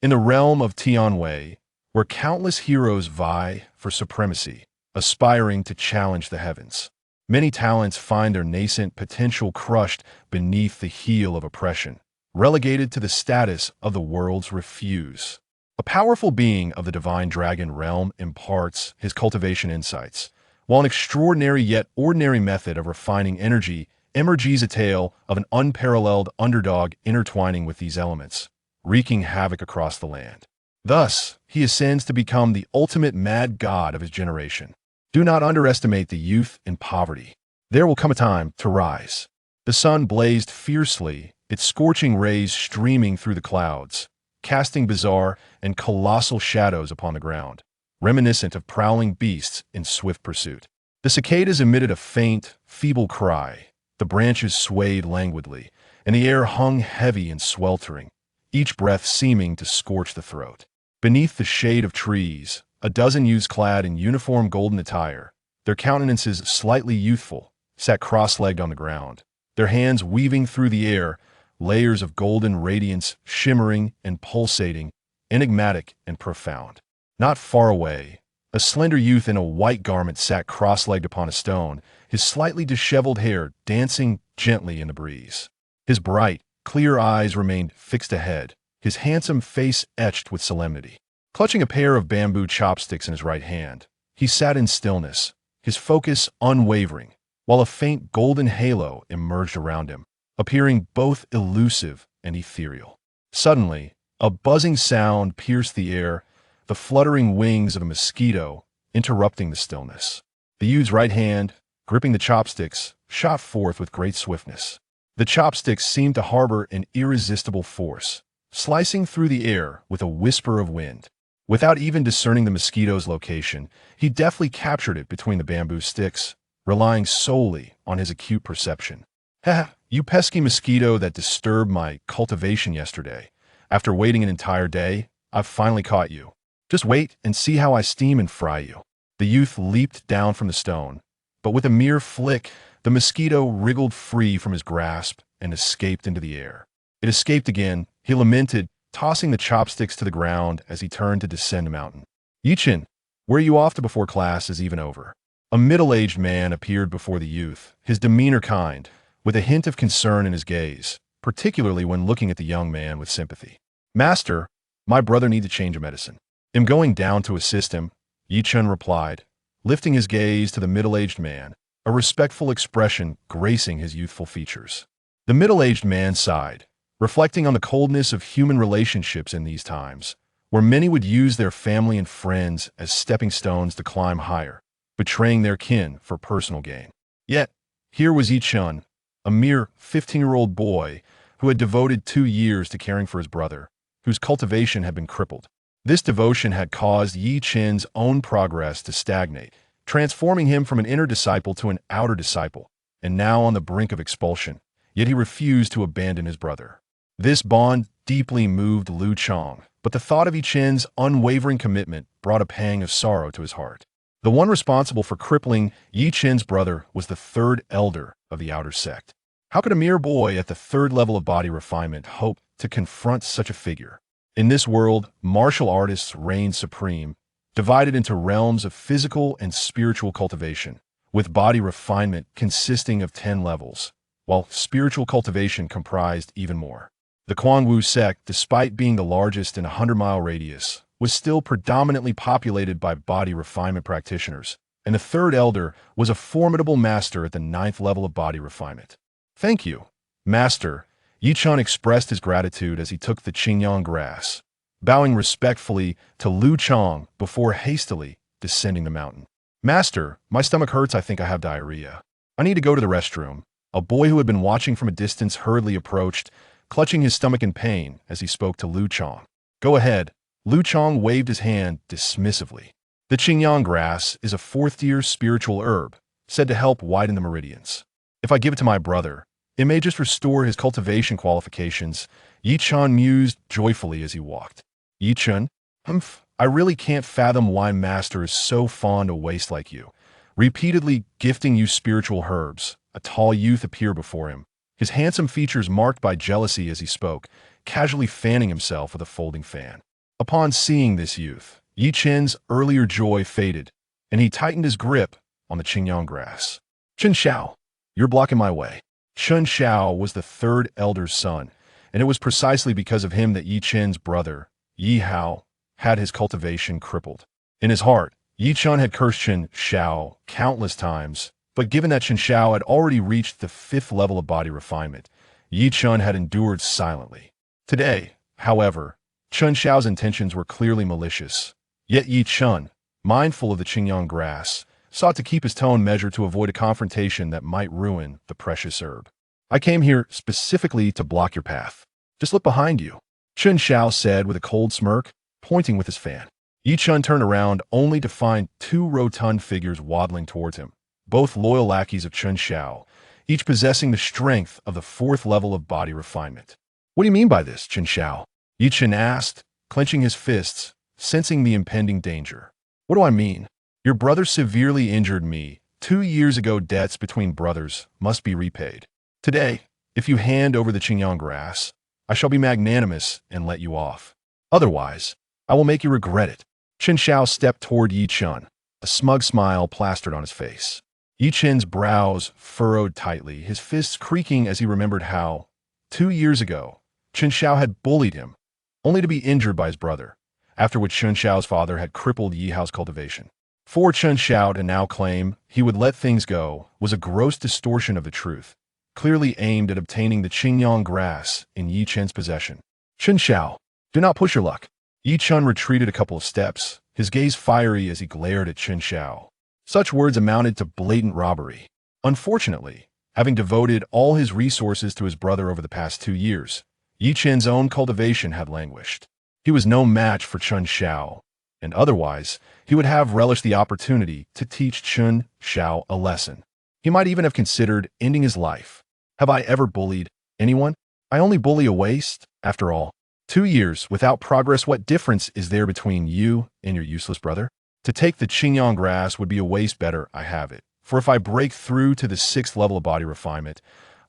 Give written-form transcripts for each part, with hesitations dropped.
In the realm of Tianwei, where countless heroes vie for supremacy, aspiring to challenge the heavens, many talents find their nascent potential crushed beneath the heel of oppression, relegated to the status of the world's refuse. A powerful being of the divine dragon realm imparts his cultivation insights, while an extraordinary yet ordinary method of refining energy emerges a tale of an unparalleled underdog intertwining with these elements, wreaking havoc across the land. Thus, he ascends to become the ultimate mad god of his generation. Do not underestimate the youth in poverty. There will come a time to rise. The sun blazed fiercely, its scorching rays streaming through the clouds, casting bizarre and colossal shadows upon the ground, reminiscent of prowling beasts in swift pursuit. The cicadas emitted a faint, feeble cry. The branches swayed languidly, and the air hung heavy and sweltering, each breath seeming to scorch the throat. Beneath the shade of trees, a dozen youths clad in uniform golden attire, their countenances slightly youthful, sat cross-legged on the ground, their hands weaving through the air, layers of golden radiance shimmering and pulsating, enigmatic and profound. Not far away, a slender youth in a white garment sat cross-legged upon a stone, his slightly disheveled hair dancing gently in the breeze. His bright, clear eyes remained fixed ahead, his handsome face etched with solemnity. Clutching a pair of bamboo chopsticks in his right hand, he sat in stillness, his focus unwavering, while a faint golden halo emerged around him, appearing both elusive and ethereal. Suddenly, a buzzing sound pierced the air, the fluttering wings of a mosquito interrupting the stillness. The youth's right hand, gripping the chopsticks, shot forth with great swiftness. The chopsticks seemed to harbor an irresistible force, slicing through the air with a whisper of wind. Without even discerning the mosquito's location, he deftly captured it between the bamboo sticks, relying solely on his acute perception. "Ha! You pesky mosquito that disturbed my cultivation yesterday. After waiting an entire day, I've finally caught you. Just wait and see how I steam and fry you." The youth leaped down from the stone, but with a mere flick, the mosquito wriggled free from his grasp and escaped into the air. It escaped again, he lamented, tossing the chopsticks to the ground as he turned to descend the mountain. "Chen, where are you off to before class is even over?" A middle-aged man appeared before the youth, his demeanor kind, with a hint of concern in his gaze, particularly when looking at the young man with sympathy. "Master, my brother needs a change of medicine. I'm going down to assist him," Chen replied, lifting his gaze to the middle-aged man, a respectful expression gracing his youthful features. The middle-aged man sighed, reflecting on the coldness of human relationships in these times, where many would use their family and friends as stepping stones to climb higher, betraying their kin for personal gain. Yet, here was Chen, a mere 15-year-old boy who had devoted 2 years to caring for his brother, whose cultivation had been crippled. This devotion had caused Chen's own progress to stagnate, transforming him from an inner disciple to an outer disciple, and now on the brink of expulsion, yet he refused to abandon his brother. This bond deeply moved Lu Chang, but the thought of Chen's unwavering commitment brought a pang of sorrow to his heart. The one responsible for crippling Chen's brother was the third elder of the outer sect. How could a mere boy at the third level of body refinement hope to confront such a figure? In this world, martial artists reigned supreme, divided into realms of physical and spiritual cultivation, with body refinement consisting of 10 levels, while spiritual cultivation comprised even more. The Guangwu sect, despite being the largest in a 100-mile radius, was still predominantly populated by body refinement practitioners, and the third elder was a formidable master at the 9th level of body refinement. "Thank you, Master," Chen expressed his gratitude as he took the Qingyang grass, bowing respectfully to Lu Chang before hastily descending the mountain. "Master, my stomach hurts. I think I have diarrhea. I need to go to the restroom." A boy who had been watching from a distance hurriedly approached, clutching his stomach in pain as he spoke to Lu Chang. "Go ahead." Lu Chang waved his hand dismissively. The Qingyang grass is a 4th-tier spiritual herb, said to help widen the meridians. "If I give it to my brother, it may just restore his cultivation qualifications," Chen mused joyfully as he walked. "Chen, I really can't fathom why Master is so fond of waste like you, repeatedly gifting you spiritual herbs." A tall youth appeared before him, his handsome features marked by jealousy as he spoke, casually fanning himself with a folding fan. Upon seeing this youth, Yi Chen's earlier joy faded, and he tightened his grip on the Qingyang grass. Chen Xiao, you're blocking my way. Chen Xiao was the third elder's son, and it was precisely because of him that Yi Chen's brother, Yi Hao, had his cultivation crippled. In his heart, Yi Chen had cursed Chen Xiao countless times, but given that Chen Xiao had already reached the 5th level of body refinement, Yi Chen had endured silently. Today, however, Chen Xiao's intentions were clearly malicious, yet Yi Chen, mindful of the Qingyang grass, sought to keep his tone measured to avoid a confrontation that might ruin the precious herb. I came here specifically to block your path. Just look behind you, Chen Xiao said with a cold smirk, pointing with his fan. Yi Chen turned around only to find 2 rotund figures waddling towards him, both loyal lackeys of Chen Xiao, each possessing the strength of the 4th level of body refinement. What do you mean by this, Chen Xiao? Yi Chen asked, clenching his fists, sensing the impending danger. What do I mean? Your brother severely injured me. 2 years ago, debts between brothers must be repaid. Today, if you hand over the Qingyang grass, I shall be magnanimous and let you off. Otherwise, I will make you regret it. Chen Xiao stepped toward Yi Chen, a smug smile plastered on his face. Yi Chen's brows furrowed tightly, his fists creaking as he remembered how, 2 years ago, Chen Xiao had bullied him, only to be injured by his brother, after which Chen Xiao's father had crippled Yi Hao's cultivation. For Chen Xiao to now claim he would let things go was a gross distortion of the truth, clearly aimed at obtaining the Qingyang grass in Yi Chen's possession. Chen Xiao, do not push your luck. Yi Chen retreated a couple of steps, his gaze fiery as he glared at Chen Xiao. Such words amounted to blatant robbery. Unfortunately, having devoted all his resources to his brother over the past 2 years, Yi Chen's own cultivation had languished. He was no match for Chen Xiao, and otherwise, he would have relished the opportunity to teach Chen Xiao a lesson. He might even have considered ending his life. Have I ever bullied anyone? I only bully a waste, after all. 2 years without progress, what difference is there between you and your useless brother? To take the Qingyang grass would be a waste. Better I have it. For if I break through to the 6th level of body refinement,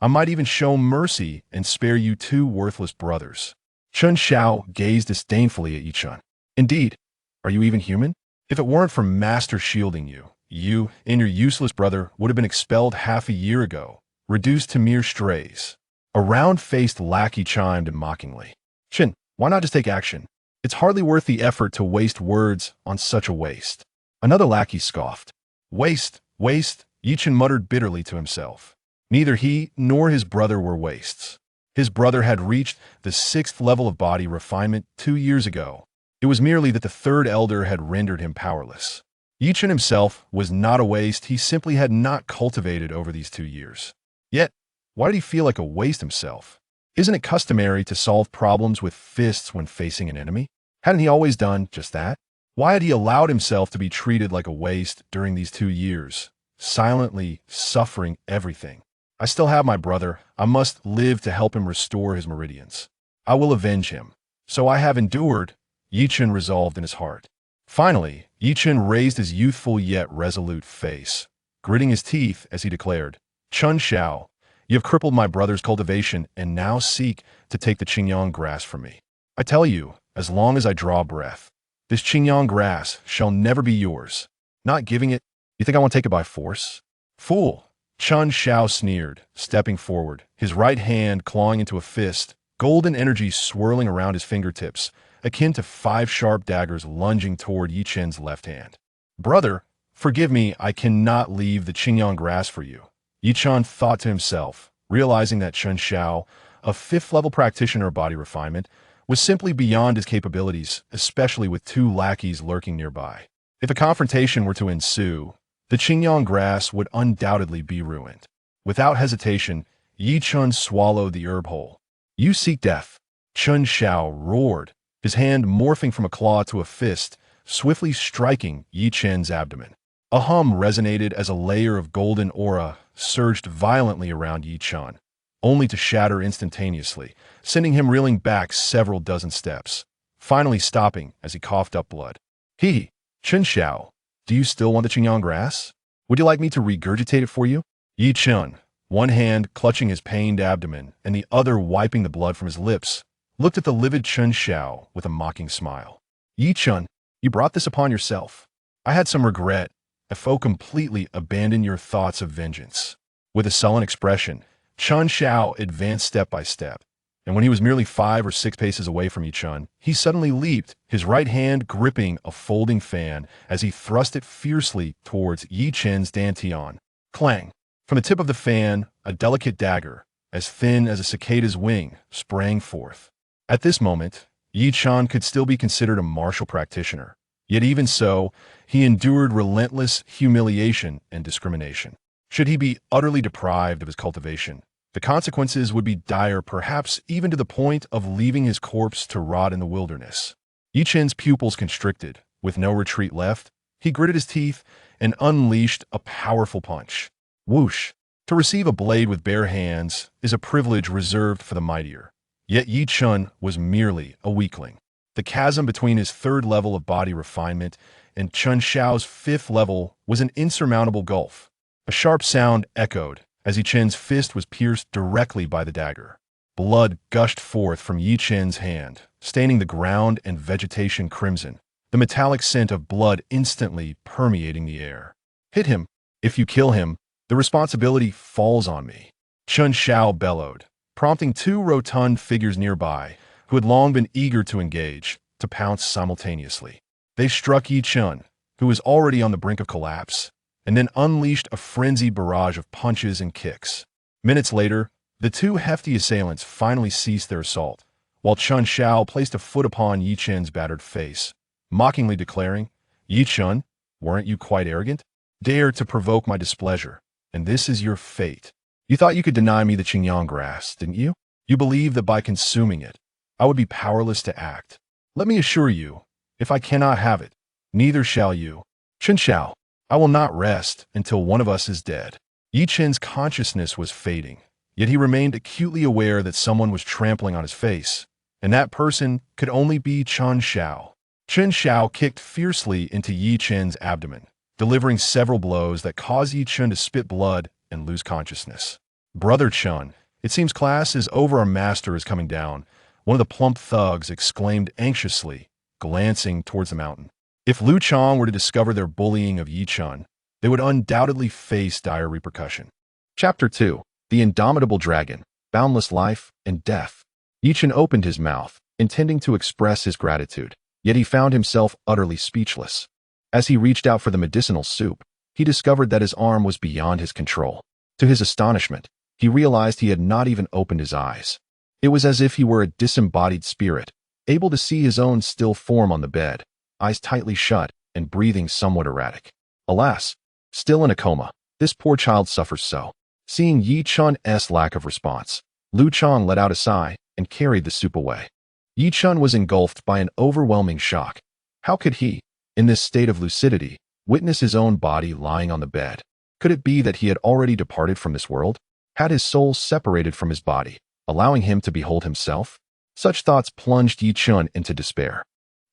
I might even show mercy and spare you 2 worthless brothers. Chen Xiao gazed disdainfully at Yi Chen. Indeed, are you even human? If it weren't for Master shielding you, you and your useless brother would have been expelled half a year ago, reduced to mere strays. A round-faced lackey chimed in mockingly. Chen, why not just take action? It's hardly worth the effort to waste words on such a waste. Another lackey scoffed. Waste, waste, Yi Chen muttered bitterly to himself. Neither he nor his brother were wastes. His brother had reached the 6th level of body refinement 2 years ago. It was merely that the 3rd elder had rendered him powerless. Yi Chen himself was not a waste, he simply had not cultivated over these 2 years. Yet, why did he feel like a waste himself? Isn't it customary to solve problems with fists when facing an enemy? Hadn't he always done just that? Why had he allowed himself to be treated like a waste during these 2 years, silently suffering everything? I still have my brother. I must live to help him restore his meridians. I will avenge him. So I have endured, Yi Chen resolved in his heart. Finally, Yi Chen raised his youthful yet resolute face, gritting his teeth as he declared, Chen Xiao, you have crippled my brother's cultivation and now seek to take the Qingyang grass from me. I tell you, as long as I draw breath, this Qingyang grass shall never be yours. Not giving it, you think I want to take it by force? Fool! Chen Xiao sneered, stepping forward, his right hand clawing into a fist, golden energy swirling around his fingertips, akin to 5 sharp daggers lunging toward Yi Chen's left hand. Brother, forgive me, I cannot leave the Qingyang grass for you. Yi Chen thought to himself, realizing that Chen Xiao, a 5th-level practitioner of body refinement, was simply beyond his capabilities, especially with 2 lackeys lurking nearby. If a confrontation were to ensue, the Qingyang grass would undoubtedly be ruined. Without hesitation, Yi Chen swallowed the herb whole. You seek death. Chen Xiao roared, his hand morphing from a claw to a fist, swiftly striking Yi Chen's abdomen. A hum resonated as a layer of golden aura surged violently around Yi Chen, only to shatter instantaneously, sending him reeling back several dozen steps, finally stopping as he coughed up blood. Chen Xiao, do you still want the Qingyang grass? Would you like me to regurgitate it for you? Yi Chen, one hand clutching his pained abdomen and the other wiping the blood from his lips, looked at the livid Chen Xiao with a mocking smile. Yi-chun, you brought this upon yourself. I had some regret. Fo completely abandoned your thoughts of vengeance. With a sullen expression, Chun Shao advanced step by step, and when he was merely 5 or 6 paces away from Yi-chun, he suddenly leaped, his right hand gripping a folding fan as he thrust it fiercely towards Yi-chun's dantian. Clang! From the tip of the fan, a delicate dagger, as thin as a cicada's wing, sprang forth. At this moment, Yi-chun could still be considered a martial practitioner. Yet even so, he endured relentless humiliation and discrimination. Should he be utterly deprived of his cultivation, the consequences would be dire, perhaps even to the point of leaving his corpse to rot in the wilderness. Yi-chun's pupils constricted, with no retreat left, he gritted his teeth and unleashed a powerful punch. Whoosh! To receive a blade with bare hands is a privilege reserved for the mightier. Yet Yi-chun was merely a weakling. The chasm between his 3rd level of body refinement and Chun Shao's 5th level was an insurmountable gulf. A sharp sound echoed as Yi-chun's fist was pierced directly by the dagger. Blood gushed forth from Yi-chun's hand, staining the ground and vegetation crimson, the metallic scent of blood instantly permeating the air. Hit him. If you kill him, the responsibility falls on me. Chun Shao bellowed, prompting 2 rotund figures nearby, who had long been eager to engage, to pounce simultaneously. They struck Yi-chun, who was already on the brink of collapse, and then unleashed a frenzied barrage of punches and kicks. Minutes later, the 2 hefty assailants finally ceased their assault, while Chun Shao placed a foot upon Yi-chun's battered face, mockingly declaring, "Yi-chun, weren't you quite arrogant? Dare to provoke my displeasure, and this is your fate. You thought you could deny me the Qingyang grass, didn't you? You believed that by consuming it, I would be powerless to act. Let me assure you, if I cannot have it, neither shall you. Chen Shao, I will not rest until one of us is dead." Yi-chun's consciousness was fading, yet he remained acutely aware that someone was trampling on his face, and that person could only be Chun Shao. Chen Shao kicked fiercely into Yi-chun's abdomen, delivering several blows that caused Yi-chun to spit blood and lose consciousness. "Brother Chun, it seems class is over. Our master is coming down," one of the plump thugs exclaimed anxiously, glancing towards the mountain. If Liu Chong were to discover their bullying of Yi-chun, they would undoubtedly face dire repercussion. Chapter 2. The Indomitable Dragon, Boundless Life and Death. Yi-chun opened his mouth, intending to express his gratitude, yet he found himself utterly speechless. As he reached out for the medicinal soup, he discovered that his arm was beyond his control. To his astonishment, he realized he had not even opened his eyes. It was as if he were a disembodied spirit, able to see his own still form on the bed, eyes tightly shut and breathing somewhat erratic. Alas, still in a coma, this poor child suffers so. Seeing Yi-chun's lack of response, Liu Chong let out a sigh and carried the soup away. Yi-chun was engulfed by an overwhelming shock. How could he, in this state of lucidity, witness his own body lying on the bed? Could it be that he had already departed from this world? Had his soul separated from his body, allowing him to behold himself? Such thoughts plunged Yi-chun into despair.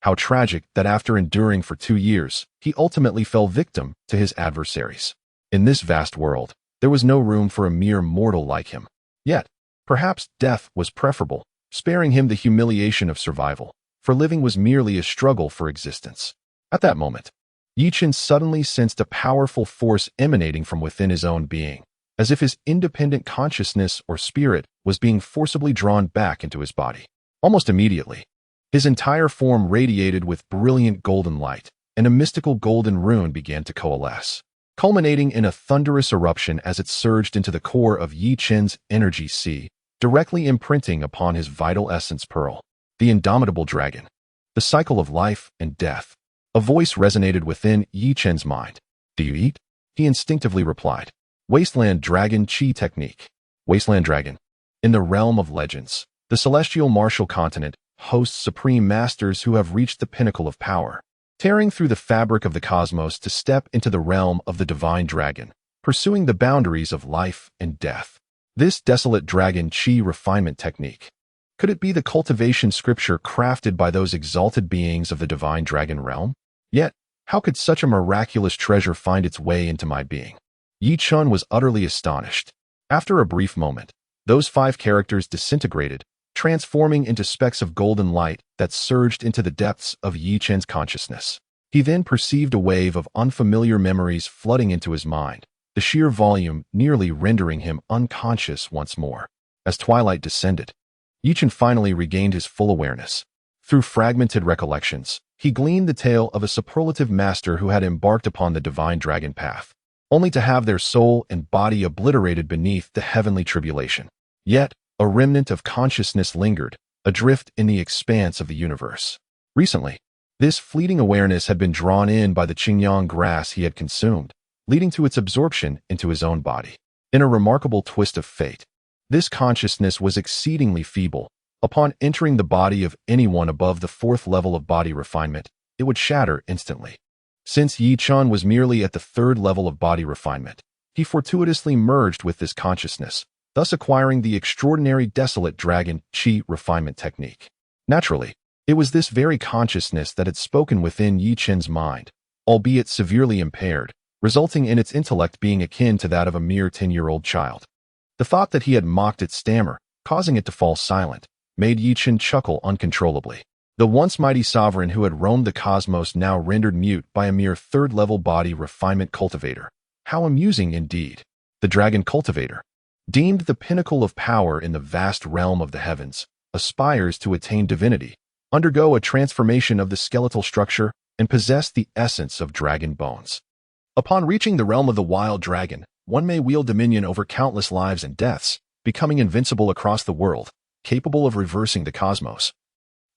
How tragic that after enduring for 2 years, he ultimately fell victim to his adversaries. In this vast world, there was no room for a mere mortal like him. Yet, perhaps death was preferable, sparing him the humiliation of survival, for living was merely a struggle for existence. At that moment, Yi-chun suddenly sensed a powerful force emanating from within his own being, as if his independent consciousness or spirit was being forcibly drawn back into his body. Almost immediately, his entire form radiated with brilliant golden light, and a mystical golden rune began to coalesce, culminating in a thunderous eruption as it surged into the core of Yi-chun's energy sea, directly imprinting upon his vital essence pearl, the Indomitable Dragon, the cycle of life and death. A voice resonated within Yi-chun's mind. "Do you eat?" He instinctively replied. Wasteland Dragon Chi Technique. Wasteland Dragon. In the realm of legends, the celestial martial continent hosts supreme masters who have reached the pinnacle of power, tearing through the fabric of the cosmos to step into the realm of the divine dragon, pursuing the boundaries of life and death. This desolate dragon chi refinement technique. Could it be the cultivation scripture crafted by those exalted beings of the divine dragon realm? Yet, how could such a miraculous treasure find its way into my being? Yi-chun was utterly astonished. After a brief moment, those 5 characters disintegrated, transforming into specks of golden light that surged into the depths of Yi Chen's consciousness. He then perceived a wave of unfamiliar memories flooding into his mind, the sheer volume nearly rendering him unconscious once more. As twilight descended, Yi Chen finally regained his full awareness. Through fragmented recollections, he gleaned the tale of a superlative master who had embarked upon the divine dragon path, only to have their soul and body obliterated beneath the heavenly tribulation. Yet, a remnant of consciousness lingered, adrift in the expanse of the universe. Recently, this fleeting awareness had been drawn in by the Qingyang grass he had consumed, leading to its absorption into his own body. In a remarkable twist of fate, this consciousness was exceedingly feeble. Upon entering the body of anyone above the 4th level of body refinement, it would shatter instantly. Since Yi Chen was merely at the 3rd level of body refinement, he fortuitously merged with this consciousness, thus acquiring the extraordinary desolate dragon Qi refinement technique. Naturally, it was this very consciousness that had spoken within Yi Chen's mind, albeit severely impaired, resulting in its intellect being akin to that of a mere 10-year-old child. The thought that he had mocked its stammer, causing it to fall silent, made Yi Chen chuckle uncontrollably. The once mighty sovereign who had roamed the cosmos now rendered mute by a mere 3rd-level body refinement cultivator. How amusing indeed. The dragon cultivator, deemed the pinnacle of power in the vast realm of the heavens, aspires to attain divinity, undergo a transformation of the skeletal structure, and possess the essence of dragon bones. Upon reaching the realm of the wild dragon, one may wield dominion over countless lives and deaths, becoming invincible across the world, capable of reversing the cosmos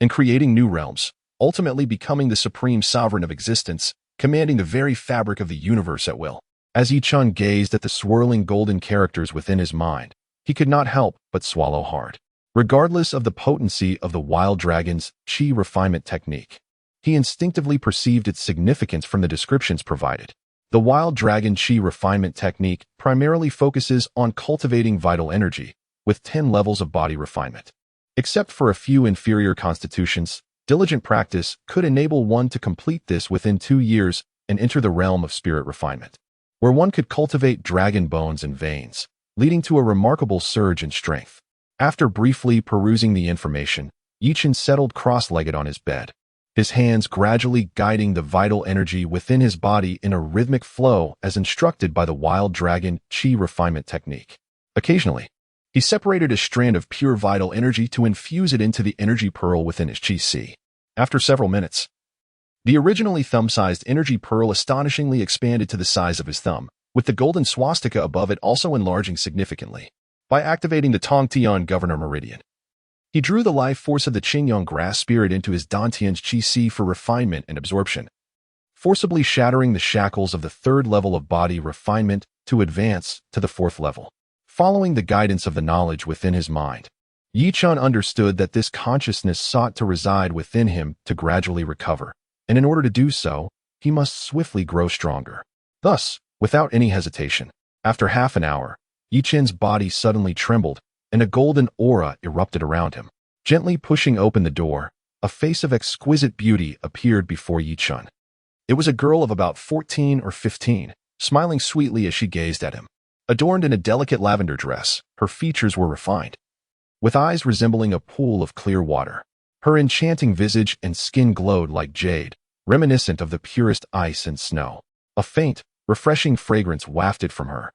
and creating new realms, ultimately becoming the supreme sovereign of existence, commanding the very fabric of the universe at will. As Yi Chen gazed at the swirling golden characters within his mind, he could not help but swallow hard. Regardless of the potency of the wild dragon's Qi refinement technique, he instinctively perceived its significance from the descriptions provided. The wild dragon Qi refinement technique primarily focuses on cultivating vital energy, with 10 levels of body refinement. Except for a few inferior constitutions, diligent practice could enable one to complete this within 2 years and enter the realm of spirit refinement, where one could cultivate dragon bones and veins, leading to a remarkable surge in strength. After briefly perusing the information, Yi Chen settled cross-legged on his bed, his hands gradually guiding the vital energy within his body in a rhythmic flow as instructed by the wild dragon Qi refinement technique. Occasionally, he separated a strand of pure vital energy to infuse it into the energy pearl within his Qi Si. After several minutes, the originally thumb-sized energy pearl astonishingly expanded to the size of his thumb, with the golden swastika above it also enlarging significantly. By activating the Tongtian Governor Meridian, he drew the life force of the Qingyang grass spirit into his Dantian's Qi Si for refinement and absorption, forcibly shattering the shackles of the 3rd level of body refinement to advance to the 4th level. Following the guidance of the knowledge within his mind, Yi Chen understood that this consciousness sought to reside within him to gradually recover, and in order to do so, he must swiftly grow stronger. Thus, without any hesitation, after half an hour, Yi Chen's body suddenly trembled, and a golden aura erupted around him. Gently pushing open the door, a face of exquisite beauty appeared before Yi Chen. It was a girl of about 14 or 15, smiling sweetly as she gazed at him. Adorned in a delicate lavender dress, her features were refined, with eyes resembling a pool of clear water. Her enchanting visage and skin glowed like jade, reminiscent of the purest ice and snow. A faint, refreshing fragrance wafted from her,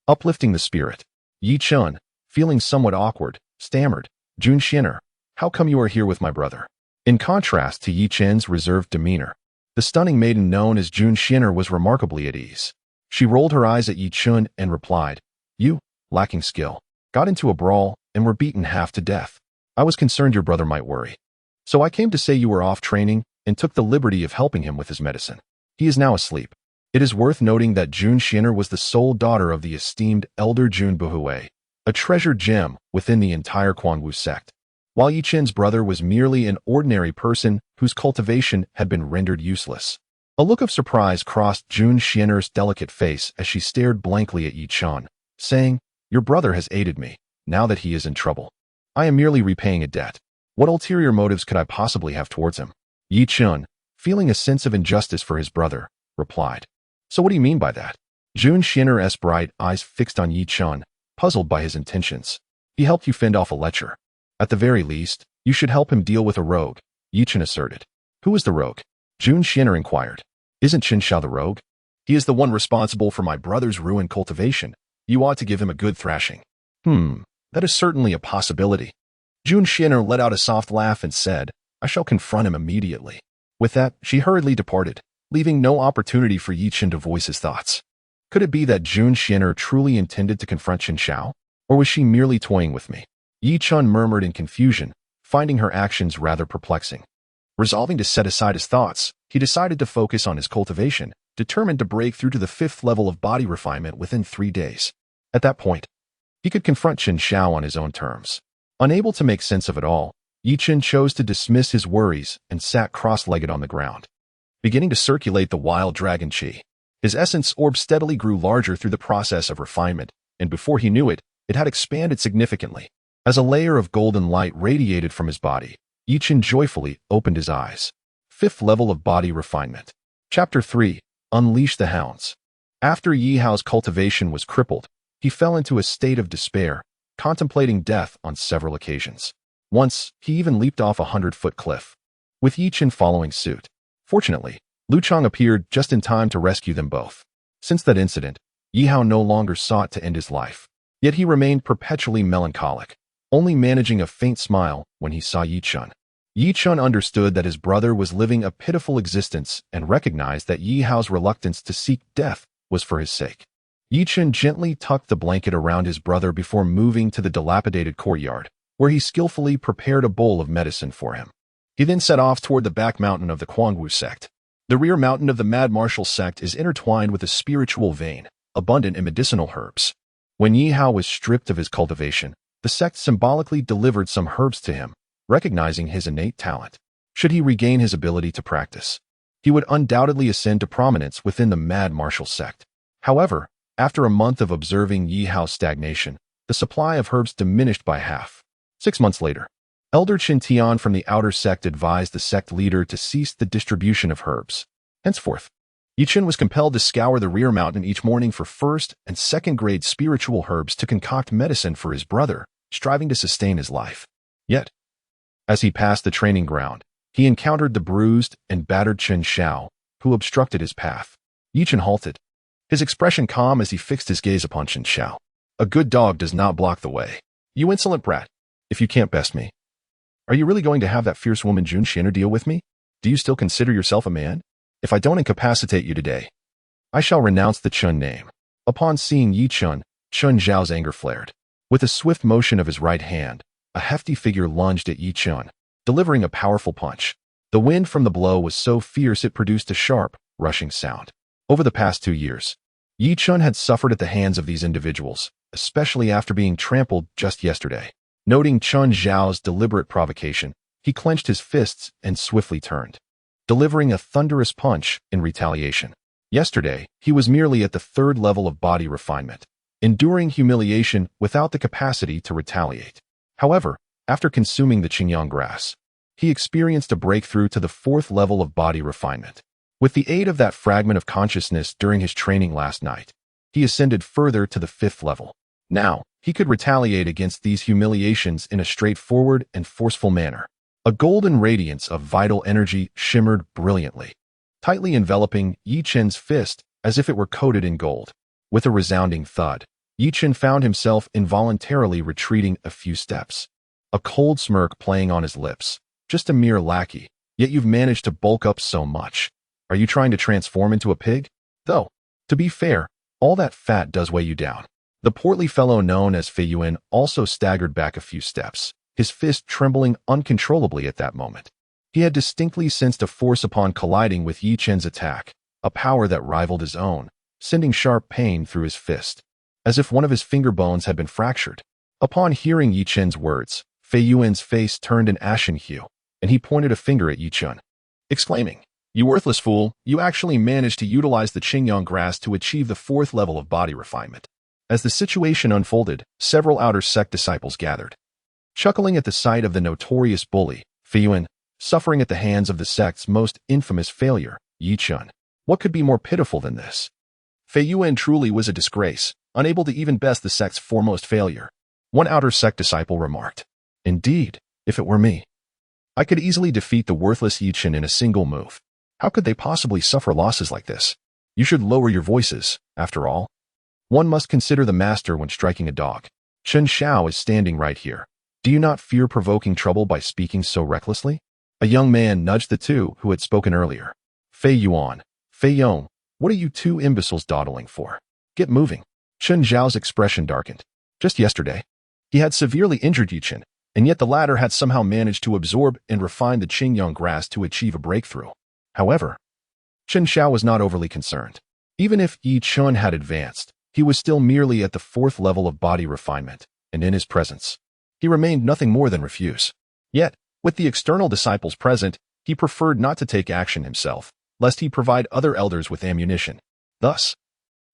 uplifting the spirit. Yi Chen, feeling somewhat awkward, stammered, "Jun Xin'er, how come you are here with my brother?" In contrast to Yi Chen's reserved demeanor, the stunning maiden known as Jun Xin'er was remarkably at ease. She rolled her eyes at Yi Chen and replied, "You, lacking skill, got into a brawl and were beaten half to death. I was concerned your brother might worry. So I came to say you were off training and took the liberty of helping him with his medicine. He is now asleep." It is worth noting that Jun Xin'er was the sole daughter of the esteemed Elder Jun Buhui, a treasured gem within the entire Quanwu sect, while Yi Chen's brother was merely an ordinary person whose cultivation had been rendered useless. A look of surprise crossed Jun Xin'er's delicate face as she stared blankly at Yi Chen, saying, "Your brother has aided me, now that he is in trouble. I am merely repaying a debt. What ulterior motives could I possibly have towards him?" Yi Chen, feeling a sense of injustice for his brother, replied, "So what do you mean by that?" Jun Xin'er's bright eyes fixed on Yi Chen, puzzled by his intentions. "He helped you fend off a lecher. At the very least, you should help him deal with a rogue, Chen asserted. Who is the rogue? Jun Xian'er inquired. Isn't Chen Xiao the rogue? He is the one responsible for my brother's ruined cultivation. You ought to give him a good thrashing. That is certainly a possibility. Jun Xian'er let out a soft laugh and said, I shall confront him immediately. With that, she hurriedly departed, leaving no opportunity for Chen to voice his thoughts. Could it be that Jun Xian'er truly intended to confront Chen Xiao? Or was she merely toying with me? Chen murmured in confusion, finding her actions rather perplexing. Resolving to set aside his thoughts, he decided to focus on his cultivation, determined to break through to the 5th level of body refinement within 3 days. At that point, he could confront Chen Xiao on his own terms. Unable to make sense of it all, Chen chose to dismiss his worries and sat cross-legged on the ground. Beginning to circulate the wild dragon chi, his essence orb steadily grew larger through the process of refinement, and before he knew it, it had expanded significantly. As a layer of golden light radiated from his body, Chen joyfully opened his eyes. 5th level of body refinement. Chapter 3. Unleash the Hounds. After Yi Hao's cultivation was crippled, he fell into a state of despair, contemplating death on several occasions. Once, he even leaped off a 100-foot cliff, with Chen following suit. Fortunately, Lu Chang appeared just in time to rescue them both. Since that incident, Yi Hao no longer sought to end his life. Yet he remained perpetually melancholic, only managing a faint smile when he saw Yi Chen. Yi Chen understood that his brother was living a pitiful existence and recognized that Yi Hao's reluctance to seek death was for his sake. Yi Chen gently tucked the blanket around his brother before moving to the dilapidated courtyard, where he skillfully prepared a bowl of medicine for him. He then set off toward the back mountain of the Guangwu sect. The rear mountain of the Mad Martial sect is intertwined with a spiritual vein, abundant in medicinal herbs. When Yi Hao was stripped of his cultivation, the sect symbolically delivered some herbs to him, recognizing his innate talent. Should he regain his ability to practice, he would undoubtedly ascend to prominence within the Mad Martial sect. However, after a month of observing Yi Hao's stagnation, the supply of herbs diminished by half. 6 months later, Elder Chen Tian from the outer sect advised the sect leader to cease the distribution of herbs. Henceforth, Yi Chen was compelled to scour the rear mountain each morning for 1st and 2nd grade spiritual herbs to concoct medicine for his brother, striving to sustain his life. Yet, as he passed the training ground, he encountered the bruised and battered Chen Xiao, who obstructed his path. Yi Chen halted, his expression calm as he fixed his gaze upon Chen Xiao. A good dog does not block the way. You insolent brat, if you can't best me. Are you really going to have that fierce woman Jun Xian'er deal with me? Do you still consider yourself a man? If I don't incapacitate you today, I shall renounce the Chen name. Upon seeing Yi Chen, Chen Zhao's anger flared. With a swift motion of his right hand, a hefty figure lunged at Yi Chen, delivering a powerful punch. The wind from the blow was so fierce it produced a sharp, rushing sound. Over the past 2 years, Yi Chen had suffered at the hands of these individuals, especially after being trampled just yesterday. Noting Chen Zhao's deliberate provocation, he clenched his fists and swiftly turned, delivering a thunderous punch in retaliation. Yesterday, he was merely at the 3rd level of body refinement, enduring humiliation without the capacity to retaliate. However, after consuming the Qingyang grass, he experienced a breakthrough to the 4th level of body refinement. With the aid of that fragment of consciousness during his training last night, he ascended further to the 5th level. Now, he could retaliate against these humiliations in a straightforward and forceful manner. A golden radiance of vital energy shimmered brilliantly, tightly enveloping Yi Chen's fist as if it were coated in gold. With a resounding thud, Yi Chen found himself involuntarily retreating a few steps, a cold smirk playing on his lips. Just a mere lackey, yet you've managed to bulk up so much. Are you trying to transform into a pig? Though, to be fair, all that fat does weigh you down. The portly fellow known as Fei Yuan also staggered back a few steps, his fist trembling uncontrollably at that moment. He had distinctly sensed a force upon colliding with Yi Chen's attack, a power that rivaled his own, sending sharp pain through his fist, as if one of his finger bones had been fractured. Upon hearing Yi Chen's words, Fei Yuan's face turned an ashen hue, and he pointed a finger at Yi Chen, exclaiming, "You worthless fool, you actually managed to utilize the Qingyang grass to achieve the 4th level of body refinement." As the situation unfolded, several outer sect disciples gathered. Chuckling at the sight of the notorious bully, Fei Yuan, suffering at the hands of the sect's most infamous failure, Yi Chen. What could be more pitiful than this? Fei Yuan truly was a disgrace, unable to even best the sect's foremost failure. One outer sect disciple remarked. Indeed, if it were me, I could easily defeat the worthless Chen in a single move. How could they possibly suffer losses like this? You should lower your voices, after all. One must consider the master when striking a dog. Chen Xiao is standing right here. Do you not fear provoking trouble by speaking so recklessly? A young man nudged the two who had spoken earlier. Fei Yuan, Fei Yong, what are you two imbeciles dawdling for? Get moving. Chen Zhao's expression darkened. Just yesterday, he had severely injured Chen, and yet the latter had somehow managed to absorb and refine the Qingyang grass to achieve a breakthrough. However, Chen Xiao was not overly concerned. Even if Chen had advanced, he was still merely at the 4th level of body refinement, and in his presence, he remained nothing more than refuse. Yet, with the external disciples present, he preferred not to take action himself, lest he provide other elders with ammunition. Thus,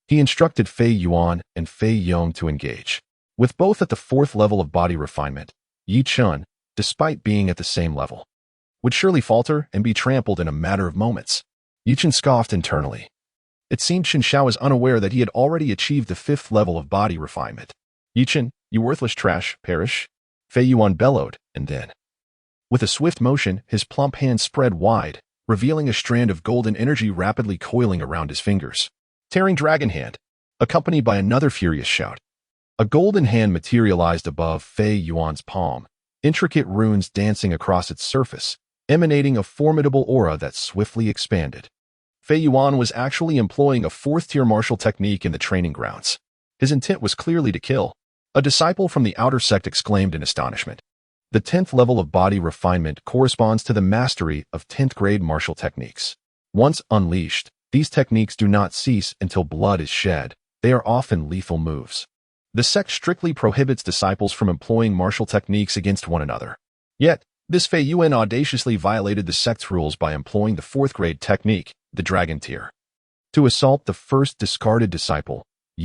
he instructed Fei Yuan and Fei Yong to engage. With both at the 4th level of body refinement, Chen, despite being at the same level, would surely falter and be trampled in a matter of moments. Chen scoffed internally. It seemed Chen Xiao was unaware that he had already achieved the 5th level of body refinement. Chen, you worthless trash, perish. Fei Yuan bellowed, and then, with a swift motion, his plump hand spread wide, revealing a strand of golden energy rapidly coiling around his fingers. Tearing dragon hand, accompanied by another furious shout. A golden hand materialized above Fei Yuan's palm, intricate runes dancing across its surface, emanating a formidable aura that swiftly expanded. Fei Yuan was actually employing a 4th-tier martial technique in the training grounds. His intent was clearly to kill. A disciple from the outer sect exclaimed in astonishment. The 10th level of body refinement corresponds to the mastery of 10th grade martial techniques. Once unleashed, these techniques do not cease until blood is shed. They are often lethal moves. The sect strictly prohibits disciples from employing martial techniques against one another. Yet, this Fei Yuan audaciously violated the sect's rules by employing the 4th grade technique, the Dragon Tier, to assault the first discarded disciple,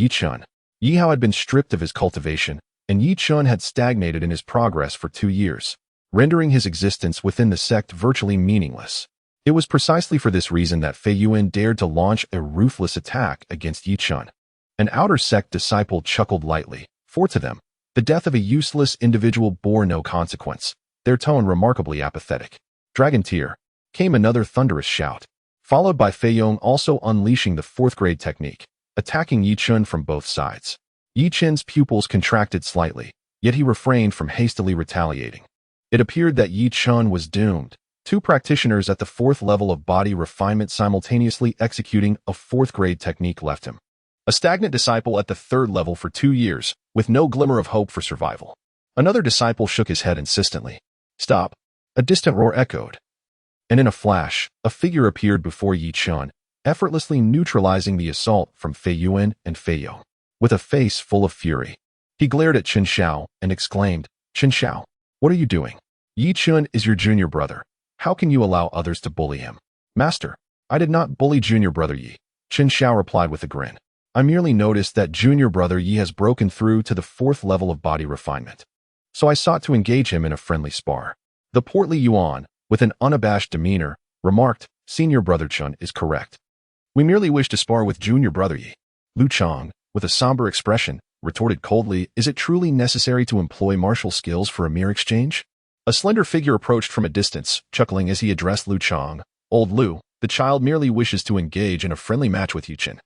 Chen. Yi Hao had been stripped of his cultivation, and Chen had stagnated in his progress for 2 years, rendering his existence within the sect virtually meaningless. It was precisely for this reason that Fei Yuan dared to launch a ruthless attack against Chen. An outer sect disciple chuckled lightly, for to them, the death of a useless individual bore no consequence, their tone remarkably apathetic. Dragon Tier, came another thunderous shout, followed by Fei Yong also unleashing the 4th grade technique, attacking Chen from both sides. Chen's pupils contracted slightly, yet he refrained from hastily retaliating. It appeared that Chen was doomed. 2 practitioners at the 4th level of body refinement simultaneously executing a 4th grade technique left him. A stagnant disciple at the 3rd level for 2 years, with no glimmer of hope for survival. Another disciple shook his head insistently. Stop. A distant roar echoed. And in a flash, a figure appeared before Chen, effortlessly neutralizing the assault from Fei Yuan and Fei Yong. With a face full of fury, he glared at Chen Xiao and exclaimed, Chen Xiao, what are you doing? Chen is your junior brother. How can you allow others to bully him? Master, I did not bully junior brother Yi. Chen Xiao replied with a grin. I merely noticed that junior brother Yi has broken through to the 4th level of body refinement. So I sought to engage him in a friendly spar. The portly Yuan, with an unabashed demeanor, remarked, Senior brother Chen is correct. We merely wish to spar with junior brother Yi. Lu Chang, with a somber expression, retorted coldly, is it truly necessary to employ martial skills for a mere exchange? A slender figure approached from a distance, chuckling as he addressed Lu Chang. Old Lu, the child merely wishes to engage in a friendly match with Chen.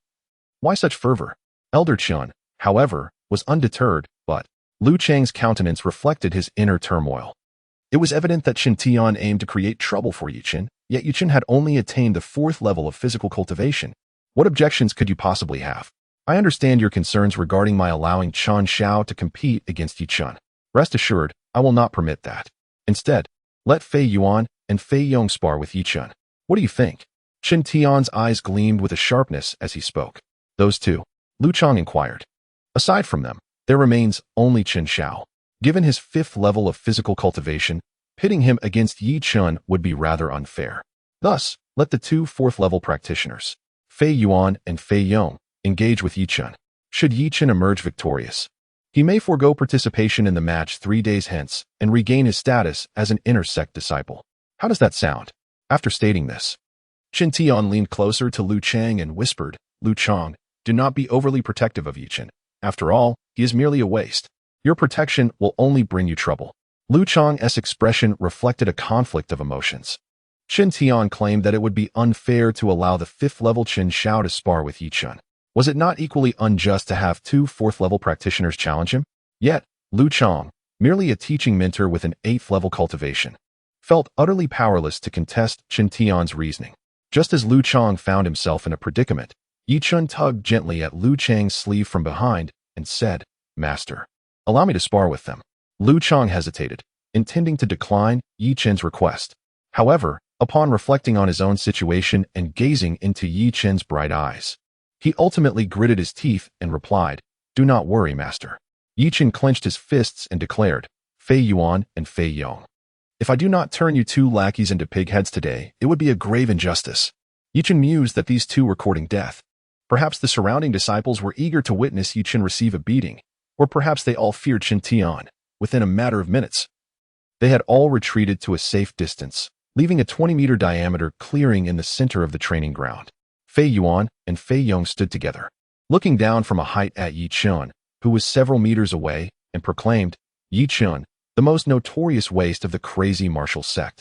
Why such fervor? Elder Chen, however, was undeterred, but Lu Chang's countenance reflected his inner turmoil. It was evident that Chen Tian aimed to create trouble for Chen, yet Chen had only attained the 4th level of physical cultivation. What objections could you possibly have? I understand your concerns regarding my allowing Chen Xiao to compete against Chen. Rest assured, I will not permit that. Instead, let Fei Yuan and Fei Yong spar with Chen. What do you think? Chen Tian's eyes gleamed with a sharpness as he spoke. Those two, Lu Chang inquired. Aside from them, there remains only Chen Xiao. Given his 5th level of physical cultivation, pitting him against Chen would be rather unfair. Thus, let the 2 4th level practitioners, Fei Yuan and Fei Yong, engage with Chen. Should Chen emerge victorious, he may forego participation in the match 3 days hence and regain his status as an inner sect disciple. How does that sound? After stating this, Chen Tian leaned closer to Lu Chang and whispered, Lu Chang, do not be overly protective of Chen. After all, he is merely a waste. Your protection will only bring you trouble. Lu Chang's expression reflected a conflict of emotions. Chen Tian claimed that it would be unfair to allow the 5th-level Chen Xiao to spar with Yi Chen. Was it not equally unjust to have 2 4th-level practitioners challenge him? Yet, Lu Chang, merely a teaching mentor with an 8th-level cultivation, felt utterly powerless to contest Chen Tian's reasoning. Just as Lu Chang found himself in a predicament, Yi Chen tugged gently at Lu Chang's sleeve from behind and said, "Master, allow me to spar with them." Lu Chang hesitated, intending to decline Yi Chen's request. However, upon reflecting on his own situation and gazing into Yi Chen's bright eyes, he ultimately gritted his teeth and replied, "Do not worry, master." Yi Chen clenched his fists and declared, "Fei Yuan and Fei Yong. If I do not turn you 2 lackeys into pigheads today, it would be a grave injustice." Yi Chen mused that these 2 were courting death. Perhaps the surrounding disciples were eager to witness Yi Chen receive a beating, or perhaps they all feared Chen Tian. Within a matter of minutes, they had all retreated to a safe distance, leaving a 20-meter diameter clearing in the center of the training ground. Fei Yuan and Fei Yong stood together, looking down from a height at Yi Chen, who was several meters away, and proclaimed, "Yi Chen, the most notorious waste of the crazy martial sect.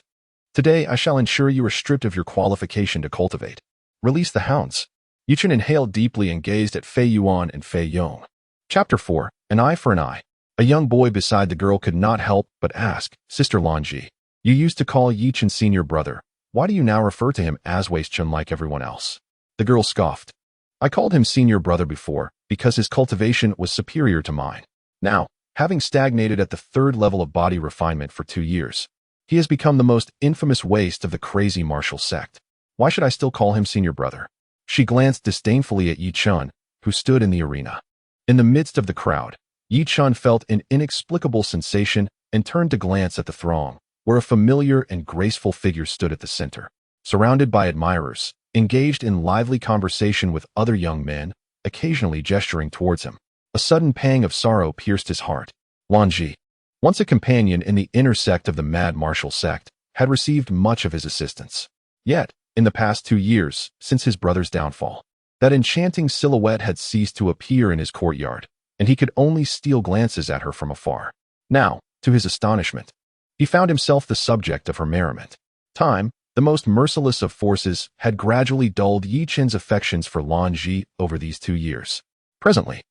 Today I shall ensure you are stripped of your qualification to cultivate. Release the hounds." Yi Chen inhaled deeply and gazed at Fei Yuan and Fei Yong. Chapter 4, An Eye for an Eye. A young boy beside the girl could not help but ask, "Sister Lanji, you used to call Yi Chen senior brother. Why do you now refer to him as Waste Chen like everyone else?" The girl scoffed. "I called him senior brother before because his cultivation was superior to mine. Now, having stagnated at the 3rd level of body refinement for 2 years, he has become the most infamous waste of the crazy martial sect. Why should I still call him senior brother?" She glanced disdainfully at Yi Chen, who stood in the arena. In the midst of the crowd, Yi Chen felt an inexplicable sensation and turned to glance at the throng, where a familiar and graceful figure stood at the center. Surrounded by admirers, engaged in lively conversation with other young men, occasionally gesturing towards him, a sudden pang of sorrow pierced his heart. Lanji, once a companion in the inner sect of the mad martial sect, had received much of his assistance. Yet, in the past 2 years, since his brother's downfall, that enchanting silhouette had ceased to appear in his courtyard, and he could only steal glances at her from afar. Now, to his astonishment, he found himself the subject of her merriment. Time, the most merciless of forces, had gradually dulled Yi Chen's affections for Lanji over these 2 years. Presently,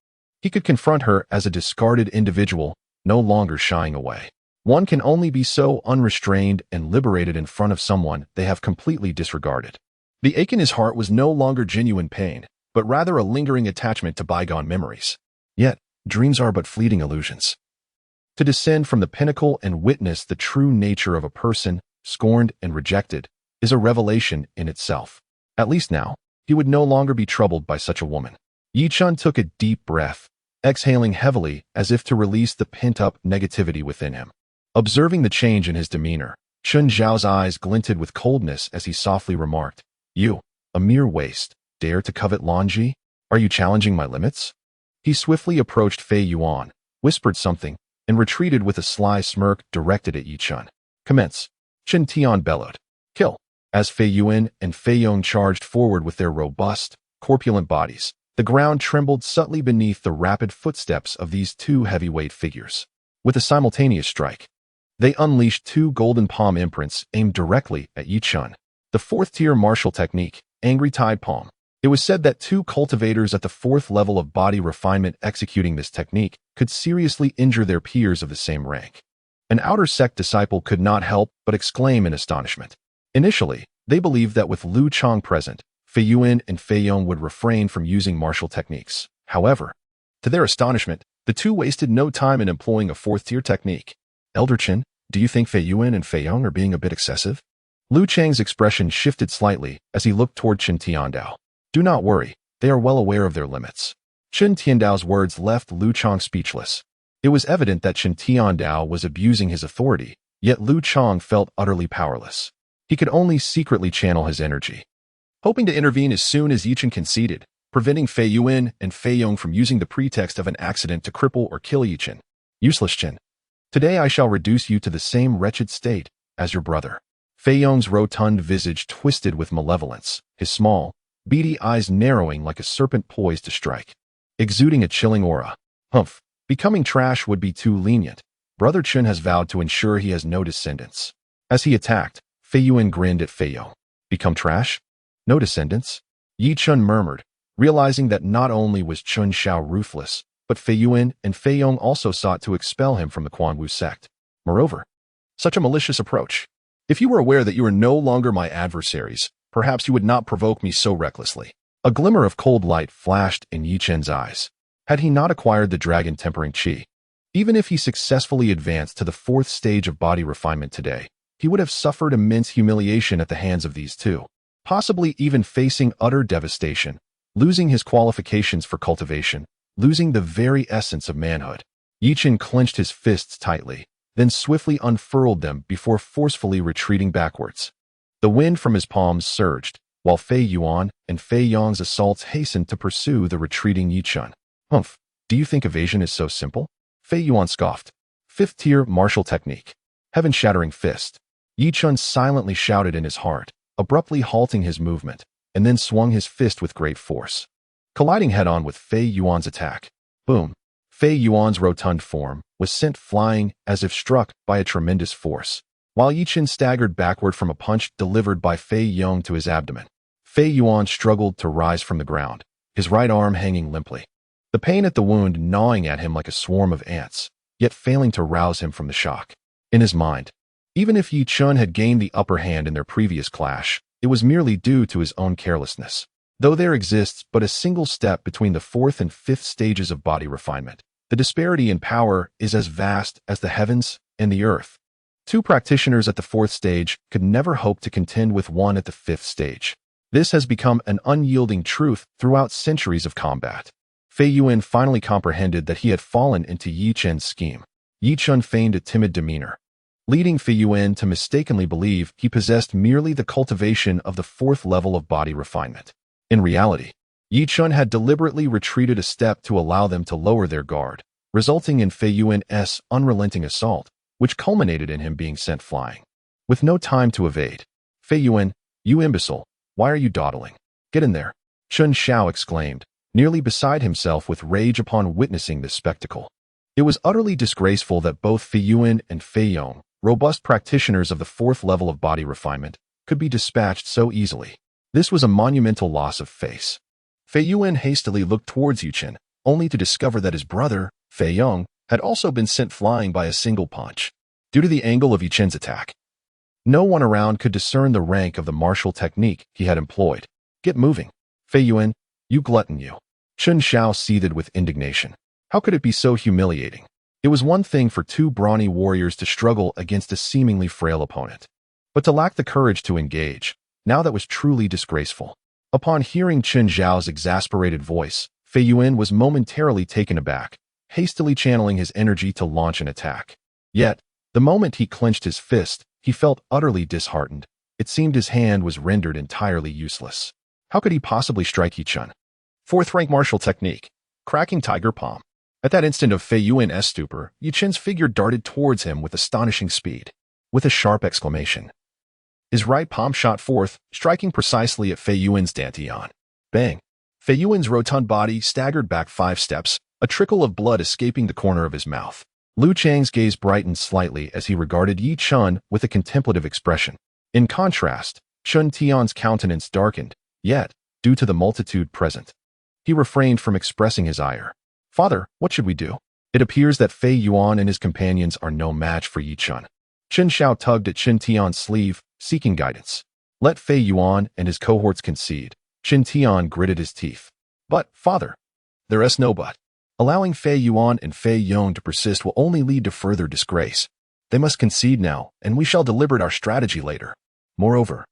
he could confront her as a discarded individual, no longer shying away. One can only be so unrestrained and liberated in front of someone they have completely disregarded. The ache in his heart was no longer genuine pain, but rather a lingering attachment to bygone memories. Yet, dreams are but fleeting illusions. To descend from the pinnacle and witness the true nature of a person, scorned and rejected, is a revelation in itself. At least now, he would no longer be troubled by such a woman. Yi Chen took a deep breath, exhaling heavily as if to release the pent-up negativity within him. Observing the change in his demeanor, Chen Zhao's eyes glinted with coldness as he softly remarked, "You, a mere waste, dare to covet Lanji? Are you challenging my limits?" He swiftly approached Fei Yuan, whispered something, and retreated with a sly smirk directed at Yi Chen. "Commence." Chen Tian bellowed. "Kill." As Fei Yuan and Fei Yong charged forward with their robust, corpulent bodies, the ground trembled subtly beneath the rapid footsteps of these 2 heavyweight figures. With a simultaneous strike, they unleashed 2 golden palm imprints aimed directly at Yi Chen. The 4th-tier martial technique, Angry Tide Palm. It was said that 2 cultivators at the 4th level of body refinement executing this technique could seriously injure their peers of the same rank. An outer sect disciple could not help but exclaim in astonishment. Initially, they believed that with Lu Chang present, Fei Yuan and Fei Yong would refrain from using martial techniques. However, to their astonishment, the 2 wasted no time in employing a 4th-tier technique. "Elder Chen, do you think Fei Yuan and Fei Yong are being a bit excessive?" Lu Chang's expression shifted slightly as he looked toward Chen Tiandao. "Do not worry, they are well aware of their limits." Chen Tiandao's words left Lu Chang speechless. It was evident that Chen Tiandao was abusing his authority, yet Lu Chang felt utterly powerless. He could only secretly channel his energy, hoping to intervene as soon as Yi Chen conceded, preventing Fei Yuan and Fei Yong from using the pretext of an accident to cripple or kill Yi Chen. "Useless Chen. Today I shall reduce you to the same wretched state as your brother." Fei Yong's rotund visage twisted with malevolence, his small, beady eyes narrowing like a serpent poised to strike, exuding a chilling aura. Humph, becoming trash would be too lenient. Brother Chen has vowed to ensure he has no descendants. As he attacked, Fei Yuan grinned at Fei Yong. Become trash? No descendants? Yi Chun murmured, realizing that not only was Chun Xiao ruthless, but Fei Yuan and Fei Yong also sought to expel him from the Quanwu sect. Moreover, such a malicious approach. If you were aware that you are no longer my adversaries, perhaps you would not provoke me so recklessly. A glimmer of cold light flashed in Yi Chen's eyes. Had he not acquired the dragon tempering qi? Even if he successfully advanced to the 4th stage of body refinement today, he would have suffered immense humiliation at the hands of these two, possibly even facing utter devastation, losing his qualifications for cultivation, losing the very essence of manhood. Yi Chen clenched his fists tightly, then swiftly unfurled them before forcefully retreating backwards. The wind from his palms surged, while Fei Yuan and Fei Yong's assaults hastened to pursue the retreating Yi Chen. Humph, do you think evasion is so simple? Fei Yuan scoffed. 5th tier martial technique. Heaven-shattering fist. Yi Chen silently shouted in his heart, abruptly halting his movement, and then swung his fist with great force. Colliding head-on with Fei Yuan's attack. Boom. Fei Yuan's rotund form was sent flying as if struck by a tremendous force, while Yi Chen staggered backward from a punch delivered by Fei Yong to his abdomen. Fei Yuan struggled to rise from the ground, his right arm hanging limply. The pain at the wound gnawing at him like a swarm of ants, yet failing to rouse him from the shock. In his mind, even if Yi Chen had gained the upper hand in their previous clash, it was merely due to his own carelessness. Though there exists but a single step between the 4th and 5th stages of body refinement, the disparity in power is as vast as the heavens and the earth. 2 practitioners at the 4th stage could never hope to contend with one at the 5th stage. This has become an unyielding truth throughout centuries of combat. Fei Yuan finally comprehended that he had fallen into Yi Chen's scheme. Yi Chen feigned a timid demeanor, leading Fei Yuan to mistakenly believe he possessed merely the cultivation of the 4th level of body refinement. In reality, Yi Chen had deliberately retreated a step to allow them to lower their guard, resulting in Fei Yuan's unrelenting assault, which culminated in him being sent flying. With no time to evade, Fei Yuan, you imbecile, why are you dawdling? Get in there, Chen Xiao exclaimed, nearly beside himself with rage upon witnessing this spectacle. It was utterly disgraceful that both Fei Yuan and Fei Yong, robust practitioners of the 4th level of body refinement, could be dispatched so easily. This was a monumental loss of face. Fei Yuan hastily looked towards Yi Chen, only to discover that his brother, Fei Yong, had also been sent flying by a single punch. Due to the angle of Yi Chen's attack, no one around could discern the rank of the martial technique he had employed. Get moving. Fei Yuan, you glutton you. Chen Xiao seethed with indignation. How could it be so humiliating? It was one thing for 2 brawny warriors to struggle against a seemingly frail opponent, but to lack the courage to engage, now that was truly disgraceful. Upon hearing Chen Zhao's exasperated voice, Fei Yuan was momentarily taken aback, hastily channeling his energy to launch an attack. Yet, the moment he clenched his fist, he felt utterly disheartened. It seemed his hand was rendered entirely useless. How could he possibly strike Yi Chen? 4th rank martial technique, cracking tiger palm. At that instant of Fei Yuan's stupor, Yi Chen's figure darted towards him with astonishing speed. With a sharp exclamation, his right palm shot forth, striking precisely at Fei Yuan's dantian. Bang! Fei Yuan's rotund body staggered back 5 steps, a trickle of blood escaping the corner of his mouth. Lu Chang's gaze brightened slightly as he regarded Yi Chen with a contemplative expression. In contrast, Chen Tian's countenance darkened, yet, due to the multitude present, he refrained from expressing his ire. Father, what should we do? It appears that Fei Yuan and his companions are no match for Yi Chen. Chen Xiao tugged at Chen Tian's sleeve, seeking guidance. Let Fei Yuan and his cohorts concede. Chen Tian gritted his teeth. But, father, there is no but. Allowing Fei Yuan and Fei Yong to persist will only lead to further disgrace. They must concede now, and we shall deliberate our strategy later. Moreover,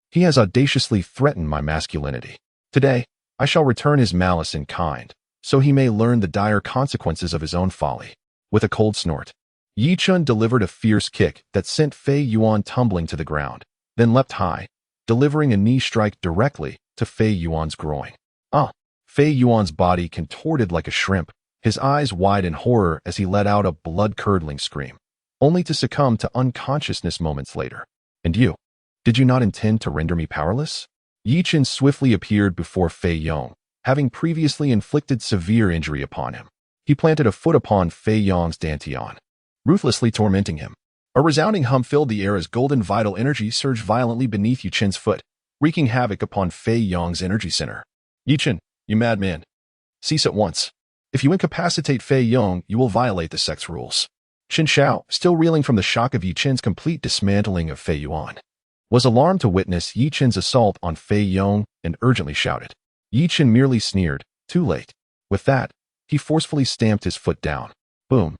he has audaciously threatened my masculinity. Today, I shall return his malice in kind, so he may learn the dire consequences of his own folly. With a cold snort, Yi Chen delivered a fierce kick that sent Fei Yuan tumbling to the ground, then leapt high, delivering a knee strike directly to Fei Yuan's groin. Fei Yuan's body contorted like a shrimp, his eyes wide in horror as he let out a blood-curdling scream, only to succumb to unconsciousness moments later. And you? Did you not intend to render me powerless? Yi Chen swiftly appeared before Fei Yong, having previously inflicted severe injury upon him. He planted a foot upon Fei Yong's dantian. ruthlessly tormenting him. A resounding hum filled the air as golden vital energy surged violently beneath Yi Chen's foot, wreaking havoc upon Fei Yong's energy center. Yi Chen, you madman. Cease at once. If you incapacitate Fei Yong, you will violate the sect's rules. Chen Xiao, still reeling from the shock of Yi Chen's complete dismantling of Fei Yuan, was alarmed to witness Yi Chen's assault on Fei Yong and urgently shouted. Yi Chen merely sneered, too late. With that, he forcefully stamped his foot down. Boom.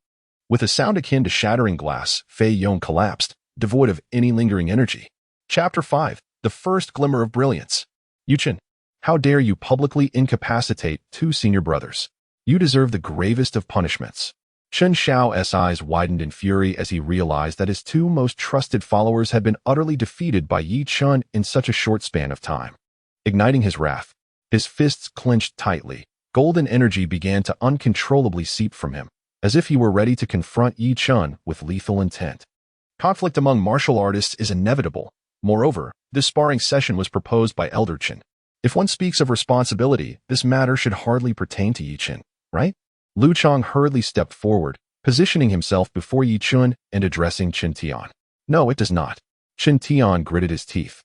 With a sound akin to shattering glass, Fei Yong collapsed, devoid of any lingering energy. Chapter 5. The First Glimmer of Brilliance. Yi Chen, how dare you publicly incapacitate two senior brothers? You deserve the gravest of punishments. Chen Xiao's eyes widened in fury as he realized that his two most trusted followers had been utterly defeated by Yi Chen in such a short span of time. Igniting his wrath, his fists clenched tightly, golden energy began to uncontrollably seep from him, as if he were ready to confront Yi Chen with lethal intent. Conflict among martial artists is inevitable. Moreover, this sparring session was proposed by Elder Chen. If one speaks of responsibility, this matter should hardly pertain to Yi Chen, right? Lu Chang hurriedly stepped forward, positioning himself before Yi Chen and addressing Chen Tian. No, it does not. Chen Tian gritted his teeth,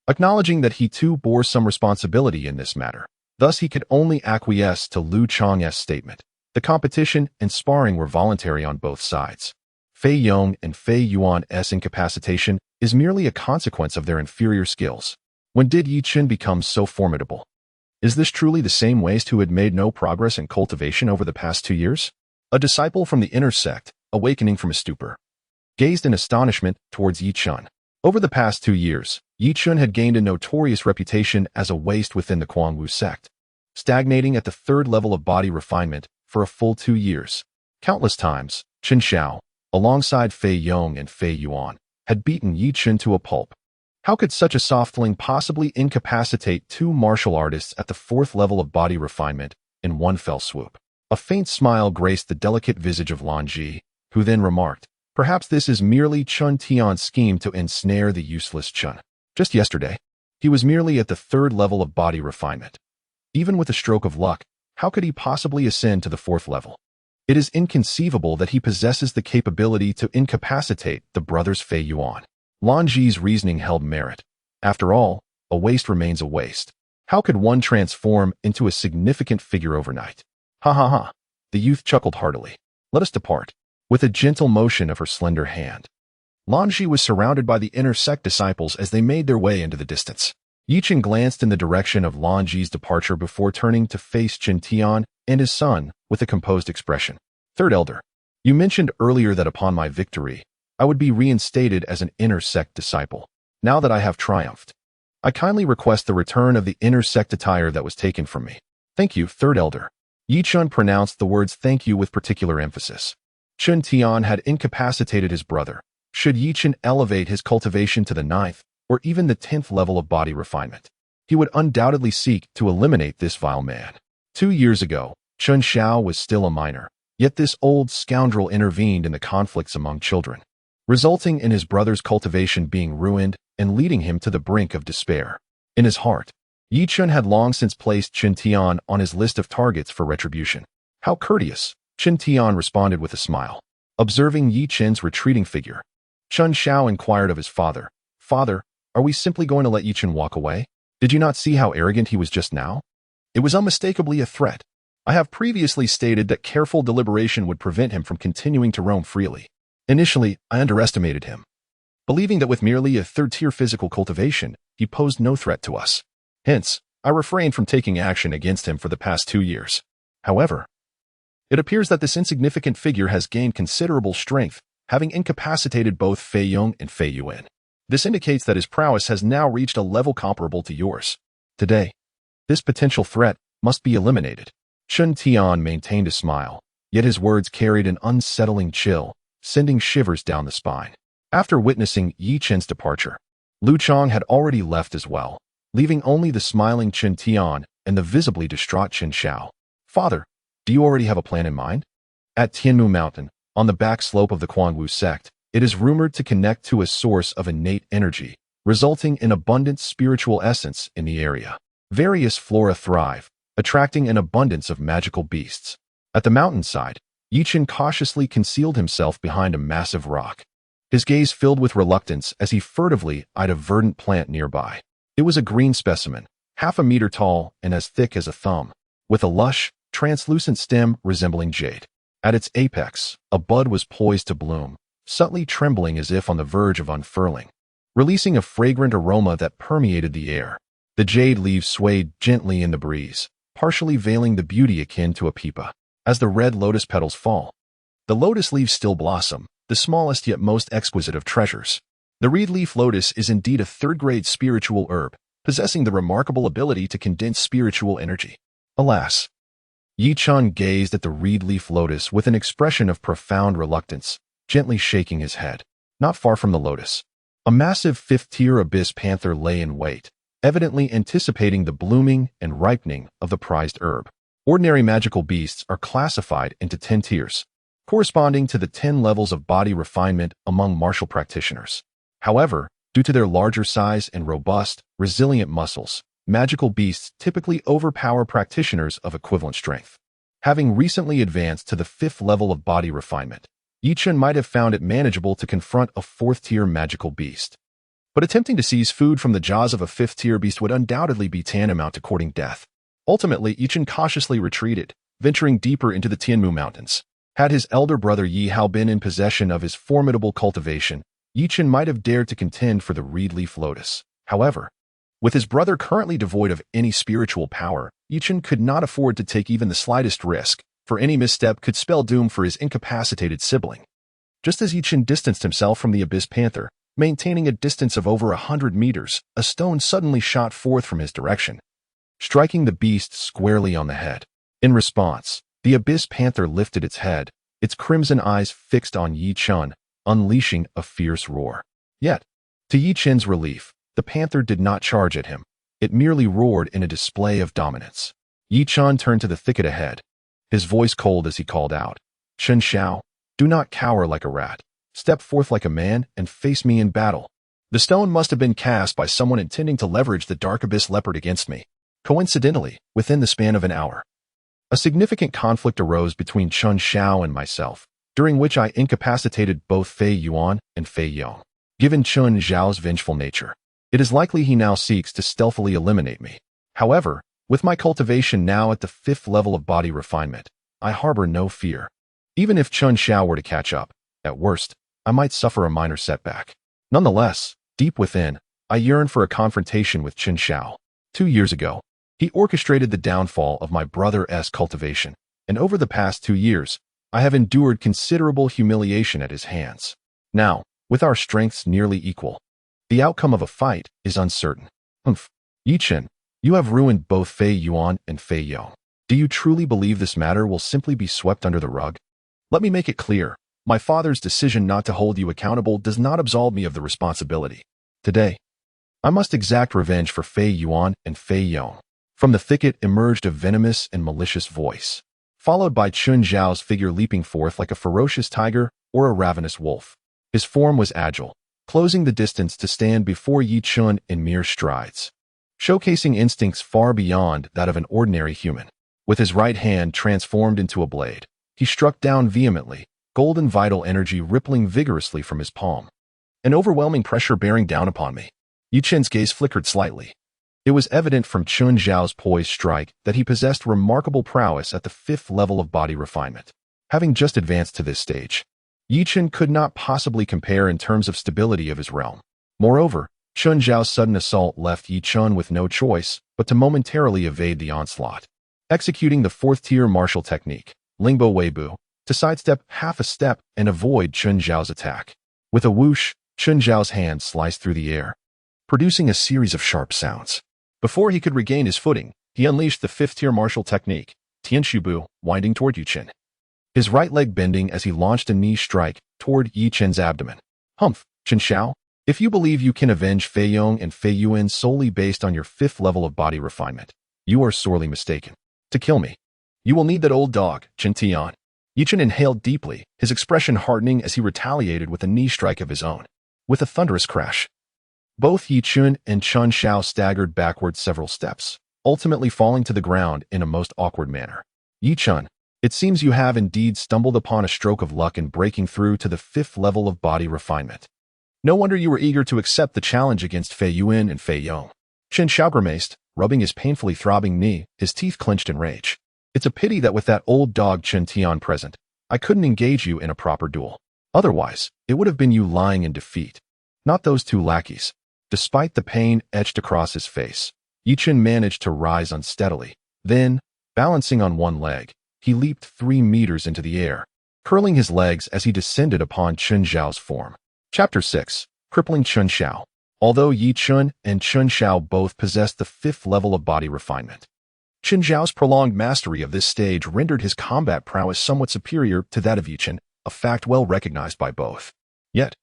acknowledging that he too bore some responsibility in this matter. Thus he could only acquiesce to Lu Chang's statement. The competition and sparring were voluntary on both sides. Fei Yong and Fei Yuan's incapacitation is merely a consequence of their inferior skills. When did Yi Chen become so formidable? Is this truly the same waste who had made no progress in cultivation over the past 2 years? A disciple from the inner sect, awakening from a stupor, gazed in astonishment towards Yi Chen. Over the past 2 years, Yi Chen had gained a notorious reputation as a waste within the Quangwu sect, stagnating at the 3rd level of body refinement for a full 2 years. Countless times, Chen Xiao, alongside Fei Yong and Fei Yuan, had beaten Yi Chen to a pulp. How could such a softling possibly incapacitate two martial artists at the 4th level of body refinement in one fell swoop? A faint smile graced the delicate visage of Lan Ji, who then remarked, perhaps this is merely Chen Tian's scheme to ensnare the useless Chen. Just yesterday, he was merely at the 3rd level of body refinement. Even with a stroke of luck, how could he possibly ascend to the 4th level? It is inconceivable that he possesses the capability to incapacitate the brothers Fei Yuan. Lan Ji's reasoning held merit. After all, a waste remains a waste. How could one transform into a significant figure overnight? Ha ha ha. The youth chuckled heartily. Let us depart. With a gentle motion of her slender hand, Lan Ji was surrounded by the inner sect disciples as they made their way into the distance. Yi Chen glanced in the direction of Lan Ji's departure before turning to face Chen Tian and his son with a composed expression. Third Elder, you mentioned earlier that upon my victory, I would be reinstated as an inner sect disciple. Now that I have triumphed, I kindly request the return of the inner sect attire that was taken from me. Thank you, Third Elder. Yi Chen pronounced the words thank you with particular emphasis. Chen Tian had incapacitated his brother. Should Yi Chen elevate his cultivation to the 9th or even the 10th level of body refinement, he would undoubtedly seek to eliminate this vile man. 2 years ago, Chen Xiao was still a minor, yet this old scoundrel intervened in the conflicts among children, resulting in his brother's cultivation being ruined and leading him to the brink of despair. In his heart, Yi Chen had long since placed Chen Tian on his list of targets for retribution. How courteous, Chen Tian responded with a smile. Observing Yi Chen's retreating figure, Chen Xiao inquired of his father, Father, are we simply going to let Yi Chen walk away? Did you not see how arrogant he was just now? It was unmistakably a threat. I have previously stated that careful deliberation would prevent him from continuing to roam freely. Initially, I underestimated him, believing that with merely a 3rd-tier physical cultivation, he posed no threat to us. Hence, I refrained from taking action against him for the past 2 years. However, it appears that this insignificant figure has gained considerable strength, having incapacitated both Fei Yong and Fei Yuan. This indicates that his prowess has now reached a level comparable to yours. Today, this potential threat must be eliminated. Chen Tian maintained a smile, yet his words carried an unsettling chill, sending shivers down the spine. After witnessing Yi Chen's departure, Lu Chang had already left as well, leaving only the smiling Chen Tian and the visibly distraught Chen Xiao. Father, do you already have a plan in mind? At Tianmu Mountain, on the back slope of the Quangwu sect, it is rumored to connect to a source of innate energy, resulting in abundant spiritual essence in the area. Various flora thrive, attracting an abundance of magical beasts. At the mountainside, Yi Chen cautiously concealed himself behind a massive rock. His gaze filled with reluctance as he furtively eyed a verdant plant nearby. It was a green specimen, half a meter tall and as thick as a thumb, with a lush, translucent stem resembling jade. At its apex, a bud was poised to bloom, subtly trembling as if on the verge of unfurling, releasing a fragrant aroma that permeated the air. The jade leaves swayed gently in the breeze, partially veiling the beauty akin to a pipa. As the red lotus petals fall, the lotus leaves still blossom, the smallest yet most exquisite of treasures. The reed leaf lotus is indeed a third-grade spiritual herb, possessing the remarkable ability to condense spiritual energy. Alas! Yi Chen gazed at the reed leaf lotus with an expression of profound reluctance, gently shaking his head. Not far from the lotus, a massive fifth-tier abyss panther lay in wait, evidently anticipating the blooming and ripening of the prized herb. Ordinary magical beasts are classified into 10 tiers, corresponding to the 10 levels of body refinement among martial practitioners. However, due to their larger size and robust, resilient muscles, magical beasts typically overpower practitioners of equivalent strength. Having recently advanced to the 5th level of body refinement, Yi Chen might have found it manageable to confront a 4th-tier magical beast. But attempting to seize food from the jaws of a 5th-tier beast would undoubtedly be tantamount to courting death. Ultimately, Yi Chen cautiously retreated, venturing deeper into the Tianmu Mountains. Had his elder brother Yi Hao been in possession of his formidable cultivation, Yi Chen might have dared to contend for the reed leaf lotus. However, with his brother currently devoid of any spiritual power, Yi Chen could not afford to take even the slightest risk, for any misstep could spell doom for his incapacitated sibling. Just as Yi Chen distanced himself from the abyss panther, maintaining a distance of over 100 meters, a stone suddenly shot forth from his direction, striking the beast squarely on the head. In response, the abyss panther lifted its head, its crimson eyes fixed on Yi Chen, unleashing a fierce roar. Yet, to Yi Chen's relief, the panther did not charge at him. It merely roared in a display of dominance. Yi Chen turned to the thicket ahead, his voice cold as he called out, "Chen Xiao, do not cower like a rat. Step forth like a man and face me in battle." The stone must have been cast by someone intending to leverage the dark abyss leopard against me. Coincidentally, within the span of an hour, a significant conflict arose between Chen Xiao and myself, during which I incapacitated both Fei Yuan and Fei Yong. Given Chen Xiao's vengeful nature, it is likely he now seeks to stealthily eliminate me. However, with my cultivation now at the 5th level of body refinement, I harbor no fear. Even if Chen Xiao were to catch up, at worst, I might suffer a minor setback. Nonetheless, deep within, I yearn for a confrontation with Chen Xiao. 2 years ago, he orchestrated the downfall of my brother's cultivation, and over the past 2 years, I have endured considerable humiliation at his hands. Now, with our strengths nearly equal, the outcome of a fight is uncertain. Yi Chen, you have ruined both Fei Yuan and Fei Yong. Do you truly believe this matter will simply be swept under the rug? Let me make it clear. My father's decision not to hold you accountable does not absolve me of the responsibility. Today, I must exact revenge for Fei Yuan and Fei Yong. From the thicket emerged a venomous and malicious voice, followed by Chen Xiao's figure leaping forth like a ferocious tiger or a ravenous wolf. His form was agile, closing the distance to stand before Yi Chen in mere strides, showcasing instincts far beyond that of an ordinary human. With his right hand transformed into a blade, he struck down vehemently, golden vital energy rippling vigorously from his palm. An overwhelming pressure bearing down upon me. Yi Chen's gaze flickered slightly. It was evident from Chen Xiao's poised strike that he possessed remarkable prowess at the 5th level of body refinement. Having just advanced to this stage, Yi Chen could not possibly compare in terms of stability of his realm. Moreover, Chen Xiao's sudden assault left Yi Chen with no choice but to momentarily evade the onslaught, executing the 4th-tier martial technique, Lingbo Weibu, to sidestep half a step and avoid Chen Xiao's attack. With a whoosh, Chen Xiao's hand sliced through the air, producing a series of sharp sounds. Before he could regain his footing, he unleashed the 5th-tier martial technique, Tianshubu, winding toward Yi Chen, his right leg bending as he launched a knee strike toward Yi Chen's abdomen. Chen Xiao, if you believe you can avenge Fei Yong and Fei Yuan solely based on your 5th level of body refinement, you are sorely mistaken. To kill me, you will need that old dog, Chen Tian. Yi Chen inhaled deeply, his expression hardening as he retaliated with a knee strike of his own. With a thunderous crash, both Yi Chen and Chen Xiao staggered backward several steps, ultimately falling to the ground in a most awkward manner. Yi Chen, It seems you have indeed stumbled upon a stroke of luck in breaking through to the 5th level of body refinement. No wonder you were eager to accept the challenge against Fei Yuan and Fei Yong. Chen Xiao grimaced, rubbing his painfully throbbing knee, his teeth clenched in rage. It's a pity that with that old dog Chen Tian present, I couldn't engage you in a proper duel. Otherwise, it would have been you lying in defeat, not those two lackeys. Despite the pain etched across his face, Yi Chen managed to rise unsteadily. Then, balancing on one leg, he leaped 3 meters into the air, curling his legs as he descended upon Chen Xiao's form. Chapter 6. Crippling Chen Xiao. Although Yi Chen and Chen Xiao both possessed the 5th level of body refinement, Chen Xiao's prolonged mastery of this stage rendered his combat prowess somewhat superior to that of Yi Chen, a fact well recognized by both. Yet,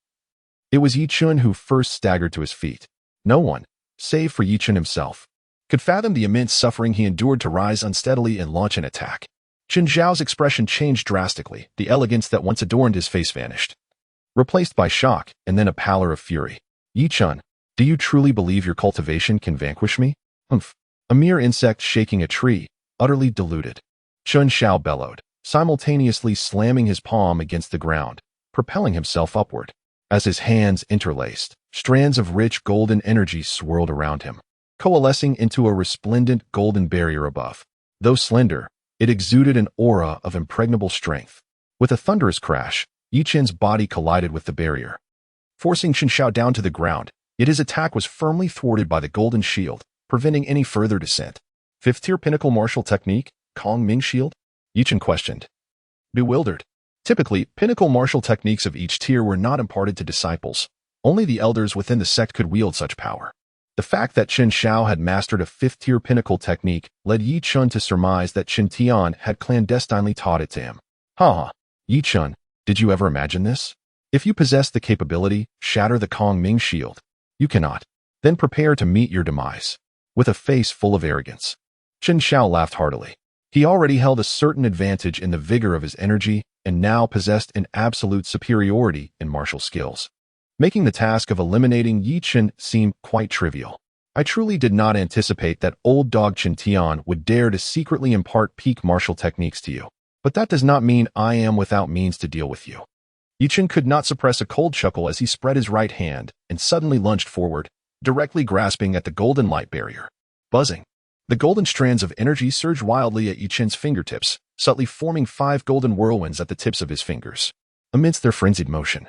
it was Yi Chen who first staggered to his feet. No one, save for Yi Chen himself, could fathom the immense suffering he endured to rise unsteadily and launch an attack. Chen Xiao's expression changed drastically. The elegance that once adorned his face vanished, replaced by shock and then a pallor of fury. Yi Chen, do you truly believe your cultivation can vanquish me? Humph. A mere insect shaking a tree, utterly deluded. Chen Xiao bellowed, simultaneously slamming his palm against the ground, propelling himself upward. As his hands interlaced, strands of rich golden energy swirled around him, coalescing into a resplendent golden barrier above. Though slender, it exuded an aura of impregnable strength. With a thunderous crash, Yi Chen's body collided with the barrier, forcing Chen Xiao down to the ground, yet his attack was firmly thwarted by the golden shield, preventing any further descent. 5th-tier pinnacle martial technique, Kong Ming Shield? Yi Chen questioned, bewildered. Typically, pinnacle martial techniques of each tier were not imparted to disciples. Only the elders within the sect could wield such power. The fact that Chen Xiao had mastered a 5th-tier pinnacle technique led Yi Chen to surmise that Chen Tian had clandestinely taught it to him. Ha! Yi Chen, did you ever imagine this? If you possess the capability, shatter the Kong Ming Shield. You cannot. Then prepare to meet your demise. With a face full of arrogance, Chen Xiao laughed heartily. He already held a certain advantage in the vigor of his energy and now possessed an absolute superiority in martial skills, making the task of eliminating Yi Chen seem quite trivial. I truly did not anticipate that old dog Chen Tian would dare to secretly impart peak martial techniques to you, but that does not mean I am without means to deal with you. Yi Chen could not suppress a cold chuckle as he spread his right hand and suddenly lunged forward, directly grasping at the golden light barrier. Buzzing, the golden strands of energy surged wildly at Yi Chen's fingertips, subtly forming 5 golden whirlwinds at the tips of his fingers. Amidst their frenzied motion,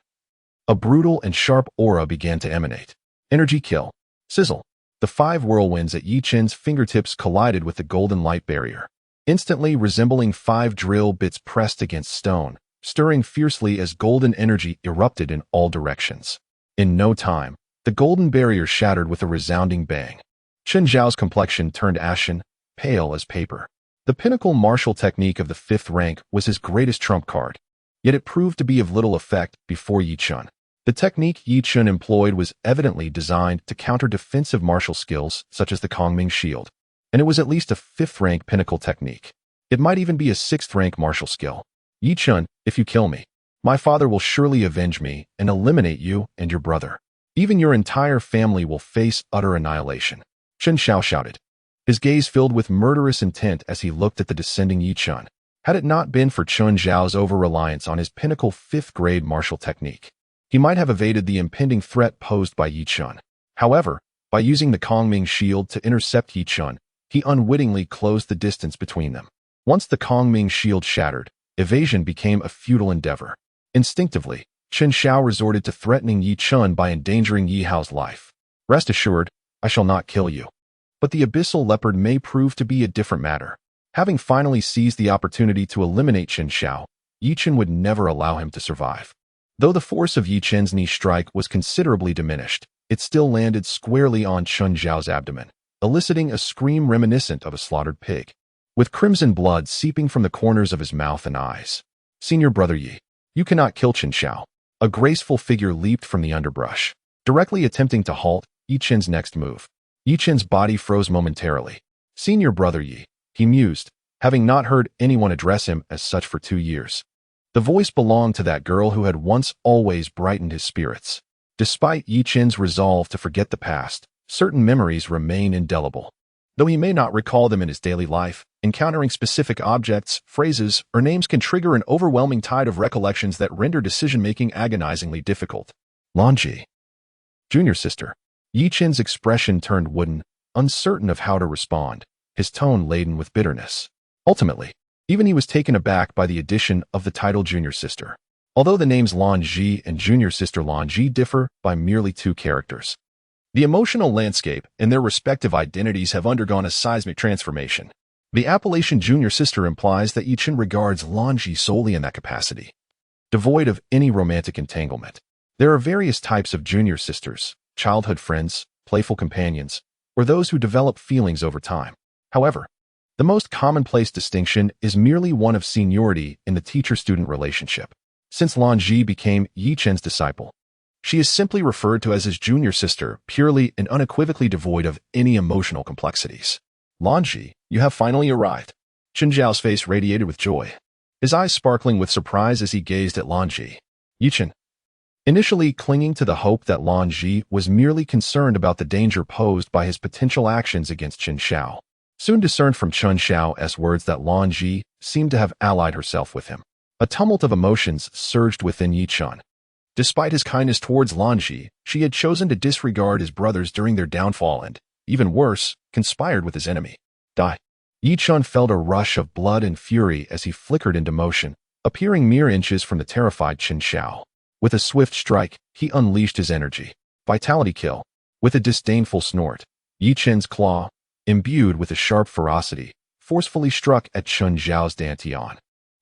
a brutal and sharp aura began to emanate. Energy kill. Sizzle. The 5 whirlwinds at Yi Chen's fingertips collided with the golden light barrier, instantly resembling 5 drill bits pressed against stone, stirring fiercely as golden energy erupted in all directions. In no time, the golden barrier shattered with a resounding bang. Chen Xiao's complexion turned ashen, pale as paper. The pinnacle martial technique of the 5th rank was his greatest trump card, yet it proved to be of little effect before Yi Chen. The technique Yi Chen employed was evidently designed to counter defensive martial skills such as the Kong Ming Shield, and it was at least a 5th rank pinnacle technique. It might even be a 6th rank martial skill. Yi Chen, if you kill me, my father will surely avenge me and eliminate you and your brother. Even your entire family will face utter annihilation. Chen Xiao shouted, his gaze filled with murderous intent as he looked at the descending Yi Chen. Had it not been for Chen Xiao's over-reliance on his pinnacle 5th grade martial technique, he might have evaded the impending threat posed by Yi Chen. However, by using the Kong Ming Shield to intercept Yi Chen, he unwittingly closed the distance between them. Once the Kong Ming Shield shattered, evasion became a futile endeavor. Instinctively, Chen Xiao resorted to threatening Yi Chen by endangering Yi Hao's life. Rest assured, I shall not kill you. But the abyssal leopard may prove to be a different matter. Having finally seized the opportunity to eliminate Chen Xiao, Yi Chen would never allow him to survive. Though the force of Yi Chen's knee strike was considerably diminished, it still landed squarely on Chen Xiao's abdomen, eliciting a scream reminiscent of a slaughtered pig, with crimson blood seeping from the corners of his mouth and eyes. Senior brother Yi, you cannot kill Chen Xiao. A graceful figure leaped from the underbrush, directly attempting to halt Yi Chen's next move. Yi Chen's body froze momentarily. Senior brother Yi, he mused, having not heard anyone address him as such for 2 years. The voice belonged to that girl who had once always brightened his spirits. Despite Yi Chen's resolve to forget the past, certain memories remain indelible. Though he may not recall them in his daily life, Encountering specific objects, phrases, or names can trigger an overwhelming tide of recollections that render decision-making agonizingly difficult. Lanji. Junior sister. Yi Chen's expression turned wooden, uncertain of how to respond, his tone laden with bitterness. Ultimately, even he was taken aback by the addition of the title junior sister. Although the names Lanji and junior sister Lanji differ by merely 2 characters, the emotional landscape and their respective identities have undergone a seismic transformation. The appellation junior sister implies that Yi Chen regards Lanji solely in that capacity, devoid of any romantic entanglement. There are various types of junior sisters: childhood friends, playful companions, or those who develop feelings over time. However, the most commonplace distinction is merely one of seniority in the teacher-student relationship. Since Lanji became Yi Chen's disciple, she is simply referred to as his junior sister, purely and unequivocally devoid of any emotional complexities. Lanji, you have finally arrived. Chen Zhao's face radiated with joy, his eyes sparkling with surprise as he gazed at Lanji. Yi Chen, initially clinging to the hope that Lanji was merely concerned about the danger posed by his potential actions against Chen Xiao, soon discerned from Chen Xiao's words that Lanji seemed to have allied herself with him. A tumult of emotions surged within Yi Chen. Despite his kindness towards Lanji, she had chosen to disregard his brothers during their downfall and, even worse, conspired with his enemy. Die. Yi Chen felt a rush of blood and fury as he flickered into motion, appearing mere inches from the terrified Chen Xiao. With a swift strike, he unleashed his energy. Vitality kill. With a disdainful snort, Yi Chen's claw, imbued with a sharp ferocity, forcefully struck at Chen Zhao's dantian,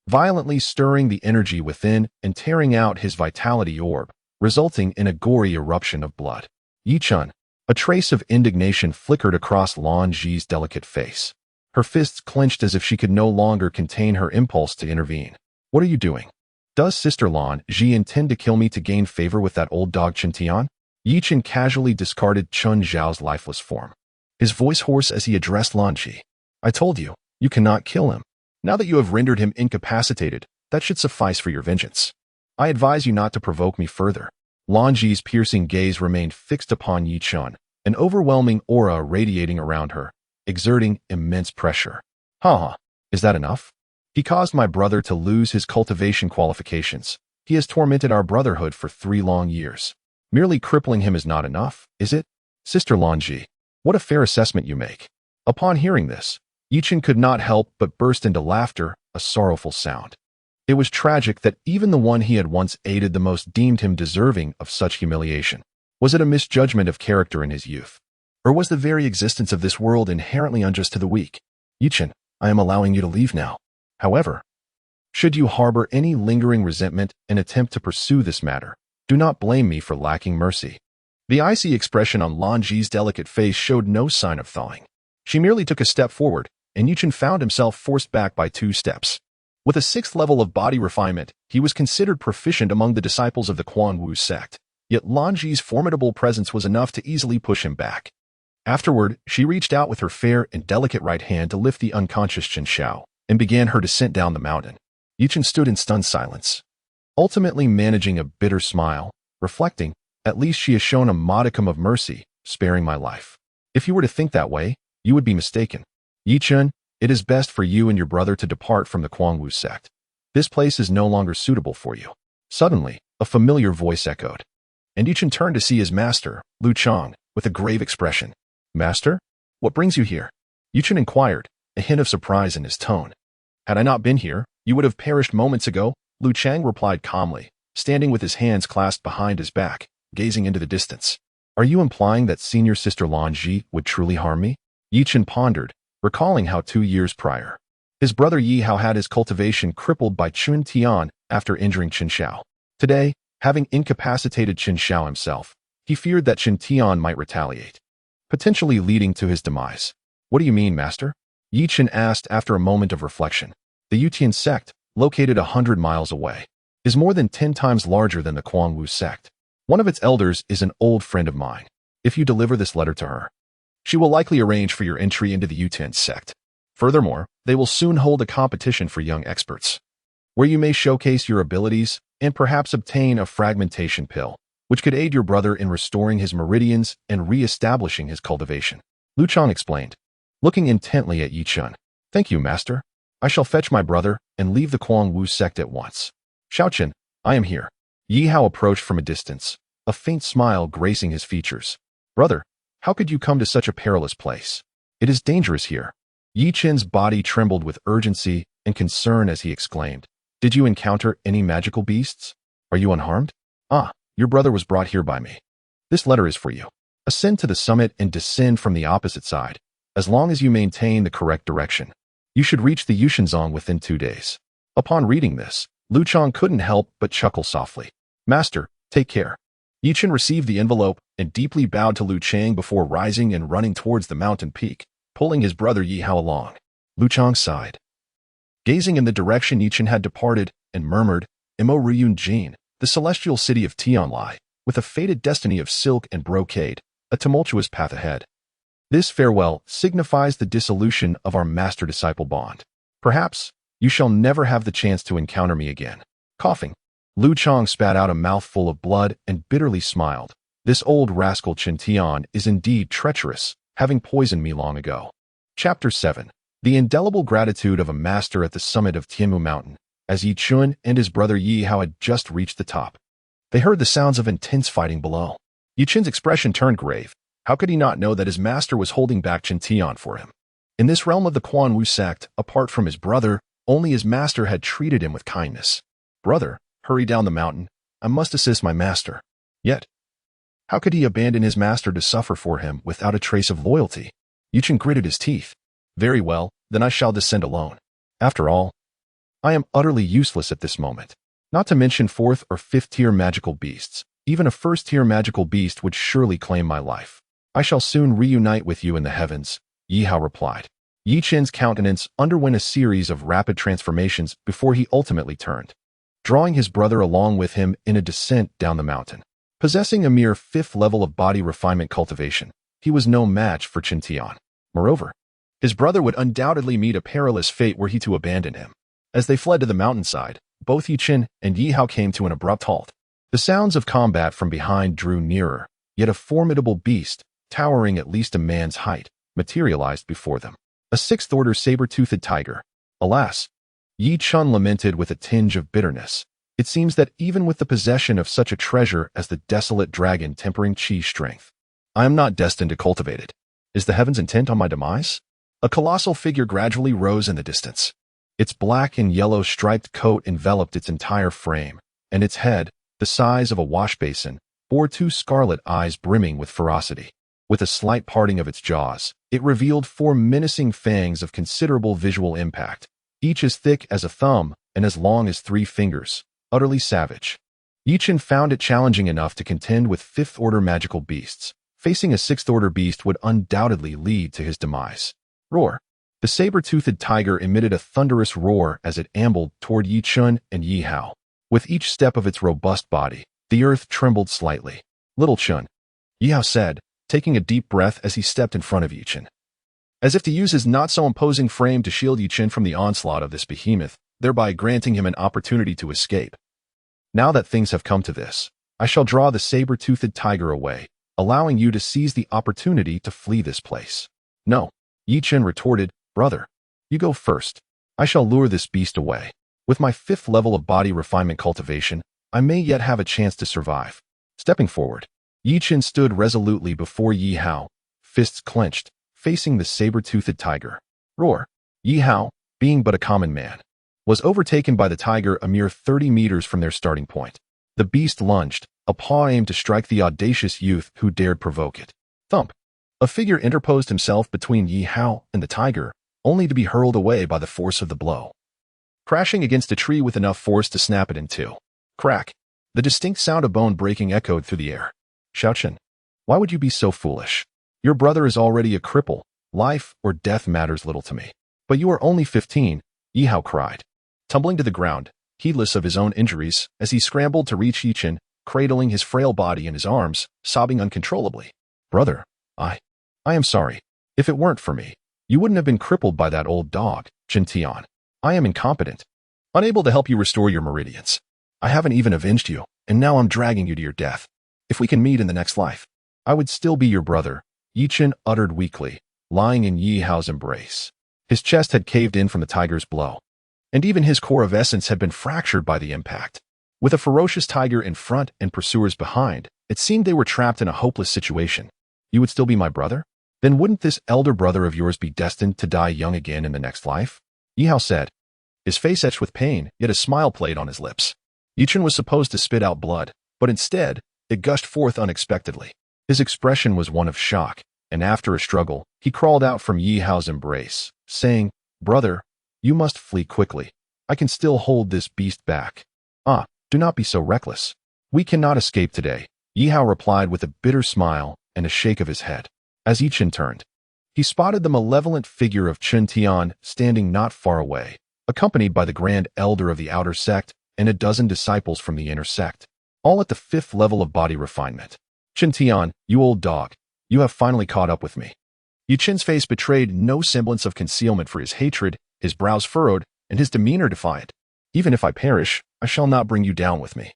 violently stirring the energy within and tearing out his vitality orb, resulting in a gory eruption of blood. Yi Chen. A trace of indignation flickered across Lanji's delicate face. Her fists clenched as if she could no longer contain her impulse to intervene. What are you doing? Does Sister Lanji intend to kill me to gain favor with that old dog Chen Tian? Yi Chen casually discarded Chen Zhao's lifeless form, his voice hoarse as he addressed Lanji. I told you, you cannot kill him. Now that you have rendered him incapacitated, that should suffice for your vengeance. I advise you not to provoke me further. Lanji's piercing gaze remained fixed upon Yi Chen, an overwhelming aura radiating around her, exerting immense pressure. Is that enough? He caused my brother to lose his cultivation qualifications. He has tormented our brotherhood for 3 long years. Merely crippling him is not enough, is it? Sister Lanji, what a fair assessment you make. Upon hearing this, Yi Chen could not help but burst into laughter, a sorrowful sound. It was tragic that even the one he had once aided the most deemed him deserving of such humiliation. Was it a misjudgment of character in his youth? Or was the very existence of this world inherently unjust to the weak? Yi Chen, I am allowing you to leave now. However, should you harbor any lingering resentment and attempt to pursue this matter, do not blame me for lacking mercy. The icy expression on Lanji's delicate face showed no sign of thawing. She merely took a step forward, and Yi Chen found himself forced back by 2 steps. With a 6th level of body refinement, he was considered proficient among the disciples of the Quanwu sect, yet Lanji's formidable presence was enough to easily push him back. Afterward, she reached out with her fair and delicate right hand to lift the unconscious Chen Xiao, and began her descent down the mountain. Yi Chen stood in stunned silence, ultimately managing a bitter smile, reflecting, at least she has shown a modicum of mercy, sparing my life. If you were to think that way, you would be mistaken. Yi Chen, it is best for you and your brother to depart from the Quanwu sect. This place is no longer suitable for you. Suddenly, a familiar voice echoed, and Yi Chen turned to see his master, Lu Chang, with a grave expression. Master? What brings you here? Yi Chen inquired, a hint of surprise in his tone. Had I not been here, you would have perished moments ago, Lu Chang replied calmly, standing with his hands clasped behind his back, gazing into the distance. Are you implying that senior sister Lanji would truly harm me? Yi Chen pondered, recalling how 2 years prior, his brother Yi Hao had his cultivation crippled by Chen Tian after injuring Chen Xiao. Today, having incapacitated Chen Xiao himself, he feared that Chen Tian might retaliate, potentially leading to his demise. What do you mean, master? Yi Chen asked after a moment of reflection. The Yutian sect, located 100 miles away, is more than 10 times larger than the Quanwu sect. One of its elders is an old friend of mine. If you deliver this letter to her, she will likely arrange for your entry into the Yutian sect. Furthermore, they will soon hold a competition for young experts, where you may showcase your abilities and perhaps obtain a fragmentation pill, which could aid your brother in restoring his meridians and re-establishing his cultivation. Lu Chang explained, looking intently at Yi Chen. Thank you, master. I shall fetch my brother and leave the Wu sect at once. Chen, I am here. Yi Hao approached from a distance, a faint smile gracing his features. Brother, how could you come to such a perilous place? It is dangerous here. Yi Chen's body trembled with urgency and concern as he exclaimed, Did you encounter any magical beasts? Are you unharmed? Ah, your brother was brought here by me. This letter is for you. Ascend to the summit and descend from the opposite side. As long as you maintain the correct direction, you should reach the Yushenzong within 2 days. Upon reading this, Lu Chang couldn't help but chuckle softly. Master, take care. Yi Chen received the envelope and deeply bowed to Lu Chang before rising and running towards the mountain peak, pulling his brother Yi Hao along. Lu Chang sighed, gazing in the direction Yi Chen had departed, and murmured, Mo Ryun Jin, the celestial city of Tianlai, with a fated destiny of silk and brocade, a tumultuous path ahead. This farewell signifies the dissolution of our master-disciple bond. Perhaps you shall never have the chance to encounter me again. Coughing, Lu Chang spat out a mouthful of blood and bitterly smiled. This old rascal Chen Tian is indeed treacherous, having poisoned me long ago. Chapter 7. The indelible gratitude of a master at the summit of Tianmu Mountain, as Yi Chun and his brother Yi Hao had just reached the top. They heard the sounds of intense fighting below. Yi Chen's expression turned grave. How could he not know that his master was holding back Chen Tian for him? In this realm of the Wu sect, apart from his brother, only his master had treated him with kindness. Brother, hurry down the mountain. I must assist my master. Yet, how could he abandon his master to suffer for him without a trace of loyalty? Yi Chen gritted his teeth. Very well, then I shall descend alone. After all, I am utterly useless at this moment. Not to mention 4th or 5th tier magical beasts. Even a 1st tier magical beast would surely claim my life. I shall soon reunite with you in the heavens, Yi Hao replied. Yi Chen's countenance underwent a series of rapid transformations before he ultimately turned, drawing his brother along with him in a descent down the mountain. Possessing a mere 5th level of body refinement cultivation, he was no match for Chen Tian. Moreover, his brother would undoubtedly meet a perilous fate were he to abandon him. As they fled to the mountainside, both Yi Chen and Yi Hao came to an abrupt halt. The sounds of combat from behind drew nearer, yet a formidable beast, towering at least a man's height, materialized before them. A 6th-order saber-toothed tiger. Alas, Yi Chun lamented with a tinge of bitterness. It seems that even with the possession of such a treasure as the desolate dragon tempering Chi's strength, I am not destined to cultivate it. Is the heavens intent on my demise? A colossal figure gradually rose in the distance. Its black and yellow striped coat enveloped its entire frame, and its head, the size of a wash basin, bore 2 scarlet eyes brimming with ferocity. With a slight parting of its jaws, it revealed 4 menacing fangs of considerable visual impact, each as thick as a thumb and as long as 3 fingers, utterly savage. Yi Chen found it challenging enough to contend with 5th-order magical beasts. Facing a 6th-order beast would undoubtedly lead to his demise. Roar. The saber-toothed tiger emitted a thunderous roar as it ambled toward Yi Chun and Yi Hao. With each step of its robust body, the earth trembled slightly. Little Chun, Yi Hao said, taking a deep breath as he stepped in front of Yi Chen, as if to use his not-so-imposing frame to shield Yi Chen from the onslaught of this behemoth, thereby granting him an opportunity to escape. Now that things have come to this, I shall draw the saber-toothed tiger away, allowing you to seize the opportunity to flee this place. No, Yi Chen retorted, brother, you go first. I shall lure this beast away. With my 5th level of body refinement cultivation, I may yet have a chance to survive. Stepping forward, Yi Chen stood resolutely before Yi Hao, fists clenched, facing the saber-toothed tiger. Roar. Yi Hao, being but a common man, was overtaken by the tiger a mere 30 meters from their starting point. The beast lunged, a paw aimed to strike the audacious youth who dared provoke it. Thump. A figure interposed himself between Yi Hao and the tiger, only to be hurled away by the force of the blow, crashing against a tree with enough force to snap it in 2. Crack. The distinct sound of bone breaking echoed through the air. Chen, why would you be so foolish? Your brother is already a cripple. Life or death matters little to me. But you are only 15, Yi Hao cried, tumbling to the ground, heedless of his own injuries, as he scrambled to reach Yi Chen, cradling his frail body in his arms, sobbing uncontrollably. Brother, I am sorry. If it weren't for me, you wouldn't have been crippled by that old dog, Chen Tian. I am incompetent, unable to help you restore your meridians. I haven't even avenged you, and now I'm dragging you to your death. If we can meet in the next life, I would still be your brother, Yi Chen uttered weakly, lying in Yi Hao's embrace. His chest had caved in from the tiger's blow, and even his core of essence had been fractured by the impact. With a ferocious tiger in front and pursuers behind, it seemed they were trapped in a hopeless situation. You would still be my brother? Then wouldn't this elder brother of yours be destined to die young again in the next life? Yi Hao said, his face etched with pain, yet a smile played on his lips. Yi Chen was supposed to spit out blood, but instead, it gushed forth unexpectedly. His expression was one of shock, and after a struggle, he crawled out from Yi Hao's embrace, saying, "Brother, you must flee quickly. I can still hold this beast back." "Ah, do not be so reckless. We cannot escape today," Yi Hao replied with a bitter smile and a shake of his head. As Yi Chen turned, he spotted the malevolent figure of Chen Tian standing not far away, accompanied by the Grand Elder of the Outer Sect and a dozen disciples from the Inner Sect, all at the 5th level of body refinement. "Chen Tian, you old dog, you have finally caught up with me." Yi Chen's face betrayed no semblance of concealment for his hatred, his brows furrowed, and his demeanor defiant. "Even if I perish, I shall not bring you down with me.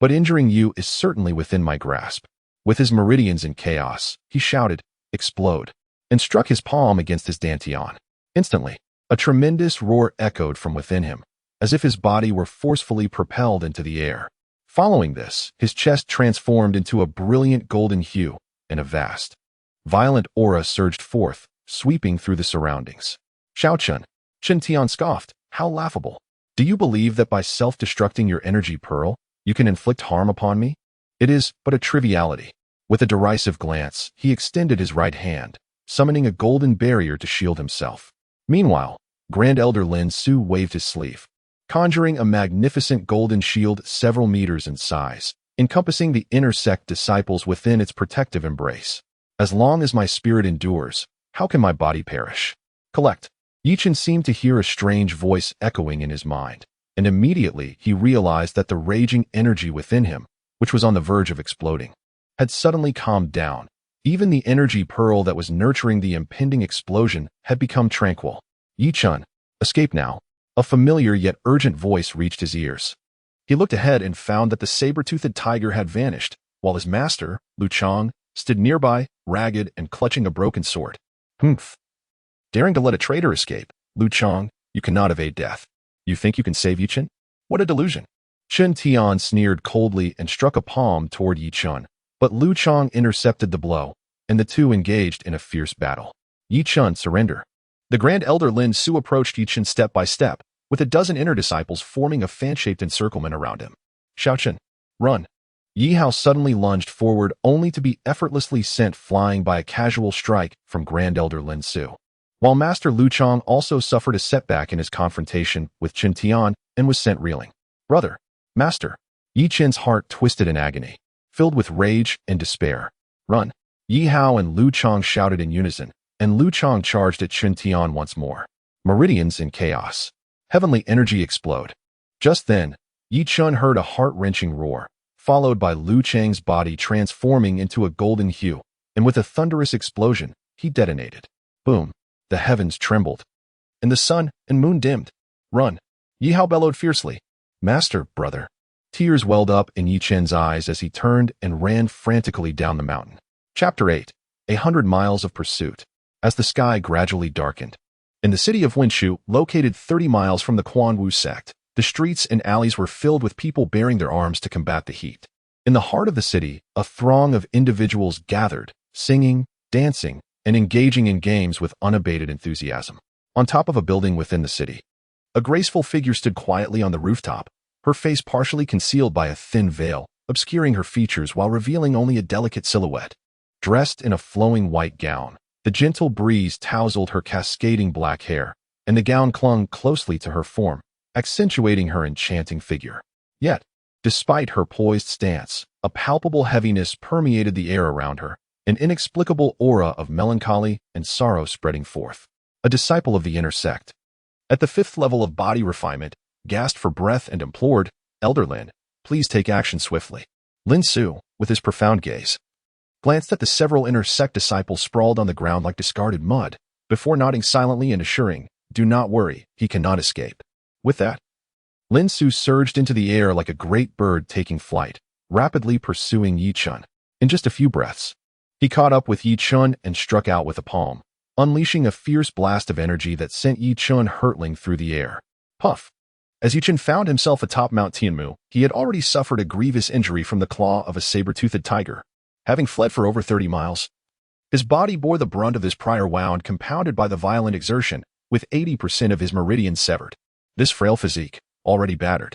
But injuring you is certainly within my grasp." With his meridians in chaos, he shouted, "Explode," and struck his palm against his dantian. Instantly, a tremendous roar echoed from within him, as if his body were forcefully propelled into the air. Following this, his chest transformed into a brilliant golden hue, and a vast, violent aura surged forth, sweeping through the surroundings. "Xiao Chen," Chen Tian scoffed, "how laughable. Do you believe that by self-destructing your energy pearl, you can inflict harm upon me? It is but a triviality." With a derisive glance, he extended his right hand, summoning a golden barrier to shield himself. Meanwhile, Grand Elder Lin Su waved his sleeve, conjuring a magnificent golden shield several meters in size, encompassing the Inner Sect disciples within its protective embrace. "As long as my spirit endures, how can my body perish?" Collect. Yi Chen seemed to hear a strange voice echoing in his mind, and immediately he realized that the raging energy within him, which was on the verge of exploding, had suddenly calmed down. Even the energy pearl that was nurturing the impending explosion had become tranquil. "Yi Chen, escape now." A familiar yet urgent voice reached his ears. He looked ahead and found that the saber-toothed tiger had vanished, while his master, Lu Chang, stood nearby, ragged and clutching a broken sword. "Humph. Daring to let a traitor escape, Lu Chang, you cannot evade death. You think you can save Yi Chen? What a delusion." Chen Tian sneered coldly and struck a palm toward Yi Chen, but Lu Chang intercepted the blow, and the two engaged in a fierce battle. "Yi Chen, surrender." The Grand Elder Lin Su approached Yi Chen step by step, with a dozen inner disciples forming a fan-shaped encirclement around him. "Xiao Chen, run." Yi Hao suddenly lunged forward only to be effortlessly sent flying by a casual strike from Grand Elder Lin Su. While Master Lu Chang also suffered a setback in his confrontation with Chen Tian and was sent reeling. "Brother, Master." Yi Chen's heart twisted in agony, filled with rage and despair. "Run." Yi Hao and Lu Chang shouted in unison, and Lu Chang charged at Chen Tian once more. Meridians in chaos. Heavenly energy explode. Just then, Yi Chen heard a heart-wrenching roar, followed by Lu Chang's body transforming into a golden hue, and with a thunderous explosion, he detonated. Boom. The heavens trembled, and the sun and moon dimmed. "Run." Yi Hao bellowed fiercely. "Master, brother." Tears welled up in Yi Chen's eyes as he turned and ran frantically down the mountain. Chapter 8. 100 Miles of Pursuit. As the sky gradually darkened, in the city of Winshu, located 30 miles from the Quanwu sect, the streets and alleys were filled with people bearing their arms to combat the heat. In the heart of the city, a throng of individuals gathered, singing, dancing, and engaging in games with unabated enthusiasm. On top of a building within the city, a graceful figure stood quietly on the rooftop, her face partially concealed by a thin veil, obscuring her features while revealing only a delicate silhouette. Dressed in a flowing white gown, the gentle breeze tousled her cascading black hair, and the gown clung closely to her form, accentuating her enchanting figure. Yet, despite her poised stance, a palpable heaviness permeated the air around her, an inexplicable aura of melancholy and sorrow spreading forth. A disciple of the Inner Sect, at the 5th level of body refinement, gasped for breath and implored, "Elder Lin, please take action swiftly." Lin Su, with his profound gaze, glanced at the several Inner Sect disciples sprawled on the ground like discarded mud, before nodding silently and assuring, "Do not worry, he cannot escape." With that, Lin Su surged into the air like a great bird taking flight, rapidly pursuing Yi Chen. In just a few breaths, he caught up with Yi Chen and struck out with a palm, unleashing a fierce blast of energy that sent Yi Chen hurtling through the air. Puff! As Yi Chen found himself atop Mount Tianmu, he had already suffered a grievous injury from the claw of a saber-toothed tiger. Having fled for over 30 miles, his body bore the brunt of this prior wound compounded by the violent exertion, with 80% of his meridians severed. This frail physique, already battered,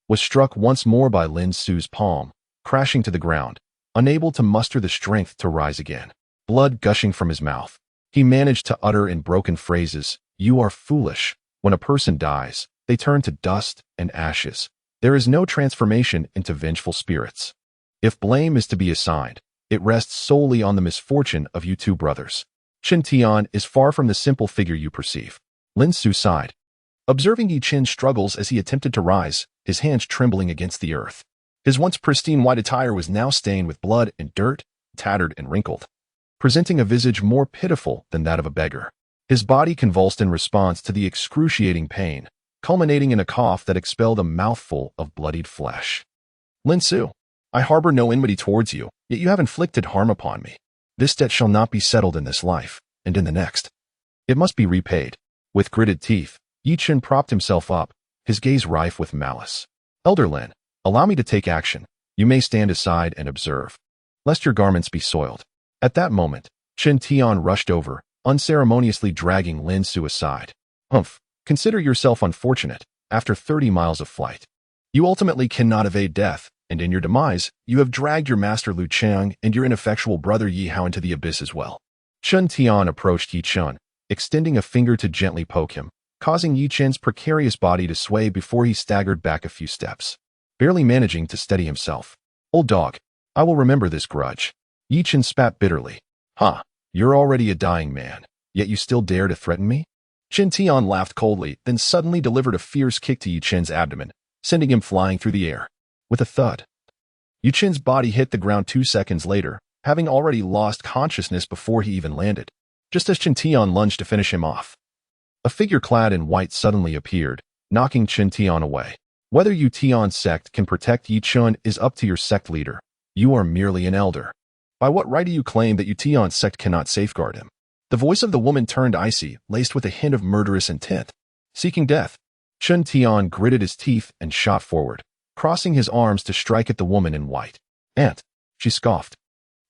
was struck once more by Lin Su's palm, crashing to the ground, unable to muster the strength to rise again. Blood gushing from his mouth, he managed to utter in broken phrases, "You are foolish. When a person dies, they turn to dust and ashes. There is no transformation into vengeful spirits. If blame is to be assigned, it rests solely on the misfortune of you two brothers. Chen Tian is far from the simple figure you perceive." Lin Su sighed, observing Yi Chen's struggles as he attempted to rise, his hands trembling against the earth. His once pristine white attire was now stained with blood and dirt, tattered and wrinkled, presenting a visage more pitiful than that of a beggar. His body convulsed in response to the excruciating pain, culminating in a cough that expelled a mouthful of bloodied flesh. "Lin Su, I harbor no enmity towards you, yet you have inflicted harm upon me. This debt shall not be settled in this life, and in the next. It must be repaid." With gritted teeth, Yi Chen propped himself up, his gaze rife with malice. "Elder Lin, allow me to take action. You may stand aside and observe, lest your garments be soiled." At that moment, Chen Tian rushed over, unceremoniously dragging Lin Su aside. "Humph, consider yourself unfortunate. After 30 miles of flight, you ultimately cannot evade death, and in your demise, you have dragged your master Lu Chang and your ineffectual brother Yi Hao into the abyss as well." Chen Tian approached Yi Chen, extending a finger to gently poke him, causing Yi Chen's precarious body to sway before he staggered back a few steps, barely managing to steady himself. "Old dog, I will remember this grudge." Yi Chen spat bitterly. "Huh, you're already a dying man, yet you still dare to threaten me?" Chen Tian laughed coldly, then suddenly delivered a fierce kick to Yi Chen's abdomen, sending him flying through the air. With a thud, Yi Chen's body hit the ground 2 seconds later, having already lost consciousness before he even landed, just as Chen Tian lunged to finish him off. A figure clad in white suddenly appeared, knocking Chen Tian away. "Whether you Tian sect can protect Yi Chen is up to your sect leader. You are merely an elder. By what right do you claim that you Tian sect cannot safeguard him?" The voice of the woman turned icy, laced with a hint of murderous intent. Seeking death, Chen Tian gritted his teeth and shot forward, crossing his arms to strike at the woman in white. "Aunt," she scoffed,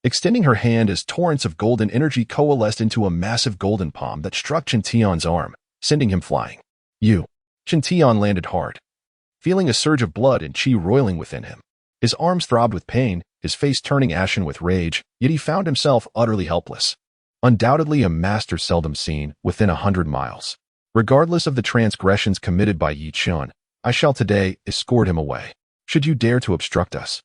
extending her hand as torrents of golden energy coalesced into a massive golden palm that struck Chen Tian's arm, sending him flying. "You." Chen Tian landed hard, feeling a surge of blood and chi roiling within him. His arms throbbed with pain, his face turning ashen with rage, yet he found himself utterly helpless. Undoubtedly a master seldom seen within 100 miles. "Regardless of the transgressions committed by Yi Chen, I shall today escort him away. Should you dare to obstruct us,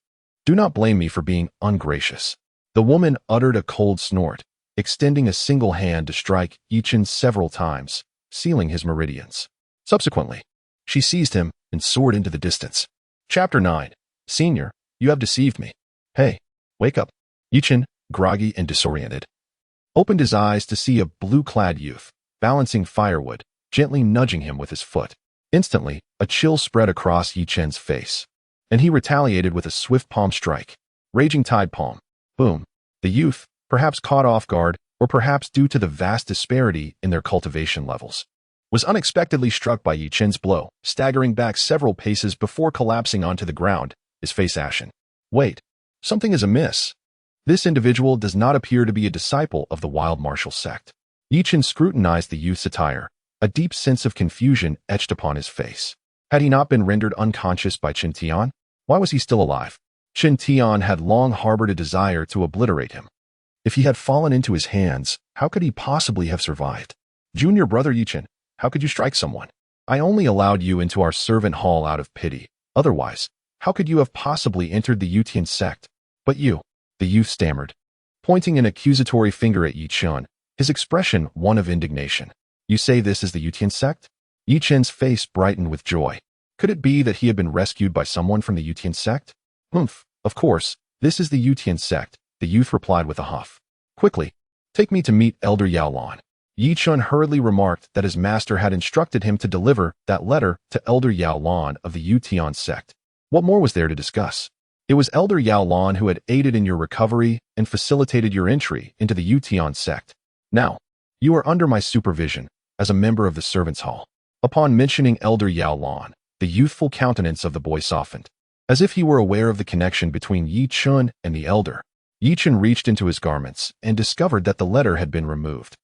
do not blame me for being ungracious." The woman uttered a cold snort, extending a single hand to strike Yi Chen several times, sealing his meridians. Subsequently, she seized him and soared into the distance. Chapter 9. "Senior, you have deceived me. Hey, wake up." Yi Chen, groggy and disoriented, opened his eyes to see a blue-clad youth, balancing firewood, gently nudging him with his foot. Instantly, a chill spread across Yi Chen's face, and he retaliated with a swift palm strike. Raging Tide Palm. Boom. The youth, perhaps caught off guard, or perhaps due to the vast disparity in their cultivation levels, was unexpectedly struck by Yi Chen's blow, staggering back several paces before collapsing onto the ground, his face ashen. "Wait, something is amiss. This individual does not appear to be a disciple of the Wild Martial Sect." Yi Chen scrutinized the youth's attire, a deep sense of confusion etched upon his face. Had he not been rendered unconscious by Chen Tian? Why was he still alive? Chen Tian had long harbored a desire to obliterate him. If he had fallen into his hands, how could he possibly have survived? "Junior brother Yi Chen, how could you strike someone? I only allowed you into our servant hall out of pity. Otherwise, how could you have possibly entered the Yutian sect?" "But you," the youth stammered, pointing an accusatory finger at Yi Chen, his expression one of indignation. "You say this is the Yutian sect?" Yi Chen's face brightened with joy. Could it be that he had been rescued by someone from the Yutian sect? "Humph, of course, this is the Yutian sect," the youth replied with a huff. "Quickly, take me to meet Elder Yao Lan." Yi Chen hurriedly remarked that his master had instructed him to deliver that letter to Elder Yao Lan of the Yutian sect. What more was there to discuss? It was Elder Yao Lan who had aided in your recovery and facilitated your entry into the Yutian sect. Now, You are under my supervision, as a member of the Servants' Hall." Upon mentioning Elder Yao Lan, the youthful countenance of the boy softened. As if he were aware of the connection between Yi Chun and the elder, Yi Chun reached into his garments and discovered that the letter had been removed.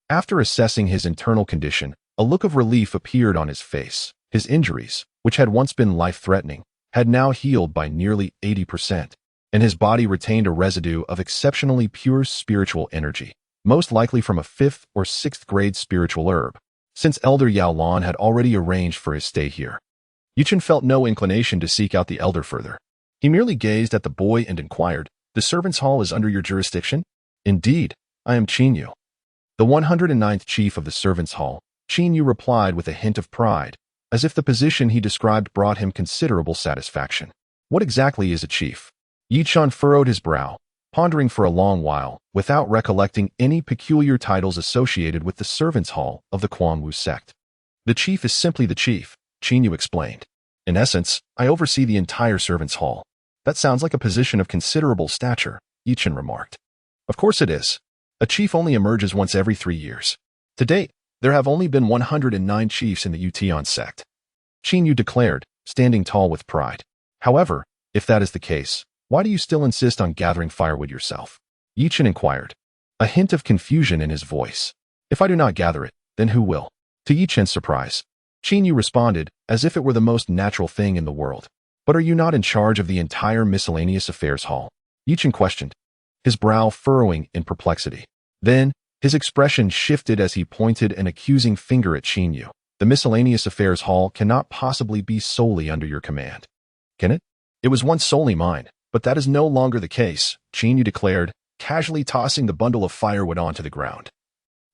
After assessing his internal condition, a look of relief appeared on his face. His injuries, which had once been life-threatening, had now healed by nearly 80%, and his body retained a residue of exceptionally pure spiritual energy, most likely from a 5th or 6th grade spiritual herb, since Elder Yao Lan had already arranged for his stay here. Yi Chun felt no inclination to seek out the elder further. He merely gazed at the boy and inquired, "The Servants' Hall is under your jurisdiction?" "Indeed, I am Chen Yu." The 109th chief of the Servants' Hall, Chen Yu replied with a hint of pride, as if the position he described brought him considerable satisfaction. What exactly is a chief? Yi Chun furrowed his brow, pondering for a long while, without recollecting any peculiar titles associated with the Servants' Hall of the Quanwu sect. "The chief is simply the chief," Chen Yu explained. "In essence, I oversee the entire Servants' Hall." "That sounds like a position of considerable stature," Yi Chun remarked. "Of course it is. A chief only emerges once every 3 years. To date, there have only been 109 chiefs in the Utian sect," Chen Yu declared, standing tall with pride. "However, if that is the case, why do you still insist on gathering firewood yourself?" Yi Chun inquired, a hint of confusion in his voice. "If I do not gather it, then who will?" To Yi Chun's surprise, Chen Yu responded as if it were the most natural thing in the world. "But are you not in charge of the entire miscellaneous affairs hall?" Yi Chun questioned, his brow furrowing in perplexity. Then, his expression shifted as he pointed an accusing finger at Chen Yu. "The miscellaneous affairs hall cannot possibly be solely under your command. Can it?" "It was once solely mine, but that is no longer the case," Chen Yu declared, casually tossing the bundle of firewood onto the ground.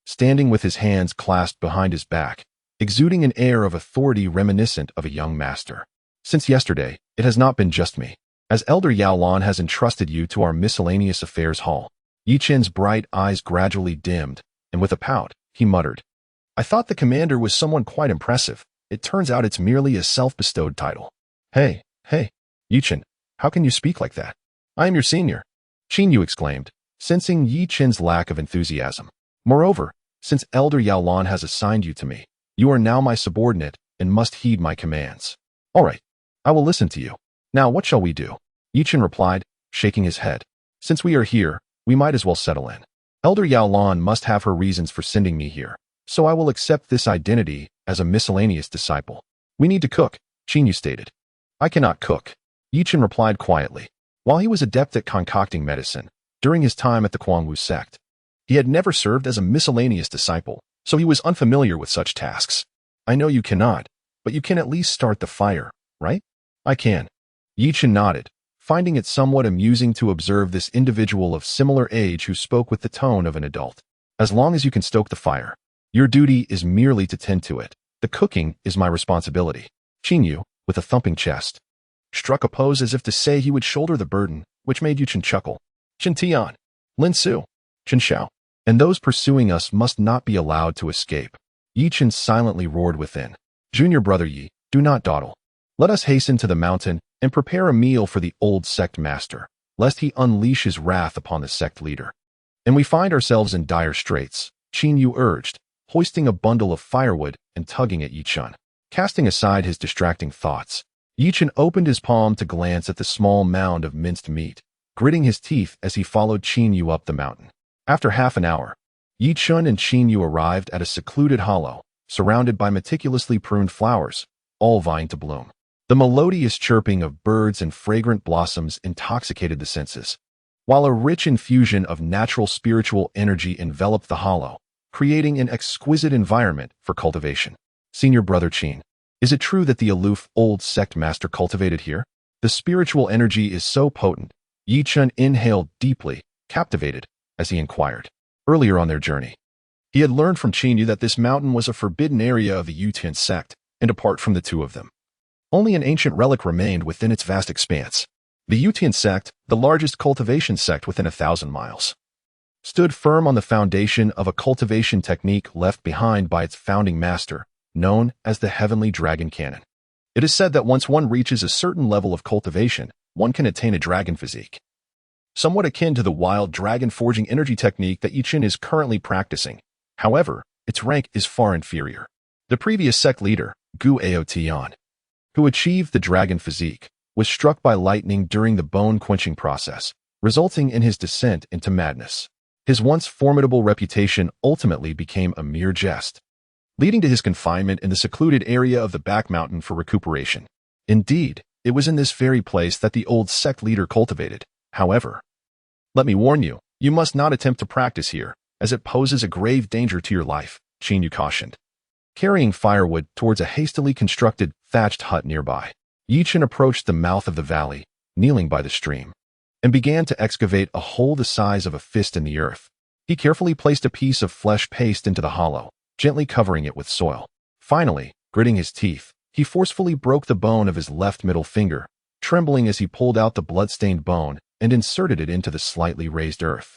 Standing with his hands clasped behind his back, exuding an air of authority reminiscent of a young master. "Since yesterday, it has not been just me. As Elder Yao Lan has entrusted you to our miscellaneous affairs hall." Yi Chun's bright eyes gradually dimmed, and with a pout, he muttered, "I thought the commander was someone quite impressive. It turns out it's merely a self-bestowed title." Hey, Yi Chun, how can you speak like that? I am your senior," Chen Yu exclaimed, sensing Yi Chun's lack of enthusiasm. "Moreover, since Elder Yao Lan has assigned you to me, you are now my subordinate and must heed my commands." "All right, I will listen to you. Now what shall we do?" Yi Chun replied, shaking his head. "Since we are here, we might as well settle in. Elder Yao Lan must have her reasons for sending me here, so I will accept this identity as a miscellaneous disciple." "We need to cook," Chen Yu stated. "I cannot cook," Yi Chun replied quietly. While he was adept at concocting medicine, during his time at the Quanwu sect, he had never served as a miscellaneous disciple, so he was unfamiliar with such tasks. "I know you cannot, but you can at least start the fire, right?" "I can." Yi Chun nodded, finding it somewhat amusing to observe this individual of similar age who spoke with the tone of an adult. "As long as you can stoke the fire, your duty is merely to tend to it. The cooking is my responsibility." Chen Yu, with a thumping chest, struck a pose as if to say he would shoulder the burden, which made Yi Chun chuckle. "Chen Tian, Lin Su, Chen Xiao, and those pursuing us must not be allowed to escape." Yi Chun silently roared within. "Junior brother Yi, do not dawdle. Let us hasten to the mountain and prepare a meal for the old sect master, lest he unleash his wrath upon the sect leader. And we find ourselves in dire straits," Chen Yu urged, hoisting a bundle of firewood and tugging at Yi Chun. Casting aside his distracting thoughts, Yi Chun opened his palm to glance at the small mound of minced meat, gritting his teeth as he followed Chen Yu up the mountain. After half an hour, Yi Chun and Chen Yu arrived at a secluded hollow, surrounded by meticulously pruned flowers, all vying to bloom. The melodious chirping of birds and fragrant blossoms intoxicated the senses, while a rich infusion of natural spiritual energy enveloped the hollow, creating an exquisite environment for cultivation. "Senior brother Chen, is it true that the aloof old sect master cultivated here? The spiritual energy is so potent." Yi Chun inhaled deeply, captivated, as he inquired. Earlier on their journey, he had learned from Chen Yu that this mountain was a forbidden area of the Utian sect, and apart from the two of them, only an ancient relic remained within its vast expanse. The Utian sect, the largest cultivation sect within 1,000 miles, stood firm on the foundation of a cultivation technique left behind by its founding master, known as the Heavenly Dragon Cannon. It is said that once one reaches a certain level of cultivation, one can attain a dragon physique, somewhat akin to the wild dragon forging energy technique that Yi Chun is currently practicing. However, its rank is far inferior. The previous sect leader, Gu Aotian, who achieved the dragon physique, was struck by lightning during the bone-quenching process, resulting in his descent into madness. His once formidable reputation ultimately became a mere jest, leading to his confinement in the secluded area of the back mountain for recuperation. Indeed, it was in this very place that the old sect leader cultivated. However, let me warn you, you must not attempt to practice here, as it poses a grave danger to your life, Chen Yu cautioned. Carrying firewood towards a hastily constructed, thatched hut nearby, Chen approached the mouth of the valley, kneeling by the stream, and began to excavate a hole the size of a fist in the earth. He carefully placed a piece of flesh paste into the hollow, gently covering it with soil. Finally, gritting his teeth, he forcefully broke the bone of his left middle finger, trembling as he pulled out the blood-stained bone and inserted it into the slightly raised earth.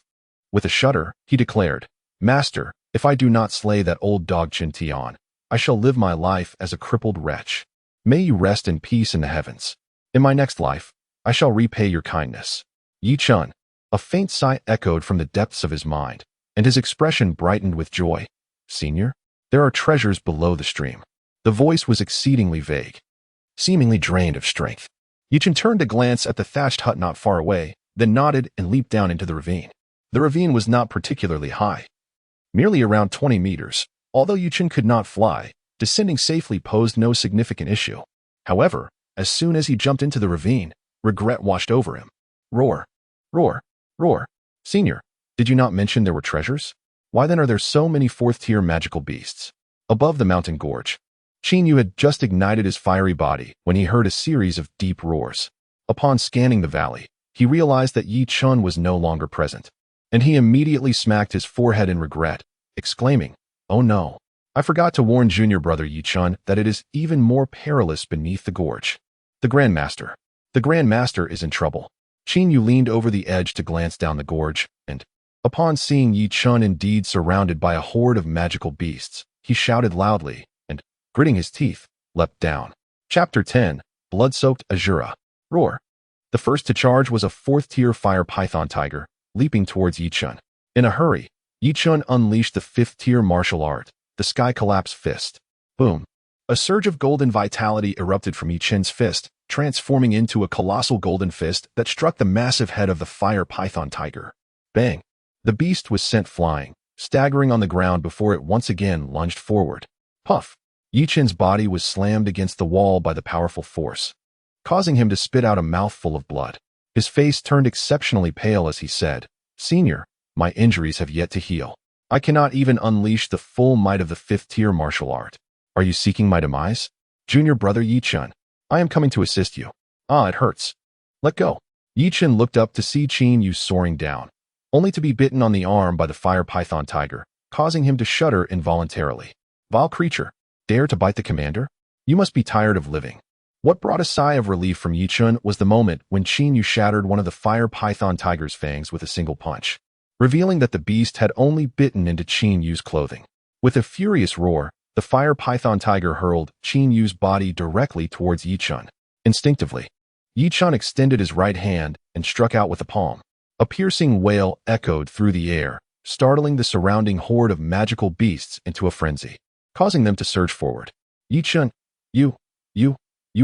With a shudder, he declared, "Master, if I do not slay that old dog Chen Tian, I shall live my life as a crippled wretch. May you rest in peace in the heavens. In my next life, I shall repay your kindness." Yi Chun. A faint sigh echoed from the depths of his mind, and his expression brightened with joy. "Senior, there are treasures below the stream." The voice was exceedingly vague, seemingly drained of strength. Yi Chun turned to glance at the thatched hut not far away, then nodded and leaped down into the ravine. The ravine was not particularly high, merely around 20 meters. Although Yi Chun could not fly, descending safely posed no significant issue. However, as soon as he jumped into the ravine, regret washed over him. Roar, roar, roar. "Senior, did you not mention there were treasures? Why then are there so many fourth-tier magical beasts?" Above the mountain gorge, Chen Yu had just ignited his fiery body when he heard a series of deep roars. Upon scanning the valley, he realized that Yi Chun was no longer present, and he immediately smacked his forehead in regret, exclaiming, "Oh no, I forgot to warn junior brother Yi Chun that it is even more perilous beneath the gorge. The Grandmaster is in trouble." Chen Yu leaned over the edge to glance down the gorge, and, upon seeing Yi Chun indeed surrounded by a horde of magical beasts, he shouted loudly and, gritting his teeth, leapt down. Chapter 10, Blood-Soaked Azura. Roar. The first to charge was a fourth-tier fire python tiger, leaping towards Yi Chun. In a hurry, Yi Chun unleashed the fifth-tier martial art, the Sky Collapse Fist. Boom. A surge of golden vitality erupted from Yi Chun's fist, transforming into a colossal golden fist that struck the massive head of the fire python tiger. Bang! The beast was sent flying, staggering on the ground before it once again lunged forward. Puff! Yi Chun's body was slammed against the wall by the powerful force, causing him to spit out a mouthful of blood. His face turned exceptionally pale as he said, "Senior, my injuries have yet to heal. I cannot even unleash the full might of the fifth-tier martial art. Are you seeking my demise? Junior brother Yi Chun, I am coming to assist you. Ah, it hurts. Let go." Yi Chun looked up to see Chen Yu soaring down, only to be bitten on the arm by the fire python tiger, causing him to shudder involuntarily. "Vile creature, dare to bite the commander? You must be tired of living." What brought a sigh of relief from Yi Chun was the moment when Chen Yu shattered one of the fire python tiger's fangs with a single punch, revealing that the beast had only bitten into Chen Yu's clothing. With a furious roar, the fire python tiger hurled Chen Yu's body directly towards Yi Chun. Instinctively, Yi Chun extended his right hand and struck out with the palm. A piercing wail echoed through the air, startling the surrounding horde of magical beasts into a frenzy, causing them to surge forward. "Yi Chun, you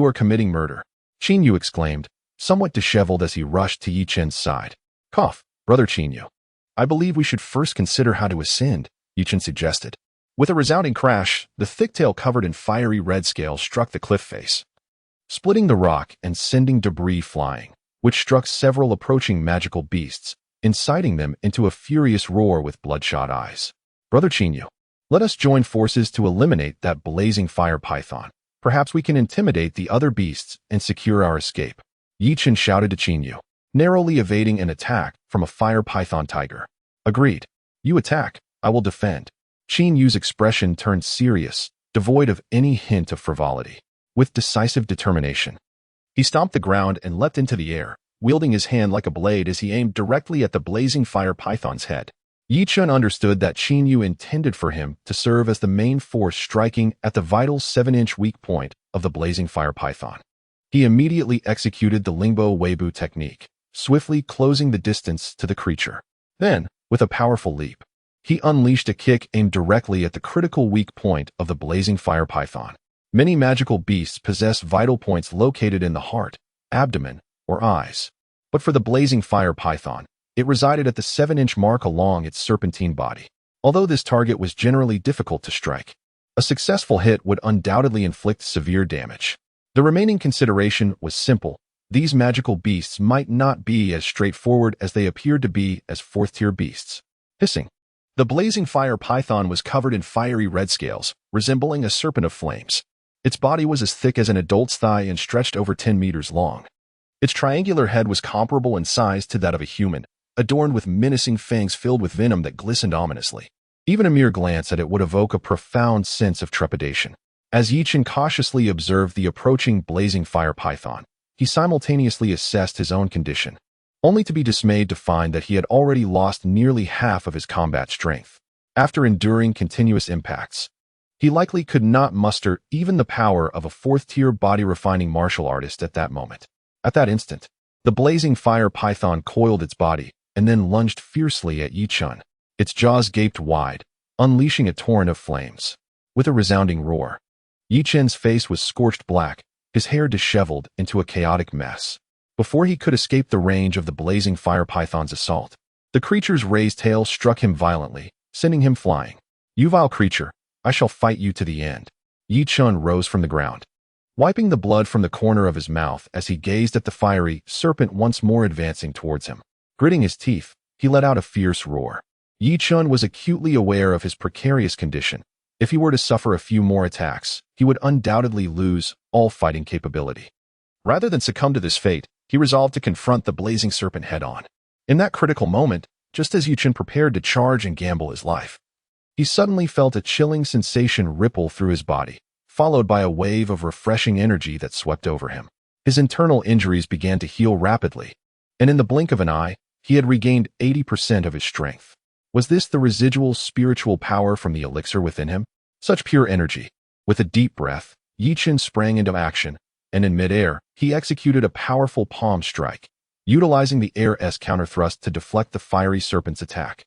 are committing murder," Chen Yu exclaimed, somewhat disheveled as he rushed to Yi Chun's side. "Cough, brother Chen Yu. I believe we should first consider how to ascend," Yi Chun suggested. With a resounding crash, the thick tail covered in fiery red scales struck the cliff face, splitting the rock and sending debris flying, which struck several approaching magical beasts, inciting them into a furious roar with bloodshot eyes. "Brother Chen Yu, let us join forces to eliminate that blazing fire python. Perhaps we can intimidate the other beasts and secure our escape," Yi Chun shouted to Chen Yu, narrowly evading an attack from a fire python tiger. "Agreed. You attack, I will defend." Chen Yu's expression turned serious, devoid of any hint of frivolity. With decisive determination, he stomped the ground and leapt into the air, wielding his hand like a blade as he aimed directly at the blazing fire python's head. Yi Chun understood that Chen Yu intended for him to serve as the main force striking at the vital 7-inch weak point of the blazing fire python. He immediately executed the Lingbo Weibu technique, swiftly closing the distance to the creature. Then, with a powerful leap, He unleashed a kick aimed directly at the critical weak point of the blazing fire python. Many magical beasts possess vital points located in the heart, abdomen, or eyes. But for the blazing fire python, it resided at the 7-inch mark along its serpentine body. Although this target was generally difficult to strike, a successful hit would undoubtedly inflict severe damage. The remaining consideration was simple. These magical beasts might not be as straightforward as they appeared to be as fourth-tier beasts. Hissing. The blazing fire python was covered in fiery red scales, resembling a serpent of flames. Its body was as thick as an adult's thigh and stretched over 10 meters long. Its triangular head was comparable in size to that of a human, adorned with menacing fangs filled with venom that glistened ominously. Even a mere glance at it would evoke a profound sense of trepidation. As Chen cautiously observed the approaching blazing fire python, he simultaneously assessed his own condition, only to be dismayed to find that he had already lost nearly half of his combat strength. After enduring continuous impacts, he likely could not muster even the power of a fourth-tier body-refining martial artist at that moment. At that instant, the blazing fire python coiled its body and then lunged fiercely at Chen. Its jaws gaped wide, unleashing a torrent of flames. With a resounding roar, Chen's face was scorched black, his hair disheveled into a chaotic mess. Before he could escape the range of the blazing fire python's assault, the creature's raised tail struck him violently, sending him flying. "You vile creature, I shall fight you to the end." Chen rose from the ground, wiping the blood from the corner of his mouth as he gazed at the fiery serpent once more advancing towards him. Gritting his teeth, he let out a fierce roar. Chen was acutely aware of his precarious condition. If he were to suffer a few more attacks, he would undoubtedly lose all fighting capability. Rather than succumb to this fate, he resolved to confront the blazing serpent head-on. In that critical moment, just as Chen prepared to charge and gamble his life, he suddenly felt a chilling sensation ripple through his body, followed by a wave of refreshing energy that swept over him. His internal injuries began to heal rapidly, and in the blink of an eye, he had regained 80% of his strength. Was this the residual spiritual power from the elixir within him? Such pure energy. With a deep breath, Chen sprang into action, and in midair, he executed a powerful palm strike, utilizing the air's counterthrust to deflect the fiery serpent's attack.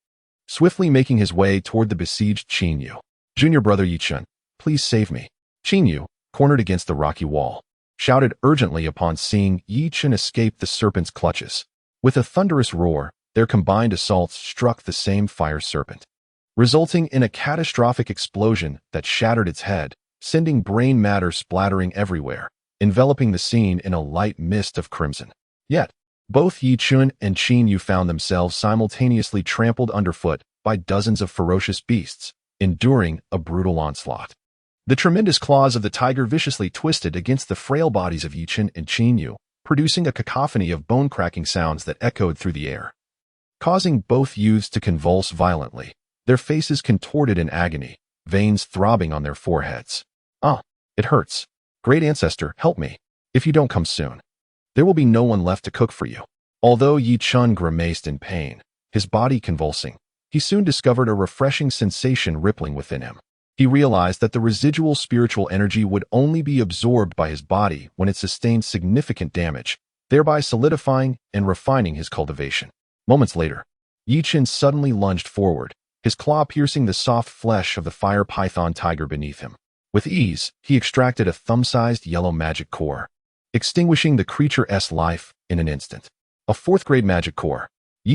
Swiftly making his way toward the besieged Chen. "Junior brother Chen, please save me." Chen, cornered against the rocky wall, shouted urgently upon seeing Chen escape the serpent's clutches. With a thunderous roar, their combined assaults struck the same fire serpent, resulting in a catastrophic explosion that shattered its head, sending brain matter splattering everywhere, enveloping the scene in a light mist of crimson. Yet, both Chen and Chen found themselves simultaneously trampled underfoot by dozens of ferocious beasts, enduring a brutal onslaught. The tremendous claws of the tiger viciously twisted against the frail bodies of Chen and Chen, producing a cacophony of bone-cracking sounds that echoed through the air, causing both youths to convulse violently, their faces contorted in agony, veins throbbing on their foreheads. "Ah, it hurts. Great ancestor, help me. If you don't come soon, there will be no one left to cook for you." Although Chen grimaced in pain, his body convulsing, he soon discovered a refreshing sensation rippling within him. He realized that the residual spiritual energy would only be absorbed by his body when it sustained significant damage, thereby solidifying and refining his cultivation. Moments later, Chen suddenly lunged forward, his claw piercing the soft flesh of the fire python tiger beneath him. With ease, he extracted a thumb-sized yellow magic core, extinguishing the creature's life in an instant. A fourth-grade magic core.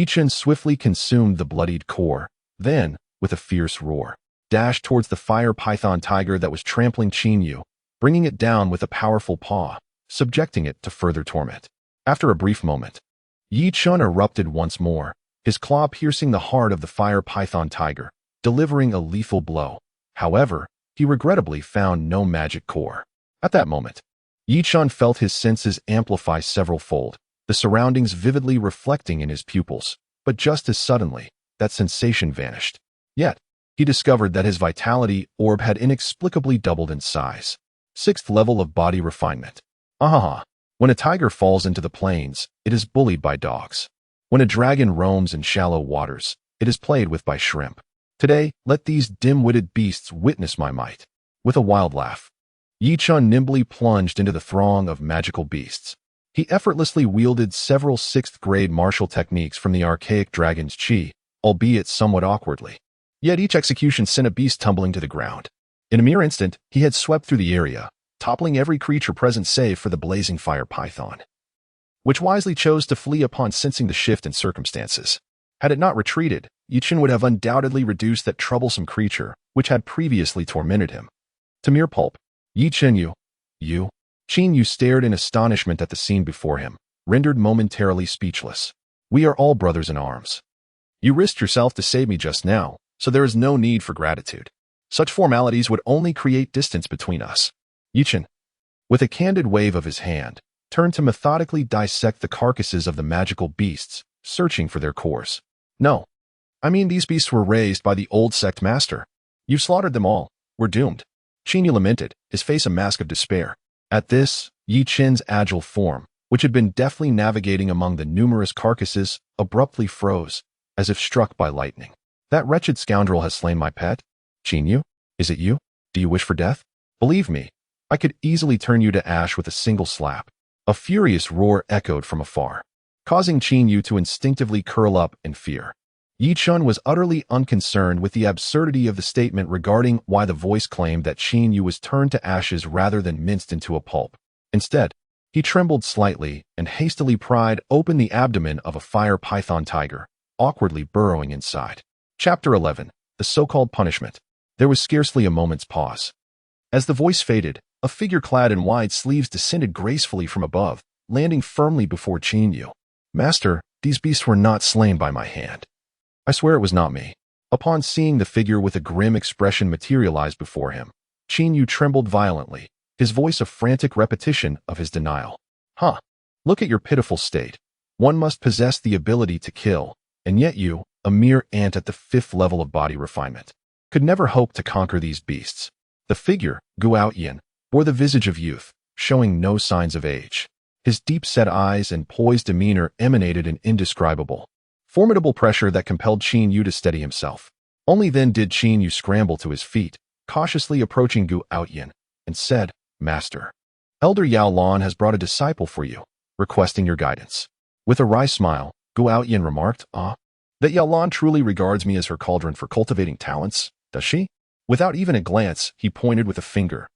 Chen swiftly consumed the bloodied core, then, with a fierce roar, dashed towards the fire python tiger that was trampling Chen, bringing it down with a powerful paw, subjecting it to further torment. After a brief moment, Chen erupted once more, his claw piercing the heart of the fire python tiger, delivering a lethal blow. However, he regrettably found no magic core. At that moment, Chen felt his senses amplify several-fold, the surroundings vividly reflecting in his pupils, but just as suddenly, that sensation vanished. Yet, he discovered that his vitality orb had inexplicably doubled in size. 6th level of body refinement. Ahaha. When a tiger falls into the plains, it is bullied by dogs. When a dragon roams in shallow waters, it is played with by shrimp. Today, let these dim-witted beasts witness my might. With a wild laugh, Chen nimbly plunged into the throng of magical beasts. He effortlessly wielded several 6th-grade martial techniques from the archaic dragon's chi, albeit somewhat awkwardly. Yet each execution sent a beast tumbling to the ground. In a mere instant, he had swept through the area, toppling every creature present save for the blazing fire python, which wisely chose to flee upon sensing the shift in circumstances. Had it not retreated, Chen would have undoubtedly reduced that troublesome creature, which had previously tormented him, to mere pulp. Chen Yu stared in astonishment at the scene before him, rendered momentarily speechless. We are all brothers in arms. You risked yourself to save me just now, so there is no need for gratitude. Such formalities would only create distance between us. Chen, with a candid wave of his hand, turned to methodically dissect the carcasses of the magical beasts, searching for their cores. No. I mean, these beasts were raised by the old sect master. You've slaughtered them all. We're doomed. Chen Yu lamented, his face a mask of despair. At this, Chen's agile form, which had been deftly navigating among the numerous carcasses, abruptly froze, as if struck by lightning. That wretched scoundrel has slain my pet? Chen Yu? Is it you? Do you wish for death? Believe me, I could easily turn you to ash with a single slap. A furious roar echoed from afar, causing Chen Yu to instinctively curl up in fear. Chen was utterly unconcerned with the absurdity of the statement regarding why the voice claimed that Chen Yu was turned to ashes rather than minced into a pulp. Instead, he trembled slightly and hastily pried open the abdomen of a fire python tiger, awkwardly burrowing inside. Chapter 11. The so-called punishment. There was scarcely a moment's pause. As the voice faded, a figure clad in wide sleeves descended gracefully from above, landing firmly before Chen Yu. Master, these beasts were not slain by my hand. I swear it was not me. Upon seeing the figure with a grim expression materialize before him, Chen Yu trembled violently, his voice a frantic repetition of his denial. Huh. Look at your pitiful state. One must possess the ability to kill, and yet you, a mere ant at the 5th level of body refinement, could never hope to conquer these beasts. The figure, Guoyan, bore the visage of youth, showing no signs of age. His deep-set eyes and poised demeanor emanated an indescribable, formidable pressure that compelled Chen Yu to steady himself. Only then did Chen Yu scramble to his feet, cautiously approaching Guoyan, and said, Master, Elder Yao Lan has brought a disciple for you, requesting your guidance. With a wry smile, Guoyan remarked, that Yao Lan truly regards me as her cauldron for cultivating talents, does she? Without even a glance, he pointed with a finger,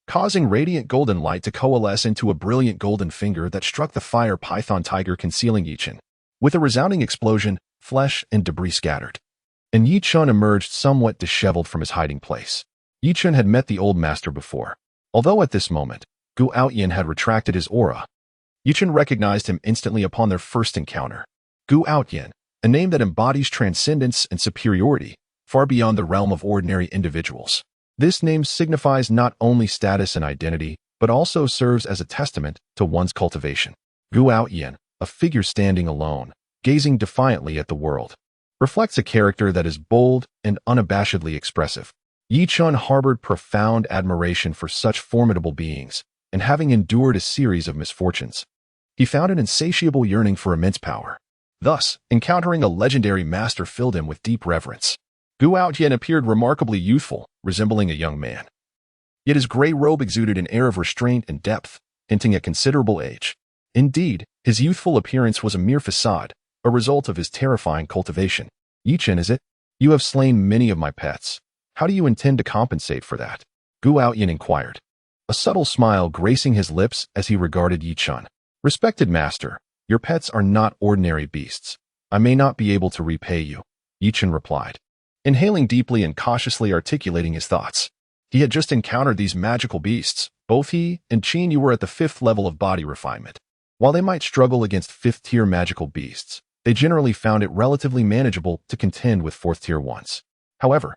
causing radiant golden light to coalesce into a brilliant golden finger that struck the fire python tiger concealing Chen. With a resounding explosion, flesh and debris scattered, and Chen emerged somewhat disheveled from his hiding place. Chen had met the old master before. Although at this moment, Guoyan had retracted his aura, Chen recognized him instantly upon their first encounter. Guoyan, a name that embodies transcendence and superiority, far beyond the realm of ordinary individuals. This name signifies not only status and identity, but also serves as a testament to one's cultivation. Guoyan, a figure standing alone, gazing defiantly at the world, reflects a character that is bold and unabashedly expressive. Chen harbored profound admiration for such formidable beings, and having endured a series of misfortunes, he found an insatiable yearning for immense power. Thus, encountering a legendary master filled him with deep reverence. Guoyan appeared remarkably youthful, resembling a young man. Yet his gray robe exuded an air of restraint and depth, hinting at considerable age. Indeed, his youthful appearance was a mere facade, a result of his terrifying cultivation. Chen, is it? You have slain many of my pets. How do you intend to compensate for that? Guoyan inquired, a subtle smile gracing his lips as he regarded Chen. Respected master, your pets are not ordinary beasts. I may not be able to repay you, Chen replied, inhaling deeply and cautiously articulating his thoughts. He had just encountered these magical beasts. Both he and Chen Yu were at the 5th level of body refinement. While they might struggle against 5th-tier magical beasts, they generally found it relatively manageable to contend with 4th-tier ones. However,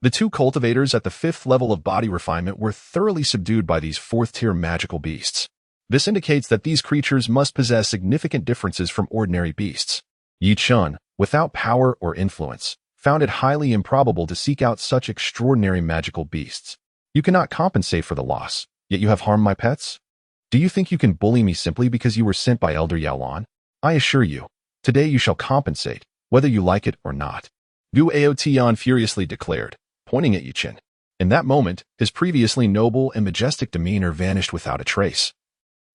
the two cultivators at the 5th level of body refinement were thoroughly subdued by these 4th-tier magical beasts. This indicates that these creatures must possess significant differences from ordinary beasts. Chen, without power or influence, found it highly improbable to seek out such extraordinary magical beasts. You cannot compensate for the loss, yet you have harmed my pets? Do you think you can bully me simply because you were sent by Elder Yao Lan? I assure you, today you shall compensate, whether you like it or not. Guoyan furiously declared, pointing at Chen. In that moment, his previously noble and majestic demeanor vanished without a trace,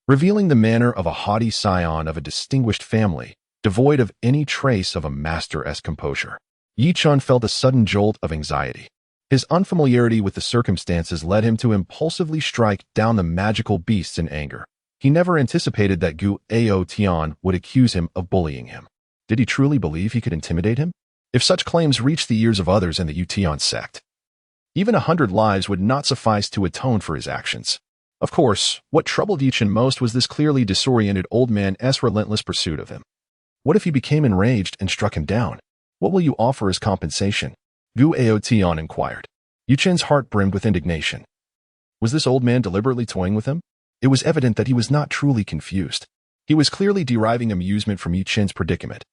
revealing the manner of a haughty scion of a distinguished family, devoid of any trace of a master-esque composure. Yi Chun felt a sudden jolt of anxiety. His unfamiliarity with the circumstances led him to impulsively strike down the magical beasts in anger. He never anticipated that Gu Ao Tian would accuse him of bullying him. Did he truly believe he could intimidate him? If such claims reached the ears of others in the Utian sect, even 100 lives would not suffice to atone for his actions. Of course, what troubled Yi Chun most was this clearly disoriented old man's relentless pursuit of him. What if he became enraged and struck him down? What will you offer as compensation? Gu Ao Tian inquired. Yi Chun's heart brimmed with indignation. Was this old man deliberately toying with him? It was evident that he was not truly confused. He was clearly deriving amusement from Yi Chun's predicament,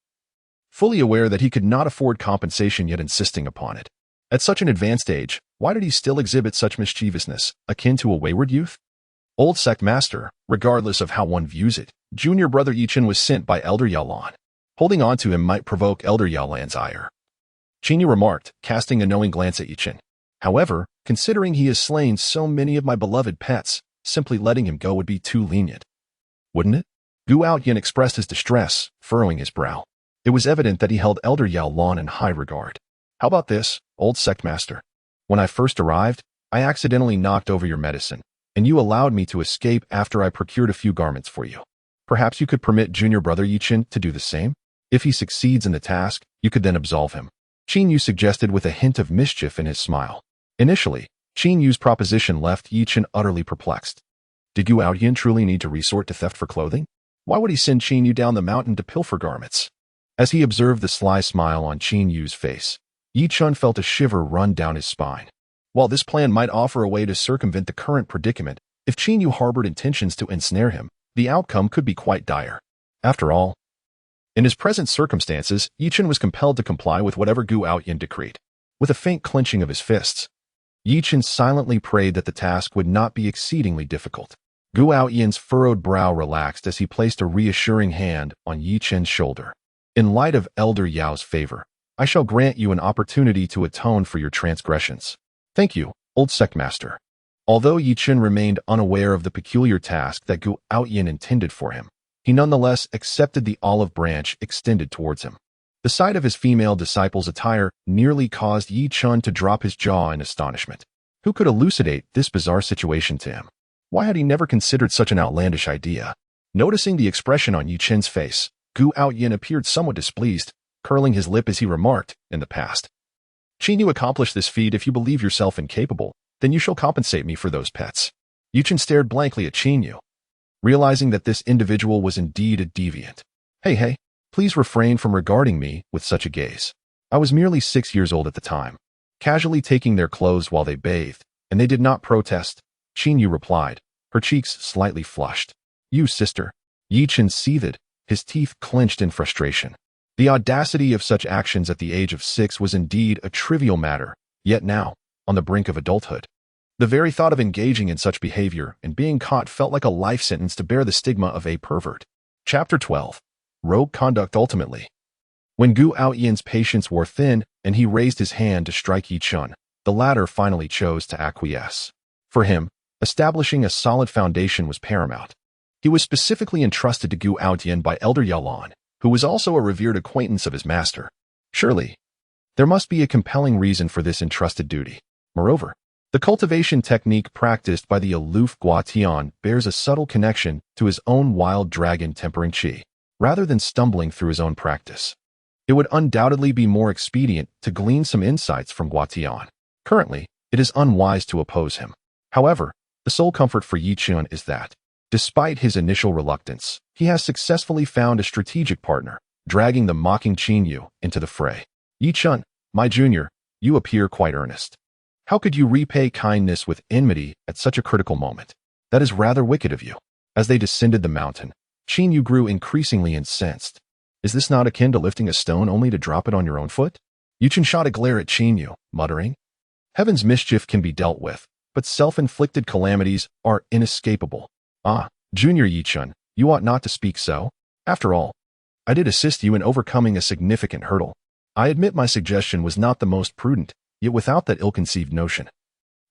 fully aware that he could not afford compensation yet insisting upon it. At such an advanced age, why did he still exhibit such mischievousness, akin to a wayward youth? Old sect master, regardless of how one views it, junior brother Yi Chun was sent by Elder Yalan. Holding on to him might provoke Elder Yalan's ire. Qingyu remarked, casting a knowing glance at Yi Chun. However, considering he has slain so many of my beloved pets, simply letting him go would be too lenient. Wouldn't it? Gu Outyin expressed his distress, furrowing his brow. It was evident that he held Elder Yalan in high regard. How about this, old sect master? When I first arrived, I accidentally knocked over your medicine, and you allowed me to escape after I procured a few garments for you. Perhaps you could permit junior brother Yi Chun to do the same? If he succeeds in the task, you could then absolve him. Qingyu suggested with a hint of mischief in his smile. Initially, Qingyu's proposition left Yi Chun utterly perplexed. Did Gu Outyin truly need to resort to theft for clothing? Why would he send Qingyu down the mountain to pilfer garments? As he observed the sly smile on Qingyu's face, Yi Chun felt a shiver run down his spine. While this plan might offer a way to circumvent the current predicament, if Qingyu harbored intentions to ensnare him, the outcome could be quite dire. After all, in his present circumstances, Yi Chun was compelled to comply with whatever Gu Outyin decreed. With a faint clenching of his fists, Yi Chun silently prayed that the task would not be exceedingly difficult. Gu Outyin's furrowed brow relaxed as he placed a reassuring hand on Yi Chun's shoulder. In light of Elder Yao's favor, I shall grant you an opportunity to atone for your transgressions. Thank you, old sect master. Although Yi Chun remained unaware of the peculiar task that Gu Outyin intended for him, he nonetheless accepted the olive branch extended towards him. The sight of his female disciple's attire nearly caused Yi Chun to drop his jaw in astonishment. Who could elucidate this bizarre situation to him? Why had he never considered such an outlandish idea? Noticing the expression on Yi Chun's face, Gu Outyin appeared somewhat displeased, curling his lip as he remarked, in the past. Qingyu accomplished this feat. If you believe yourself incapable, then you shall compensate me for those pets. Yi Chun stared blankly at Qingyu, realizing that this individual was indeed a deviant. Hey, please refrain from regarding me with such a gaze. I was merely 6 years old at the time, casually taking their clothes while they bathed, and they did not protest, Qingyu replied, her cheeks slightly flushed. You, sister. Yi Chun seethed, his teeth clenched in frustration. The audacity of such actions at the age of 6 was indeed a trivial matter, yet now, on the brink of adulthood, the very thought of engaging in such behavior and being caught felt like a life sentence to bear the stigma of a pervert. Chapter 12. Rogue Conduct. Ultimately, when Gu Outyin's patience wore thin and he raised his hand to strike Yi Chun, the latter finally chose to acquiesce. For him, establishing a solid foundation was paramount. He was specifically entrusted to Gu Outyin by Elder Yalan, who was also a revered acquaintance of his master. Surely, there must be a compelling reason for this entrusted duty. Moreover, the cultivation technique practiced by the aloof Guatian bears a subtle connection to his own wild dragon tempering qi, rather than stumbling through his own practice. It would undoubtedly be more expedient to glean some insights from Guatian. Currently, it is unwise to oppose him. However, the sole comfort for Yi Chun is that, despite his initial reluctance, he has successfully found a strategic partner, dragging the mocking Qingyu into the fray. Yi Chun, my junior, you appear quite earnest. How could you repay kindness with enmity at such a critical moment? That is rather wicked of you. As they descended the mountain, Qingyu grew increasingly incensed. Is this not akin to lifting a stone only to drop it on your own foot? Yi Chun shot a glare at Qingyu, muttering, Heaven's mischief can be dealt with, but self-inflicted calamities are inescapable. Ah, junior Yi Chun, you ought not to speak so. After all, I did assist you in overcoming a significant hurdle. I admit my suggestion was not the most prudent, yet without that ill-conceived notion,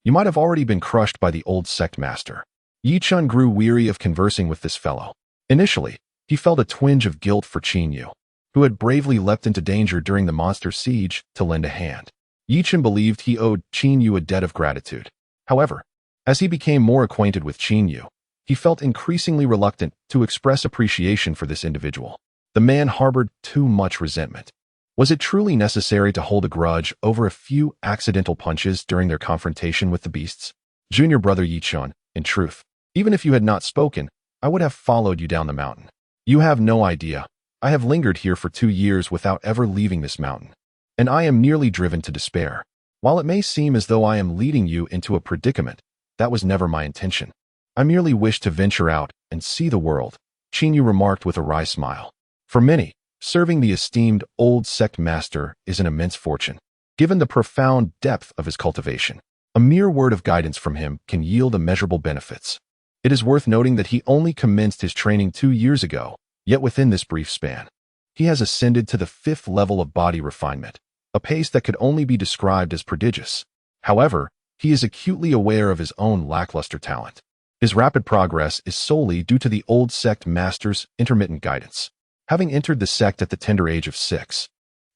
you might have already been crushed by the old sect master. Yi Chun grew weary of conversing with this fellow. Initially, he felt a twinge of guilt for Qingyu. who had bravely leapt into danger during the monster siege, to lend a hand. Chen believed he owed Chen Yu a debt of gratitude. However, as he became more acquainted with Chen Yu, he felt increasingly reluctant to express appreciation for this individual. The man harbored too much resentment. Was it truly necessary to hold a grudge over a few accidental punches during their confrontation with the beasts? Junior brother Chen, in truth, even if you had not spoken, I would have followed you down the mountain. You have no idea. I have lingered here for 2 years without ever leaving this mountain, and I am nearly driven to despair. While it may seem as though I am leading you into a predicament, that was never my intention. I merely wished to venture out and see the world, Chen Yu remarked with a wry smile. For many, serving the esteemed old sect master is an immense fortune. Given the profound depth of his cultivation, a mere word of guidance from him can yield immeasurable benefits. It is worth noting that he only commenced his training 2 years ago, yet within this brief span, he has ascended to the 5th level of body refinement, a pace that could only be described as prodigious. However, he is acutely aware of his own lackluster talent. His rapid progress is solely due to the old sect master's intermittent guidance. Having entered the sect at the tender age of 6,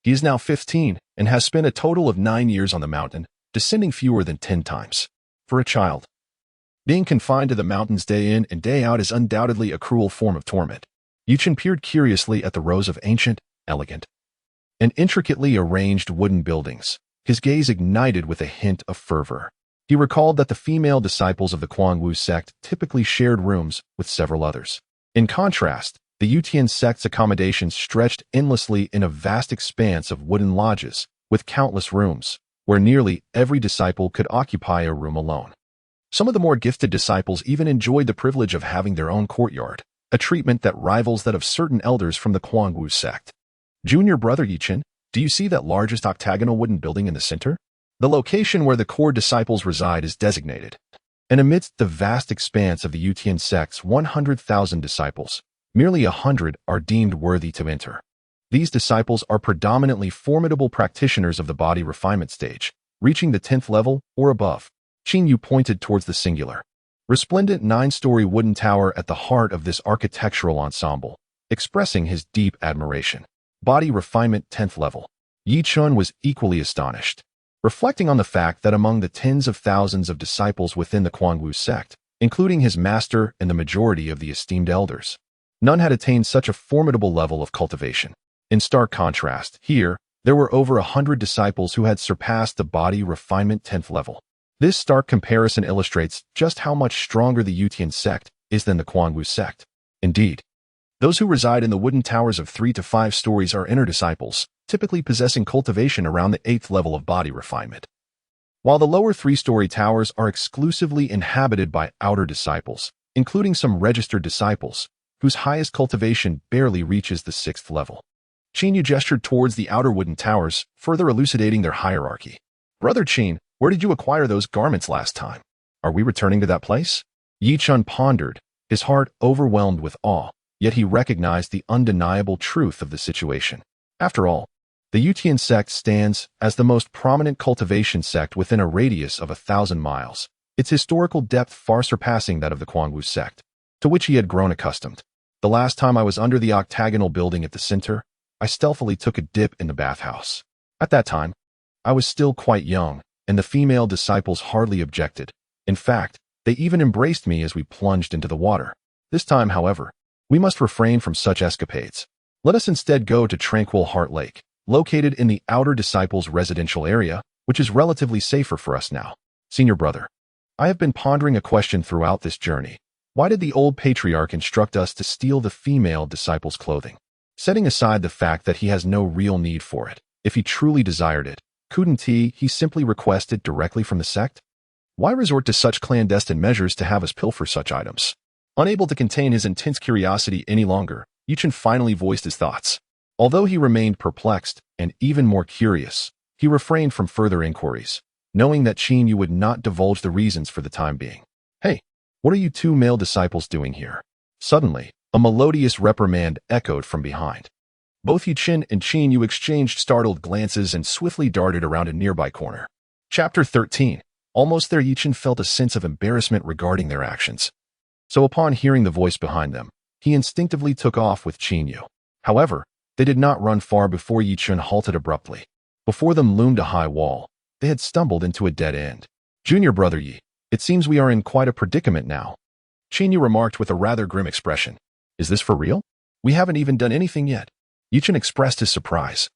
he is now 15 and has spent a total of 9 years on the mountain, descending fewer than 10 times. For a child, being confined to the mountains day in and day out is undoubtedly a cruel form of torment. Chen peered curiously at the rows of ancient, elegant, and intricately arranged wooden buildings. His gaze ignited with a hint of fervor. He recalled that the female disciples of the Guangwu sect typically shared rooms with several others. In contrast, the Yutian sect's accommodations stretched endlessly in a vast expanse of wooden lodges, with countless rooms, where nearly every disciple could occupy a room alone. Some of the more gifted disciples even enjoyed the privilege of having their own courtyard, a treatment that rivals that of certain elders from the Guangwu sect. Junior brother Chen, do you see that largest octagonal wooden building in the center? The location where the core disciples reside is designated, and amidst the vast expanse of the Yutian sect's 100,000 disciples, merely 100 are deemed worthy to enter. These disciples are predominantly formidable practitioners of the body refinement stage, reaching the 10th level or above. Chen Yu pointed towards the singular, resplendent 9-story wooden tower at the heart of this architectural ensemble, expressing his deep admiration. Body refinement 10th level. Chen was equally astonished, reflecting on the fact that among the tens of thousands of disciples within the Guangwu sect, including his master and the majority of the esteemed elders, none had attained such a formidable level of cultivation. In stark contrast, here, there were over 100 disciples who had surpassed the body refinement 10th level. This stark comparison illustrates just how much stronger the Yutian sect is than the Guangwu sect. Indeed, those who reside in the wooden towers of 3 to 5 stories are inner disciples, typically possessing cultivation around the 8th level of body refinement, while the lower 3-story towers are exclusively inhabited by outer disciples, including some registered disciples, whose highest cultivation barely reaches the 6th level. Chen Yu gestured towards the outer wooden towers, further elucidating their hierarchy. Brother Chen, where did you acquire those garments last time? Are we returning to that place? Chen pondered, his heart overwhelmed with awe, yet he recognized the undeniable truth of the situation. After all, the Yutian sect stands as the most prominent cultivation sect within a radius of 1,000 miles, its historical depth far surpassing that of the Guangwu sect, to which he had grown accustomed. The last time I was under the octagonal building at the center, I stealthily took a dip in the bathhouse. At that time, I was still quite young, and the female disciples hardly objected. In fact, they even embraced me as we plunged into the water. This time, however, we must refrain from such escapades. Let us instead go to Tranquil Heart Lake, located in the outer disciples' residential area, which is relatively safer for us now. Senior brother, I have been pondering a question throughout this journey. Why did the old patriarch instruct us to steal the female disciples' clothing? Setting aside the fact that he has no real need for it, if he truly desired it, couldn't he simply request it directly from the sect? Why resort to such clandestine measures to have us pilfer such items? Unable to contain his intense curiosity any longer, Chen finally voiced his thoughts. Although he remained perplexed and even more curious, he refrained from further inquiries, knowing that Chen Yu would not divulge the reasons for the time being. Hey, what are you 2 male disciples doing here? Suddenly, a melodious reprimand echoed from behind. Both Chen and Chen Yu exchanged startled glances and swiftly darted around a nearby corner. Chapter 13. Almost there, Chen felt a sense of embarrassment regarding their actions. So upon hearing the voice behind them, he instinctively took off with Chen Yu. However, They did not run far before Chen halted abruptly. Before them loomed a high wall. They had stumbled into a dead end. "Junior brother Yi, it seems we are in quite a predicament now," Chen remarked with a rather grim expression. "Is this for real? We haven't even done anything yet." Chen expressed his surprise,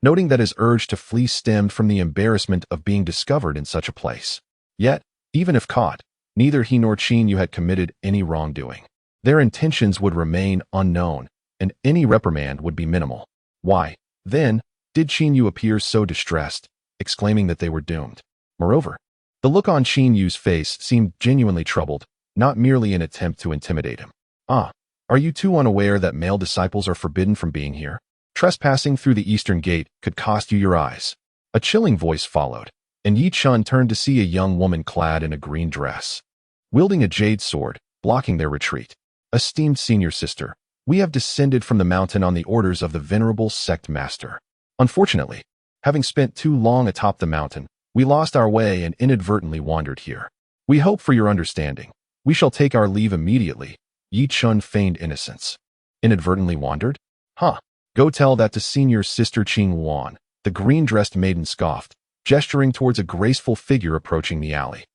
noting that his urge to flee stemmed from the embarrassment of being discovered in such a place. Yet, even if caught, neither he nor Chen had committed any wrongdoing. Their intentions would remain unknown, and any reprimand would be minimal. Why, then, did Chen appear so distressed, exclaiming that they were doomed? Moreover, the look on Chen Yu's face seemed genuinely troubled, not merely an attempt to intimidate him. "Ah, are you too unaware that male disciples are forbidden from being here? Trespassing through the eastern gate could cost you your eyes." A chilling voice followed, and Chen turned to see a young woman clad in a green dress, wielding a jade sword, blocking their retreat. "Esteemed senior sister, we have descended from the mountain on the orders of the venerable sect master. Unfortunately, having spent too long atop the mountain, we lost our way and inadvertently wandered here. We hope for your understanding. We shall take our leave immediately." Chen feigned innocence. "Inadvertently wandered? Huh. Go tell that to senior sister Qing Wan," the green-dressed maiden scoffed, gesturing towards a graceful figure approaching the alley.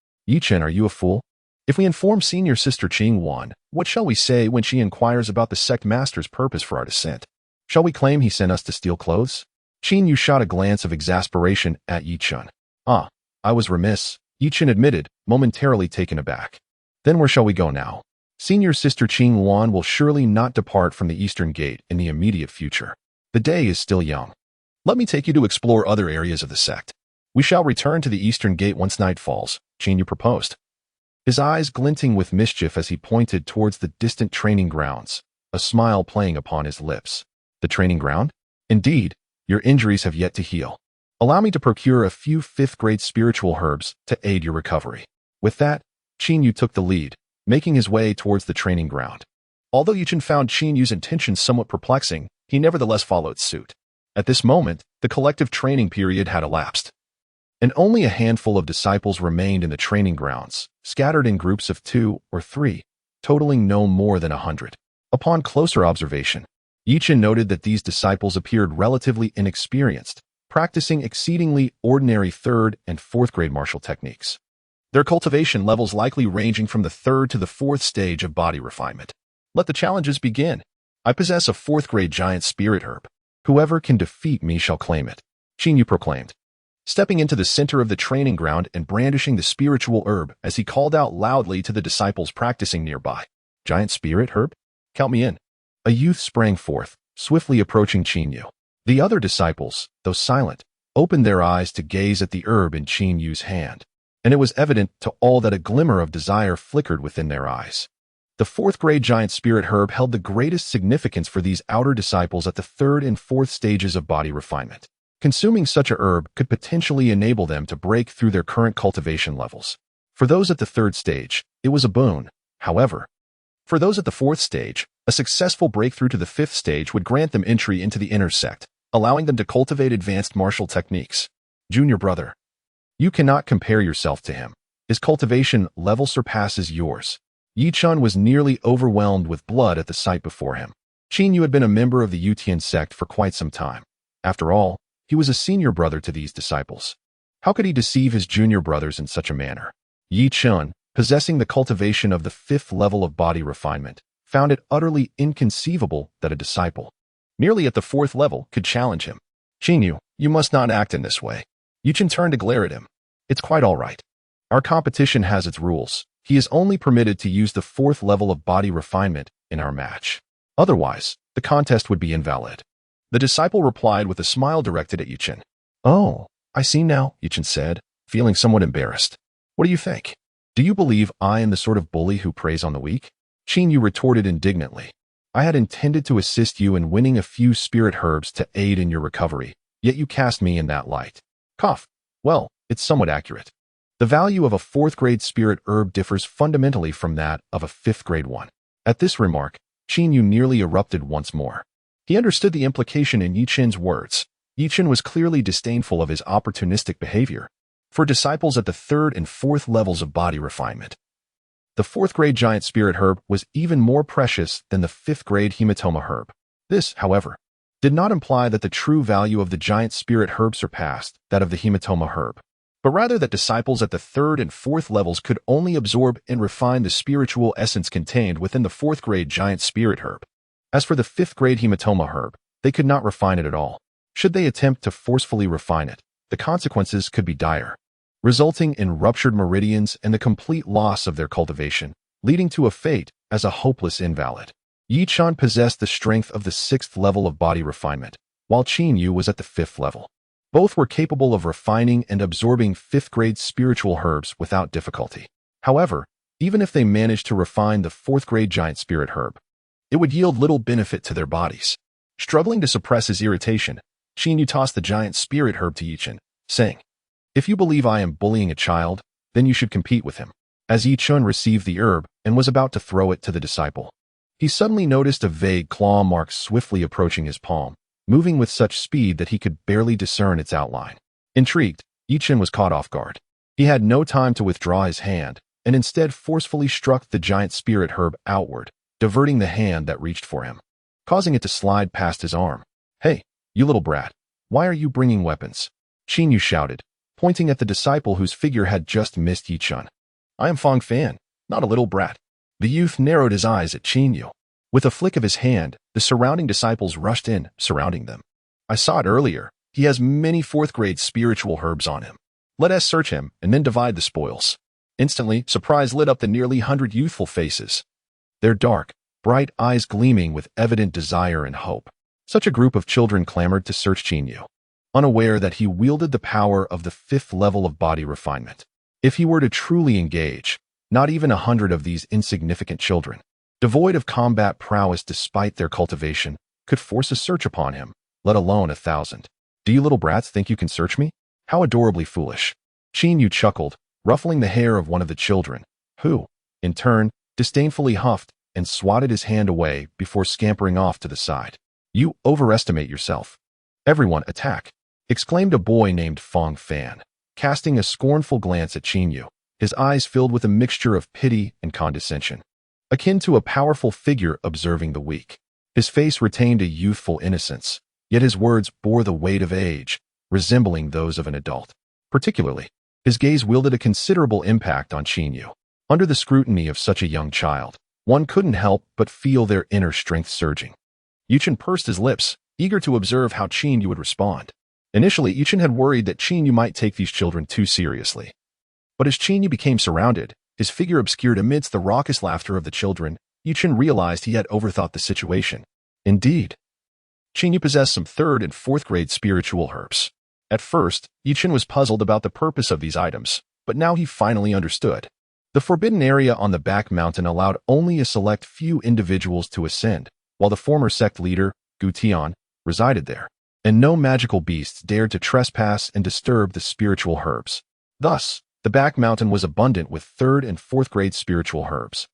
"Chen, are you a fool? If we inform senior sister Qing Wan, what shall we say when she inquires about the sect master's purpose for our descent? Shall we claim he sent us to steal clothes?" Chen Yu shot a glance of exasperation at Chen. "Ah, I was remiss," Chen admitted, momentarily taken aback. "Then where shall we go now? Senior sister Qing Wan will surely not depart from the eastern gate in the immediate future. The day is still young. Let me take you to explore other areas of the sect. We shall return to the eastern gate once night falls," Chen Yu proposed, his eyes glinting with mischief as he pointed towards the distant training grounds, a smile playing upon his lips. "The training ground? Indeed, your injuries have yet to heal. Allow me to procure a few 5th-grade spiritual herbs to aid your recovery." With that, Chen Yu took the lead, making his way towards the training ground. Although Chen found Chen Yu's intentions somewhat perplexing, he nevertheless followed suit. At this moment, the collective training period had elapsed, and only a handful of disciples remained in the training grounds, scattered in groups of 2 or 3, totaling no more than 100. Upon closer observation, Chen noted that these disciples appeared relatively inexperienced, practicing exceedingly ordinary 3rd and 4th grade martial techniques. Their cultivation levels likely ranging from the 3rd to the 4th stage of body refinement. "Let the challenges begin. I possess a 4th grade giant spirit herb. Whoever can defeat me shall claim it," Chen Yu proclaimed, stepping into the center of the training ground and brandishing the spiritual herb as he called out loudly to the disciples practicing nearby. "Giant spirit herb? Count me in." A youth sprang forth, swiftly approaching Chen Yu. The other disciples, though silent, opened their eyes to gaze at the herb in Chen Yu's hand, and it was evident to all that a glimmer of desire flickered within their eyes. The 4th grade giant spirit herb held the greatest significance for these outer disciples at the 3rd and 4th stages of body refinement. Consuming such a herb could potentially enable them to break through their current cultivation levels. For those at the 3rd stage, it was a boon. However, for those at the 4th stage, a successful breakthrough to the 5th stage would grant them entry into the inner sect, allowing them to cultivate advanced martial techniques. "Junior brother, you cannot compare yourself to him. His cultivation level surpasses yours." Chen was nearly overwhelmed with blood at the sight before him. Chen Yu had been a member of the Yutian sect for quite some time. After all, he was a senior brother to these disciples. How could he deceive his junior brothers in such a manner? Chen, possessing the cultivation of the 5th level of body refinement, found it utterly inconceivable that a disciple, merely at the 4th level, could challenge him. "Chen Yu, you must not act in this way." Chen turned to glare at him. "It's quite all right. Our competition has its rules. He is only permitted to use the 4th level of body refinement in our match. Otherwise, the contest would be invalid." The disciple replied with a smile directed at Chen. "Oh, I see now," Chen said, feeling somewhat embarrassed. "What do you think? Do you believe I am the sort of bully who preys on the weak?" Chen Yu retorted indignantly. "I had intended to assist you in winning a few spirit herbs to aid in your recovery, yet you cast me in that light." Cough. Well, it's somewhat accurate. The value of a 4th grade spirit herb differs fundamentally from that of a 5th grade one. At this remark, Chen Yu nearly erupted once more. He understood the implication in Chen's words. Chen was clearly disdainful of his opportunistic behavior. For disciples at the 3rd and 4th levels of body refinement, the 4th grade giant spirit herb was even more precious than the 5th grade hematoma herb. This, however, did not imply that the true value of the giant spirit herb surpassed that of the hematoma herb, but rather that disciples at the third and fourth levels could only absorb and refine the spiritual essence contained within the fourth grade giant spirit herb. As for the fifth grade hematoma herb, they could not refine it at all. Should they attempt to forcefully refine it, the consequences could be dire, resulting in ruptured meridians and the complete loss of their cultivation, leading to a fate as a hopeless invalid. Yi-chan possessed the strength of the sixth level of body refinement, while Qin Yu was at the fifth level. Both were capable of refining and absorbing fifth-grade spiritual herbs without difficulty. However, even if they managed to refine the fourth-grade giant spirit herb, it would yield little benefit to their bodies. Struggling to suppress his irritation, Qin Yu tossed the giant spirit herb to Yi-chan, saying, "If you believe I am bullying a child, then you should compete with him." As Yi-chan received the herb and was about to throw it to the disciple, he suddenly noticed a vague claw mark swiftly approaching his palm, moving with such speed that he could barely discern its outline. Intrigued, Yi-chan was caught off guard. He had no time to withdraw his hand, and instead forcefully struck the giant spirit herb outward, diverting the hand that reached for him, causing it to slide past his arm. "Hey, you little brat, why are you bringing weapons?" Qin Yu shouted, pointing at the disciple whose figure had just missed Yi-chan. "I am Fong Fan, not a little brat." The youth narrowed his eyes at Qin Yu. With a flick of his hand, the surrounding disciples rushed in, surrounding them. "I saw it earlier. He has many fourth-grade spiritual herbs on him. Let us search him and then divide the spoils." Instantly, surprise lit up the nearly 100 youthful faces, their dark, bright eyes gleaming with evident desire and hope. Such a group of children clamored to search Qin Yu, unaware that he wielded the power of the fifth level of body refinement. If he were to truly engage, not even 100 of these insignificant children, devoid of combat prowess despite their cultivation, could force a search upon him, let alone 1,000. "Do you little brats think you can search me? How adorably foolish." Qin Yu chuckled, ruffling the hair of one of the children, who, in turn, disdainfully huffed and swatted his hand away before scampering off to the side. "You overestimate yourself." "Everyone, attack!" exclaimed a boy named Fong Fan, casting a scornful glance at Qin Yu, his eyes filled with a mixture of pity and condescension, akin to a powerful figure observing the weak. His face retained a youthful innocence, yet his words bore the weight of age, resembling those of an adult. Particularly, his gaze wielded a considerable impact on Qin Yu. Under the scrutiny of such a young child, one couldn't help but feel their inner strength surging. Yi-chan pursed his lips, eager to observe how Qin Yu would respond. Initially, Yi-chan had worried that Qin Yu might take these children too seriously. But as Qin Yu became surrounded, his figure obscured amidst the raucous laughter of the children, Yi-chan realized he had overthought the situation. Indeed, Qin Yu possessed some third and fourth grade spiritual herbs. At first, Yi-chan was puzzled about the purpose of these items, but now he finally understood. The forbidden area on the back mountain allowed only a select few individuals to ascend, while the former sect leader, Gu Tian, resided there, and no magical beasts dared to trespass and disturb the spiritual herbs. Thus, the back mountain was abundant with third and fourth grade spiritual herbs,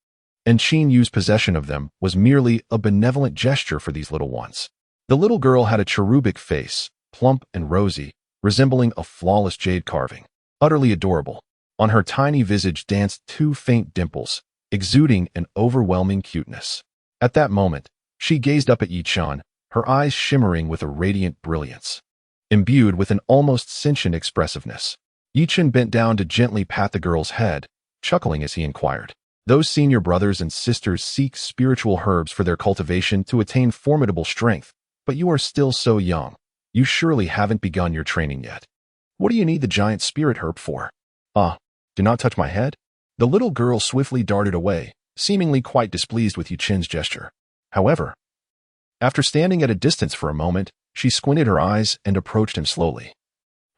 and Qin Yu's possession of them was merely a benevolent gesture for these little ones. The little girl had a cherubic face, plump and rosy, resembling a flawless jade carving, utterly adorable. On her tiny visage danced two faint dimples, exuding an overwhelming cuteness. At that moment, she gazed up at Yi-chan, her eyes shimmering with a radiant brilliance, imbued with an almost sentient expressiveness. Yi-chan bent down to gently pat the girl's head, chuckling as he inquired, "Those senior brothers and sisters seek spiritual herbs for their cultivation to attain formidable strength, but you are still so young. You surely haven't begun your training yet. What do you need the giant spirit herb for?" "Ah, do not touch my head." The little girl swiftly darted away, seemingly quite displeased with Yi-chan's gesture. However, after standing at a distance for a moment, she squinted her eyes and approached him slowly,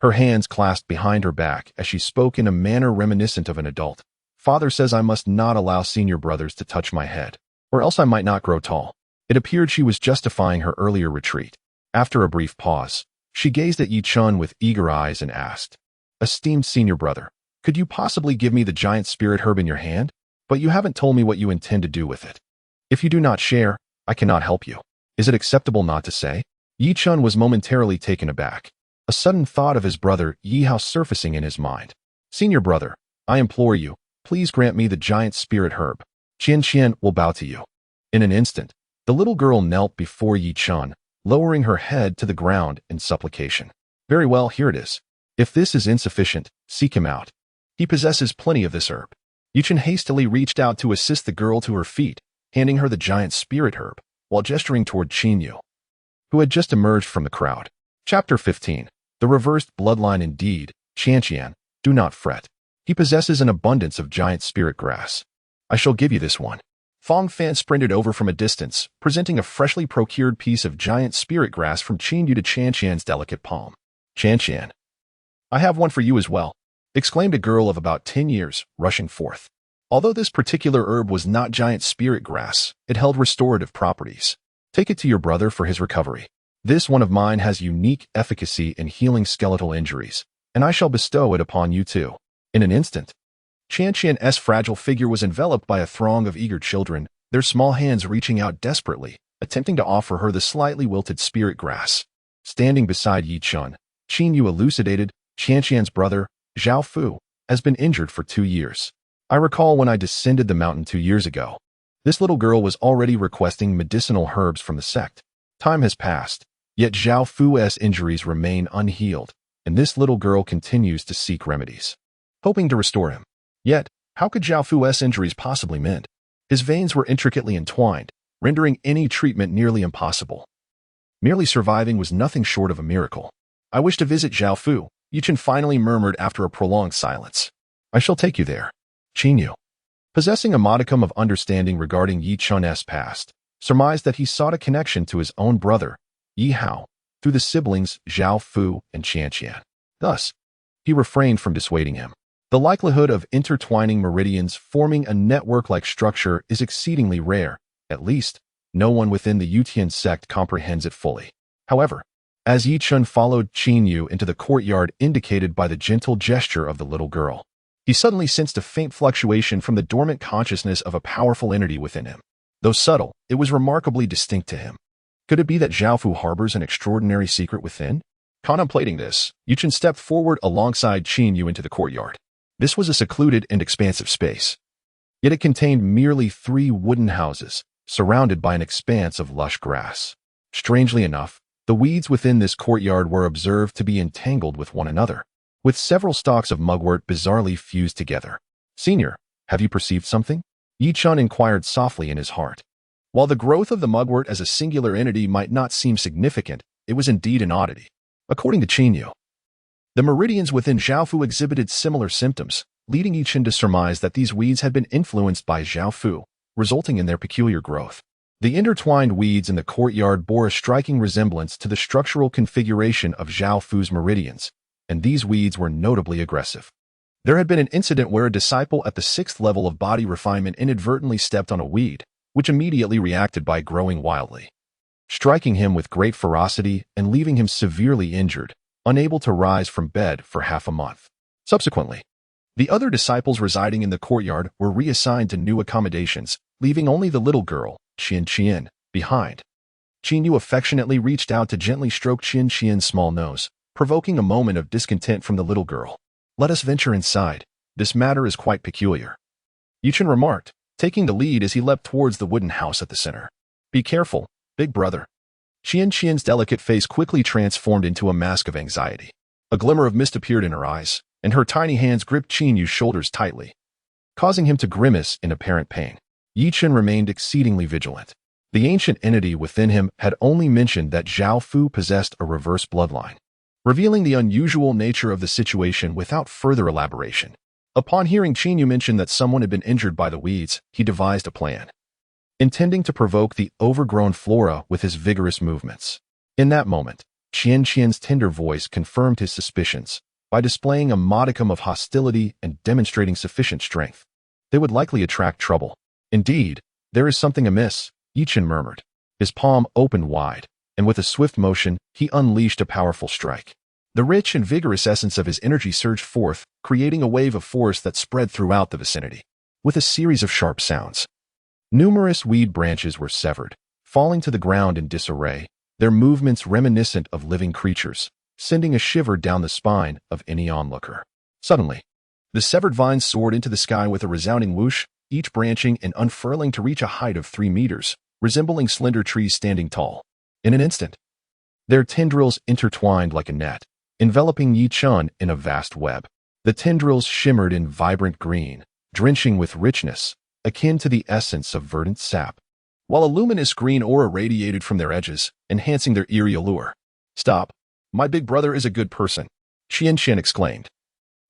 her hands clasped behind her back as she spoke in a manner reminiscent of an adult. "Father says I must not allow senior brothers to touch my head, or else I might not grow tall." It appeared she was justifying her earlier retreat. After a brief pause, she gazed at Yi-chan with eager eyes and asked, "Esteemed senior brother, could you possibly give me the giant spirit herb in your hand? But you haven't told me what you intend to do with it. If you do not share, I cannot help you. Is it acceptable not to say?" Yi-chan was momentarily taken aback, a sudden thought of his brother Yi-hao surfacing in his mind. "Senior brother, I implore you, please grant me the giant spirit herb. Qian will bow to you." In an instant, the little girl knelt before Yi-chan, lowering her head to the ground in supplication. Very well, here it is. If this is insufficient, seek him out. He possesses plenty of this herb. Chen hastily reached out to assist the girl to her feet, handing her the giant spirit herb, while gesturing toward Qin, who had just emerged from the crowd. Chapter 15. The Reversed Bloodline. Indeed, Qian, do not fret. He possesses an abundance of giant spirit grass. I shall give you this one. Fong Fan sprinted over from a distance, presenting a freshly procured piece of giant spirit grass from Qin to Qian's delicate palm. Qian, I have one for you as well, exclaimed a girl of about 10 years, rushing forth. Although this particular herb was not giant spirit grass, it held restorative properties. Take it to your brother for his recovery. This one of mine has unique efficacy in healing skeletal injuries, and I shall bestow it upon you too. In an instant, Qian's fragile figure was enveloped by a throng of eager children, their small hands reaching out desperately, attempting to offer her the slightly wilted spirit grass. Standing beside Qin elucidated, Qian's brother, Zhao Fu, has been injured for 2 years. I recall when I descended the mountain 2 years ago. This little girl was already requesting medicinal herbs from the sect. Time has passed, yet Zhao Fu's injuries remain unhealed, and this little girl continues to seek remedies, hoping to restore him. Yet, how could Zhao Fu's injuries possibly mend? His veins were intricately entwined, rendering any treatment nearly impossible. Merely surviving was nothing short of a miracle. I wish to visit Zhao Fu, Chen finally murmured after a prolonged silence. I shall take you there. Qin, possessing a modicum of understanding regarding Chen's past, surmised that he sought a connection to his own brother, Yi Hao, through the siblings Zhao Fu and Qian. Thus, he refrained from dissuading him. The likelihood of intertwining meridians forming a network-like structure is exceedingly rare. At least, no one within the Yutian sect comprehends it fully. However, as Chen followed Qin into the courtyard indicated by the gentle gesture of the little girl, he suddenly sensed a faint fluctuation from the dormant consciousness of a powerful entity within him. Though subtle, it was remarkably distinct to him. Could it be that Zhao Fu harbors an extraordinary secret within? Contemplating this, Chen stepped forward alongside Qin into the courtyard. This was a secluded and expansive space. Yet it contained merely 3 wooden houses, surrounded by an expanse of lush grass. Strangely enough, the weeds within this courtyard were observed to be entangled with one another, with several stalks of mugwort bizarrely fused together. Senior, have you perceived something? Chen inquired softly in his heart. While the growth of the mugwort as a singular entity might not seem significant, it was indeed an oddity. According to Qin, the meridians within Zhao Fu exhibited similar symptoms, leading Chen to surmise that these weeds had been influenced by Zhao Fu, resulting in their peculiar growth. The intertwined weeds in the courtyard bore a striking resemblance to the structural configuration of Zhao Fu's meridians, and these weeds were notably aggressive. There had been an incident where a disciple at the 6th level of body refinement inadvertently stepped on a weed, which immediately reacted by growing wildly, striking him with great ferocity and leaving him severely injured, unable to rise from bed for half a month. Subsequently, the other disciples residing in the courtyard were reassigned to new accommodations, leaving only the little girl, Qian, behind. Qin affectionately reached out to gently stroke Qian's small nose, provoking a moment of discontent from the little girl. Let us venture inside. This matter is quite peculiar. Chen remarked, taking the lead as he leapt towards the wooden house at the center. Be careful, big brother. Qian's delicate face quickly transformed into a mask of anxiety. A glimmer of mist appeared in her eyes, and her tiny hands gripped Qin's shoulders tightly, causing him to grimace in apparent pain. Chen remained exceedingly vigilant. The ancient entity within him had only mentioned that Zhao Fu possessed a reverse bloodline, revealing the unusual nature of the situation without further elaboration. Upon hearing Qin mention that someone had been injured by the weeds, he devised a plan, intending to provoke the overgrown flora with his vigorous movements. In that moment, Qian's tender voice confirmed his suspicions by displaying a modicum of hostility and demonstrating sufficient strength. They would likely attract trouble. Indeed, there is something amiss, Chen murmured. His palm opened wide, and with a swift motion, he unleashed a powerful strike. The rich and vigorous essence of his energy surged forth, creating a wave of force that spread throughout the vicinity. With a series of sharp sounds, numerous weed branches were severed, falling to the ground in disarray, their movements reminiscent of living creatures, sending a shiver down the spine of any onlooker. Suddenly, the severed vines soared into the sky with a resounding whoosh, each branching and unfurling to reach a height of 3 meters, resembling slender trees standing tall. In an instant, their tendrils intertwined like a net, enveloping Yi Chen in a vast web. The tendrils shimmered in vibrant green, drenching with richness, akin to the essence of verdant sap, while a luminous green aura radiated from their edges, enhancing their eerie allure. "Stop. My big brother is a good person," Chen exclaimed,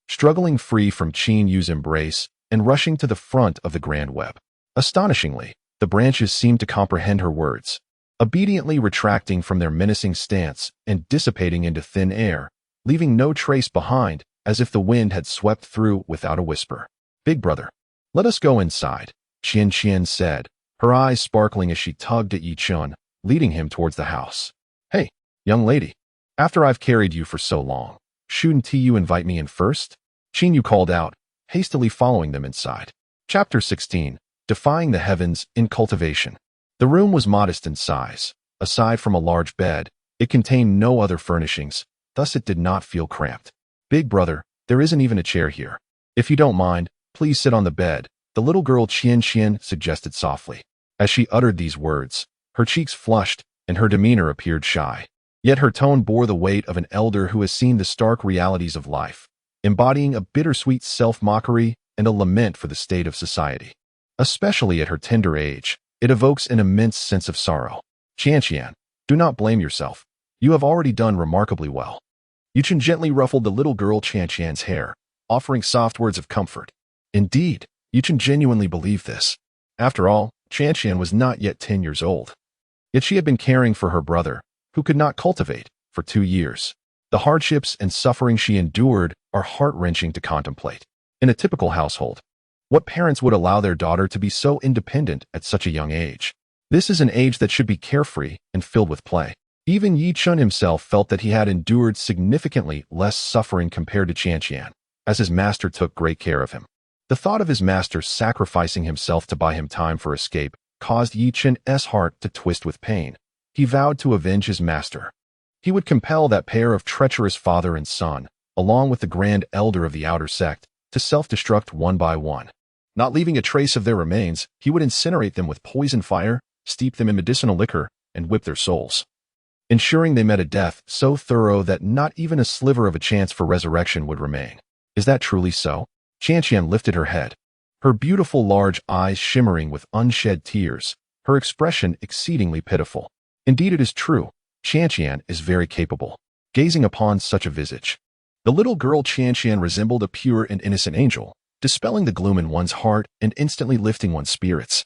struggling free from Qin Yu's embrace and rushing to the front of the grand web. Astonishingly, the branches seemed to comprehend her words, obediently retracting from their menacing stance and dissipating into thin air, leaving no trace behind, as if the wind had swept through without a whisper. "Big brother, let us go inside," Chen said, her eyes sparkling as she tugged at Yi Chen, leading him towards the house. "Hey, young lady, after I've carried you for so long, shouldn't you invite me in first?" Chen Yu called out, hastily following them inside. Chapter 16. Defying the Heavens in Cultivation. The room was modest in size. Aside from a large bed, it contained no other furnishings, thus it did not feel cramped. "Big brother, there isn't even a chair here. If you don't mind, please sit on the bed," the little girl Chen suggested softly. As she uttered these words, her cheeks flushed and her demeanor appeared shy. Yet her tone bore the weight of an elder who has seen the stark realities of life, embodying a bittersweet self-mockery and a lament for the state of society. Especially at her tender age, it evokes an immense sense of sorrow. "Chen, do not blame yourself. You have already done remarkably well." Yi Chen gently ruffled the little girl Chen's hair, offering soft words of comfort. Indeed, Yi Chen genuinely believed this. After all, Chen was not yet 10 years old. Yet she had been caring for her brother, who could not cultivate, for 2 years. The hardships and suffering she endured are heart-wrenching to contemplate. In a typical household, what parents would allow their daughter to be so independent at such a young age? This is an age that should be carefree and filled with play. Even Yi Chen himself felt that he had endured significantly less suffering compared to Chen, as his master took great care of him. The thought of his master sacrificing himself to buy him time for escape caused Yi Chen's heart to twist with pain. He vowed to avenge his master. He would compel that pair of treacherous father and son, along with the grand elder of the outer sect, to self-destruct one by one. Not leaving a trace of their remains, he would incinerate them with poison fire, steep them in medicinal liquor, and whip their souls, ensuring they met a death so thorough that not even a sliver of a chance for resurrection would remain. Is that truly so? Chen lifted her head, her beautiful large eyes shimmering with unshed tears, her expression exceedingly pitiful. Indeed, it is true. Chen is very capable. Gazing upon such a visage, the little girl Chen resembled a pure and innocent angel, dispelling the gloom in one's heart and instantly lifting one's spirits.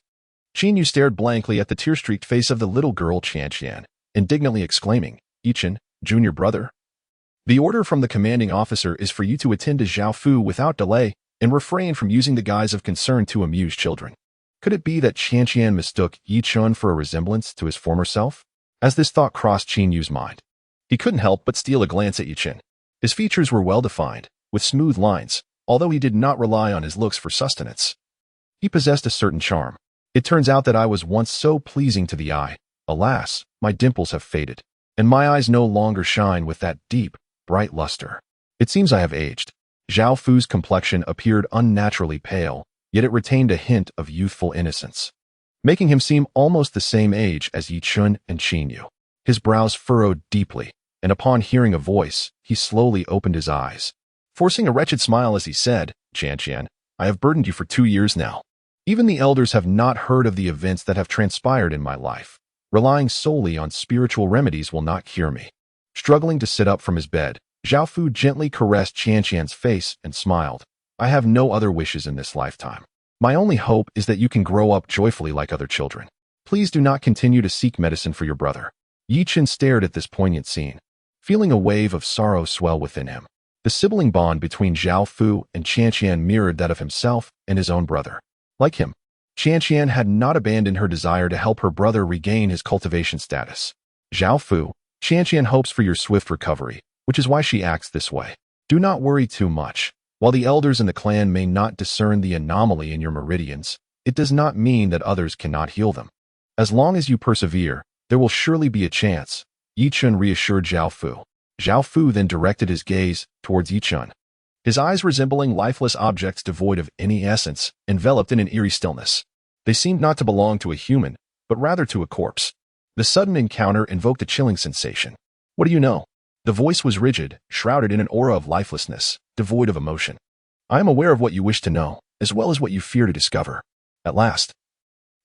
Chen Yu stared blankly at the tear-streaked face of the little girl Chen, indignantly exclaiming, "Yi Chen, junior brother, the order from the commanding officer is for you to attend to Zhao Fu without delay and refrain from using the guise of concern to amuse children." Could it be that Chen mistook Yi Chen for a resemblance to his former self? As this thought crossed Chen Yu's mind, he couldn't help but steal a glance at Yi Chen. His features were well-defined, with smooth lines, although he did not rely on his looks for sustenance. He possessed a certain charm. "It turns out that I was once so pleasing to the eye. Alas, my dimples have faded, and my eyes no longer shine with that deep, bright luster. It seems I have aged." Zhao Fu's complexion appeared unnaturally pale, yet it retained a hint of youthful innocence, making him seem almost the same age as Yi Chen and Chen Yu. His brows furrowed deeply, and upon hearing a voice, he slowly opened his eyes, forcing a wretched smile as he said, "Chen, I have burdened you for 2 years now. Even the elders have not heard of the events that have transpired in my life. Relying solely on spiritual remedies will not cure me." Struggling to sit up from his bed, Zhao Fu gently caressed Chen face and smiled. "I have no other wishes in this lifetime. My only hope is that you can grow up joyfully like other children. Please do not continue to seek medicine for your brother." Yi Chen stared at this poignant scene, feeling a wave of sorrow swell within him. The sibling bond between Zhao Fu and Chen mirrored that of himself and his own brother. Like him, Chen had not abandoned her desire to help her brother regain his cultivation status. "Zhao Fu, Chen hopes for your swift recovery, which is why she acts this way. Do not worry too much. While the elders in the clan may not discern the anomaly in your meridians, it does not mean that others cannot heal them. As long as you persevere, there will surely be a chance," Yi Chen reassured Zhao Fu. Zhao Fu then directed his gaze towards Yi Chen, his eyes resembling lifeless objects devoid of any essence, enveloped in an eerie stillness. They seemed not to belong to a human, but rather to a corpse. The sudden encounter invoked a chilling sensation. What do you know? The voice was rigid, shrouded in an aura of lifelessness, devoid of emotion. I am aware of what you wish to know, as well as what you fear to discover. At last.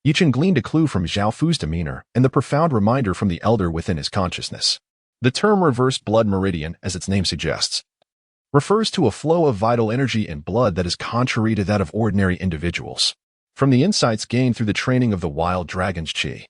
Chen gleaned a clue from Zhao Fu's demeanor and the profound reminder from the elder within his consciousness. The term reverse blood meridian, as its name suggests, refers to a flow of vital energy in blood that is contrary to that of ordinary individuals. From the insights gained through the training of the wild dragon's chi,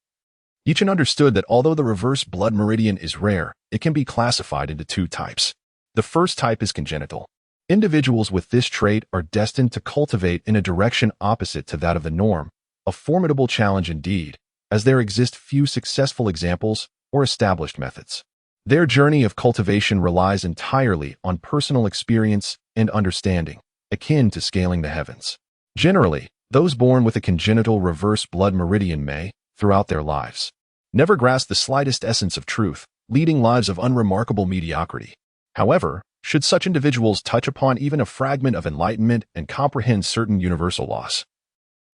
Chen understood that although the reverse blood meridian is rare, it can be classified into two types. The first type is congenital. Individuals with this trait are destined to cultivate in a direction opposite to that of the norm, a formidable challenge indeed, as there exist few successful examples or established methods. Their journey of cultivation relies entirely on personal experience and understanding, akin to scaling the heavens. Generally, those born with a congenital reverse blood meridian may, throughout their lives, never grasp the slightest essence of truth, leading lives of unremarkable mediocrity. However, should such individuals touch upon even a fragment of enlightenment and comprehend certain universal laws,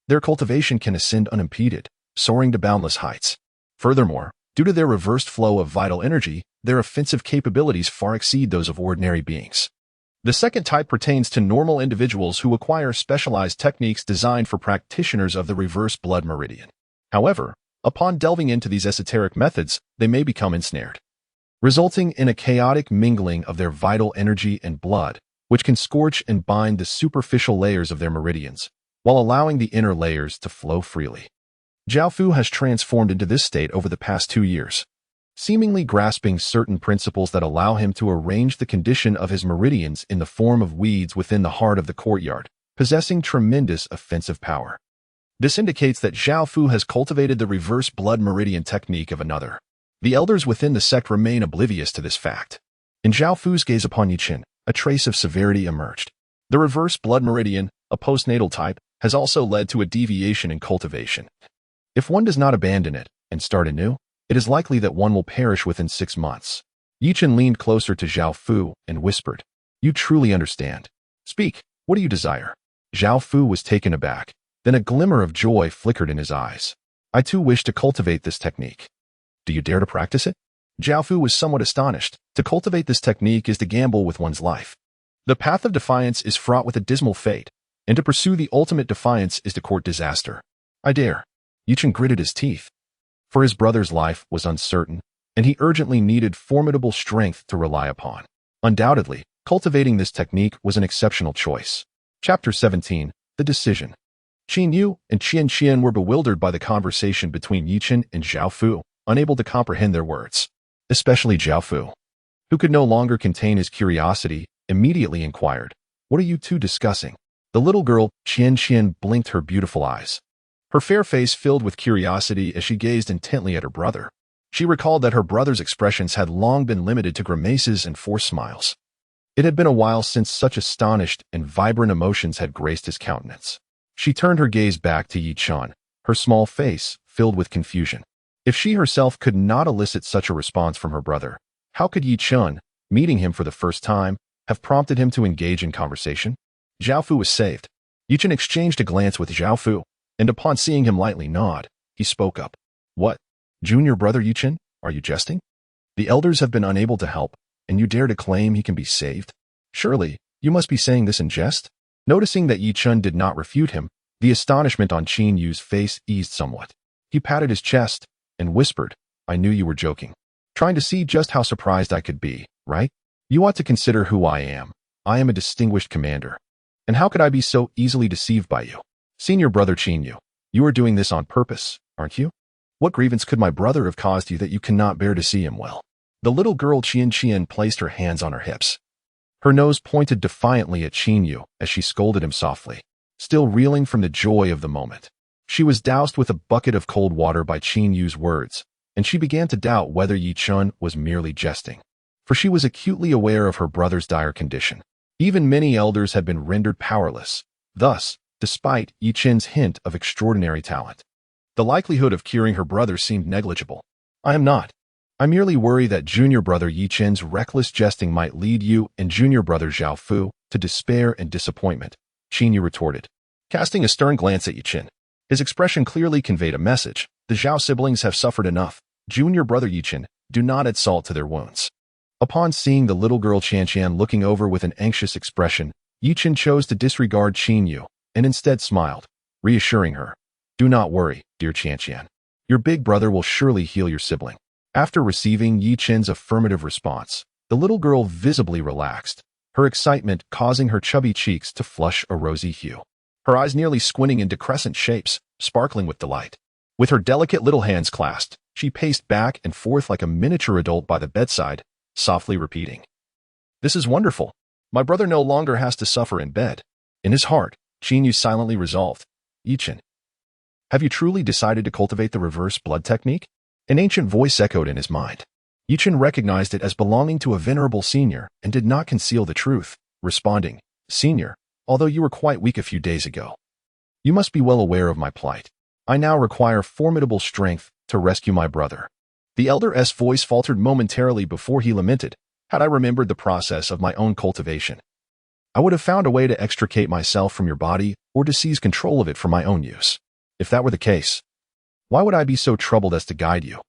their cultivation can ascend unimpeded, soaring to boundless heights. Furthermore, due to their reversed flow of vital energy, their offensive capabilities far exceed those of ordinary beings. The second type pertains to normal individuals who acquire specialized techniques designed for practitioners of the reverse blood meridian. However, upon delving into these esoteric methods, they may become ensnared, resulting in a chaotic mingling of their vital energy and blood, which can scorch and bind the superficial layers of their meridians, while allowing the inner layers to flow freely. Zhao Fu has transformed into this state over the past 2 years, seemingly grasping certain principles that allow him to arrange the condition of his meridians in the form of weeds within the heart of the courtyard, possessing tremendous offensive power. This indicates that Zhao Fu has cultivated the reverse blood meridian technique of another. The elders within the sect remain oblivious to this fact. In Zhao Fu's gaze upon Chen, a trace of severity emerged. The reverse blood meridian, a postnatal type, has also led to a deviation in cultivation. If one does not abandon it and start anew, it is likely that one will perish within 6 months. Chen leaned closer to Zhao Fu and whispered, "You truly understand. Speak, what do you desire?" Zhao Fu was taken aback. Then a glimmer of joy flickered in his eyes. "I too wish to cultivate this technique. Do you dare to practice it?" Zhao Fu was somewhat astonished. To cultivate this technique is to gamble with one's life. The path of defiance is fraught with a dismal fate, and to pursue the ultimate defiance is to court disaster. "I dare." Chen gritted his teeth. For his brother's life was uncertain, and he urgently needed formidable strength to rely upon. Undoubtedly, cultivating this technique was an exceptional choice. Chapter 17, The Decision. Qin Yu and Qian were bewildered by the conversation between Chen and Zhao Fu, unable to comprehend their words. Especially Zhao Fu, who could no longer contain his curiosity, immediately inquired, "What are you two discussing?" The little girl, Qian, blinked her beautiful eyes. Her fair face filled with curiosity as she gazed intently at her brother. She recalled that her brother's expressions had long been limited to grimaces and forced smiles. It had been a while since such astonished and vibrant emotions had graced his countenance. She turned her gaze back to Chen, her small face filled with confusion. If she herself could not elicit such a response from her brother, how could Chen, meeting him for the first time, have prompted him to engage in conversation? Zhao Fu was saved. Chen exchanged a glance with Zhao Fu, and upon seeing him lightly nod, he spoke up. "What? Junior brother Chen, are you jesting? The elders have been unable to help, and you dare to claim he can be saved? Surely, you must be saying this in jest?" Noticing that Chen did not refute him, the astonishment on Qin Yu's face eased somewhat. He patted his chest and whispered, "I knew you were joking. Trying to see just how surprised I could be, right? You ought to consider who I am. I am a distinguished commander. And how could I be so easily deceived by you? Senior brother Qin Yu, you are doing this on purpose, aren't you? What grievance could my brother have caused you that you cannot bear to see him well?" The little girl Qian placed her hands on her hips. Her nose pointed defiantly at Qin Yu as she scolded him softly, still reeling from the joy of the moment. She was doused with a bucket of cold water by Qin Yu's words, and she began to doubt whether Chen was merely jesting, for she was acutely aware of her brother's dire condition. Even many elders had been rendered powerless. Thus, despite Chen's hint of extraordinary talent, the likelihood of curing her brother seemed negligible. "I am not. I merely worry that junior brother Chen's reckless jesting might lead you and junior brother Zhao Fu to despair and disappointment," Qin Yu retorted, casting a stern glance at Chen. His expression clearly conveyed a message. "The Zhao siblings have suffered enough. Junior brother Chen, do not add salt to their wounds." Upon seeing the little girl Chen looking over with an anxious expression, Chen chose to disregard Chen Yu and instead smiled, reassuring her. Do not worry, dear Chen. Your big brother will surely heal your sibling. After receiving Chen's affirmative response, the little girl visibly relaxed, her excitement causing her chubby cheeks to flush a rosy hue. Her eyes nearly squinting into crescent shapes, sparkling with delight. With her delicate little hands clasped, she paced back and forth like a miniature adult by the bedside, softly repeating. This is wonderful. My brother no longer has to suffer in bed. In his heart, Chen Yu silently resolved. Chen, have you truly decided to cultivate the reverse blood technique? An ancient voice echoed in his mind. Chen recognized it as belonging to a venerable senior and did not conceal the truth, responding, Senior, although you were quite weak a few days ago, you must be well aware of my plight. I now require formidable strength to rescue my brother. The elder's voice faltered momentarily before he lamented, had I remembered the process of my own cultivation, I would have found a way to extricate myself from your body or to seize control of it for my own use. If that were the case, why would I be so troubled as to guide you?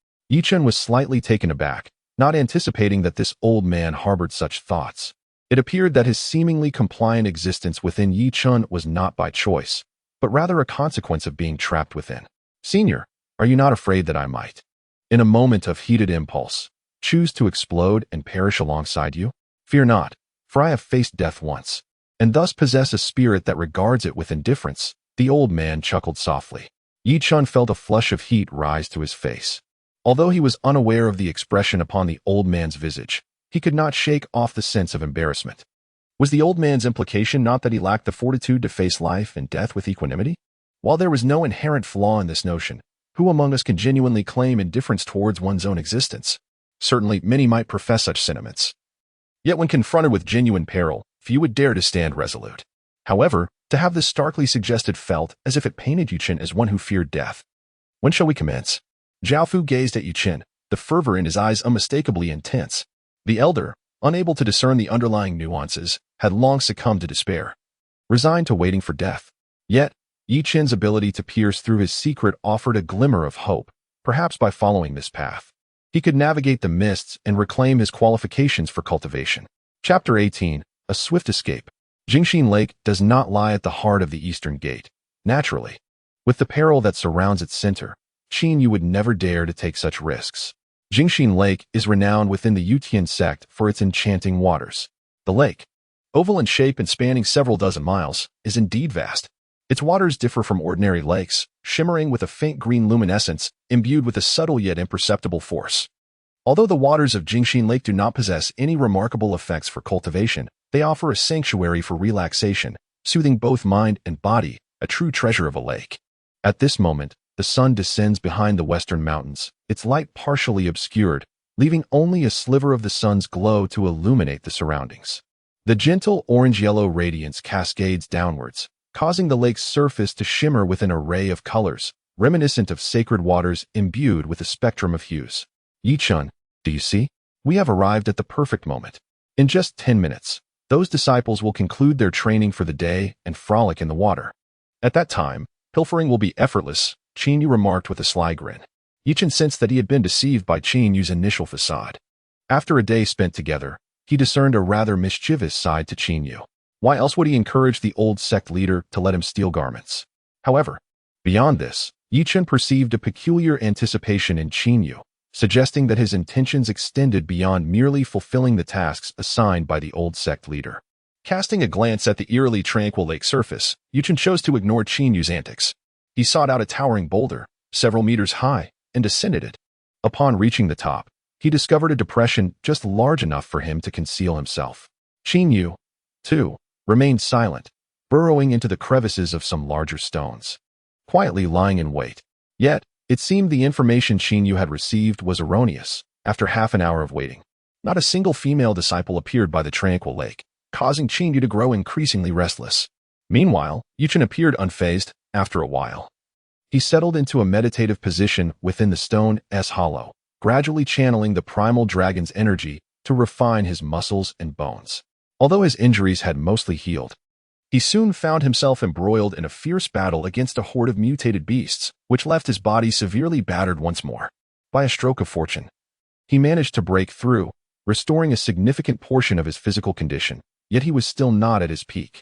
Chen was slightly taken aback, not anticipating that this old man harbored such thoughts. It appeared that his seemingly compliant existence within Chen was not by choice, but rather a consequence of being trapped within. Senior, are you not afraid that I might, in a moment of heated impulse, choose to explode and perish alongside you? Fear not, for I have faced death once, and thus possess a spirit that regards it with indifference. The old man chuckled softly. Chen felt a flush of heat rise to his face. Although he was unaware of the expression upon the old man's visage, he could not shake off the sense of embarrassment. Was the old man's implication not that he lacked the fortitude to face life and death with equanimity? While there was no inherent flaw in this notion, who among us can genuinely claim indifference towards one's own existence? Certainly, many might profess such sentiments. Yet when confronted with genuine peril, few would dare to stand resolute. However, to have this starkly suggested felt as if it painted Chen as one who feared death. When shall we commence? Zhaofu gazed at Chen, the fervor in his eyes unmistakably intense. The elder, unable to discern the underlying nuances, had long succumbed to despair, resigned to waiting for death. Yet, Chen's ability to pierce through his secret offered a glimmer of hope. Perhaps by following this path, he could navigate the mists and reclaim his qualifications for cultivation. Chapter 18, A Swift Escape. Jingxin Lake does not lie at the heart of the Eastern Gate. Naturally, with the peril that surrounds its center, Chen Yu would never dare to take such risks. Jingxin Lake is renowned within the Yutian sect for its enchanting waters. The lake, oval in shape and spanning several dozen miles, is indeed vast. Its waters differ from ordinary lakes, shimmering with a faint green luminescence, imbued with a subtle yet imperceptible force. Although the waters of Jingxin Lake do not possess any remarkable effects for cultivation, they offer a sanctuary for relaxation, soothing both mind and body, a true treasure of a lake. At this moment, the sun descends behind the western mountains, its light partially obscured, leaving only a sliver of the sun's glow to illuminate the surroundings. The gentle orange-yellow radiance cascades downwards, causing the lake's surface to shimmer with an array of colors, reminiscent of sacred waters imbued with a spectrum of hues. Chen, do you see? We have arrived at the perfect moment. In just 10 minutes, those disciples will conclude their training for the day and frolic in the water. At that time, pilfering will be effortless, Chen Yu remarked with a sly grin. Chen sensed that he had been deceived by Chen Yu's initial facade. After a day spent together, he discerned a rather mischievous side to Chen Yu. Why else would he encourage the old sect leader to let him steal garments? However, beyond this, Chen perceived a peculiar anticipation in Chen Yu, suggesting that his intentions extended beyond merely fulfilling the tasks assigned by the old sect leader. Casting a glance at the eerily tranquil lake surface, Chen chose to ignore Chen Yu's antics. He sought out a towering boulder, several meters high, and descended it. Upon reaching the top, he discovered a depression just large enough for him to conceal himself. Chen Yu, too, remained silent, burrowing into the crevices of some larger stones, quietly lying in wait. Yet, it seemed the information Chen Yu had received was erroneous. After half an hour of waiting, not a single female disciple appeared by the tranquil lake, causing Chen Yu to grow increasingly restless. Meanwhile, Chen appeared unfazed. After a while, he settled into a meditative position within the stone's hollow, gradually channeling the primal dragon's energy to refine his muscles and bones. Although his injuries had mostly healed, he soon found himself embroiled in a fierce battle against a horde of mutated beasts, which left his body severely battered once more. By a stroke of fortune, he managed to break through, restoring a significant portion of his physical condition, yet he was still not at his peak.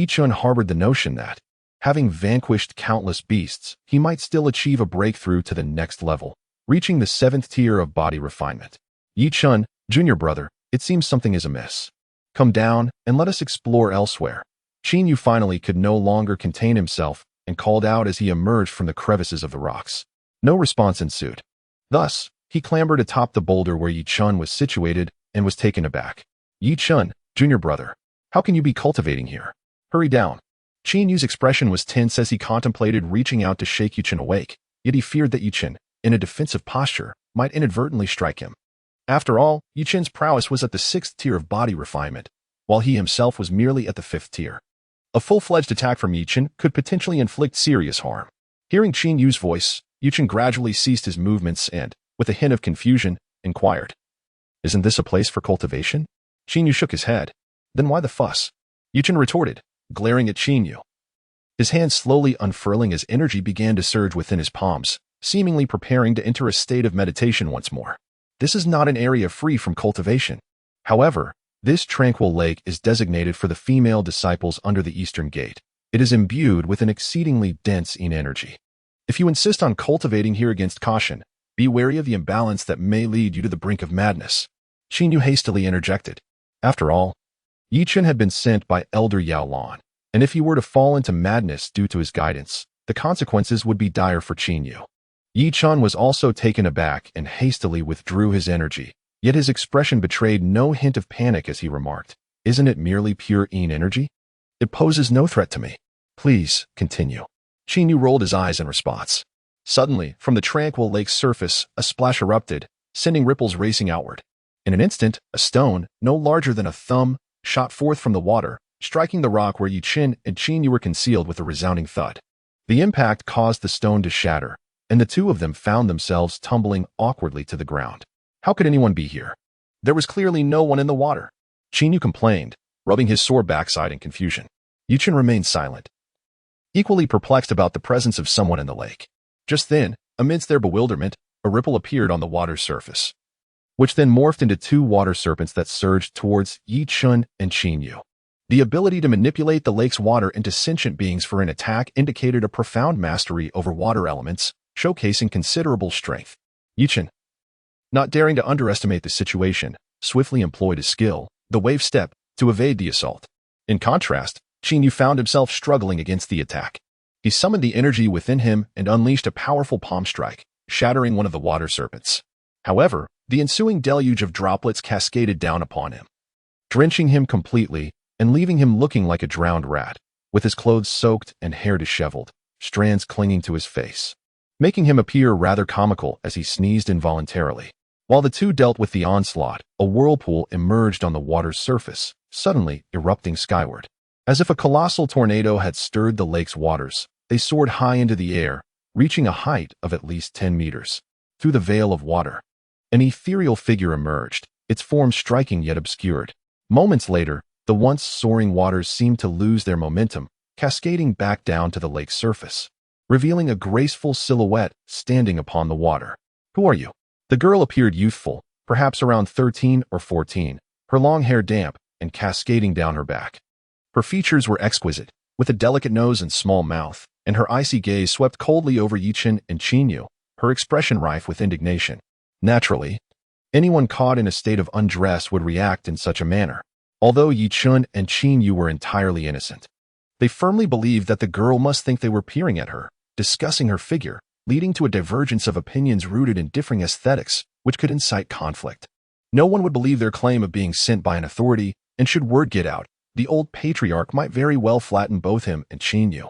Chen harbored the notion that, having vanquished countless beasts, he might still achieve a breakthrough to the next level, reaching the 7th tier of body refinement. Chen, junior brother, it seems something is amiss. Come down and let us explore elsewhere. Chen Yu finally could no longer contain himself and called out as he emerged from the crevices of the rocks. No response ensued. Thus, he clambered atop the boulder where Chen was situated and was taken aback. Chen, junior brother, how can you be cultivating here? Hurry down. Chen Yu's expression was tense as he contemplated reaching out to shake Chen awake, yet he feared that Chen, in a defensive posture, might inadvertently strike him. After all, Chen's prowess was at the 6th tier of body refinement, while he himself was merely at the 5th tier. A full-fledged attack from Chen could potentially inflict serious harm. Hearing Chen Yu's voice, Chen gradually ceased his movements and, with a hint of confusion, inquired, "Isn't this a place for cultivation?" Chen Yu shook his head. "Then why the fuss?" Chen retorted, glaring at Chen Yu. His hands slowly unfurling as energy began to surge within his palms, seemingly preparing to enter a state of meditation once more. This is not an area free from cultivation. However, this tranquil lake is designated for the female disciples under the Eastern Gate. It is imbued with an exceedingly dense yin energy. If you insist on cultivating here against caution, be wary of the imbalance that may lead you to the brink of madness. Chen Yu hastily interjected. After all, Chen had been sent by Elder Yao Lan, and if he were to fall into madness due to his guidance, the consequences would be dire for Chen Yu. Chen was also taken aback and hastily withdrew his energy, yet his expression betrayed no hint of panic as he remarked, "Isn't it merely pure yin energy? It poses no threat to me. Please, continue." Chen Yu rolled his eyes in response. Suddenly, from the tranquil lake's surface, a splash erupted, sending ripples racing outward. In an instant, a stone, no larger than a thumb, shot forth from the water, striking the rock where Chen and Chen Yu were concealed with a resounding thud. The impact caused the stone to shatter, and the two of them found themselves tumbling awkwardly to the ground. How could anyone be here? There was clearly no one in the water. Chen Yu complained, rubbing his sore backside in confusion. Chen remained silent, equally perplexed about the presence of someone in the lake. Just then, amidst their bewilderment, a ripple appeared on the water's surface, which then morphed into 2 water serpents that surged towards Chen and Chen Yu. The ability to manipulate the lake's water into sentient beings for an attack indicated a profound mastery over water elements, showcasing considerable strength. Chen, not daring to underestimate the situation, swiftly employed his skill, the wave step, to evade the assault. In contrast, Chen Yu found himself struggling against the attack. He summoned the energy within him and unleashed a powerful palm strike, shattering one of the water serpents. However, the ensuing deluge of droplets cascaded down upon him, drenching him completely and leaving him looking like a drowned rat, with his clothes soaked and hair disheveled, strands clinging to his face, making him appear rather comical as he sneezed involuntarily. While the two dealt with the onslaught, a whirlpool emerged on the water's surface, suddenly erupting skyward. As if a colossal tornado had stirred the lake's waters, they soared high into the air, reaching a height of at least 10 meters. Through the veil of water, an ethereal figure emerged, its form striking yet obscured. Moments later, the once soaring waters seemed to lose their momentum, cascading back down to the lake's surface, revealing a graceful silhouette standing upon the water. "Who are you?" The girl appeared youthful, perhaps around 13 or 14, her long hair damp and cascading down her back. Her features were exquisite, with a delicate nose and small mouth, and her icy gaze swept coldly over Chen and Chen Yu, her expression rife with indignation. Naturally, anyone caught in a state of undress would react in such a manner. Although Chen and Chen Yu were entirely innocent, they firmly believed that the girl must think they were peering at her, discussing her figure, leading to a divergence of opinions rooted in differing aesthetics, which could incite conflict. No one would believe their claim of being sent by an authority, and should word get out, the old patriarch might very well flatten both him and Chen Yu.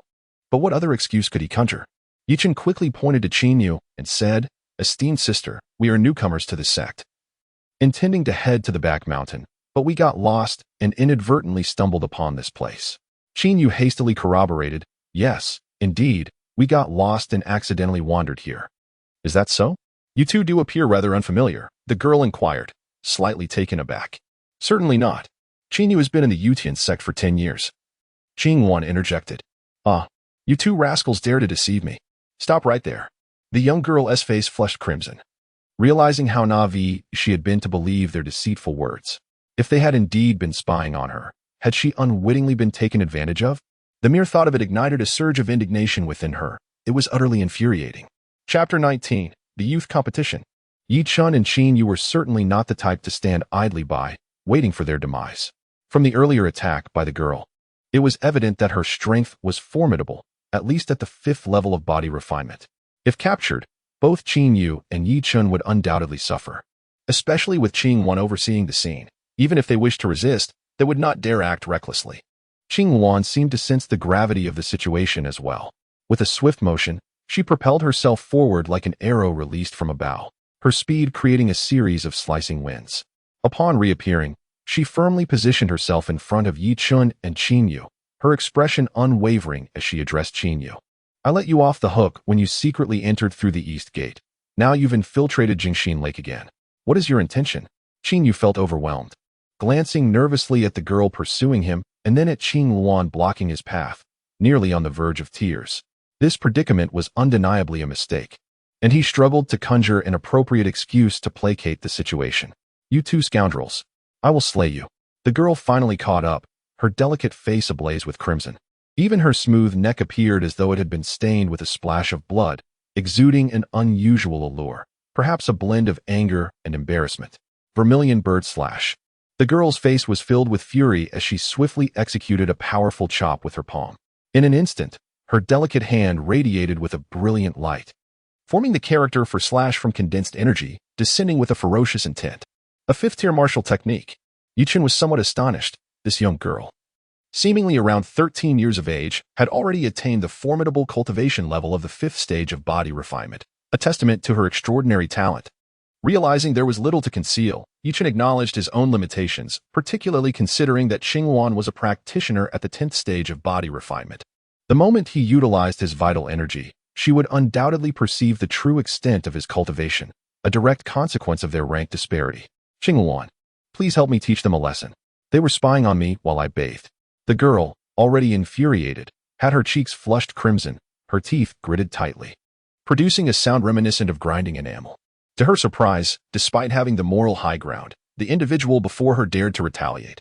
But what other excuse could he conjure? Chen quickly pointed to Chen Yu and said, "Esteemed sister, we are newcomers to the sect, intending to head to the back mountain, but we got lost and inadvertently stumbled upon this place." Chen Yu hastily corroborated, "Yes, indeed, we got lost and accidentally wandered here." "Is that so? You two do appear rather unfamiliar," the girl inquired, slightly taken aback. "Certainly not. Chen Yu has been in the Yutian sect for 10 years. Ching Wan interjected. "Ah, you two rascals dare to deceive me. Stop right there." The young girl's face flushed crimson. realizing how naive she had been to believe their deceitful words. If they had indeed been spying on her, had she unwittingly been taken advantage of? The mere thought of it ignited a surge of indignation within her. It was utterly infuriating. Chapter 19. The Youth Competition. Chen and Chen, you were certainly not the type to stand idly by, waiting for their demise. From the earlier attack by the girl, it was evident that her strength was formidable, at least at the 5th level of body refinement. If captured, both Qing Yu and Yi Chun would undoubtedly suffer, especially with Qing Wan overseeing the scene. Even if they wished to resist, they would not dare act recklessly. Qing Wan seemed to sense the gravity of the situation as well. With a swift motion, she propelled herself forward like an arrow released from a bow, her speed creating a series of slicing winds. Upon reappearing, she firmly positioned herself in front of Yi Chun and Qin Yu, her expression unwavering as she addressed Qin Yu. I let you off the hook when you secretly entered through the east gate. Now you've infiltrated Jingxin Lake again. What is your intention? Qin Yu felt overwhelmed, glancing nervously at the girl pursuing him and then at Qing Luan blocking his path, nearly on the verge of tears. This predicament was undeniably a mistake, and he struggled to conjure an appropriate excuse to placate the situation. You two scoundrels. I will slay you. The girl finally caught up, her delicate face ablaze with crimson. Even her smooth neck appeared as though it had been stained with a splash of blood, exuding an unusual allure, perhaps a blend of anger and embarrassment. Vermilion bird slash. The girl's face was filled with fury as she swiftly executed a powerful chop with her palm. In an instant, her delicate hand radiated with a brilliant light, forming the character for slash from condensed energy, descending with a ferocious intent. A 5th-tier martial technique. Yuchen was somewhat astonished. This young girl, seemingly around 13 years of age, had already attained the formidable cultivation level of the 5th stage of body refinement, a testament to her extraordinary talent. Realizing there was little to conceal, Yuchen acknowledged his own limitations, particularly considering that Xingwan was a practitioner at the 10th stage of body refinement. The moment he utilized his vital energy, she would undoubtedly perceive the true extent of his cultivation, a direct consequence of their rank disparity. Xingwan, please help me teach them a lesson. They were spying on me while I bathed. The girl, already infuriated, had her cheeks flushed crimson, her teeth gritted tightly, producing a sound reminiscent of grinding enamel. To her surprise, despite having the moral high ground, the individual before her dared to retaliate,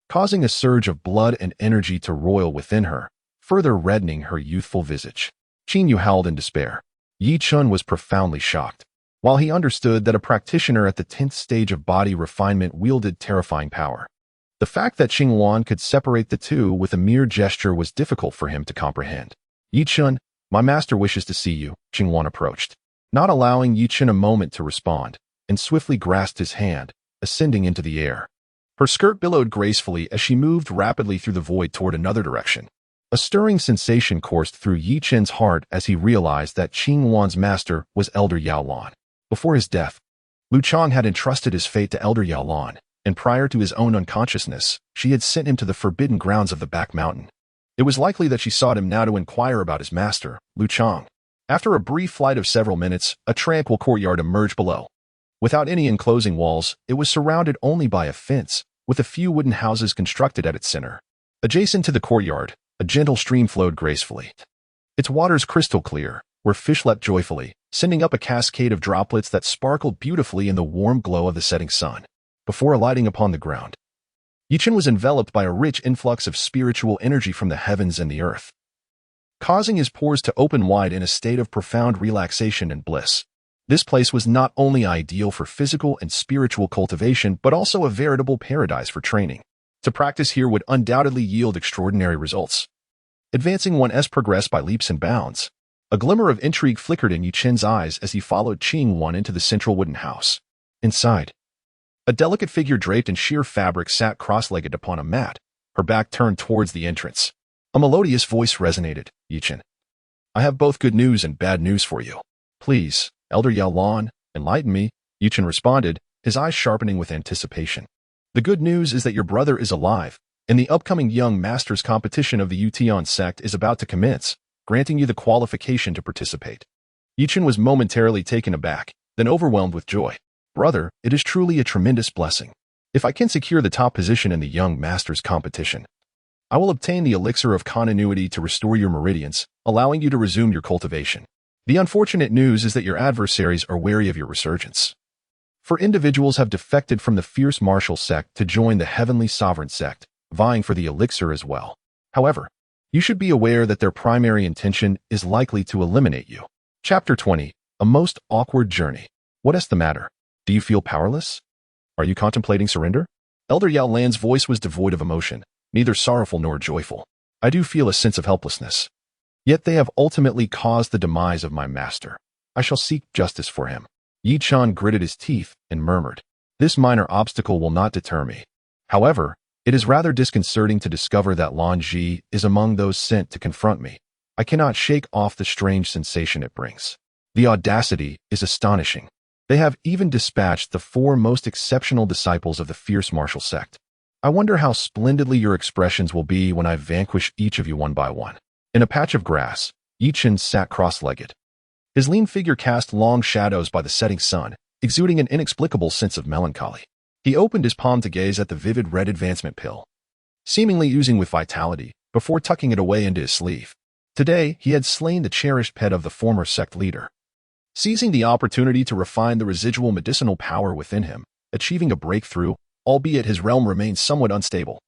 causing a surge of blood and energy to roil within her, further reddening her youthful visage. Qin Yu howled in despair. Yi Chun was profoundly shocked. While he understood that a practitioner at the 10th stage of body refinement wielded terrifying power, the fact that Xingwan could separate the two with a mere gesture was difficult for him to comprehend. Yi Chun, my master wishes to see you, Xingwan approached, not allowing Yi Chun a moment to respond, and swiftly grasped his hand, ascending into the air. Her skirt billowed gracefully as she moved rapidly through the void toward another direction. A stirring sensation coursed through Yi Chen's heart as he realized that Xingwan's master was Elder Yao Lan. Before his death, Lu Chang had entrusted his fate to Elder Yao Lan, and prior to his own unconsciousness, she had sent him to the forbidden grounds of the Back Mountain. It was likely that she sought him now to inquire about his master, Lu Chang. After a brief flight of several minutes, a tranquil courtyard emerged below. Without any enclosing walls, it was surrounded only by a fence, with a few wooden houses constructed at its center. Adjacent to the courtyard, a gentle stream flowed gracefully, its waters crystal clear, where fish leapt joyfully, sending up a cascade of droplets that sparkled beautifully in the warm glow of the setting sun. Before alighting upon the ground, Yi Chen was enveloped by a rich influx of spiritual energy from the heavens and the earth, causing his pores to open wide in a state of profound relaxation and bliss. This place was not only ideal for physical and spiritual cultivation, but also a veritable paradise for training. To practice here would undoubtedly yield extraordinary results. Advancing one's progress by leaps and bounds, a glimmer of intrigue flickered in Yi Chen's eyes as he followed Qing Wan into the central wooden house. Inside, a delicate figure draped in sheer fabric sat cross-legged upon a mat, her back turned towards the entrance. A melodious voice resonated. Yi Chen, I have both good news and bad news for you. Please, Elder Yao Lan, enlighten me, Yi Chen responded, his eyes sharpening with anticipation. The good news is that your brother is alive, and the upcoming Young Masters competition of the Utian sect is about to commence, granting you the qualification to participate. Yi Chen was momentarily taken aback, then overwhelmed with joy. Brother, it is truly a tremendous blessing. If I can secure the top position in the Young Masters competition, I will obtain the elixir of continuity to restore your meridians, allowing you to resume your cultivation. The unfortunate news is that your adversaries are wary of your resurgence. For individuals have defected from the fierce martial sect to join the heavenly sovereign sect, vying for the elixir as well. However, you should be aware that their primary intention is likely to eliminate you. Chapter 20. A most awkward journey. What is the matter? Do you feel powerless? Are you contemplating surrender? Elder Yao Lan's voice was devoid of emotion, neither sorrowful nor joyful. I do feel a sense of helplessness. Yet they have ultimately caused the demise of my master. I shall seek justice for him. Yi Chen gritted his teeth and murmured, this minor obstacle will not deter me. However, it is rather disconcerting to discover that Lan Ji is among those sent to confront me. I cannot shake off the strange sensation it brings. The audacity is astonishing. They have even dispatched the 4 most exceptional disciples of the fierce martial sect. I wonder how splendidly your expressions will be when I vanquish each of you one by one. In a patch of grass, Yi Chen sat cross-legged. His lean figure cast long shadows by the setting sun, exuding an inexplicable sense of melancholy. He opened his palm to gaze at the vivid red advancement pill, seemingly oozing with vitality, before tucking it away into his sleeve. Today, he had slain the cherished pet of the former sect leader, seizing the opportunity to refine the residual medicinal power within him, achieving a breakthrough, albeit his realm remains somewhat unstable.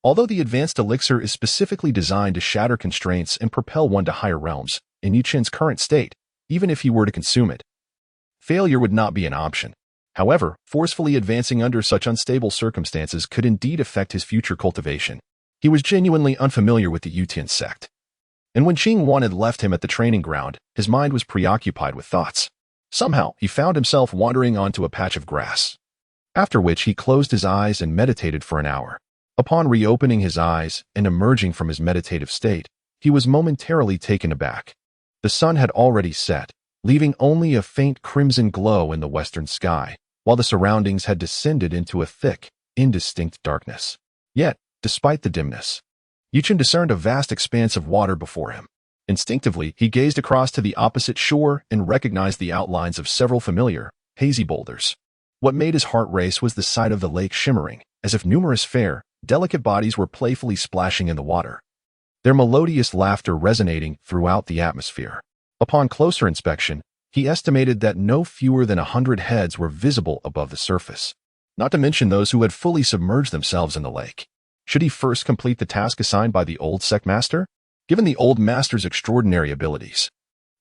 Although the advanced elixir is specifically designed to shatter constraints and propel one to higher realms, in Yi Chen's current state, even if he were to consume it, failure would not be an option. However, forcefully advancing under such unstable circumstances could indeed affect his future cultivation. He was genuinely unfamiliar with the Yutian sect. And when Qing Wan had left him at the training ground, his mind was preoccupied with thoughts. Somehow, he found himself wandering onto a patch of grass. After which he closed his eyes and meditated for an hour. Upon reopening his eyes and emerging from his meditative state, he was momentarily taken aback. The sun had already set, leaving only a faint crimson glow in the western sky, while the surroundings had descended into a thick, indistinct darkness. Yet, despite the dimness, Yi Chen discerned a vast expanse of water before him. Instinctively, he gazed across to the opposite shore and recognized the outlines of several familiar, hazy boulders. What made his heart race was the sight of the lake shimmering, as if numerous fair, delicate bodies were playfully splashing in the water, their melodious laughter resonating throughout the atmosphere. Upon closer inspection, he estimated that no fewer than 100 heads were visible above the surface, not to mention those who had fully submerged themselves in the lake. Should he first complete the task assigned by the old sect master? Given the old master's extraordinary abilities,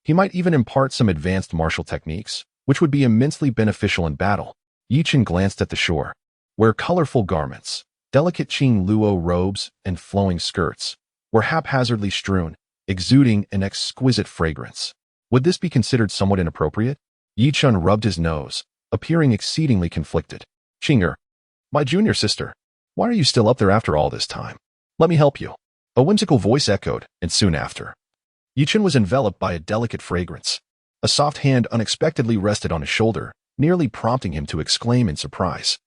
he might even impart some advanced martial techniques, which would be immensely beneficial in battle. Yi Chen glanced at the shore, where colorful garments, delicate Qing Luo robes, and flowing skirts were haphazardly strewn, exuding an exquisite fragrance. Would this be considered somewhat inappropriate? Yi Chen rubbed his nose, appearing exceedingly conflicted. Qing'er, my junior sister, why are you still up there after all this time? Let me help you. A whimsical voice echoed, and soon after, Yi Chen was enveloped by a delicate fragrance. A soft hand unexpectedly rested on his shoulder, nearly prompting him to exclaim in surprise.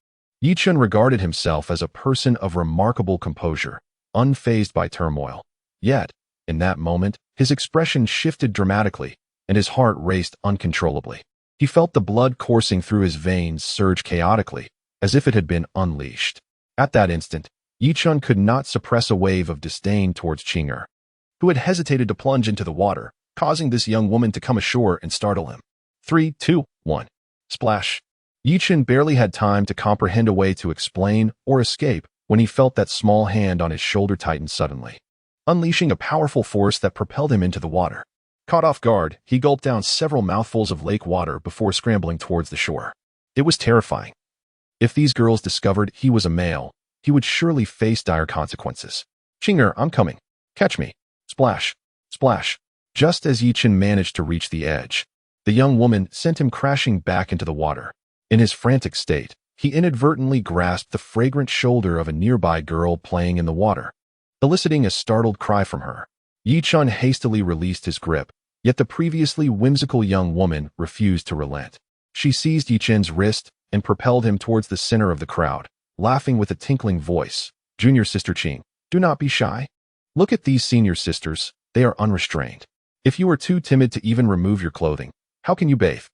Yi Chen regarded himself as a person of remarkable composure, unfazed by turmoil. Yet, in that moment, his expression shifted dramatically, and his heart raced uncontrollably. He felt the blood coursing through his veins surge chaotically, as if it had been unleashed. At that instant, Yi Chen could not suppress a wave of disdain towards Qing'er, who had hesitated to plunge into the water, causing this young woman to come ashore and startle him. 3, 2, 1. Splash. Yi Chen barely had time to comprehend a way to explain or escape when he felt that small hand on his shoulder tighten suddenly, unleashing a powerful force that propelled him into the water. Caught off guard, he gulped down several mouthfuls of lake water before scrambling towards the shore. It was terrifying. If these girls discovered he was a male, he would surely face dire consequences. Qing'er, I'm coming. Catch me. Splash. Splash. Just as Yi Chen managed to reach the edge, the young woman sent him crashing back into the water. In his frantic state, he inadvertently grasped the fragrant shoulder of a nearby girl playing in the water, eliciting a startled cry from her. Yi Chen hastily released his grip, yet the previously whimsical young woman refused to relent. She seized Yi Chen's wrist and propelled him towards the center of the crowd, laughing with a tinkling voice. Junior sister Qing, do not be shy. Look at these senior sisters, they are unrestrained. If you are too timid to even remove your clothing, how can you bathe?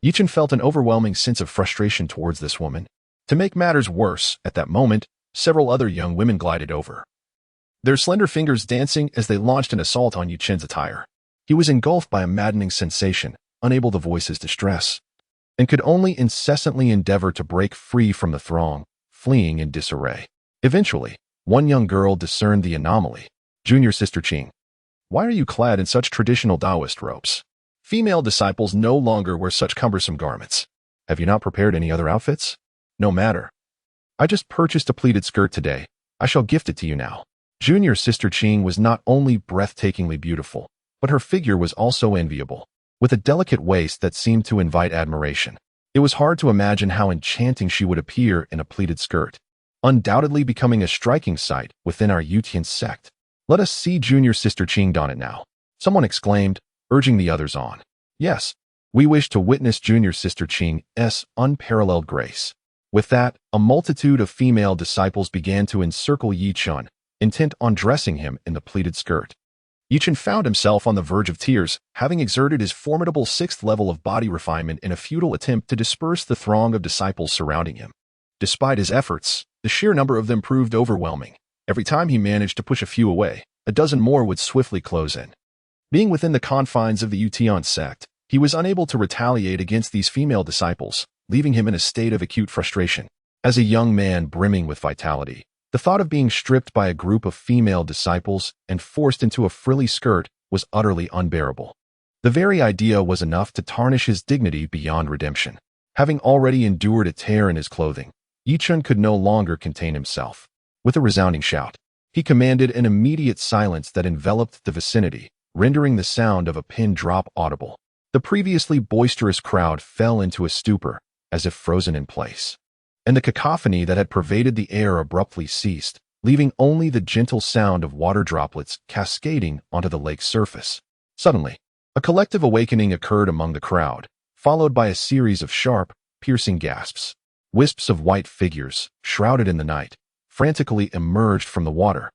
Yi Chen felt an overwhelming sense of frustration towards this woman. To make matters worse, at that moment, several other young women glided over, their slender fingers dancing as they launched an assault on Yi Chen's attire. He was engulfed by a maddening sensation, unable to voice his distress, and could only incessantly endeavor to break free from the throng, fleeing in disarray. Eventually, one young girl discerned the anomaly. Junior Sister Qing, why are you clad in such traditional Taoist robes? Female disciples no longer wear such cumbersome garments. Have you not prepared any other outfits? No matter. I just purchased a pleated skirt today. I shall gift it to you now. Junior Sister Qing was not only breathtakingly beautiful, but her figure was also enviable, with a delicate waist that seemed to invite admiration. It was hard to imagine how enchanting she would appear in a pleated skirt, undoubtedly becoming a striking sight within our Yutian sect. Let us see Junior Sister Qing don it now, someone exclaimed, urging the others on. Yes, we wish to witness Junior Sister Qing's unparalleled grace. With that, a multitude of female disciples began to encircle Yi Chen, intent on dressing him in the pleated skirt. Yi Chen found himself on the verge of tears, having exerted his formidable 6th level of body refinement in a futile attempt to disperse the throng of disciples surrounding him. Despite his efforts, the sheer number of them proved overwhelming. Every time he managed to push a few away, a dozen more would swiftly close in. Being within the confines of the Yutian sect, he was unable to retaliate against these female disciples, leaving him in a state of acute frustration. As a young man brimming with vitality, the thought of being stripped by a group of female disciples and forced into a frilly skirt was utterly unbearable. The very idea was enough to tarnish his dignity beyond redemption. Having already endured a tear in his clothing, Yi Chen could no longer contain himself. With a resounding shout, he commanded an immediate silence that enveloped the vicinity, rendering the sound of a pin drop audible. The previously boisterous crowd fell into a stupor, as if frozen in place, and the cacophony that had pervaded the air abruptly ceased, leaving only the gentle sound of water droplets cascading onto the lake's surface. Suddenly, a collective awakening occurred among the crowd, followed by a series of sharp, piercing gasps. Wisps of white figures, shrouded in the night, frantically emerged from the water,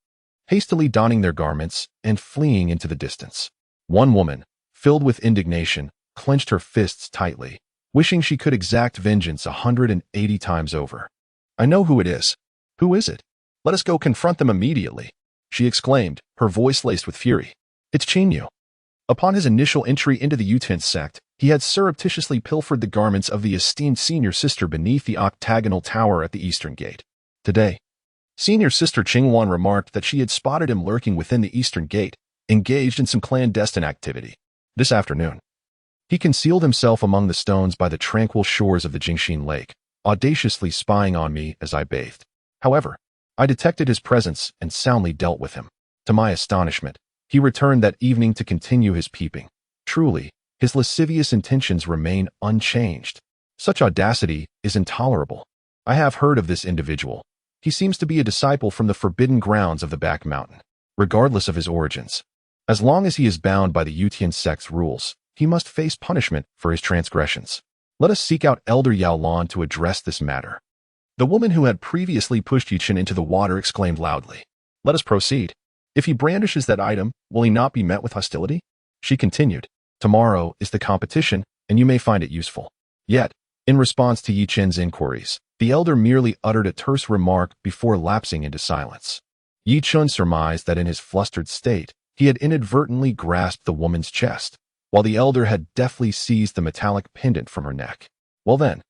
hastily donning their garments and fleeing into the distance. One woman, filled with indignation, clenched her fists tightly, wishing she could exact vengeance 180 times over. I know who it is. Who is it? Let us go confront them immediately, she exclaimed, her voice laced with fury. It's Chen Yu. Upon his initial entry into the Yutian sect, he had surreptitiously pilfered the garments of the esteemed senior sister beneath the octagonal tower at the eastern gate. Today, Senior Sister Qingwan remarked that she had spotted him lurking within the eastern gate, engaged in some clandestine activity. This afternoon, he concealed himself among the stones by the tranquil shores of the Jingxin Lake, audaciously spying on me as I bathed. However, I detected his presence and soundly dealt with him. To my astonishment, he returned that evening to continue his peeping. Truly, his lascivious intentions remain unchanged. Such audacity is intolerable. I have heard of this individual. He seems to be a disciple from the forbidden grounds of the Back Mountain, regardless of his origins. As long as he is bound by the Yutian sect's rules, he must face punishment for his transgressions. Let us seek out Elder Yao Lan to address this matter. The woman who had previously pushed Yi Chen into the water exclaimed loudly. Let us proceed. If he brandishes that item, will he not be met with hostility? She continued. Tomorrow is the competition, and you may find it useful. Yet, in response to Yi Chen's inquiries, the elder merely uttered a terse remark before lapsing into silence. Yi Chen surmised that in his flustered state, he had inadvertently grasped the woman's chest, while the elder had deftly seized the metallic pendant from her neck. Well then,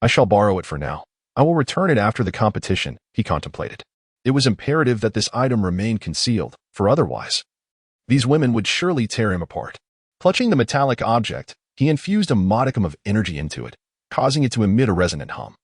I shall borrow it for now. I will return it after the competition, he contemplated. It was imperative that this item remain concealed, for otherwise, these women would surely tear him apart. Clutching the metallic object, he infused a modicum of energy into it, causing it to emit a resonant hum,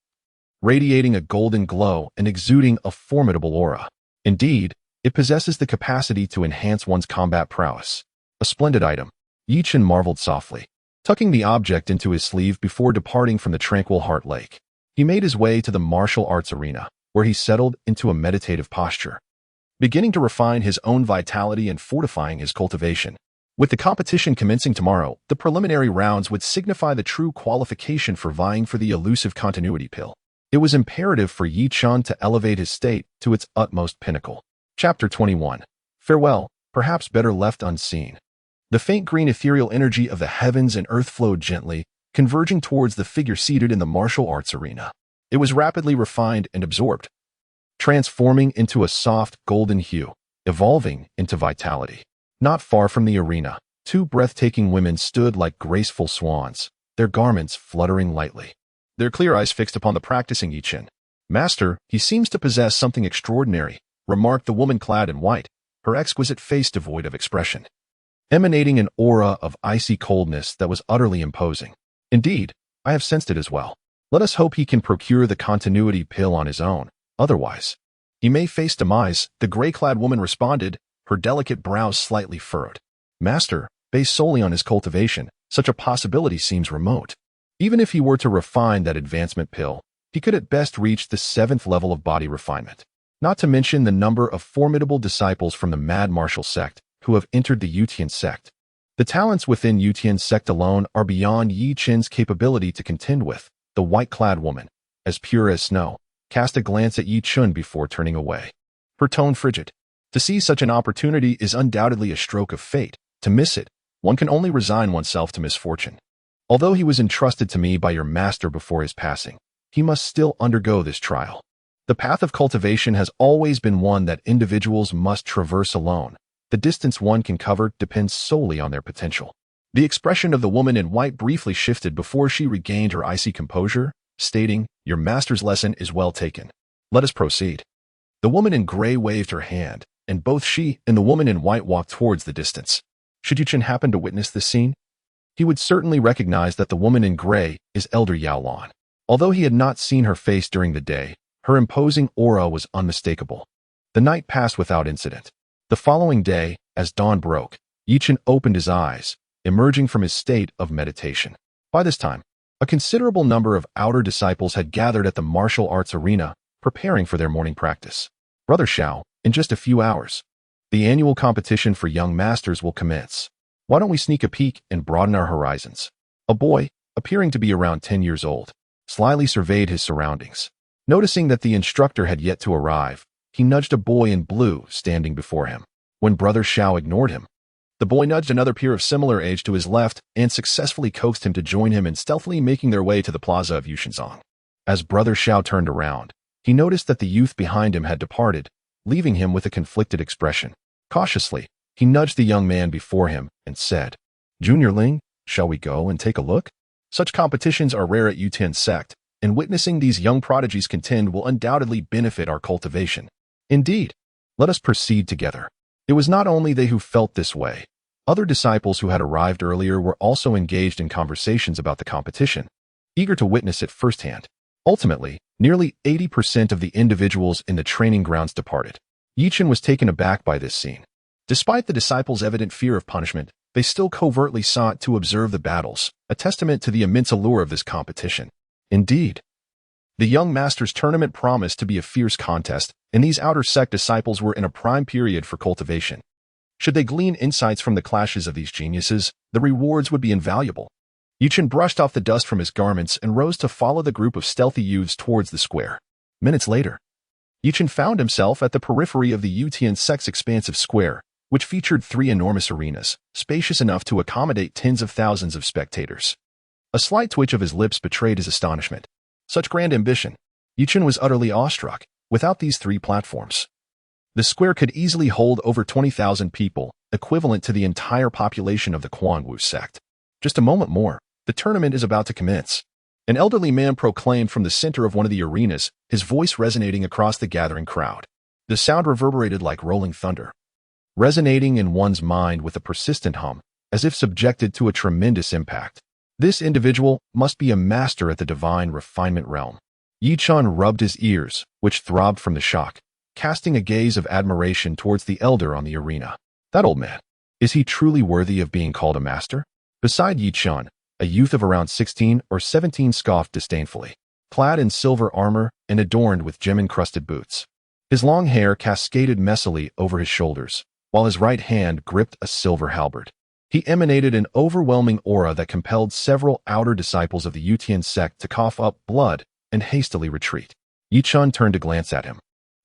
radiating a golden glow and exuding a formidable aura. Indeed, it possesses the capacity to enhance one's combat prowess. A splendid item, Yi Chen marveled softly, tucking the object into his sleeve before departing from the tranquil Heart Lake. He made his way to the martial arts arena, where he settled into a meditative posture, beginning to refine his own vitality and fortifying his cultivation. With the competition commencing tomorrow, the preliminary rounds would signify the true qualification for vying for the elusive continuity pill. It was imperative for Yi Chen to elevate his state to its utmost pinnacle. Chapter 21. Farewell, perhaps better left unseen. The faint green ethereal energy of the heavens and earth flowed gently, converging towards the figure seated in the martial arts arena. It was rapidly refined and absorbed, transforming into a soft golden hue, evolving into vitality. Not far from the arena, Two breathtaking women stood like graceful swans, their garments fluttering lightly. Their clear eyes fixed upon the practicing Chen. "Master, he seems to possess something extraordinary," remarked the woman clad in white, her exquisite face devoid of expression, emanating an aura of icy coldness that was utterly imposing. "Indeed, I have sensed it as well. Let us hope he can procure the continuity pill on his own. Otherwise, he may face demise," the gray-clad woman responded, her delicate brows slightly furrowed. "Master, based solely on his cultivation, such a possibility seems remote. Even if he were to refine that advancement pill, he could at best reach the 7th level of body refinement. Not to mention the number of formidable disciples from the Mad Martial Sect who have entered the Yutian Sect. The talents within Yutian Sect alone are beyond Yi Chen's capability to contend with." The white-clad woman, as pure as snow, cast a glance at Yi Chen before turning away, her tone frigid. To see such an opportunity is undoubtedly a stroke of fate. To miss it, one can only resign oneself to misfortune. Although he was entrusted to me by your master before his passing, he must still undergo this trial. The path of cultivation has always been one that individuals must traverse alone. The distance one can cover depends solely on their potential. The expression of the woman in white briefly shifted before she regained her icy composure, stating, "Your master's lesson is well taken. Let us proceed." The woman in gray waved her hand, and both she and the woman in white walked towards the distance. Should Yi Chen happen to witness this scene, he would certainly recognize that the woman in gray is Elder Yao Lan. Although he had not seen her face during the day, her imposing aura was unmistakable. The night passed without incident. The following day, as dawn broke, Yi Chen opened his eyes, emerging from his state of meditation. By this time, a considerable number of outer disciples had gathered at the martial arts arena, preparing for their morning practice. "Brother Xiao, in just a few hours, the annual competition for young masters will commence. Why don't we sneak a peek and broaden our horizons?" A boy, appearing to be around 10 years old, slyly surveyed his surroundings. Noticing that the instructor had yet to arrive, he nudged a boy in blue standing before him. When Brother Xiao ignored him, the boy nudged another peer of similar age to his left and successfully coaxed him to join him in stealthily making their way to the plaza of Yushenzong. As Brother Xiao turned around, he noticed that the youth behind him had departed, leaving him with a conflicted expression. Cautiously, he nudged the young man before him and said, "Junior Ling, shall we go and take a look? Such competitions are rare at Yutian Sect, and witnessing these young prodigies contend will undoubtedly benefit our cultivation. Indeed, let us proceed together." It was not only they who felt this way. Other disciples who had arrived earlier were also engaged in conversations about the competition, eager to witness it firsthand. Ultimately, nearly 80% of the individuals in the training grounds departed. Yi Chen was taken aback by this scene. Despite the disciples' evident fear of punishment, they still covertly sought to observe the battles, a testament to the immense allure of this competition. Indeed, the young master's tournament promised to be a fierce contest, and these outer sect disciples were in a prime period for cultivation. Should they glean insights from the clashes of these geniuses, the rewards would be invaluable. Yi Chen brushed off the dust from his garments and rose to follow the group of stealthy youths towards the square. Minutes later, Yi Chen found himself at the periphery of the Yutian Sect's expansive square, which featured 3 enormous arenas, spacious enough to accommodate tens of thousands of spectators. A slight twitch of his lips betrayed his astonishment. Such grand ambition. Yi Chen was utterly awestruck. Without these 3 platforms, the square could easily hold over 20,000 people, equivalent to the entire population of the Quanwu sect. Just a moment more, the tournament is about to commence. An elderly man proclaimed from the center of one of the arenas, his voice resonating across the gathering crowd. The sound reverberated like rolling thunder, resonating in one's mind with a persistent hum, as if subjected to a tremendous impact. This individual must be a master at the divine refinement realm. Yi Chen rubbed his ears, which throbbed from the shock, casting a gaze of admiration towards the elder on the arena. That old man, is he truly worthy of being called a master? Beside Yi Chen, a youth of around 16 or 17 scoffed disdainfully, clad in silver armor and adorned with gem-encrusted boots. His long hair cascaded messily over his shoulders, while his right hand gripped a silver halberd. He emanated an overwhelming aura that compelled several outer disciples of the Yutian Sect to cough up blood and hastily retreat. Yi Chen turned to glance at him,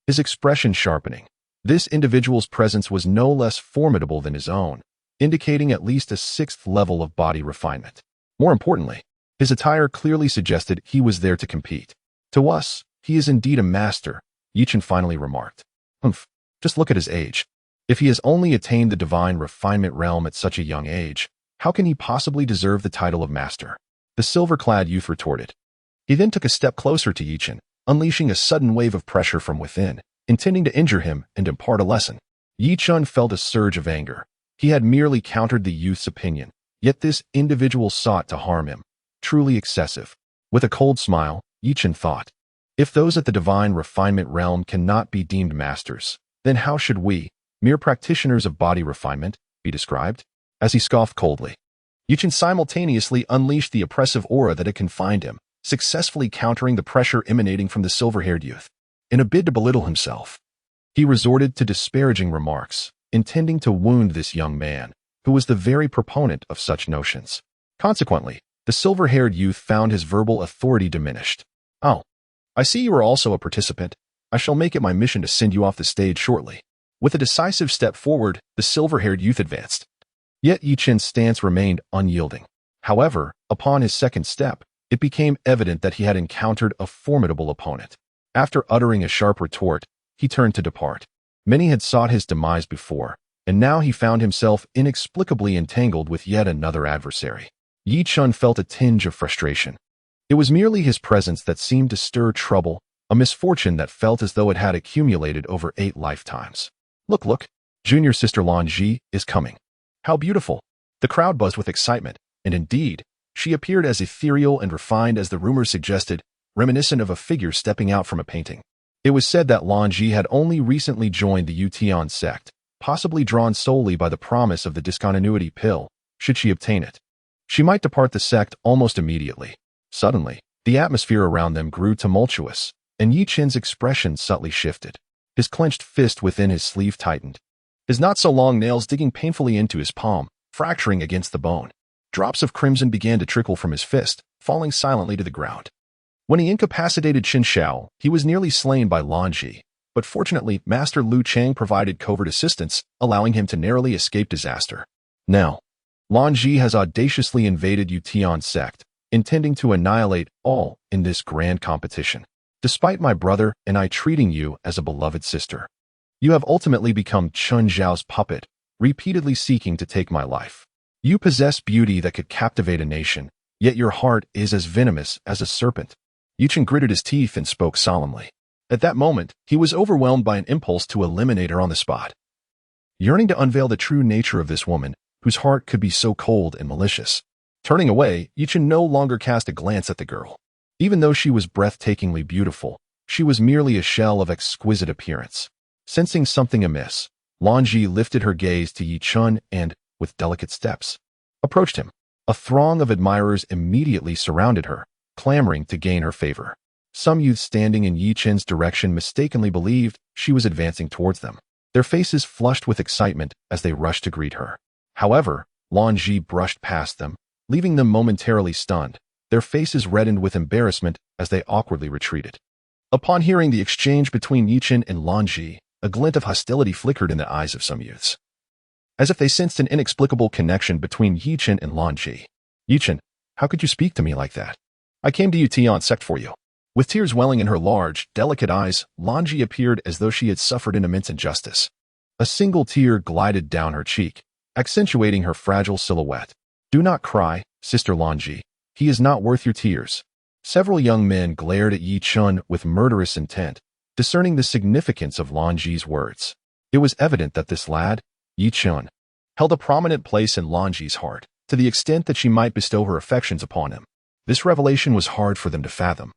his expression sharpening. This individual's presence was no less formidable than his own, indicating at least a 6th level of body refinement. More importantly, his attire clearly suggested he was there to compete. To us, he is indeed a master, Yi Chen finally remarked. Just look at his age. If he has only attained the divine refinement realm at such a young age, how can he possibly deserve the title of master? The silver-clad youth retorted. He then took a step closer to Chen, unleashing a sudden wave of pressure from within, intending to injure him and impart a lesson. Chen felt a surge of anger. He had merely countered the youth's opinion, yet this individual sought to harm him. Truly excessive. With a cold smile, Chen thought, if those at the divine refinement realm cannot be deemed masters, then how should we, mere practitioners of body refinement, be described? As he scoffed coldly, Chen simultaneously unleashed the oppressive aura that had confined him, successfully countering the pressure emanating from the silver-haired youth. In a bid to belittle himself, he resorted to disparaging remarks, intending to wound this young man, who was the very proponent of such notions. Consequently, the silver-haired youth found his verbal authority diminished. Oh, I see you are also a participant. I shall make it my mission to send you off the stage shortly. With a decisive step forward, the silver-haired youth advanced. Yet Chen's stance remained unyielding. However, upon his second step, it became evident that he had encountered a formidable opponent. After uttering a sharp retort, he turned to depart. Many had sought his demise before, and now he found himself inexplicably entangled with yet another adversary. Chen felt a tinge of frustration. It was merely his presence that seemed to stir trouble, a misfortune that felt as though it had accumulated over 8 lifetimes. Look, junior sister Lanji is coming. How beautiful! The crowd buzzed with excitement, and indeed, she appeared as ethereal and refined as the rumors suggested, reminiscent of a figure stepping out from a painting. It was said that Lanji had only recently joined the Cultivation Sect, possibly drawn solely by the promise of the discontinuity pill, should she obtain it. She might depart the sect almost immediately. Suddenly, the atmosphere around them grew tumultuous, and Chen's expression subtly shifted. His clenched fist within his sleeve tightened, his not-so-long nails digging painfully into his palm, fracturing against the bone. Drops of crimson began to trickle from his fist, falling silently to the ground. When he incapacitated Chen Xiao, he was nearly slain by Lanji, but fortunately Master Lu Chang provided covert assistance, allowing him to narrowly escape disaster. Now, Lanji has audaciously invaded Cultivation Sect, intending to annihilate all in this grand competition. Despite my brother and I treating you as a beloved sister, you have ultimately become Chen Xiao's puppet, repeatedly seeking to take my life. You possess beauty that could captivate a nation, yet your heart is as venomous as a serpent. Chen gritted his teeth and spoke solemnly. At that moment, he was overwhelmed by an impulse to eliminate her on the spot. Yearning to unveil the true nature of this woman, whose heart could be so cold and malicious. Turning away, Chen no longer cast a glance at the girl. Even though she was breathtakingly beautiful, she was merely a shell of exquisite appearance. Sensing something amiss, Lanji lifted her gaze to Chen and, with delicate steps, approached him. A throng of admirers immediately surrounded her, clamoring to gain her favor. Some youths standing in Chen's direction mistakenly believed she was advancing towards them, their faces flushed with excitement as they rushed to greet her. However, Lanji brushed past them, leaving them momentarily stunned, their faces reddened with embarrassment as they awkwardly retreated. Upon hearing the exchange between Chen and Lanji, a glint of hostility flickered in the eyes of some youths, as if they sensed an inexplicable connection between Chen and Lanji. Chen, how could you speak to me like that? I came to Cultivation Sect for you. With tears welling in her large, delicate eyes, Lanji appeared as though she had suffered an immense injustice. A single tear glided down her cheek, accentuating her fragile silhouette. Do not cry, Sister Lanji. He is not worth your tears. Several young men glared at Chen with murderous intent, discerning the significance of Lanji's words. It was evident that this lad, Chen, held a prominent place in Lanji's heart, to the extent that she might bestow her affections upon him. This revelation was hard for them to fathom,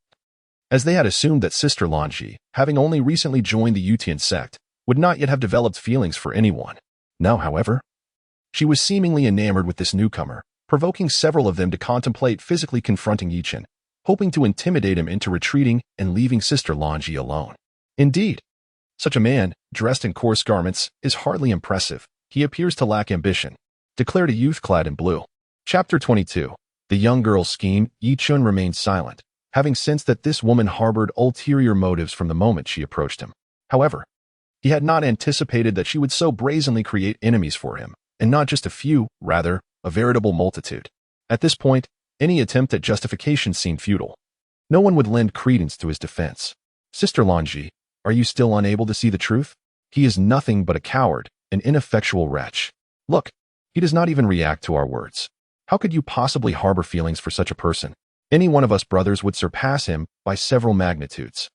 as they had assumed that Sister Lanji, having only recently joined the Cultivation Sect, would not yet have developed feelings for anyone. Now, however, she was seemingly enamored with this newcomer, provoking several of them to contemplate physically confronting Chen, hoping to intimidate him into retreating and leaving Sister Lanji alone. Indeed, such a man, dressed in coarse garments, is hardly impressive. He appears to lack ambition, declared a youth clad in blue. Chapter 22. The young girl's scheme. Chen remained silent, having sensed that this woman harbored ulterior motives from the moment she approached him. However, he had not anticipated that she would so brazenly create enemies for him, and not just a few, rather, a veritable multitude. At this point, any attempt at justification seemed futile. No one would lend credence to his defense. Sister Lanji, are you still unable to see the truth? He is nothing but a coward, an ineffectual wretch. Look, he does not even react to our words. How could you possibly harbor feelings for such a person? Any one of us brothers would surpass him by several magnitudes.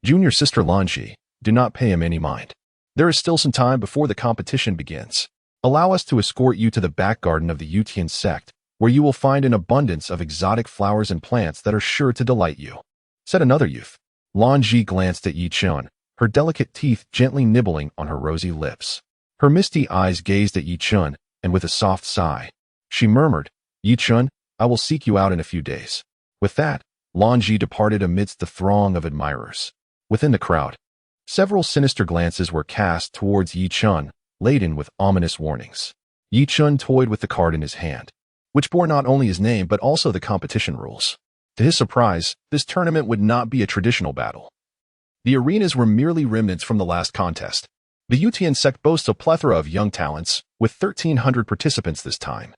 Junior sister Lanji, do not pay him any mind. There is still some time before the competition begins. Allow us to escort you to the back garden of the Sacred Sect, where you will find an abundance of exotic flowers and plants that are sure to delight you," said another youth. Lanji glanced at Yi Chun, her delicate teeth gently nibbling on her rosy lips. Her misty eyes gazed at Yi Chun, and with a soft sigh, she murmured, "Yi Chun, I will seek you out in a few days." With that, Lanji departed amidst the throng of admirers. Within the crowd, several sinister glances were cast towards Yi Chun, laden with ominous warnings. Yi Chun toyed with the card in his hand, which bore not only his name but also the competition rules. To his surprise, this tournament would not be a traditional battle. The arenas were merely remnants from the last contest. The Sacred Sect boasts a plethora of young talents, with 1,300 participants this time,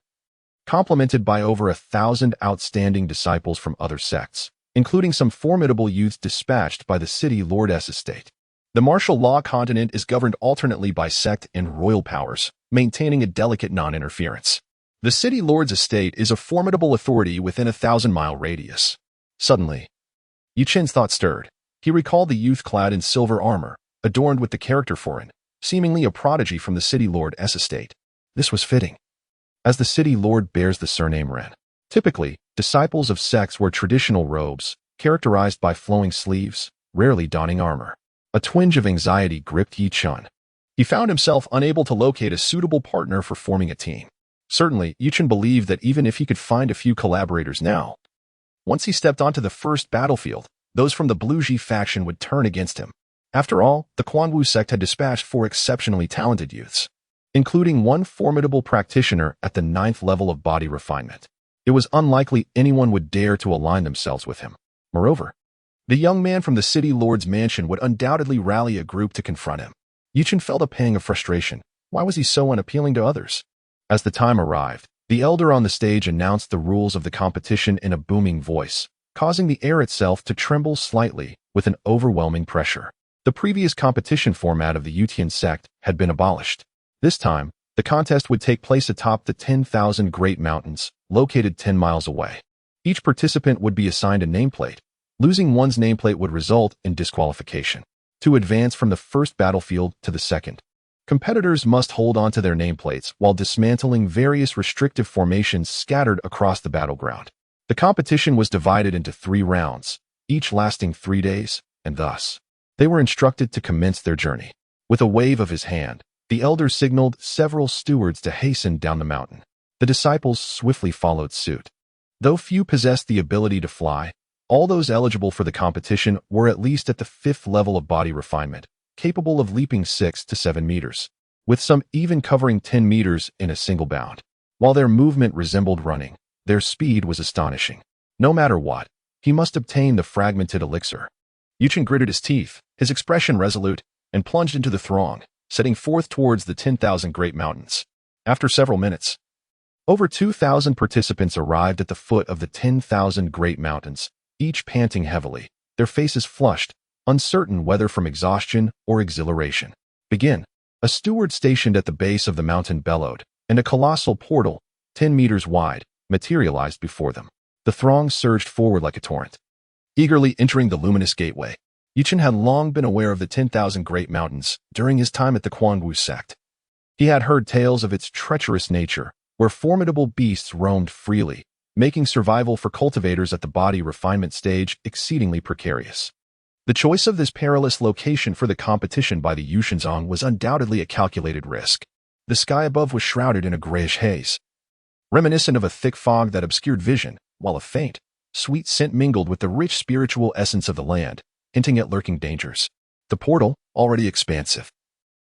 complemented by over 1,000 outstanding disciples from other sects, including some formidable youths dispatched by the city lord's estate. The martial law continent is governed alternately by sect and royal powers, maintaining a delicate non-interference. The city lord's estate is a formidable authority within a 1,000-mile radius. Suddenly, Yu Chen's thought stirred. He recalled the youth clad in silver armor, adorned with the character foreign, seemingly a prodigy from the city lord's estate. This was fitting, as the city lord bears the surname Ren. Typically, disciples of sects wore traditional robes, characterized by flowing sleeves, rarely donning armor. A twinge of anxiety gripped Yi Chun. He found himself unable to locate a suitable partner for forming a team. Certainly, Yi Chun believed that even if he could find a few collaborators now, once he stepped onto the first battlefield, those from the Blue Ji faction would turn against him. After all, the Quanwu sect had dispatched 4 exceptionally talented youths, including one formidable practitioner at the 9th level of body refinement. It was unlikely anyone would dare to align themselves with him. Moreover, the young man from the city lord's mansion would undoubtedly rally a group to confront him. Yi Chun felt a pang of frustration. Why was he so unappealing to others? As the time arrived, the elder on the stage announced the rules of the competition in a booming voice, causing the air itself to tremble slightly with an overwhelming pressure. The previous competition format of the Sacred Sect had been abolished. This time, the contest would take place atop the 10,000 Great Mountains, located 10 miles away. Each participant would be assigned a nameplate. Losing one's nameplate would result in disqualification. To advance from the first battlefield to the second, competitors must hold on to their nameplates while dismantling various restrictive formations scattered across the battleground. The competition was divided into 3 rounds, each lasting 3 days, and thus, they were instructed to commence their journey. With a wave of his hand, the elder signaled several stewards to hasten down the mountain. The disciples swiftly followed suit. Though few possessed the ability to fly, all those eligible for the competition were at least at the 5th level of body refinement, capable of leaping 6 to 7 meters, with some even covering 10 meters in a single bound. While their movement resembled running, their speed was astonishing. No matter what, he must obtain the fragmented elixir. Yu Chen gritted his teeth, his expression resolute, and plunged into the throng, setting forth towards the 10,000 Great Mountains. After several minutes, over 2,000 participants arrived at the foot of the 10,000 Great Mountains, each panting heavily, their faces flushed, uncertain whether from exhaustion or exhilaration. "Begin." A steward stationed at the base of the mountain bellowed, and a colossal portal, 10 meters wide, materialized before them. The throng surged forward like a torrent, eagerly entering the luminous gateway. Yu Chen had long been aware of the 10,000 Great Mountains during his time at the Quanwu sect. He had heard tales of its treacherous nature, where formidable beasts roamed freely, making survival for cultivators at the body refinement stage exceedingly precarious. The choice of this perilous location for the competition by the Yushenzong was undoubtedly a calculated risk. The sky above was shrouded in a grayish haze, reminiscent of a thick fog that obscured vision, while a faint, sweet scent mingled with the rich spiritual essence of the land, hinting at lurking dangers. The portal, already expansive,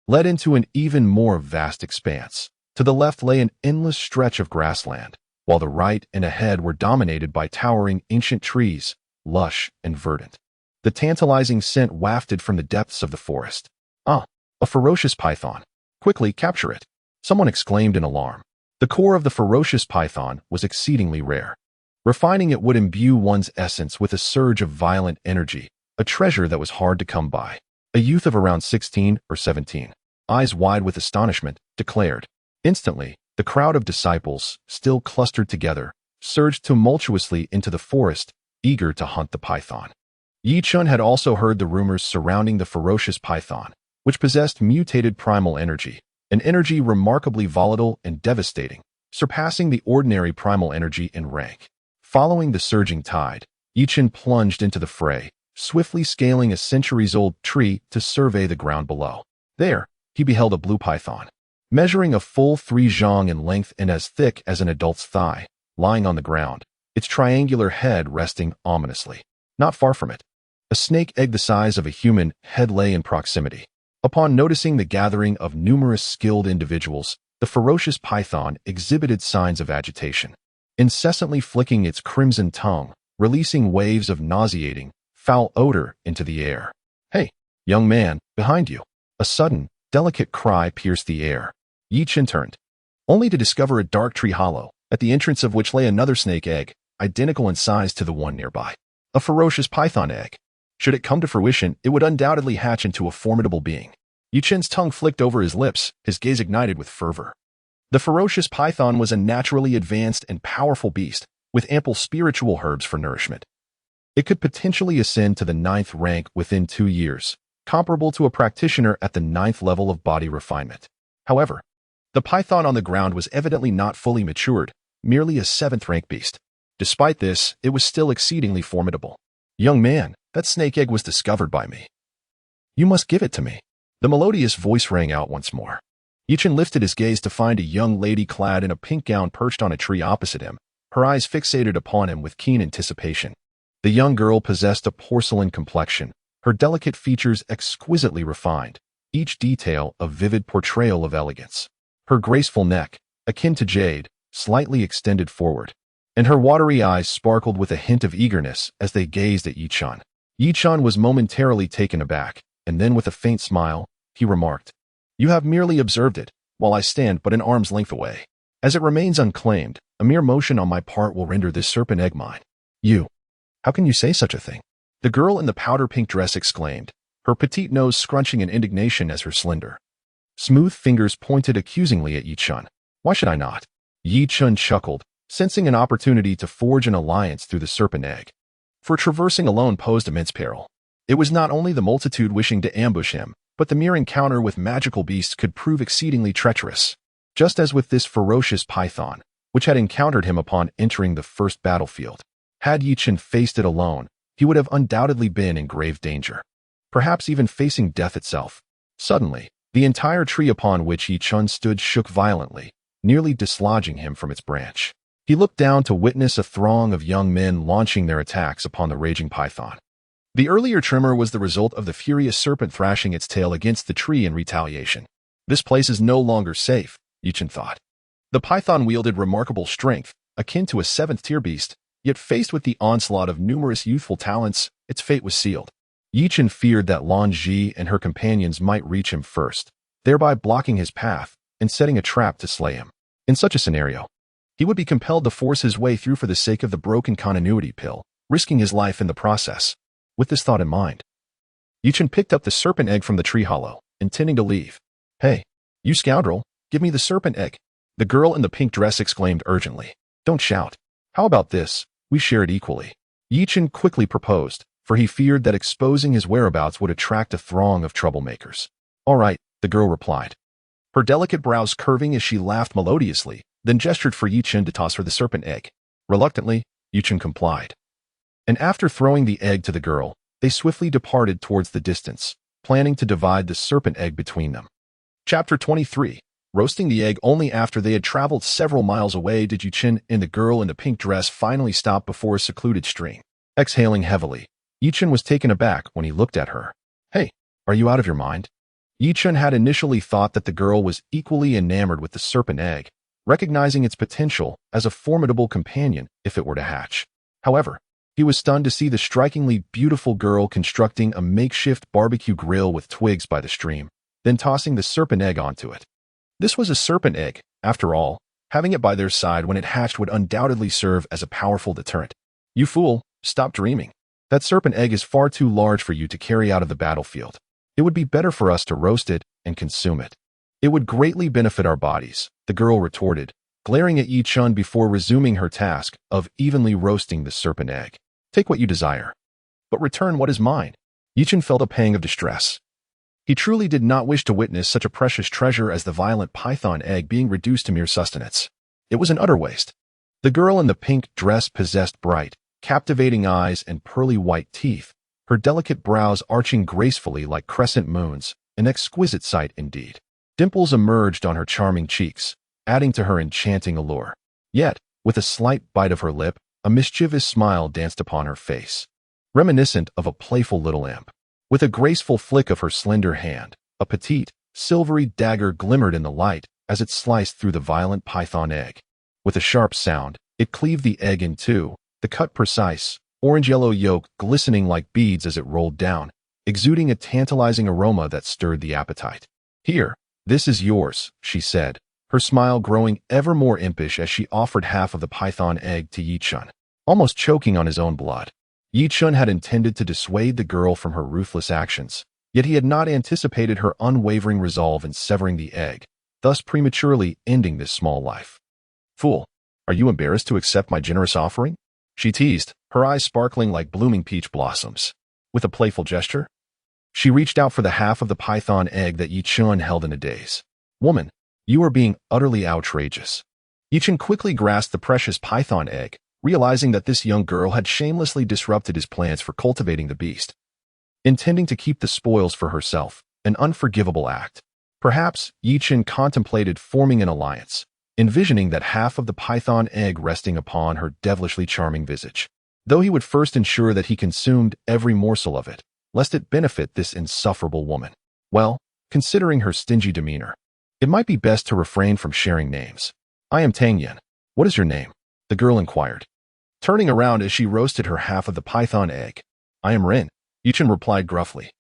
led into an even more vast expanse. To the left lay an endless stretch of grassland, while the right and ahead were dominated by towering ancient trees, lush and verdant. The tantalizing scent wafted from the depths of the forest. "Ah, a ferocious python. Quickly capture it," someone exclaimed in alarm. The core of the ferocious python was exceedingly rare. Refining it would imbue one's essence with a surge of violent energy, a treasure that was hard to come by. A youth of around 16 or 17, eyes wide with astonishment, declared. Instantly, the crowd of disciples, still clustered together, surged tumultuously into the forest, eager to hunt the python. Chen had also heard the rumors surrounding the ferocious python, which possessed mutated primal energy, an energy remarkably volatile and devastating, surpassing the ordinary primal energy in rank. Following the surging tide, Chen plunged into the fray, swiftly scaling a centuries-old tree to survey the ground below. There, he beheld a blue python, measuring a full 3 zhang in length and as thick as an adult's thigh, lying on the ground, its triangular head resting ominously. Not far from it, a snake egg the size of a human head lay in proximity. Upon noticing the gathering of numerous skilled individuals, the ferocious python exhibited signs of agitation, incessantly flicking its crimson tongue, releasing waves of nauseating, foul odor into the air. "Hey, young man, behind you!" A sudden, delicate cry pierced the air. Chen turned, only to discover a dark tree hollow, at the entrance of which lay another snake egg, identical in size to the one nearby. A ferocious python egg. Should it come to fruition, it would undoubtedly hatch into a formidable being. Chen's tongue flicked over his lips, his gaze ignited with fervor. The ferocious python was a naturally advanced and powerful beast, with ample spiritual herbs for nourishment. It could potentially ascend to the 9th rank within 2 years, comparable to a practitioner at the 9th level of body refinement. However, the python on the ground was evidently not fully matured, merely a 7th rank beast. Despite this, it was still exceedingly formidable. "Young man, that snake egg was discovered by me. You must give it to me." The melodious voice rang out once more. Chen lifted his gaze to find a young lady clad in a pink gown perched on a tree opposite him, her eyes fixated upon him with keen anticipation. The young girl possessed a porcelain complexion, her delicate features exquisitely refined, each detail a vivid portrayal of elegance. Her graceful neck, akin to jade, slightly extended forward, and her watery eyes sparkled with a hint of eagerness as they gazed at Chen. Chen was momentarily taken aback, and then with a faint smile, he remarked, "You have merely observed it, while I stand but an arm's length away. As it remains unclaimed, a mere motion on my part will render this serpent egg mine." "You? How can you say such a thing?" the girl in the powder pink dress exclaimed, her petite nose scrunching in indignation as her slender, smooth fingers pointed accusingly at Chen. "Why should I not?" Chen chuckled, sensing an opportunity to forge an alliance through the serpent egg. For traversing alone posed immense peril. It was not only the multitude wishing to ambush him, but the mere encounter with magical beasts could prove exceedingly treacherous. Just as with this ferocious python, which had encountered him upon entering the first battlefield. Had Chen faced it alone, he would have undoubtedly been in grave danger, perhaps even facing death itself. Suddenly, the entire tree upon which Chen stood shook violently, nearly dislodging him from its branch. He looked down to witness a throng of young men launching their attacks upon the raging python. The earlier tremor was the result of the furious serpent thrashing its tail against the tree in retaliation. This place is no longer safe, Chen thought. The python wielded remarkable strength, akin to a 7th-tier beast, yet faced with the onslaught of numerous youthful talents, its fate was sealed. Chen feared that Lan Ji and her companions might reach him first, thereby blocking his path and setting a trap to slay him. In such a scenario, he would be compelled to force his way through for the sake of the broken continuity pill, risking his life in the process. With this thought in mind, Chen picked up the serpent egg from the tree hollow, intending to leave. "Hey, you scoundrel, give me the serpent egg," the girl in the pink dress exclaimed urgently. "Don't shout. How about this? We share it equally." Chen quickly proposed, for he feared that exposing his whereabouts would attract a throng of troublemakers. "All right," the girl replied, her delicate brows curving as she laughed melodiously, then gestured for Chen to toss her the serpent egg. Reluctantly, Chen complied. And after throwing the egg to the girl, they swiftly departed towards the distance, planning to divide the serpent egg between them. Chapter 23. Roasting the egg. Only after they had traveled several miles away did Chen and the girl in the pink dress finally stop before a secluded stream. Exhaling heavily, Chen was taken aback when he looked at her. "Hey, are you out of your mind?" Chen had initially thought that the girl was equally enamored with the serpent egg, recognizing its potential as a formidable companion if it were to hatch. However, he was stunned to see the strikingly beautiful girl constructing a makeshift barbecue grill with twigs by the stream, then tossing the serpent egg onto it. This was a serpent egg, after all. Having it by their side when it hatched would undoubtedly serve as a powerful deterrent. "You fool, stop dreaming. That serpent egg is far too large for you to carry out of the battlefield." It would be better for us to roast it and consume it. It would greatly benefit our bodies, the girl retorted, glaring at Chen before resuming her task of evenly roasting the serpent egg. Take what you desire, but return what is mine. Chen felt a pang of distress. He truly did not wish to witness such a precious treasure as the violent python egg being reduced to mere sustenance. It was an utter waste. The girl in the pink dress possessed bright, captivating eyes and pearly white teeth, her delicate brows arching gracefully like crescent moons, an exquisite sight indeed. Dimples emerged on her charming cheeks, adding to her enchanting allure. Yet, with a slight bite of her lip, a mischievous smile danced upon her face, reminiscent of a playful little imp. With a graceful flick of her slender hand, a petite, silvery dagger glimmered in the light as it sliced through the violent python egg. With a sharp sound, it cleaved the egg in two, the cut precise, orange-yellow yolk glistening like beads as it rolled down, exuding a tantalizing aroma that stirred the appetite. Here, this is yours, she said, her smile growing ever more impish as she offered half of the python egg to Chen, almost choking on his own blood. Chen had intended to dissuade the girl from her ruthless actions, yet he had not anticipated her unwavering resolve in severing the egg, thus prematurely ending this small life. Fool, are you embarrassed to accept my generous offering? She teased, her eyes sparkling like blooming peach blossoms. With a playful gesture, she reached out for the half of the python egg that Chen held in a daze. Woman, you are being utterly outrageous. Chen quickly grasped the precious python egg, realizing that this young girl had shamelessly disrupted his plans for cultivating the beast. Intending to keep the spoils for herself, an unforgivable act. Perhaps Chen contemplated forming an alliance, envisioning that half of the python egg resting upon her devilishly charming visage. Though he would first ensure that he consumed every morsel of it, lest it benefit this insufferable woman. Well, considering her stingy demeanor, it might be best to refrain from sharing names. I am Tang Yin. What is your name? The girl inquired, turning around as she roasted her half of the python egg. I am Rin, Chen replied gruffly,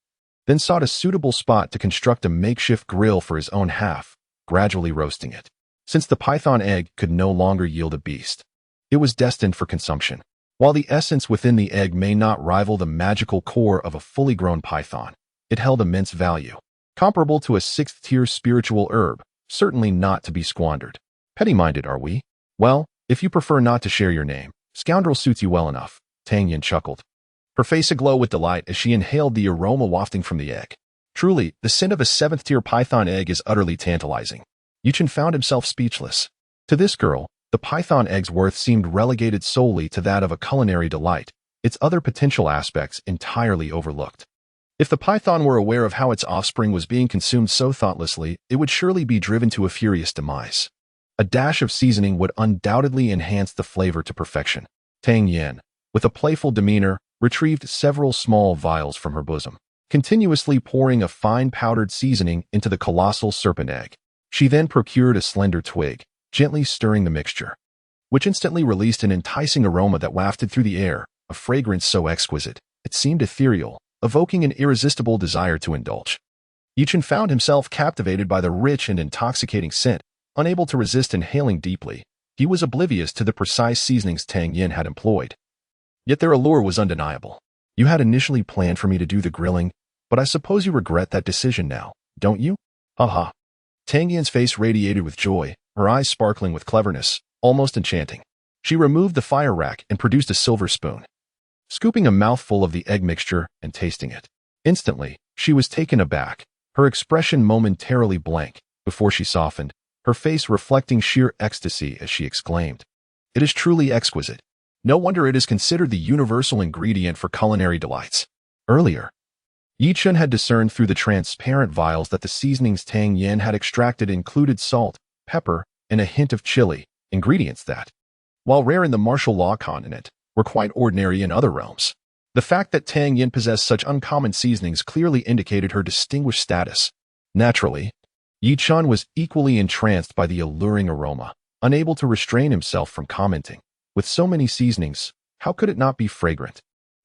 then sought a suitable spot to construct a makeshift grill for his own half, gradually roasting it. Since the python egg could no longer yield a beast, it was destined for consumption. While the essence within the egg may not rival the magical core of a fully grown python, it held immense value, comparable to a sixth-tier spiritual herb, certainly not to be squandered. Petty-minded, are we? Well, if you prefer not to share your name, scoundrel suits you well enough, Tang Yin chuckled, her face aglow with delight as she inhaled the aroma wafting from the egg. Truly, the scent of a seventh-tier python egg is utterly tantalizing. Chen found himself speechless. To this girl, the python egg's worth seemed relegated solely to that of a culinary delight, its other potential aspects entirely overlooked. If the python were aware of how its offspring was being consumed so thoughtlessly, it would surely be driven to a furious demise. A dash of seasoning would undoubtedly enhance the flavor to perfection. Tang Yin, with a playful demeanor, retrieved several small vials from her bosom, continuously pouring a fine powdered seasoning into the colossal serpent egg. She then procured a slender twig, gently stirring the mixture, which instantly released an enticing aroma that wafted through the air, a fragrance so exquisite, it seemed ethereal, evoking an irresistible desire to indulge. Chen found himself captivated by the rich and intoxicating scent. Unable to resist inhaling deeply, he was oblivious to the precise seasonings Tang Yin had employed. Yet their allure was undeniable. You had initially planned for me to do the grilling, but I suppose you regret that decision now, don't you? Ha. Tang Yin's face radiated with joy, her eyes sparkling with cleverness, almost enchanting. She removed the fire rack and produced a silver spoon, scooping a mouthful of the egg mixture and tasting it. Instantly, she was taken aback, her expression momentarily blank, before she softened, her face reflecting sheer ecstasy as she exclaimed, "It is truly exquisite. No wonder it is considered the universal ingredient for culinary delights." Earlier, Chen had discerned through the transparent vials that the seasonings Tang Yin had extracted included salt, pepper, and a hint of chili, ingredients that, while rare in the martial law continent, were quite ordinary in other realms. The fact that Tang Yin possessed such uncommon seasonings clearly indicated her distinguished status. Naturally, Chen was equally entranced by the alluring aroma, unable to restrain himself from commenting, "With so many seasonings, how could it not be fragrant?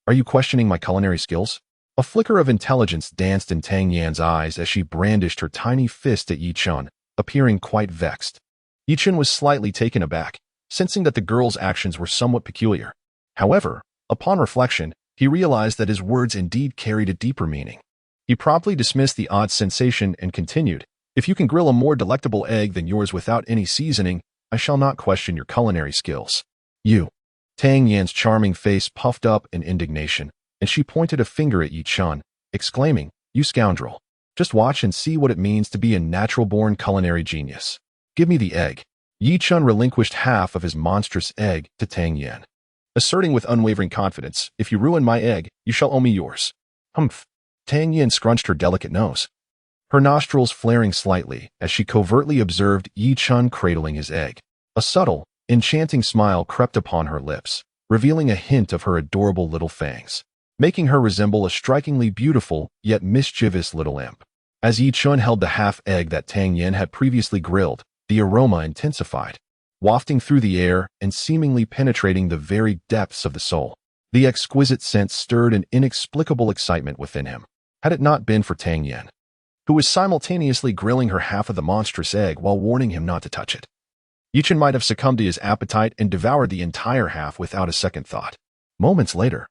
Are you questioning my culinary skills?" A flicker of intelligence danced in Tang Yin's eyes as she brandished her tiny fist at Chen, appearing quite vexed. Chen was slightly taken aback, sensing that the girl's actions were somewhat peculiar. However, upon reflection, he realized that his words indeed carried a deeper meaning. He promptly dismissed the odd sensation and continued, "If you can grill a more delectable egg than yours without any seasoning, I shall not question your culinary skills." "You." Tang Yan's charming face puffed up in indignation, and she pointed a finger at Yi Chen, exclaiming, "You scoundrel. Just watch and see what it means to be a natural-born culinary genius. Give me the egg." Yi Chen relinquished half of his monstrous egg to Tang Yan, asserting with unwavering confidence, "If you ruin my egg, you shall owe me yours." "Humph." Tang Yan scrunched her delicate nose, her nostrils flaring slightly as she covertly observed Yi Chen cradling his egg. A subtle, enchanting smile crept upon her lips, revealing a hint of her adorable little fangs, making her resemble a strikingly beautiful yet mischievous little imp. As Yi Chen held the half-egg that Tang Yan had previously grilled, the aroma intensified, wafting through the air and seemingly penetrating the very depths of the soul. The exquisite scent stirred an inexplicable excitement within him. Had it not been for Tang Yan, who was simultaneously grilling her half of the monstrous egg while warning him not to touch it, Yi Chen might have succumbed to his appetite and devoured the entire half without a second thought. Moments later,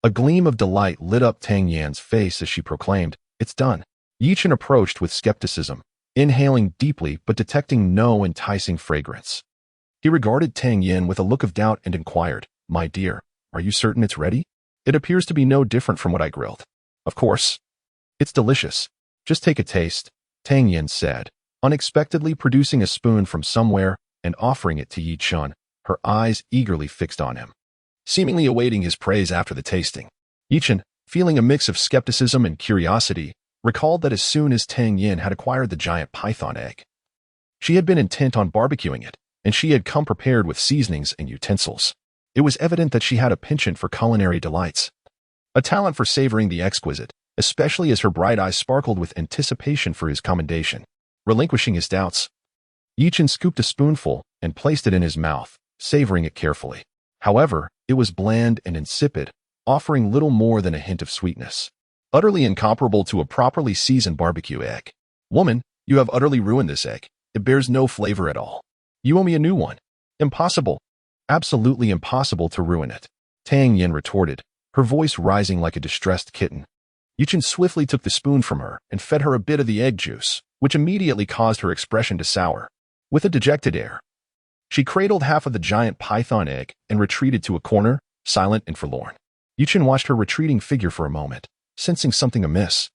a gleam of delight lit up Tang Yan's face as she proclaimed, "It's done." Yi Chen approached with skepticism, inhaling deeply but detecting no enticing fragrance. He regarded Tang Yan with a look of doubt and inquired, "My dear, are you certain it's ready? It appears to be no different from what I grilled." "Of course. It's delicious. Just take a taste," Tang Yan said, unexpectedly producing a spoon from somewhere and offering it to Yi Chen, her eyes eagerly fixed on him, seemingly awaiting his praise after the tasting. Yi Chen, feeling a mix of skepticism and curiosity, recalled that as soon as Tang Yan had acquired the giant python egg, she had been intent on barbecuing it, and she had come prepared with seasonings and utensils. It was evident that she had a penchant for culinary delights, a talent for savoring the exquisite, especially as her bright eyes sparkled with anticipation for his commendation. Relinquishing his doubts, Yi Chen scooped a spoonful and placed it in his mouth, savoring it carefully. However, it was bland and insipid, offering little more than a hint of sweetness, utterly incomparable to a properly seasoned barbecue egg. "Woman, you have utterly ruined this egg. It bears no flavor at all. You owe me a new one." "Impossible. Absolutely impossible to ruin it," Tang Yan retorted, her voice rising like a distressed kitten. Yi Chen swiftly took the spoon from her and fed her a bit of the egg juice, which immediately caused her expression to sour. With a dejected air, she cradled half of the giant python egg and retreated to a corner, silent and forlorn. Yi Chen watched her retreating figure for a moment, sensing something amiss.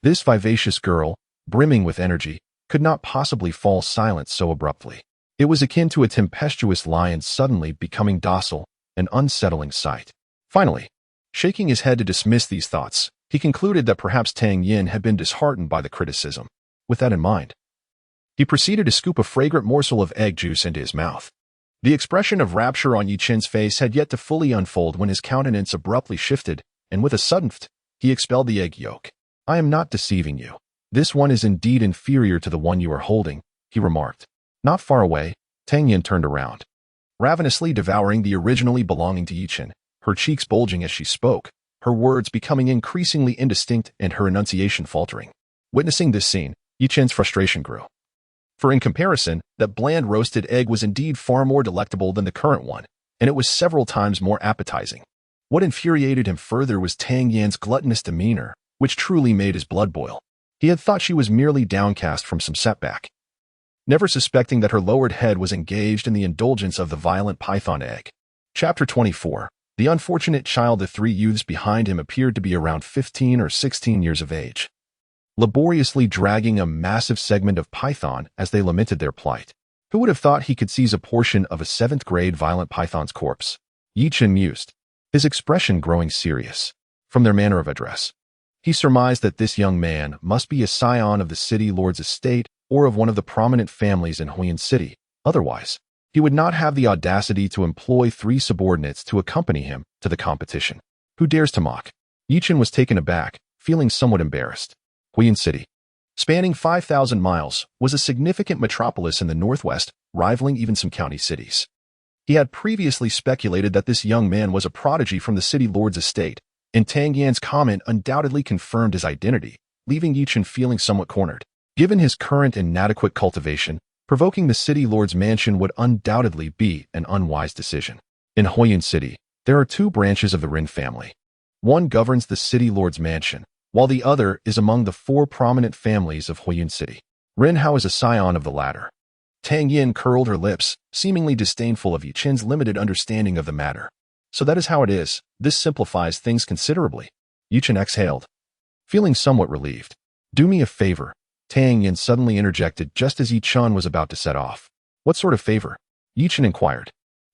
This vivacious girl, brimming with energy, could not possibly fall silent so abruptly. It was akin to a tempestuous lion suddenly becoming docile, an unsettling sight. Finally, shaking his head to dismiss these thoughts, he concluded that perhaps Tang Yan had been disheartened by the criticism. With that in mind, he proceeded to scoop a fragrant morsel of egg juice into his mouth. The expression of rapture on Yi Chen's face had yet to fully unfold when his countenance abruptly shifted, and with a sudden he expelled the egg yolk. "I am not deceiving you. This one is indeed inferior to the one you are holding," he remarked. Not far away, Tang Yan turned around, ravenously devouring the originally belonging to Yi Chen, her cheeks bulging as she spoke, her words becoming increasingly indistinct and her enunciation faltering. Witnessing this scene, Yi Chen's frustration grew. For in comparison, that bland roasted egg was indeed far more delectable than the current one, and it was several times more appetizing. What infuriated him further was Tang Yan's gluttonous demeanor, which truly made his blood boil. He had thought she was merely downcast from some setback, never suspecting that her lowered head was engaged in the indulgence of the violent python egg. Chapter 24. The unfortunate child. The three youths behind him appeared to be around 15 or 16 years of age, laboriously dragging a massive segment of python as they lamented their plight. Who would have thought he could seize a portion of a 7th-grade violent python's corpse? Yi Chen mused, his expression growing serious. From their manner of address, he surmised that this young man must be a scion of the city lord's estate or of one of the prominent families in Huyan City. Otherwise, he would not have the audacity to employ 3 subordinates to accompany him to the competition. Who dares to mock? Yi Chen was taken aback, feeling somewhat embarrassed. Huyan City, spanning 5,000 miles, was a significant metropolis in the northwest, rivaling even some county cities. He had previously speculated that this young man was a prodigy from the city lord's estate, and Tang Yan's comment undoubtedly confirmed his identity, leaving Yi Chen feeling somewhat cornered. Given his current inadequate cultivation, provoking the city lord's mansion would undoubtedly be an unwise decision. In Huyan City, there are 2 branches of the Rin family. One governs the city lord's mansion, while the other is among the four prominent families of Huiyun City. Ren Hao is a scion of the latter. Tang Yin curled her lips, seemingly disdainful of Yi Chen's limited understanding of the matter. So that is how it is. This simplifies things considerably. Yi Chen exhaled, feeling somewhat relieved. Do me a favor, Tang Yin suddenly interjected just as Yi Chen was about to set off. What sort of favor? Yi Chen inquired.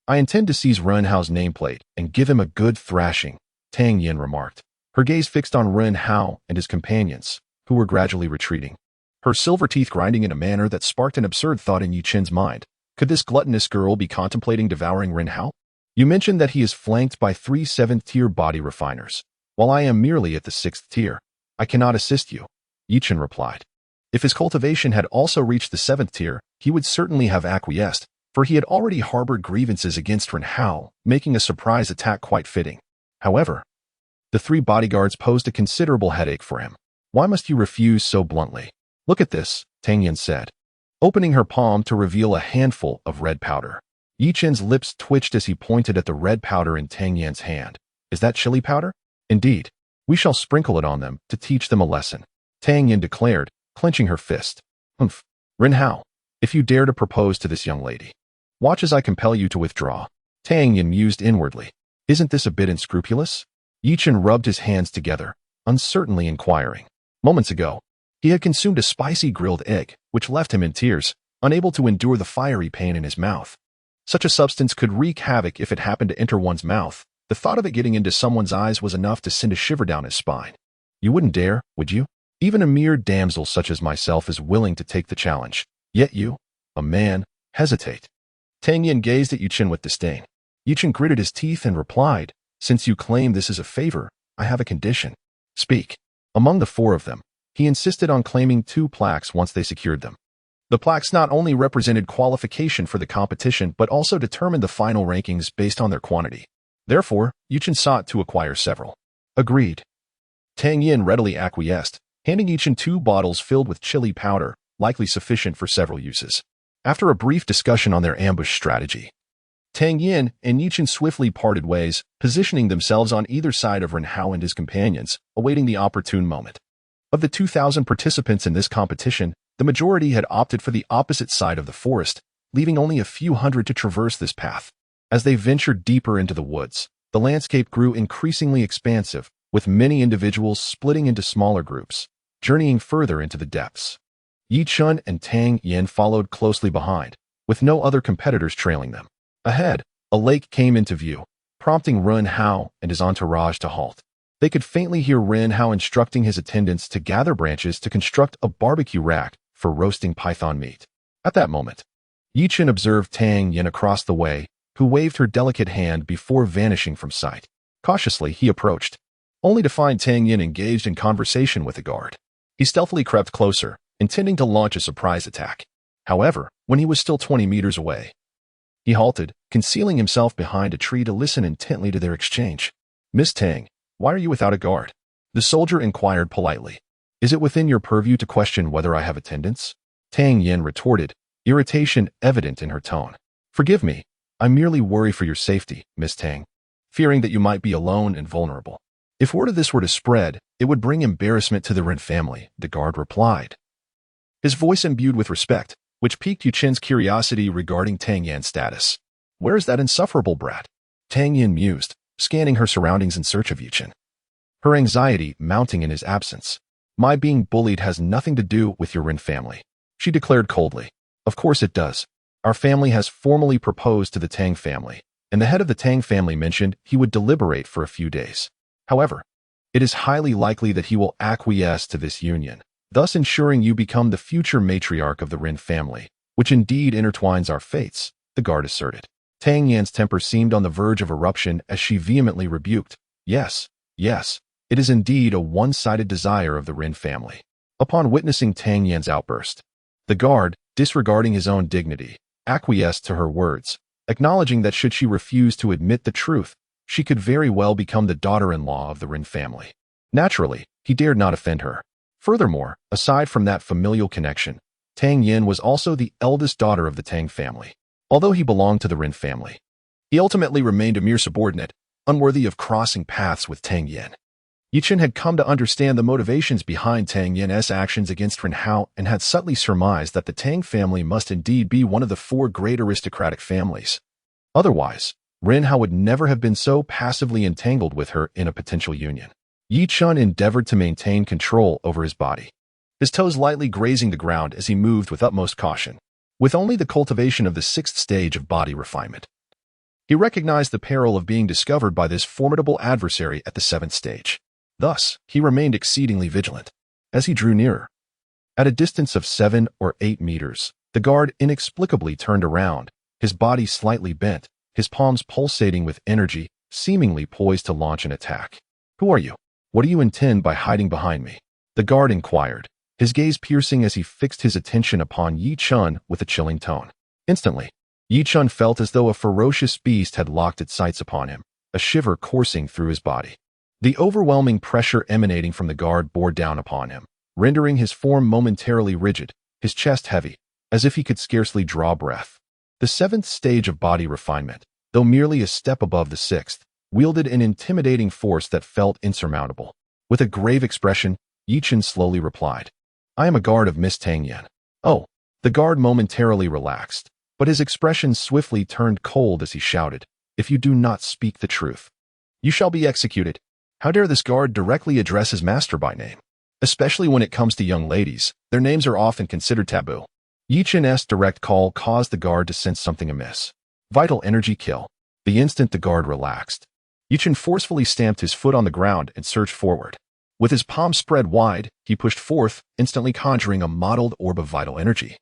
I intend to seize Ren Hao's nameplate and give him a good thrashing, Tang Yin remarked, her gaze fixed on Ren Hao and his companions, who were gradually retreating. Her silver teeth grinding in a manner that sparked an absurd thought in Yi Chen's mind. Could this gluttonous girl be contemplating devouring Ren Hao? You mentioned that he is flanked by 3 7th-tier body refiners. While I am merely at the 6th tier, I cannot assist you, Yi Chen replied. If his cultivation had also reached the 7th tier, he would certainly have acquiesced, for he had already harbored grievances against Ren Hao, making a surprise attack quite fitting. However, the 3 bodyguards posed a considerable headache for him. Why must you refuse so bluntly? Look at this, Tang Yin said, opening her palm to reveal a handful of red powder. Yi Chen's lips twitched as he pointed at the red powder in Tang Yin's hand. Is that chili powder? Indeed. We shall sprinkle it on them to teach them a lesson, Tang Yin declared, clenching her fist. Humph. Ren Hao, if you dare to propose to this young lady, watch as I compel you to withdraw. Tang Yin mused inwardly. Isn't this a bit unscrupulous? Yi Chen rubbed his hands together, uncertainly inquiring. Moments ago, he had consumed a spicy grilled egg, which left him in tears, unable to endure the fiery pain in his mouth. Such a substance could wreak havoc if it happened to enter one's mouth. The thought of it getting into someone's eyes was enough to send a shiver down his spine. You wouldn't dare, would you? Even a mere damsel such as myself is willing to take the challenge. Yet you, a man, hesitate. Tang Yin gazed at Yi Chen with disdain. Yi Chen gritted his teeth and replied, Since you claim this is a favor, I have a condition. Speak. Among the 4 of them, he insisted on claiming 2 plaques once they secured them. The plaques not only represented qualification for the competition but also determined the final rankings based on their quantity. Therefore, Yi Chen sought to acquire several. Agreed. Tang Yin readily acquiesced, handing Yi Chen 2 bottles filled with chili powder, likely sufficient for several uses. After a brief discussion on their ambush strategy, Tang Yin and Yi Chen swiftly parted ways, positioning themselves on either side of Ren Hao and his companions, awaiting the opportune moment. Of the 2,000 participants in this competition, the majority had opted for the opposite side of the forest, leaving only a few hundred to traverse this path. As they ventured deeper into the woods, the landscape grew increasingly expansive, with many individuals splitting into smaller groups, journeying further into the depths. Yi Chen and Tang Yin followed closely behind, with no other competitors trailing them. Ahead, a lake came into view, prompting Ren Hao and his entourage to halt. They could faintly hear Ren Hao instructing his attendants to gather branches to construct a barbecue rack for roasting python meat. At that moment, Yi Chen observed Tang Yin across the way, who waved her delicate hand before vanishing from sight. Cautiously, he approached, only to find Tang Yin engaged in conversation with a guard. He stealthily crept closer, intending to launch a surprise attack. However, when he was still 20 meters away, he halted, concealing himself behind a tree to listen intently to their exchange. Miss Tang, why are you without a guard? The soldier inquired politely. Is it within your purview to question whether I have attendants? Tang Yin retorted, irritation evident in her tone. Forgive me, I merely worry for your safety, Miss Tang, fearing that you might be alone and vulnerable. If word of this were to spread, it would bring embarrassment to the Ren family, the guard replied, his voice imbued with respect, which piqued Yi Chen's curiosity regarding Tang Yin's status. Where is that insufferable brat? Tang Yin mused, scanning her surroundings in search of Yi Chen, her anxiety mounting in his absence. My being bullied has nothing to do with your Ren family, she declared coldly. Of course it does. Our family has formally proposed to the Tang family, and the head of the Tang family mentioned he would deliberate for a few days. However, it is highly likely that he will acquiesce to this union, thus ensuring you become the future matriarch of the Ren family, which indeed intertwines our fates, the guard asserted. Tang Yan's temper seemed on the verge of eruption as she vehemently rebuked. Yes, it is indeed a one-sided desire of the Ren family. Upon witnessing Tang Yan's outburst, the guard, disregarding his own dignity, acquiesced to her words, acknowledging that should she refuse to admit the truth, she could very well become the daughter-in-law of the Ren family. Naturally, he dared not offend her. Furthermore, aside from that familial connection, Tang Yin was also the eldest daughter of the Tang family. Although he belonged to the Ren family, he ultimately remained a mere subordinate, unworthy of crossing paths with Tang Yin. Yi Chen had come to understand the motivations behind Tang Yan's actions against Ren Hao and had subtly surmised that the Tang family must indeed be one of the four great aristocratic families. Otherwise, Ren Hao would never have been so passively entangled with her in a potential union. Yi Chen endeavored to maintain control over his body, his toes lightly grazing the ground as he moved with utmost caution. With only the cultivation of the sixth stage of body refinement, he recognized the peril of being discovered by this formidable adversary at the seventh stage. Thus, he remained exceedingly vigilant. As he drew nearer, at a distance of 7 or 8 meters, the guard inexplicably turned around, his body slightly bent, his palms pulsating with energy, seemingly poised to launch an attack. "Who are you? What do you intend by hiding behind me?" the guard inquired, his gaze piercing as he fixed his attention upon Yi Chen with a chilling tone. Instantly, Yi Chen felt as though a ferocious beast had locked its sights upon him, a shiver coursing through his body. The overwhelming pressure emanating from the guard bore down upon him, rendering his form momentarily rigid, his chest heavy, as if he could scarcely draw breath. The seventh stage of body refinement, though merely a step above the sixth, wielded an intimidating force that felt insurmountable. With a grave expression, Yi Chen slowly replied, "I am a guard of Miss Tang Yan." "Oh." The guard momentarily relaxed, but his expression swiftly turned cold as he shouted, "If you do not speak the truth, you shall be executed." How dare this guard directly address his master by name? Especially when it comes to young ladies, their names are often considered taboo. Yi Chen's direct call caused the guard to sense something amiss. Vital energy kill. The instant the guard relaxed, Yi Chen forcefully stamped his foot on the ground and surged forward. With his palms spread wide, he pushed forth, instantly conjuring a mottled orb of vital energy,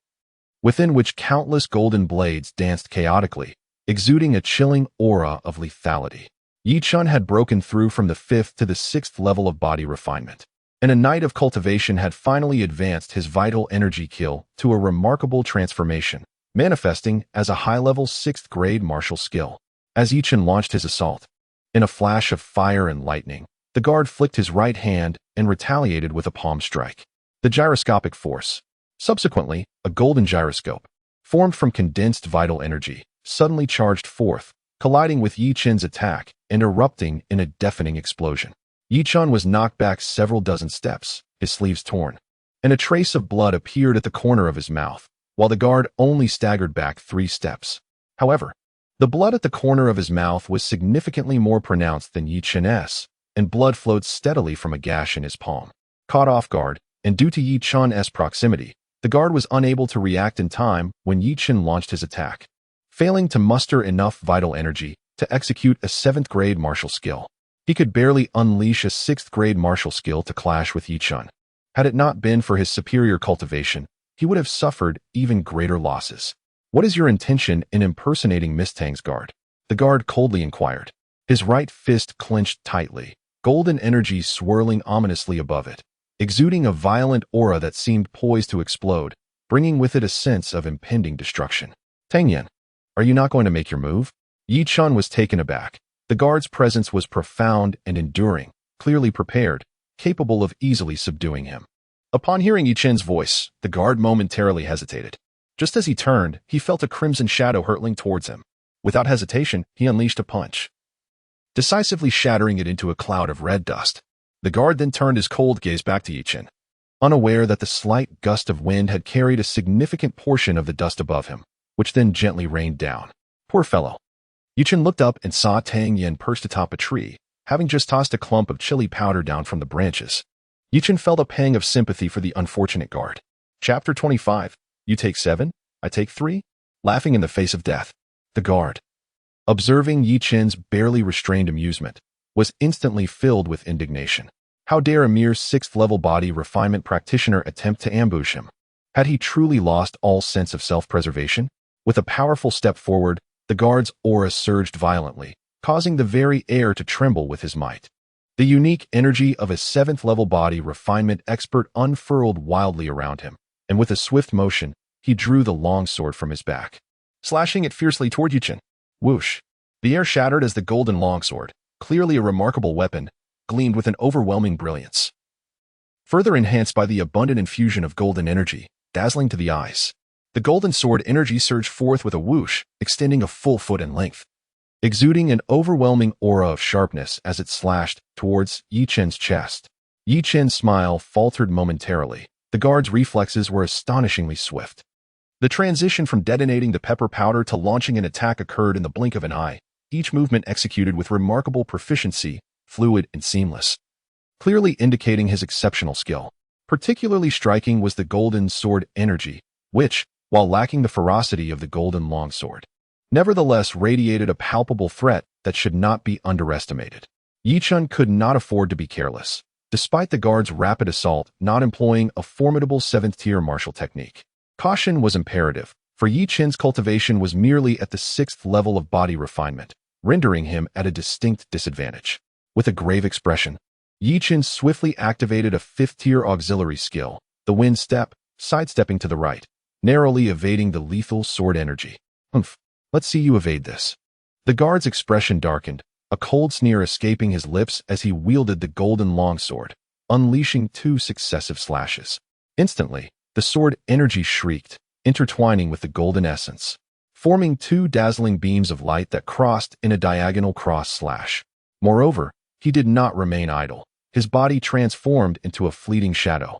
within which countless golden blades danced chaotically, exuding a chilling aura of lethality. Yi Chen had broken through from the 5th to the 6th level of body refinement, and a night of cultivation had finally advanced his vital energy kill to a remarkable transformation, manifesting as a high-level 6th-grade martial skill. As Yi Chen launched his assault, in a flash of fire and lightning, the guard flicked his right hand and retaliated with a palm strike. The gyroscopic force, subsequently a golden gyroscope, formed from condensed vital energy, suddenly charged forth, colliding with Yi Chen's attack and erupting in a deafening explosion. Yi Chen was knocked back several dozen steps, his sleeves torn, and a trace of blood appeared at the corner of his mouth, while the guard only staggered back 3 steps. However, the blood at the corner of his mouth was significantly more pronounced than Yi Chen's, and blood flowed steadily from a gash in his palm. Caught off guard, and due to Yi Chen's proximity, the guard was unable to react in time when Yi Chen launched his attack, failing to muster enough vital energy to execute a 7th-grade martial skill. He could barely unleash a 6th-grade martial skill to clash with Yi Chen. Had it not been for his superior cultivation, he would have suffered even greater losses. "What is your intention in impersonating Miss Tang's guard?" the guard coldly inquired, his right fist clenched tightly, golden energy swirling ominously above it, exuding a violent aura that seemed poised to explode, bringing with it a sense of impending destruction. "Tang Yan, are you not going to make your move?" Yi Chen was taken aback. The guard's presence was profound and enduring, clearly prepared, capable of easily subduing him. Upon hearing Yi Chen's voice, the guard momentarily hesitated. Just as he turned, he felt a crimson shadow hurtling towards him. Without hesitation, he unleashed a punch, decisively shattering it into a cloud of red dust. The guard then turned his cold gaze back to Yi Chen, unaware that the slight gust of wind had carried a significant portion of the dust above him, which then gently rained down. Poor fellow. Yi Chen looked up and saw Tang Yan perched atop a tree, having just tossed a clump of chili powder down from the branches. Yi Chen felt a pang of sympathy for the unfortunate guard. Chapter 25. You take 7, I take 3? Laughing in the face of death. The guard, observing Yi Chen's barely restrained amusement, was instantly filled with indignation. How dare a mere 6th-level body refinement practitioner attempt to ambush him? Had he truly lost all sense of self-preservation? With a powerful step forward, the guard's aura surged violently, causing the very air to tremble with his might. The unique energy of a 7th-level body refinement expert unfurled wildly around him, and with a swift motion, he drew the longsword from his back, slashing it fiercely toward Yi Chen. Whoosh! The air shattered as the golden longsword, clearly a remarkable weapon, gleamed with an overwhelming brilliance, further enhanced by the abundant infusion of golden energy, dazzling to the eyes. The golden sword energy surged forth with a whoosh, extending a full foot in length. exuding an overwhelming aura of sharpness as it slashed towards Yi Chen's chest. Yi Chen's smile faltered momentarily. The guard's reflexes were astonishingly swift. The transition from detonating the pepper powder to launching an attack occurred in the blink of an eye, each movement executed with remarkable proficiency, fluid and seamless, clearly indicating his exceptional skill. Particularly striking was the golden sword energy, which, while lacking the ferocity of the golden longsword, nevertheless radiated a palpable threat that should not be underestimated. Yi Chen could not afford to be careless, despite the guard's rapid assault not employing a formidable 7th-tier martial technique. Caution was imperative, for Yi Chen's cultivation was merely at the 6th level of body refinement, rendering him at a distinct disadvantage. With a grave expression, Yi Chen swiftly activated a 5th-tier auxiliary skill, the wind step, sidestepping to the right, narrowly evading the lethal sword energy. Humph, let's see you evade this. The guard's expression darkened, a cold sneer escaping his lips as he wielded the golden longsword, unleashing 2 successive slashes. Instantly, the sword energy shrieked, intertwining with the golden essence, forming 2 dazzling beams of light that crossed in a diagonal cross slash. Moreover, he did not remain idle. His body transformed into a fleeting shadow.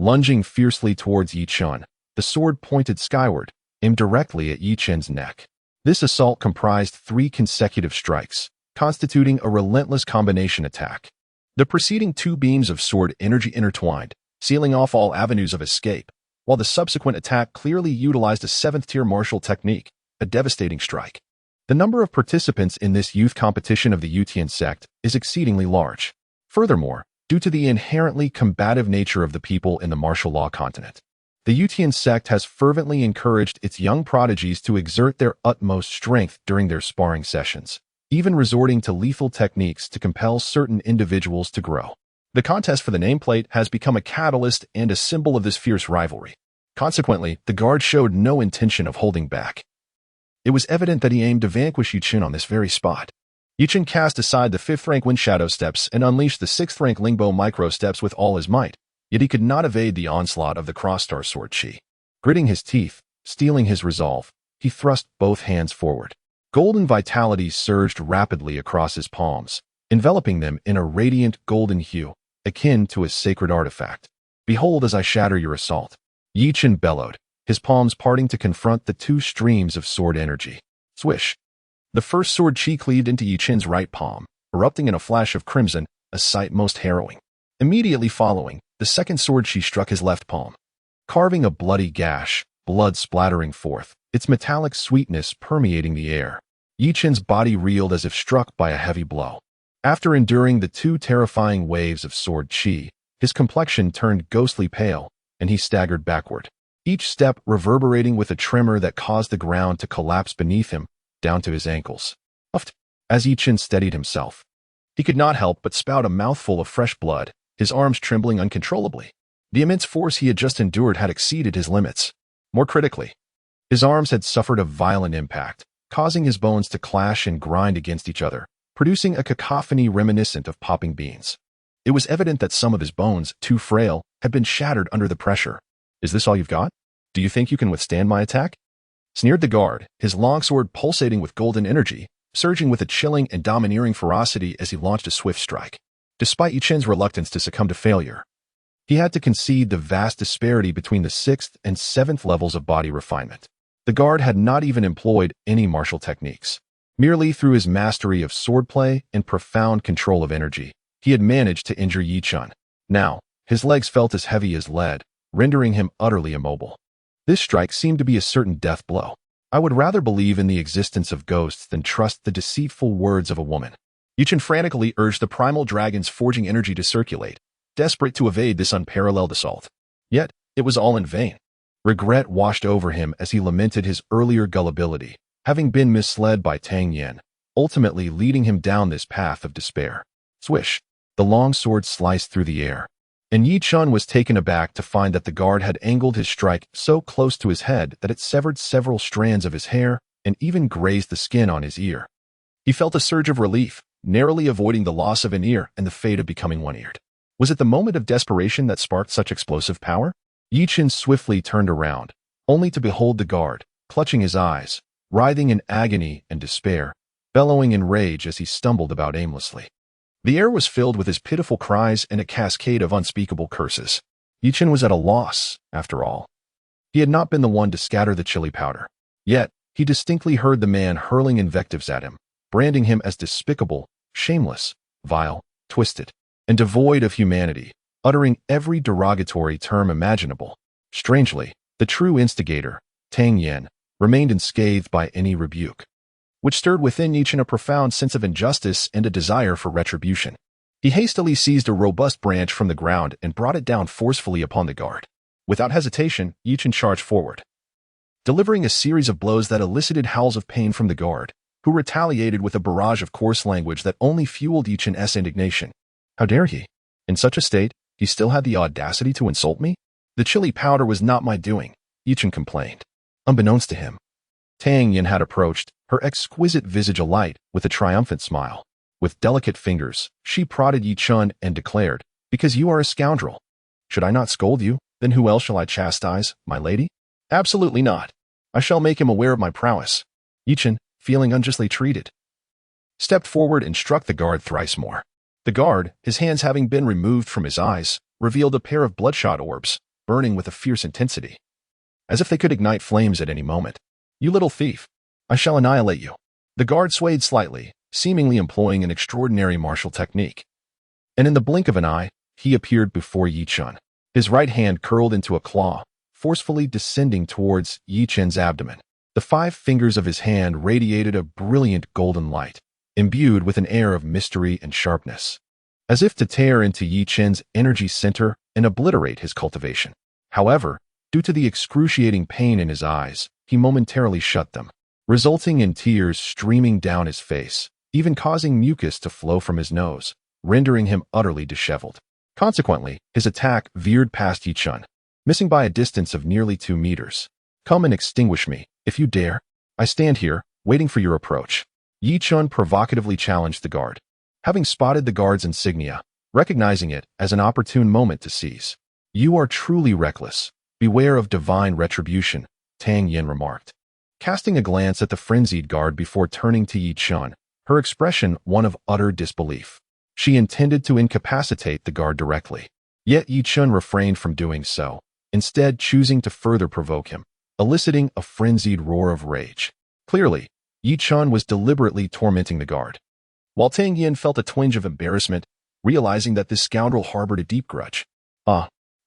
Lunging fiercely towards Yi Chen, the sword pointed skyward, aimed directly at Yi Chen's neck. This assault comprised 3 consecutive strikes, constituting a relentless combination attack. The preceding 2 beams of sword energy intertwined, sealing off all avenues of escape, while the subsequent attack clearly utilized a 7th-tier martial technique, a devastating strike. The number of participants in this youth competition of the Yutian sect is exceedingly large. Furthermore, due to the inherently combative nature of the people in the martial law continent, the Yutian sect has fervently encouraged its young prodigies to exert their utmost strength during their sparring sessions, even resorting to lethal techniques to compel certain individuals to grow. The contest for the nameplate has become a catalyst and a symbol of this fierce rivalry. Consequently, the guard showed no intention of holding back. It was evident that he aimed to vanquish Yi Chen on this very spot. Yi Chen cast aside the 5th-rank Wind Shadow steps and unleashed the 6th-rank Lingbo micro steps with all his might, yet he could not evade the onslaught of the Cross-Star Sword Chi. Gritting his teeth, steeling his resolve, he thrust both hands forward. Golden vitality surged rapidly across his palms, enveloping them in a radiant golden hue, akin to a sacred artifact. Behold as I shatter your assault. Yi Chen bellowed, his palms parting to confront the 2 streams of sword energy. Swish! The first sword chi cleaved into Yi Chen's right palm, erupting in a flash of crimson, a sight most harrowing. Immediately following, the second sword chi struck his left palm, carving a bloody gash, blood splattering forth, its metallic sweetness permeating the air. Yi Chen's body reeled as if struck by a heavy blow. After enduring the 2 terrifying waves of sword chi, his complexion turned ghostly pale, and he staggered backward, each step reverberating with a tremor that caused the ground to collapse beneath him, down to his ankles. Puffed. As Yi Chen steadied himself, he could not help but spout a mouthful of fresh blood, his arms trembling uncontrollably. The immense force he had just endured had exceeded his limits. More critically, his arms had suffered a violent impact, causing his bones to clash and grind against each other, producing a cacophony reminiscent of popping beans. It was evident that some of his bones, too frail, had been shattered under the pressure. Is this all you've got? Do you think you can withstand my attack? Sneered the guard, his longsword pulsating with golden energy, surging with a chilling and domineering ferocity as he launched a swift strike. Despite Yi Chen's reluctance to succumb to failure, he had to concede the vast disparity between the 6th and 7th levels of body refinement. The guard had not even employed any martial techniques. Merely through his mastery of swordplay and profound control of energy, he had managed to injure Yi Chen. Now, his legs felt as heavy as lead, rendering him utterly immobile. This strike seemed to be a certain death blow. I would rather believe in the existence of ghosts than trust the deceitful words of a woman. Yi Chen frantically urged the primal dragon's forging energy to circulate, desperate to evade this unparalleled assault. Yet, it was all in vain. Regret washed over him as he lamented his earlier gullibility, having been misled by Tang Yan, ultimately leading him down this path of despair. Swish! The long sword sliced through the air, and Yi Chen was taken aback to find that the guard had angled his strike so close to his head that it severed several strands of his hair and even grazed the skin on his ear. He felt a surge of relief, narrowly avoiding the loss of an ear and the fate of becoming one-eared. Was it the moment of desperation that sparked such explosive power? Yi Chen swiftly turned around, only to behold the guard, clutching his eyes, writhing in agony and despair, bellowing in rage as he stumbled about aimlessly. The air was filled with his pitiful cries and a cascade of unspeakable curses. Chen was at a loss, after all. He had not been the one to scatter the chili powder. Yet, he distinctly heard the man hurling invectives at him, branding him as despicable, shameless, vile, twisted, and devoid of humanity, uttering every derogatory term imaginable. Strangely, the true instigator, Tang Yen, remained unscathed by any rebuke, which stirred within Chen a profound sense of injustice and a desire for retribution. He hastily seized a robust branch from the ground and brought it down forcefully upon the guard. Without hesitation, Chen charged forward, delivering a series of blows that elicited howls of pain from the guard, who retaliated with a barrage of coarse language that only fueled Chen's indignation. How dare he? In such a state, he still had the audacity to insult me? The chili powder was not my doing, Chen complained. Unbeknownst to him, Tang Yen had approached, her exquisite visage alight with a triumphant smile. With delicate fingers, she prodded Chen and declared, "Because you are a scoundrel. Should I not scold you, then who else shall I chastise, my lady? Absolutely not. I shall make him aware of my prowess." Chen, feeling unjustly treated, stepped forward and struck the guard thrice more. The guard, his hands having been removed from his eyes, revealed a pair of bloodshot orbs, burning with a fierce intensity, as if they could ignite flames at any moment. "You little thief, I shall annihilate you." The guard swayed slightly, seemingly employing an extraordinary martial technique. And in the blink of an eye, he appeared before Chen. His right hand curled into a claw, forcefully descending towards Chen's abdomen. The 5 fingers of his hand radiated a brilliant golden light, imbued with an air of mystery and sharpness, as if to tear into Chen's energy center and obliterate his cultivation. However, due to the excruciating pain in his eyes, he momentarily shut them, resulting in tears streaming down his face, even causing mucus to flow from his nose, rendering him utterly disheveled. Consequently, his attack veered past Chen, missing by a distance of nearly 2 meters. "Come and extinguish me, if you dare. I stand here, waiting for your approach." Chen provocatively challenged the guard, having spotted the guard's insignia, recognizing it as an opportune moment to seize. "You are truly reckless. Beware of divine retribution," Tang Yen remarked, casting a glance at the frenzied guard before turning to Chen, her expression one of utter disbelief. She intended to incapacitate the guard directly, yet Chen refrained from doing so, instead choosing to further provoke him, eliciting a frenzied roar of rage. Clearly, Chen was deliberately tormenting the guard, while Tang Yen felt a twinge of embarrassment, realizing that this scoundrel harbored a deep grudge.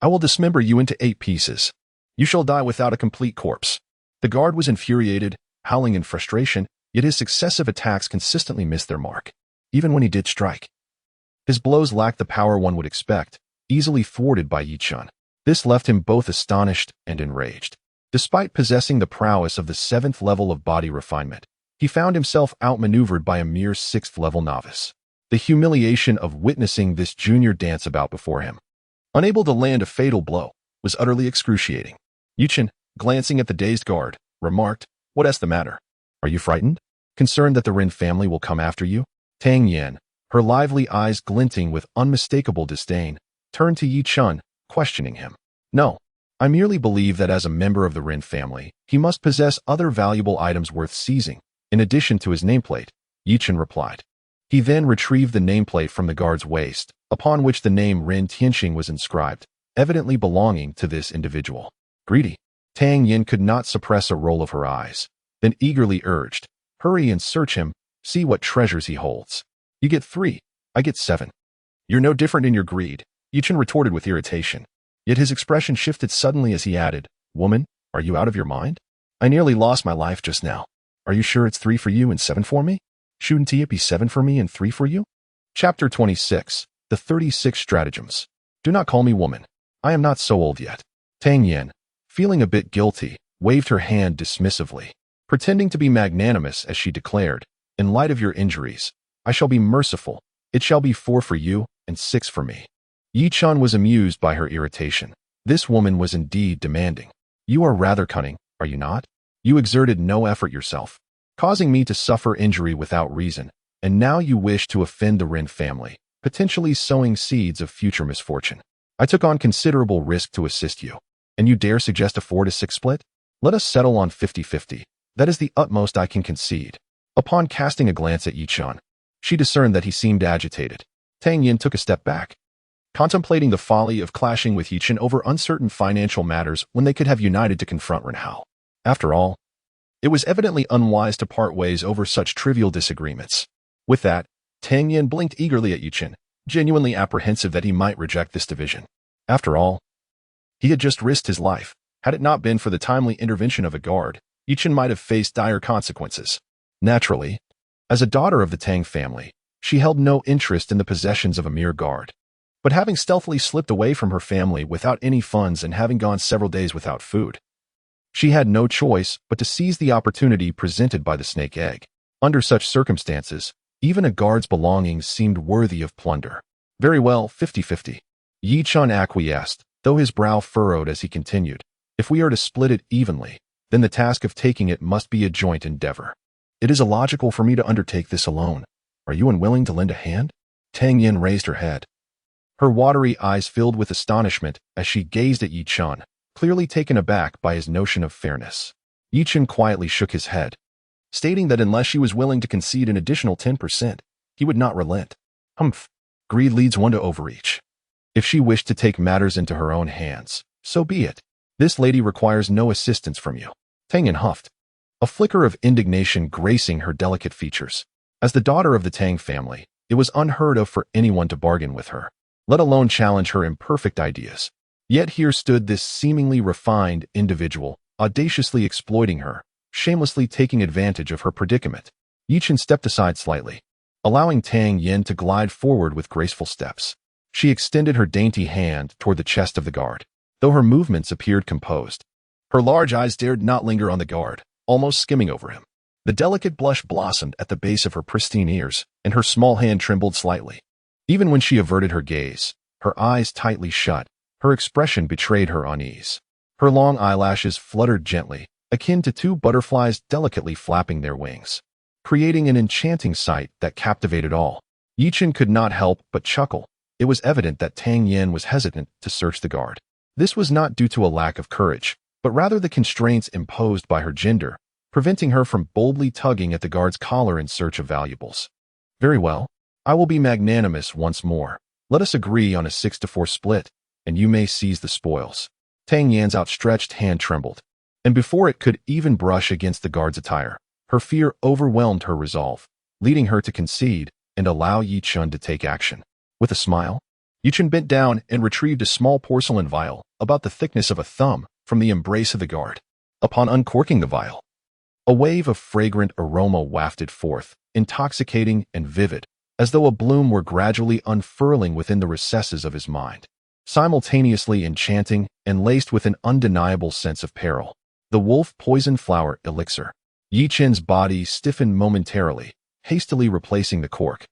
I will dismember you into 8 pieces. You shall die without a complete corpse." The guard was infuriated, howling in frustration, yet his successive attacks consistently missed their mark, even when he did strike. His blows lacked the power one would expect, easily thwarted by Chen. This left him both astonished and enraged. Despite possessing the prowess of the 7th level of body refinement, he found himself outmaneuvered by a mere 6th level novice. The humiliation of witnessing this junior dance about before him, unable to land a fatal blow, was utterly excruciating. Chen, glancing at the dazed guard, remarked, "What's the matter? Are you frightened? Concerned that the Ren family will come after you?" Tang Yen, her lively eyes glinting with unmistakable disdain, turned to Chen, questioning him. "No, I merely believe that as a member of the Ren family, he must possess other valuable items worth seizing, in addition to his nameplate," Chen replied. He then retrieved the nameplate from the guard's waist, upon which the name Ren Tianxing was inscribed, evidently belonging to this individual. Greedy, Tang Yen could not suppress a roll of her eyes, then eagerly urged, "Hurry and search him, see what treasures he holds. You get 3, I get 7. "You're no different in your greed," Chen retorted with irritation. Yet his expression shifted suddenly as he added, "Woman, are you out of your mind? I nearly lost my life just now. Are you sure it's 3 for you and 7 for me? Shouldn't it be 7 for me and 3 for you?" Chapter 26, The 36 Stratagems. "Do not call me woman. I am not so old yet." Tang Yen, feeling a bit guilty, waved her hand dismissively, pretending to be magnanimous as she declared, "In light of your injuries, I shall be merciful. It shall be 4 for you and 6 for me." Chen was amused by her irritation. This woman was indeed demanding. "You are rather cunning, are you not? You exerted no effort yourself, causing me to suffer injury without reason, and now you wish to offend the Ren family, potentially sowing seeds of future misfortune. I took on considerable risk to assist you, and you dare suggest a 4-to-6 split? Let us settle on 50-50. That is the utmost I can concede." Upon casting a glance at Chen, she discerned that he seemed agitated. Tang Yin took a step back, contemplating the folly of clashing with Chen over uncertain financial matters when they could have united to confront Ren Hao. After all, it was evidently unwise to part ways over such trivial disagreements. With that, Tang Yin blinked eagerly at Chen, genuinely apprehensive that he might reject this division. After all, he had just risked his life. Had it not been for the timely intervention of a guard, Chen might have faced dire consequences. Naturally, as a daughter of the Tang family, she held no interest in the possessions of a mere guard. But having stealthily slipped away from her family without any funds and having gone several days without food, she had no choice but to seize the opportunity presented by the snake egg. Under such circumstances, even a guard's belongings seemed worthy of plunder. Very well, 50-50. Chen acquiesced, though his brow furrowed as he continued. If we are to split it evenly, then the task of taking it must be a joint endeavor. It is illogical for me to undertake this alone. Are you unwilling to lend a hand? Tang Yin raised her head. Her watery eyes filled with astonishment as she gazed at Chen, clearly taken aback by his notion of fairness. Chen quietly shook his head, stating that unless she was willing to concede an additional 10%, he would not relent. Humph. Greed leads one to overreach. If she wished to take matters into her own hands, so be it. This lady requires no assistance from you. Tang Yin huffed, a flicker of indignation gracing her delicate features. As the daughter of the Tang family, it was unheard of for anyone to bargain with her, let alone challenge her imperfect ideas. Yet here stood this seemingly refined individual, audaciously exploiting her, shamelessly taking advantage of her predicament. Chen stepped aside slightly, allowing Tang Yin to glide forward with graceful steps. She extended her dainty hand toward the chest of the guard, though her movements appeared composed. Her large eyes dared not linger on the guard, almost skimming over him. The delicate blush blossomed at the base of her pristine ears, and her small hand trembled slightly. Even when she averted her gaze, her eyes tightly shut, her expression betrayed her unease. Her long eyelashes fluttered gently, akin to two butterflies delicately flapping their wings, creating an enchanting sight that captivated all. Chen could not help but chuckle. It was evident that Tang Yin was hesitant to search the guard. This was not due to a lack of courage, but rather the constraints imposed by her gender, preventing her from boldly tugging at the guard's collar in search of valuables. Very well, I will be magnanimous once more. Let us agree on a 6-4 split, and you may seize the spoils. Tang Yin's outstretched hand trembled, and before it could even brush against the guard's attire, her fear overwhelmed her resolve, leading her to concede and allow Chen to take action. With a smile, Chen bent down and retrieved a small porcelain vial about the thickness of a thumb from the embrace of the guard. Upon uncorking the vial, a wave of fragrant aroma wafted forth, intoxicating and vivid, as though a bloom were gradually unfurling within the recesses of his mind, simultaneously enchanting and laced with an undeniable sense of peril. The wolf poison flower elixir. Chen's body stiffened momentarily, hastily replacing the cork.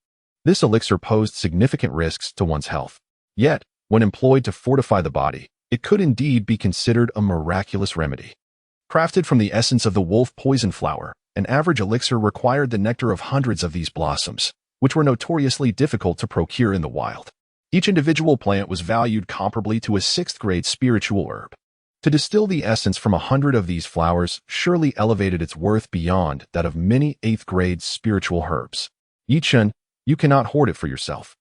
This elixir posed significant risks to one's health. Yet, when employed to fortify the body, it could indeed be considered a miraculous remedy. Crafted from the essence of the wolf poison flower, an average elixir required the nectar of hundreds of these blossoms, which were notoriously difficult to procure in the wild. Each individual plant was valued comparably to a 6th-grade spiritual herb. To distill the essence from 100 of these flowers surely elevated its worth beyond that of many 8th-grade spiritual herbs. Chen, you cannot hoard it for yourself.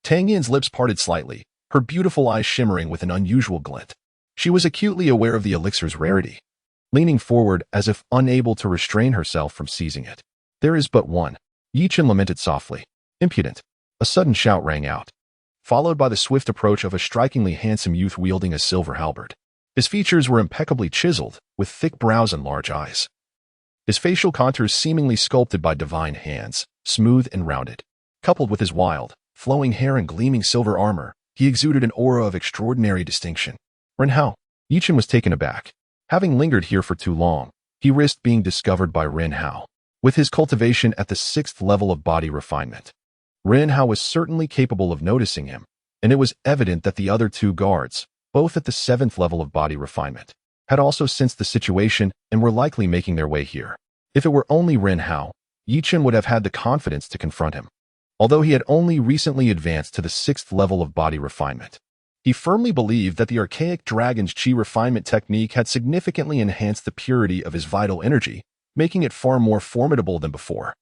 Tang Yin's lips parted slightly, her beautiful eyes shimmering with an unusual glint. She was acutely aware of the elixir's rarity, leaning forward as if unable to restrain herself from seizing it. There is but one. Chen lamented softly. Impudent. A sudden shout rang out, followed by the swift approach of a strikingly handsome youth wielding a silver halberd. His features were impeccably chiseled, with thick brows and large eyes. His facial contours seemingly sculpted by divine hands, smooth and rounded. Coupled with his wild, flowing hair and gleaming silver armor, he exuded an aura of extraordinary distinction. Ren Hao. Chen was taken aback. Having lingered here for too long, he risked being discovered by Ren Hao. With his cultivation at the 6th level of body refinement, Ren Hao was certainly capable of noticing him, and it was evident that the other two guards, both at the 7th level of body refinement, had also sensed the situation and were likely making their way here. If it were only Ren Hao, Chen would have had the confidence to confront him. Although he had only recently advanced to the 6th level of body refinement, he firmly believed that the archaic dragon's chi refinement technique had significantly enhanced the purity of his vital energy, making it far more formidable than before.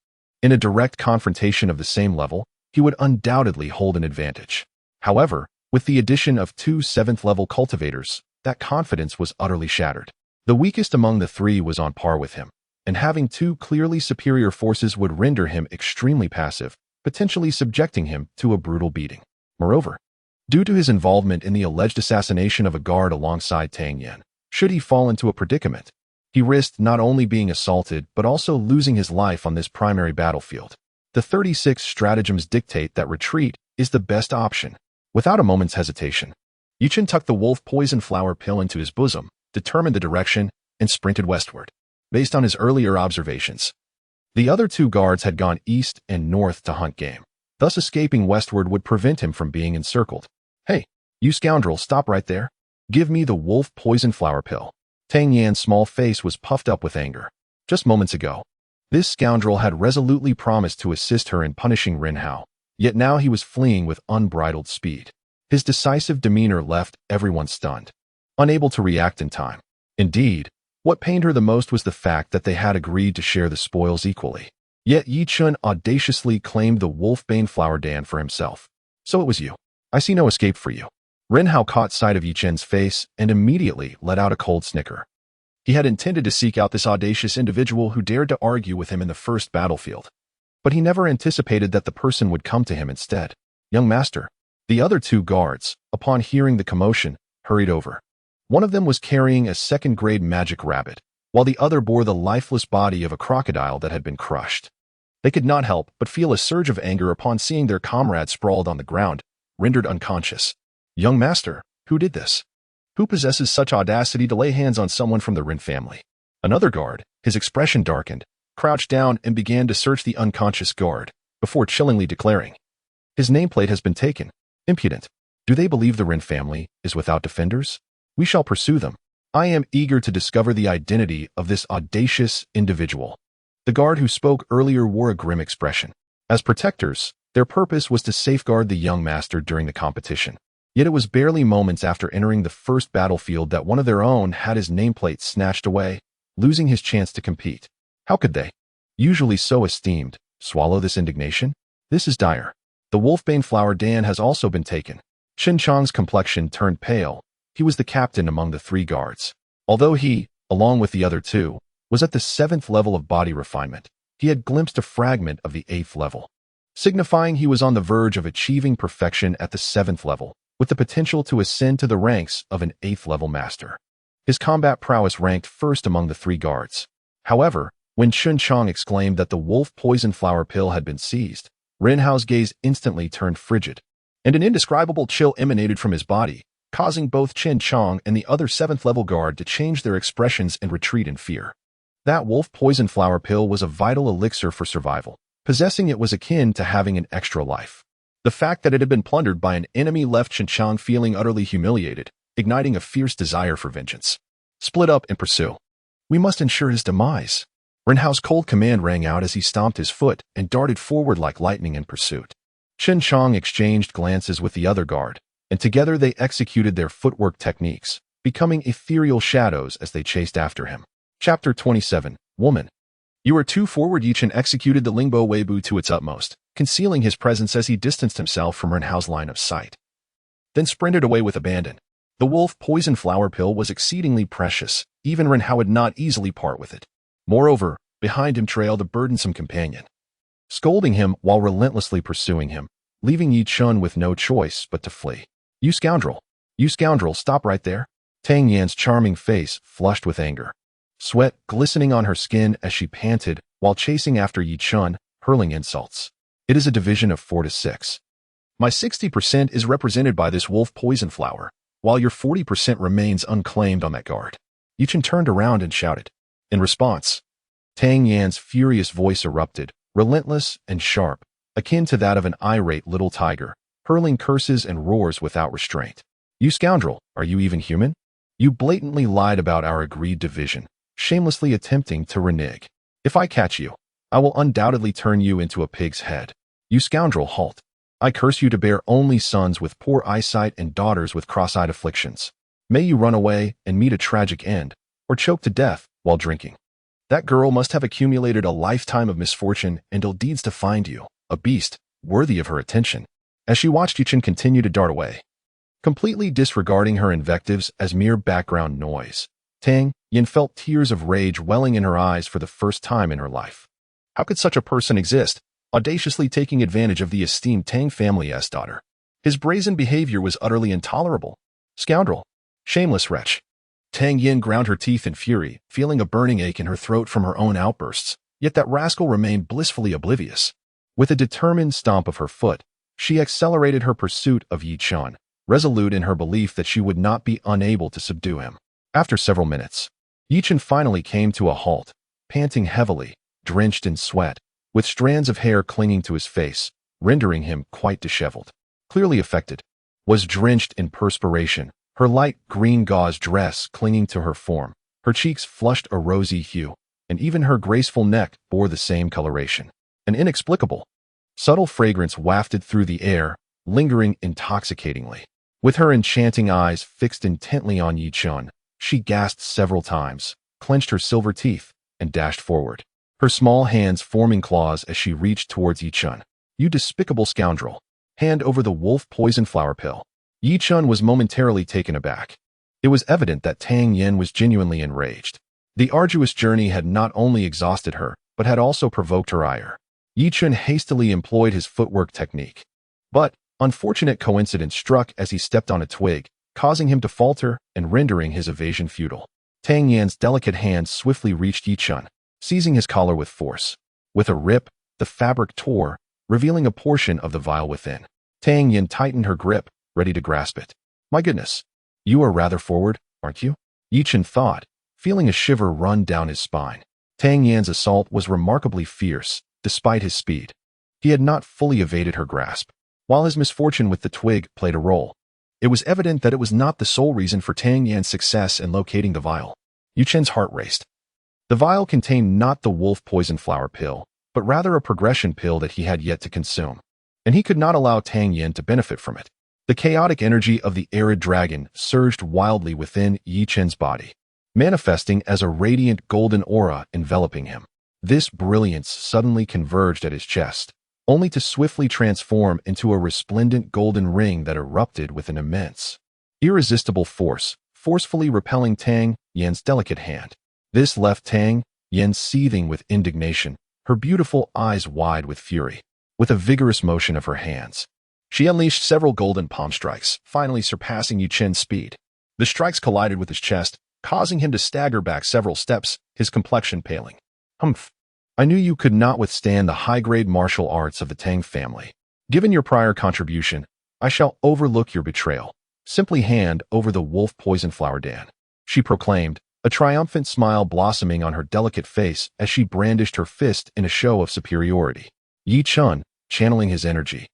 In a direct confrontation of the same level, he would undoubtedly hold an advantage. However, with the addition of two 7th-level cultivators, that confidence was utterly shattered. The weakest among the three was on par with him, and having two clearly superior forces would render him extremely passive, potentially subjecting him to a brutal beating. Moreover, due to his involvement in the alleged assassination of a guard alongside Tang Yan, should he fall into a predicament, he risked not only being assaulted but also losing his life on this primary battlefield. The 36 stratagems dictate that retreat is the best option. Without a moment's hesitation, Chen tucked the wolf poison flower pill into his bosom, determined the direction, and sprinted westward. Based on his earlier observations, the other two guards had gone east and north to hunt game. Thus escaping westward would prevent him from being encircled. "Hey, you scoundrel, stop right there. Give me the wolf poison flower pill." Tang Yan's small face was puffed up with anger. Just moments ago, this scoundrel had resolutely promised to assist her in punishing Ren Hao, yet now he was fleeing with unbridled speed. His decisive demeanor left everyone stunned, unable to react in time. Indeed, what pained her the most was the fact that they had agreed to share the spoils equally. Yet Chen audaciously claimed the wolfbane flower dan for himself. "So it was you. I see no escape for you." Ren Hao caught sight of Chen's face and immediately let out a cold snicker. He had intended to seek out this audacious individual who dared to argue with him in the first battlefield. But he never anticipated that the person would come to him instead. "Young master." The other two guards, upon hearing the commotion, hurried over. One of them was carrying a second-grade magic rabbit, while the other bore the lifeless body of a crocodile that had been crushed. They could not help but feel a surge of anger upon seeing their comrade sprawled on the ground, rendered unconscious. "Young master, who did this? Who possesses such audacity to lay hands on someone from the Ren family?" Another guard, his expression darkened, crouched down and began to search the unconscious guard, before chillingly declaring, "His nameplate has been taken. Impudent. Do they believe the Ren family is without defenders? We shall pursue them. I am eager to discover the identity of this audacious individual." The guard who spoke earlier wore a grim expression. As protectors, their purpose was to safeguard the young master during the competition. Yet it was barely moments after entering the first battlefield that one of their own had his nameplate snatched away, losing his chance to compete. How could they, usually so esteemed, swallow this indignation? This is dire. The wolfbane flower dan has also been taken. Chen Chang's complexion turned pale. He was the captain among the three guards. Although he, along with the other two, was at the 7th level of body refinement, he had glimpsed a fragment of the 8th level, signifying he was on the verge of achieving perfection at the 7th level, with the potential to ascend to the ranks of an 8th level master. His combat prowess ranked first among the three guards. However, when Chen Chang exclaimed that the wolf poison flower pill had been seized, Ren Hao's gaze instantly turned frigid, and an indescribable chill emanated from his body, causing both Chen Chang and the other 7th level guard to change their expressions and retreat in fear. That wolf poison flower pill was a vital elixir for survival. Possessing it was akin to having an extra life. The fact that it had been plundered by an enemy left Chen Chang feeling utterly humiliated, igniting a fierce desire for vengeance. "Split up and pursue. We must ensure his demise." Ren Hao's cold command rang out as he stomped his foot and darted forward like lightning in pursuit. Chen Chang exchanged glances with the other guard, and together they executed their footwork techniques, becoming ethereal shadows as they chased after him. Chapter 27, Woman. "You are too forward." Chen executed the Lingbo Weibu to its utmost, concealing his presence as he distanced himself from Ren Hao's line of sight, then sprinted away with abandon. The wolf poison flower pill was exceedingly precious. Even Ren Hao would not easily part with it. Moreover, behind him trailed a burdensome companion, scolding him while relentlessly pursuing him, leaving Yi Chun with no choice but to flee. You scoundrel, stop right there." Tang Yan's charming face flushed with anger, sweat glistening on her skin as she panted while chasing after Yi Chun, hurling insults. "It is a division of 4 to 6. My 60% is represented by this wolf poison flower, while your 40% remains unclaimed on that guard." Yi Chun turned around and shouted. In response, Tang Yan's furious voice erupted, relentless and sharp, akin to that of an irate little tiger, hurling curses and roars without restraint. "You scoundrel, are you even human? You blatantly lied about our agreed division, shamelessly attempting to renege. If I catch you, I will undoubtedly turn you into a pig's head. You scoundrel, halt. I curse you to bear only sons with poor eyesight and daughters with cross-eyed afflictions. May you run away and meet a tragic end, or choke to death while drinking." That girl must have accumulated a lifetime of misfortune and ill deeds to find you, a beast, worthy of her attention. As she watched Chen continue to dart away, completely disregarding her invectives as mere background noise, Tang Yin felt tears of rage welling in her eyes for the first time in her life. How could such a person exist, audaciously taking advantage of the esteemed Tang family's daughter? His brazen behavior was utterly intolerable. Scoundrel. Shameless wretch. Tang Yin ground her teeth in fury, feeling a burning ache in her throat from her own outbursts, yet that rascal remained blissfully oblivious. With a determined stomp of her foot, she accelerated her pursuit of Chen, resolute in her belief that she would not be unable to subdue him. After several minutes, Chen finally came to a halt, panting heavily, drenched in sweat, with strands of hair clinging to his face, rendering him quite disheveled. Clearly affected, was drenched in perspiration, her light green gauze dress clinging to her form, her cheeks flushed a rosy hue, and even her graceful neck bore the same coloration. An inexplicable, subtle fragrance wafted through the air, lingering intoxicatingly. With her enchanting eyes fixed intently on Chen, she gasped several times, clenched her silver teeth, and dashed forward, her small hands forming claws as she reached towards Chen. You despicable scoundrel. Hand over the wolf poison flower pill. Chen was momentarily taken aback. It was evident that Tang Yin was genuinely enraged. The arduous journey had not only exhausted her, but had also provoked her ire. Chen hastily employed his footwork technique. But unfortunate coincidence struck as he stepped on a twig, causing him to falter and rendering his evasion futile. Tang Yin's delicate hand swiftly reached Chen, seizing his collar with force. With a rip, the fabric tore, revealing a portion of the vial within. Tang Yin tightened her grip, ready to grasp it. My goodness, you are rather forward, aren't you? Chen thought, feeling a shiver run down his spine. Tang Yin's assault was remarkably fierce, despite his speed. He had not fully evaded her grasp. While his misfortune with the twig played a role, it was evident that it was not the sole reason for Tang Yin's success in locating the vial. Chen's heart raced. The vial contained not the wolf poison flower pill, but rather a progression pill that he had yet to consume, and he could not allow Tang Yin to benefit from it. The chaotic energy of the arid dragon surged wildly within Chen's body, manifesting as a radiant golden aura enveloping him. This brilliance suddenly converged at his chest, only to swiftly transform into a resplendent golden ring that erupted with an immense, irresistible force, forcefully repelling Tang Yin's delicate hand. This left Tang Yin seething with indignation, her beautiful eyes wide with fury. With a vigorous motion of her hands, she unleashed several golden palm strikes, finally surpassing Chen's speed. The strikes collided with his chest, causing him to stagger back several steps, his complexion paling. Humph. I knew you could not withstand the high-grade martial arts of the Tang family. Given your prior contribution, I shall overlook your betrayal. Simply hand over the wolf poison flower Dan, she proclaimed, a triumphant smile blossoming on her delicate face as she brandished her fist in a show of superiority. Chen, channeling his energy,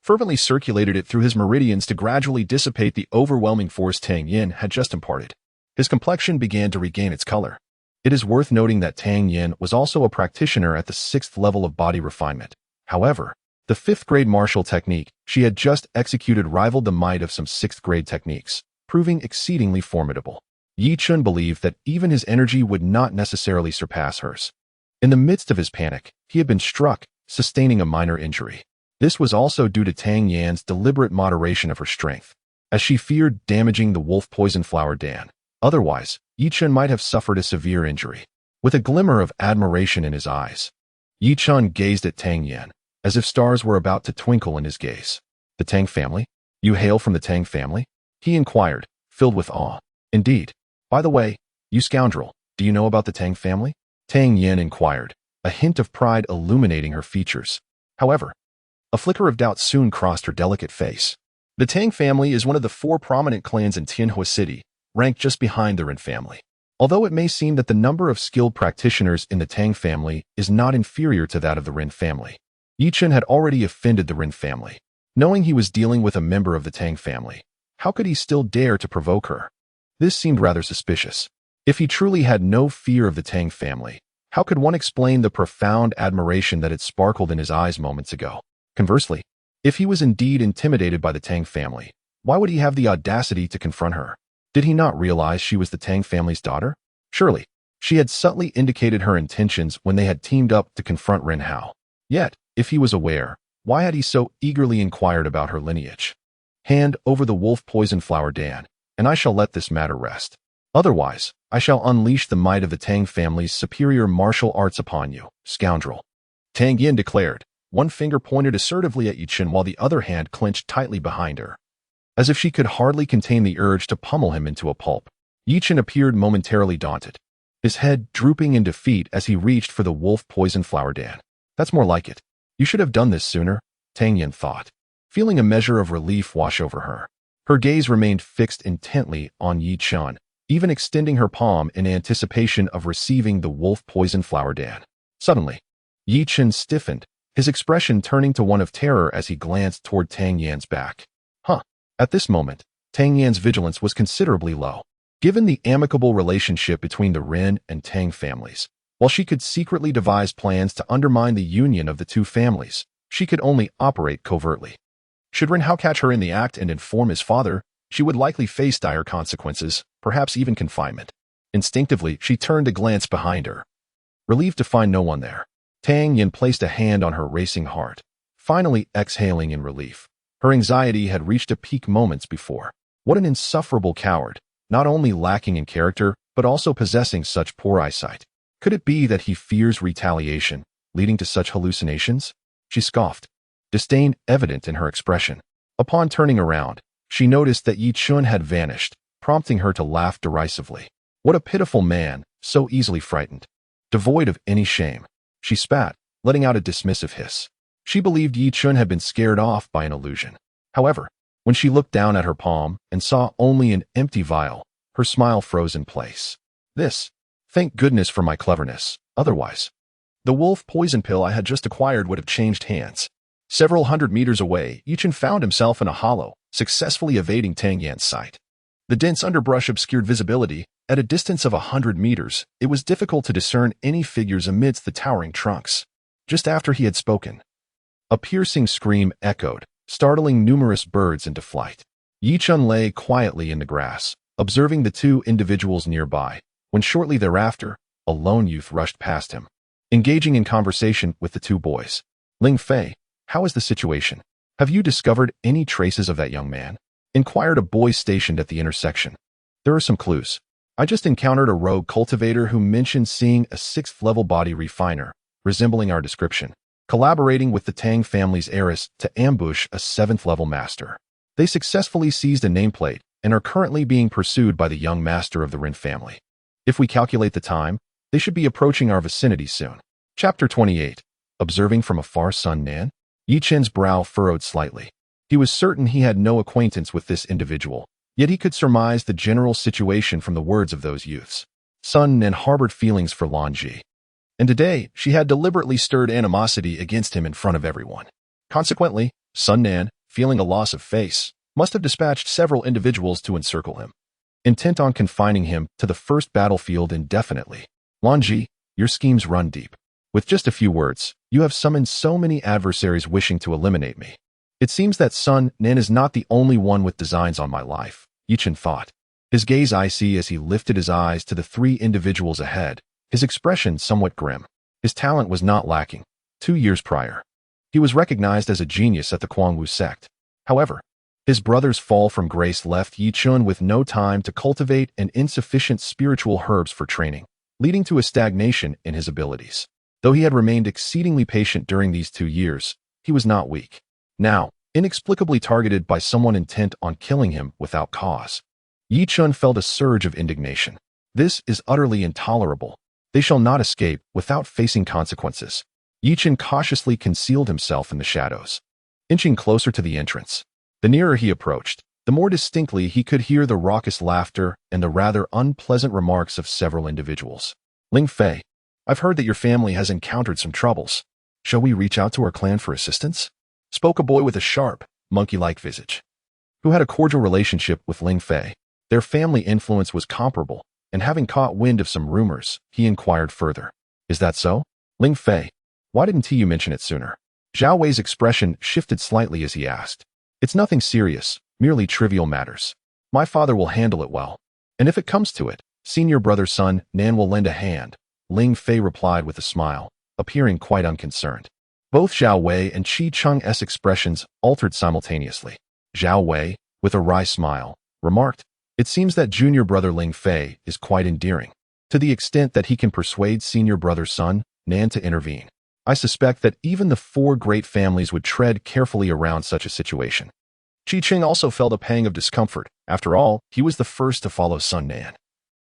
fervently circulated it through his meridians to gradually dissipate the overwhelming force Tang Yin had just imparted. His complexion began to regain its color. It is worth noting that Tang Yin was also a practitioner at the 6th level of body refinement. However, the 5th grade martial technique she had just executed rivaled the might of some 6th grade techniques, proving exceedingly formidable. Chen believed that even his energy would not necessarily surpass hers. In the midst of his panic, he had been struck, sustaining a minor injury. This was also due to Tang Yin's deliberate moderation of her strength, as she feared damaging the wolf poison flower Dan. Otherwise, Chen might have suffered a severe injury. With a glimmer of admiration in his eyes, Chen gazed at Tang Yin, as if stars were about to twinkle in his gaze. The Tang family? You hail from the Tang family? He inquired, filled with awe. Indeed. By the way, you scoundrel, do you know about the Tang family? Tang Yin inquired, a hint of pride illuminating her features. However, a flicker of doubt soon crossed her delicate face. The Tang family is one of the 4 prominent clans in Tianhua City, ranked just behind the Ren family. Although it may seem that the number of skilled practitioners in the Tang family is not inferior to that of the Ren family, Chen had already offended the Ren family. Knowing he was dealing with a member of the Tang family, how could he still dare to provoke her? This seemed rather suspicious. If he truly had no fear of the Tang family, how could one explain the profound admiration that had sparkled in his eyes moments ago? Conversely, if he was indeed intimidated by the Tang family, why would he have the audacity to confront her? Did he not realize she was the Tang family's daughter? Surely, She had subtly indicated her intentions when they had teamed up to confront Ren Hao. Yet, if he was aware, why had he so eagerly inquired about her lineage? Hand over the wolf poison flower, Dan, and I shall let this matter rest. Otherwise, I shall unleash the might of the Tang family's superior martial arts upon you, scoundrel. Tang Yin declared, one finger pointed assertively at Yi Chen while the other hand clenched tightly behind her. As if she could hardly contain the urge to pummel him into a pulp, Yi Chen appeared momentarily daunted, his head drooping in defeat as he reached for the wolf poison flower. Dan, that's more like it. You should have done this sooner, Tang Yin thought, feeling a measure of relief wash over her. Her gaze remained fixed intently on Yi Chen, even extending her palm in anticipation of receiving the wolf poison flower. Dan. Suddenly, Yi Chen stiffened, his expression turning to one of terror as he glanced toward Tang Yan's back. At this moment, Tang Yan's vigilance was considerably low. Given the amicable relationship between the Ren and Tang families, while she could secretly devise plans to undermine the union of the two families, she could only operate covertly. Should Ren Hao catch her in the act and inform his father, she would likely face dire consequences, perhaps even confinement. Instinctively, she turned to glance behind her. Relieved to find no one there, Tang Yin placed a hand on her racing heart, finally exhaling in relief. Her anxiety had reached a peak moments before. What an insufferable coward, not only lacking in character, but also possessing such poor eyesight. Could it be that he fears retaliation, leading to such hallucinations? She scoffed, disdain evident in her expression. Upon turning around, she noticed that Yi Chen had vanished, prompting her to laugh derisively. What a pitiful man, so easily frightened. Devoid of any shame. She spat, letting out a dismissive hiss. She believed Yi Chen had been scared off by an illusion. However, when she looked down at her palm and saw only an empty vial, her smile froze in place. Thank goodness for my cleverness, otherwise. The wolf poison pill I had just acquired would have changed hands. Several hundred meters away, Yi Chen found himself in a hollow, successfully evading Tang Yan's sight. The dense underbrush obscured visibility. At a distance of 100 meters, it was difficult to discern any figures amidst the towering trunks. Just after he had spoken, a piercing scream echoed, startling numerous birds into flight. Yi Chen lay quietly in the grass, observing the two individuals nearby, when shortly thereafter, a lone youth rushed past him, engaging in conversation with the two boys. Ling Fei, how is the situation? Have you discovered any traces of that young man? Inquired a boy stationed at the intersection. There are some clues. I just encountered a rogue cultivator who mentioned seeing a 6th-level body refiner, resembling our description, collaborating with the Tang family's heiress to ambush a 7th-level master. They successfully seized a nameplate and are currently being pursued by the young master of the Ren family. If we calculate the time, they should be approaching our vicinity soon. Chapter 28. Observing from afar. Sun Nan? Yi Chen's brow furrowed slightly. He was certain he had no acquaintance with this individual, yet he could surmise the general situation from the words of those youths. Sun Nan harbored feelings for Lan Ji, and today she had deliberately stirred animosity against him in front of everyone. Consequently, Sun Nan, feeling a loss of face, must have dispatched several individuals to encircle him, intent on confining him to the first battlefield indefinitely. Lan Ji, your schemes run deep. With just a few words, you have summoned so many adversaries wishing to eliminate me. It seems that Sun Nan is not the only one with designs on my life, Yi Chen thought, his gaze icy as he lifted his eyes to the three individuals ahead, his expression somewhat grim. His talent was not lacking. 2 years prior, he was recognized as a genius at the Kuangwu sect. However, his brother's fall from grace left Yi Chen with no time to cultivate and insufficient spiritual herbs for training, leading to a stagnation in his abilities. Though he had remained exceedingly patient during these 2 years, he was not weak. Now, inexplicably targeted by someone intent on killing him without cause, Yi Chen felt a surge of indignation. This is utterly intolerable. They shall not escape without facing consequences. Yi Chen cautiously concealed himself in the shadows, inching closer to the entrance. The nearer he approached, the more distinctly he could hear the raucous laughter and the rather unpleasant remarks of several individuals. Ling Fei, I've heard that your family has encountered some troubles. Shall we reach out to our clan for assistance? Spoke a boy with a sharp, monkey-like visage, who had a cordial relationship with Ling Fei. Their family influence was comparable, and having caught wind of some rumors, he inquired further. Is that so? Ling Fei, why didn't you mention it sooner? Zhao Wei's expression shifted slightly as he asked. It's nothing serious, merely trivial matters. My father will handle it well. And if it comes to it, Senior brother's son, Nan will lend a hand, Ling Fei replied with a smile, appearing quite unconcerned. Both Zhao Wei and Qi Cheng's expressions altered simultaneously. Zhao Wei, with a wry smile, remarked, "It seems that junior brother Ling Fei is quite endearing, to the extent that he can persuade senior brother's son, Nan, to intervene. I suspect that even the four great families would tread carefully around such a situation." Qi Cheng also felt a pang of discomfort. After all, he was the first to follow son Nan.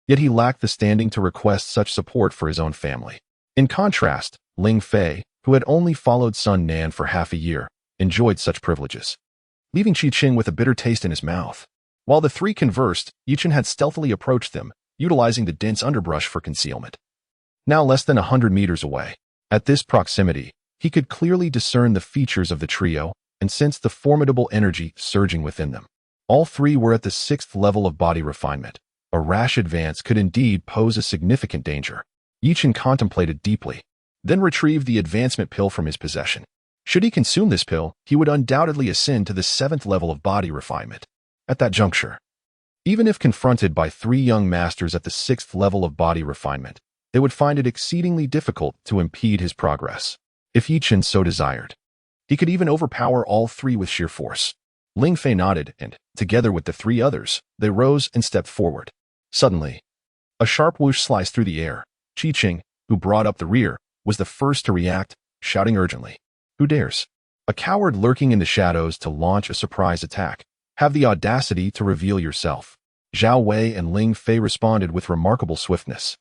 Yet he lacked the standing to request such support for his own family. In contrast, Ling Fei, who had only followed son Nan for half a year, enjoyed such privileges, leaving Qi Cheng with a bitter taste in his mouth. While the three conversed, Yichen had stealthily approached them, utilizing the dense underbrush for concealment. Now less than 100 meters away, at this proximity, he could clearly discern the features of the trio and sensed the formidable energy surging within them. All three were at the 6th level of body refinement. A rash advance could indeed pose a significant danger. Yichen contemplated deeply, then retrieved the advancement pill from his possession. Should he consume this pill, he would undoubtedly ascend to the 7th level of body refinement. At that juncture, even if confronted by three young masters at the 6th level of body refinement, they would find it exceedingly difficult to impede his progress. If Yichen so desired, he could even overpower all three with sheer force. Ling Fei nodded, and, together with the three others, they rose and stepped forward. Suddenly, a sharp whoosh sliced through the air. Qi Cheng, who brought up the rear, was the first to react, shouting urgently, "Who dares? A coward lurking in the shadows to launch a surprise attack. Have the audacity to reveal yourself." Zhao Wei and Ling Fei responded with remarkable swiftness.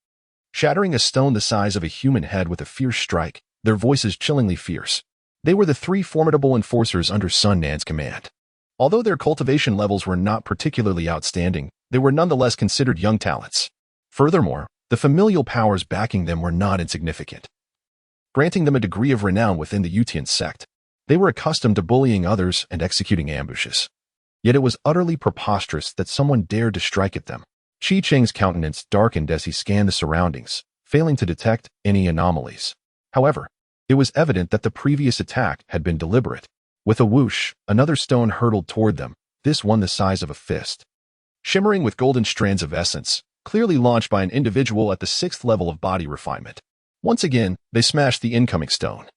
Shattering a stone the size of a human head with a fierce strike, their voices chillingly fierce. They were the three formidable enforcers under Sun Nan's command. Although their cultivation levels were not particularly outstanding, they were nonetheless considered young talents. Furthermore, the familial powers backing them were not insignificant, granting them a degree of renown within the Yutian sect. They were accustomed to bullying others and executing ambushes. Yet it was utterly preposterous that someone dared to strike at them. Qi Cheng's countenance darkened as he scanned the surroundings, failing to detect any anomalies. However, it was evident that the previous attack had been deliberate. With a whoosh, another stone hurtled toward them, this one the size of a fist, shimmering with golden strands of essence, clearly launched by an individual at the 6th level of body refinement. Once again, they smashed the incoming stone.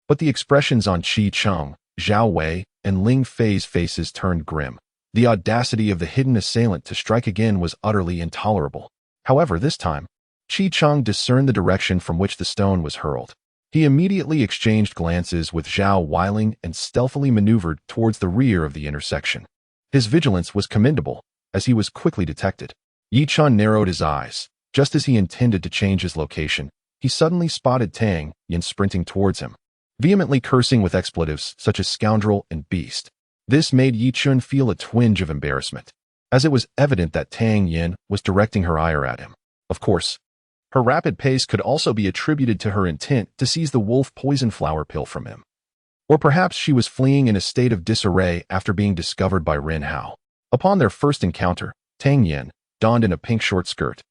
But the expressions on Qi Cheng, Zhao Wei, and Ling Fei's faces turned grim. The audacity of the hidden assailant to strike again was utterly intolerable. However, this time, Qi Cheng discerned the direction from which the stone was hurled. He immediately exchanged glances with Zhao Weiling and stealthily maneuvered towards the rear of the intersection. His vigilance was commendable, as he was quickly detected. Yichen narrowed his eyes. Just as he intended to change his location, he suddenly spotted Tang Yin sprinting towards him, vehemently cursing with expletives such as scoundrel and beast. This made Yichen feel a twinge of embarrassment, as it was evident that Tang Yin was directing her ire at him. Of course, her rapid pace could also be attributed to her intent to seize the wolf poison flower pill from him. Or perhaps she was fleeing in a state of disarray after being discovered by Ren Hao. Upon their first encounter, Tang Yin, donned in a pink short skirt,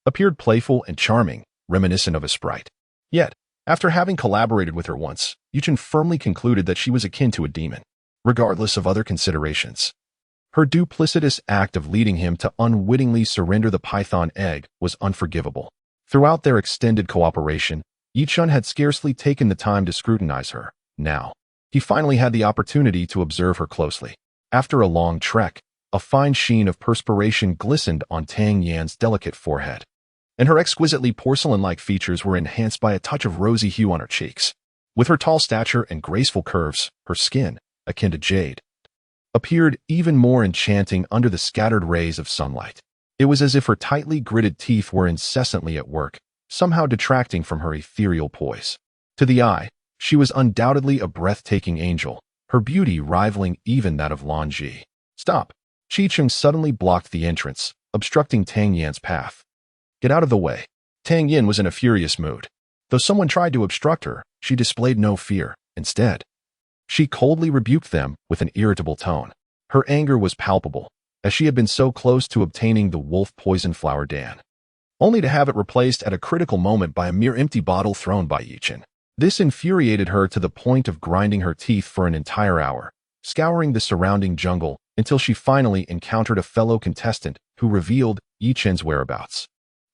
appeared playful and charming, reminiscent of a sprite. Yet, after having collaborated with her once, Yichen firmly concluded that she was akin to a demon, regardless of other considerations. Her duplicitous act of leading him to unwittingly surrender the python egg was unforgivable. Throughout their extended cooperation, Yichen had scarcely taken the time to scrutinize her. Now, he finally had the opportunity to observe her closely. After a long trek, a fine sheen of perspiration glistened on Tang Yan's delicate forehead, and her exquisitely porcelain-like features were enhanced by a touch of rosy hue on her cheeks. With her tall stature and graceful curves, her skin, akin to jade, appeared even more enchanting under the scattered rays of sunlight. It was as if her tightly gritted teeth were incessantly at work, somehow detracting from her ethereal poise. To the eye, she was undoubtedly a breathtaking angel, her beauty rivaling even that of Lan Ji. "Stop!" Qi Cheng suddenly blocked the entrance, obstructing Tang Yan's path. "Get out of the way." Tang Yin was in a furious mood. Though someone tried to obstruct her, she displayed no fear. Instead, she coldly rebuked them with an irritable tone. Her anger was palpable, as she had been so close to obtaining the wolf poison flower Dan, only to have it replaced at a critical moment by a mere empty bottle thrown by Yichen. This infuriated her to the point of grinding her teeth for an entire hour, scouring the surrounding jungle until she finally encountered a fellow contestant who revealed Yichen's whereabouts.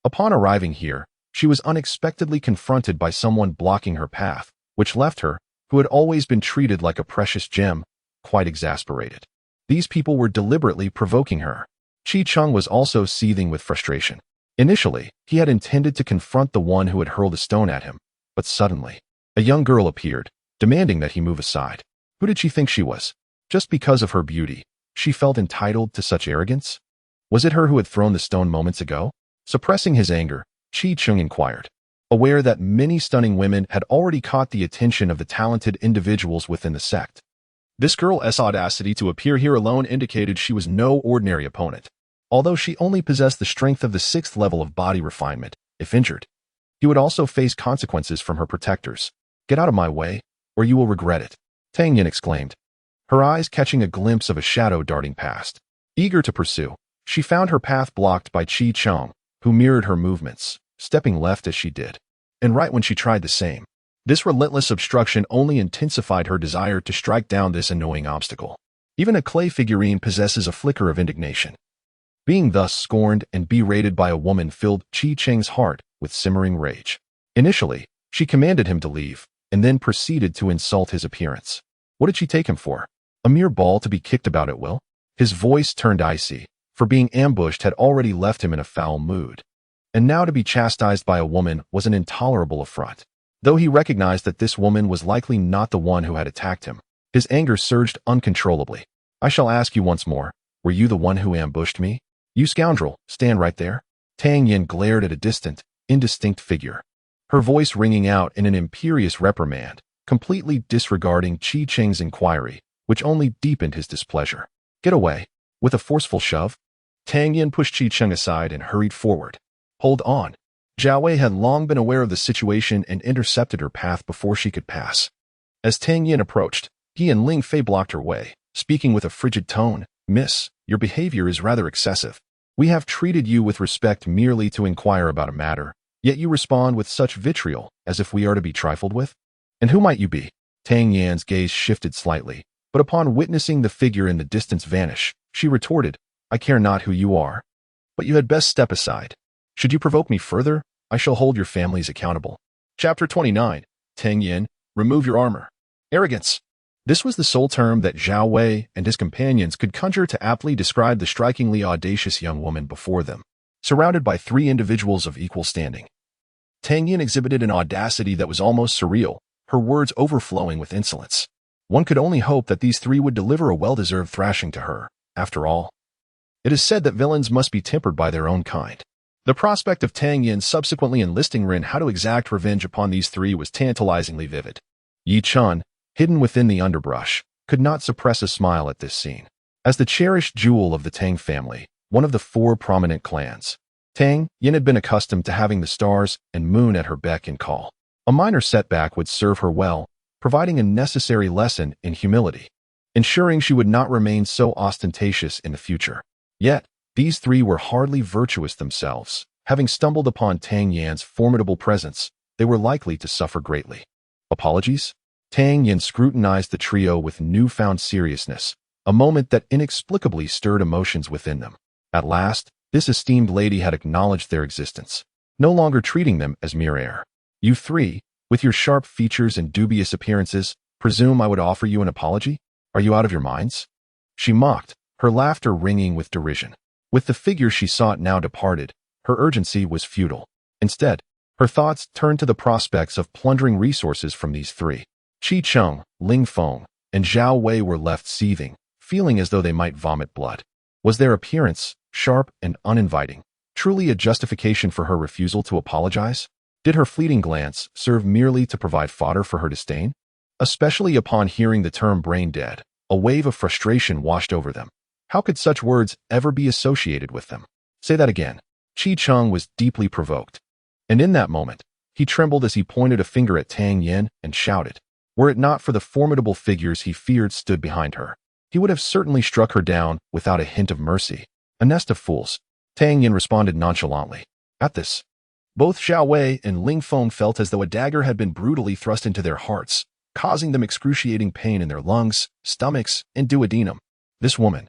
Upon arriving here, she was unexpectedly confronted by someone blocking her path, which left her, who had always been treated like a precious gem, quite exasperated. These people were deliberately provoking her. Chi-Chung was also seething with frustration. Initially, he had intended to confront the one who had hurled a stone at him, but suddenly, a young girl appeared, demanding that he move aside. Who did she think she was? Just because of her beauty, she felt entitled to such arrogance? Was it her who had thrown the stone moments ago? Suppressing his anger, Chi-Chung inquired, aware that many stunning women had already caught the attention of the talented individuals within the sect. This girl's audacity to appear here alone indicated she was no ordinary opponent. Although she only possessed the strength of the 6th level of body refinement, if injured, he would also face consequences from her protectors. Get out of my way, or you will regret it, Tang Yin exclaimed, her eyes catching a glimpse of a shadow darting past. Eager to pursue, she found her path blocked by Chi-Chung, who mirrored her movements, stepping left as she did. And right when she tried the same, this relentless obstruction only intensified her desire to strike down this annoying obstacle. Even a clay figurine possesses a flicker of indignation. Being thus scorned and berated by a woman filled Chi-Cheng's heart with simmering rage. Initially, she commanded him to leave, and then proceeded to insult his appearance. What did she take him for? A mere ball to be kicked about at will? His voice turned icy, for being ambushed had already left him in a foul mood. And now to be chastised by a woman was an intolerable affront. Though he recognized that this woman was likely not the one who had attacked him, his anger surged uncontrollably. I shall ask you once more, were you the one who ambushed me? You scoundrel, stand right there. Tang Yin glared at a distant, indistinct figure, her voice ringing out in an imperious reprimand, completely disregarding Chi-Cheng's inquiry, which only deepened his displeasure. Get away. With a forceful shove, Tang Yin pushed Chi-Cheng aside and hurried forward. Hold on. Zhao Wei had long been aware of the situation and intercepted her path before she could pass. As Tang Yin approached, he and Ling Fei blocked her way, speaking with a frigid tone. Miss, your behavior is rather excessive. We have treated you with respect merely to inquire about a matter, yet you respond with such vitriol as if we are to be trifled with? And who might you be? Tang Yan's gaze shifted slightly, but upon witnessing the figure in the distance vanish, she retorted, I care not who you are. But you had best step aside. Should you provoke me further, I shall hold your families accountable. Chapter 29. Tang Yin, remove your armor. Arrogance. This was the sole term that Zhao Wei and his companions could conjure to aptly describe the strikingly audacious young woman before them, surrounded by 3 individuals of equal standing. Tang Yin exhibited an audacity that was almost surreal, her words overflowing with insolence. One could only hope that these 3 would deliver a well-deserved thrashing to her. After all, it is said that villains must be tempered by their own kind. The prospect of Tang Yin subsequently enlisting Rin how to exact revenge upon these 3 was tantalizingly vivid. Yi Chun, hidden within the underbrush, could not suppress a smile at this scene. As the cherished jewel of the Tang family, one of the 4 prominent clans, Tang Yin had been accustomed to having the stars and moon at her beck and call. A minor setback would serve her well, providing a necessary lesson in humility, ensuring she would not remain so ostentatious in the future. Yet, these 3 were hardly virtuous themselves. Having stumbled upon Tang Yan's formidable presence, they were likely to suffer greatly. Apologies? Tang Yin scrutinized the trio with newfound seriousness, a moment that inexplicably stirred emotions within them. At last, this esteemed lady had acknowledged their existence, no longer treating them as mere air. You 3, with your sharp features and dubious appearances, presume I would offer you an apology? Are you out of your minds? She mocked, her laughter ringing with derision. With the figure she sought now departed, her urgency was futile. Instead, her thoughts turned to the prospects of plundering resources from these 3. Chi-Chung, Ling Feng, and Zhao Wei were left seething, feeling as though they might vomit blood. Was their appearance, sharp and uninviting, truly a justification for her refusal to apologize? Did her fleeting glance serve merely to provide fodder for her disdain? Especially upon hearing the term brain dead, a wave of frustration washed over them. How could such words ever be associated with them? Say that again. Chi-Chung was deeply provoked. And in that moment, he trembled as he pointed a finger at Tang Yin and shouted. Were it not for the formidable figures he feared stood behind her, he would have certainly struck her down without a hint of mercy. A nest of fools. Tang Yin responded nonchalantly. At this, both Zhao Wei and Ling Feng felt as though a dagger had been brutally thrust into their hearts, causing them excruciating pain in their lungs, stomachs, and duodenum. This woman,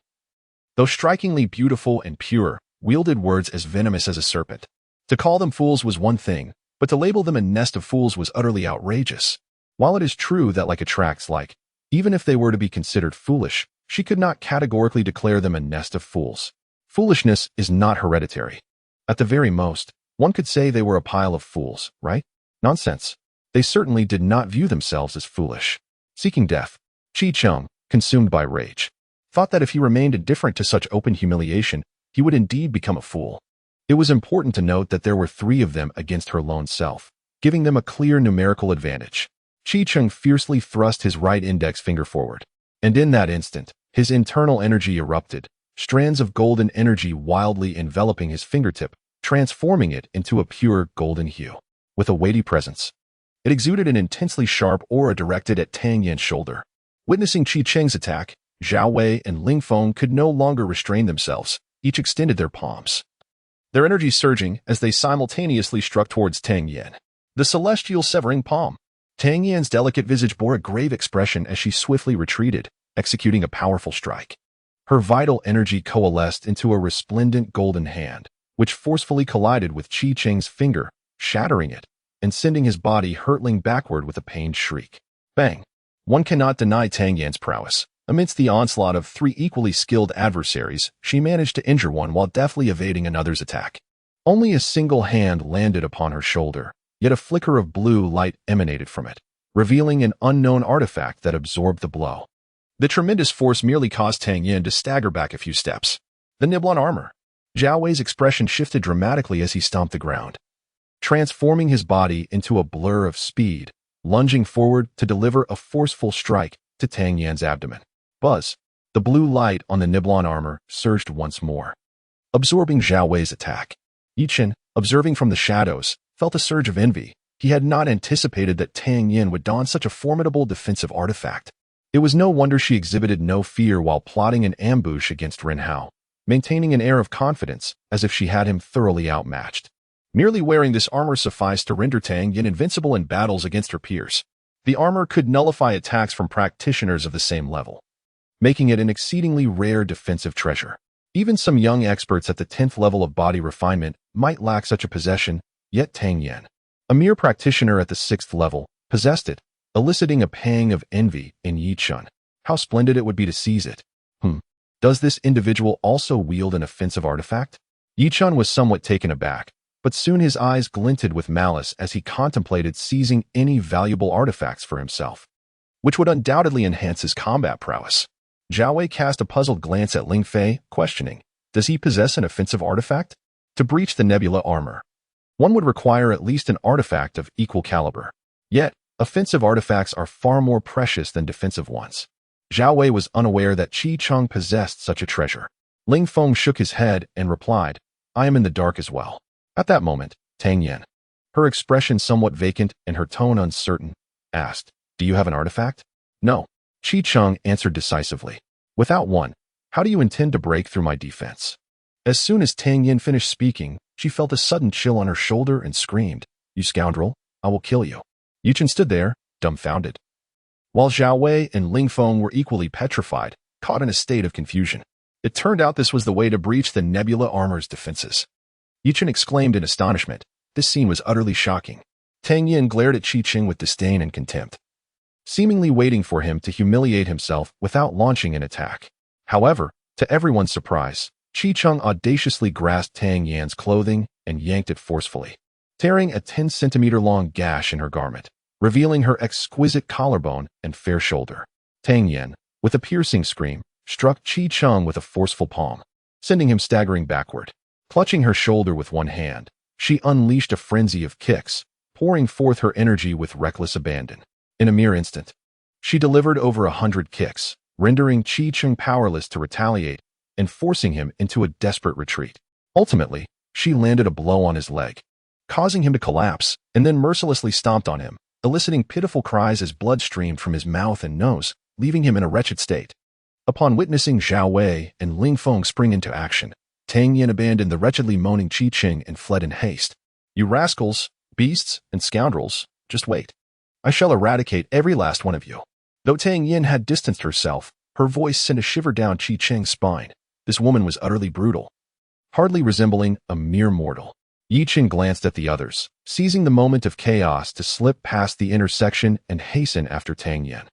though strikingly beautiful and pure, wielded words as venomous as a serpent. To call them fools was one thing, but to label them a nest of fools was utterly outrageous. While it is true that like attracts like, even if they were to be considered foolish, she could not categorically declare them a nest of fools. Foolishness is not hereditary. At the very most, one could say they were a pile of fools, right? Nonsense. They certainly did not view themselves as foolish. Seeking death, Chi-Chung, consumed by rage, thought that if he remained indifferent to such open humiliation, he would indeed become a fool. It was important to note that there were 3 of them against her lone self, giving them a clear numerical advantage. Chi-Chung fiercely thrust his right index finger forward, and in that instant, his internal energy erupted, strands of golden energy wildly enveloping his fingertip, transforming it into a pure golden hue. With a weighty presence, it exuded an intensely sharp aura directed at Tang Yan's shoulder. Witnessing Chi-Cheng's attack, Zhao Wei and Ling Feng could no longer restrain themselves. Each extended their palms, their energy surging as they simultaneously struck towards Tang Yan. The celestial severing palm. Tang Yan's delicate visage bore a grave expression as she swiftly retreated, executing a powerful strike. Her vital energy coalesced into a resplendent golden hand, which forcefully collided with Chi-Cheng's finger, shattering it, and sending his body hurtling backward with a pained shriek. Bang! One cannot deny Tang Yan's prowess. Amidst the onslaught of 3 equally skilled adversaries, she managed to injure one while deftly evading another's attack. Only a single hand landed upon her shoulder, yet a flicker of blue light emanated from it, revealing an unknown artifact that absorbed the blow. The tremendous force merely caused Tang Yan to stagger back a few steps. The Niblon armor. Zhao Wei's expression shifted dramatically as he stomped the ground, transforming his body into a blur of speed, lunging forward to deliver a forceful strike to Tang Yan's abdomen. Buzz. The blue light on the Niblon armor surged once more, absorbing Zhao Wei's attack. Chen, observing from the shadows, felt a surge of envy. He had not anticipated that Tang Yan would don such a formidable defensive artifact. It was no wonder she exhibited no fear while plotting an ambush against Ren Hao, maintaining an air of confidence as if she had him thoroughly outmatched. Merely wearing this armor sufficed to render Tang Yan invincible in battles against her peers. The armor could nullify attacks from practitioners of the same level, making it an exceedingly rare defensive treasure. Even some young experts at the 10th level of body refinement might lack such a possession, yet Tang Yan, a mere practitioner at the 6th level, possessed it, eliciting a pang of envy in Yi Chun. How splendid it would be to seize it. Does this individual also wield an offensive artifact? Yi Chun was somewhat taken aback, but soon his eyes glinted with malice as he contemplated seizing any valuable artifacts for himself, which would undoubtedly enhance his combat prowess. Zhao Wei cast a puzzled glance at Ling Fei, questioning, does he possess an offensive artifact? To breach the nebula armor, one would require at least an artifact of equal caliber. Yet, offensive artifacts are far more precious than defensive ones. Zhao Wei was unaware that Chi-Chung possessed such a treasure. Ling Feng shook his head and replied, I am in the dark as well. At that moment, Tang Yan, her expression somewhat vacant and her tone uncertain, asked, do you have an artifact? No. Chi-Chung answered decisively. Without one, how do you intend to break through my defense? As soon as Tang Yan finished speaking, she felt a sudden chill on her shoulder and screamed, you scoundrel, I will kill you. Yi Chen stood there, dumbfounded, while Zhao Wei and Ling Feng were equally petrified, caught in a state of confusion. It turned out this was the way to breach the nebula armor's defenses. Yi Chen exclaimed in astonishment. This scene was utterly shocking. Tang Yan glared at Chi-Cheng with disdain and contempt, seemingly waiting for him to humiliate himself without launching an attack. However, to everyone's surprise, Chi-Chung audaciously grasped Tang Yan's clothing and yanked it forcefully, tearing a 10-centimeter-long gash in her garment, revealing her exquisite collarbone and fair shoulder. Tang Yan, with a piercing scream, struck Chi-Chung with a forceful palm, sending him staggering backward. Clutching her shoulder with one hand, she unleashed a frenzy of kicks, pouring forth her energy with reckless abandon. In a mere instant, she delivered over 100 kicks, rendering Chi-Chung powerless to retaliate and forcing him into a desperate retreat. Ultimately, she landed a blow on his leg, causing him to collapse, and then mercilessly stomped on him, eliciting pitiful cries as blood streamed from his mouth and nose, leaving him in a wretched state. Upon witnessing Zhao Wei and Ling Feng spring into action, Tang Yan abandoned the wretchedly moaning Chi-Cheng and fled in haste. You rascals, beasts, and scoundrels, just wait. I shall eradicate every last one of you. Though Tang Yan had distanced herself, her voice sent a shiver down Chi-Cheng's spine. This woman was utterly brutal, hardly resembling a mere mortal. Yi Chen glanced at the others, seizing the moment of chaos to slip past the intersection and hasten after Tang Yen.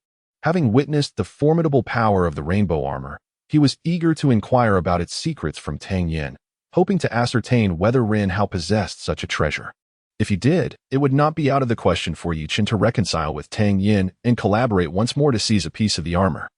Having witnessed the formidable power of the rainbow armor, he was eager to inquire about its secrets from Tang Yen, hoping to ascertain whether Ren Hao possessed such a treasure. If he did, it would not be out of the question for Yi Chen to reconcile with Tang Yen and collaborate once more to seize a piece of the armor.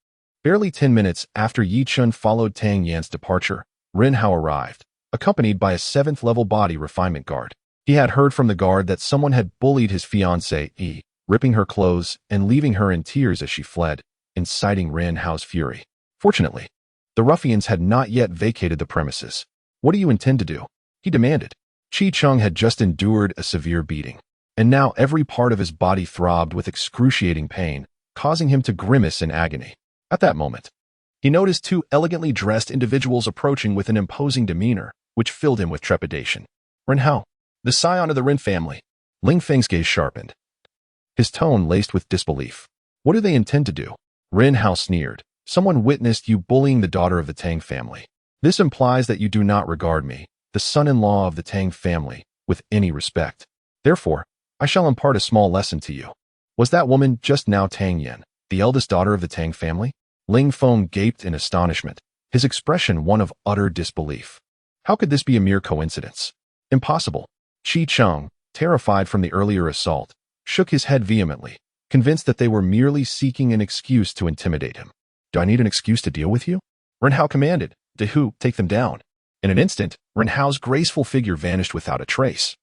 Barely 10 minutes after Yi Chen followed Tang Yan's departure, Ren Hao arrived, accompanied by a 7th-level body refinement guard. He had heard from the guard that someone had bullied his fiancée, ripping her clothes and leaving her in tears as she fled, inciting Ren Hao's fury. Fortunately, the ruffians had not yet vacated the premises. "What do you intend to do?" he demanded. Chi Chung had just endured a severe beating, and now every part of his body throbbed with excruciating pain, causing him to grimace in agony. At that moment, he noticed 2 elegantly dressed individuals approaching with an imposing demeanor, which filled him with trepidation. "Ren Hao, the scion of the Ren family." Ling Feng's gaze sharpened, his tone laced with disbelief. "What do they intend to do?" Ren Hao sneered. "Someone witnessed you bullying the daughter of the Tang family. This implies that you do not regard me, the son-in-law of the Tang family, with any respect. Therefore, I shall impart a small lesson to you. Was that woman just now Tang Yen, the eldest daughter of the Tang family?" Ling Feng gaped in astonishment, his expression one of utter disbelief. How could this be a mere coincidence? Impossible. Chi Chung, terrified from the earlier assault, shook his head vehemently, convinced that they were merely seeking an excuse to intimidate him. "Do I need an excuse to deal with you?" Ren Hao commanded. "Dehu, take them down." In an instant, Ren Hao's graceful figure vanished without a trace.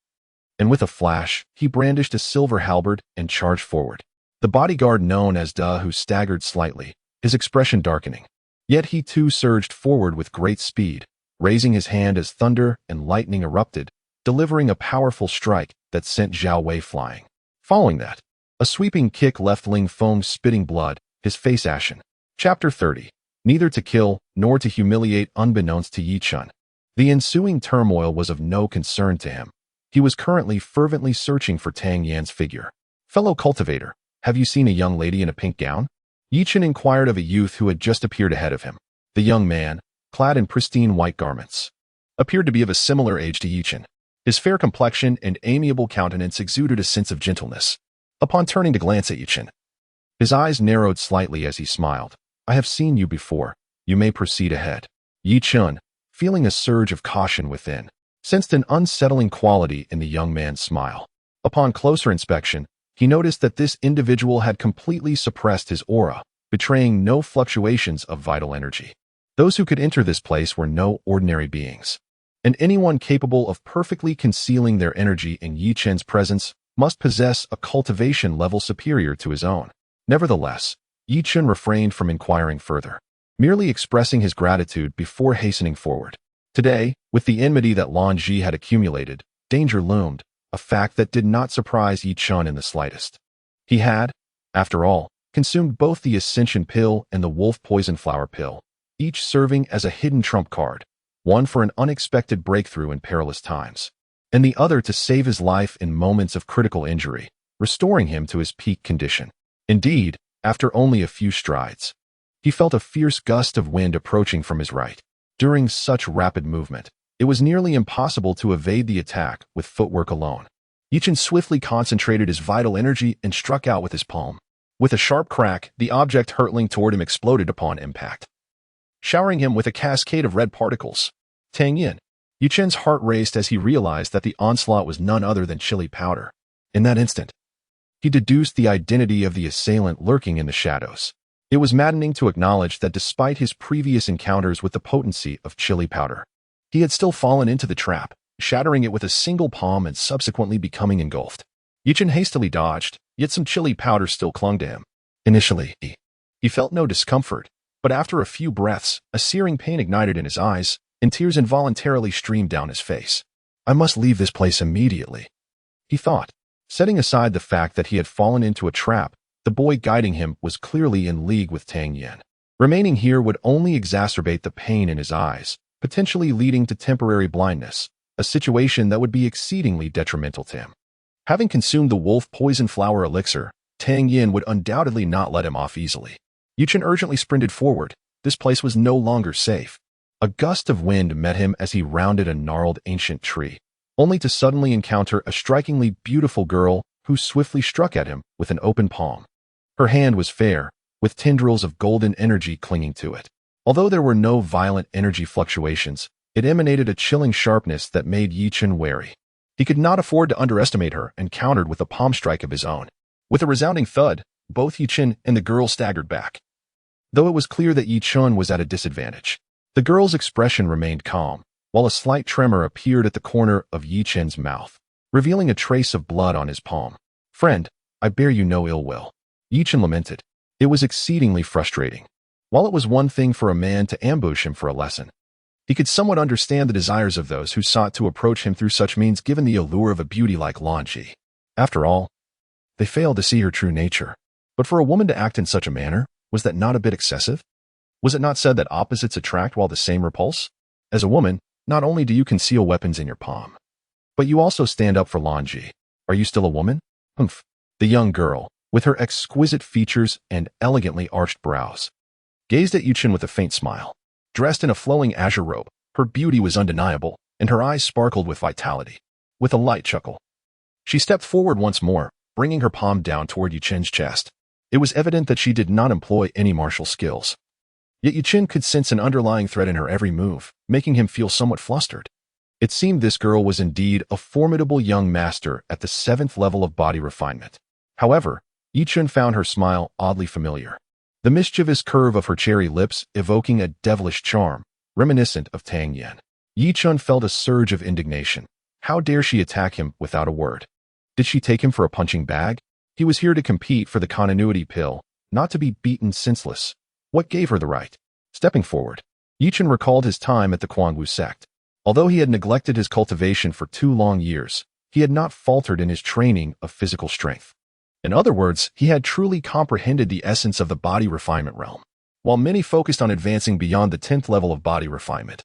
And with a flash, he brandished a silver halberd and charged forward. The bodyguard known as Dehu staggered slightly, his expression darkening. Yet he too surged forward with great speed, raising his hand as thunder and lightning erupted, delivering a powerful strike that sent Zhao Wei flying. Following that, a sweeping kick left Ling Feng spitting blood, his face ashen. Chapter 30. Neither to kill nor to humiliate unbeknownst to Yi Chen. The ensuing turmoil was of no concern to him. He was currently fervently searching for Tang Yan's figure. "Fellow cultivator, have you seen a young lady in a pink gown?" Yi Chen inquired of a youth who had just appeared ahead of him. The young man, clad in pristine white garments, appeared to be of a similar age to Yi Chen. His fair complexion and amiable countenance exuded a sense of gentleness. Upon turning to glance at Yi Chen, his eyes narrowed slightly as he smiled. "I have seen you before. You may proceed ahead." Yi Chen, feeling a surge of caution within, sensed an unsettling quality in the young man's smile. Upon closer inspection, he noticed that this individual had completely suppressed his aura, betraying no fluctuations of vital energy. Those who could enter this place were no ordinary beings, and anyone capable of perfectly concealing their energy in Yi Chen's presence must possess a cultivation level superior to his own. Nevertheless, Yi Chen refrained from inquiring further, merely expressing his gratitude before hastening forward. Today, with the enmity that Lan Ji had accumulated, danger loomed, a fact that did not surprise Yi Chen in the slightest. He had, after all, consumed both the Ascension pill and the wolf poison flower pill, each serving as a hidden trump card, one for an unexpected breakthrough in perilous times, and the other to save his life in moments of critical injury, restoring him to his peak condition. Indeed, after only a few strides, he felt a fierce gust of wind approaching from his right. During such rapid movement, it was nearly impossible to evade the attack with footwork alone. Yi Chen swiftly concentrated his vital energy and struck out with his palm. With a sharp crack, the object hurtling toward him exploded upon impact, showering him with a cascade of red particles. Tang Yen. Yi Chen's heart raced as he realized that the onslaught was none other than chili powder. In that instant, he deduced the identity of the assailant lurking in the shadows. It was maddening to acknowledge that despite his previous encounters with the potency of chili powder, he had still fallen into the trap, shattering it with a single palm and subsequently becoming engulfed. Yi Chen hastily dodged, yet some chili powder still clung to him. Initially, he felt no discomfort, but after a few breaths, a searing pain ignited in his eyes, and tears involuntarily streamed down his face. "I must leave this place immediately," he thought. Setting aside the fact that he had fallen into a trap, the boy guiding him was clearly in league with Tang Yen. Remaining here would only exacerbate the pain in his eyes, potentially leading to temporary blindness, a situation that would be exceedingly detrimental to him. Having consumed the wolf poison flower elixir, Tang Yen would undoubtedly not let him off easily. Yi Chen urgently sprinted forward. This place was no longer safe. A gust of wind met him as he rounded a gnarled ancient tree, only to suddenly encounter a strikingly beautiful girl who swiftly struck at him with an open palm. Her hand was fair, with tendrils of golden energy clinging to it. Although there were no violent energy fluctuations, it emanated a chilling sharpness that made Chen wary. He could not afford to underestimate her and countered with a palm strike of his own. With a resounding thud, both Chen and the girl staggered back. Though it was clear that Chen was at a disadvantage, the girl's expression remained calm, while a slight tremor appeared at the corner of Chen's mouth, revealing a trace of blood on his palm. "Friend, I bear you no ill will," Chen lamented. It was exceedingly frustrating. While it was one thing for a man to ambush him for a lesson, he could somewhat understand the desires of those who sought to approach him through such means given the allure of a beauty like Lanji. After all, they failed to see her true nature. But for a woman to act in such a manner, was that not a bit excessive? Was it not said that opposites attract while the same repulse? As a woman, not only do you conceal weapons in your palm, but you also stand up for Lanji. Are you still a woman? Humph. The young girl, with her exquisite features and elegantly arched brows, gazed at Chen with a faint smile. Dressed in a flowing azure robe, her beauty was undeniable, and her eyes sparkled with vitality. With a light chuckle, she stepped forward once more, bringing her palm down toward Chen's chest. It was evident that she did not employ any martial skills. Yet Chen could sense an underlying threat in her every move, making him feel somewhat flustered. It seemed this girl was indeed a formidable young master at the 7th level of body refinement. However, Chen found her smile oddly familiar. The mischievous curve of her cherry lips evoking a devilish charm, reminiscent of Tang Yen. Chen felt a surge of indignation. How dare she attack him without a word? Did she take him for a punching bag? He was here to compete for the continuity pill, not to be beaten senseless. What gave her the right? Stepping forward, Chen recalled his time at the Quangwu sect. Although he had neglected his cultivation for 2 long years, he had not faltered in his training of physical strength. In other words, he had truly comprehended the essence of the body refinement realm. While many focused on advancing beyond the 10th level of body refinement,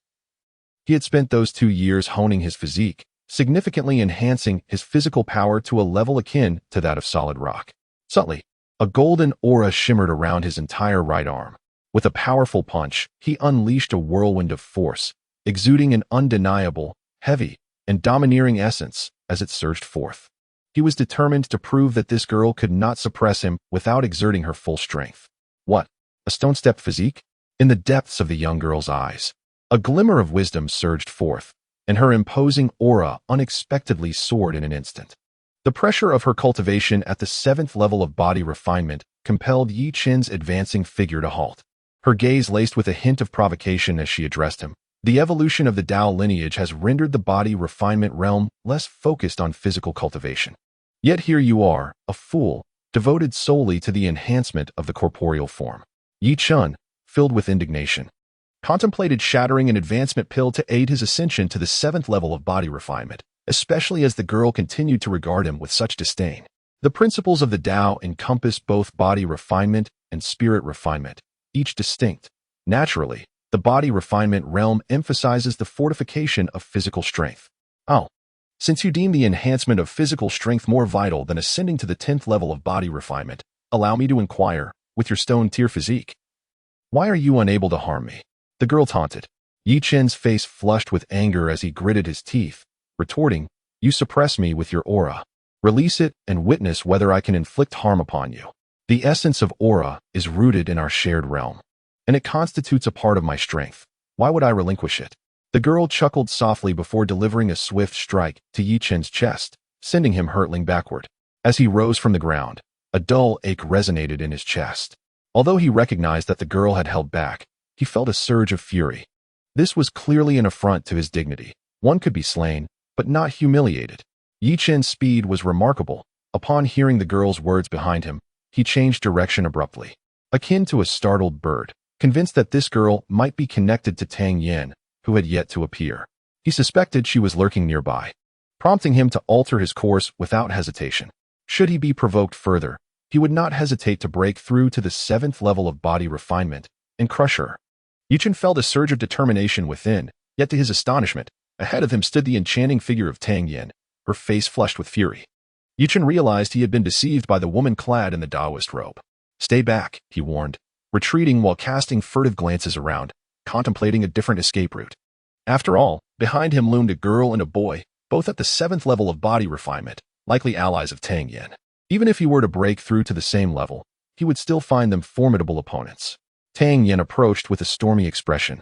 he had spent those 2 years honing his physique, significantly enhancing his physical power to a level akin to that of solid rock. Subtly, a golden aura shimmered around his entire right arm. With a powerful punch, he unleashed a whirlwind of force, exuding an undeniable, heavy, and domineering essence as it surged forth. He was determined to prove that this girl could not suppress him without exerting her full strength. What? A stone-step physique? In the depths of the young girl's eyes, a glimmer of wisdom surged forth, and her imposing aura unexpectedly soared in an instant. The pressure of her cultivation at the 7th level of body refinement compelled Chen's advancing figure to halt. Her gaze laced with a hint of provocation as she addressed him. The evolution of the Dao lineage has rendered the body refinement realm less focused on physical cultivation. Yet here you are, a fool, devoted solely to the enhancement of the corporeal form. Chen, filled with indignation, contemplated shattering an advancement pill to aid his ascension to the 7th level of body refinement, especially as the girl continued to regard him with such disdain. The principles of the Dao encompass both body refinement and spirit refinement, each distinct. Naturally, the body refinement realm emphasizes the fortification of physical strength. Oh, since you deem the enhancement of physical strength more vital than ascending to the 10th level of body refinement, allow me to inquire, with your stone-tier physique, why are you unable to harm me? The girl taunted. Chen's face flushed with anger as he gritted his teeth, retorting, "You suppress me with your aura. Release it and witness whether I can inflict harm upon you. The essence of aura is rooted in our shared realm, and it constitutes a part of my strength. Why would I relinquish it?" The girl chuckled softly before delivering a swift strike to Chen's chest, sending him hurtling backward. As he rose from the ground, a dull ache resonated in his chest. Although he recognized that the girl had held back, he felt a surge of fury. This was clearly an affront to his dignity. One could be slain, but not humiliated. Chen's speed was remarkable. Upon hearing the girl's words behind him, he changed direction abruptly. Akin to a startled bird, convinced that this girl might be connected to Tang Yen, who had yet to appear. He suspected she was lurking nearby, prompting him to alter his course without hesitation. Should he be provoked further, he would not hesitate to break through to the 7th level of body refinement and crush her. Chen felt a surge of determination within, yet to his astonishment, ahead of him stood the enchanting figure of Tang Yen, her face flushed with fury. Chen realized he had been deceived by the woman clad in the Taoist robe. "Stay back," he warned, retreating while casting furtive glances around, contemplating a different escape route. After all, behind him loomed a girl and a boy, both at the 7th level of body refinement, likely allies of Tang Yen. Even if he were to break through to the same level, he would still find them formidable opponents. Tang Yen approached with a stormy expression,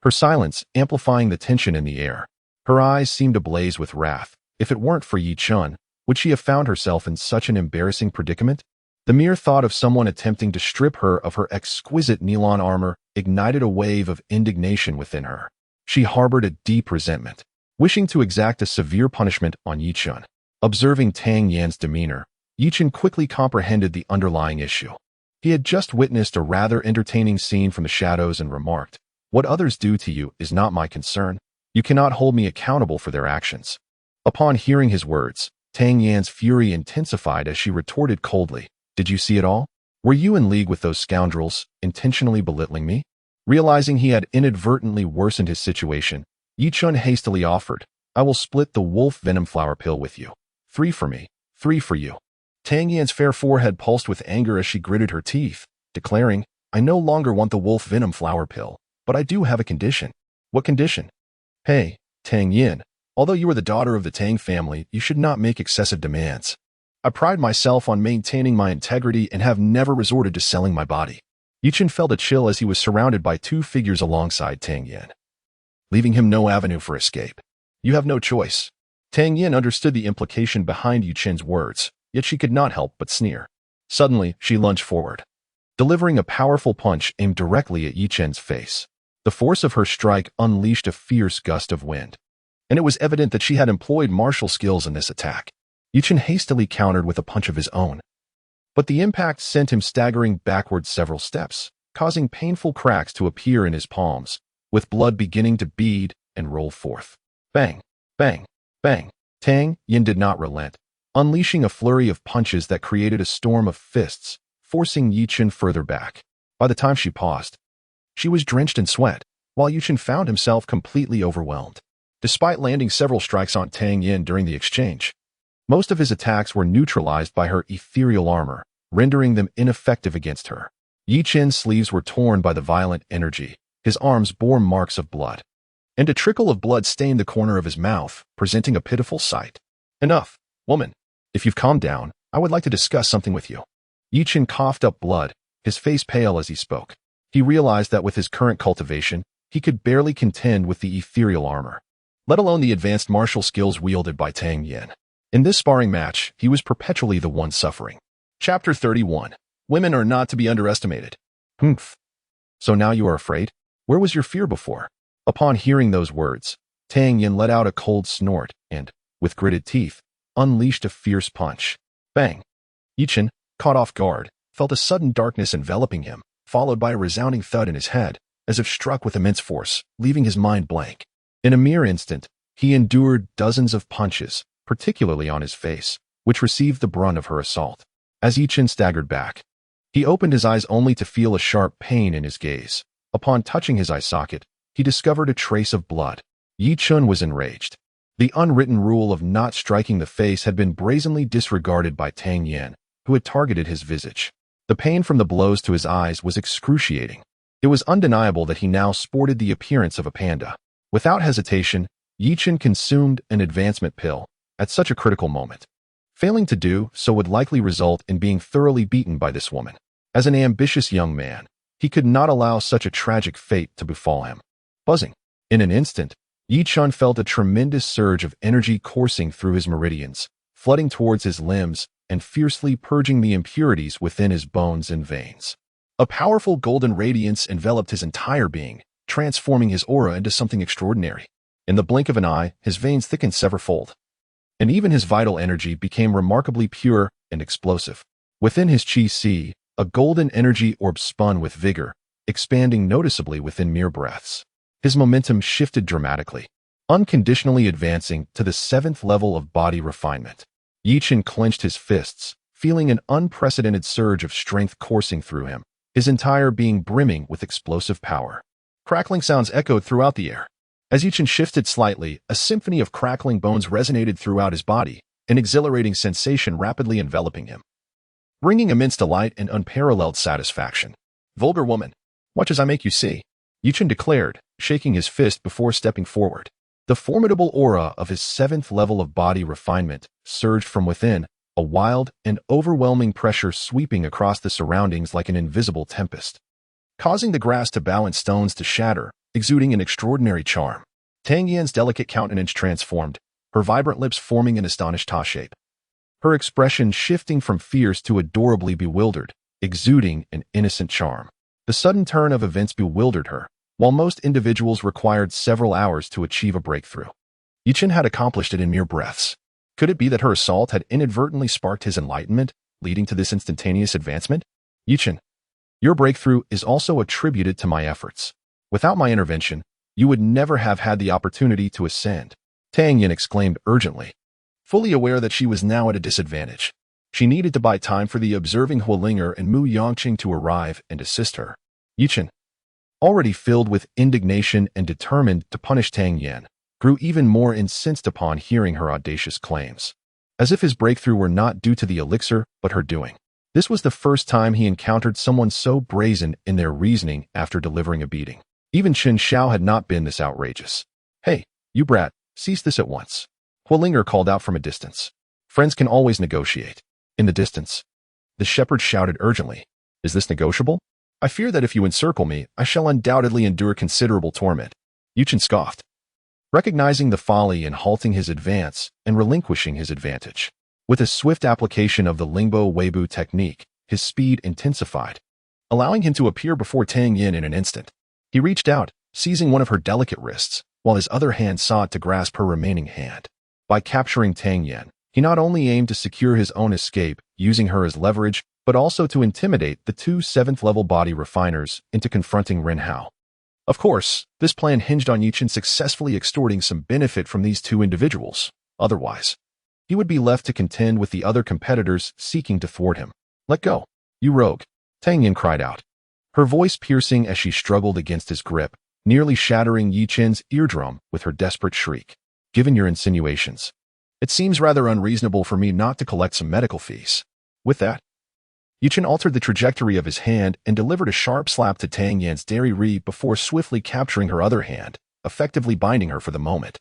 her silence amplifying the tension in the air. Her eyes seemed ablaze with wrath. If it weren't for Yi Chun, would she have found herself in such an embarrassing predicament? The mere thought of someone attempting to strip her of her exquisite Nilon armor ignited a wave of indignation within her. She harbored a deep resentment, wishing to exact a severe punishment on Yi Chun. Observing Tang Yan's demeanor, Yi Chun quickly comprehended the underlying issue. He had just witnessed a rather entertaining scene from the shadows and remarked, "What others do to you is not my concern. You cannot hold me accountable for their actions." Upon hearing his words, Tang Yan's fury intensified as she retorted coldly, "Did you see it all? Were you in league with those scoundrels, intentionally belittling me?" Realizing he had inadvertently worsened his situation, Yi Chun hastily offered, "I will split the wolf venom flower pill with you. 3 for me, 3 for you." Tang Yan's fair forehead pulsed with anger as she gritted her teeth, declaring, "I no longer want the wolf venom flower pill, but I do have a condition." "What condition?" "Hey, Tang Yan, although you are the daughter of the Tang family, you should not make excessive demands. I pride myself on maintaining my integrity and have never resorted to selling my body." Yi Chun felt a chill as he was surrounded by 2 figures alongside Tang Yan, leaving him no avenue for escape. "You have no choice." Tang Yan understood the implication behind Yi Chun's words, yet she could not help but sneer. Suddenly, she lunged forward, delivering a powerful punch aimed directly at Yi Chun's face. The force of her strike unleashed a fierce gust of wind, and it was evident that she had employed martial skills in this attack. Yi Chun hastily countered with a punch of his own, but the impact sent him staggering backwards several steps, causing painful cracks to appear in his palms, with blood beginning to bead and roll forth. Bang, bang, bang. Tang Yan did not relent, unleashing a flurry of punches that created a storm of fists, forcing Yi Chun further back. By the time she paused, she was drenched in sweat, while Yi Chun found himself completely overwhelmed. Despite landing several strikes on Tang Yan during the exchange, most of his attacks were neutralized by her ethereal armor, rendering them ineffective against her. Yi Chun's sleeves were torn by the violent energy, his arms bore marks of blood, and a trickle of blood stained the corner of his mouth, presenting a pitiful sight. "Enough, woman. If you've calmed down, I would like to discuss something with you." Yi Chun coughed up blood, his face pale as he spoke. He realized that with his current cultivation, he could barely contend with the ethereal armor, let alone the advanced martial skills wielded by Tang Yan. In this sparring match, he was perpetually the one suffering. Chapter 31. Women are not to be underestimated. Humph. So now you are afraid? Where was your fear before? Upon hearing those words, Tang Yan let out a cold snort and, with gritted teeth, unleashed a fierce punch. Bang. Yi Chun, caught off guard, felt a sudden darkness enveloping him, followed by a resounding thud in his head, as if struck with immense force, leaving his mind blank. In a mere instant, he endured dozens of punches, particularly on his face, which received the brunt of her assault. As Yi Chun staggered back, he opened his eyes only to feel a sharp pain in his gaze. Upon touching his eye socket, he discovered a trace of blood. Yi Chun was enraged. The unwritten rule of not striking the face had been brazenly disregarded by Tang Yan, who had targeted his visage. The pain from the blows to his eyes was excruciating. It was undeniable that he now sported the appearance of a panda. Without hesitation, Yi Chun consumed an advancement pill at such a critical moment. Failing to do so would likely result in being thoroughly beaten by this woman. As an ambitious young man, he could not allow such a tragic fate to befall him. Buzzing. In an instant, Yi Chun felt a tremendous surge of energy coursing through his meridians, flooding towards his limbs and fiercely purging the impurities within his bones and veins. A powerful golden radiance enveloped his entire being, transforming his aura into something extraordinary. In the blink of an eye, his veins thickened severalfold, and even his vital energy became remarkably pure and explosive. Within his chi sea, a golden energy orb spun with vigor, expanding noticeably within mere breaths. His momentum shifted dramatically, unconditionally advancing to the 7th level of body refinement. Yi Chun clenched his fists, feeling an unprecedented surge of strength coursing through him, his entire being brimming with explosive power. Crackling sounds echoed throughout the air. As Yi Chun shifted slightly, a symphony of crackling bones resonated throughout his body, an exhilarating sensation rapidly enveloping him, bringing immense delight and unparalleled satisfaction. "Vulgar woman, watch as I make you see," Yi Chun declared, shaking his fist before stepping forward. The formidable aura of his 7th level of body refinement surged from within, a wild and overwhelming pressure sweeping across the surroundings like an invisible tempest, causing the grass to bow and stones to shatter, exuding an extraordinary charm. Tang Yan's delicate countenance transformed, her vibrant lips forming an astonished ta shape. Her expression shifting from fierce to adorably bewildered, exuding an innocent charm. The sudden turn of events bewildered her, while most individuals required several hours to achieve a breakthrough. Chen had accomplished it in mere breaths. Could it be that her assault had inadvertently sparked his enlightenment, leading to this instantaneous advancement? Chen, your breakthrough is also attributed to my efforts. Without my intervention, you would never have had the opportunity to ascend, Tang Yan exclaimed urgently. Fully aware that she was now at a disadvantage, she needed to buy time for the observing Hualinger and Mu Yongqing to arrive and assist her. Chen, already filled with indignation and determined to punish Tang Yan, grew even more incensed upon hearing her audacious claims. As if his breakthrough were not due to the elixir, but her doing. This was the first time he encountered someone so brazen in their reasoning after delivering a beating. Even Chen Xiao had not been this outrageous. Hey, you brat, cease this at once. Hualinger called out from a distance. Friends can always negotiate. In the distance, the shepherd shouted urgently. Is this negotiable? I fear that if you encircle me, I shall undoubtedly endure considerable torment. Chen scoffed, recognizing the folly in halting his advance and relinquishing his advantage. With a swift application of the Lingbo Weibu technique, his speed intensified, allowing him to appear before Tang Yan in an instant. He reached out, seizing one of her delicate wrists, while his other hand sought to grasp her remaining hand. By capturing Tang Yan, he not only aimed to secure his own escape, using her as leverage, but also to intimidate the two 7th-level body refiners into confronting Ren Hao. Of course, this plan hinged on Chen successfully extorting some benefit from these two individuals. Otherwise, he would be left to contend with the other competitors seeking to thwart him. Let go, you rogue, Tang Yan cried out, her voice piercing as she struggled against his grip, nearly shattering Chen's eardrum with her desperate shriek. Given your insinuations, it seems rather unreasonable for me not to collect some medical fees. With that, Chen altered the trajectory of his hand and delivered a sharp slap to Tang Yan's Dari before swiftly capturing her other hand, effectively binding her for the moment.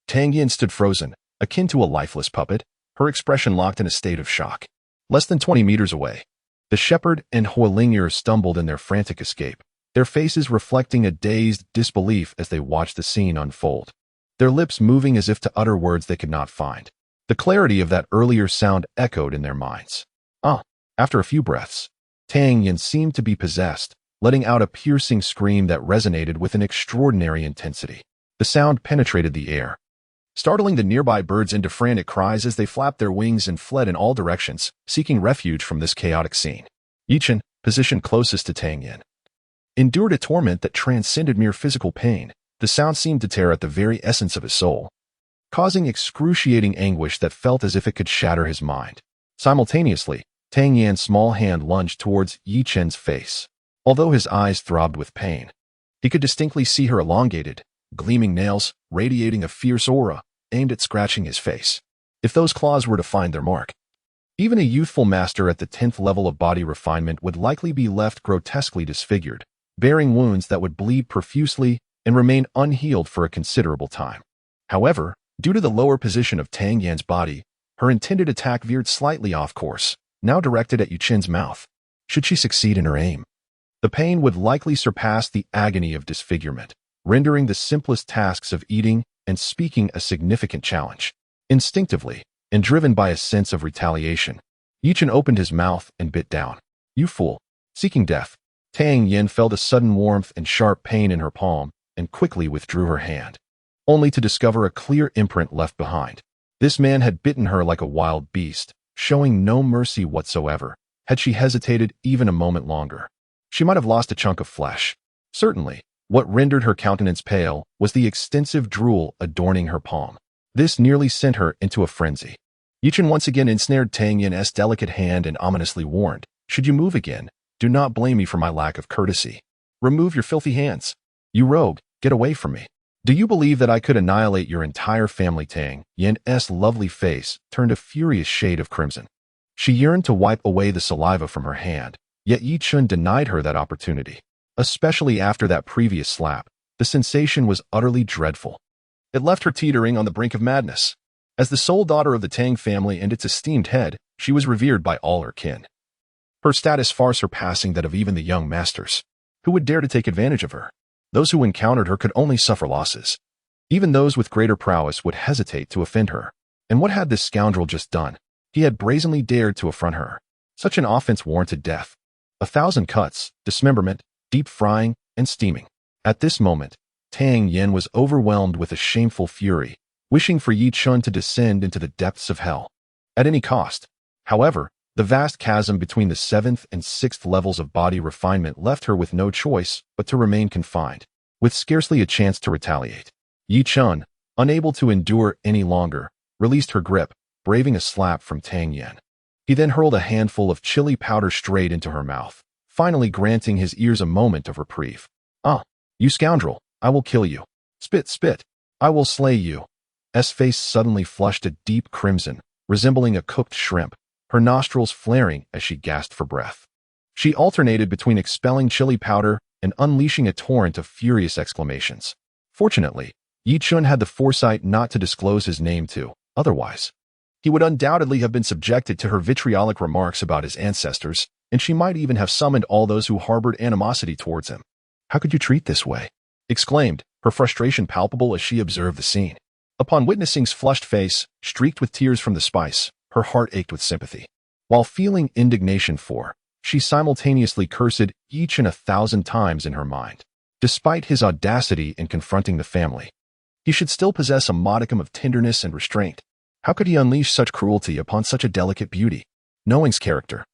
Tang Yan stood frozen, akin to a lifeless puppet, her expression locked in a state of shock. Less than 20 meters away, the shepherd and Hualinger stumbled in their frantic escape, their faces reflecting a dazed disbelief as they watched the scene unfold, their lips moving as if to utter words they could not find. The clarity of that earlier sound echoed in their minds. After a few breaths, Tang Yan seemed to be possessed, letting out a piercing scream that resonated with an extraordinary intensity. The sound penetrated the air, startling the nearby birds into frantic cries as they flapped their wings and fled in all directions, seeking refuge from this chaotic scene. Chen, positioned closest to Tang Yan, endured a torment that transcended mere physical pain. The sound seemed to tear at the very essence of his soul, causing excruciating anguish that felt as if it could shatter his mind. Simultaneously, Tang Yan's small hand lunged towards Chen's face. Although his eyes throbbed with pain, he could distinctly see her elongated, gleaming nails, radiating a fierce aura, aimed at scratching his face. If those claws were to find their mark, even a youthful master at the 10th level of body refinement would likely be left grotesquely disfigured, bearing wounds that would bleed profusely and remain unhealed for a considerable time. However, due to the lower position of Tang Yan's body, her intended attack veered slightly off course, now directed at Chen's mouth. Should she succeed in her aim, the pain would likely surpass the agony of disfigurement, rendering the simplest tasks of eating and speaking a significant challenge. Instinctively, and driven by a sense of retaliation, Chen opened his mouth and bit down. You fool! Seeking death. Tang Yan felt a sudden warmth and sharp pain in her palm and quickly withdrew her hand, only to discover a clear imprint left behind. This man had bitten her like a wild beast, showing no mercy whatsoever. Had she hesitated even a moment longer, she might have lost a chunk of flesh. Certainly, what rendered her countenance pale was the extensive drool adorning her palm. This nearly sent her into a frenzy. Chen once again ensnared Tang Yan's delicate hand and ominously warned, should you move again, do not blame me for my lack of courtesy. Remove your filthy hands. You rogue, get away from me. Do you believe that I could annihilate your entire family? Tang Yan's lovely face turned a furious shade of crimson. She yearned to wipe away the saliva from her hand, yet Chen denied her that opportunity. Especially after that previous slap, the sensation was utterly dreadful. It left her teetering on the brink of madness. As the sole daughter of the Tang family and its esteemed head, she was revered by all her kin. Her status far surpassing that of even the young masters. Who would dare to take advantage of her? Those who encountered her could only suffer losses. Even those with greater prowess would hesitate to offend her. And what had this scoundrel just done? He had brazenly dared to affront her. Such an offense warranted death. 1,000 cuts, dismemberment, deep frying, and steaming. At this moment, Tang Yen was overwhelmed with a shameful fury, wishing for Yi Chun to descend into the depths of hell. At any cost. However, the vast chasm between the 7th and 6th levels of body refinement left her with no choice but to remain confined, with scarcely a chance to retaliate. Yi Chun, unable to endure any longer, released her grip, braving a slap from Tang Yen. He then hurled a handful of chili powder straight into her mouth, finally granting his ears a moment of reprieve. "Ah, you scoundrel, I will kill you. Spit, spit, I will slay you." S face suddenly flushed a deep crimson, resembling a cooked shrimp, her nostrils flaring as she gasped for breath. She alternated between expelling chili powder and unleashing a torrent of furious exclamations. Fortunately, Yi Chun had the foresight not to disclose his name to, otherwise, he would undoubtedly have been subjected to her vitriolic remarks about his ancestors, and she might even have summoned all those who harbored animosity towards him. "How could you treat this way?" exclaimed, her frustration palpable as she observed the scene. Upon witnessing's flushed face, streaked with tears from the spice, her heart ached with sympathy. While feeling indignation for, she simultaneously cursed each and 1,000 times in her mind. Despite his audacity in confronting the family, he should still possess a modicum of tenderness and restraint. How could he unleash such cruelty upon such a delicate beauty? Knowing's character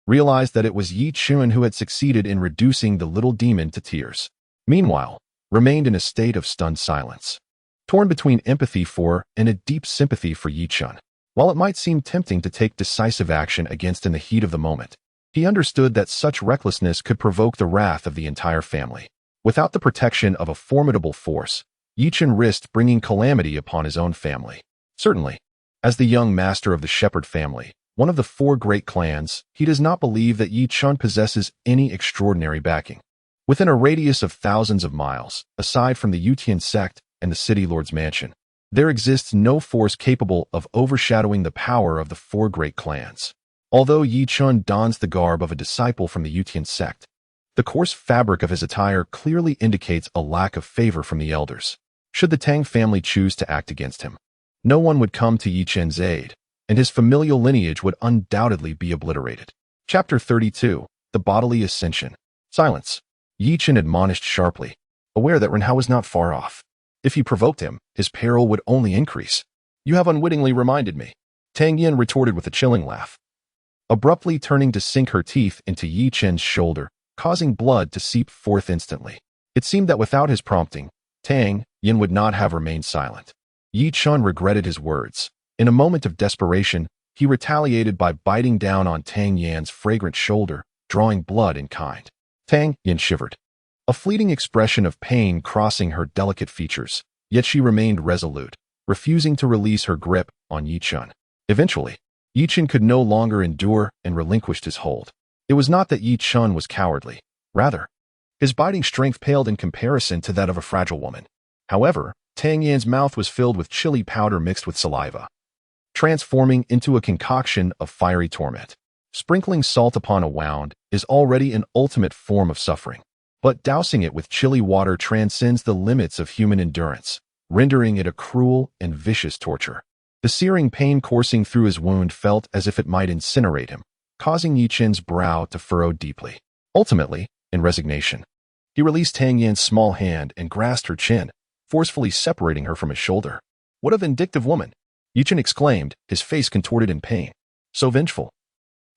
realized that it was Yi Chun who had succeeded in reducing the little demon to tears. Meanwhile, remained in a state of stunned silence, torn between empathy for and a deep sympathy for Yi Chun. While it might seem tempting to take decisive action against in the heat of the moment, he understood that such recklessness could provoke the wrath of the entire family. Without the protection of a formidable force, Yi Chun risked bringing calamity upon his own family. Certainly, as the young master of the Shepherd family, one of the 4 great clans, he does not believe that Yi Chun possesses any extraordinary backing. Within a radius of thousands of miles, aside from the Yutian sect and the city lord's mansion, there exists no force capable of overshadowing the power of the 4 great clans. Although Yi Chun dons the garb of a disciple from the Yutian sect, the coarse fabric of his attire clearly indicates a lack of favor from the elders. Should the Tang family choose to act against him, no one would come to Yi Chen's aid, and his familial lineage would undoubtedly be obliterated. Chapter 32, The Bodily Ascension. Silence. Yi Chen admonished sharply, aware that Renhao was not far off. If he provoked him, his peril would only increase. "You have unwittingly reminded me," Tang Yen retorted with a chilling laugh, abruptly turning to sink her teeth into Yi Chen's shoulder, causing blood to seep forth instantly. It seemed that without his prompting, Tang Yen would not have remained silent. Yi Chun regretted his words. In a moment of desperation, he retaliated by biting down on Tang Yan's fragrant shoulder, drawing blood in kind. Tang Yen shivered, a fleeting expression of pain crossing her delicate features, yet she remained resolute, refusing to release her grip on Yi Chun. Eventually, Yi Chun could no longer endure and relinquished his hold. It was not that Yi Chun was cowardly. Rather, his biting strength paled in comparison to that of a fragile woman. However, Tang Yan's mouth was filled with chili powder mixed with saliva, transforming into a concoction of fiery torment. Sprinkling salt upon a wound is already an ultimate form of suffering, but dousing it with chili water transcends the limits of human endurance, rendering it a cruel and vicious torture. The searing pain coursing through his wound felt as if it might incinerate him, causing Yi Chen's brow to furrow deeply. Ultimately, in resignation, he released Tang Yan's small hand and grasped her chin, forcefully separating her from his shoulder. "What a vindictive woman!" Yi Chen exclaimed, his face contorted in pain. "So vengeful.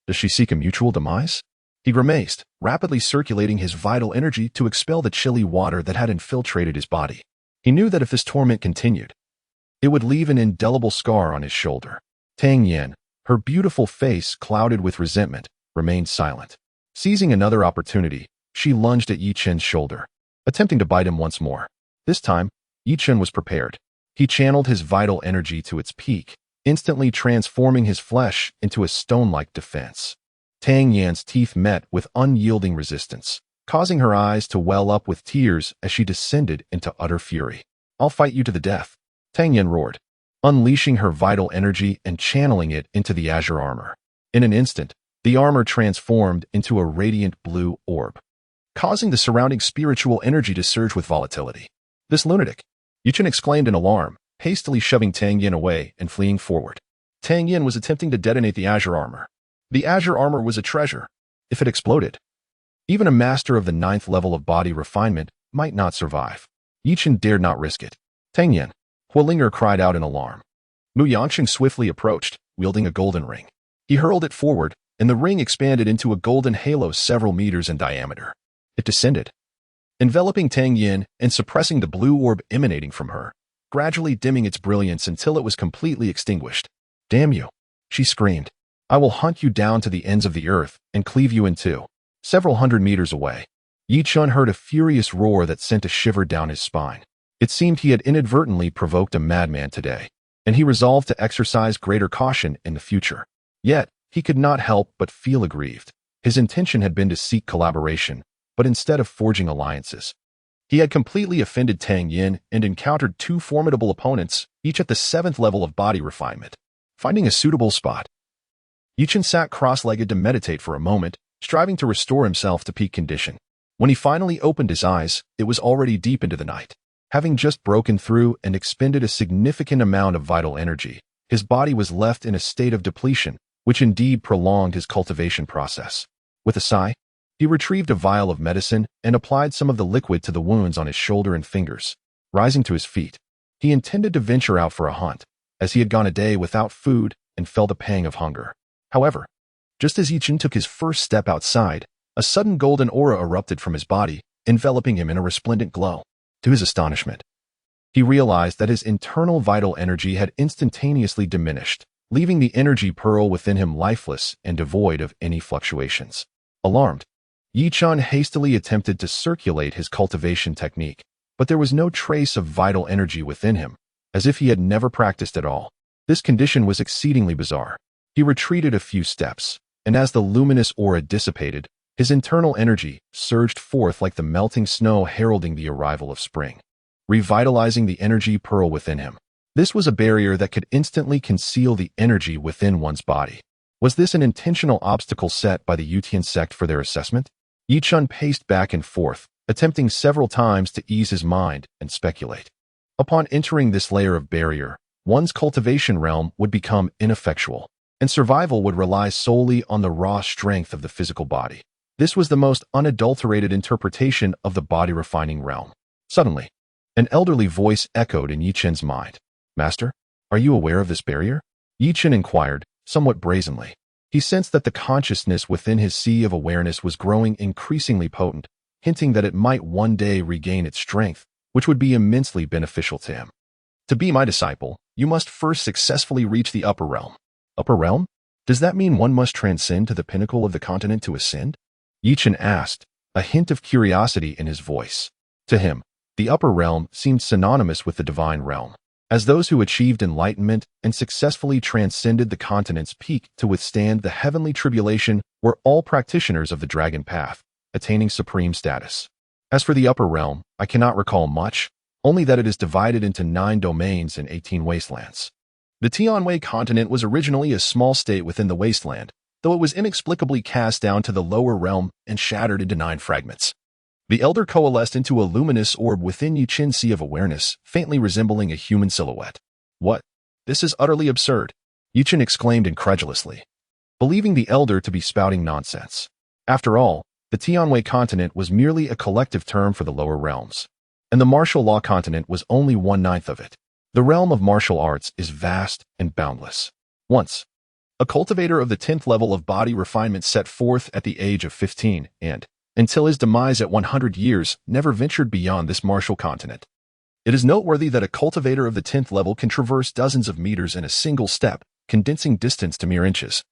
Does she seek a mutual demise?" He grimaced, rapidly circulating his vital energy to expel the chilly water that had infiltrated his body. He knew that if this torment continued, it would leave an indelible scar on his shoulder. Tang Yen, her beautiful face clouded with resentment, remained silent. Seizing another opportunity, she lunged at Yi Chen's shoulder, attempting to bite him once more. This time, Yi Chen was prepared. He channeled his vital energy to its peak, instantly transforming his flesh into a stone-like defense. Tang Yan's teeth met with unyielding resistance, causing her eyes to well up with tears as she descended into utter fury. "I'll fight you to the death." Tang Yin roared, unleashing her vital energy and channeling it into the azure armor. In an instant, the armor transformed into a radiant blue orb, causing the surrounding spiritual energy to surge with volatility. This lunatic! Chen exclaimed in alarm, hastily shoving Tang Yin away and fleeing forward. Tang Yin was attempting to detonate the azure armor. The azure armor was a treasure. If it exploded, even a master of the 9th level of body refinement might not survive. Chen dared not risk it. Tang Yin, Huolinger cried out in alarm. Mu Yanqing swiftly approached, wielding a golden ring. He hurled it forward, and the ring expanded into a golden halo several meters in diameter. It descended, enveloping Tang Yin and suppressing the blue orb emanating from her, gradually dimming its brilliance until it was completely extinguished. "Damn you!" she screamed. "I will hunt you down to the ends of the earth and cleave you in two." Several hundred meters away, Chen heard a furious roar that sent a shiver down his spine. It seemed he had inadvertently provoked a madman today, and he resolved to exercise greater caution in the future. Yet, he could not help but feel aggrieved. His intention had been to seek collaboration, but instead of forging alliances, he had completely offended Tang Yin and encountered two formidable opponents, each at the 7th level of body refinement. Finding a suitable spot, Chen sat cross-legged to meditate for a moment, striving to restore himself to peak condition. When he finally opened his eyes, it was already deep into the night. Having just broken through and expended a significant amount of vital energy, his body was left in a state of depletion, which indeed prolonged his cultivation process. With a sigh, he retrieved a vial of medicine and applied some of the liquid to the wounds on his shoulder and fingers. Rising to his feet, he intended to venture out for a hunt, as he had gone a day without food and felt a pang of hunger. However, just as Chen took his first step outside, a sudden golden aura erupted from his body, enveloping him in a resplendent glow. To his astonishment, he realized that his internal vital energy had instantaneously diminished, leaving the energy pearl within him lifeless and devoid of any fluctuations. Alarmed, Chen hastily attempted to circulate his cultivation technique, but there was no trace of vital energy within him, as if he had never practiced at all. This condition was exceedingly bizarre. He retreated a few steps, and as the luminous aura dissipated, his internal energy surged forth like the melting snow heralding the arrival of spring, revitalizing the energy pearl within him. This was a barrier that could instantly conceal the energy within one's body. Was this an intentional obstacle set by the Yutian sect for their assessment? Chen paced back and forth, attempting several times to ease his mind and speculate. Upon entering this layer of barrier, one's cultivation realm would become ineffectual, and survival would rely solely on the raw strength of the physical body. This was the most unadulterated interpretation of the body-refining realm. Suddenly, an elderly voice echoed in Chen's mind. "Master, are you aware of this barrier?" Chen inquired, somewhat brazenly. He sensed that the consciousness within his sea of awareness was growing increasingly potent, hinting that it might one day regain its strength, which would be immensely beneficial to him. "To be my disciple, you must first successfully reach the upper realm." "Upper realm? Does that mean one must transcend to the pinnacle of the continent to ascend?" Chen asked, a hint of curiosity in his voice. To him, the upper realm seemed synonymous with the divine realm, as those who achieved enlightenment and successfully transcended the continent's peak to withstand the heavenly tribulation were all practitioners of the dragon path, attaining supreme status. As for the upper realm, I cannot recall much, only that it is divided into 9 domains and 18 wastelands. The Tianwei continent was originally a small state within the wasteland, though it was inexplicably cast down to the lower realm and shattered into 9 fragments. The elder coalesced into a luminous orb within Chen's sea of awareness, faintly resembling a human silhouette. "What? This is utterly absurd," Chen exclaimed incredulously, believing the elder to be spouting nonsense. After all, the Tianwei continent was merely a collective term for the lower realms, and the martial law continent was only 1/9 of it. The realm of martial arts is vast and boundless. Once, a cultivator of the 10th level of body refinement set forth at the age of 15 and, until his demise at 100 years, never ventured beyond this martial continent. It is noteworthy that a cultivator of the 10th level can traverse dozens of meters in a single step, condensing distance to mere inches,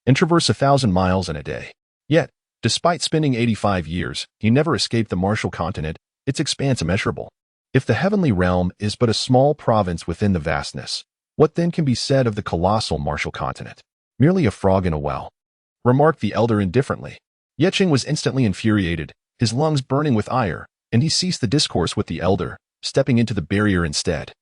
and traverse 1,000 miles in a day. Yet, despite spending 85 years, he never escaped the martial continent, its expanse immeasurable. If the heavenly realm is but a small province within the vastness, what then can be said of the colossal martial continent? Merely a frog in a well, remarked the elder indifferently. Chen was instantly infuriated, his lungs burning with ire, and he ceased the discourse with the elder, stepping into the barrier instead.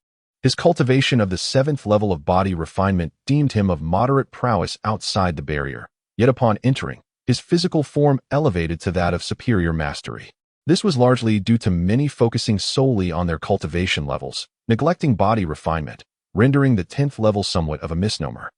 His cultivation of the 7th level of body refinement deemed him of moderate prowess outside the barrier, yet upon entering, his physical form elevated to that of superior mastery. This was largely due to many focusing solely on their cultivation levels, neglecting body refinement, rendering the 10th level somewhat of a misnomer.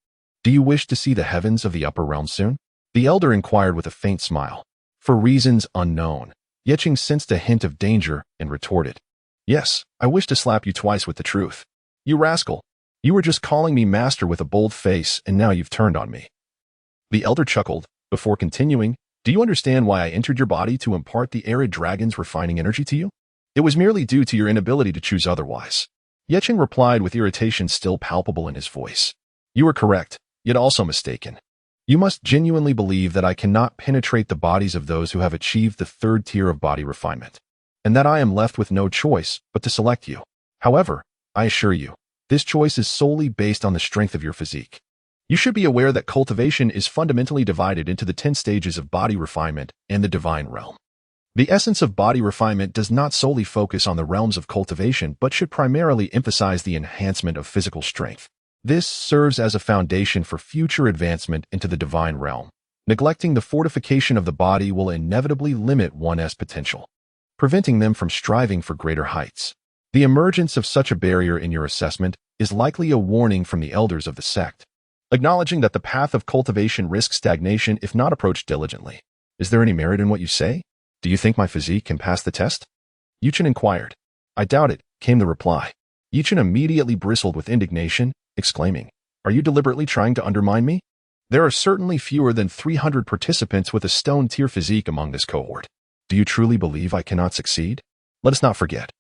Do you wish to see the heavens of the upper realm soon? The elder inquired with a faint smile. For reasons unknown, Yeqing sensed a hint of danger and retorted, Yes, I wish to slap you twice with the truth. You rascal! You were just calling me master with a bold face, and now you've turned on me. The elder chuckled. Before continuing, do you understand why I entered your body to impart the arid dragon's refining energy to you? It was merely due to your inability to choose otherwise. Yeqing replied with irritation still palpable in his voice. You are correct, yet also mistaken. You must genuinely believe that I cannot penetrate the bodies of those who have achieved the 3rd tier of body refinement, and that I am left with no choice but to select you. However, I assure you, this choice is solely based on the strength of your physique. You should be aware that cultivation is fundamentally divided into the 10 stages of body refinement and the divine realm. The essence of body refinement does not solely focus on the realms of cultivation but should primarily emphasize the enhancement of physical strength. This serves as a foundation for future advancement into the divine realm. Neglecting the fortification of the body will inevitably limit one's potential, preventing them from striving for greater heights. The emergence of such a barrier in your assessment is likely a warning from the elders of the sect, acknowledging that the path of cultivation risks stagnation if not approached diligently. Is there any merit in what you say? Do you think my physique can pass the test? Chen inquired. I doubt it, came the reply. Chen immediately bristled with indignation, exclaiming, Are you deliberately trying to undermine me? There are certainly fewer than 300 participants with a stone tier physique among this cohort. Do you truly believe I cannot succeed? Let us not forget.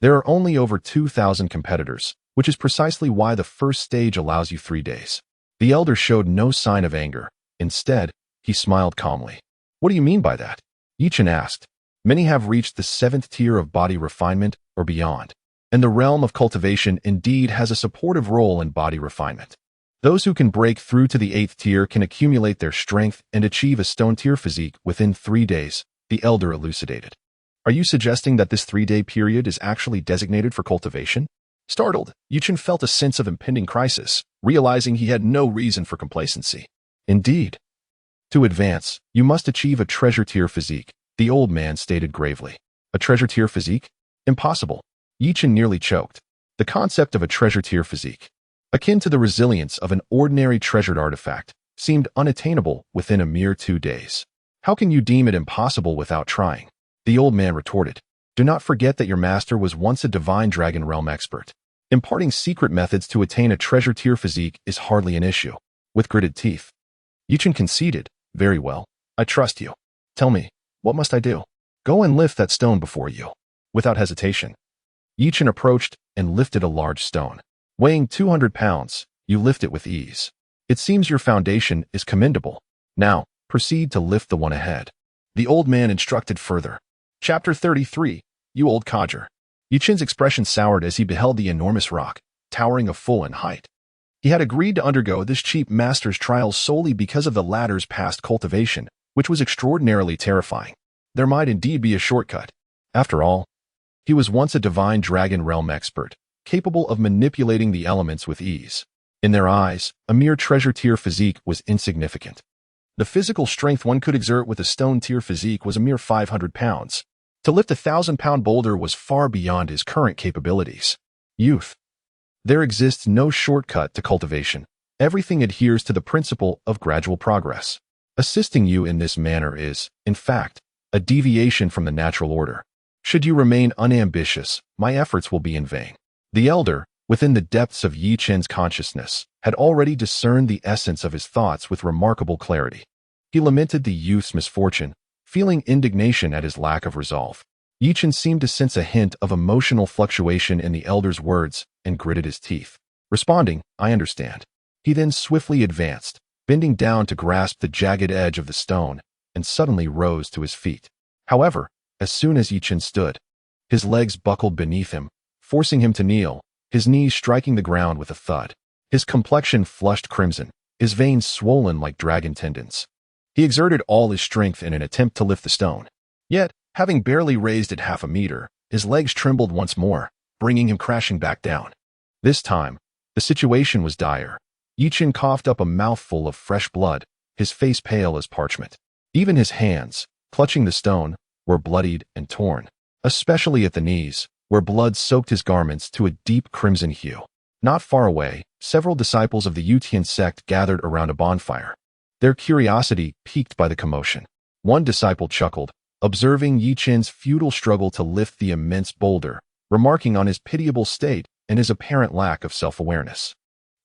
There are only over 2,000 competitors, which is precisely why the first stage allows you 3 days. The elder showed no sign of anger. Instead, he smiled calmly. What do you mean by that? Chen asked. Many have reached the 7th tier of body refinement or beyond, and the realm of cultivation indeed has a supportive role in body refinement. Those who can break through to the 8th tier can accumulate their strength and achieve a stone tier physique within 3 days, the elder elucidated. Are you suggesting that this 3-day period is actually designated for cultivation? Startled, Chen felt a sense of impending crisis, realizing he had no reason for complacency. Indeed. To advance, you must achieve a treasure tier physique, the old man stated gravely. A treasure tier physique? Impossible. Chen nearly choked. The concept of a treasure tier physique, akin to the resilience of an ordinary treasured artifact, seemed unattainable within a mere 2 days. How can you deem it impossible without trying? The old man retorted. Do not forget that your master was once a divine dragon realm expert. Imparting secret methods to attain a treasure tier physique is hardly an issue. With gritted teeth, Chen conceded. Very well, I trust you. Tell me, what must I do? Go and lift that stone before you. Without hesitation, Chen approached and lifted a large stone. Weighing 200 pounds, you lift it with ease. It seems your foundation is commendable. Now, proceed to lift the one ahead. The old man instructed further. Chapter 33, You Old Codger. Chen's expression soured as he beheld the enormous rock, towering a full in height. He had agreed to undergo this cheap master's trial solely because of the latter's past cultivation, which was extraordinarily terrifying. There might indeed be a shortcut. After all, he was once a divine dragon realm expert, capable of manipulating the elements with ease. In their eyes, a mere treasure tier physique was insignificant. The physical strength one could exert with a stone tier physique was a mere 500 pounds. To lift a 1,000-pound boulder was far beyond his current capabilities. Youth. There exists no shortcut to cultivation. Everything adheres to the principle of gradual progress. Assisting you in this manner is, in fact, a deviation from the natural order. Should you remain unambitious, my efforts will be in vain. The elder, within the depths of Chen's consciousness, had already discerned the essence of his thoughts with remarkable clarity. He lamented the youth's misfortune, feeling indignation at his lack of resolve. Chen seemed to sense a hint of emotional fluctuation in the elder's words and gritted his teeth. Responding, I understand. He then swiftly advanced, bending down to grasp the jagged edge of the stone, and suddenly rose to his feet. However, as soon as Chen stood, his legs buckled beneath him, forcing him to kneel, his knees striking the ground with a thud. His complexion flushed crimson, his veins swollen like dragon tendons. He exerted all his strength in an attempt to lift the stone. Yet, having barely raised it half a meter, his legs trembled once more, bringing him crashing back down. This time, the situation was dire. Chen coughed up a mouthful of fresh blood, his face pale as parchment. Even his hands, clutching the stone, were bloodied and torn, especially at the knees, where blood soaked his garments to a deep crimson hue. Not far away, several disciples of the Chen sect gathered around a bonfire, their curiosity piqued by the commotion. One disciple chuckled, observing Chen's futile struggle to lift the immense boulder, remarking on his pitiable state and his apparent lack of self-awareness.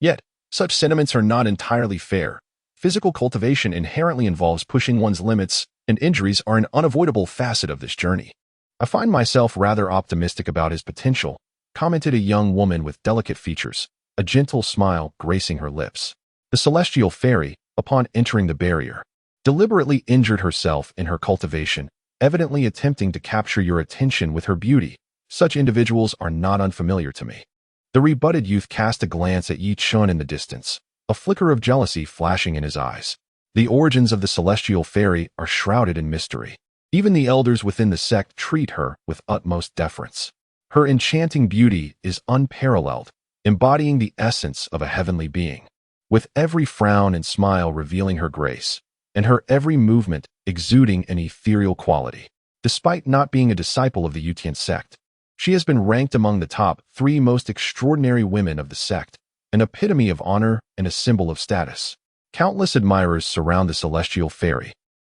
Yet, such sentiments are not entirely fair. Physical cultivation inherently involves pushing one's limits, and injuries are an unavoidable facet of this journey. I find myself rather optimistic about his potential, commented a young woman with delicate features, a gentle smile gracing her lips. The celestial fairy, upon entering the barrier, deliberately injured herself in her cultivation, evidently attempting to capture your attention with her beauty. Such individuals are not unfamiliar to me. The rebutted youth cast a glance at Chen in the distance, a flicker of jealousy flashing in his eyes. The origins of the celestial fairy are shrouded in mystery. Even the elders within the sect treat her with utmost deference. Her enchanting beauty is unparalleled, embodying the essence of a heavenly being, with every frown and smile revealing her grace, and her every movement exuding an ethereal quality. Despite not being a disciple of the Chen sect, she has been ranked among the top 3 most extraordinary women of the sect, an epitome of honor and a symbol of status. Countless admirers surround the celestial fairy,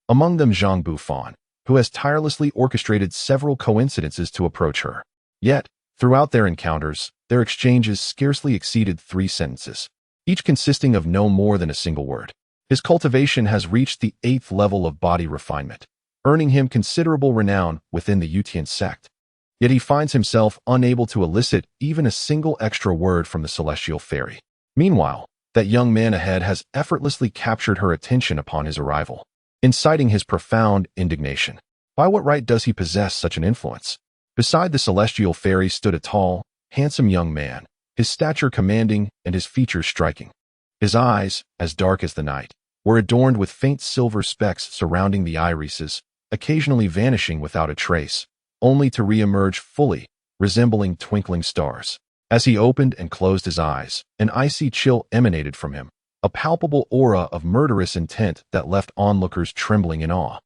among them Zhang Bufan, who has tirelessly orchestrated several coincidences to approach her. Yet, throughout their encounters, their exchanges scarcely exceeded 3 sentences, each consisting of no more than a single word. His cultivation has reached the 8th level of body refinement, earning him considerable renown within the Chen sect. Yet he finds himself unable to elicit even a single extra word from the celestial fairy. Meanwhile, that young man ahead has effortlessly captured her attention upon his arrival, inciting his profound indignation. By what right does he possess such an influence? Beside the celestial fairy stood a tall, handsome young man, his stature commanding and his features striking. His eyes, as dark as the night, were adorned with faint silver specks surrounding the irises, occasionally vanishing without a trace, only to re-emerge fully, resembling twinkling stars. As he opened and closed his eyes, an icy chill emanated from him, a palpable aura of murderous intent that left onlookers trembling in awe.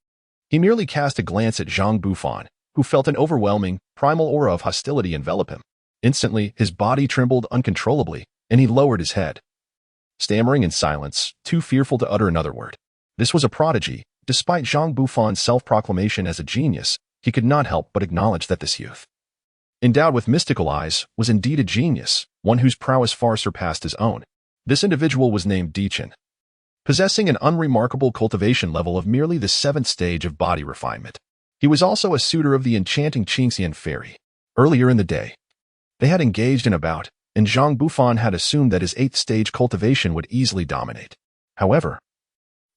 He merely cast a glance at Zhang Bufan, who felt an overwhelming, primal aura of hostility envelop him. Instantly, his body trembled uncontrollably, and he lowered his head, stammering in silence, too fearful to utter another word. This was a prodigy. Despite Zhang Bufan's self-proclamation as a genius, he could not help but acknowledge that this youth, endowed with mystical eyes, was indeed a genius, one whose prowess far surpassed his own. This individual was named Chen, possessing an unremarkable cultivation level of merely the 7th stage of body refinement. He was also a suitor of the enchanting Qingxian fairy. Earlier in the day, they had engaged in a bout, and Zhang Bufan had assumed that his 8th stage cultivation would easily dominate. However,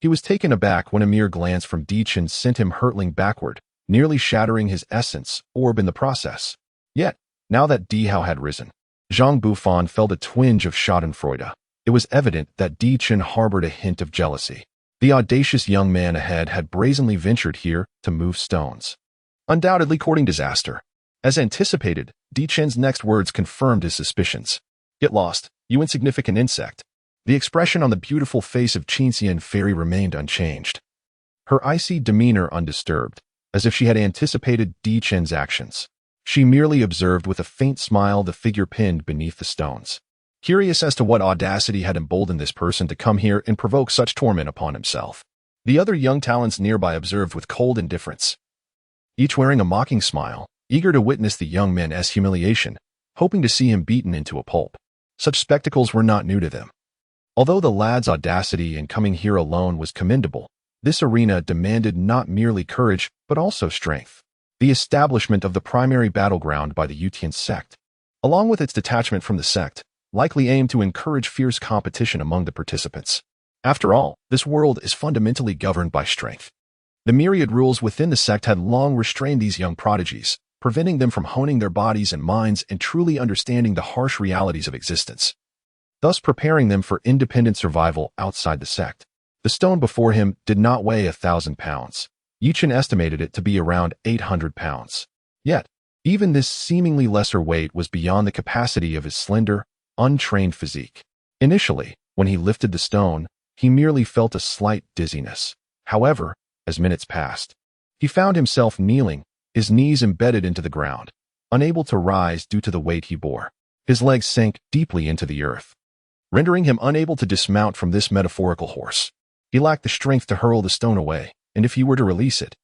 he was taken aback when a mere glance from Chen sent him hurtling backward, nearly shattering his essence orb in the process. Yet, now that Dihao had risen, Zhang Bufan felt a twinge of schadenfreude. It was evident that Chen harbored a hint of jealousy. The audacious young man ahead had brazenly ventured here to move stones, undoubtedly courting disaster. As anticipated, Chen's next words confirmed his suspicions. Get lost, you insignificant insect. The expression on the beautiful face of Qingxian fairy remained unchanged, her icy demeanor undisturbed, as if she had anticipated Chen's actions. She merely observed with a faint smile the figure pinned beneath the stones, curious as to what audacity had emboldened this person to come here and provoke such torment upon himself. The other young talents nearby observed with cold indifference, each wearing a mocking smile, eager to witness the young man's humiliation, hoping to see him beaten into a pulp. Such spectacles were not new to them. Although the lad's audacity in coming here alone was commendable, this arena demanded not merely courage but also strength. The establishment of the primary battleground by the Chen sect, along with its detachment from the sect, likely aimed to encourage fierce competition among the participants. After all, this world is fundamentally governed by strength. The myriad rules within the sect had long restrained these young prodigies, preventing them from honing their bodies and minds and truly understanding the harsh realities of existence, thus preparing them for independent survival outside the sect. The stone before him did not weigh 1,000 pounds. Chen estimated it to be around 800 pounds. Yet, even this seemingly lesser weight was beyond the capacity of his slender, untrained physique. Initially, when he lifted the stone, he merely felt a slight dizziness. However, as minutes passed, he found himself kneeling, his knees embedded into the ground, unable to rise due to the weight he bore. His legs sank deeply into the earth, rendering him unable to dismount from this metaphorical horse. He lacked the strength to hurl the stone away, and if he were to release it,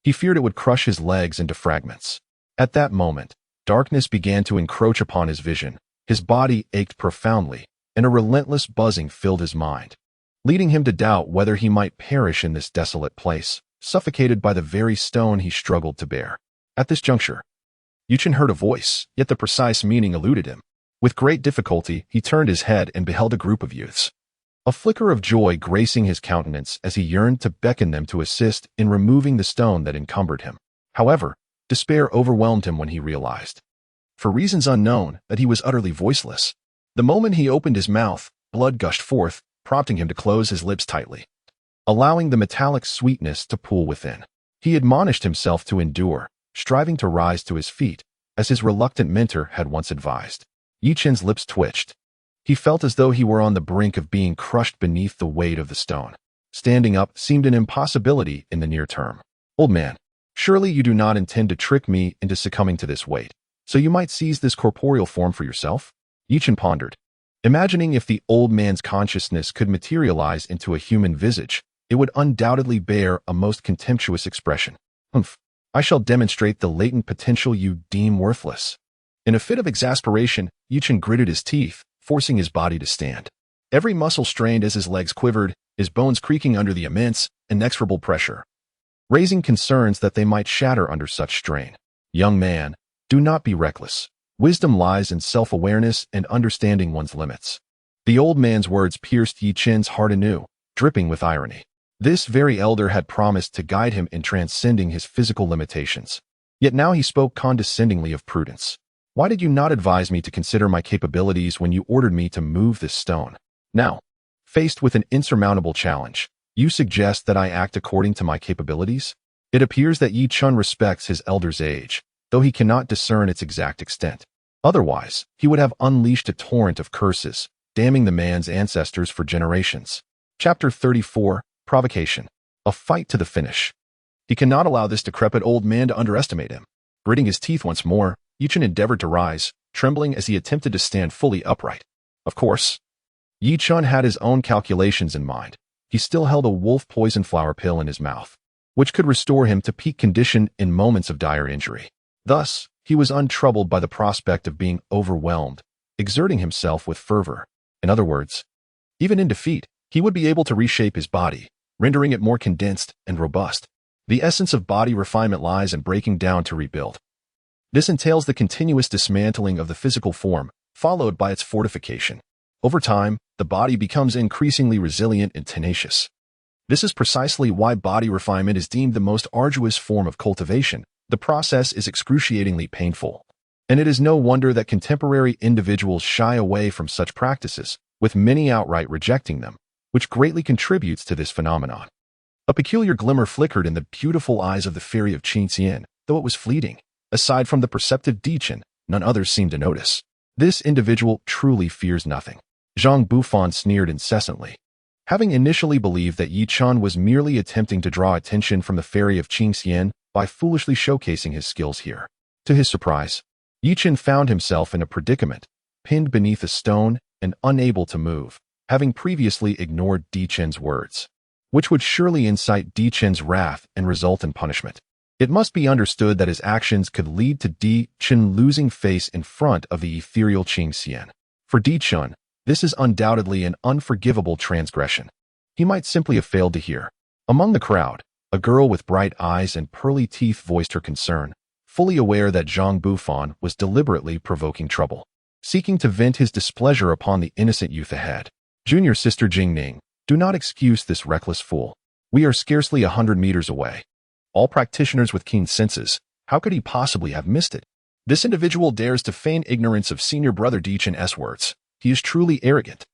he feared it would crush his legs into fragments. At that moment, darkness began to encroach upon his vision. His body ached profoundly, and a relentless buzzing filled his mind, leading him to doubt whether he might perish in this desolate place, suffocated by the very stone he struggled to bear. At this juncture, Chen heard a voice, yet the precise meaning eluded him. With great difficulty, he turned his head and beheld a group of youths, a flicker of joy gracing his countenance as he yearned to beckon them to assist in removing the stone that encumbered him. However, despair overwhelmed him when he realized, for reasons unknown, that he was utterly voiceless. The moment he opened his mouth, blood gushed forth, prompting him to close his lips tightly, allowing the metallic sweetness to pool within. He admonished himself to endure, striving to rise to his feet, as his reluctant mentor had once advised. Chen's lips twitched. He felt as though he were on the brink of being crushed beneath the weight of the stone. Standing up seemed an impossibility in the near term. "Old man, surely you do not intend to trick me into succumbing to this weight, so you might seize this corporeal form for yourself?" Chen pondered, imagining if the old man's consciousness could materialize into a human visage, it would undoubtedly bear a most contemptuous expression. "Humph, I shall demonstrate the latent potential you deem worthless." In a fit of exasperation, Chen gritted his teeth, forcing his body to stand. Every muscle strained as his legs quivered, his bones creaking under the immense, inexorable pressure, raising concerns that they might shatter under such strain. "Young man, do not be reckless. Wisdom lies in self-awareness and understanding one's limits." The old man's words pierced Chen's heart anew, dripping with irony. This very elder had promised to guide him in transcending his physical limitations. Yet now he spoke condescendingly of prudence. "Why did you not advise me to consider my capabilities when you ordered me to move this stone? Now, faced with an insurmountable challenge, you suggest that I act according to my capabilities?" It appears that Chen respects his elder's age, though he cannot discern its exact extent. Otherwise, he would have unleashed a torrent of curses, damning the man's ancestors for generations. Chapter 34, Provocation. A fight to the finish. He cannot allow this decrepit old man to underestimate him. Gritting his teeth once more, Chen endeavored to rise, trembling as he attempted to stand fully upright. Of course, Chen had his own calculations in mind. He still held a wolf poison flower pill in his mouth, which could restore him to peak condition in moments of dire injury. Thus, he was untroubled by the prospect of being overwhelmed, exerting himself with fervor. In other words, even in defeat, he would be able to reshape his body, rendering it more condensed and robust. The essence of body refinement lies in breaking down to rebuild. This entails the continuous dismantling of the physical form, followed by its fortification. Over time, the body becomes increasingly resilient and tenacious. This is precisely why body refinement is deemed the most arduous form of cultivation. The process is excruciatingly painful, and it is no wonder that contemporary individuals shy away from such practices, with many outright rejecting them, which greatly contributes to this phenomenon. A peculiar glimmer flickered in the beautiful eyes of the fairy of Qingxian, though it was fleeting. Aside from the perceptive Chen, none others seemed to notice. This individual truly fears nothing. Zhang Bufan sneered incessantly. Having initially believed that Chen was merely attempting to draw attention from the fairy of Qingxian by foolishly showcasing his skills here. To his surprise, Chen found himself in a predicament, pinned beneath a stone and unable to move, having previously ignored Chen's words, which would surely incite Chen's wrath and result in punishment. It must be understood that his actions could lead to Chen losing face in front of the ethereal Qingxian. For Chen, this is undoubtedly an unforgivable transgression. He might simply have failed to hear. Among the crowd, a girl with bright eyes and pearly teeth voiced her concern, fully aware that Zhang Bufan was deliberately provoking trouble, seeking to vent his displeasure upon the innocent youth ahead. "Junior sister Jingning, do not excuse this reckless fool. We are scarcely 100 meters away. All practitioners with keen senses, how could he possibly have missed it? This individual dares to feign ignorance of senior brother Chen's words. He is truly arrogant."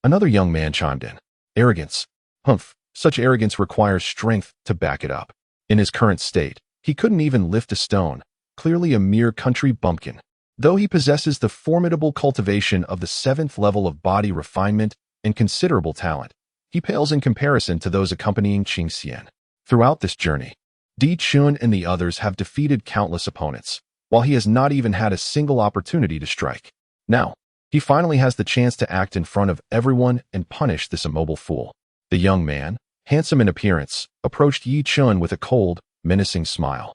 Another young man chimed in. "Arrogance? Humph, such arrogance requires strength to back it up. In his current state, he couldn't even lift a stone, clearly a mere country bumpkin." Though he possesses the formidable cultivation of the 7th level of body refinement and considerable talent, he pales in comparison to those accompanying Qingxian. Throughout this journey, Di Chun and the others have defeated countless opponents, while he has not even had a single opportunity to strike. Now, he finally has the chance to act in front of everyone and punish this immobile fool. The young man, handsome in appearance, approached Yi Chun with a cold, menacing smile.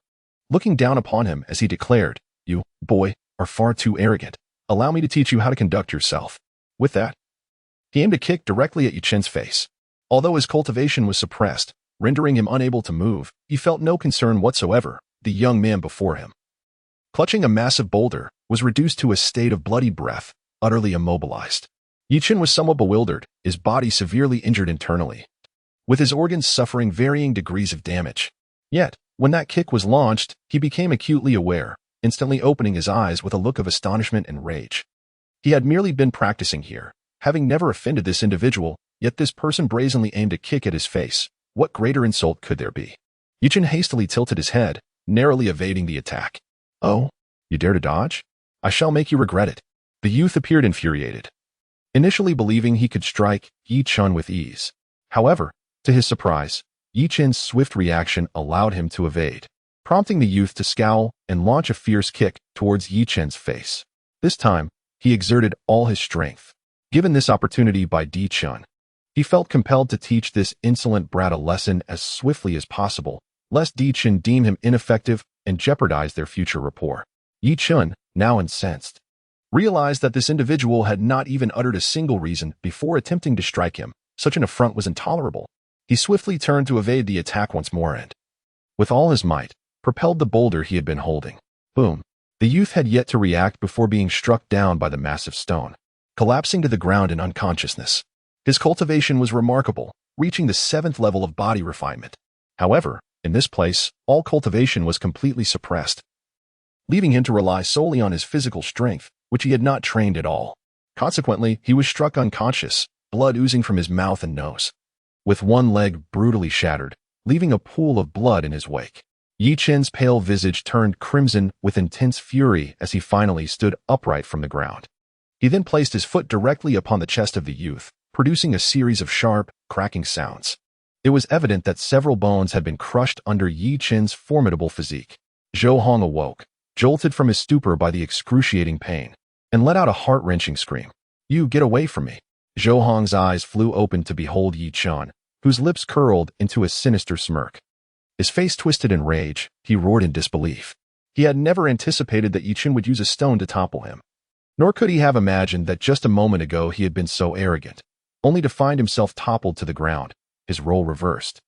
Looking down upon him as he declared, "You, boy, are far too arrogant. Allow me to teach you how to conduct yourself." With that, he aimed a kick directly at Yi Chen's face. Although his cultivation was suppressed, rendering him unable to move, he felt no concern whatsoever. The young man before him, clutching a massive boulder, was reduced to a state of bloody breath, utterly immobilized. Yi Chen was somewhat bewildered, his body severely injured internally, with his organs suffering varying degrees of damage. Yet, when that kick was launched, he became acutely aware, instantly opening his eyes with a look of astonishment and rage. He had merely been practicing here, having never offended this individual, yet this person brazenly aimed a kick at his face. What greater insult could there be? Yi Chen hastily tilted his head, narrowly evading the attack. "Oh, you dare to dodge? I shall make you regret it." The youth appeared infuriated, initially believing he could strike Yi Chen with ease. However, to his surprise, Yi Chen's swift reaction allowed him to evade, prompting the youth to scowl and launch a fierce kick towards Yi Chen's face. This time, he exerted all his strength. Given this opportunity by Di Chun, he felt compelled to teach this insolent brat a lesson as swiftly as possible, lest Di Chun deem him ineffective and jeopardize their future rapport. Yi Chun, now incensed, realized that this individual had not even uttered a single reason before attempting to strike him. Such an affront was intolerable. He swiftly turned to evade the attack once more and, with all his might, propelled the boulder he had been holding. Boom! The youth had yet to react before being struck down by the massive stone, collapsing to the ground in unconsciousness. His cultivation was remarkable, reaching the 7th level of body refinement. However, in this place, all cultivation was completely suppressed, leaving him to rely solely on his physical strength, which he had not trained at all. Consequently, he was struck unconscious, blood oozing from his mouth and nose, with one leg brutally shattered, leaving a pool of blood in his wake. Yi Chen's pale visage turned crimson with intense fury as he finally stood upright from the ground. He then placed his foot directly upon the chest of the youth, producing a series of sharp, cracking sounds. It was evident that several bones had been crushed under Yi Chen's formidable physique. Zhou Hong awoke, jolted from his stupor by the excruciating pain, and let out a heart-wrenching scream. "You get away from me." Zhou Hong's eyes flew open to behold Yi Chen, whose lips curled into a sinister smirk. His face twisted in rage, he roared in disbelief. He had never anticipated that Yi Chen would use a stone to topple him. Nor could he have imagined that just a moment ago he had been so arrogant, only to find himself toppled to the ground, his role reversed,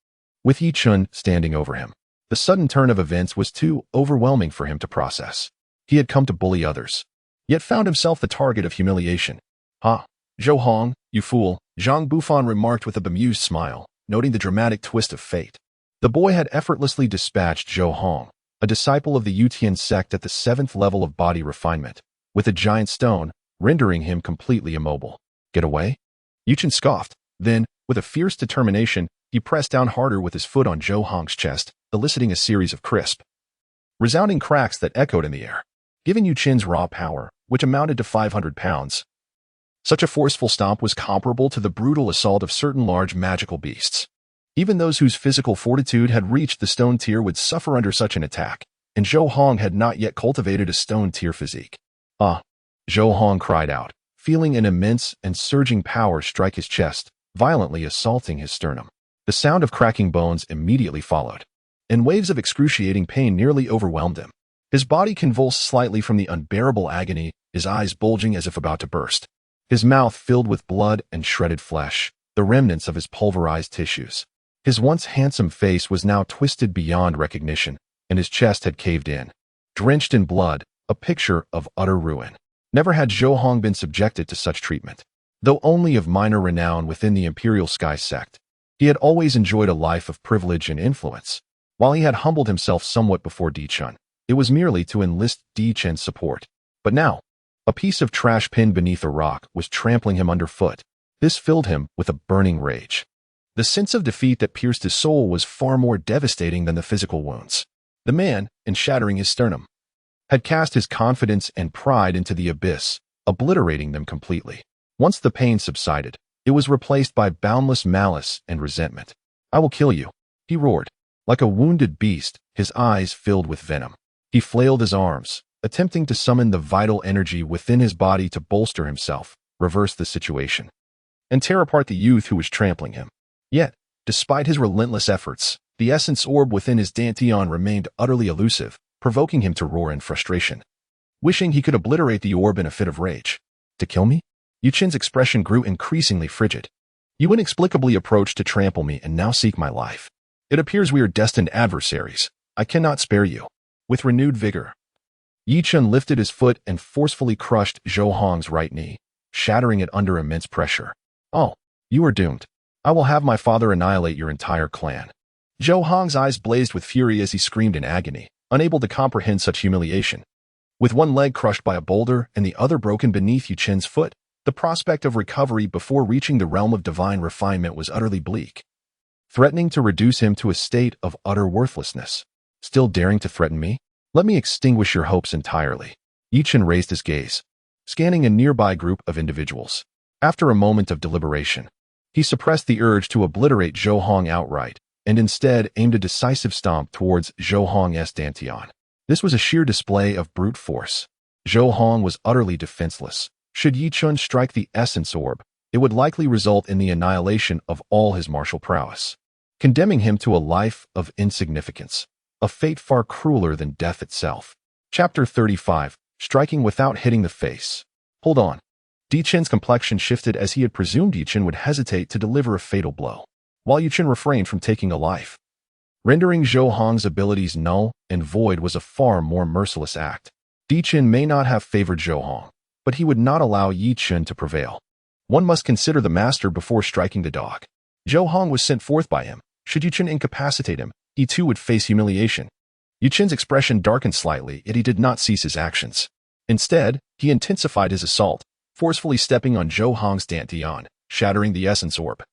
with Yi Chen standing over him. The sudden turn of events was too overwhelming for him to process. He had come to bully others, yet found himself the target of humiliation. "Ha! Zhou Hong, you fool," Zhang Bufan remarked with a bemused smile, noting the dramatic twist of fate. The boy had effortlessly dispatched Zhou Hong, a disciple of the Yutian sect at the 7th level of body refinement, with a giant stone, rendering him completely immobile. "Get away?" Yi Chen scoffed. Then, with a fierce determination, he pressed down harder with his foot on Zhou Hong's chest, eliciting a series of crisp, resounding cracks that echoed in the air, giving Yi Chen's raw power, which amounted to 500 pounds. Such a forceful stomp was comparable to the brutal assault of certain large magical beasts. Even those whose physical fortitude had reached the stone tier would suffer under such an attack, and Zhou Hong had not yet cultivated a stone tier physique. "Ah!" Zhou Hong cried out, feeling an immense and surging power strike his chest, violently assaulting his sternum. The sound of cracking bones immediately followed, and waves of excruciating pain nearly overwhelmed him. His body convulsed slightly from the unbearable agony, his eyes bulging as if about to burst, his mouth filled with blood and shredded flesh, the remnants of his pulverized tissues. His once handsome face was now twisted beyond recognition, and his chest had caved in, drenched in blood, a picture of utter ruin. Never had Zhou Hong been subjected to such treatment. Though only of minor renown within the Imperial Sky sect, he had always enjoyed a life of privilege and influence. While he had humbled himself somewhat before Di Chun, it was merely to enlist Di Chen's support. But now, a piece of trash pinned beneath a rock was trampling him underfoot. This filled him with a burning rage. The sense of defeat that pierced his soul was far more devastating than the physical wounds. The man, in shattering his sternum, had cast his confidence and pride into the abyss, obliterating them completely. Once the pain subsided, it was replaced by boundless malice and resentment. "I will kill you," he roared. Like a wounded beast, his eyes filled with venom. He flailed his arms, attempting to summon the vital energy within his body to bolster himself, reverse the situation, and tear apart the youth who was trampling him. Yet, despite his relentless efforts, the essence orb within his Danteon remained utterly elusive, provoking him to roar in frustration. Wishing he could obliterate the orb in a fit of rage. "To kill me?" Chen's expression grew increasingly frigid. "You inexplicably approached to trample me and now seek my life. It appears we are destined adversaries. I cannot spare you." With renewed vigor, Chen lifted his foot and forcefully crushed Zhou Hong's right knee, shattering it under immense pressure. "Oh, you are doomed. I will have my father annihilate your entire clan." Zhou Hong's eyes blazed with fury as he screamed in agony, unable to comprehend such humiliation. With one leg crushed by a boulder and the other broken beneath Chen's foot, the prospect of recovery before reaching the realm of divine refinement was utterly bleak, threatening to reduce him to a state of utter worthlessness. "Still daring to threaten me? Let me extinguish your hopes entirely." Chen raised his gaze, scanning a nearby group of individuals. After a moment of deliberation, he suppressed the urge to obliterate Zhou Hong outright, and instead aimed a decisive stomp towards Zhou Hong's Danteon. This was a sheer display of brute force. Zhou Hong was utterly defenseless. Should Chen strike the essence orb, it would likely result in the annihilation of all his martial prowess, condemning him to a life of insignificance, a fate far crueler than death itself. Chapter 35, Striking Without Hitting the Face. Hold on. Chen's complexion shifted as he had presumed Chen would hesitate to deliver a fatal blow, while Chen refrained from taking a life. Rendering Zhou Hong's abilities null and void was a far more merciless act. Chen may not have favored Zhou Hong, but he would not allow Chen to prevail. One must consider the master before striking the dog. Zhou Hong was sent forth by him. Should Chen incapacitate him, he too would face humiliation. Chen's expression darkened slightly, yet he did not cease his actions. Instead, he intensified his assault, forcefully stepping on Zhou Hong's Danteon, shattering the essence orb,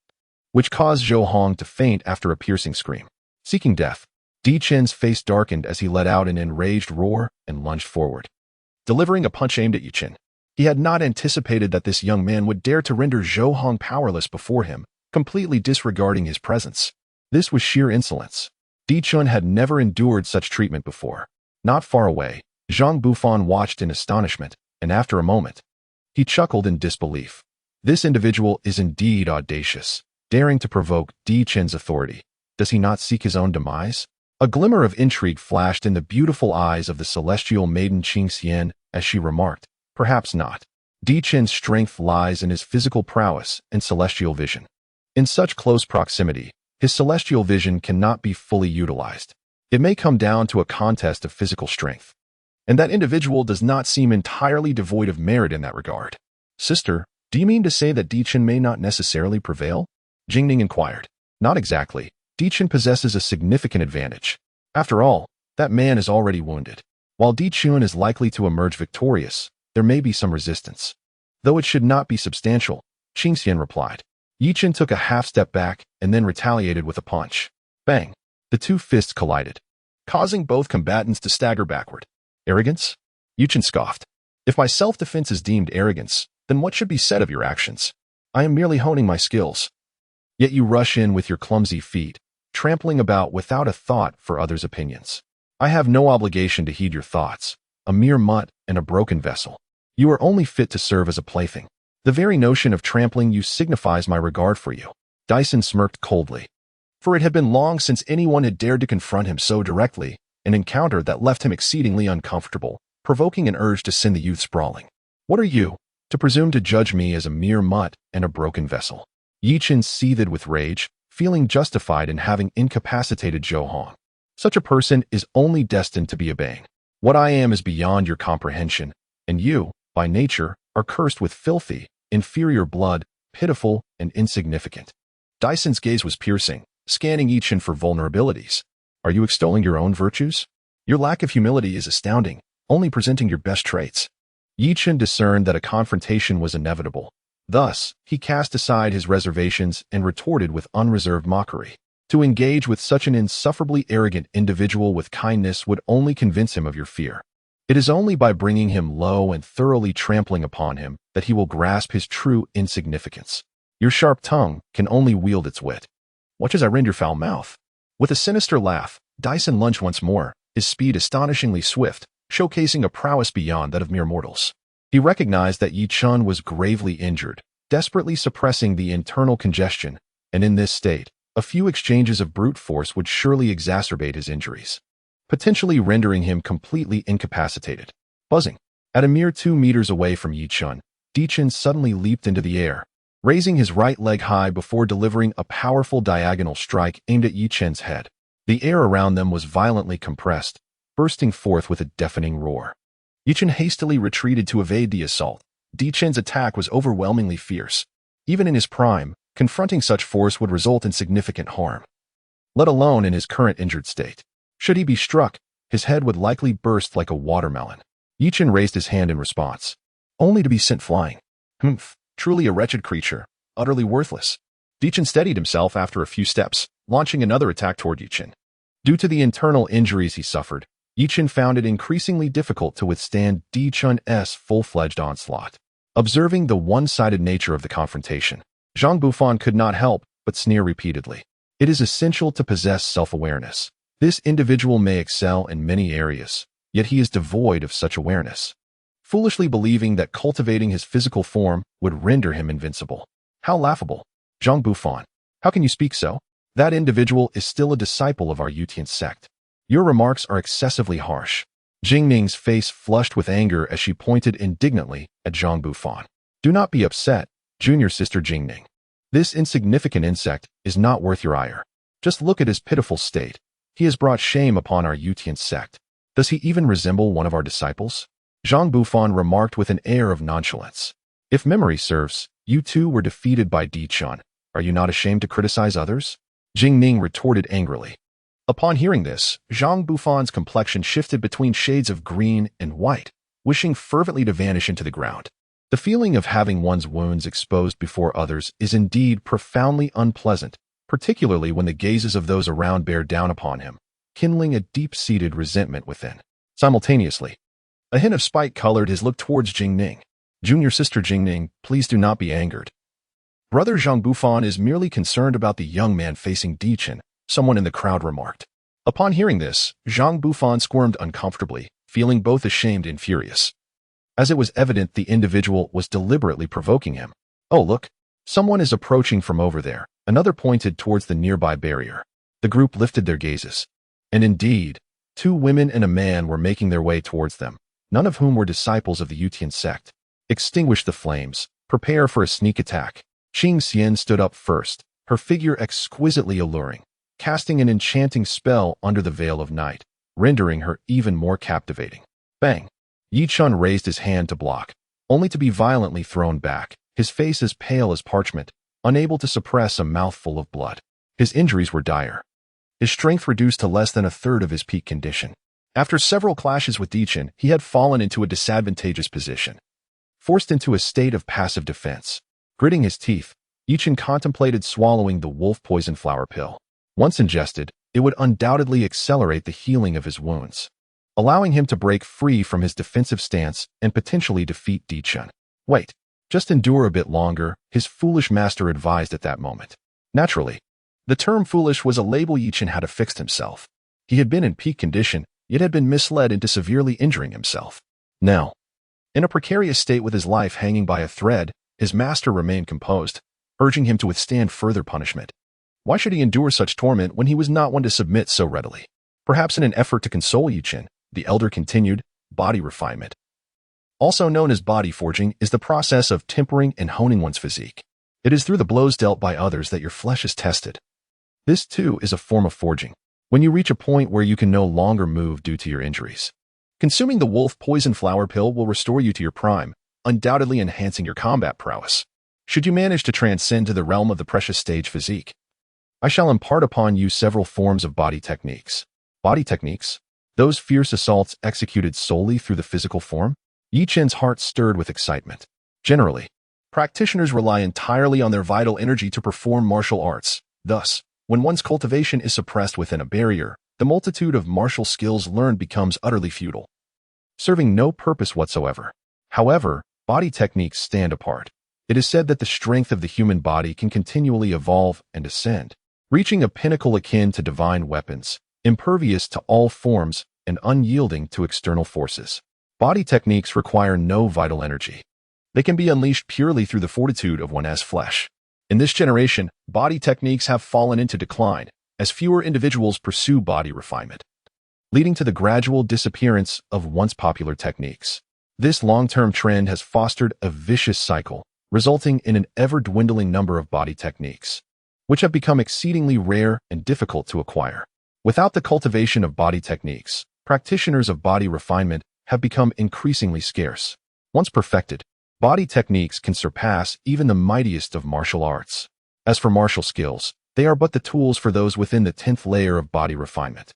which caused Zhou Hong to faint after a piercing scream. Seeking death, Chen's face darkened as he let out an enraged roar and lunged forward, delivering a punch aimed at Chen. He had not anticipated that this young man would dare to render Zhou Hong powerless before him, completely disregarding his presence. This was sheer insolence. Chen had never endured such treatment before. Not far away, Zhang Bufan watched in astonishment, and after a moment, he chuckled in disbelief. This individual is indeed audacious, daring to provoke Chen's authority. Does he not seek his own demise? A glimmer of intrigue flashed in the beautiful eyes of the celestial maiden Qing Xian as she remarked, "Perhaps not. Chen's strength lies in his physical prowess and celestial vision. In such close proximity, his celestial vision cannot be fully utilized. It may come down to a contest of physical strength. And that individual does not seem entirely devoid of merit in that regard." "Sister, do you mean to say that Chen may not necessarily prevail?" Jingning inquired. "Not exactly. Chen possesses a significant advantage. After all, that man is already wounded. While Chen is likely to emerge victorious, there may be some resistance, though it should not be substantial," Qingxian replied. Chen took a half step back and then retaliated with a punch. Bang! The two fists collided, causing both combatants to stagger backward. "Arrogance?" Chen scoffed. "If my self-defense is deemed arrogance, then what should be said of your actions? I am merely honing my skills. Yet you rush in with your clumsy feet, trampling about without a thought for others' opinions. I have no obligation to heed your thoughts, a mere mutt and a broken vessel. You are only fit to serve as a plaything. The very notion of trampling you signifies my regard for you." Dyson smirked coldly, for it had been long since anyone had dared to confront him so directly, an encounter that left him exceedingly uncomfortable, provoking an urge to send the youth sprawling. "What are you, to presume to judge me as a mere mutt and a broken vessel?" Chen seethed with rage, feeling justified in having incapacitated Zhou Hong. "Such a person is only destined to be a bane. What I am is beyond your comprehension, and you, by nature, are cursed with filthy, inferior blood, pitiful and insignificant." Dyson's gaze was piercing, scanning Chen for vulnerabilities. "Are you extolling your own virtues? Your lack of humility is astounding, only presenting your best traits." Chen discerned that a confrontation was inevitable. Thus, he cast aside his reservations and retorted with unreserved mockery. To engage with such an insufferably arrogant individual with kindness would only convince him of your fear. It is only by bringing him low and thoroughly trampling upon him that he will grasp his true insignificance. Your sharp tongue can only wield its wit. Watch as I rend your foul mouth. With a sinister laugh, Dyson lunged once more, his speed astonishingly swift, showcasing a prowess beyond that of mere mortals. He recognized that Yi Chun was gravely injured, desperately suppressing the internal congestion, and in this state, a few exchanges of brute force would surely exacerbate his injuries, potentially rendering him completely incapacitated. Buzzing. At a mere 2 meters away from Yi Chun, Chen suddenly leaped into the air, raising his right leg high before delivering a powerful diagonal strike aimed at Yi Chen's head. The air around them was violently compressed, bursting forth with a deafening roar. Yi Chen hastily retreated to evade the assault. Chen's attack was overwhelmingly fierce. Even in his prime, confronting such force would result in significant harm, let alone in his current injured state. Should he be struck, his head would likely burst like a watermelon. Yi Chen raised his hand in response, only to be sent flying. Humph. Truly a wretched creature, utterly worthless. Chen steadied himself after a few steps, launching another attack toward Yi Chen. Due to the internal injuries he suffered, Yi Chen found it increasingly difficult to withstand Chun's full-fledged onslaught. Observing the one-sided nature of the confrontation, Zhang Bufan could not help but sneer repeatedly. It is essential to possess self-awareness. This individual may excel in many areas, yet he is devoid of such awareness, foolishly believing that cultivating his physical form would render him invincible. How laughable. Zhang Bufan, how can you speak so? That individual is still a disciple of our Yutian sect. Your remarks are excessively harsh. Jingning's face flushed with anger as she pointed indignantly at Zhang Bufan. Do not be upset, junior sister Jingning. This insignificant insect is not worth your ire. Just look at his pitiful state. He has brought shame upon our Yutian sect. Does he even resemble one of our disciples? Zhang Bufan remarked with an air of nonchalance. If memory serves, you two were defeated by Chun. Are you not ashamed to criticize others? Jingning retorted angrily. Upon hearing this, Zhang Bufan's complexion shifted between shades of green and white, wishing fervently to vanish into the ground. The feeling of having one's wounds exposed before others is indeed profoundly unpleasant, particularly when the gazes of those around bear down upon him, kindling a deep-seated resentment within. Simultaneously, a hint of spite colored his look towards Jingning. Junior sister Jingning, please do not be angered. Brother Zhang Bufan is merely concerned about the young man facing Chen, someone in the crowd remarked. Upon hearing this, Zhang Bufan squirmed uncomfortably, feeling both ashamed and furious, as it was evident the individual was deliberately provoking him. Oh look, someone is approaching from over there. Another pointed towards the nearby barrier. The group lifted their gazes. And indeed, 2 women and a man were making their way towards them, none of whom were disciples of the Yutian sect. Extinguish the flames. Prepare for a sneak attack. Qing Xian stood up first, her figure exquisitely alluring, casting an enchanting spell under the veil of night, rendering her even more captivating. Bang! Yi Chun raised his hand to block, only to be violently thrown back, his face as pale as parchment, unable to suppress a mouthful of blood. His injuries were dire, his strength reduced to less than a third of his peak condition. After several clashes with Chen, he had fallen into a disadvantageous position, forced into a state of passive defense. Gritting his teeth, Chen contemplated swallowing the wolf poison flower pill. Once ingested, it would undoubtedly accelerate the healing of his wounds, allowing him to break free from his defensive stance and potentially defeat Chen. Wait, just endure a bit longer, his foolish master advised at that moment. Naturally, the term foolish was a label Chen had affixed himself. He had been in peak condition, yet had been misled into severely injuring himself. Now, in a precarious state with his life hanging by a thread, his master remained composed, urging him to withstand further punishment. Why should he endure such torment when he was not one to submit so readily? Perhaps in an effort to console Chen, the elder continued, body refinement, also known as body forging, is the process of tempering and honing one's physique. It is through the blows dealt by others that your flesh is tested. This, too, is a form of forging, when you reach a point where you can no longer move due to your injuries. Consuming the wolf poison flower pill will restore you to your prime, undoubtedly enhancing your combat prowess. Should you manage to transcend to the realm of the precious stage physique, I shall impart upon you several forms of body techniques. Body techniques? Those fierce assaults executed solely through the physical form? Yi Chen's heart stirred with excitement. Generally, practitioners rely entirely on their vital energy to perform martial arts. Thus, when one's cultivation is suppressed within a barrier, the multitude of martial skills learned becomes utterly futile. serving no purpose whatsoever. However, body techniques stand apart. It is said that the strength of the human body can continually evolve and ascend, reaching a pinnacle akin to divine weapons, impervious to all forms and unyielding to external forces. Body techniques require no vital energy. They can be unleashed purely through the fortitude of one's flesh. In this generation, body techniques have fallen into decline as fewer individuals pursue body refinement, leading to the gradual disappearance of once popular techniques. This long-term trend has fostered a vicious cycle, resulting in an ever-dwindling number of body techniques, which have become exceedingly rare and difficult to acquire. Without the cultivation of body techniques, practitioners of body refinement have become increasingly scarce. Once perfected, body techniques can surpass even the mightiest of martial arts. As for martial skills, they are but the tools for those within the 10th layer of body refinement.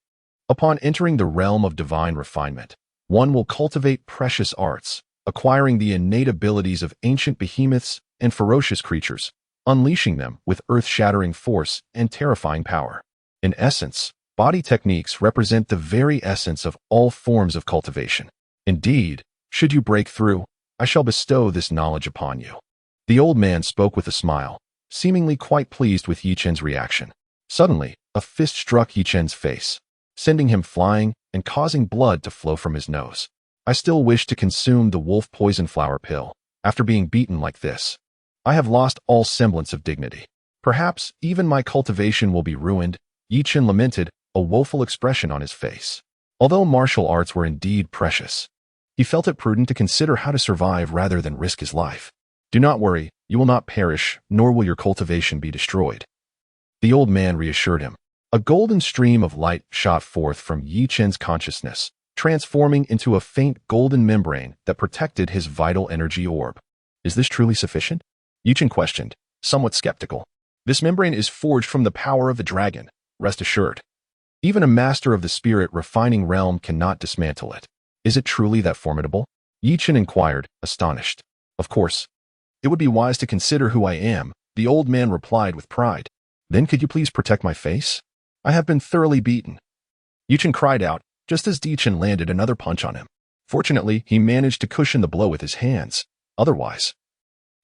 Upon entering the realm of divine refinement, one will cultivate precious arts, acquiring the innate abilities of ancient behemoths and ferocious creatures, unleashing them with earth-shattering force and terrifying power. In essence, body techniques represent the very essence of all forms of cultivation. Indeed, should you break through, I shall bestow this knowledge upon you. The old man spoke with a smile, seemingly quite pleased with Yi Chen's reaction. Suddenly, a fist struck Yi Chen's face, sending him flying and causing blood to flow from his nose. I still wish to consume the wolf poison flower pill. After being beaten like this, I have lost all semblance of dignity. Perhaps even my cultivation will be ruined, Yi Chen lamented, a woeful expression on his face. Although martial arts were indeed precious, he felt it prudent to consider how to survive rather than risk his life. Do not worry, you will not perish, nor will your cultivation be destroyed. The old man reassured him. A golden stream of light shot forth from Yi Chen's consciousness, transforming into a faint golden membrane that protected his vital energy orb. Is this truly sufficient? Yi Chen questioned, somewhat skeptical. This membrane is forged from the power of the dragon, rest assured. Even a master of the spirit refining realm cannot dismantle it. Is it truly that formidable? Yi Chen inquired, astonished. Of course. It would be wise to consider who I am, the old man replied with pride. Then could you please protect my face? I have been thoroughly beaten. Yi Chen cried out, just as Di Chen landed another punch on him. Fortunately, he managed to cushion the blow with his hands. Otherwise,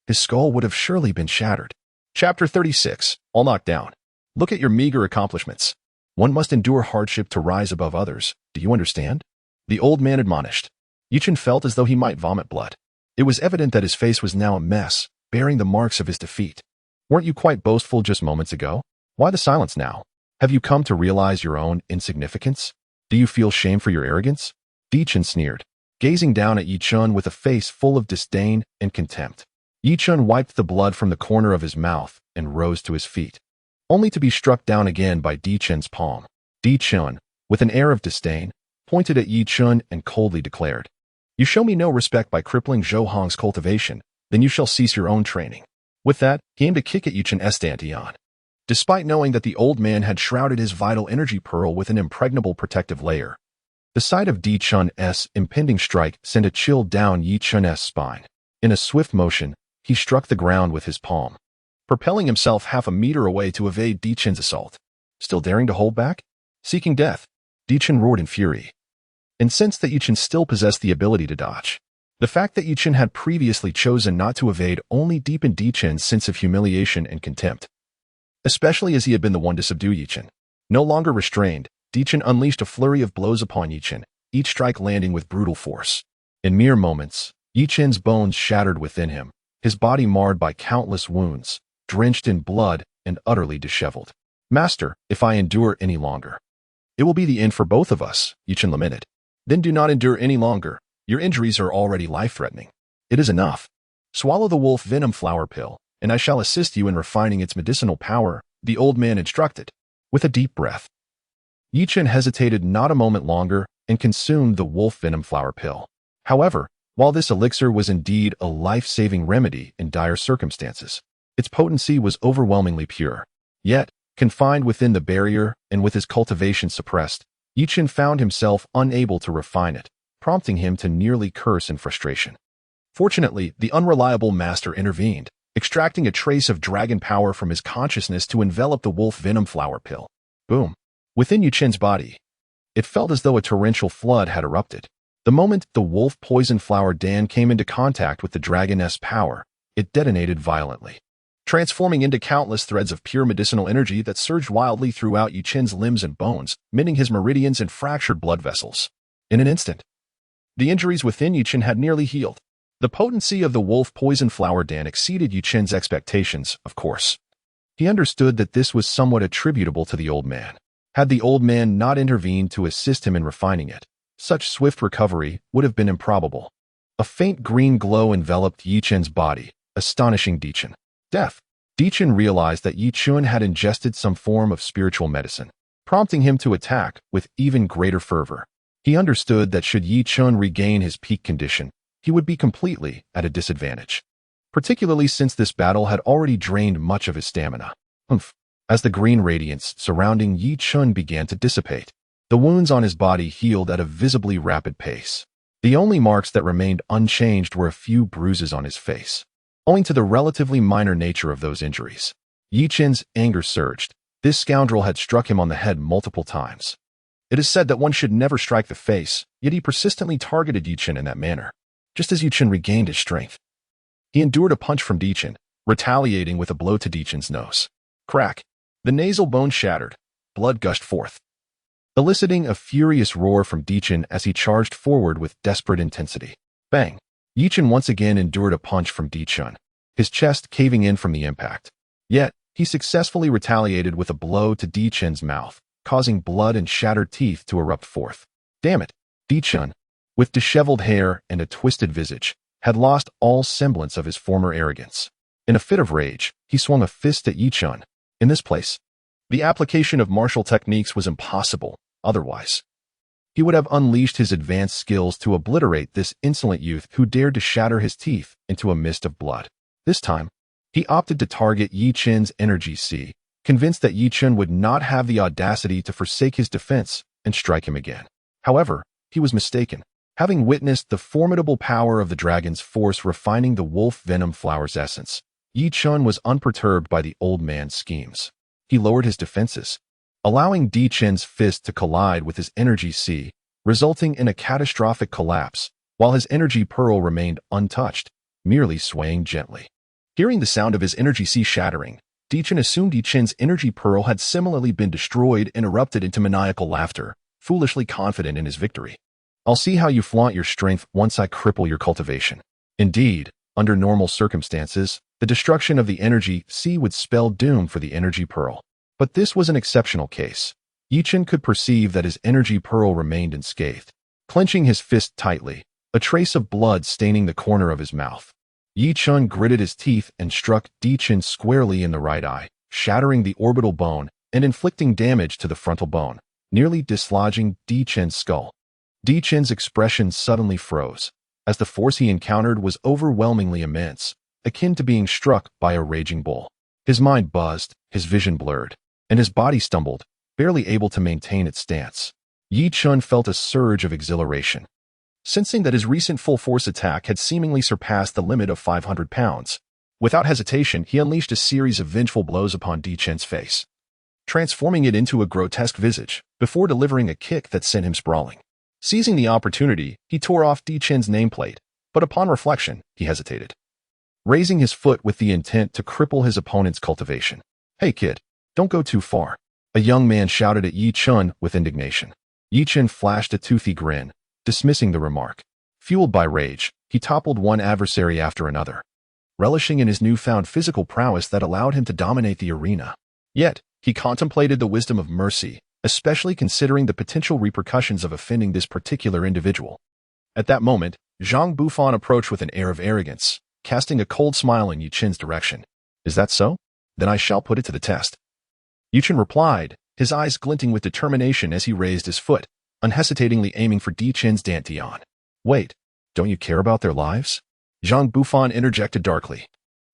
his skull would have surely been shattered. Chapter 36, All Knocked Down. Look at your meager accomplishments. One must endure hardship to rise above others. Do you understand? The old man admonished. Yi Chen felt as though he might vomit blood. It was evident that his face was now a mess, bearing the marks of his defeat. Weren't you quite boastful just moments ago? Why the silence now? Have you come to realize your own insignificance? Do you feel shame for your arrogance? Di Chen sneered, gazing down at Yi Chen with a face full of disdain and contempt. Yi Chen wiped the blood from the corner of his mouth and rose to his feet, only to be struck down again by Di Chen's palm. Di Chen, with an air of disdain, pointed at Yi Chen and coldly declared, You show me no respect by crippling Zhou Hong's cultivation, then you shall cease your own training. With that, he aimed a kick at Yi Chen Estantion. Despite knowing that the old man had shrouded his vital energy pearl with an impregnable protective layer, the sight of Di Chen's impending strike sent a chill down Yi Chen's spine. In a swift motion, he struck the ground with his palm, propelling himself half a meter away to evade Di Chen's assault. Still daring to hold back? Seeking death, Di Chen roared in fury, and sensed that Yi Chen still possessed the ability to dodge. The fact that Yi Chen had previously chosen not to evade only deepened Di Chen's sense of humiliation and contempt, especially as he had been the one to subdue Yi Chen. No longer restrained, Di Chen unleashed a flurry of blows upon Yi Chen, each strike landing with brutal force. In mere moments, Yi Chen's bones shattered within him, his body marred by countless wounds, drenched in blood and utterly disheveled. Master, if I endure any longer, it will be the end for both of us, Yi Chen lamented. Then do not endure any longer. Your injuries are already life-threatening. It is enough. Swallow the wolf venom flower pill, and I shall assist you in refining its medicinal power, the old man instructed. With a deep breath, Yi Chen hesitated not a moment longer and consumed the wolf venom flower pill. However, while this elixir was indeed a life-saving remedy in dire circumstances, its potency was overwhelmingly pure. Yet, confined within the barrier and with his cultivation suppressed, Yi Chen found himself unable to refine it, prompting him to nearly curse in frustration. Fortunately, the unreliable master intervened, extracting a trace of dragon power from his consciousness to envelop the wolf venom flower pill. Boom. Within Yi Chen's body, it felt as though a torrential flood had erupted. The moment the wolf poison flower Dan came into contact with the dragoness power, it detonated violently, transforming into countless threads of pure medicinal energy that surged wildly throughout Yi Chen's limbs and bones, mending his meridians and fractured blood vessels. In an instant, the injuries within Yi Chen had nearly healed. The potency of the wolf poison flower Dan exceeded Yi Chen's expectations, of course. He understood that this was somewhat attributable to the old man. Had the old man not intervened to assist him in refining it, such swift recovery would have been improbable. A faint green glow enveloped Yi Chen's body, astonishing Di Chen. Death. Di Chen realized that Yi Chen had ingested some form of spiritual medicine, prompting him to attack with even greater fervor. He understood that should Yi Chen regain his peak condition, he would be completely at a disadvantage, particularly since this battle had already drained much of his stamina. As the green radiance surrounding Yi Chen began to dissipate, the wounds on his body healed at a visibly rapid pace. The only marks that remained unchanged were a few bruises on his face. Owing to the relatively minor nature of those injuries, Yi Chen's anger surged. This scoundrel had struck him on the head multiple times. It is said that one should never strike the face, yet he persistently targeted Yi Chen in that manner. Just as Yi Chen regained his strength, he endured a punch from Di Chen, retaliating with a blow to Di Chen's nose. Crack. The nasal bone shattered. Blood gushed forth, eliciting a furious roar from Di Chen as he charged forward with desperate intensity. Bang! Yi Chen once again endured a punch from Di Chen, his chest caving in from the impact. Yet, he successfully retaliated with a blow to Di Chen's mouth, causing blood and shattered teeth to erupt forth. Damn it! Di Chen, with disheveled hair and a twisted visage, had lost all semblance of his former arrogance. In a fit of rage, he swung a fist at Yi Chen. In this place, the application of martial techniques was impossible. Otherwise, he would have unleashed his advanced skills to obliterate this insolent youth who dared to shatter his teeth into a mist of blood. This time, he opted to target Yi Chen's energy C, convinced that Yi Chen would not have the audacity to forsake his defense and strike him again. However, he was mistaken. Having witnessed the formidable power of the dragon's force refining the wolf venom flower's essence, Yi Chen was unperturbed by the old man's schemes. He lowered his defenses, allowing Di Chen's fist to collide with his energy C, resulting in a catastrophic collapse, while his energy pearl remained untouched, merely swaying gently. Hearing the sound of his energy C shattering, Di Chen assumed Di Chen's energy pearl had similarly been destroyed and erupted into maniacal laughter, foolishly confident in his victory. I'll see how you flaunt your strength once I cripple your cultivation. Indeed, under normal circumstances, the destruction of the energy C would spell doom for the energy pearl. But this was an exceptional case. Yi Chen could perceive that his energy pearl remained unscathed. Clenching his fist tightly, a trace of blood staining the corner of his mouth, Yi Chen gritted his teeth and struck Di Chen squarely in the right eye, shattering the orbital bone and inflicting damage to the frontal bone, nearly dislodging Di Chen's skull. Di Chen's expression suddenly froze, as the force he encountered was overwhelmingly immense, akin to being struck by a raging bull. His mind buzzed, his vision blurred, and his body stumbled, barely able to maintain its stance. Yi Chen felt a surge of exhilaration, sensing that his recent full-force attack had seemingly surpassed the limit of 500 pounds. Without hesitation, he unleashed a series of vengeful blows upon Di Chen's face, transforming it into a grotesque visage, before delivering a kick that sent him sprawling. Seizing the opportunity, he tore off Di Chen's nameplate, but upon reflection, he hesitated, raising his foot with the intent to cripple his opponent's cultivation. Hey kid, don't go too far, a young man shouted at Yi Chen with indignation. Yi Chen flashed a toothy grin, dismissing the remark. Fueled by rage, he toppled one adversary after another, relishing in his newfound physical prowess that allowed him to dominate the arena. Yet, he contemplated the wisdom of mercy, especially considering the potential repercussions of offending this particular individual. At that moment, Zhang Bufan approached with an air of arrogance, casting a cold smile in Yi Chen's direction. Is that so? Then I shall put it to the test. Yi Chen replied, his eyes glinting with determination as he raised his foot, unhesitatingly aiming for Di Chen's dantian. Wait, don't you care about their lives? Zhang Bufan interjected darkly,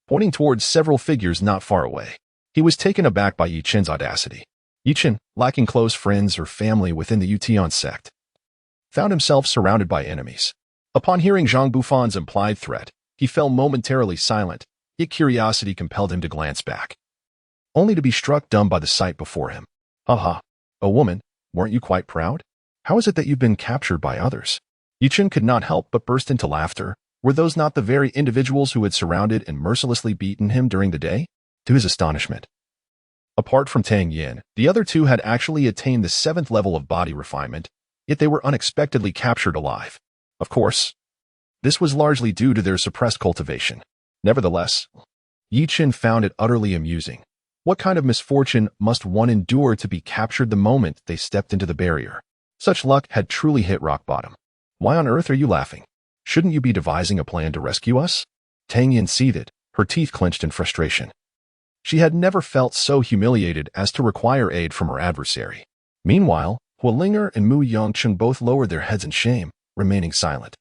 pointing towards several figures not far away. He was taken aback by Yi Chen's audacity. Yi Chen, lacking close friends or family within the Yuetian sect, found himself surrounded by enemies. Upon hearing Zhang Bufan's implied threat, he fell momentarily silent, yet curiosity compelled him to glance back, only to be struck dumb by the sight before him. Haha, a woman, weren't you quite proud? How is it that you've been captured by others? Chen could not help but burst into laughter. Were those not the very individuals who had surrounded and mercilessly beaten him during the day? To his astonishment, apart from Tang Yin, the other two had actually attained the 7th level of body refinement, yet they were unexpectedly captured alive. Of course, this was largely due to their suppressed cultivation. Nevertheless, Chen found it utterly amusing. What kind of misfortune must one endure to be captured the moment they stepped into the barrier? Such luck had truly hit rock bottom. Why on earth are you laughing? Shouldn't you be devising a plan to rescue us? Tang Yin seethed, her teeth clenched in frustration. She had never felt so humiliated as to require aid from her adversary. Meanwhile, Hualinger and Mu Yongcheng both lowered their heads in shame, remaining silent.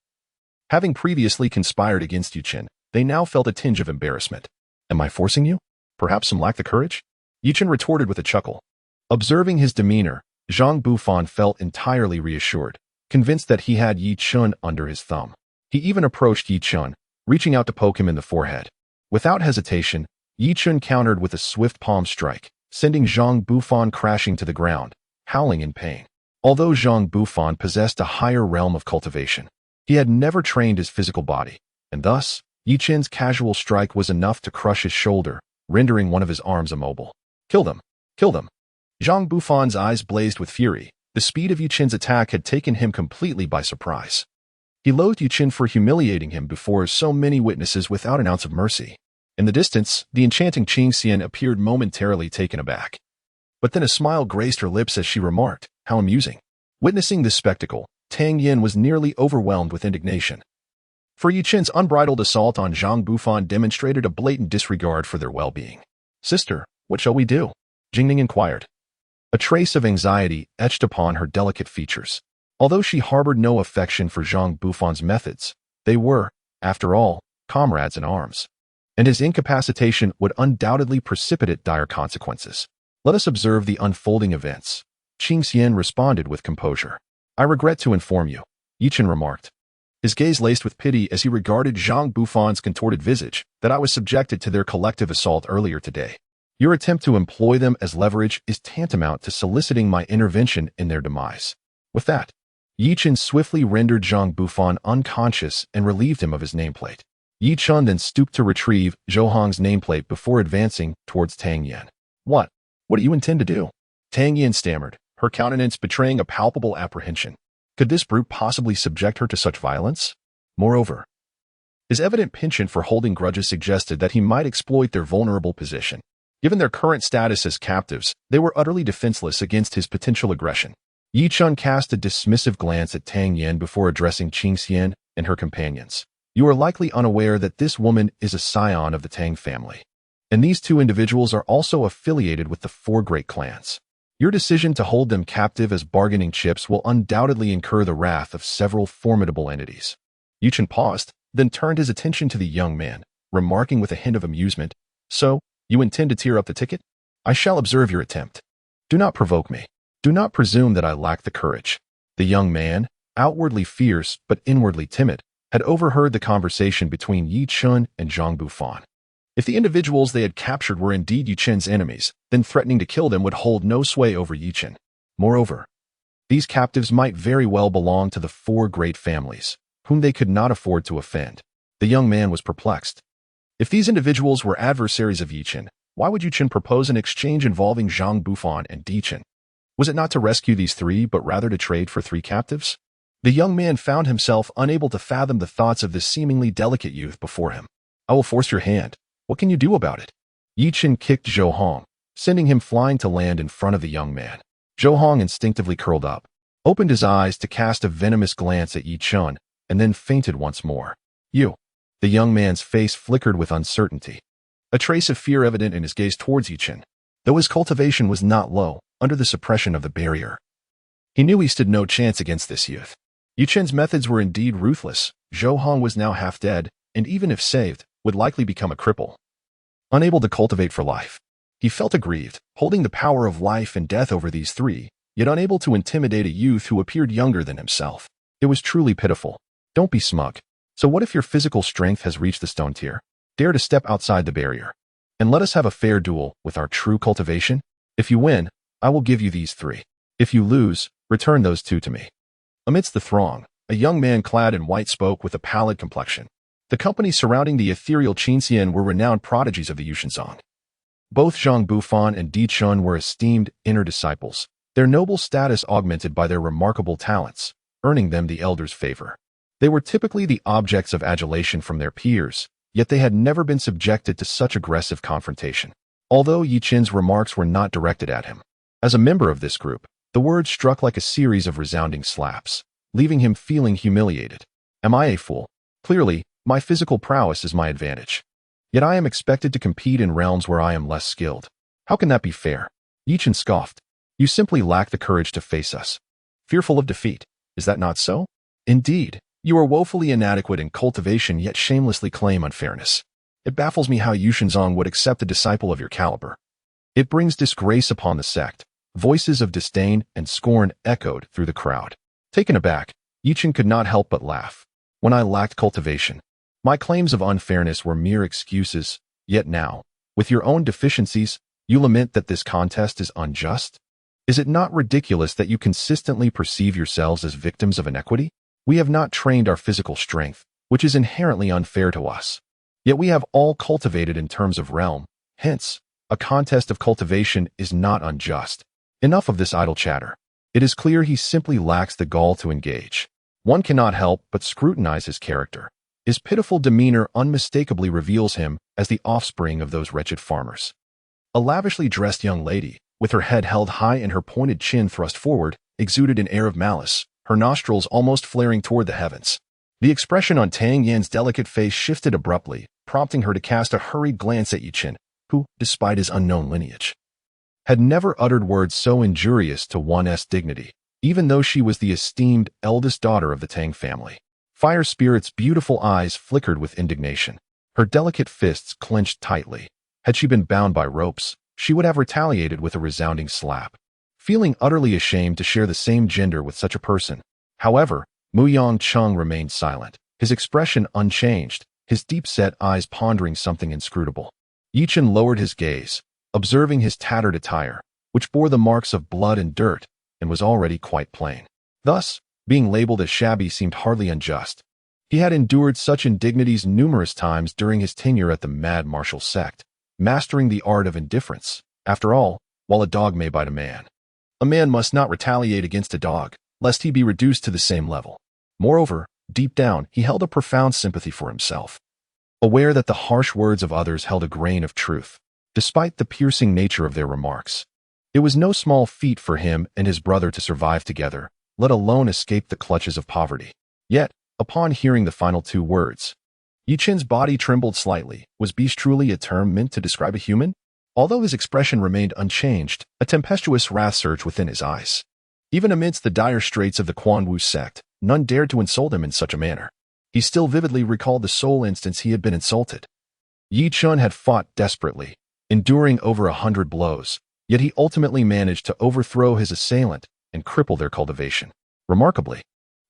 Having previously conspired against Chen, they now felt a tinge of embarrassment. Am I forcing you? Perhaps some lack the courage? Chen retorted with a chuckle. Observing his demeanor, Zhang Bufan felt entirely reassured, convinced that he had Chen under his thumb. He even approached Chen, reaching out to poke him in the forehead. Without hesitation, Chen countered with a swift palm strike, sending Zhang Bufan crashing to the ground, howling in pain. Although Zhang Bufan possessed a higher realm of cultivation, he had never trained his physical body, and thus, Chen's casual strike was enough to crush his shoulder, rendering one of his arms immobile. Kill them! Kill them! Zhang Bufan's eyes blazed with fury. The speed of Chen's attack had taken him completely by surprise. He loathed Chen for humiliating him before so many witnesses without an ounce of mercy. In the distance, the enchanting Qing Xian appeared momentarily taken aback. But then a smile graced her lips as she remarked, "How amusing." Witnessing this spectacle, Tang Yin was nearly overwhelmed with indignation. For Chen's unbridled assault on Zhang Bufan demonstrated a blatant disregard for their well-being. "Sister, what shall we do?" Jingning inquired. A trace of anxiety etched upon her delicate features. Although she harbored no affection for Zhang Bufan's methods, they were, after all, comrades in arms. And his incapacitation would undoubtedly precipitate dire consequences. "Let us observe the unfolding events," Qing Xian responded with composure. "I regret to inform you," Chen remarked, his gaze laced with pity as he regarded Zhang Bufan's contorted visage, "that I was subjected to their collective assault earlier today. Your attempt to employ them as leverage is tantamount to soliciting my intervention in their demise." With that, Chen swiftly rendered Zhang Bufan unconscious and relieved him of his nameplate. Chen then stooped to retrieve Zhou Hong's nameplate before advancing towards Tang Yin. What do you intend to do?" Tang Yin stammered, her countenance betraying a palpable apprehension. Could this brute possibly subject her to such violence? Moreover, his evident penchant for holding grudges suggested that he might exploit their vulnerable position. Given their current status as captives, they were utterly defenseless against his potential aggression. Chen cast a dismissive glance at Tang Yin before addressing Qing Xian and her companions. "You are likely unaware that this woman is a scion of the Tang family, and these two individuals are also affiliated with the four great clans. Your decision to hold them captive as bargaining chips will undoubtedly incur the wrath of several formidable entities." Chen paused, then turned his attention to the young man, remarking with a hint of amusement, "So, you intend to tear up the ticket? I shall observe your attempt. Do not provoke me. Do not presume that I lack the courage." The young man, outwardly fierce but inwardly timid, had overheard the conversation between Chen and Zhang Bufan. If the individuals they had captured were indeed Chen's enemies, then threatening to kill them would hold no sway over Chen. Moreover, these captives might very well belong to the four great families, whom they could not afford to offend. The young man was perplexed. If these individuals were adversaries of Chen, why would Chen propose an exchange involving Zhang Bufan and Chen? Was it not to rescue these three, but rather to trade for three captives? The young man found himself unable to fathom the thoughts of this seemingly delicate youth before him. "I will force your hand. What can you do about it?" Chen kicked Zhou Hong, sending him flying to land in front of the young man. Zhou Hong instinctively curled up, opened his eyes to cast a venomous glance at Chen, and then fainted once more. "You." The young man's face flickered with uncertainty, a trace of fear evident in his gaze towards Chen. Though his cultivation was not low, under the suppression of the barrier, he knew he stood no chance against this youth. Chen's methods were indeed ruthless. Zhou Hong was now half dead, and even if saved, would likely become a cripple, unable to cultivate for life. He felt aggrieved, holding the power of life and death over these three, yet unable to intimidate a youth who appeared younger than himself. It was truly pitiful. "Don't be smug. So what if your physical strength has reached the stone tier? Dare to step outside the barrier, and let us have a fair duel with our true cultivation. If you win, I will give you these three. If you lose, return those two to me." Amidst the throng, A young man clad in white spoke with a pallid complexion. The company surrounding the ethereal Qinxian were renowned prodigies of the Yushenzong. Both Zhang Bufan and Di Chun were esteemed inner disciples, their noble status augmented by their remarkable talents, earning them the elders' favor. They were typically the objects of adulation from their peers, yet they had never been subjected to such aggressive confrontation. Although Yi Chen's remarks were not directed at him. As a member of this group, the words struck like a series of resounding slaps, leaving him feeling humiliated. Am I a fool? Clearly, my physical prowess is my advantage. Yet I am expected to compete in realms where I am less skilled. How can that be fair? Yi Chen scoffed. You simply lack the courage to face us. Fearful of defeat, is that not so? Indeed, you are woefully inadequate in cultivation yet shamelessly claim unfairness. It baffles me how Yushenzong would accept a disciple of your caliber. It brings disgrace upon the sect. Voices of disdain and scorn echoed through the crowd. Taken aback, Yi Chen could not help but laugh. When I lacked cultivation, my claims of unfairness were mere excuses, yet now, with your own deficiencies, you lament that this contest is unjust? Is it not ridiculous that you consistently perceive yourselves as victims of inequity? We have not trained our physical strength, which is inherently unfair to us. Yet we have all cultivated in terms of realm, hence, a contest of cultivation is not unjust. Enough of this idle chatter. It is clear he simply lacks the gall to engage. One cannot help but scrutinize his character. His pitiful demeanor unmistakably reveals him as the offspring of those wretched farmers. A lavishly dressed young lady, with her head held high and her pointed chin thrust forward, exuded an air of malice, her nostrils almost flaring toward the heavens. The expression on Tang Yan's delicate face shifted abruptly, prompting her to cast a hurried glance at Yi Chen, who, despite his unknown lineage, had never uttered words so injurious to one's dignity, even though she was the esteemed eldest daughter of the Tang family. Fire Spirit's beautiful eyes flickered with indignation. Her delicate fists clenched tightly. Had she been bound by ropes, she would have retaliated with a resounding slap. Feeling utterly ashamed to share the same gender with such a person. However, Muyang Cheng remained silent, his expression unchanged, his deep-set eyes pondering something inscrutable. Yi Chen lowered his gaze, observing his tattered attire, which bore the marks of blood and dirt, and was already quite plain. Thus, being labeled as shabby seemed hardly unjust. He had endured such indignities numerous times during his tenure at the Mad Martial Sect, mastering the art of indifference. After all, while a dog may bite a man must not retaliate against a dog, lest he be reduced to the same level. Moreover, deep down, he held a profound sympathy for himself. Aware that the harsh words of others held a grain of truth, despite the piercing nature of their remarks. It was no small feat for him and his brother to survive together, let alone escape the clutches of poverty. Yet, upon hearing the final two words, Yi Chen's body trembled slightly. Was beast truly a term meant to describe a human? Although his expression remained unchanged, a tempestuous wrath surged within his eyes. Even amidst the dire straits of the Quan Wu sect, none dared to insult him in such a manner. He still vividly recalled the sole instance he had been insulted. Yi Chen had fought desperately, enduring over 100 blows, yet he ultimately managed to overthrow his assailant and cripple their cultivation. Remarkably,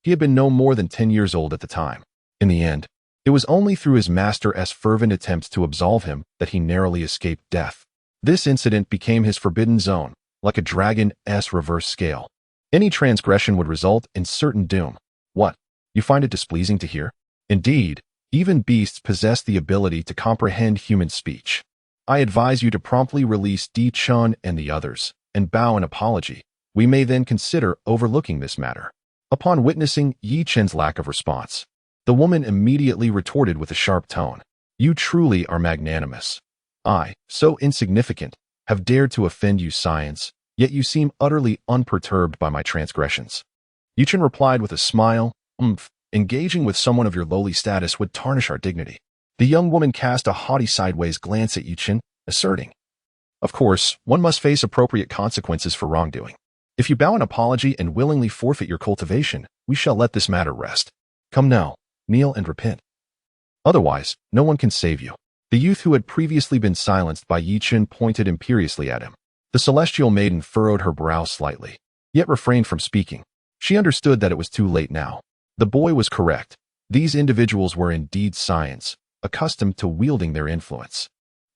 he had been no more than 10 years old at the time. In the end, it was only through his master's fervent attempts to absolve him that he narrowly escaped death. This incident became his forbidden zone, like a dragon's reverse scale. Any transgression would result in certain doom. What? You find it displeasing to hear? Indeed, even beasts possess the ability to comprehend human speech. I advise you to promptly release Di Chun and the others, and bow an apology. We may then consider overlooking this matter. Upon witnessing Yi Chen's lack of response, the woman immediately retorted with a sharp tone. You truly are magnanimous. I, so insignificant, have dared to offend you, science, yet you seem utterly unperturbed by my transgressions. Yi Chen replied with a smile, engaging with someone of your lowly status would tarnish our dignity. The young woman cast a haughty sideways glance at Yi Chen, asserting, of course, one must face appropriate consequences for wrongdoing. If you bow an apology and willingly forfeit your cultivation, we shall let this matter rest. Come now, kneel and repent. Otherwise, no one can save you. The youth who had previously been silenced by Yi Chen pointed imperiously at him. The celestial maiden furrowed her brow slightly, yet refrained from speaking. She understood that it was too late now. The boy was correct. These individuals were indeed science, accustomed to wielding their influence.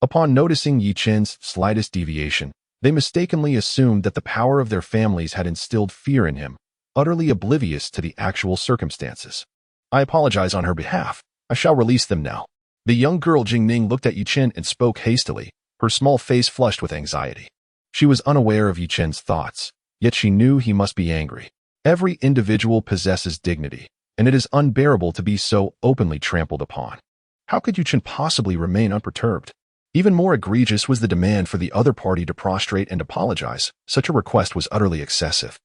Upon noticing Yi Chen's slightest deviation, they mistakenly assumed that the power of their families had instilled fear in him, utterly oblivious to the actual circumstances. I apologize on her behalf. I shall release them now. The young girl Jingning looked at Chen and spoke hastily, her small face flushed with anxiety. She was unaware of Chen's thoughts, yet she knew he must be angry. Every individual possesses dignity, and it is unbearable to be so openly trampled upon. How could Chen possibly remain unperturbed? Even more egregious was the demand for the other party to prostrate and apologize. Such a request was utterly excessive.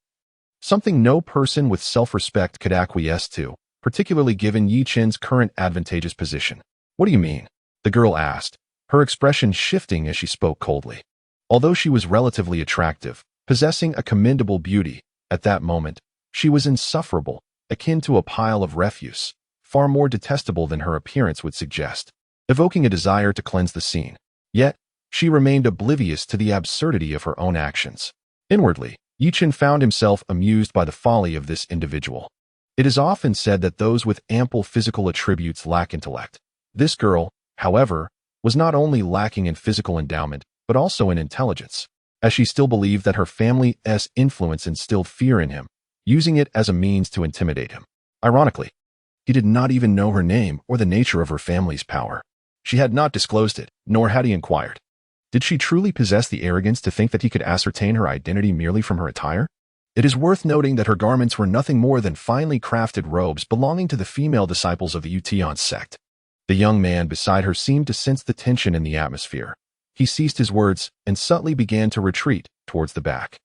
Something no person with self-respect could acquiesce to, particularly given Chen's current advantageous position. What do you mean? The girl asked, her expression shifting as she spoke coldly. Although she was relatively attractive, possessing a commendable beauty, at that moment, she was insufferable, akin to a pile of refuse, far more detestable than her appearance would suggest, evoking a desire to cleanse the scene. Yet, she remained oblivious to the absurdity of her own actions. Inwardly, Chen found himself amused by the folly of this individual. It is often said that those with ample physical attributes lack intellect. This girl, however, was not only lacking in physical endowment, but also in intelligence, as she still believed that her family's influence instilled fear in him, using it as a means to intimidate him. Ironically, he did not even know her name or the nature of her family's power. She had not disclosed it, nor had he inquired. Did she truly possess the arrogance to think that he could ascertain her identity merely from her attire? It is worth noting that her garments were nothing more than finely crafted robes belonging to the female disciples of the Utian sect. The young man beside her seemed to sense the tension in the atmosphere. He ceased his words and subtly began to retreat towards the back.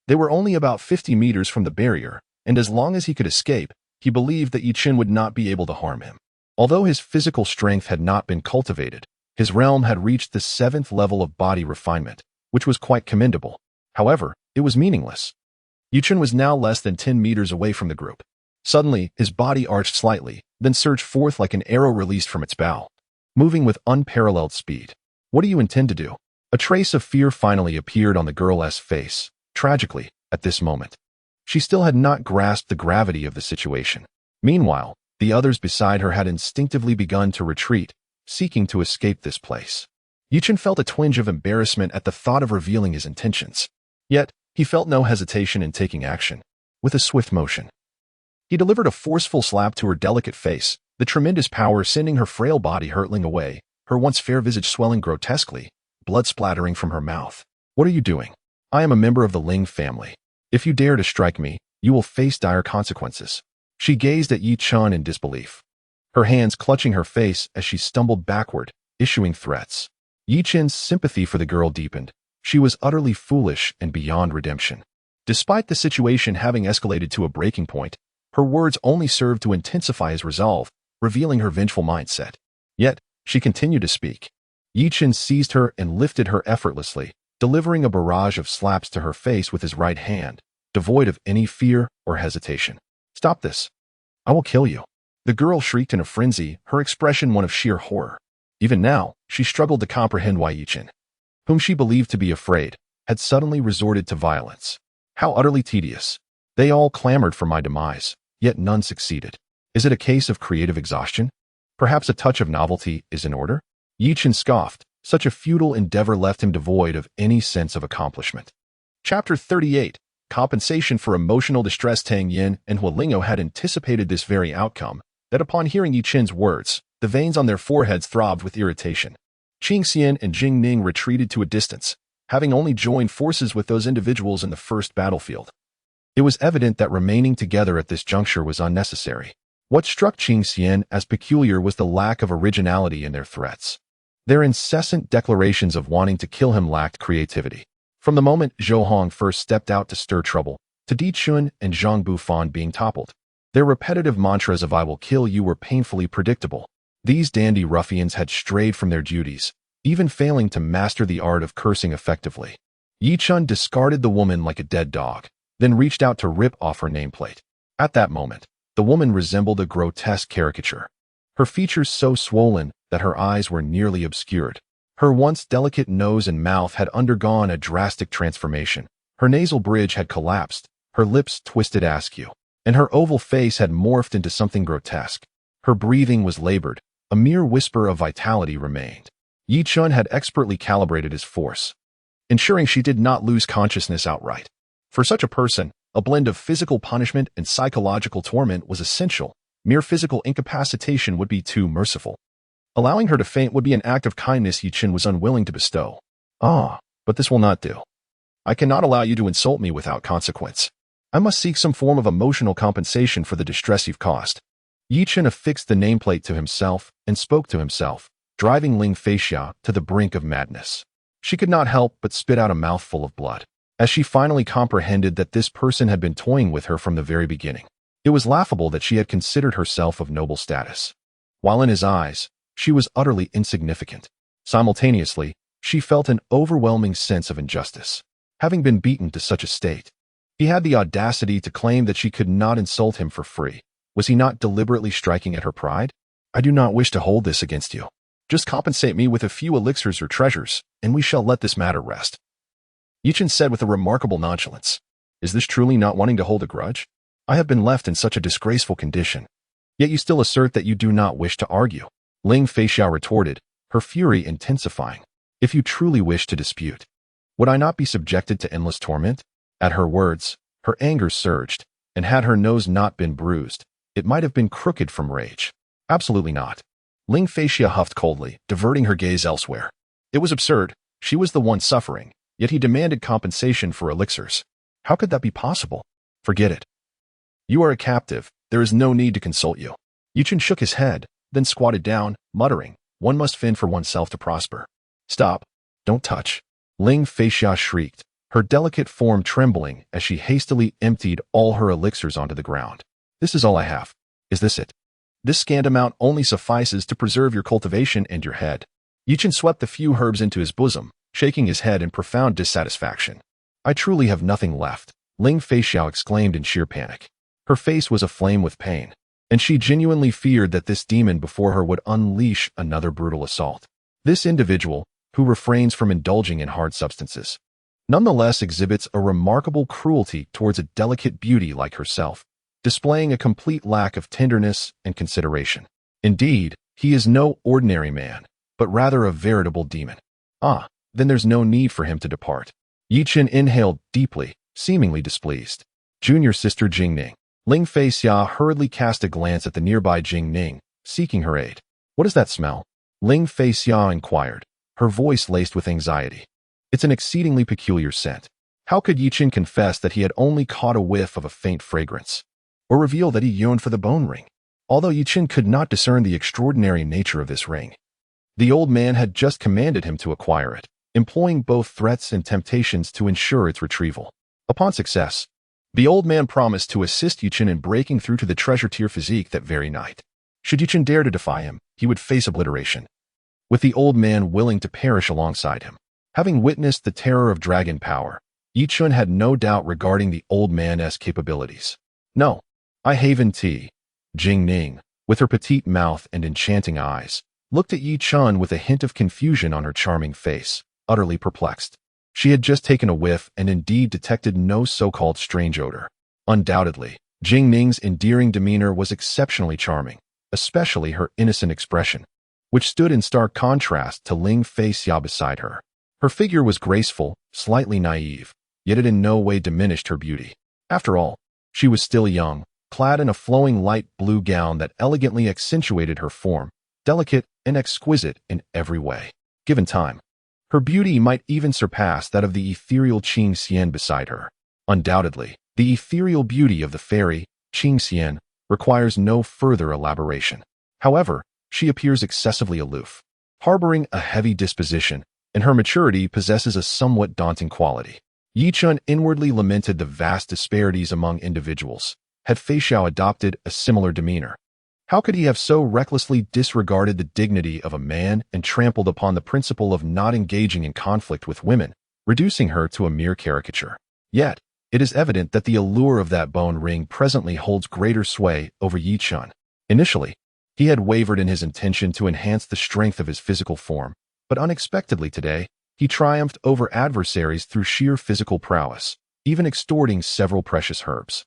They were only about 50 meters from the barrier, and as long as he could escape, he believed that Chen would not be able to harm him. Although his physical strength had not been cultivated, his realm had reached the 7th level of body refinement, which was quite commendable. However, it was meaningless. Chen was now less than 10 meters away from the group. Suddenly, his body arched slightly, then surged forth like an arrow released from its bow, moving with unparalleled speed. What do you intend to do? A trace of fear finally appeared on the girl's face. Tragically, at this moment, she still had not grasped the gravity of the situation. Meanwhile, the others beside her had instinctively begun to retreat, seeking to escape this place. Chen felt a twinge of embarrassment at the thought of revealing his intentions. Yet, he felt no hesitation in taking action. With a swift motion, he delivered a forceful slap to her delicate face, the tremendous power sending her frail body hurtling away, her once fair visage swelling grotesquely, blood splattering from her mouth. What are you doing? I am a member of the Ling family. If you dare to strike me, you will face dire consequences. She gazed at Chen in disbelief, her hands clutching her face as she stumbled backward, issuing threats. Chen's sympathy for the girl deepened. She was utterly foolish and beyond redemption. Despite the situation having escalated to a breaking point, her words only served to intensify his resolve, revealing her vengeful mindset. Yet, she continued to speak. Chen seized her and lifted her effortlessly, delivering a barrage of slaps to her face with his right hand, devoid of any fear or hesitation. Stop this. I will kill you. The girl shrieked in a frenzy, her expression one of sheer horror. Even now, she struggled to comprehend why Chen, whom she believed to be afraid, had suddenly resorted to violence. How utterly tedious. They all clamored for my demise, yet none succeeded. Is it a case of creative exhaustion? Perhaps a touch of novelty is in order? Chen scoffed. Such a futile endeavor left him devoid of any sense of accomplishment. Chapter 38. Compensation for emotional distress. Tang Yin and Hualingo had anticipated this very outcome, that upon hearing Chen's words, the veins on their foreheads throbbed with irritation. Qingxian and Jingning retreated to a distance, having only joined forces with those individuals in the first battlefield. It was evident that remaining together at this juncture was unnecessary. What struck Qingxian as peculiar was the lack of originality in their threats. Their incessant declarations of wanting to kill him lacked creativity. From the moment Zhou Hong first stepped out to stir trouble, to Di Chun and Zhang Bufan being toppled, their repetitive mantras of "I will kill you" were painfully predictable. These dandy ruffians had strayed from their duties, even failing to master the art of cursing effectively. Chun discarded the woman like a dead dog, then reached out to rip off her nameplate. At that moment, the woman resembled a grotesque caricature. Her features so swollen that her eyes were nearly obscured. Her once delicate nose and mouth had undergone a drastic transformation. Her nasal bridge had collapsed, her lips twisted askew, and her oval face had morphed into something grotesque. Her breathing was labored, a mere whisper of vitality remained. Chun had expertly calibrated his force, ensuring she did not lose consciousness outright. For such a person, A blend of physical punishment and psychological torment was essential. Mere physical incapacitation would be too merciful. Allowing her to faint would be an act of kindness Chen was unwilling to bestow. But this will not do. I cannot allow you to insult me without consequence. I must seek some form of emotional compensation for the distress you've caused. Chen affixed the nameplate to himself and spoke to himself, driving Ling Feixia to the brink of madness. She could not help but spit out a mouthful of blood, as she finally comprehended that this person had been toying with her from the very beginning. It was laughable that she had considered herself of noble status, while in his eyes, she was utterly insignificant. Simultaneously, she felt an overwhelming sense of injustice. Having been beaten to such a state, he had the audacity to claim that she could not insult him for free. Was he not deliberately striking at her pride? I do not wish to hold this against you. Just compensate me with a few elixirs or treasures, and we shall let this matter rest. Chen said with a remarkable nonchalance. Is this truly not wanting to hold a grudge? I have been left in such a disgraceful condition. Yet you still assert that you do not wish to argue. Ling Feixia retorted, her fury intensifying. If you truly wish to dispute, would I not be subjected to endless torment? At her words, her anger surged, and had her nose not been bruised, it might have been crooked from rage. Absolutely not. Ling Feixia huffed coldly, diverting her gaze elsewhere. It was absurd. She was the one suffering, yet he demanded compensation for elixirs. How could that be possible? Forget it. You are a captive. There is no need to consult you. Chen shook his head, then squatted down, muttering, one must fend for oneself to prosper. Stop. Don't touch. Ling Feixia shrieked, her delicate form trembling as she hastily emptied all her elixirs onto the ground. This is all I have. Is this it? This scant amount only suffices to preserve your cultivation and your head. Chen swept the few herbs into his bosom, shaking his head in profound dissatisfaction. I truly have nothing left, Ling Feixia exclaimed in sheer panic. Her face was aflame with pain, and she genuinely feared that this demon before her would unleash another brutal assault. This individual, who refrains from indulging in hard substances, nonetheless exhibits a remarkable cruelty towards a delicate beauty like herself, displaying a complete lack of tenderness and consideration. Indeed, he is no ordinary man, but rather a veritable demon. Then there's no need for him to depart. Chen inhaled deeply, seemingly displeased. Junior sister Jingning. Ling Feixia hurriedly cast a glance at the nearby Jingning, seeking her aid. What is that smell? Ling Feixia inquired, her voice laced with anxiety. It's an exceedingly peculiar scent. How could Chen confess that he had only caught a whiff of a faint fragrance, or reveal that he yearned for the bone ring? Although Chen could not discern the extraordinary nature of this ring, the old man had just commanded him to acquire it, employing both threats and temptations to ensure its retrieval. Upon success, the old man promised to assist Chen in breaking through to the treasure tier physique that very night. Should Chen dare to defy him, he would face obliteration, with the old man willing to perish alongside him. Having witnessed the terror of dragon power, Chen had no doubt regarding the old man's capabilities. No, I haven tea. Jingning, with her petite mouth and enchanting eyes, looked at Chen with a hint of confusion on her charming face, utterly perplexed. She had just taken a whiff and indeed detected no so-called strange odor. Undoubtedly, Jingning's endearing demeanor was exceptionally charming, especially her innocent expression, which stood in stark contrast to Ling Feixia beside her. Her figure was graceful, slightly naive, yet it in no way diminished her beauty. After all, she was still young, clad in a flowing light blue gown that elegantly accentuated her form, delicate and exquisite in every way. Given time, her beauty might even surpass that of the ethereal Qing Xian beside her. Undoubtedly, the ethereal beauty of the fairy, Qing Xian, requires no further elaboration. However, she appears excessively aloof, harboring a heavy disposition, and her maturity possesses a somewhat daunting quality. Chen inwardly lamented the vast disparities among individuals. Had Fei Xiao adopted a similar demeanor? How could he have so recklessly disregarded the dignity of a man and trampled upon the principle of not engaging in conflict with women, reducing her to a mere caricature? Yet, it is evident that the allure of that bone ring presently holds greater sway over Chen. Initially, he had wavered in his intention to enhance the strength of his physical form, but unexpectedly today, he triumphed over adversaries through sheer physical prowess, even extorting several precious herbs.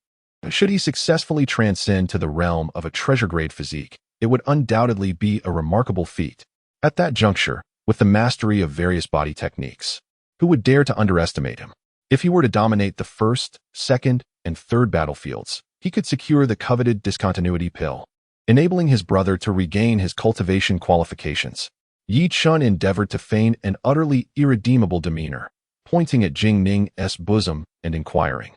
Should he successfully transcend to the realm of a treasure-grade physique, it would undoubtedly be a remarkable feat. At that juncture, with the mastery of various body techniques, who would dare to underestimate him? If he were to dominate the first, second, and third battlefields, he could secure the coveted discontinuity pill, enabling his brother to regain his cultivation qualifications. Yi Chun endeavored to feign an utterly irredeemable demeanor, pointing at Jing Ning's bosom and inquiring,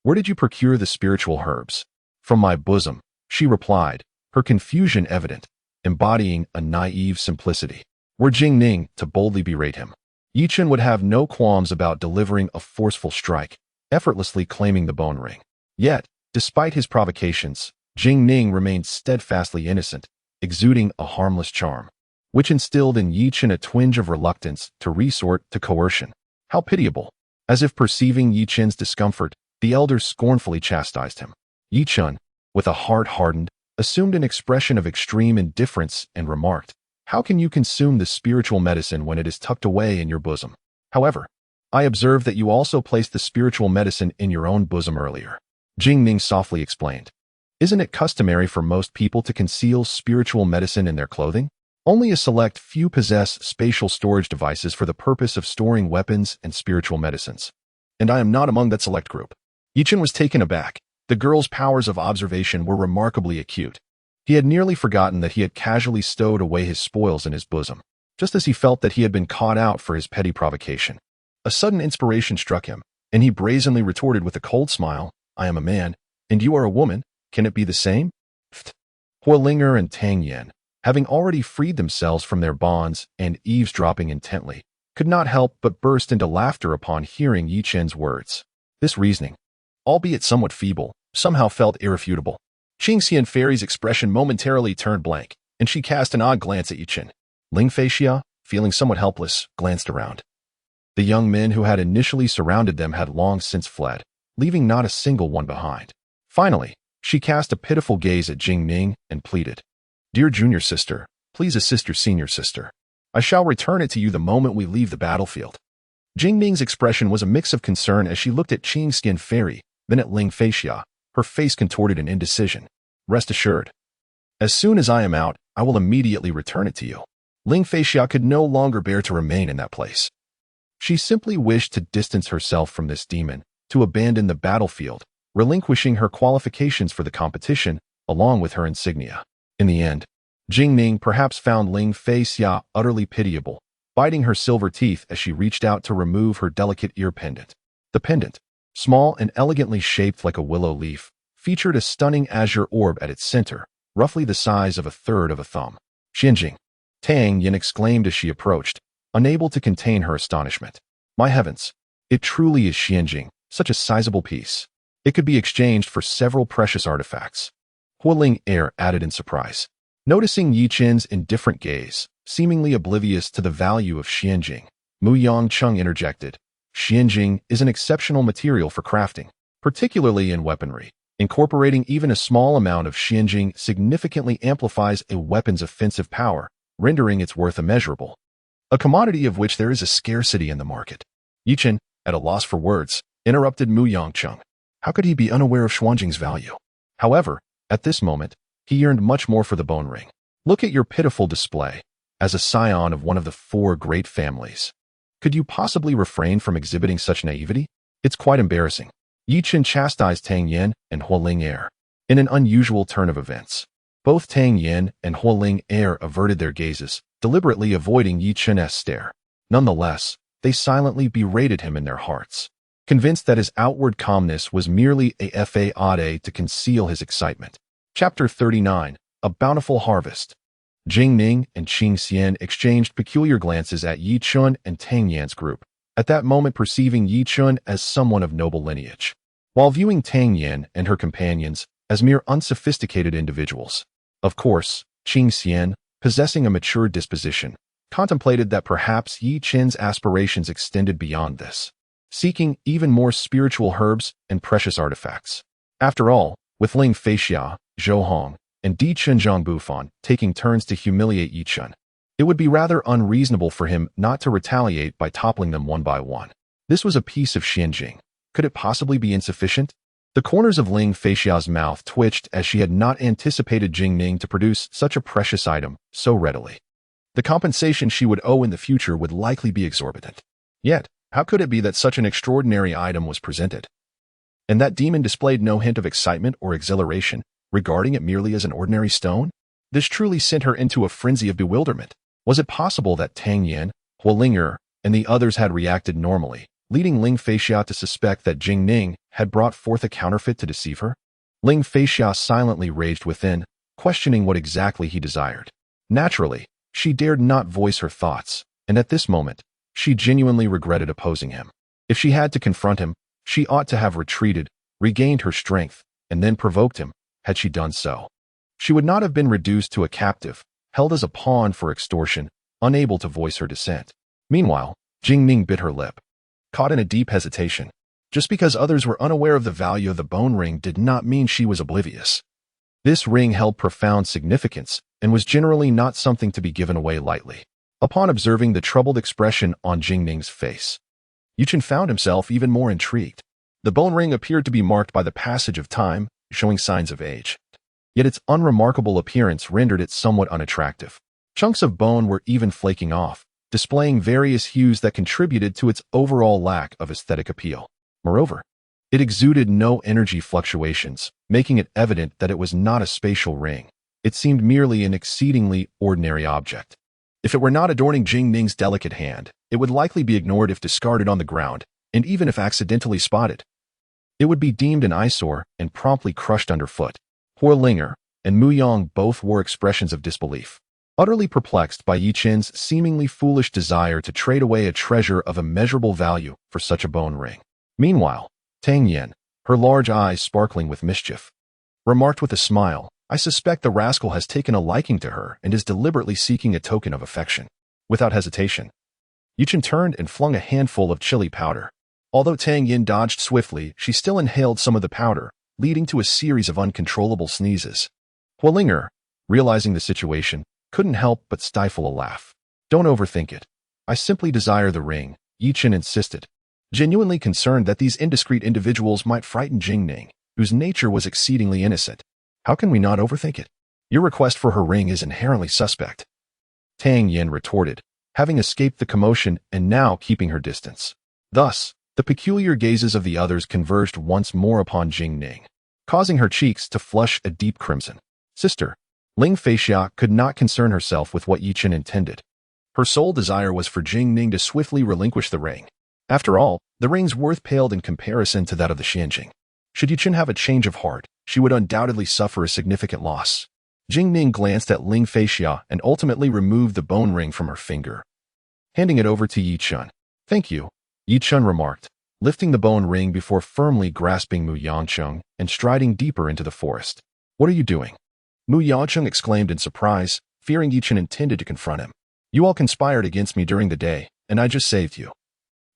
"Where did you procure the spiritual herbs?" "From my bosom," she replied, her confusion evident, embodying a naive simplicity. Were Jing Ning to boldly berate him, Yi Chun would have no qualms about delivering a forceful strike, effortlessly claiming the bone ring. Yet, despite his provocations, Jing Ning remained steadfastly innocent, exuding a harmless charm, which instilled in Yi Chun a twinge of reluctance to resort to coercion. How pitiable! As if perceiving Yi Chun's discomfort, the elders scornfully chastised him. Yi Chun, with a heart hardened, assumed an expression of extreme indifference and remarked, "How can you consume the spiritual medicine when it is tucked away in your bosom? However, I observed that you also placed the spiritual medicine in your own bosom earlier." Jing Ning softly explained, "Isn't it customary for most people to conceal spiritual medicine in their clothing? Only a select few possess spatial storage devices for the purpose of storing weapons and spiritual medicines. And I am not among that select group." Yi Chun was taken aback. The girl's powers of observation were remarkably acute. He had nearly forgotten that he had casually stowed away his spoils in his bosom, just as he felt that he had been caught out for his petty provocation. A sudden inspiration struck him, and he brazenly retorted with a cold smile, "I am a man, and you are a woman. Can it be the same?" Huolinger and Tang Yan, having already freed themselves from their bonds and eavesdropping intently, could not help but burst into laughter upon hearing Yi Chun's words. This reasoning, albeit somewhat feeble, somehow felt irrefutable. Qing Xian Fairy's expression momentarily turned blank, and she cast an odd glance at Yi Chun. Ling Feixia, feeling somewhat helpless, glanced around. The young men who had initially surrounded them had long since fled, leaving not a single one behind. Finally, she cast a pitiful gaze at Jing Ning and pleaded, "Dear junior sister, please assist your senior sister. I shall return it to you the moment we leave the battlefield." Jing Ning's expression was a mix of concern as she looked at Qing Xian Fairy, then at Ling Feixia, her face contorted in indecision. "Rest assured, as soon as I am out, I will immediately return it to you." Ling Feixia could no longer bear to remain in that place. She simply wished to distance herself from this demon, to abandon the battlefield, relinquishing her qualifications for the competition, along with her insignia. In the end, Jing Ning perhaps found Ling Feixia utterly pitiable, biting her silver teeth as she reached out to remove her delicate ear pendant. The pendant, small and elegantly shaped like a willow leaf, featured a stunning azure orb at its center, roughly the size of a third of a thumb. "Xianjing," Tang Yin exclaimed as she approached, unable to contain her astonishment. "My heavens, it truly is Xianjing, such a sizable piece. It could be exchanged for several precious artifacts." Huoling Air added in surprise. Noticing Yi Chun's indifferent gaze, seemingly oblivious to the value of Xianjing, Mu Yangcheng interjected, "Xianjing is an exceptional material for crafting, particularly in weaponry. Incorporating even a small amount of Xianjing significantly amplifies a weapon's offensive power, rendering its worth immeasurable. A commodity of which there is a scarcity in the market." Yi Chun, at a loss for words, interrupted Mu Yangcheng. How could he be unaware of Xuanjing's value? However, at this moment, he yearned much more for the bone ring. "Look at your pitiful display. As a scion of one of the four great families, could you possibly refrain from exhibiting such naivety? It's quite embarrassing." Yi Chun chastised Tang Yan and Huoling Air. In an unusual turn of events, both Tang Yan and Huoling Air averted their gazes, deliberately avoiding Yi Chun's stare. Nonetheless, they silently berated him in their hearts, convinced that his outward calmness was merely a facade to conceal his excitement. Chapter 39, A Bountiful Harvest. Jing Ning and Qing Xian exchanged peculiar glances at Yi Chun and Tang Yan's group, at that moment perceiving Yi Chun as someone of noble lineage, while viewing Tang Yan and her companions as mere unsophisticated individuals. Of course, Qing Xian, possessing a mature disposition, contemplated that perhaps Yi Chun's aspirations extended beyond this, seeking even more spiritual herbs and precious artifacts. After all, with Ling Feixia, Zhou Hong, and Di Chunjiang Bufan taking turns to humiliate Yi Chun, it would be rather unreasonable for him not to retaliate by toppling them one by one. This was a piece of Xianjing. Could it possibly be insufficient? The corners of Ling Feixia's mouth twitched as she had not anticipated Jing Ning to produce such a precious item so readily. The compensation she would owe in the future would likely be exorbitant. Yet, how could it be that such an extraordinary item was presented? And that demon displayed no hint of excitement or exhilaration, regarding it merely as an ordinary stone? This truly sent her into a frenzy of bewilderment. Was it possible that Tang Yan, Huolinger, and the others had reacted normally, leading Ling Feixia to suspect that Jing Ning had brought forth a counterfeit to deceive her? Ling Feixia silently raged within, questioning what exactly he desired. Naturally, she dared not voice her thoughts, and at this moment, she genuinely regretted opposing him. If she had to confront him, she ought to have retreated, regained her strength, and then provoked him. Had she done so, she would not have been reduced to a captive, held as a pawn for extortion, unable to voice her dissent. Meanwhile, Jing Ning bit her lip, caught in a deep hesitation. Just because others were unaware of the value of the bone ring did not mean she was oblivious. This ring held profound significance and was generally not something to be given away lightly. Upon observing the troubled expression on Jing Ning's face, Chen found himself even more intrigued. The bone ring appeared to be marked by the passage of time, showing signs of age. Yet its unremarkable appearance rendered it somewhat unattractive. Chunks of bone were even flaking off, displaying various hues that contributed to its overall lack of aesthetic appeal. Moreover, it exuded no energy fluctuations, making it evident that it was not a spatial ring. It seemed merely an exceedingly ordinary object. If it were not adorning Jing Ning's delicate hand, it would likely be ignored if discarded on the ground, and even if accidentally spotted, it would be deemed an eyesore and promptly crushed underfoot. Huolinger and Mu Yang both wore expressions of disbelief, utterly perplexed by Yi Chen's seemingly foolish desire to trade away a treasure of immeasurable value for such a bone ring. Meanwhile, Tang Yan, her large eyes sparkling with mischief, remarked with a smile, "I suspect the rascal has taken a liking to her and is deliberately seeking a token of affection." Without hesitation, Yi Chen turned and flung a handful of chili powder. Although Tang Yan dodged swiftly, she still inhaled some of the powder, leading to a series of uncontrollable sneezes. Huolinger, realizing the situation, couldn't help but stifle a laugh. "Don't overthink it. I simply desire the ring," Yi Chen insisted, genuinely concerned that these indiscreet individuals might frighten Jing Ning, whose nature was exceedingly innocent. "How can we not overthink it? Your request for her ring is inherently suspect," Tang Yan retorted, having escaped the commotion and now keeping her distance. Thus, the peculiar gazes of the others converged once more upon Jing Ning, causing her cheeks to flush a deep crimson. Sister, Ling Feixia could not concern herself with what Yi Chen intended. Her sole desire was for Jing Ning to swiftly relinquish the ring. After all, the ring's worth paled in comparison to that of the Xianjing. Should Yi Chen have a change of heart, she would undoubtedly suffer a significant loss. Jing Ning glanced at Ling Feixia and ultimately removed the bone ring from her finger, handing it over to Yi Chen. "Thank you," Yi Chen remarked, lifting the bone ring before firmly grasping Mu Yangcheng and striding deeper into the forest. "What are you doing?" Mu Yangcheng exclaimed in surprise, fearing Yi Chen intended to confront him. "You all conspired against me during the day, and I just saved you.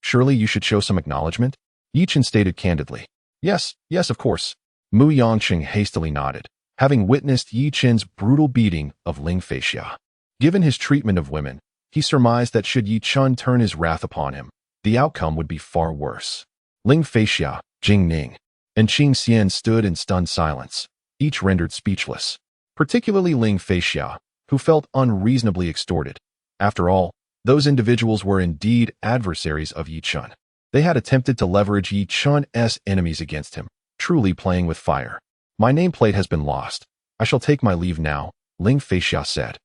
Surely you should show some acknowledgement?" Yi Chen stated candidly. Yes, of course." Mu Yangcheng hastily nodded, having witnessed Yi Chen's brutal beating of Ling Feixia. Given his treatment of women, he surmised that should Yi Chen turn his wrath upon him, the outcome would be far worse. Ling Feixia, Jing Ning, and Qing Xian stood in stunned silence, each rendered speechless. Particularly Ling Feixia, who felt unreasonably extorted. After all, those individuals were indeed adversaries of Yi Chen. They had attempted to leverage Yi Chen's enemies against him, truly playing with fire. "My nameplate has been lost. I shall take my leave now," Ling Feixia said,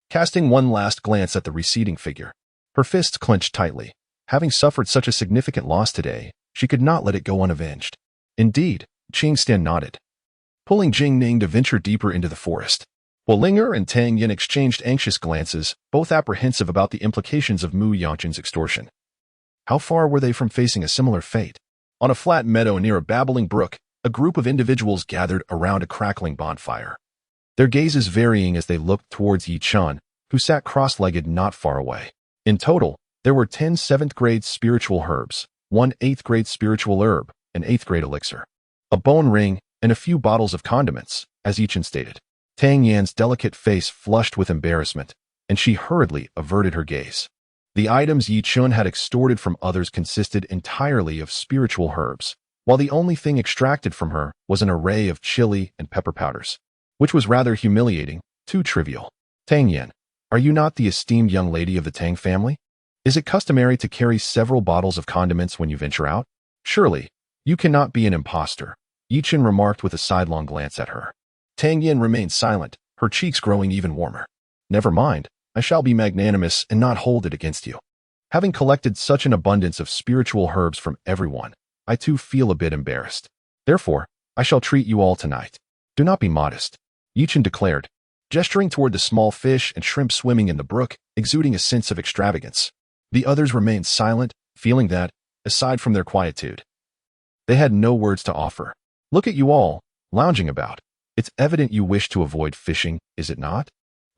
casting one last glance at the receding figure. Her fists clenched tightly. Having suffered such a significant loss today, she could not let it go unavenged. Indeed, Qing Xian nodded, pulling Jing Ning to venture deeper into the forest. Huolinger and Tang Yan exchanged anxious glances, both apprehensive about the implications of Mu Yangchen's extortion. How far were they from facing a similar fate? On a flat meadow near a babbling brook, a group of individuals gathered around a crackling bonfire, their gazes varying as they looked towards Yi Chen, who sat cross-legged not far away. In total, there were 10 7th-grade spiritual herbs, 1 8th-grade spiritual herb, an 8th-grade elixir, a bone ring, and a few bottles of condiments, as Yi Chen stated. Tang Yan's delicate face flushed with embarrassment, and she hurriedly averted her gaze. The items Yi Chen had extorted from others consisted entirely of spiritual herbs, while the only thing extracted from her was an array of chili and pepper powders, which was rather humiliating, too trivial. "Tang Yan, are you not the esteemed young lady of the Tang family? Is it customary to carry several bottles of condiments when you venture out? Surely, You cannot be an imposter, Chen remarked with a sidelong glance at her. Tang Yin remained silent, her cheeks growing even warmer. Never mind, I shall be magnanimous and not hold it against you. Having collected such an abundance of spiritual herbs from everyone, I too feel a bit embarrassed. Therefore, I shall treat you all tonight. Do not be modest, Chen declared, gesturing toward the small fish and shrimp swimming in the brook, exuding a sense of extravagance. The others remained silent, feeling that, aside from their quietude, they had no words to offer. Look at you all, lounging about. It's evident you wish to avoid fishing, is it not?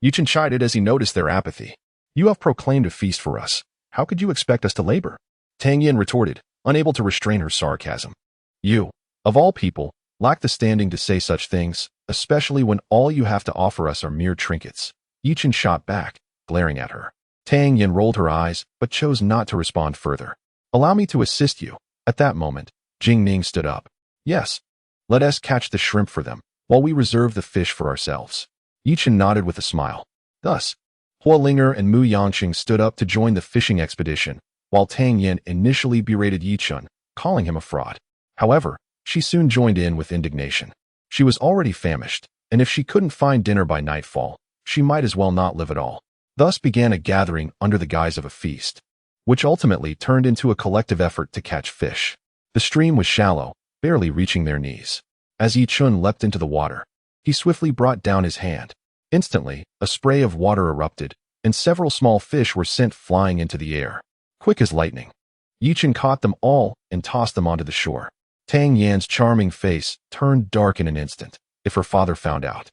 Chen chided as he noticed their apathy. You have proclaimed a feast for us. How could you expect us to labor? Tang Yin retorted, unable to restrain her sarcasm. You, of all people, lack the standing to say such things, especially when all you have to offer us are mere trinkets. Chen shot back, glaring at her. Tang Yin rolled her eyes, but chose not to respond further. Allow me to assist you. At that moment, Jing Ning stood up. Yes. Let us catch the shrimp for them, while we reserve the fish for ourselves. Chen nodded with a smile. Thus, Hua Linger and Mu Yangqing stood up to join the fishing expedition, while Tang Yin initially berated Chen, calling him a fraud. However, she soon joined in with indignation. She was already famished, and if she couldn't find dinner by nightfall, she might as well not live at all. Thus began a gathering under the guise of a feast, which ultimately turned into a collective effort to catch fish. The stream was shallow, barely reaching their knees. As Chen leapt into the water, he swiftly brought down his hand. Instantly, a spray of water erupted, and several small fish were sent flying into the air. Quick as lightning, Chen caught them all and tossed them onto the shore. Tang Yan's charming face turned dark in an instant. If her father found out,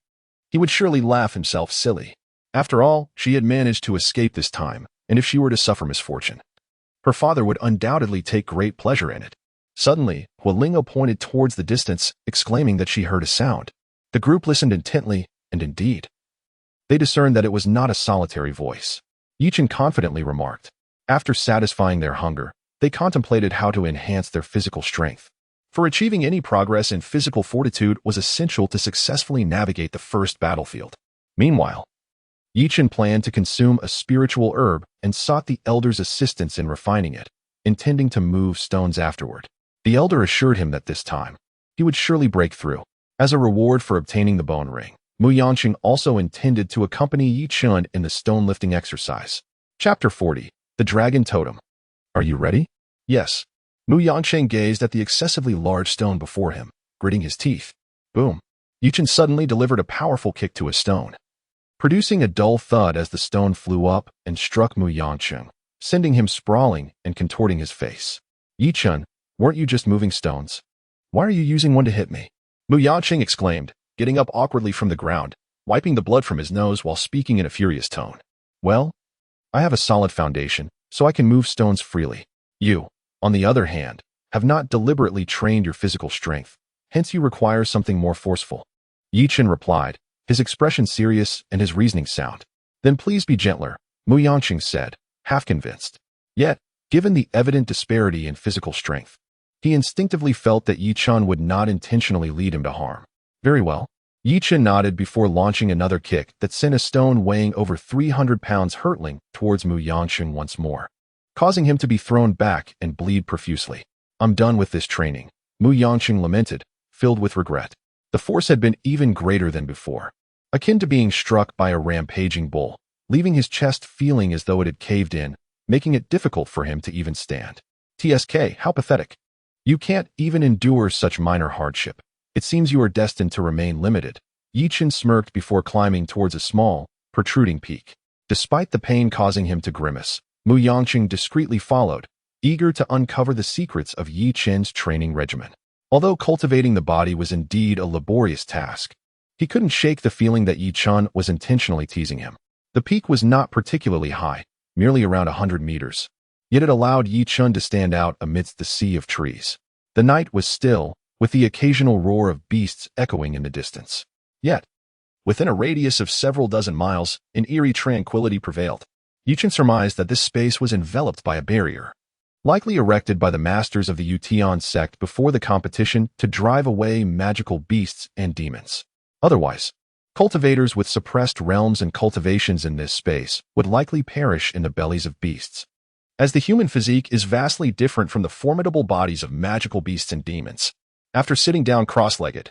he would surely laugh himself silly. After all, she had managed to escape this time, and if she were to suffer misfortune, her father would undoubtedly take great pleasure in it. Suddenly, Hualingo pointed towards the distance, exclaiming that she heard a sound. The group listened intently, and indeed, they discerned that it was not a solitary voice. Chen confidently remarked. After satisfying their hunger, they contemplated how to enhance their physical strength. For achieving any progress in physical fortitude was essential to successfully navigate the first battlefield. Meanwhile, Chen planned to consume a spiritual herb and sought the elder's assistance in refining it, intending to move stones afterward. The elder assured him that this time, he would surely break through. As a reward for obtaining the bone ring, Mu Yangqing also intended to accompany Chen in the stone lifting exercise. Chapter 40. The Dragon Totem. Are you ready? Yes. Mu Yangqing gazed at the excessively large stone before him, gritting his teeth. Boom. Chen suddenly delivered a powerful kick to a stone, producing a dull thud as the stone flew up and struck Mu Yangqing, sending him sprawling and contorting his face. Chen, weren't you just moving stones? Why are you using one to hit me? Mu Yangqing exclaimed, getting up awkwardly from the ground, wiping the blood from his nose while speaking in a furious tone. Well, I have a solid foundation, so I can move stones freely. You, on the other hand, have not deliberately trained your physical strength, hence you require something more forceful. Chen replied, his expression serious and his reasoning sound. Then please be gentler, Mu Yangqing said, half convinced. Yet, given the evident disparity in physical strength, he instinctively felt that Chen would not intentionally lead him to harm. Very well. Chen nodded before launching another kick that sent a stone weighing over 300 pounds hurtling towards Mu Yangqing once more, causing him to be thrown back and bleed profusely. I'm done with this training, Mu Yangqing lamented, filled with regret. The force had been even greater than before, akin to being struck by a rampaging bull, leaving his chest feeling as though it had caved in, making it difficult for him to even stand. TSK, how pathetic. You can't even endure such minor hardship. It seems you are destined to remain limited. Chen smirked before climbing towards a small, protruding peak. Despite the pain causing him to grimace, Mu Yangqing discreetly followed, eager to uncover the secrets of Chen's training regimen. Although cultivating the body was indeed a laborious task, he couldn't shake the feeling that Chen was intentionally teasing him. The peak was not particularly high, merely around 100 meters. Yet it allowed Chen to stand out amidst the sea of trees. The night was still, with the occasional roar of beasts echoing in the distance. Yet, within a radius of several dozen miles, an eerie tranquility prevailed. Chen surmised that this space was enveloped by a barrier, likely erected by the masters of the Utian sect before the competition to drive away magical beasts and demons. Otherwise, cultivators with suppressed realms and cultivations in this space would likely perish in the bellies of beasts. as the human physique is vastly different from the formidable bodies of magical beasts and demons. After sitting down cross-legged,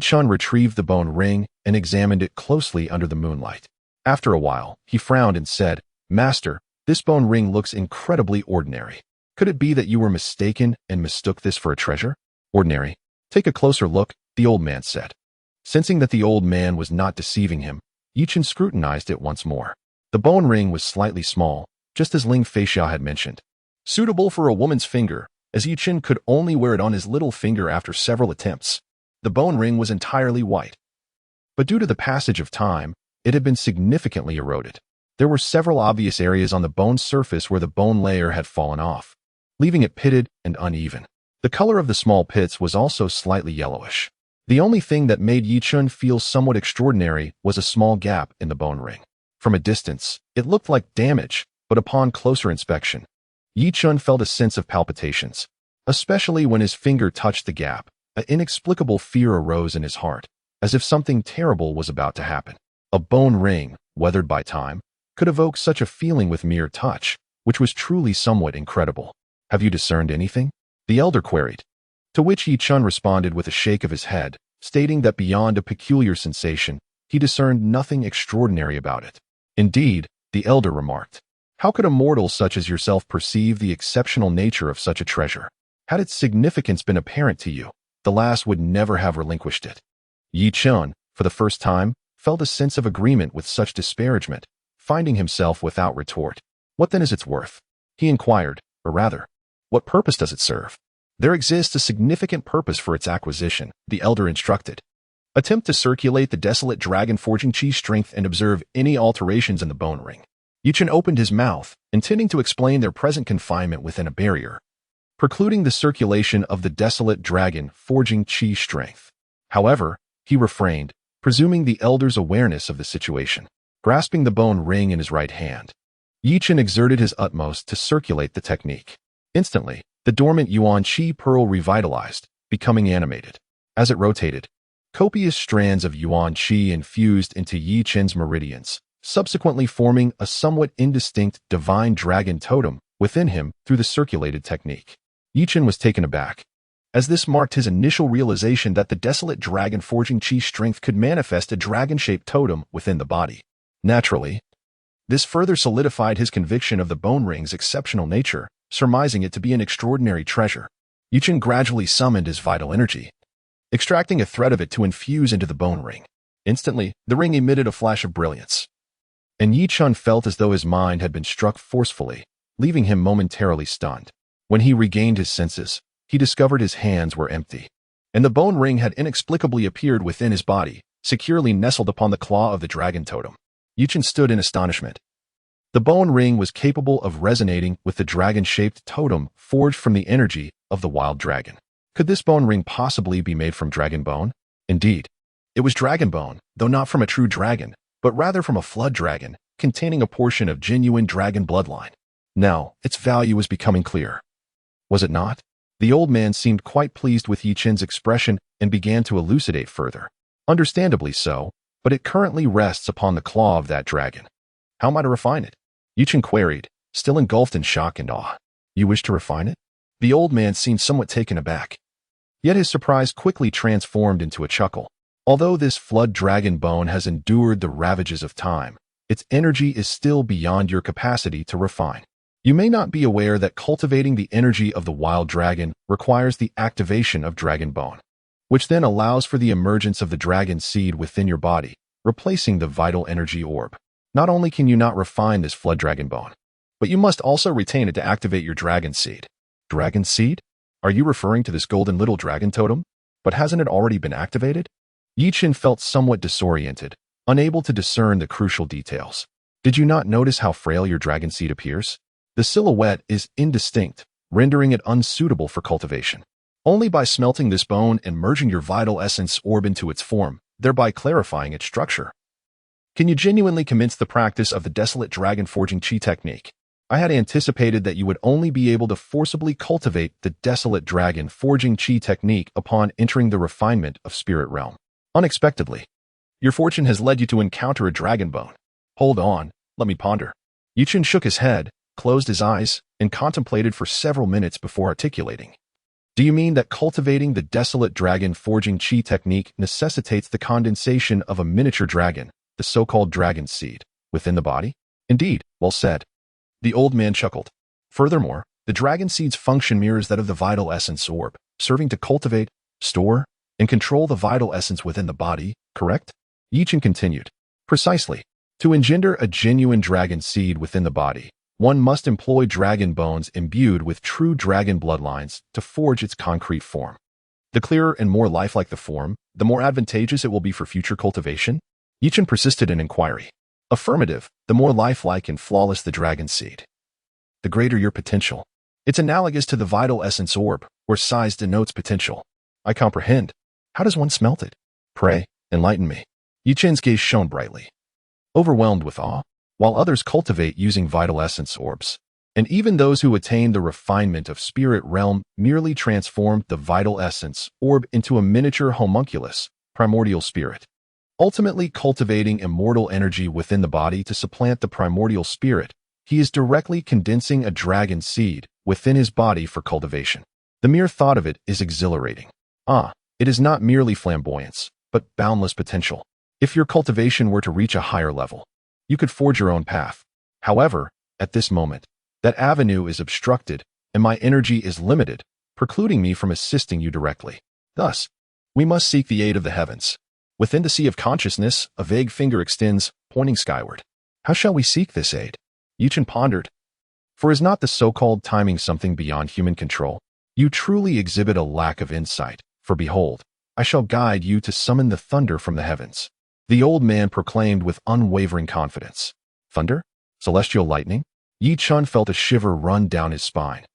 Chen retrieved the bone ring and examined it closely under the moonlight. After a while, he frowned and said, "Master, this bone ring looks incredibly ordinary. Could it be that you were mistaken and mistook this for a treasure?" "Ordinary? Take a closer look," the old man said. Sensing that the old man was not deceiving him, Chen scrutinized it once more. The bone ring was slightly small, just as Ling Feixia had mentioned. Suitable for a woman's finger, as Chen could only wear it on his little finger after several attempts. The bone ring was entirely white. But due to the passage of time, it had been significantly eroded. There were several obvious areas on the bone surface where the bone layer had fallen off, leaving it pitted and uneven. The color of the small pits was also slightly yellowish. The only thing that made Chen feel somewhat extraordinary was a small gap in the bone ring. From a distance, it looked like damage, but upon closer inspection, Chen felt a sense of palpitations. Especially when his finger touched the gap, an inexplicable fear arose in his heart, as if something terrible was about to happen. A bone ring, weathered by time, could evoke such a feeling with mere touch, which was truly somewhat incredible. "Have you discerned anything?" the elder queried. To which Chen responded with a shake of his head, stating that beyond a peculiar sensation, he discerned nothing extraordinary about it. "Indeed," the elder remarked. "How could a mortal such as yourself perceive the exceptional nature of such a treasure? Had its significance been apparent to you, the lass would never have relinquished it." Chen, for the first time, felt a sense of agreement with such disparagement, finding himself without retort. "What then is its worth?" he inquired, or rather, "what purpose does it serve?" "There exists a significant purpose for its acquisition," the elder instructed. "Attempt to circulate the desolate dragon-forging chi strength and observe any alterations in the bone ring." Chen opened his mouth, intending to explain their present confinement within a barrier, precluding the circulation of the desolate dragon-forging chi strength. However, he refrained, presuming the elder's awareness of the situation. Grasping the bone ring in his right hand, Chen exerted his utmost to circulate the technique. Instantly, the dormant Yuan Qi pearl revitalized, becoming animated. As it rotated, copious strands of Yuan Qi infused into Chen's meridians, subsequently forming a somewhat indistinct divine dragon totem within him through the circulated technique. Chen was taken aback, as this marked his initial realization that the desolate dragon-forging chi strength could manifest a dragon-shaped totem within the body. Naturally, this further solidified his conviction of the bone ring's exceptional nature, surmising it to be an extraordinary treasure. Chen gradually summoned his vital energy, extracting a thread of it to infuse into the bone ring. Instantly, the ring emitted a flash of brilliance, and Chen felt as though his mind had been struck forcefully, leaving him momentarily stunned. When he regained his senses, he discovered his hands were empty, and the bone ring had inexplicably appeared within his body, securely nestled upon the claw of the dragon totem. Chen stood in astonishment. The bone ring was capable of resonating with the dragon-shaped totem forged from the energy of the wild dragon. Could this bone ring possibly be made from dragon bone? Indeed, it was dragon bone, though not from a true dragon, but rather from a flood dragon, containing a portion of genuine dragon bloodline. Now, its value was becoming clear. Was it not? The old man seemed quite pleased with Chen's expression and began to elucidate further. Understandably so, but it currently rests upon the claw of that dragon. How might I refine it? Chen queried, still engulfed in shock and awe. You wish to refine it? The old man seemed somewhat taken aback. Yet his surprise quickly transformed into a chuckle. Although this flood dragon bone has endured the ravages of time, its energy is still beyond your capacity to refine. You may not be aware that cultivating the energy of the wild dragon requires the activation of dragon bone, which then allows for the emergence of the dragon seed within your body, replacing the vital energy orb. Not only can you not refine this flood dragon bone, but you must also retain it to activate your dragon seed. Dragon seed? Are you referring to this golden little dragon totem? But hasn't it already been activated? Chen felt somewhat disoriented, unable to discern the crucial details. Did you not notice how frail your dragon seed appears? The silhouette is indistinct, rendering it unsuitable for cultivation. Only by smelting this bone and merging your vital essence orb into its form, thereby clarifying its structure, can you genuinely commence the practice of the desolate dragon forging chi technique. I had anticipated that you would only be able to forcibly cultivate the desolate dragon forging chi technique upon entering the refinement of spirit realm. Unexpectedly, your fortune has led you to encounter a dragon bone. Hold on, let me ponder. Chen shook his head, closed his eyes, and contemplated for several minutes before articulating. Do you mean that cultivating the desolate dragon forging chi technique necessitates the condensation of a miniature dragon, the so-called dragon seed, within the body? Indeed, well said. The old man chuckled. Furthermore, the dragon seed's function mirrors that of the vital essence orb, serving to cultivate, store, and control the vital essence within the body, correct? Chen continued. Precisely. To engender a genuine dragon seed within the body, one must employ dragon bones imbued with true dragon bloodlines to forge its concrete form. The clearer and more lifelike the form, the more advantageous it will be for future cultivation? Chen persisted in inquiry. Affirmative, the more lifelike and flawless the dragon seed, the greater your potential. It's analogous to the vital essence orb, where size denotes potential. I comprehend. How does one smelt it? Pray, enlighten me. Chen's gaze shone brightly. Overwhelmed with awe, while others cultivate using vital essence orbs, and even those who attain the refinement of spirit realm merely transform the vital essence orb into a miniature homunculus, primordial spirit, ultimately cultivating immortal energy within the body to supplant the primordial spirit. He is directly condensing a dragon seed within his body for cultivation. The mere thought of it is exhilarating. It is not merely flamboyance, but boundless potential. If your cultivation were to reach a higher level, you could forge your own path. However, at this moment, that avenue is obstructed, and my energy is limited, precluding me from assisting you directly. Thus, we must seek the aid of the heavens. Within the sea of consciousness, a vague finger extends, pointing skyward. How shall we seek this aid? Chen pondered. For is not the so-called timing something beyond human control? You truly exhibit a lack of insight, for behold, I shall guide you to summon the thunder from the heavens. The old man proclaimed with unwavering confidence. Thunder? Celestial lightning? Chen felt a shiver run down his spine.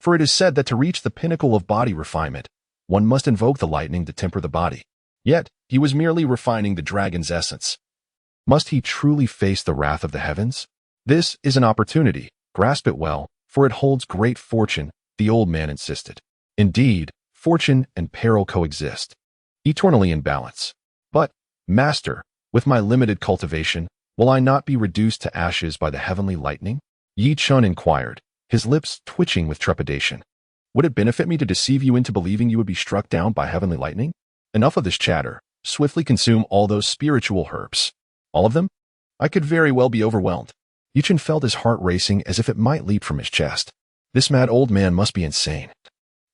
For it is said that to reach the pinnacle of body refinement, one must invoke the lightning to temper the body. Yet, he was merely refining the dragon's essence. Must he truly face the wrath of the heavens? This is an opportunity, grasp it well, for it holds great fortune, the old man insisted. Indeed, fortune and peril coexist, eternally in balance. But, Master, with my limited cultivation, will I not be reduced to ashes by the heavenly lightning? Chen inquired, his lips twitching with trepidation. Would it benefit me to deceive you into believing you would be struck down by heavenly lightning? Enough of this chatter. Swiftly consume all those spiritual herbs. All of them? I could very well be overwhelmed. Chen felt his heart racing as if it might leap from his chest. This mad old man must be insane.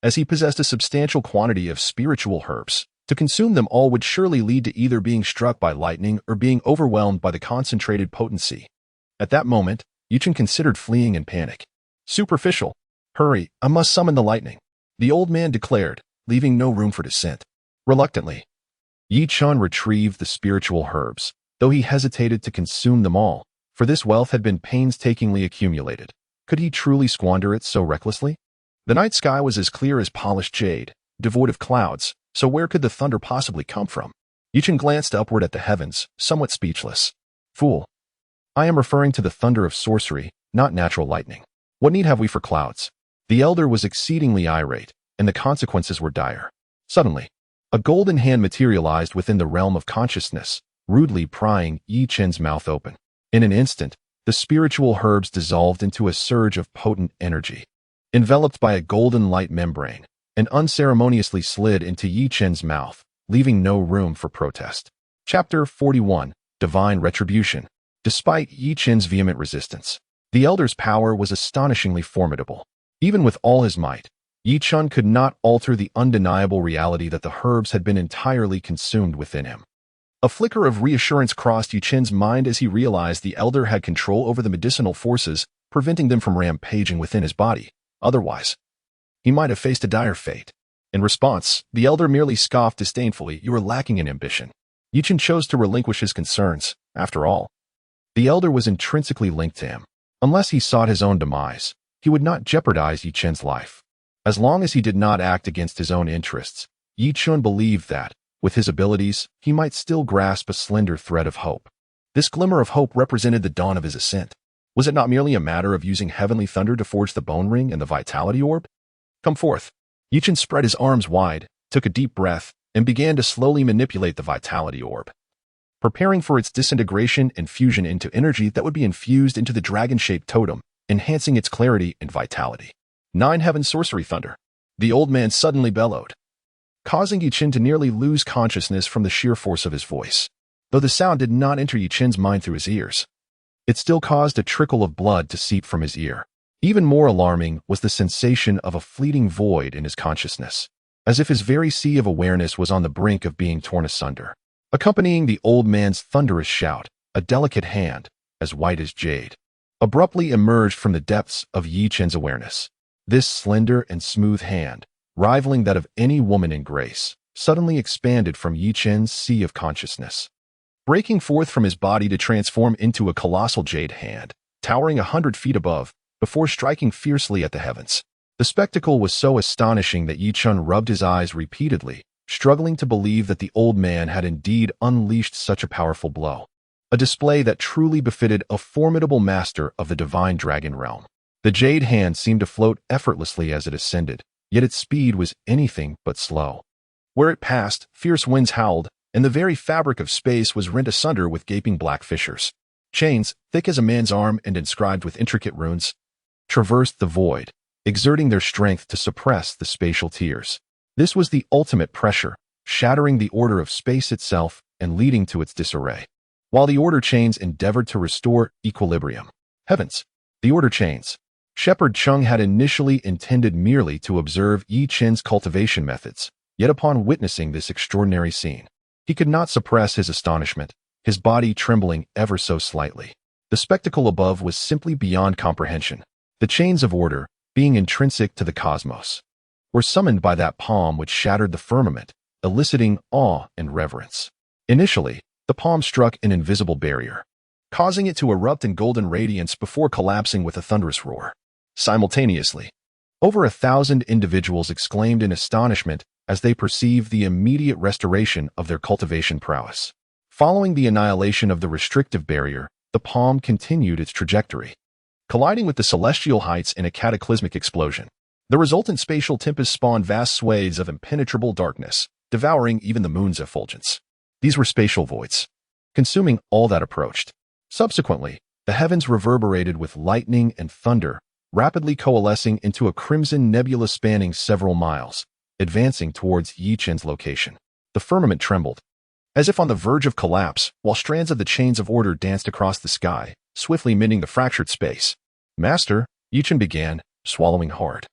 As he possessed a substantial quantity of spiritual herbs, to consume them all would surely lead to either being struck by lightning or being overwhelmed by the concentrated potency. At that moment, Chen considered fleeing in panic. Superficial. Hurry, I must summon the lightning, the old man declared, leaving no room for dissent. Reluctantly, Chen retrieved the spiritual herbs, though he hesitated to consume them all, for this wealth had been painstakingly accumulated. Could he truly squander it so recklessly? The night sky was as clear as polished jade, devoid of clouds, so where could the thunder possibly come from? Chen glanced upward at the heavens, somewhat speechless. Fool. I am referring to the thunder of sorcery, not natural lightning. What need have we for clouds? The elder was exceedingly irate, and the consequences were dire. Suddenly, a golden hand materialized within the realm of consciousness, rudely prying Chen's mouth open. In an instant, the spiritual herbs dissolved into a surge of potent energy. Enveloped by a golden light membrane, and unceremoniously slid into Chen's mouth, leaving no room for protest. Chapter 41, Divine Retribution. Despite Chen's vehement resistance, the elder's power was astonishingly formidable. Even with all his might, Chen could not alter the undeniable reality that the herbs had been entirely consumed within him. A flicker of reassurance crossed Chen's mind as he realized the elder had control over the medicinal forces, preventing them from rampaging within his body. Otherwise, he might have faced a dire fate. In response, the elder merely scoffed disdainfully, "You are lacking in ambition." Chen chose to relinquish his concerns. After all, the elder was intrinsically linked to him. Unless he sought his own demise, he would not jeopardize Chen's life. As long as he did not act against his own interests, Chen believed that, with his abilities, he might still grasp a slender thread of hope. This glimmer of hope represented the dawn of his ascent. Was it not merely a matter of using heavenly thunder to forge the bone ring and the vitality orb? Come forth. Chen spread his arms wide, took a deep breath, and began to slowly manipulate the vitality orb, preparing for its disintegration and fusion into energy that would be infused into the dragon-shaped totem, enhancing its clarity and vitality. 9 Heaven Sorcery Thunder. The old man suddenly bellowed, causing Chen to nearly lose consciousness from the sheer force of his voice. Though the sound did not enter Chen's mind through his ears, it still caused a trickle of blood to seep from his ear. Even more alarming was the sensation of a fleeting void in his consciousness, as if his very sea of awareness was on the brink of being torn asunder. Accompanying the old man's thunderous shout, a delicate hand, as white as jade, abruptly emerged from the depths of Chen's awareness. This slender and smooth hand, rivaling that of any woman in grace, suddenly expanded from Chen's sea of consciousness, breaking forth from his body to transform into a colossal jade hand, towering 100 feet above, before striking fiercely at the heavens. The spectacle was so astonishing that Chen rubbed his eyes repeatedly, struggling to believe that the old man had indeed unleashed such a powerful blow. A display that truly befitted a formidable master of the divine dragon realm. The jade hand seemed to float effortlessly as it ascended, yet its speed was anything but slow. Where it passed, fierce winds howled, and the very fabric of space was rent asunder with gaping black fissures. Chains, thick as a man's arm and inscribed with intricate runes, traversed the void, exerting their strength to suppress the spatial tears. This was the ultimate pressure, shattering the order of space itself and leading to its disarray. While the order chains endeavored to restore equilibrium. Heavens! The order chains. Shepherd Chung had initially intended merely to observe Chen's cultivation methods, yet upon witnessing this extraordinary scene, he could not suppress his astonishment, his body trembling ever so slightly. The spectacle above was simply beyond comprehension. The chains of order, being intrinsic to the cosmos, were summoned by that palm which shattered the firmament, eliciting awe and reverence. Initially, the palm struck an invisible barrier, causing it to erupt in golden radiance before collapsing with a thunderous roar. Simultaneously, over 1,000 individuals exclaimed in astonishment as they perceived the immediate restoration of their cultivation prowess. Following the annihilation of the restrictive barrier, the palm continued its trajectory, colliding with the celestial heights in a cataclysmic explosion. The resultant spatial tempest spawned vast swathes of impenetrable darkness, devouring even the moon's effulgence. These were spatial voids, consuming all that approached. Subsequently, the heavens reverberated with lightning and thunder, rapidly coalescing into a crimson nebula spanning several miles, advancing towards Chen's location. The firmament trembled, as if on the verge of collapse, while strands of the chains of order danced across the sky, swiftly mending the fractured space. Master, Chen began, swallowing hard,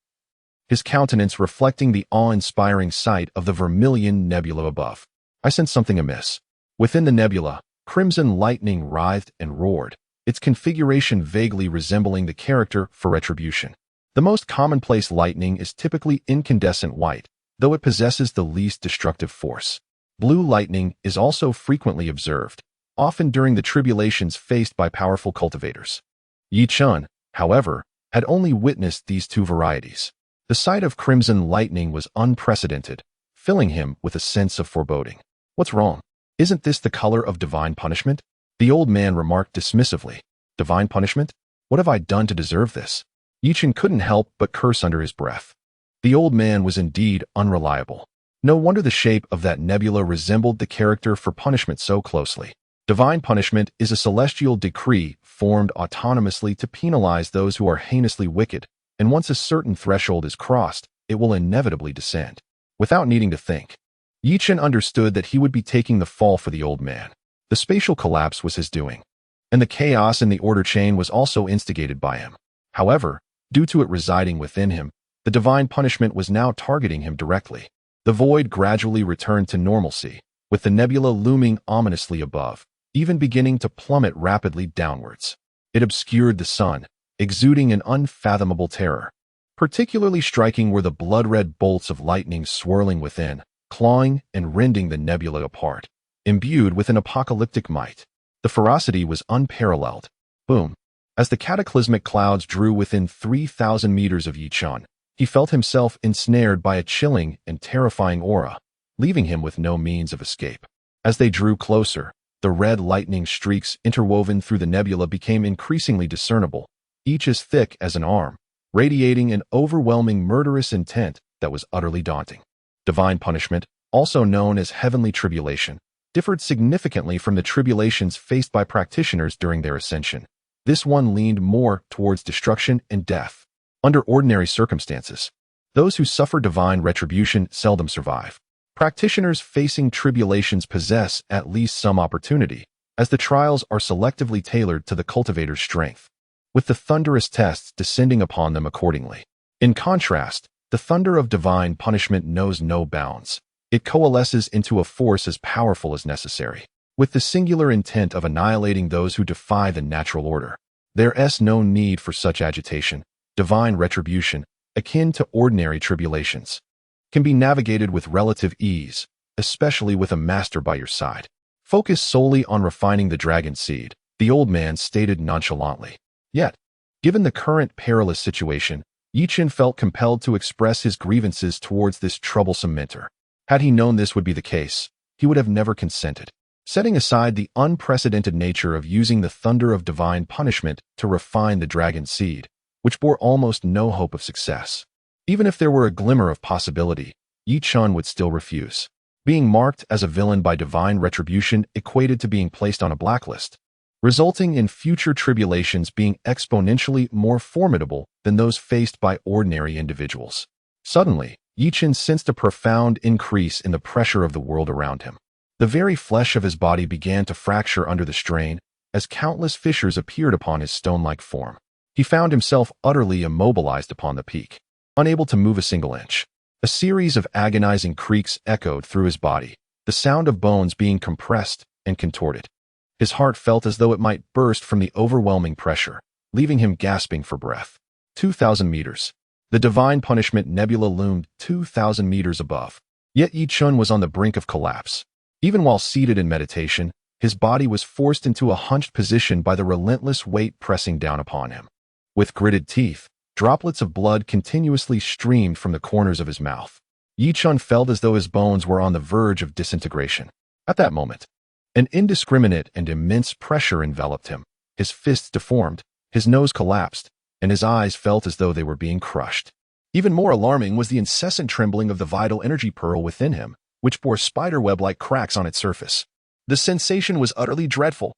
his countenance reflecting the awe-inspiring sight of the vermilion nebula above. I sensed something amiss. Within the nebula, crimson lightning writhed and roared, its configuration vaguely resembling the character for retribution. The most commonplace lightning is typically incandescent white, though it possesses the least destructive force. Blue lightning is also frequently observed, often during the tribulations faced by powerful cultivators. Chen, however, had only witnessed these two varieties. The sight of crimson lightning was unprecedented, filling him with a sense of foreboding. What's wrong? Isn't this the color of divine punishment? The old man remarked dismissively. Divine punishment? What have I done to deserve this? Chen couldn't help but curse under his breath. The old man was indeed unreliable. No wonder the shape of that nebula resembled the character for punishment so closely. Divine punishment is a celestial decree formed autonomously to penalize those who are heinously wicked, and once a certain threshold is crossed, it will inevitably descend. Without needing to think, Chen understood that he would be taking the fall for the old man. The spatial collapse was his doing, and the chaos in the order chain was also instigated by him. However, due to it residing within him, the divine punishment was now targeting him directly. The void gradually returned to normalcy, with the nebula looming ominously above, even beginning to plummet rapidly downwards. It obscured the sun, exuding an unfathomable terror. Particularly striking were the blood-red bolts of lightning swirling within, clawing and rending the nebula apart, imbued with an apocalyptic might. The ferocity was unparalleled. Boom! As the cataclysmic clouds drew within 3,000 meters of Chen, he felt himself ensnared by a chilling and terrifying aura, leaving him with no means of escape. As they drew closer, the red lightning streaks interwoven through the nebula became increasingly discernible, each as thick as an arm, radiating an overwhelming murderous intent that was utterly daunting. Divine punishment, also known as heavenly tribulation, differed significantly from the tribulations faced by practitioners during their ascension. This one leaned more towards destruction and death. Under ordinary circumstances, those who suffer divine retribution seldom survive. Practitioners facing tribulations possess at least some opportunity, as the trials are selectively tailored to the cultivator's strength, with the thunderous tests descending upon them accordingly. In contrast, the thunder of divine punishment knows no bounds. It coalesces into a force as powerful as necessary, with the singular intent of annihilating those who defy the natural order. There is no need for such agitation. Divine retribution, akin to ordinary tribulations, can be navigated with relative ease, especially with a master by your side. Focus solely on refining the dragon seed, the old man stated nonchalantly. Yet, given the current perilous situation, Chen felt compelled to express his grievances towards this troublesome mentor. Had he known this would be the case, he would have never consented. Setting aside the unprecedented nature of using the thunder of divine punishment to refine the dragon seed, which bore almost no hope of success. Even if there were a glimmer of possibility, Chen would still refuse. Being marked as a villain by divine retribution equated to being placed on a blacklist, resulting in future tribulations being exponentially more formidable than those faced by ordinary individuals. Suddenly, Chen sensed a profound increase in the pressure of the world around him. The very flesh of his body began to fracture under the strain, as countless fissures appeared upon his stone-like form. He found himself utterly immobilized upon the peak, unable to move a single inch. A series of agonizing creaks echoed through his body, the sound of bones being compressed and contorted. His heart felt as though it might burst from the overwhelming pressure, leaving him gasping for breath. 2,000 meters. The divine punishment nebula loomed 2,000 meters above. Yet Chen was on the brink of collapse. Even while seated in meditation, his body was forced into a hunched position by the relentless weight pressing down upon him. With gritted teeth, droplets of blood continuously streamed from the corners of his mouth. Chen felt as though his bones were on the verge of disintegration. At that moment, an indiscriminate and immense pressure enveloped him. His fists deformed, his nose collapsed, and his eyes felt as though they were being crushed. Even more alarming was the incessant trembling of the vital energy pearl within him, which bore spiderweb-like cracks on its surface. The sensation was utterly dreadful.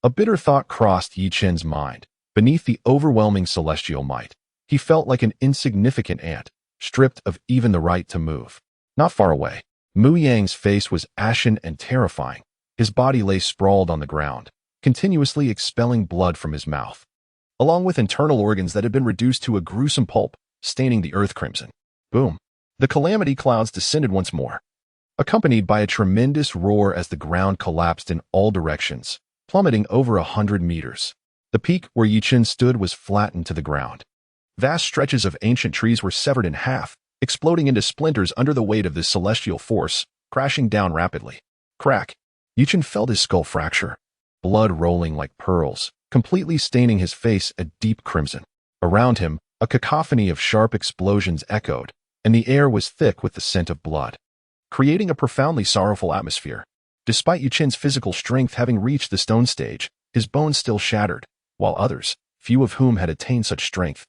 A bitter thought crossed Chen's mind. Beneath the overwhelming celestial might, he felt like an insignificant ant, stripped of even the right to move. Not far away, Mu Yang's face was ashen and terrifying. His body lay sprawled on the ground, continuously expelling blood from his mouth, along with internal organs that had been reduced to a gruesome pulp, staining the earth crimson. Boom! The calamity clouds descended once more, accompanied by a tremendous roar as the ground collapsed in all directions, plummeting over 100 meters. The peak where Chen stood was flattened to the ground. Vast stretches of ancient trees were severed in half, exploding into splinters under the weight of this celestial force, crashing down rapidly. Crack! Chen felt his skull fracture, blood rolling like pearls, completely staining his face a deep crimson. Around him, a cacophony of sharp explosions echoed, and the air was thick with the scent of blood, creating a profoundly sorrowful atmosphere. Despite Chen's physical strength having reached the stone stage, his bones still shattered, while others, few of whom had attained such strength,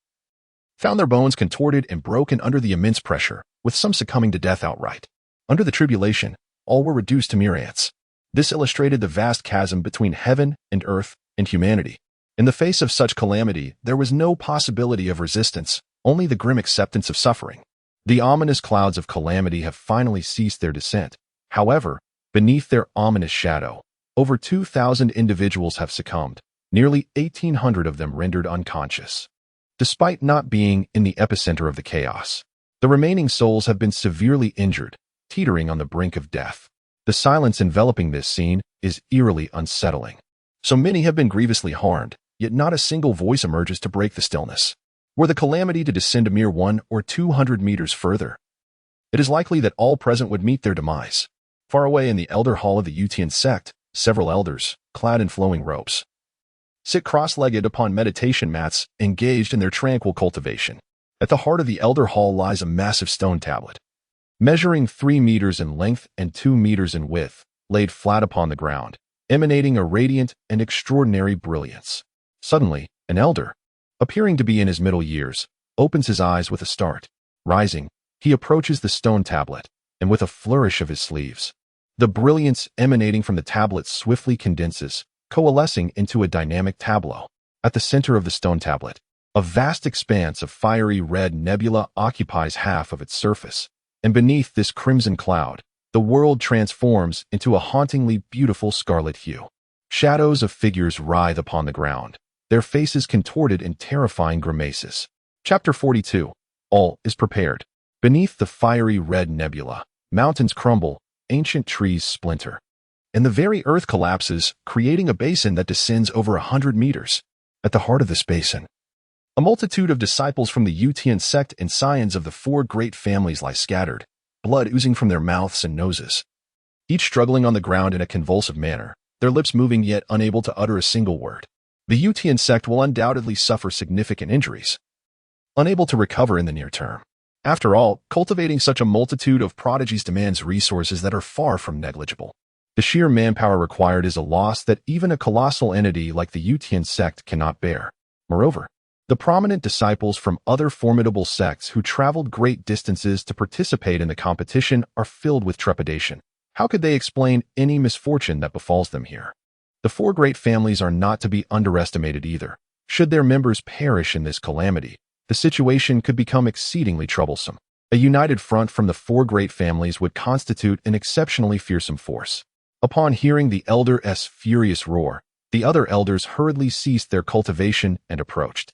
found their bones contorted and broken under the immense pressure, with some succumbing to death outright. Under the tribulation, all were reduced to mere ants. This illustrated the vast chasm between heaven and earth and humanity. In the face of such calamity, there was no possibility of resistance, only the grim acceptance of suffering. The ominous clouds of calamity have finally ceased their descent. However, beneath their ominous shadow, over 2,000 individuals have succumbed, nearly 1,800 of them rendered unconscious. Despite not being in the epicenter of the chaos, the remaining souls have been severely injured, teetering on the brink of death. The silence enveloping this scene is eerily unsettling. So many have been grievously harmed, yet not a single voice emerges to break the stillness. Were the calamity to descend a mere 100 or 200 meters further, it is likely that all present would meet their demise. Far away in the elder hall of the Uten sect, several elders, clad in flowing robes, sit cross-legged upon meditation mats, engaged in their tranquil cultivation. At the heart of the elder hall lies a massive stone tablet, measuring 3 meters in length and 2 meters in width, laid flat upon the ground, emanating a radiant and extraordinary brilliance. Suddenly, an elder, appearing to be in his middle years, opens his eyes with a start. Rising, he approaches the stone tablet, and with a flourish of his sleeves, the brilliance emanating from the tablet swiftly condenses, coalescing into a dynamic tableau. At the center of the stone tablet, a vast expanse of fiery red nebula occupies half of its surface, and beneath this crimson cloud, the world transforms into a hauntingly beautiful scarlet hue. Shadows of figures writhe upon the ground, their faces contorted in terrifying grimaces. Chapter 42. All is prepared. Beneath the fiery red nebula, mountains crumble, ancient trees splinter, and the very earth collapses, creating a basin that descends over 100 meters. At the heart of this basin, a multitude of disciples from the Utian sect and scions of the four great families lie scattered, blood oozing from their mouths and noses, each struggling on the ground in a convulsive manner, their lips moving yet unable to utter a single word. The Utian sect will undoubtedly suffer significant injuries, unable to recover in the near term. After all, cultivating such a multitude of prodigies demands resources that are far from negligible. The sheer manpower required is a loss that even a colossal entity like the Utian sect cannot bear. Moreover, the prominent disciples from other formidable sects who traveled great distances to participate in the competition are filled with trepidation. How could they explain any misfortune that befalls them here? The four great families are not to be underestimated either. Should their members perish in this calamity, the situation could become exceedingly troublesome. A united front from the four great families would constitute an exceptionally fearsome force. Upon hearing the elder's furious roar, the other elders hurriedly ceased their cultivation and approached.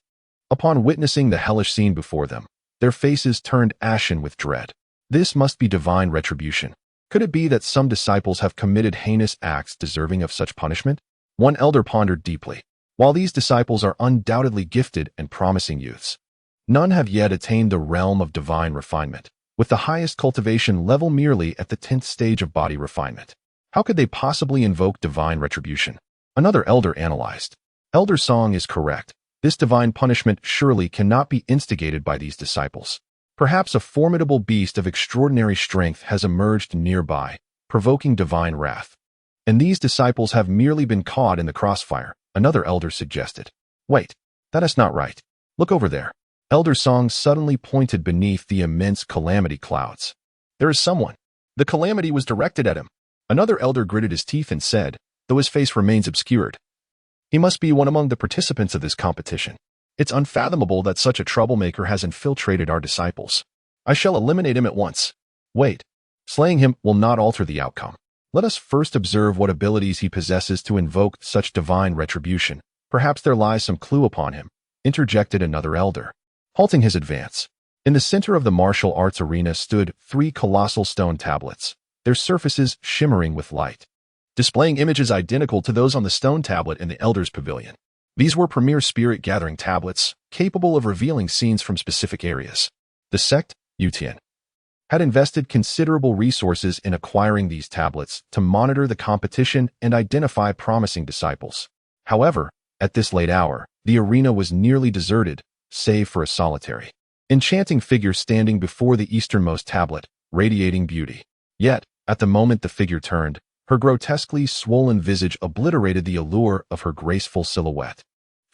Upon witnessing the hellish scene before them, their faces turned ashen with dread. This must be divine retribution. Could it be that some disciples have committed heinous acts deserving of such punishment? One elder pondered deeply. While these disciples are undoubtedly gifted and promising youths, none have yet attained the realm of divine refinement, with the highest cultivation level merely at the 10th stage of body refinement. How could they possibly invoke divine retribution? Another elder analyzed. Elder Song is correct. This divine punishment surely cannot be instigated by these disciples. Perhaps a formidable beast of extraordinary strength has emerged nearby, provoking divine wrath. And these disciples have merely been caught in the crossfire, another elder suggested. Wait, that is not right. Look over there. Elder Song suddenly pointed beneath the immense calamity clouds. There is someone. The calamity was directed at him. Another elder gritted his teeth and said, though his face remains obscured, he must be one among the participants of this competition. It's unfathomable that such a troublemaker has infiltrated our disciples. I shall eliminate him at once. Wait, slaying him will not alter the outcome. Let us first observe what abilities he possesses to invoke such divine retribution. Perhaps there lies some clue upon him, interjected another elder, halting his advance. In the center of the martial arts arena stood 3 colossal stone tablets, their surfaces shimmering with light, displaying images identical to those on the stone tablet in the Elder's Pavilion. These were premier spirit-gathering tablets, capable of revealing scenes from specific areas. The sect, Utian, had invested considerable resources in acquiring these tablets to monitor the competition and identify promising disciples. However, at this late hour, the arena was nearly deserted, save for a solitary, enchanting figure standing before the easternmost tablet, radiating beauty. Yet, at the moment the figure turned, her grotesquely swollen visage obliterated the allure of her graceful silhouette.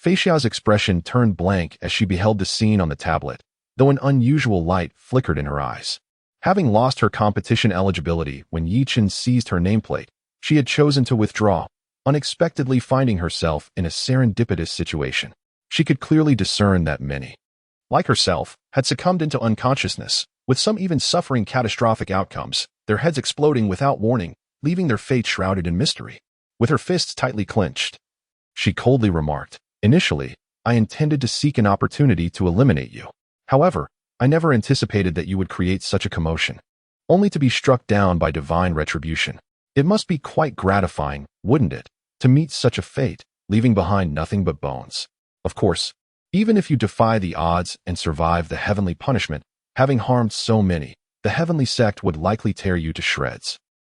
Feixia's expression turned blank as she beheld the scene on the tablet, though an unusual light flickered in her eyes. Having lost her competition eligibility when Chen seized her nameplate, she had chosen to withdraw, unexpectedly finding herself in a serendipitous situation. She could clearly discern that many, like herself, had succumbed into unconsciousness, with some even suffering catastrophic outcomes, their heads exploding without warning, leaving their fate shrouded in mystery. With her fists tightly clenched, she coldly remarked, "Initially, I intended to seek an opportunity to eliminate you. However, I never anticipated that you would create such a commotion, only to be struck down by divine retribution. It must be quite gratifying, wouldn't it, to meet such a fate, leaving behind nothing but bones. Of course, even if you defy the odds and survive the heavenly punishment, having harmed so many, the heavenly sect would likely tear you to shreds.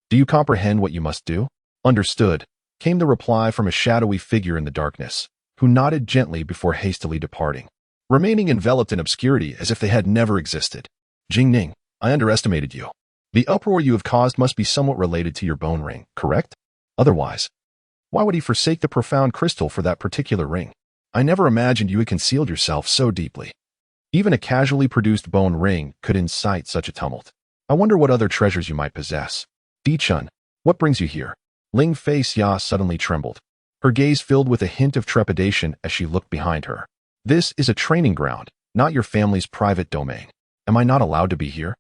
Do you comprehend what you must do?" "Understood," came the reply from a shadowy figure in the darkness, who nodded gently before hastily departing, remaining enveloped in obscurity as if they had never existed. "Jingning, I underestimated you. The uproar you have caused must be somewhat related to your bone ring, correct? Otherwise, why would he forsake the profound crystal for that particular ring? I never imagined you had concealed yourself so deeply. Even a casually produced bone ring could incite such a tumult. I wonder what other treasures you might possess. Di Chun, what brings you here?" Ling Fei Xia suddenly trembled. her gaze filled with a hint of trepidation as she looked behind her. "This is a training ground, not your family's private domain. Am I not allowed to be here?"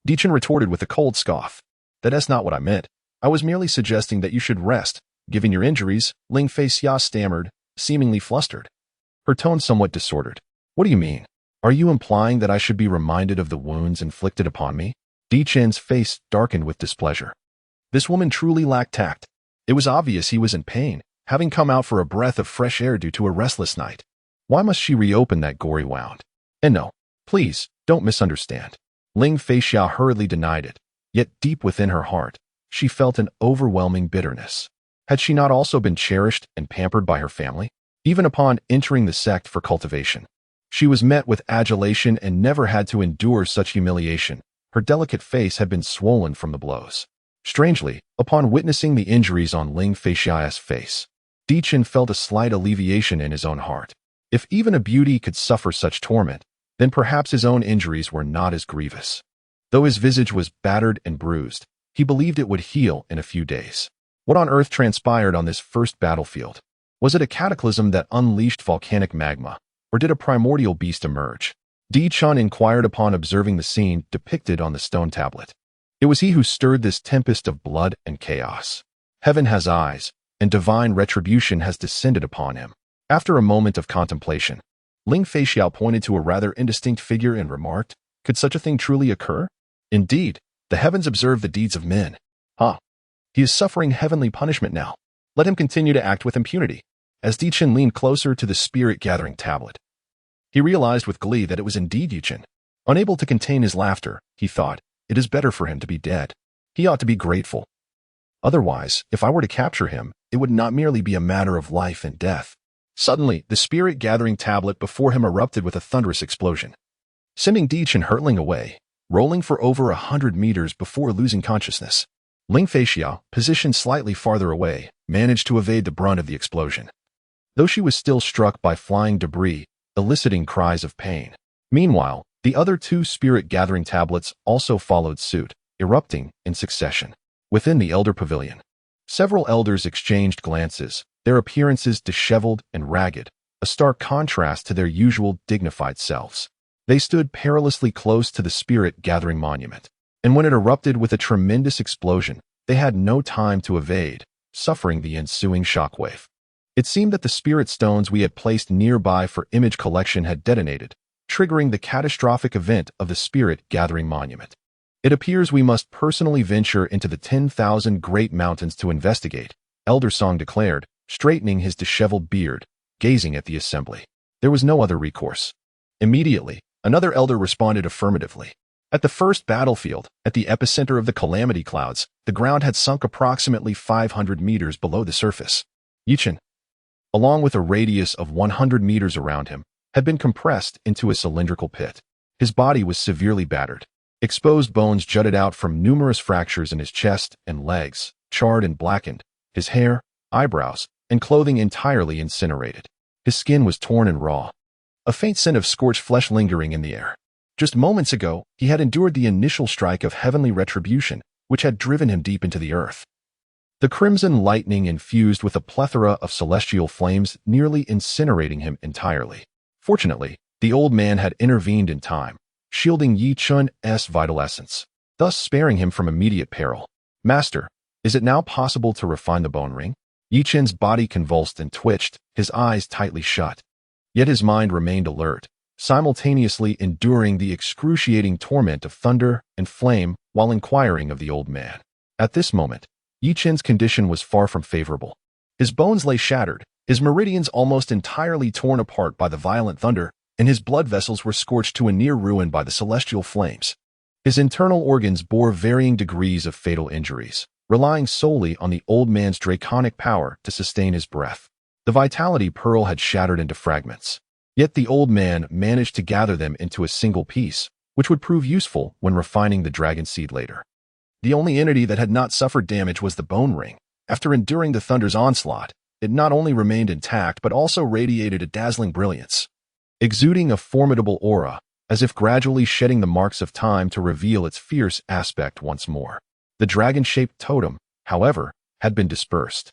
Chen retorted with a cold scoff. "That's not what I meant. I was merely suggesting that you should rest, given your injuries," Ling Feixia stammered, seemingly flustered. Her tone somewhat disordered. "What do you mean? Are you implying that I should be reminded of the wounds inflicted upon me?" Chen's face darkened with displeasure. This woman truly lacked tact. It was obvious he was in pain, having come out for a breath of fresh air due to a restless night. Why must she reopen that gory wound? And no, please, don't misunderstand. Ling Feixia hurriedly denied it, yet deep within her heart, she felt an overwhelming bitterness. Had she not also been cherished and pampered by her family? Even upon entering the sect for cultivation, she was met with adulation and never had to endure such humiliation. Her delicate face had been swollen from the blows. Strangely, upon witnessing the injuries on Ling Feixia's face, Chen felt a slight alleviation in his own heart. If even a beauty could suffer such torment, then perhaps his own injuries were not as grievous. Though his visage was battered and bruised, he believed it would heal in a few days. What on earth transpired on this first battlefield? Was it a cataclysm that unleashed volcanic magma, or did a primordial beast emerge? Chen inquired upon observing the scene depicted on the stone tablet. It was he who stirred this tempest of blood and chaos. Heaven has eyes, and divine retribution has descended upon him. After a moment of contemplation, Ling Feixia pointed to a rather indistinct figure and remarked, "Could such a thing truly occur? Indeed, the heavens observe the deeds of men. He is suffering heavenly punishment now. Let him continue to act with impunity." As Chen leaned closer to the spirit-gathering tablet, he realized with glee that it was indeed Chen. Unable to contain his laughter, he thought, "It is better for him to be dead. He ought to be grateful. Otherwise, if I were to capture him, it would not merely be a matter of life and death." Suddenly, the spirit-gathering tablet before him erupted with a thunderous explosion, sending Chen hurtling away, rolling for over 100 meters before losing consciousness. Ling Feixia, positioned slightly farther away, managed to evade the brunt of the explosion, though she was still struck by flying debris, eliciting cries of pain. Meanwhile, the other two spirit-gathering tablets also followed suit, erupting in succession. Within the Elder Pavilion, several elders exchanged glances, their appearances disheveled and ragged, a stark contrast to their usual dignified selves. They stood perilously close to the spirit-gathering monument, and when it erupted with a tremendous explosion, they had no time to evade, suffering the ensuing shockwave. It seemed that the spirit stones we had placed nearby for image collection had detonated, triggering the catastrophic event of the spirit-gathering monument. "It appears we must personally venture into the 10,000 Great Mountains to investigate," Elder Song declared, straightening his disheveled beard, gazing at the assembly. There was no other recourse. Immediately, another elder responded affirmatively. At the first battlefield, at the epicenter of the calamity clouds, the ground had sunk approximately 500 meters below the surface. Chen, along with a radius of 100 meters around him, had been compressed into a cylindrical pit. His body was severely battered. Exposed bones jutted out from numerous fractures in his chest and legs, charred and blackened, his hair, eyebrows, and clothing entirely incinerated. His skin was torn and raw, a faint scent of scorched flesh lingering in the air. Just moments ago, he had endured the initial strike of heavenly retribution, which had driven him deep into the earth. The crimson lightning infused with a plethora of celestial flames, nearly incinerating him entirely. Fortunately, the old man had intervened in time, shielding Chen's vital essence, thus sparing him from immediate peril. "Master, is it now possible to refine the bone ring?" Chen's body convulsed and twitched, his eyes tightly shut. Yet his mind remained alert, simultaneously enduring the excruciating torment of thunder and flame while inquiring of the old man. At this moment, Chen's condition was far from favorable. His bones lay shattered, his meridians almost entirely torn apart by the violent thunder, and his blood vessels were scorched to a near ruin by the celestial flames. His internal organs bore varying degrees of fatal injuries, relying solely on the old man's draconic power to sustain his breath. The vitality pearl had shattered into fragments, yet the old man managed to gather them into a single piece, which would prove useful when refining the dragon seed later. The only entity that had not suffered damage was the bone ring. After enduring the thunder's onslaught, it not only remained intact but also radiated a dazzling brilliance, exuding a formidable aura, as if gradually shedding the marks of time to reveal its fierce aspect once more. The dragon-shaped totem, however, had been dispersed.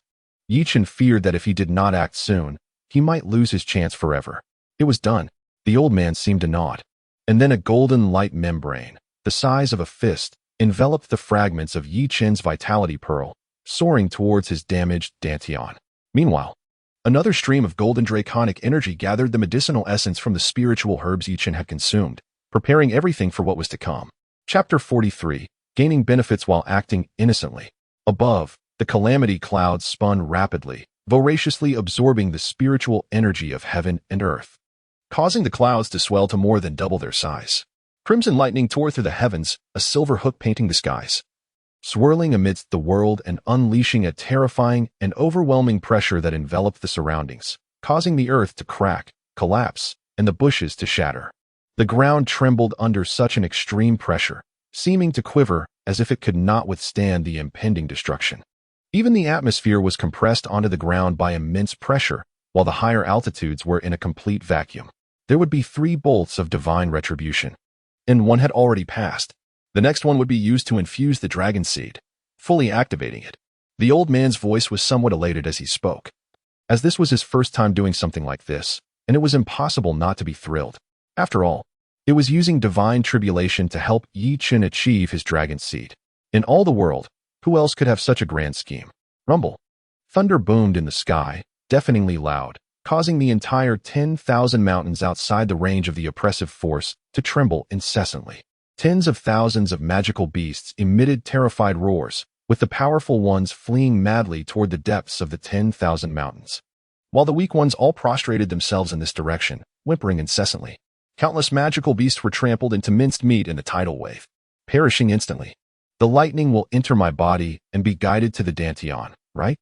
Chen feared that if he did not act soon, he might lose his chance forever. It was done. The old man seemed to nod. And then a golden light membrane, the size of a fist, enveloped the fragments of Chen's vitality pearl, soaring towards his damaged dantian. Meanwhile, another stream of golden draconic energy gathered the medicinal essence from the spiritual herbs Chen had consumed, preparing everything for what was to come. Chapter 43, Gaining Benefits While Acting Innocently. Above, the calamity clouds spun rapidly, voraciously absorbing the spiritual energy of heaven and earth, causing the clouds to swell to more than double their size. Crimson lightning tore through the heavens, a silver hook painting the skies, swirling amidst the world and unleashing a terrifying and overwhelming pressure that enveloped the surroundings, causing the earth to crack, collapse, and the bushes to shatter. The ground trembled under such an extreme pressure, seeming to quiver as if it could not withstand the impending destruction. Even the atmosphere was compressed onto the ground by immense pressure, while the higher altitudes were in a complete vacuum. There would be 3 bolts of divine retribution, and one had already passed. The next one would be used to infuse the dragon seed, fully activating it. The old man's voice was somewhat elated as he spoke, as this was his first time doing something like this, and it was impossible not to be thrilled. After all, it was using divine tribulation to help Chen achieve his dragon seed. In all the world, who else could have such a grand scheme? Rumble. Thunder boomed in the sky, deafeningly loud, causing the entire 10,000 mountains outside the range of the oppressive force to tremble incessantly. Tens of thousands of magical beasts emitted terrified roars, with the powerful ones fleeing madly toward the depths of the 10,000 mountains, while the weak ones all prostrated themselves in this direction, whimpering incessantly. Countless magical beasts were trampled into minced meat in the tidal wave, perishing instantly. The lightning will enter my body and be guided to the dantian, right?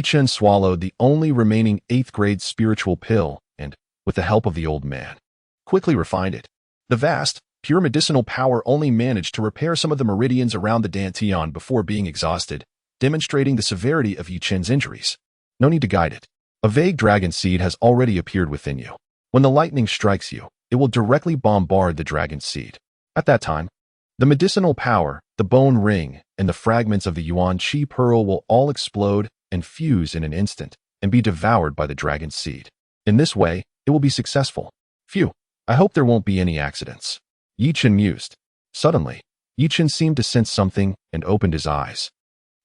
Chen swallowed the only remaining 8th grade spiritual pill and, with the help of the old man, quickly refined it. The vast, pure medicinal power only managed to repair some of the meridians around the dantian before being exhausted, demonstrating the severity of Chen's injuries. No need to guide it. A vague dragon seed has already appeared within you. When the lightning strikes you, it will directly bombard the dragon seed. At that time, the medicinal power, the bone ring, and the fragments of the Yuan Qi pearl will all explode and fuse in an instant and be devoured by the dragon seed. In this way, it will be successful. Phew, I hope there won't be any accidents. Chen mused. Suddenly, Chen seemed to sense something and opened his eyes.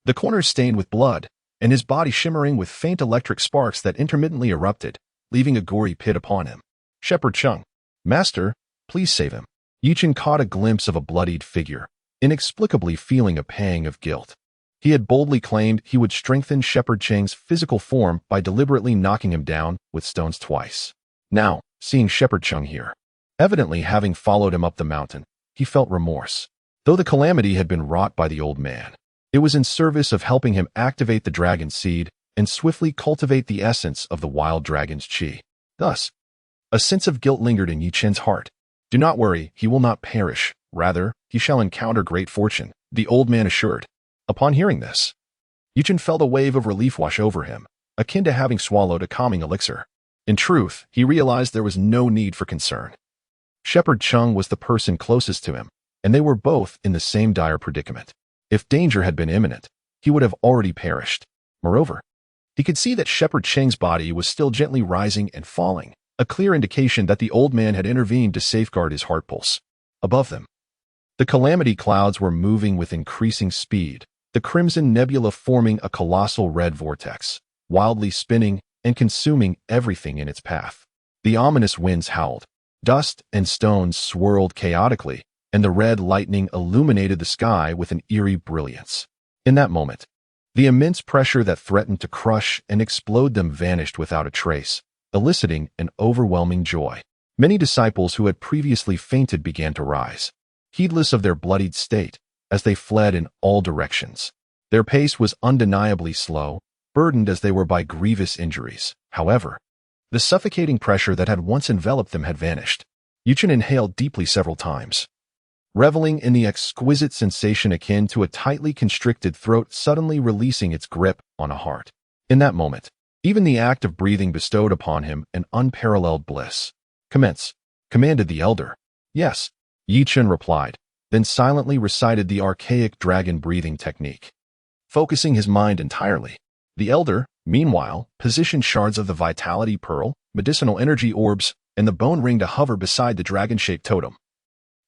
The corners stained with blood, and his body shimmering with faint electric sparks that intermittently erupted, leaving a gory pit upon him. Shepherd Chung. Master, please save him. Chen caught a glimpse of a bloodied figure, inexplicably feeling a pang of guilt. He had boldly claimed he would strengthen Shepherd Cheng's physical form by deliberately knocking him down with stones twice. Now, seeing Shepherd Chung here, evidently having followed him up the mountain, he felt remorse. Though the calamity had been wrought by the old man, it was in service of helping him activate the dragon seed and swiftly cultivate the essence of the wild dragon's qi. Thus, a sense of guilt lingered in Chen's heart. Do not worry, he will not perish. Rather, he shall encounter great fortune, the old man assured. Upon hearing this, Chen felt a wave of relief wash over him, akin to having swallowed a calming elixir. In truth, he realized there was no need for concern. Shepherd Chung was the person closest to him, and they were both in the same dire predicament. If danger had been imminent, he would have already perished. Moreover, he could see that Shepherd Cheng's body was still gently rising and falling, a clear indication that the old man had intervened to safeguard his heart pulse. Above them, the calamity clouds were moving with increasing speed, the crimson nebula forming a colossal red vortex, wildly spinning and consuming everything in its path. The ominous winds howled, dust and stones swirled chaotically, and the red lightning illuminated the sky with an eerie brilliance. In that moment, the immense pressure that threatened to crush and explode them vanished without a trace, eliciting an overwhelming joy. Many disciples who had previously fainted began to rise, heedless of their bloodied state, as they fled in all directions. Their pace was undeniably slow, burdened as they were by grievous injuries. However, the suffocating pressure that had once enveloped them had vanished. Chen inhaled deeply several times, reveling in the exquisite sensation akin to a tightly constricted throat suddenly releasing its grip on a heart. In that moment, even the act of breathing bestowed upon him an unparalleled bliss. Commence, commanded the elder. Yes, Chen replied, then silently recited the archaic dragon breathing technique. Focusing his mind entirely, the elder, Meanwhile, position shards of the Vitality Pearl, medicinal energy orbs, and the bone ring to hover beside the dragon-shaped totem,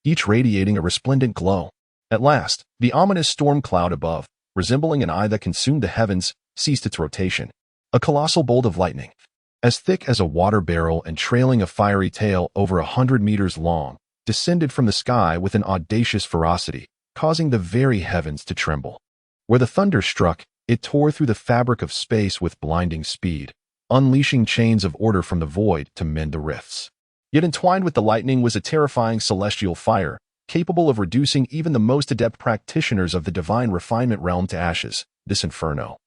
each radiating a resplendent glow. At last, the ominous storm cloud above, resembling an eye that consumed the heavens, ceased its rotation. A colossal bolt of lightning, as thick as a water barrel and trailing a fiery tail over 100 meters long, descended from the sky with an audacious ferocity, causing the very heavens to tremble. Where the thunder struck, it tore through the fabric of space with blinding speed, unleashing chains of order from the void to mend the rifts. Yet entwined with the lightning was a terrifying celestial fire, capable of reducing even the most adept practitioners of the divine refinement realm to ashes. This inferno,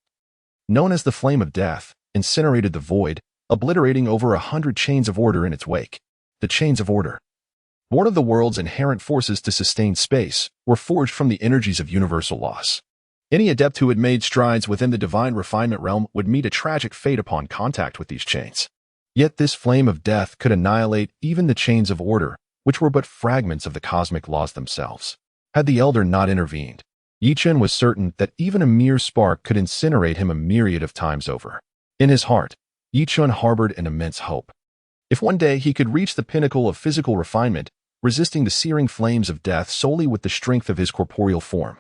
known as the Flame of Death, incinerated the void, obliterating over 100 chains of order in its wake. The chains of order, born of the world's inherent forces to sustain space, were forged from the energies of universal loss. Any adept who had made strides within the divine refinement realm would meet a tragic fate upon contact with these chains. Yet this flame of death could annihilate even the chains of order, which were but fragments of the cosmic laws themselves. Had the Elder not intervened, Chen was certain that even a mere spark could incinerate him a myriad of times over. In his heart, Chen harbored an immense hope. If one day he could reach the pinnacle of physical refinement, resisting the searing flames of death solely with the strength of his corporeal form,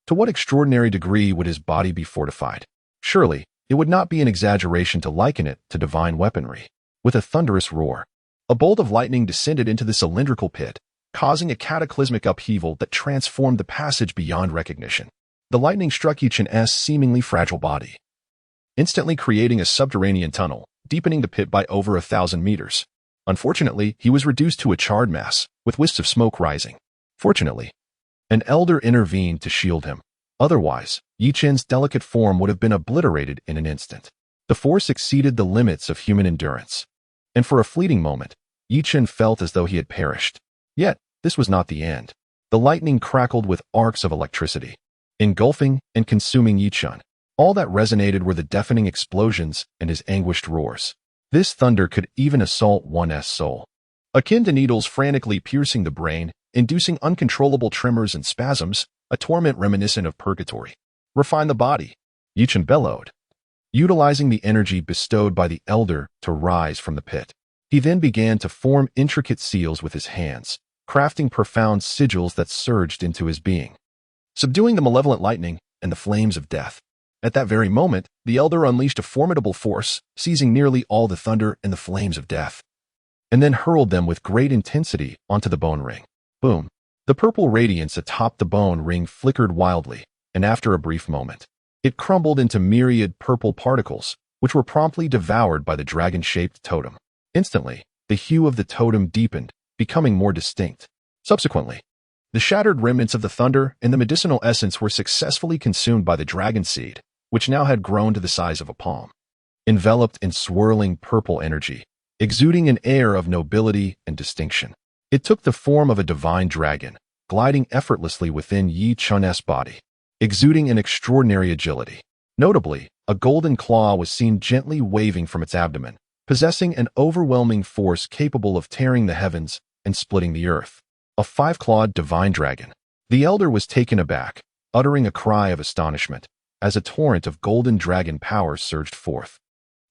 to what extraordinary degree would his body be fortified? Surely, it would not be an exaggeration to liken it to divine weaponry. With a thunderous roar, a bolt of lightning descended into the cylindrical pit, causing a cataclysmic upheaval that transformed the passage beyond recognition. The lightning struck Chen's seemingly fragile body, instantly creating a subterranean tunnel, deepening the pit by over 1,000 meters. Unfortunately, he was reduced to a charred mass, with wisps of smoke rising. Fortunately, an elder intervened to shield him. Otherwise, Chen's delicate form would have been obliterated in an instant. The force exceeded the limits of human endurance, and for a fleeting moment, Chen felt as though he had perished. Yet, this was not the end. The lightning crackled with arcs of electricity, engulfing and consuming Chen. All that resonated were the deafening explosions and his anguished roars. This thunder could even assault one's soul, akin to needles frantically piercing the brain, inducing uncontrollable tremors and spasms, a torment reminiscent of purgatory. Refine the body, Chen bellowed, utilizing the energy bestowed by the Elder to rise from the pit. He then began to form intricate seals with his hands, crafting profound sigils that surged into his being, subduing the malevolent lightning and the flames of death. At that very moment, the Elder unleashed a formidable force, seizing nearly all the thunder and the flames of death, and then hurled them with great intensity onto the bone ring. Boom! The purple radiance atop the bone ring flickered wildly, and after a brief moment, it crumbled into myriad purple particles, which were promptly devoured by the dragon-shaped totem. Instantly, the hue of the totem deepened, becoming more distinct. Subsequently, the shattered remnants of the thunder and the medicinal essence were successfully consumed by the dragon seed, which now had grown to the size of a palm. Enveloped in swirling purple energy, exuding an air of nobility and distinction, it took the form of a divine dragon, gliding effortlessly within Chen's body, exuding an extraordinary agility. Notably, a golden claw was seen gently waving from its abdomen, possessing an overwhelming force capable of tearing the heavens and splitting the earth. A 5-clawed divine dragon. The Elder was taken aback, uttering a cry of astonishment, as a torrent of golden dragon power surged forth,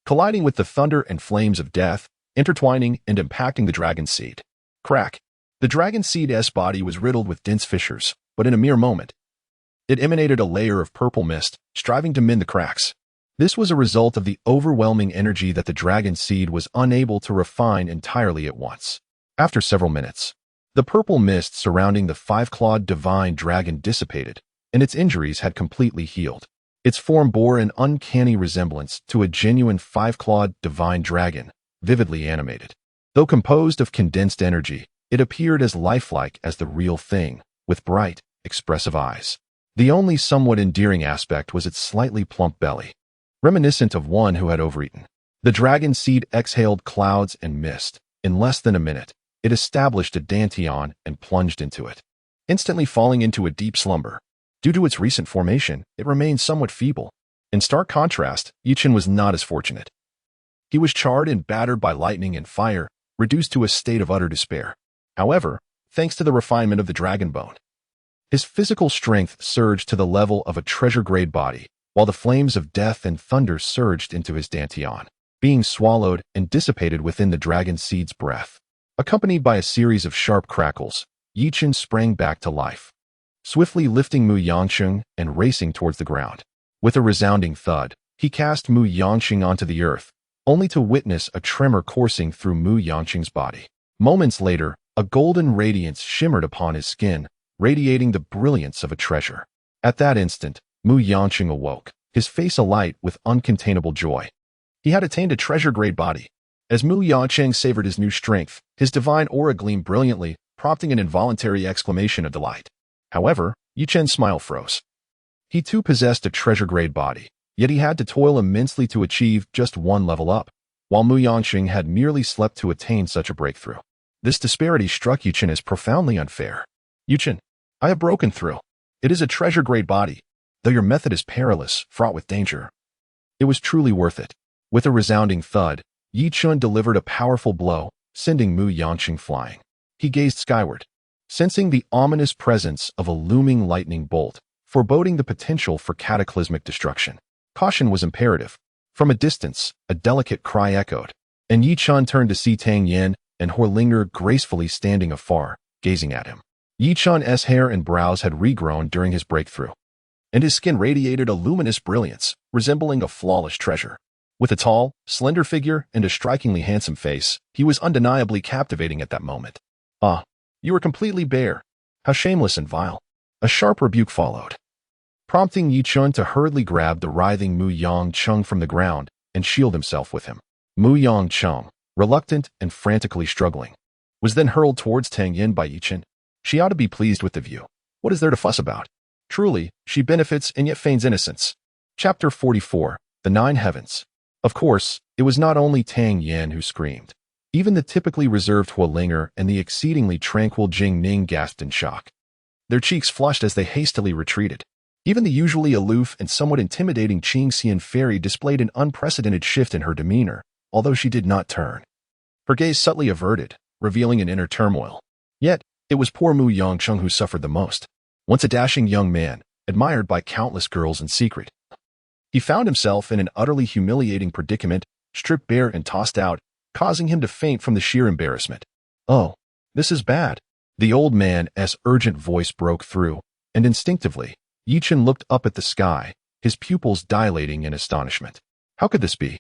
colliding with the thunder and flames of death, intertwining and impacting the dragon seed. Crack! The dragon seed's body was riddled with dense fissures, but in a mere moment, it emanated a layer of purple mist, striving to mend the cracks. This was a result of the overwhelming energy that the dragon seed was unable to refine entirely at once. After several minutes, the purple mist surrounding the 5-clawed divine dragon dissipated, and its injuries had completely healed. Its form bore an uncanny resemblance to a genuine 5-clawed divine dragon, vividly animated. Though composed of condensed energy, it appeared as lifelike as the real thing, with bright, expressive eyes. The only somewhat endearing aspect was its slightly plump belly, reminiscent of one who had overeaten. The dragon seed exhaled clouds and mist. In less than a minute, it established a dantian and plunged into it, instantly falling into a deep slumber. Due to its recent formation, it remained somewhat feeble. In stark contrast, Chen was not as fortunate. He was charred and battered by lightning and fire, reduced to a state of utter despair. However, thanks to the refinement of the dragon bone, his physical strength surged to the level of a treasure-grade body, while the flames of death and thunder surged into his dantian, being swallowed and dissipated within the dragon seed's breath. Accompanied by a series of sharp crackles, Chen sprang back to life, swiftly lifting Mu Yangqing and racing towards the ground. With a resounding thud, he cast Mu Yangqing onto the earth, only to witness a tremor coursing through Mu Yangqing's body. Moments later, a golden radiance shimmered upon his skin, radiating the brilliance of a treasure. At that instant, Mu Yangqing awoke, his face alight with uncontainable joy. He had attained a treasure-grade body. As Mu Yangqing savored his new strength, his divine aura gleamed brilliantly, prompting an involuntary exclamation of delight. However, Chen's smile froze. He too possessed a treasure-grade body, yet he had to toil immensely to achieve just one level up, while Mu Yangqing had merely slept to attain such a breakthrough. This disparity struck Chen as profoundly unfair. Chen, I have broken through. It is a treasure-grade body, though your method is perilous, fraught with danger. It was truly worth it. With a resounding thud, Chen delivered a powerful blow, sending Mu Yangqing flying. He gazed skyward, sensing the ominous presence of a looming lightning bolt, foreboding the potential for cataclysmic destruction. Caution was imperative. From a distance, a delicate cry echoed, and Chen turned to see Tang Yen and Horlinger gracefully standing afar, gazing at him. Chen's hair and brows had regrown during his breakthrough, and his skin radiated a luminous brilliance, resembling a flawless treasure. With a tall, slender figure and a strikingly handsome face, he was undeniably captivating at that moment. Ah, you are completely bare. How shameless and vile. A sharp rebuke followed, prompting Chen to hurriedly grab the writhing Mu Yangqing from the ground and shield himself with him. Mu Yangqing, reluctant and frantically struggling, was then hurled towards Tang Yin by Chen. She ought to be pleased with the view. What is there to fuss about? Truly, she benefits and yet feigns innocence. Chapter 44, The Nine Heavens. Of course, it was not only Tang Yin who screamed. Even the typically reserved Huolinger and the exceedingly tranquil Jing Ning gasped in shock. Their cheeks flushed as they hastily retreated. Even the usually aloof and somewhat intimidating Qing Xian Fairy displayed an unprecedented shift in her demeanor, although she did not turn. Her gaze subtly averted, revealing an inner turmoil. Yet, it was poor Mu Yangqing who suffered the most. Once a dashing young man, admired by countless girls in secret, he found himself in an utterly humiliating predicament, stripped bare and tossed out, causing him to faint from the sheer embarrassment. Oh, this is bad. The old man's urgent voice broke through, and instinctively, Chen looked up at the sky, his pupils dilating in astonishment. How could this be?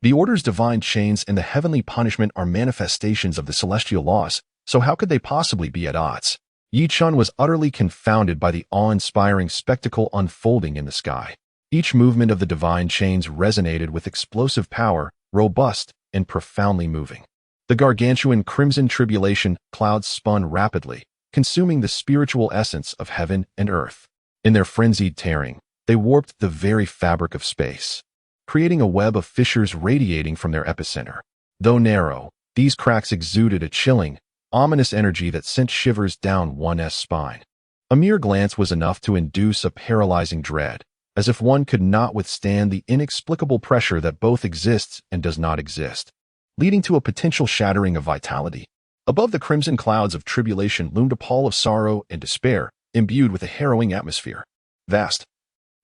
The Order's divine chains and the heavenly punishment are manifestations of the celestial laws, so how could they possibly be at odds? Chen was utterly confounded by the awe-inspiring spectacle unfolding in the sky. Each movement of the divine chains resonated with explosive power, robust and profoundly moving. The gargantuan crimson tribulation clouds spun rapidly, consuming the spiritual essence of heaven and earth. In their frenzied tearing, they warped the very fabric of space, creating a web of fissures radiating from their epicenter. Though narrow, these cracks exuded a chilling, ominous energy that sent shivers down one's spine. A mere glance was enough to induce a paralyzing dread, as if one could not withstand the inexplicable pressure that both exists and does not exist, leading to a potential shattering of vitality. Above the crimson clouds of tribulation loomed a pall of sorrow and despair, imbued with a harrowing atmosphere. Vast,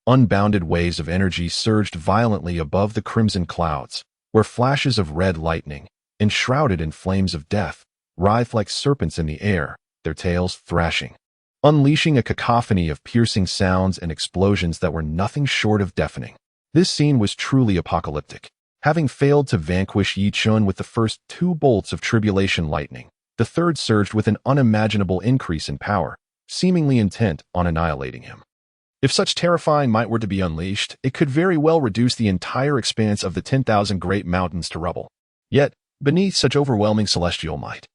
unbounded waves of energy surged violently above the crimson clouds, where flashes of red lightning, enshrouded in flames of death, writhed like serpents in the air, their tails thrashing, unleashing a cacophony of piercing sounds and explosions that were nothing short of deafening. This scene was truly apocalyptic. Having failed to vanquish Chen with the first two bolts of tribulation lightning, the third surged with an unimaginable increase in power, seemingly intent on annihilating him. If such terrifying might were to be unleashed, it could very well reduce the entire expanse of the 10,000 great mountains to rubble. Yet, beneath such overwhelming celestial might,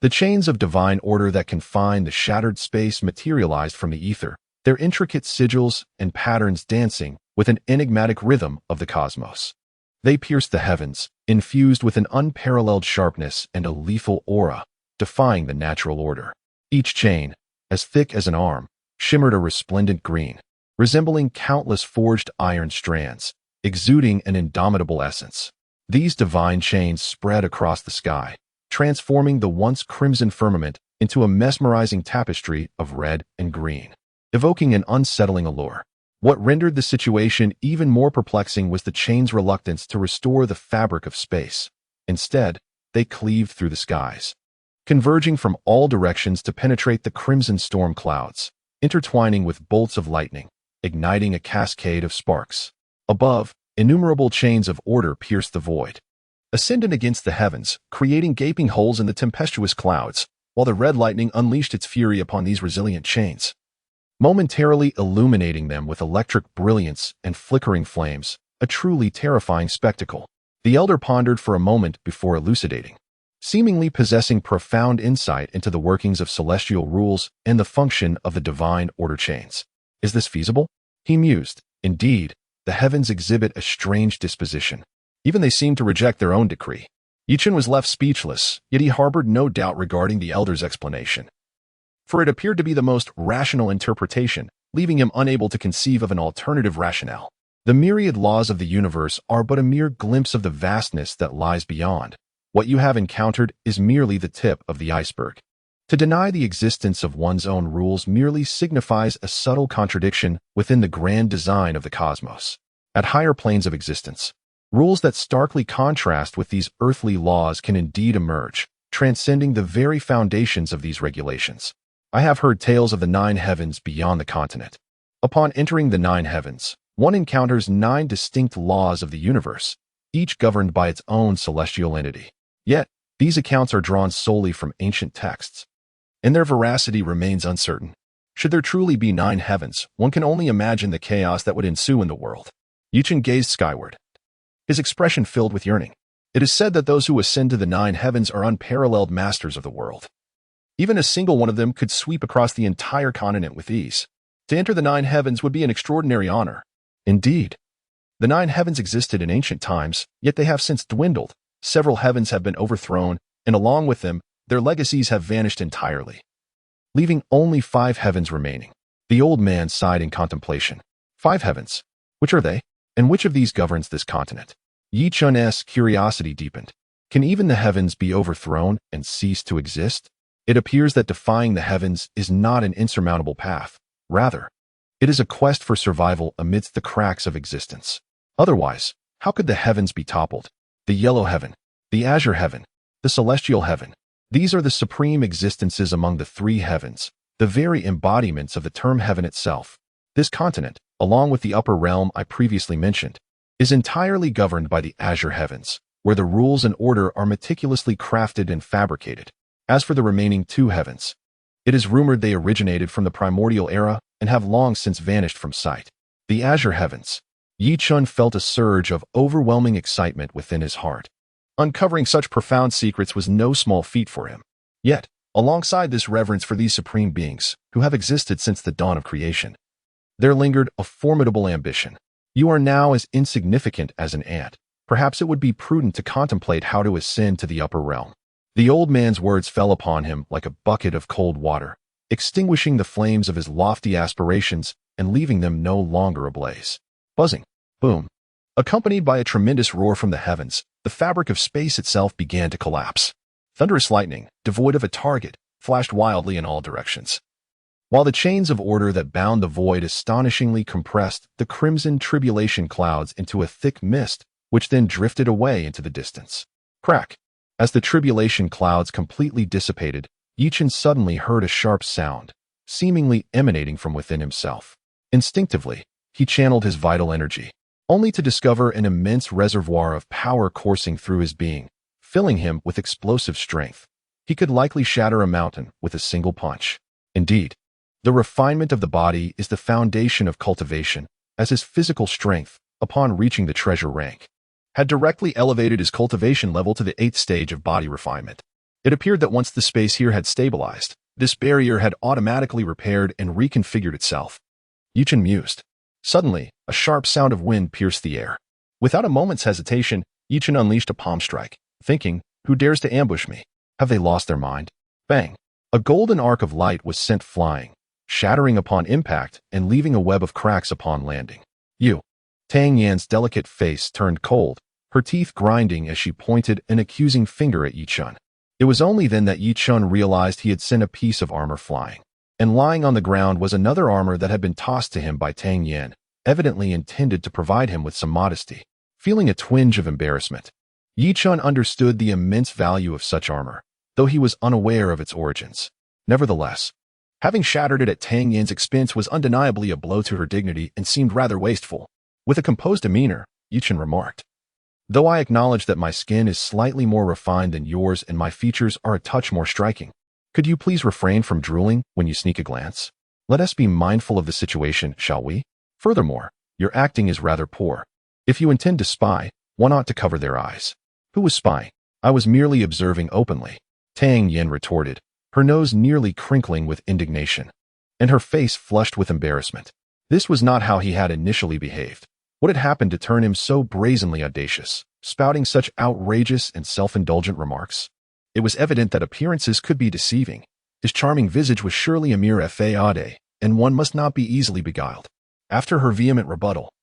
the chains of divine order that confine the shattered space materialized from the ether, their intricate sigils and patterns dancing with an enigmatic rhythm of the cosmos. They pierced the heavens, infused with an unparalleled sharpness and a lethal aura, defying the natural order. Each chain, as thick as an arm, shimmered a resplendent green, resembling countless forged iron strands, exuding an indomitable essence. These divine chains spread across the sky, transforming the once crimson firmament into a mesmerizing tapestry of red and green, evoking an unsettling allure. What rendered the situation even more perplexing was the chain's reluctance to restore the fabric of space. Instead, they cleaved through the skies, converging from all directions to penetrate the crimson storm clouds, intertwining with bolts of lightning, igniting a cascade of sparks. Above, innumerable chains of order pierced the void, ascending against the heavens, creating gaping holes in the tempestuous clouds, while the red lightning unleashed its fury upon these resilient chains, momentarily illuminating them with electric brilliance and flickering flames, a truly terrifying spectacle. The elder pondered for a moment before elucidating, seemingly possessing profound insight into the workings of celestial rules and the function of the divine order chains. Is this feasible? He mused. Indeed, the heavens exhibit a strange disposition. Even they seem to reject their own decree. Chen was left speechless, yet he harbored no doubt regarding the elder's explanation, for it appeared to be the most rational interpretation, leaving him unable to conceive of an alternative rationale. The myriad laws of the universe are but a mere glimpse of the vastness that lies beyond. What you have encountered is merely the tip of the iceberg. To deny the existence of one's own rules merely signifies a subtle contradiction within the grand design of the cosmos. At higher planes of existence, rules that starkly contrast with these earthly laws can indeed emerge, transcending the very foundations of these regulations. I have heard tales of the 9 heavens beyond the continent. Upon entering the 9 heavens, one encounters 9 distinct laws of the universe, each governed by its own celestial entity. Yet, these accounts are drawn solely from ancient texts, and their veracity remains uncertain. Should there truly be 9 heavens, one can only imagine the chaos that would ensue in the world. Chen gazed skyward, his expression filled with yearning. It is said that those who ascend to the 9 heavens are unparalleled masters of the world. Even a single one of them could sweep across the entire continent with ease. To enter the 9 heavens would be an extraordinary honor. Indeed, the 9 heavens existed in ancient times, yet they have since dwindled. Several heavens have been overthrown, and along with them, their legacies have vanished entirely, leaving only 5 heavens remaining. The old man sighed in contemplation. 5 heavens? Which are they? And which of these governs this continent? Chen's curiosity deepened. Can even the heavens be overthrown and cease to exist? It appears that defying the heavens is not an insurmountable path. Rather, it is a quest for survival amidst the cracks of existence. Otherwise, how could the heavens be toppled? The yellow heaven, the azure heaven, the celestial heaven. These are the supreme existences among the 3 heavens, the very embodiments of the term heaven itself. This continent, along with the upper realm I previously mentioned, is entirely governed by the azure heavens, where the rules and order are meticulously crafted and fabricated. As for the remaining 2 heavens, it is rumored they originated from the primordial era and have long since vanished from sight. The azure heavens. Chen felt a surge of overwhelming excitement within his heart. Uncovering such profound secrets was no small feat for him. Yet, alongside this reverence for these supreme beings, who have existed since the dawn of creation, there lingered a formidable ambition. You are now as insignificant as an ant. Perhaps it would be prudent to contemplate how to ascend to the upper realm. The old man's words fell upon him like a bucket of cold water, extinguishing the flames of his lofty aspirations and leaving them no longer ablaze. Buzzing, boom. Accompanied by a tremendous roar from the heavens, the fabric of space itself began to collapse. Thunderous lightning, devoid of a target, flashed wildly in all directions, while the chains of order that bound the void astonishingly compressed the crimson tribulation clouds into a thick mist, which then drifted away into the distance. Crack! As the tribulation clouds completely dissipated, Chen suddenly heard a sharp sound, seemingly emanating from within himself. Instinctively, he channeled his vital energy, only to discover an immense reservoir of power coursing through his being, filling him with explosive strength. He could likely shatter a mountain with a single punch. Indeed, the refinement of the body is the foundation of cultivation, as his physical strength, upon reaching the treasure rank, had directly elevated his cultivation level to the 8th stage of body refinement. It appeared that once the space here had stabilized, this barrier had automatically repaired and reconfigured itself. Chen mused. Suddenly, a sharp sound of wind pierced the air. Without a moment's hesitation, Chen unleashed a palm strike, thinking, who dares to ambush me? Have they lost their mind? Bang! A golden arc of light was sent flying, shattering upon impact and leaving a web of cracks upon landing. Tang Yan's delicate face turned cold, her teeth grinding as she pointed an accusing finger at Chen. It was only then that Chen realized he had sent a piece of armor flying, and lying on the ground was another armor that had been tossed to him by Tang Yan, evidently intended to provide him with some modesty. Feeling a twinge of embarrassment, Yi Chen understood the immense value of such armor, though he was unaware of its origins. Nevertheless, having shattered it at Tang Yin's expense was undeniably a blow to her dignity and seemed rather wasteful. With a composed demeanor, Yi Chen remarked, "Though I acknowledge that my skin is slightly more refined than yours and my features are a touch more striking, could you please refrain from drooling when you sneak a glance? Let us be mindful of the situation, shall we? Furthermore, your acting is rather poor. If you intend to spy, one ought to cover their eyes." "Who was spying? I was merely observing openly," Tang Yin retorted, her nose nearly crinkling with indignation, and her face flushed with embarrassment. This was not how he had initially behaved. What had happened to turn him so brazenly audacious, spouting such outrageous and self-indulgent remarks? It was evident that appearances could be deceiving. His charming visage was surely a mere faade, and one must not be easily beguiled. After her vehement rebuttal,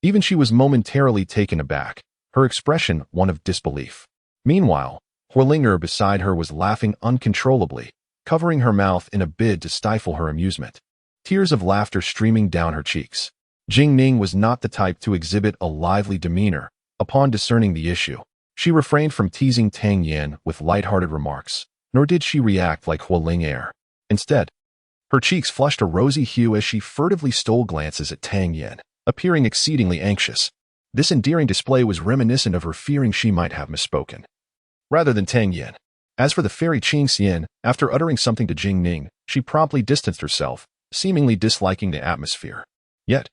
even she was momentarily taken aback, her expression one of disbelief. Meanwhile, Horlinger beside her was laughing uncontrollably, covering her mouth in a bid to stifle her amusement, tears of laughter streaming down her cheeks. Jing Ning was not the type to exhibit a lively demeanor. Upon discerning the issue, she refrained from teasing Tang Yin with light-hearted remarks, nor did she react like Hualing Air. Instead, her cheeks flushed a rosy hue as she furtively stole glances at Tang Yin, appearing exceedingly anxious. This endearing display was reminiscent of her fearing she might have misspoken, rather than Tang Yin. As for the fairy Qing Xian, after uttering something to Jing Ning, she promptly distanced herself, seemingly disliking the atmosphere. Yet,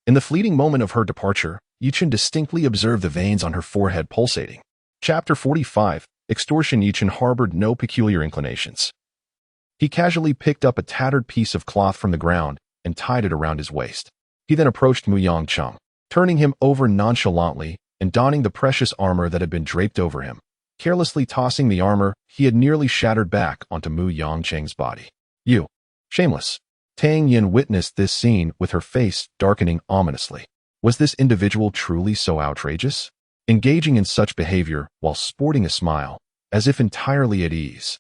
in the fleeting moment of her departure, Yi Chen distinctly observed the veins on her forehead pulsating. Chapter 45, Extortion. Yi Chen harbored no peculiar inclinations. He casually picked up a tattered piece of cloth from the ground and tied it around his waist. He then approached Mu Yangcheng, turning him over nonchalantly and donning the precious armor that had been draped over him. Carelessly tossing the armor, he had nearly shattered back onto Mu Yangcheng's body. "You, shameless." Tang Yin witnessed this scene with her face darkening ominously. Was this individual truly so outrageous? Engaging in such behavior while sporting a smile, as if entirely at ease.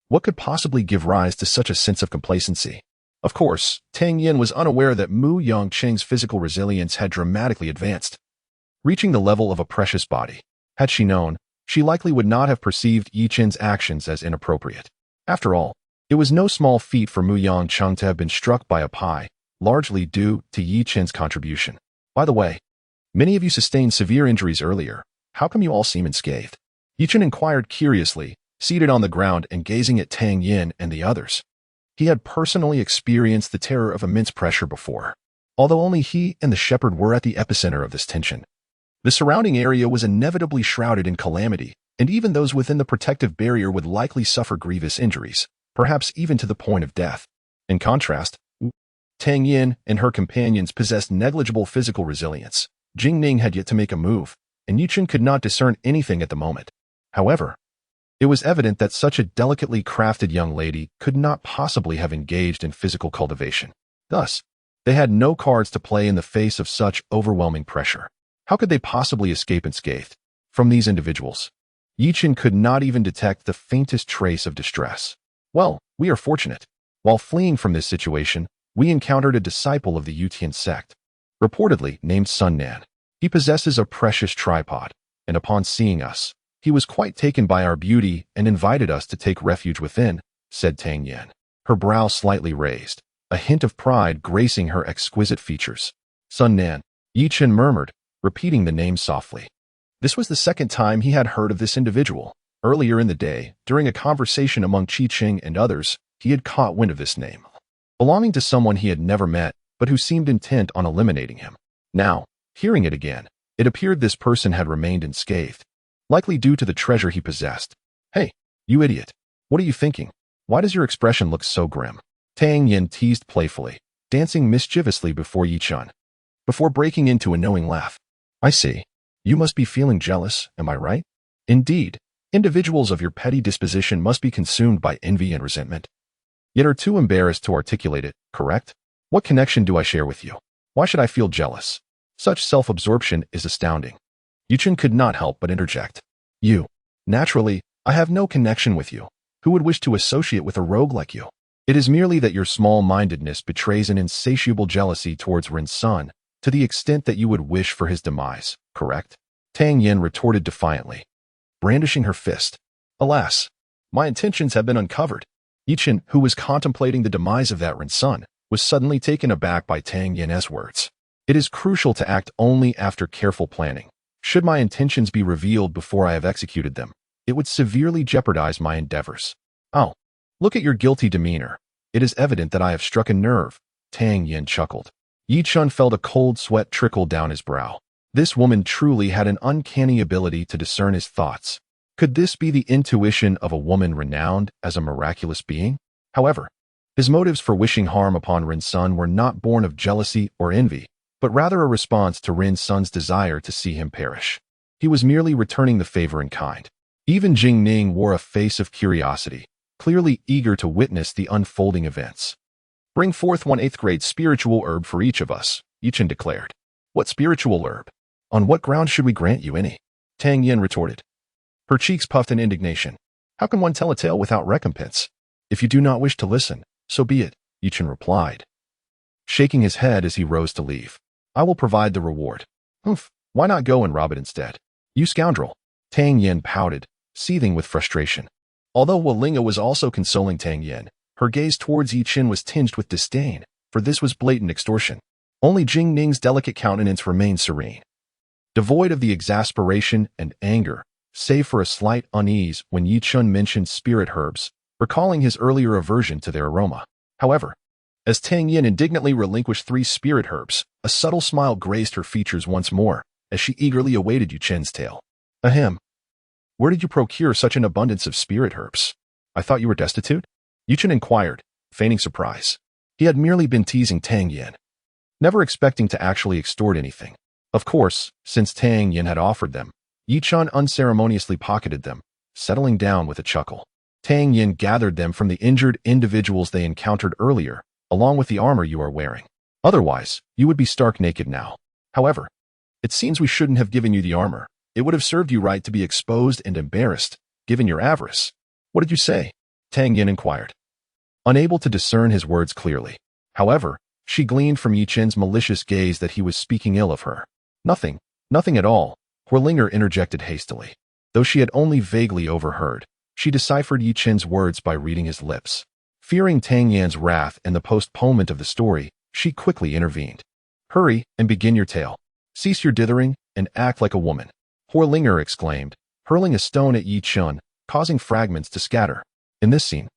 What could possibly give rise to such a sense of complacency? Of course, Tang Yin was unaware that Mu Yangcheng's physical resilience had dramatically advanced, reaching the level of a precious body. Had she known, she likely would not have perceived Yi Chen's actions as inappropriate. After all, it was no small feat for Mu Yangcheng to have been struck by a pie, largely due to Yi Chen's contribution. By the way, many of you sustained severe injuries earlier. How come you all seem unscathed? Yi Chen inquired curiously, seated on the ground and gazing at Tang Yin and the others. He had personally experienced the terror of immense pressure before, although only he and the shepherd were at the epicenter of this tension. The surrounding area was inevitably shrouded in calamity, and even those within the protective barrier would likely suffer grievous injuries, perhaps even to the point of death. In contrast, Tang Yin and her companions possessed negligible physical resilience. Jing Ning had yet to make a move, and Yi Chen could not discern anything at the moment. However, it was evident that such a delicately crafted young lady could not possibly have engaged in physical cultivation. Thus, they had no cards to play in the face of such overwhelming pressure. How could they possibly escape unscathed? From these individuals, Yi Chen could not even detect the faintest trace of distress. "Well, we are fortunate. While fleeing from this situation, we encountered a disciple of the Yutian sect, reportedly named Sun Nan. He possesses a precious tripod, and upon seeing us, he was quite taken by our beauty and invited us to take refuge within," said Tang Yin, her brow slightly raised, a hint of pride gracing her exquisite features. "Sun Nan," Yi Chen murmured, repeating the name softly. This was the second time he had heard of this individual. Earlier in the day, during a conversation among Qi Qing and others, he had caught wind of this name, belonging to someone he had never met, but who seemed intent on eliminating him. Now, hearing it again, it appeared this person had remained unscathed, likely due to the treasure he possessed. "Hey, you idiot. What are you thinking? Why does your expression look so grim?" Tang Yin teased playfully, dancing mischievously before Yi Chen, before breaking into a knowing laugh. "I see. You must be feeling jealous, am I right? Indeed, individuals of your petty disposition must be consumed by envy and resentment, yet are too embarrassed to articulate it, correct? What connection do I share with you? Why should I feel jealous? Such self-absorption is astounding." Yi Chen could not help but interject. "You. Naturally, I have no connection with you. Who would wish to associate with a rogue like you? It is merely that your small-mindedness betrays an insatiable jealousy towards Ren Sun, To the extent that you would wish for his demise, correct? Tang Yin retorted defiantly, brandishing her fist. Alas, my intentions have been uncovered. Chen, who was contemplating the demise of that Ren son, was suddenly taken aback by Tang Yin's words. It is crucial to act only after careful planning. Should my intentions be revealed before I have executed them, it would severely jeopardize my endeavors. Oh, look at your guilty demeanor. It is evident that I have struck a nerve. Tang Yin chuckled. Chen felt a cold sweat trickle down his brow. This woman truly had an uncanny ability to discern his thoughts. Could this be the intuition of a woman renowned as a miraculous being? However, his motives for wishing harm upon Ren Sun were not born of jealousy or envy, but rather a response to Ren Sun's desire to see him perish. He was merely returning the favor in kind. Even Jing Ning wore a face of curiosity, clearly eager to witness the unfolding events. Bring forth 1/8 grade spiritual herb for each of us, Chen declared. What spiritual herb? On what ground should we grant you any? Tang Yin retorted. Her cheeks puffed in indignation. How can one tell a tale without recompense? If you do not wish to listen, so be it, Chen replied, shaking his head as he rose to leave. I will provide the reward. Humph, why not go and rob it instead? You scoundrel. Tang Yin pouted, seething with frustration. Although Walinga was also consoling Tang Yin, her gaze towards Chen was tinged with disdain, for this was blatant extortion. Only Jing Ning's delicate countenance remained serene, devoid of the exasperation and anger, save for a slight unease when Chen mentioned spirit herbs, recalling his earlier aversion to their aroma. However, as Tang Yin indignantly relinquished 3 spirit herbs, a subtle smile graced her features once more, as she eagerly awaited Chen's tale. Ahem. Where did you procure such an abundance of spirit herbs? I thought you were destitute? Chen inquired, feigning surprise. He had merely been teasing Tang Yin, never expecting to actually extort anything. Of course, since Tang Yin had offered them, Chen unceremoniously pocketed them, settling down with a chuckle. Tang Yin gathered them from the injured individuals they encountered earlier, along with the armor you are wearing. Otherwise, you would be stark naked now. However, it seems we shouldn't have given you the armor. It would have served you right to be exposed and embarrassed, given your avarice. What did you say? Tang Yin inquired, unable to discern his words clearly. However, she gleaned from Chen's malicious gaze that he was speaking ill of her. Nothing at all, Huolinger interjected hastily. Though she had only vaguely overheard, she deciphered Chen's words by reading his lips. Fearing Tang Yin's wrath and the postponement of the story, she quickly intervened. Hurry and begin your tale. Cease your dithering and act like a woman, Huolinger exclaimed, hurling a stone at Chen, causing fragments to scatter. In this scene,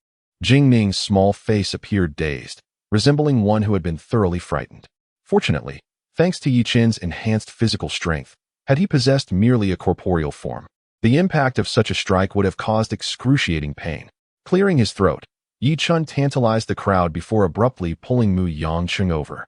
Jing Ning's small face appeared dazed, resembling one who had been thoroughly frightened. Fortunately, thanks to Chen's enhanced physical strength, had he possessed merely a corporeal form, the impact of such a strike would have caused excruciating pain. Clearing his throat, Chen tantalized the crowd before abruptly pulling Mu Yangcheng over,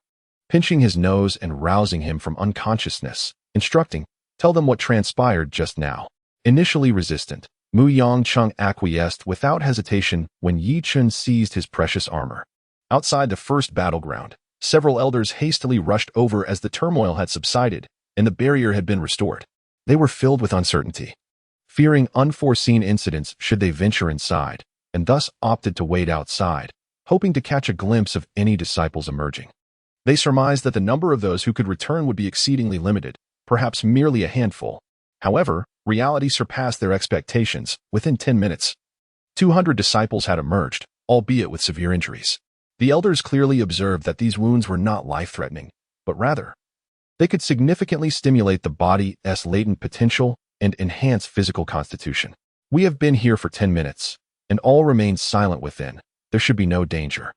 pinching his nose and rousing him from unconsciousness, instructing, tell them what transpired just now. Initially resistant, Mu Yangcheng acquiesced without hesitation when Chen seized his precious armor. Outside the first battleground, several elders hastily rushed over as the turmoil had subsided and the barrier had been restored. They were filled with uncertainty, fearing unforeseen incidents should they venture inside, and thus opted to wait outside, hoping to catch a glimpse of any disciples emerging. They surmised that the number of those who could return would be exceedingly limited, perhaps merely a handful. However, reality surpassed their expectations. Within 10 minutes, 200 disciples had emerged, albeit with severe injuries. The elders clearly observed that these wounds were not life-threatening, but rather, they could significantly stimulate the body's latent potential and enhance physical constitution. We have been here for 10 minutes, and all remain silent within. There should be no danger.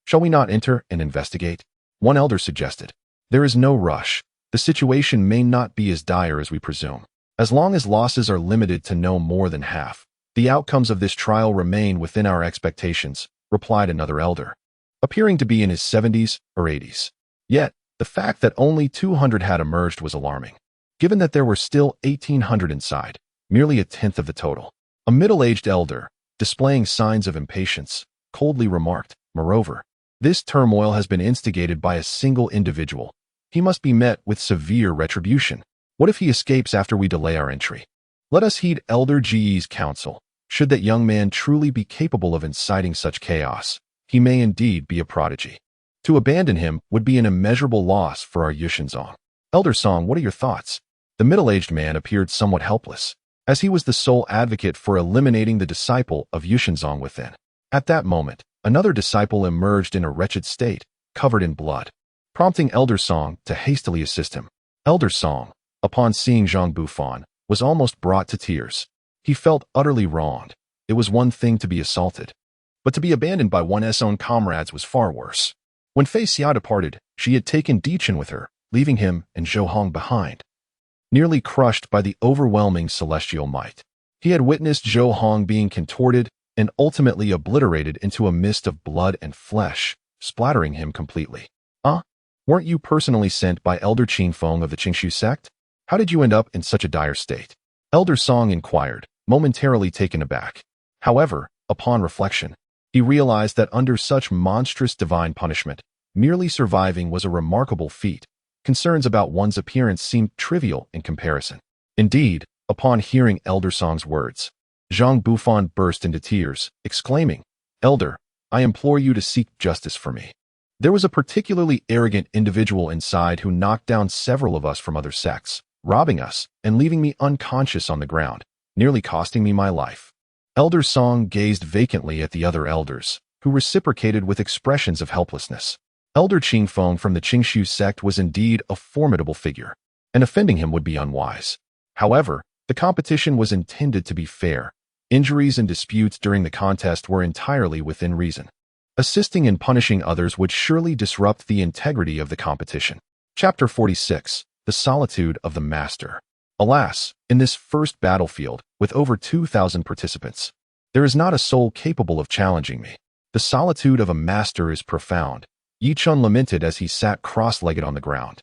Shall we not enter and investigate? One elder suggested. There is no rush. The situation may not be as dire as we presume. As long as losses are limited to no more than half, the outcomes of this trial remain within our expectations, replied another elder, appearing to be in his 70s or 80s. Yet, the fact that only 200 had emerged was alarming, given that there were still 1,800 inside, merely a tenth of the total. A middle-aged elder, displaying signs of impatience, coldly remarked, moreover, this turmoil has been instigated by a single individual. He must be met with severe retribution. What if he escapes after we delay our entry? Let us heed Elder Ge's counsel. Should that young man truly be capable of inciting such chaos, he may indeed be a prodigy. To abandon him would be an immeasurable loss for our Yushinzong. Elder Song, what are your thoughts? The middle-aged man appeared somewhat helpless, as he was the sole advocate for eliminating the disciple of Yushinzong within. At that moment, another disciple emerged in a wretched state, covered in blood, prompting Elder Song to hastily assist him. Elder Song, upon seeing Zhang Bufan, was almost brought to tears. He felt utterly wronged. It was one thing to be assaulted, but to be abandoned by one's own comrades was far worse. When Fei Xia departed, she had taken Chen with her, leaving him and Zhou Hong behind, nearly crushed by the overwhelming celestial might. He had witnessed Zhou Hong being contorted and ultimately obliterated into a mist of blood and flesh, splattering him completely. Weren't you personally sent by Elder Qingfeng of the Qingshu sect? How did you end up in such a dire state? Elder Song inquired, momentarily taken aback. However, upon reflection, he realized that under such monstrous divine punishment, merely surviving was a remarkable feat. Concerns about one's appearance seemed trivial in comparison. Indeed, upon hearing Elder Song's words, Zhang Bufan burst into tears, exclaiming, "Elder, I implore you to seek justice for me. There was a particularly arrogant individual inside who knocked down several of us from other sects, robbing us and leaving me unconscious on the ground, nearly costing me my life." Elder Song gazed vacantly at the other elders, who reciprocated with expressions of helplessness. Elder Qingfeng from the Qingshu sect was indeed a formidable figure, and offending him would be unwise. However, the competition was intended to be fair. Injuries and disputes during the contest were entirely within reason. Assisting and punishing others would surely disrupt the integrity of the competition. Chapter 46. The Solitude of the Master. Alas, in this first battlefield, with over 2,000 participants, there is not a soul capable of challenging me. The solitude of a master is profound. Yi Chun lamented as he sat cross-legged on the ground,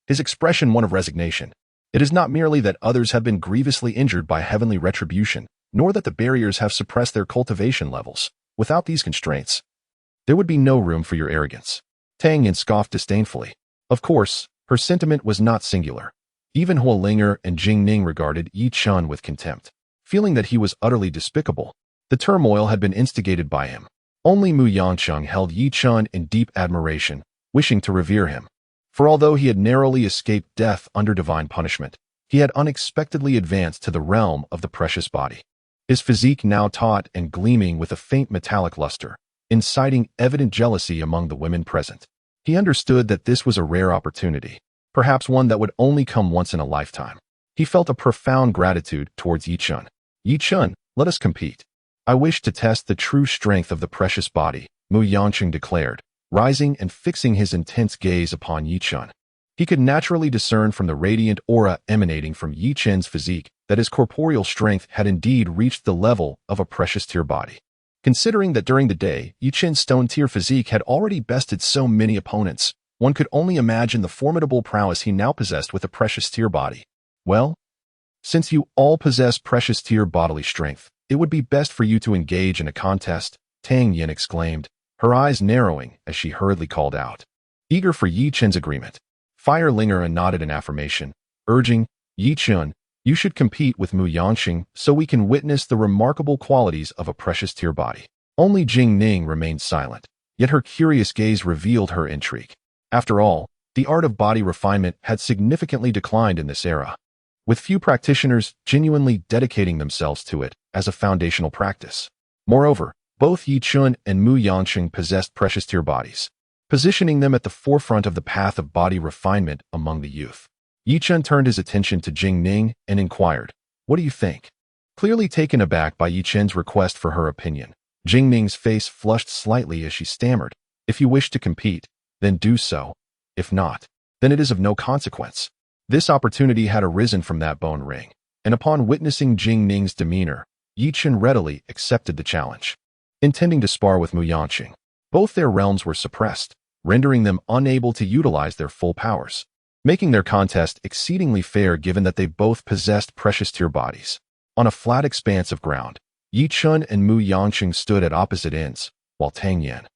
his expression one of resignation. It is not merely that others have been grievously injured by heavenly retribution, nor that the barriers have suppressed their cultivation levels. Without these constraints, there would be no room for your arrogance. Tang Yin scoffed disdainfully. Of course, her sentiment was not singular. Even Huolinger and Jing Ning regarded Yi Chun with contempt, feeling that he was utterly despicable. The turmoil had been instigated by him. Only Mu Yangcheng held Yi Chun in deep admiration, wishing to revere him. For although he had narrowly escaped death under divine punishment, he had unexpectedly advanced to the realm of the precious body. His physique now taut and gleaming with a faint metallic luster, inciting evident jealousy among the women present. He understood that this was a rare opportunity, perhaps one that would only come once in a lifetime. He felt a profound gratitude towards Yi Chun. "Yi Chun, let us compete. I wish to test the true strength of the precious body," Mu Yangcheng declared, rising and fixing his intense gaze upon Yi Chun. He could naturally discern from the radiant aura emanating from Yi Chun's physique that his corporeal strength had indeed reached the level of a precious tier body. Considering that during the day, Yi Chun's stone tier physique had already bested so many opponents, one could only imagine the formidable prowess he now possessed with a precious tier body. "Well, since you all possess precious tier bodily strength, it would be best for you to engage in a contest," Tang Yin exclaimed, her eyes narrowing as she hurriedly called out. Eager for Yi Chun's agreement, Fire Linger nodded in affirmation, urging, "Yi Chun, you should compete with Mu Yangxing so we can witness the remarkable qualities of a precious tier body." Only Jing Ning remained silent, yet her curious gaze revealed her intrigue. After all, the art of body refinement had significantly declined in this era, with few practitioners genuinely dedicating themselves to it as a foundational practice. Moreover, both Yi Chun and Mu Yangxing possessed precious tier bodies, positioning them at the forefront of the path of body refinement among the youth. Yi Chun turned his attention to Jing Ning and inquired, "What do you think?" Clearly taken aback by Yi Chun's request for her opinion, Jing Ning's face flushed slightly as she stammered, "If you wish to compete, then do so. If not, then it is of no consequence." This opportunity had arisen from that bone ring, and upon witnessing Jing Ning's demeanor, Yi Chun readily accepted the challenge. Intending to spar with Mu Yangxing, both their realms were suppressed, rendering them unable to utilize their full powers, making their contest exceedingly fair given that they both possessed precious tier bodies. On a flat expanse of ground, Yi Chun and Mu Yangxing stood at opposite ends, while Tang Yin,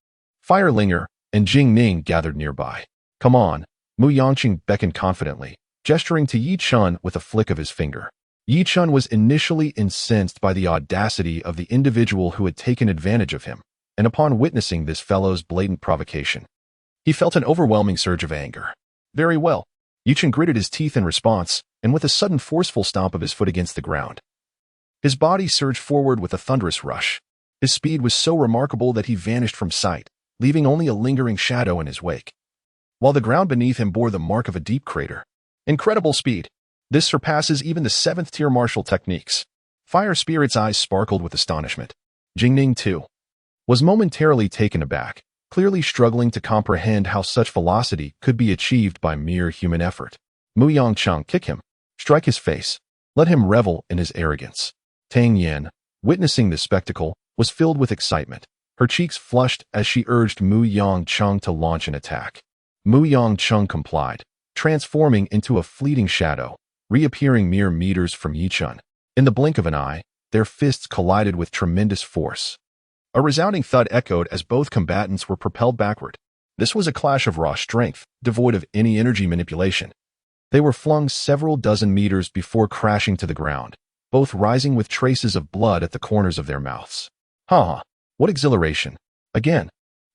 Fire Linger, and Jing Ning gathered nearby. "Come on," Mu Yangxing beckoned confidently, gesturing to Yi Chun with a flick of his finger. Yi Chun was initially incensed by the audacity of the individual who had taken advantage of him, and upon witnessing this fellow's blatant provocation, He felt an overwhelming surge of anger. Very well. Yi Chen gritted his teeth in response, and with a sudden forceful stomp of his foot against the ground, his body surged forward with a thunderous rush. His speed was so remarkable that he vanished from sight, leaving only a lingering shadow in his wake, while the ground beneath him bore the mark of a deep crater. Incredible speed. This surpasses even the 7th-tier martial techniques. Fire Spirit's eyes sparkled with astonishment. Jingning, too, was momentarily taken aback, clearly struggling to comprehend how such velocity could be achieved by mere human effort. Mu Yangcheng, kick him. Strike his face. Let him revel in his arrogance. Tang Yan, witnessing this spectacle, was filled with excitement. Her cheeks flushed as she urged Mu Yangcheng to launch an attack. Mu Yangcheng complied, transforming into a fleeting shadow, reappearing mere meters from Yi Chen. In the blink of an eye, their fists collided with tremendous force. A resounding thud echoed as both combatants were propelled backward. This was a clash of raw strength, devoid of any energy manipulation. They were flung several dozen meters before crashing to the ground, both rising with traces of blood at the corners of their mouths. Ha! What exhilaration! Again!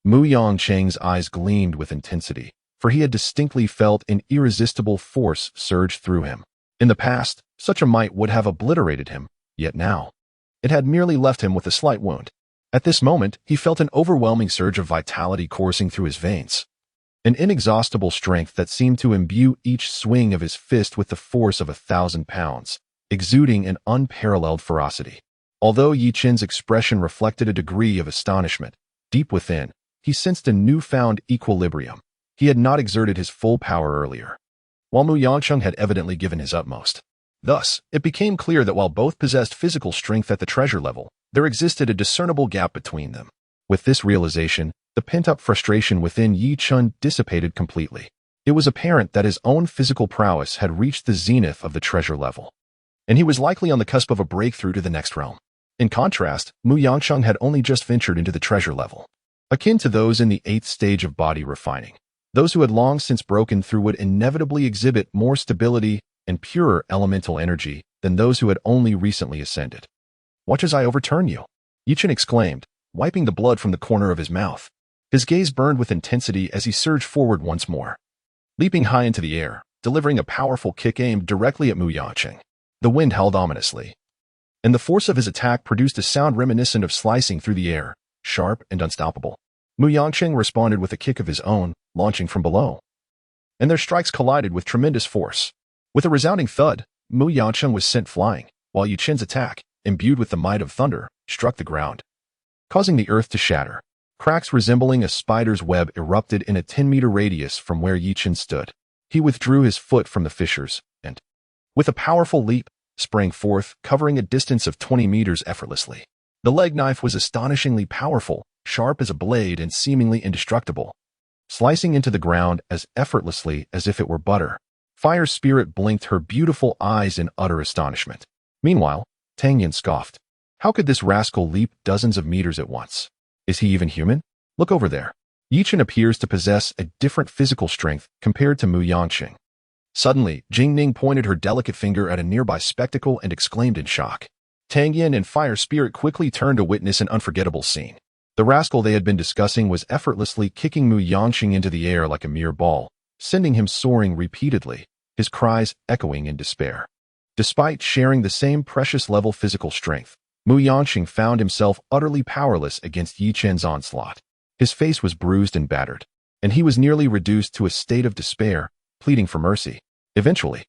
Mu Yangcheng's eyes gleamed with intensity, for he had distinctly felt an irresistible force surge through him. In the past, such a might would have obliterated him, yet now, it had merely left him with a slight wound. At this moment, he felt an overwhelming surge of vitality coursing through his veins, an inexhaustible strength that seemed to imbue each swing of his fist with the force of 1,000 pounds, exuding an unparalleled ferocity. Although Yi Chen's expression reflected a degree of astonishment, deep within, he sensed a newfound equilibrium. He had not exerted his full power earlier, while Mu Yangcheng had evidently given his utmost. Thus, it became clear that while both possessed physical strength at the treasure level, there existed a discernible gap between them. With this realization, the pent-up frustration within Yi Chen dissipated completely. It was apparent that his own physical prowess had reached the zenith of the treasure level, and he was likely on the cusp of a breakthrough to the next realm. In contrast, Mu Yangcheng had only just ventured into the treasure level, akin to those in the 8th stage of body refining. Those who had long since broken through would inevitably exhibit more stability and purer elemental energy than those who had only recently ascended. "Watch as I overturn you," Yi Chen exclaimed, wiping the blood from the corner of his mouth. His gaze burned with intensity as he surged forward once more, leaping high into the air, delivering a powerful kick aimed directly at Mu Yangcheng. The wind howled ominously, and the force of his attack produced a sound reminiscent of slicing through the air, sharp and unstoppable. Mu Yangcheng responded with a kick of his own, launching from below, and their strikes collided with tremendous force. With a resounding thud, Mu Yangcheng was sent flying, while Yi Chen's attack, imbued with the might of thunder, struck the ground, causing the earth to shatter. Cracks resembling a spider's web erupted in a 10-meter radius from where Yi Chen stood. He withdrew his foot from the fissures, and, with a powerful leap, sprang forth, covering a distance of 20 meters effortlessly. The leg knife was astonishingly powerful, sharp as a blade and seemingly indestructible, slicing into the ground as effortlessly as if it were butter. Fire Spirit blinked her beautiful eyes in utter astonishment. Meanwhile, Tang Yan scoffed. How could this rascal leap dozens of meters at once? Is he even human? Look over there. Yi Chen appears to possess a different physical strength compared to Mu Yangcheng. Suddenly, Jingning pointed her delicate finger at a nearby spectacle and exclaimed in shock. Tang Yan and Fire Spirit quickly turned to witness an unforgettable scene. The rascal they had been discussing was effortlessly kicking Mu Yangcheng into the air like a mere ball, sending him soaring repeatedly, his cries echoing in despair. Despite sharing the same precious-level physical strength, Mu Yangcheng found himself utterly powerless against Yi Chen's onslaught. His face was bruised and battered, and he was nearly reduced to a state of despair, pleading for mercy. Eventually,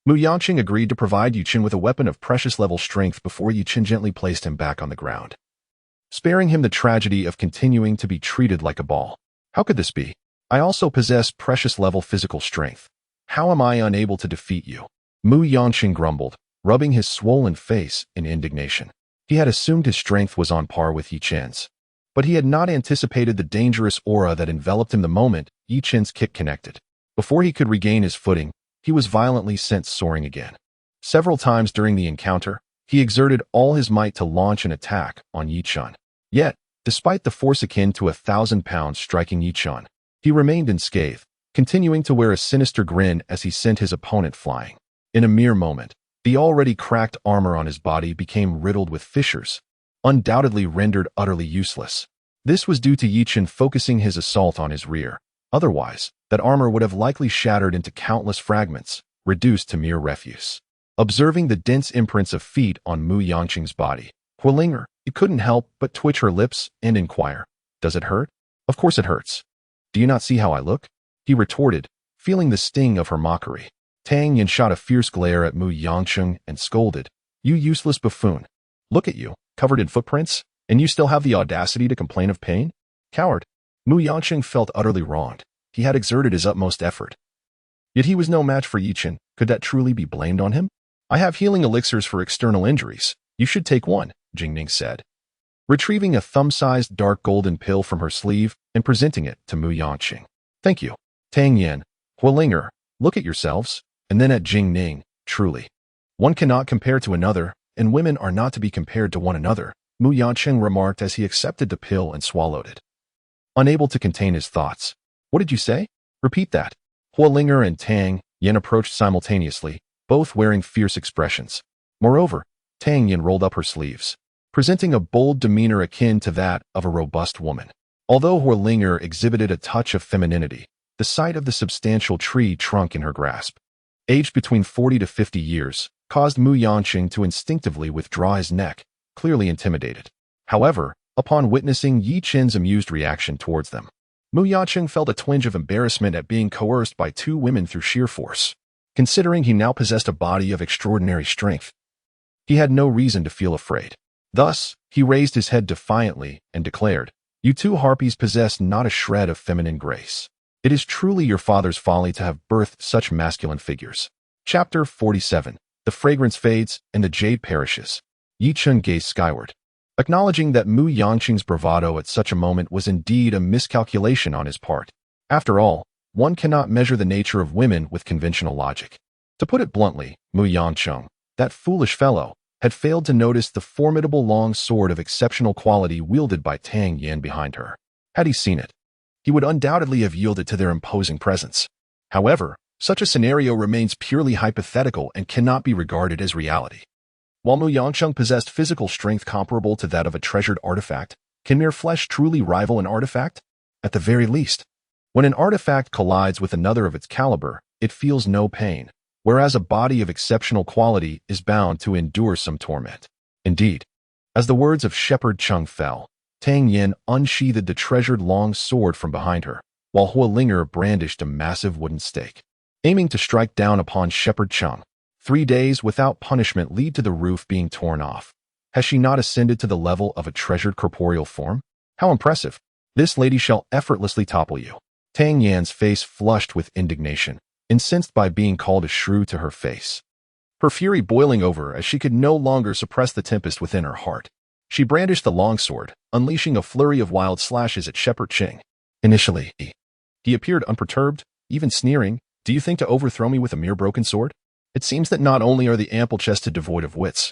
Mu Yangcheng agreed to provide Yi Chen with a weapon of precious-level strength before Yi Chen gently placed him back on the ground, sparing him the tragedy of continuing to be treated like a ball. How could this be? I also possess precious-level physical strength. How am I unable to defeat you? Mu Yangcheng grumbled, rubbing his swollen face in indignation. He had assumed his strength was on par with Yi Chen's, but he had not anticipated the dangerous aura that enveloped him the moment Yi Chen's kick connected. Before he could regain his footing, he was violently sent soaring again. Several times during the encounter, he exerted all his might to launch an attack on Yi Chen. Yet, despite the force akin to 1,000 pounds striking Yi Chen, he remained unscathed, continuing to wear a sinister grin as he sent his opponent flying. In a mere moment, the already cracked armor on his body became riddled with fissures, undoubtedly rendered utterly useless. This was due to Yi Chen focusing his assault on his rear, Otherwise, that armor would have likely shattered into countless fragments, reduced to mere refuse. Observing the dense imprints of feet on Mu Yangqing's body, Huolinger, it couldn't help but twitch her lips and inquire, "Does it hurt?" "Of course it hurts. Do you not see how I look?" he retorted, feeling the sting of her mockery. Tang Yin shot a fierce glare at Mu Yangqing and scolded, "You useless buffoon. Look at you, covered in footprints, and you still have the audacity to complain of pain? Coward." Mu Yangqing felt utterly wronged. He had exerted his utmost effort. Yet he was no match for Yi Chen. Could that truly be blamed on him? "I have healing elixirs for external injuries. You should take one," Jingning said, retrieving a thumb-sized dark golden pill from her sleeve and presenting it to Mu Yangqing. "Thank you." Tang Yin, Huolinger, look at yourselves, and then at Jingning, truly. One cannot compare to another, and women are not to be compared to one another, Mu Yangqing remarked as he accepted the pill and swallowed it. Unable to contain his thoughts. "What did you say? Repeat that." Huolinger and Tang Yin approached simultaneously, both wearing fierce expressions. Moreover, Tang Yin rolled up her sleeves, presenting a bold demeanor akin to that of a robust woman. Although Huolinger exhibited a touch of femininity, the sight of the substantial tree trunk in her grasp, aged between 40 to 50 years, caused Mu Yangqing to instinctively withdraw his neck, clearly intimidated. However, upon witnessing Yi Chen's amused reaction towards them, Mu Yangqing felt a twinge of embarrassment at being coerced by two women through sheer force. Considering he now possessed a body of extraordinary strength, he had no reason to feel afraid. Thus, he raised his head defiantly and declared, "You two harpies possess not a shred of feminine grace. It is truly your father's folly to have birthed such masculine figures." Chapter 47. The fragrance fades and the jade perishes. Yi Chen gazed skyward, acknowledging that Mu Yangqing's bravado at such a moment was indeed a miscalculation on his part. After all, one cannot measure the nature of women with conventional logic. To put it bluntly, Mu Yangqing, that foolish fellow, had failed to notice the formidable long sword of exceptional quality wielded by Tang Yin behind her. Had he seen it, he would undoubtedly have yielded to their imposing presence. However, such a scenario remains purely hypothetical and cannot be regarded as reality. While Mu Yangqing possessed physical strength comparable to that of a treasured artifact, can mere flesh truly rival an artifact? At the very least, when an artifact collides with another of its caliber, it feels no pain, whereas a body of exceptional quality is bound to endure some torment. Indeed, as the words of Shepherd Chung fell, Tang Yin unsheathed the treasured long sword from behind her, while Huolinger brandished a massive wooden stake, aiming to strike down upon Shepherd Chung. 3 days without punishment lead to the roof being torn off. Has she not ascended to the level of a treasured corporeal form? How impressive! This lady shall effortlessly topple you. Tang Yan's face flushed with indignation, incensed by being called a shrew to her face. Her fury boiling over as she could no longer suppress the tempest within her heart. She brandished the longsword, unleashing a flurry of wild slashes at Shepherd Ching. Initially, he appeared unperturbed, even sneering. "Do you think to overthrow me with a mere broken sword?" It seems that not only are the ample-chested devoid of wits,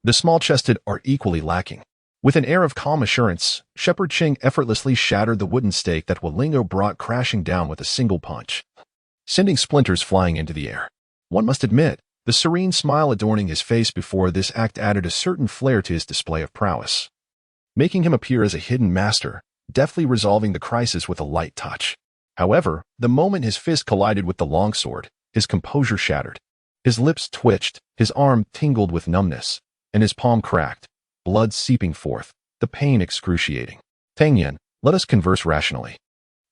the small-chested are equally lacking. With an air of calm assurance, Shepherd Ching effortlessly shattered the wooden stake that Huolinger brought crashing down with a single punch, sending splinters flying into the air. One must admit, the serene smile adorning his face before this act added a certain flair to his display of prowess, making him appear as a hidden master, deftly resolving the crisis with a light touch. However, the moment his fist collided with the longsword, his composure shattered. His lips twitched, his arm tingled with numbness, and his palm cracked, blood seeping forth, the pain excruciating. "Tang Yin, let us converse rationally.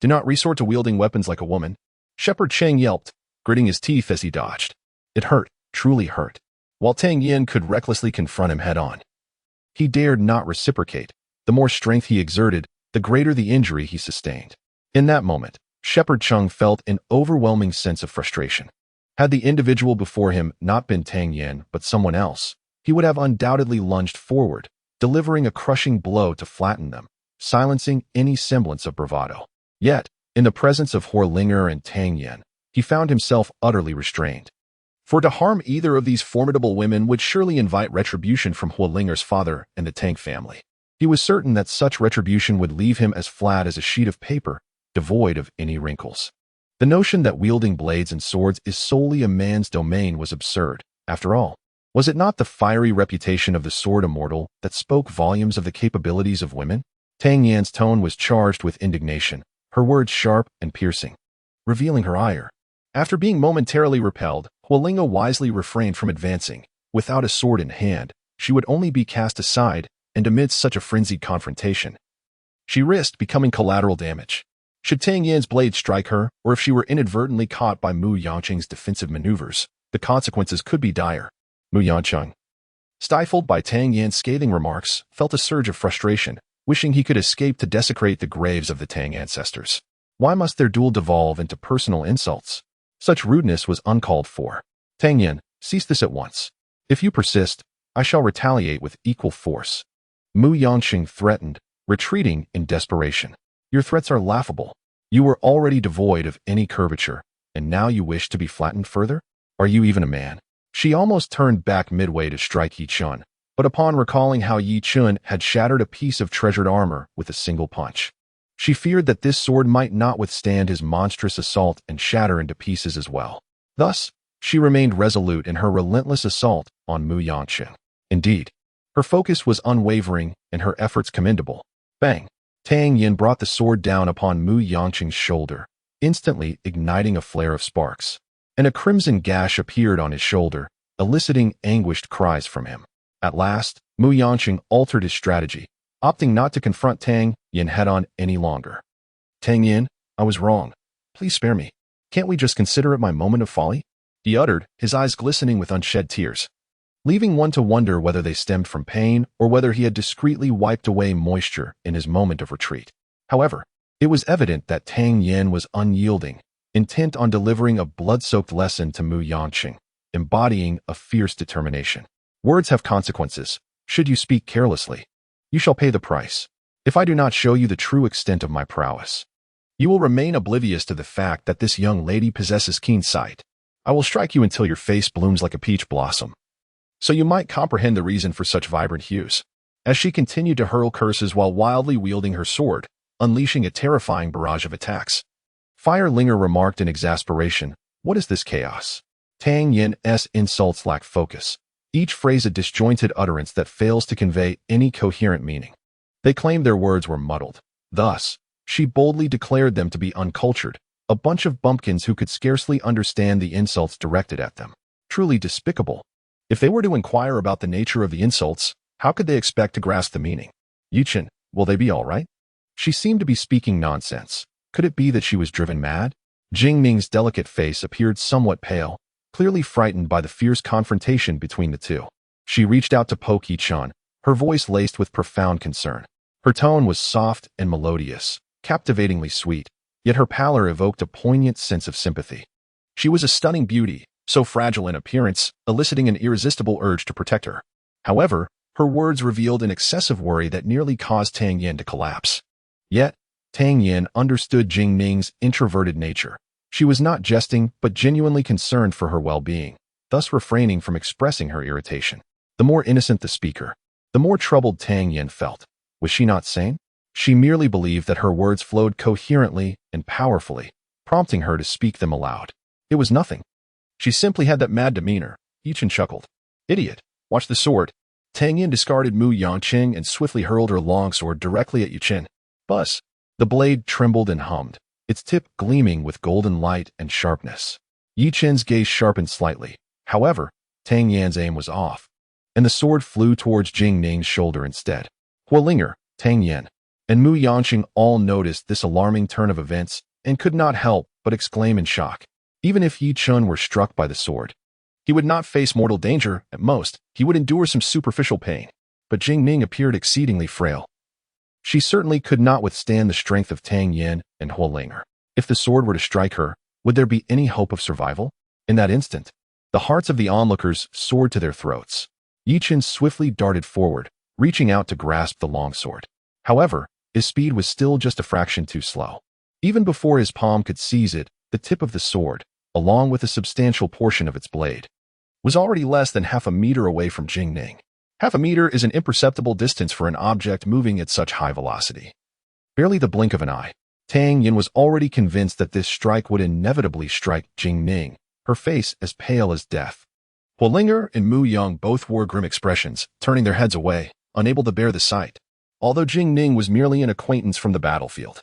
Do not resort to wielding weapons like a woman." Shepherd Cheng yelped, gritting his teeth as he dodged. It hurt, truly hurt. While Tang Yin could recklessly confront him head-on, he dared not reciprocate. The more strength he exerted, the greater the injury he sustained. In that moment, Shepherd Chung felt an overwhelming sense of frustration. Had the individual before him not been Tang Yin but someone else, he would have undoubtedly lunged forward, delivering a crushing blow to flatten them, silencing any semblance of bravado. Yet, in the presence of Huolinger and Tang Yin, he found himself utterly restrained. For to harm either of these formidable women would surely invite retribution from Huolinger's father and the Tang family. He was certain that such retribution would leave him as flat as a sheet of paper, devoid of any wrinkles. The notion that wielding blades and swords is solely a man's domain was absurd. After all, was it not the fiery reputation of the sword immortal that spoke volumes of the capabilities of women? Tang Yan's tone was charged with indignation, her words sharp and piercing, revealing her ire. After being momentarily repelled, Hualinga wisely refrained from advancing. Without a sword in hand, she would only be cast aside, and amidst such a frenzied confrontation, she risked becoming collateral damage. Should Tang Yan's blade strike her, or if she were inadvertently caught by Mu Yangqing's defensive maneuvers, the consequences could be dire. Mu Yangqing, stifled by Tang Yan's scathing remarks, felt a surge of frustration, wishing he could escape to desecrate the graves of the Tang ancestors. Why must their duel devolve into personal insults? Such rudeness was uncalled for. Tang Yan, cease this at once. If you persist, I shall retaliate with equal force. Mu Yangqing threatened, retreating in desperation. Your threats are laughable. You were already devoid of any curvature, and now you wish to be flattened further? Are you even a man? She almost turned back midway to strike Yi Chun, but upon recalling how Yi Chun had shattered a piece of treasured armor with a single punch, she feared that this sword might not withstand his monstrous assault and shatter into pieces as well. Thus, she remained resolute in her relentless assault on Mu Yangqing. Indeed, her focus was unwavering and her efforts commendable. Bang! Tang Yin brought the sword down upon Mu Yangqing's shoulder, instantly igniting a flare of sparks, and a crimson gash appeared on his shoulder, eliciting anguished cries from him. At last, Mu Yangqing altered his strategy, opting not to confront Tang Yin head-on any longer. Tang Yin, I was wrong. Please spare me. Can't we just consider it my moment of folly? He uttered, his eyes glistening with unshed tears, leaving one to wonder whether they stemmed from pain or whether he had discreetly wiped away moisture in his moment of retreat. However, it was evident that Tang Yin was unyielding, intent on delivering a blood-soaked lesson to Mu Yangqing, embodying a fierce determination. Words have consequences. Should you speak carelessly, you shall pay the price. If I do not show you the true extent of my prowess, you will remain oblivious to the fact that this young lady possesses keen sight. I will strike you until your face blooms like a peach blossom, so you might comprehend the reason for such vibrant hues. As she continued to hurl curses while wildly wielding her sword, unleashing a terrifying barrage of attacks, Firelinger remarked in exasperation, "What is this chaos?" Tang Yin's insults lack focus, each phrase a disjointed utterance that fails to convey any coherent meaning. They claimed their words were muddled. Thus, she boldly declared them to be uncultured, a bunch of bumpkins who could scarcely understand the insults directed at them. Truly despicable. If they were to inquire about the nature of the insults, how could they expect to grasp the meaning? Yi Chen, will they be all right? She seemed to be speaking nonsense. Could it be that she was driven mad? Jing Ming's delicate face appeared somewhat pale, clearly frightened by the fierce confrontation between the two. She reached out to poke Yi Chen, her voice laced with profound concern. Her tone was soft and melodious, captivatingly sweet, yet her pallor evoked a poignant sense of sympathy. She was a stunning beauty, so fragile in appearance, eliciting an irresistible urge to protect her. However, her words revealed an excessive worry that nearly caused Tang Yin to collapse. Yet, Tang Yin understood Jing Ming's introverted nature. She was not jesting, but genuinely concerned for her well-being, thus refraining from expressing her irritation. The more innocent the speaker, the more troubled Tang Yin felt. Was she not sane? She merely believed that her words flowed coherently and powerfully, prompting her to speak them aloud. It was nothing. She simply had that mad demeanor. Yi Chen chuckled. Idiot, watch the sword. Tang Yin discarded Mu Yangqing and swiftly hurled her longsword directly at Yi Chen. Buzz. The blade trembled and hummed, its tip gleaming with golden light and sharpness. Yi Chen's gaze sharpened slightly. However, Tang Yan's aim was off, and the sword flew towards Jing Ning's shoulder instead. Hualinger, Tang Yan, and Mu Yangqing all noticed this alarming turn of events and could not help but exclaim in shock. Even if Yi Chen were struck by the sword, he would not face mortal danger. At most, he would endure some superficial pain. But Jing Ning appeared exceedingly frail. She certainly could not withstand the strength of Tang Yin and Hualinger. If the sword were to strike her, would there be any hope of survival? In that instant, the hearts of the onlookers soared to their throats. Yi Chen swiftly darted forward, reaching out to grasp the longsword. However, his speed was still just a fraction too slow. Even before his palm could seize it, the tip of the sword, along with a substantial portion of its blade, was already less than half a meter away from Jing Ning. Half a meter is an imperceptible distance for an object moving at such high velocity. Barely the blink of an eye, Tang Yin was already convinced that this strike would inevitably strike Jing Ning, her face as pale as death. Hualinger and Mu Yang both wore grim expressions, turning their heads away, unable to bear the sight, although Jing Ning was merely an acquaintance from the battlefield.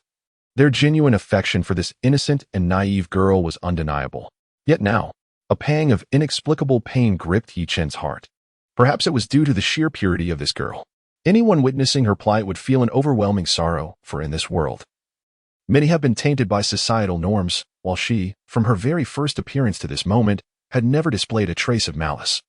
Their genuine affection for this innocent and naive girl was undeniable. Yet now, a pang of inexplicable pain gripped Yi Chen's heart. Perhaps it was due to the sheer purity of this girl. Anyone witnessing her plight would feel an overwhelming sorrow, for in this world, many have been tainted by societal norms, while she, from her very first appearance to this moment, had never displayed a trace of malice,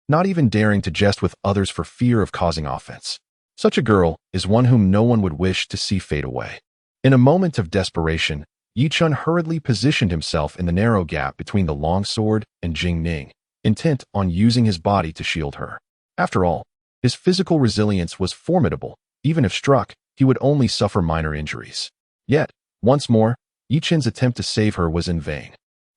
not even daring to jest with others for fear of causing offense. Such a girl is one whom no one would wish to see fade away. In a moment of desperation, Yi Chen hurriedly positioned himself in the narrow gap between the longsword and Jing Ning, intent on using his body to shield her. After all, his physical resilience was formidable. Even if struck, he would only suffer minor injuries. Yet, once more, Yi Chen's attempt to save her was in vain.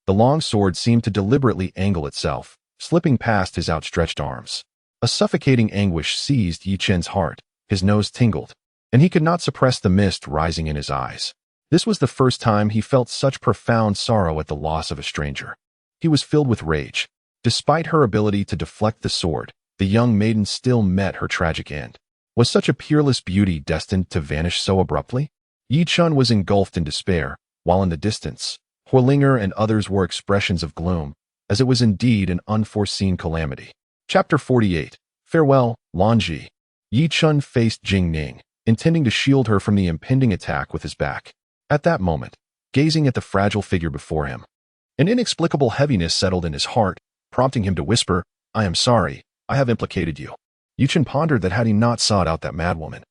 The long sword seemed to deliberately angle itself, slipping past his outstretched arms. A suffocating anguish seized Yi Chen's heart, his nose tingled, and he could not suppress the mist rising in his eyes. This was the first time he felt such profound sorrow at the loss of a stranger. He was filled with rage. Despite her ability to deflect the sword, the young maiden still met her tragic end. Was such a peerless beauty destined to vanish so abruptly? Yi Chen was engulfed in despair, while in the distance, Huolinger and others wore expressions of gloom, as it was indeed an unforeseen calamity. Chapter 48. Farewell, Lanji. Yi Chen faced Jing Ning, intending to shield her from the impending attack with his back. At that moment, gazing at the fragile figure before him, an inexplicable heaviness settled in his heart, prompting him to whisper, "I am sorry, I have implicated you." Yi Chen pondered that had he not sought out that madwoman,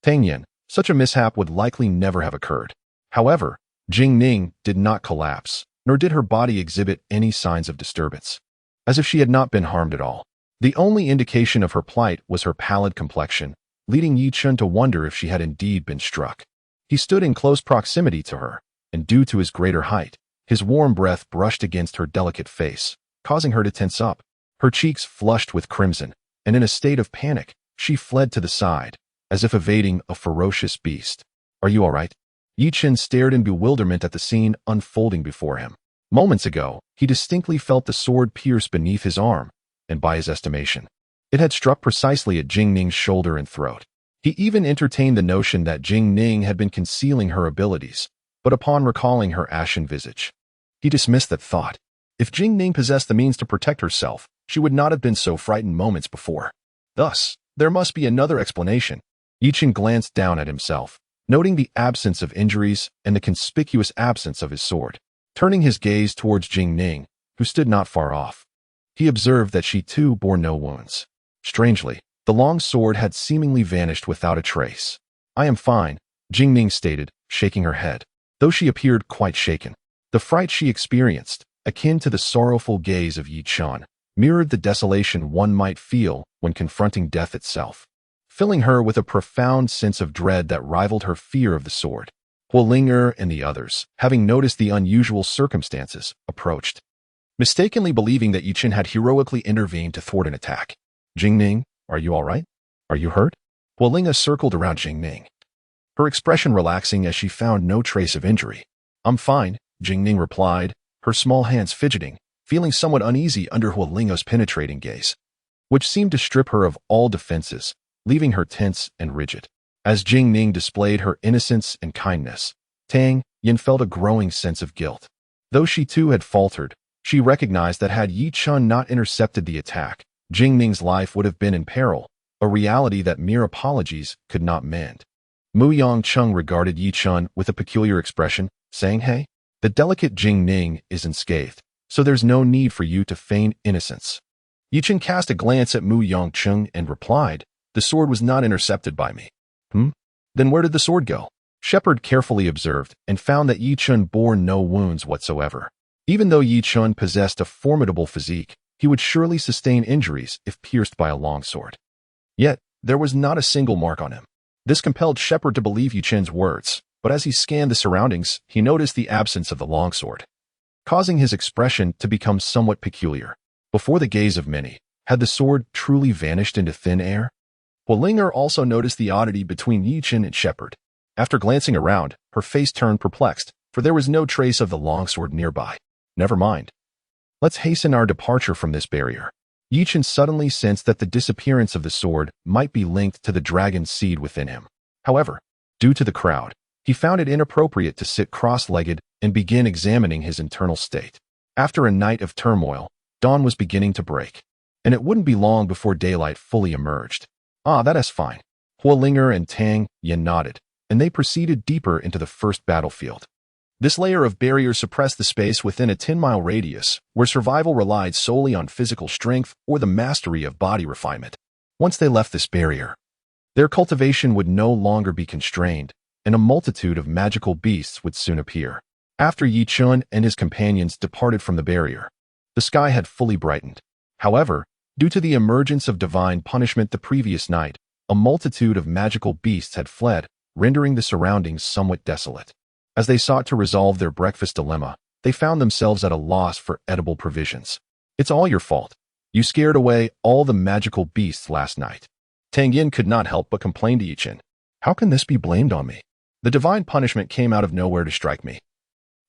Tang Yin, such a mishap would likely never have occurred. However, Jing Ning did not collapse, nor did her body exhibit any signs of disturbance, as if she had not been harmed at all. The only indication of her plight was her pallid complexion, leading Yi Chen to wonder if she had indeed been struck. He stood in close proximity to her, and due to his greater height, his warm breath brushed against her delicate face, causing her to tense up. Her cheeks flushed with crimson, and in a state of panic, she fled to the side, as if evading a ferocious beast. "Are you all right?" Yi Chen stared in bewilderment at the scene unfolding before him. Moments ago, he distinctly felt the sword pierce beneath his arm, and by his estimation, it had struck precisely at Jing Ning's shoulder and throat. He even entertained the notion that Jing Ning had been concealing her abilities, but upon recalling her ashen visage, he dismissed that thought. If Jing Ning possessed the means to protect herself, she would not have been so frightened moments before. Thus, there must be another explanation. Yi Chen glanced down at himself, noting the absence of injuries and the conspicuous absence of his sword. Turning his gaze towards Jing Ning, who stood not far off, he observed that she too bore no wounds. Strangely, the long sword had seemingly vanished without a trace. "I am fine," Jing Ning stated, shaking her head, though she appeared quite shaken. The fright she experienced, akin to the sorrowful gaze of Yi Chen, mirrored the desolation one might feel when confronting death itself, filling her with a profound sense of dread that rivaled her fear of the sword. Huolinger and the others, having noticed the unusual circumstances, approached, mistakenly believing that Yi Chen had heroically intervened to thwart an attack. "Jing Ning, are you all right? Are you hurt?" Huolinger circled around Jing Ning, her expression relaxing as she found no trace of injury. "I'm fine," Jing Ning replied, her small hands fidgeting, feeling somewhat uneasy under Huolinger's penetrating gaze, which seemed to strip her of all defenses, leaving her tense and rigid. As Jing Ning displayed her innocence and kindness, Tang Yin felt a growing sense of guilt. Though she too had faltered, she recognized that had Yi Chen not intercepted the attack, Jing Ning's life would have been in peril, a reality that mere apologies could not mend. Mu Yongcheng regarded Yi Chen with a peculiar expression, saying, "Hey, the delicate Jing Ning is unscathed, so there's no need for you to feign innocence." Yi Chen cast a glance at Mu Yongcheng and replied, "The sword was not intercepted by me." Then where did the sword go?" Shepard carefully observed and found that Yi Chen bore no wounds whatsoever. Even though Yi Chen possessed a formidable physique, he would surely sustain injuries if pierced by a longsword. Yet, there was not a single mark on him. This compelled Shepard to believe Yi Chen's words, but as he scanned the surroundings, he noticed the absence of the longsword, causing his expression to become somewhat peculiar. Before the gaze of many, had the sword truly vanished into thin air? Huolinger also noticed the oddity between Yi Chen and Shepard. After glancing around, her face turned perplexed, for there was no trace of the longsword nearby. "Never mind. Let's hasten our departure from this barrier." Yi Chen suddenly sensed that the disappearance of the sword might be linked to the dragon's seed within him. However, due to the crowd, He found it inappropriate to sit cross-legged and begin examining his internal state. After a night of turmoil, dawn was beginning to break, and it wouldn't be long before daylight fully emerged. Ah, that is fine. Huolinger and Tang Yin nodded, and they proceeded deeper into the first battlefield. This layer of barrier suppressed the space within a 10-mile radius, where survival relied solely on physical strength or the mastery of body refinement. Once they left this barrier, their cultivation would no longer be constrained, and a multitude of magical beasts would soon appear. After Yi Chun and his companions departed from the barrier, the sky had fully brightened. However, due to the emergence of divine punishment the previous night, a multitude of magical beasts had fled, rendering the surroundings somewhat desolate. As they sought to resolve their breakfast dilemma, they found themselves at a loss for edible provisions. It's all your fault. You scared away all the magical beasts last night. Tang Yin could not help but complain to Yi Chen. How can this be blamed on me? The divine punishment came out of nowhere to strike me.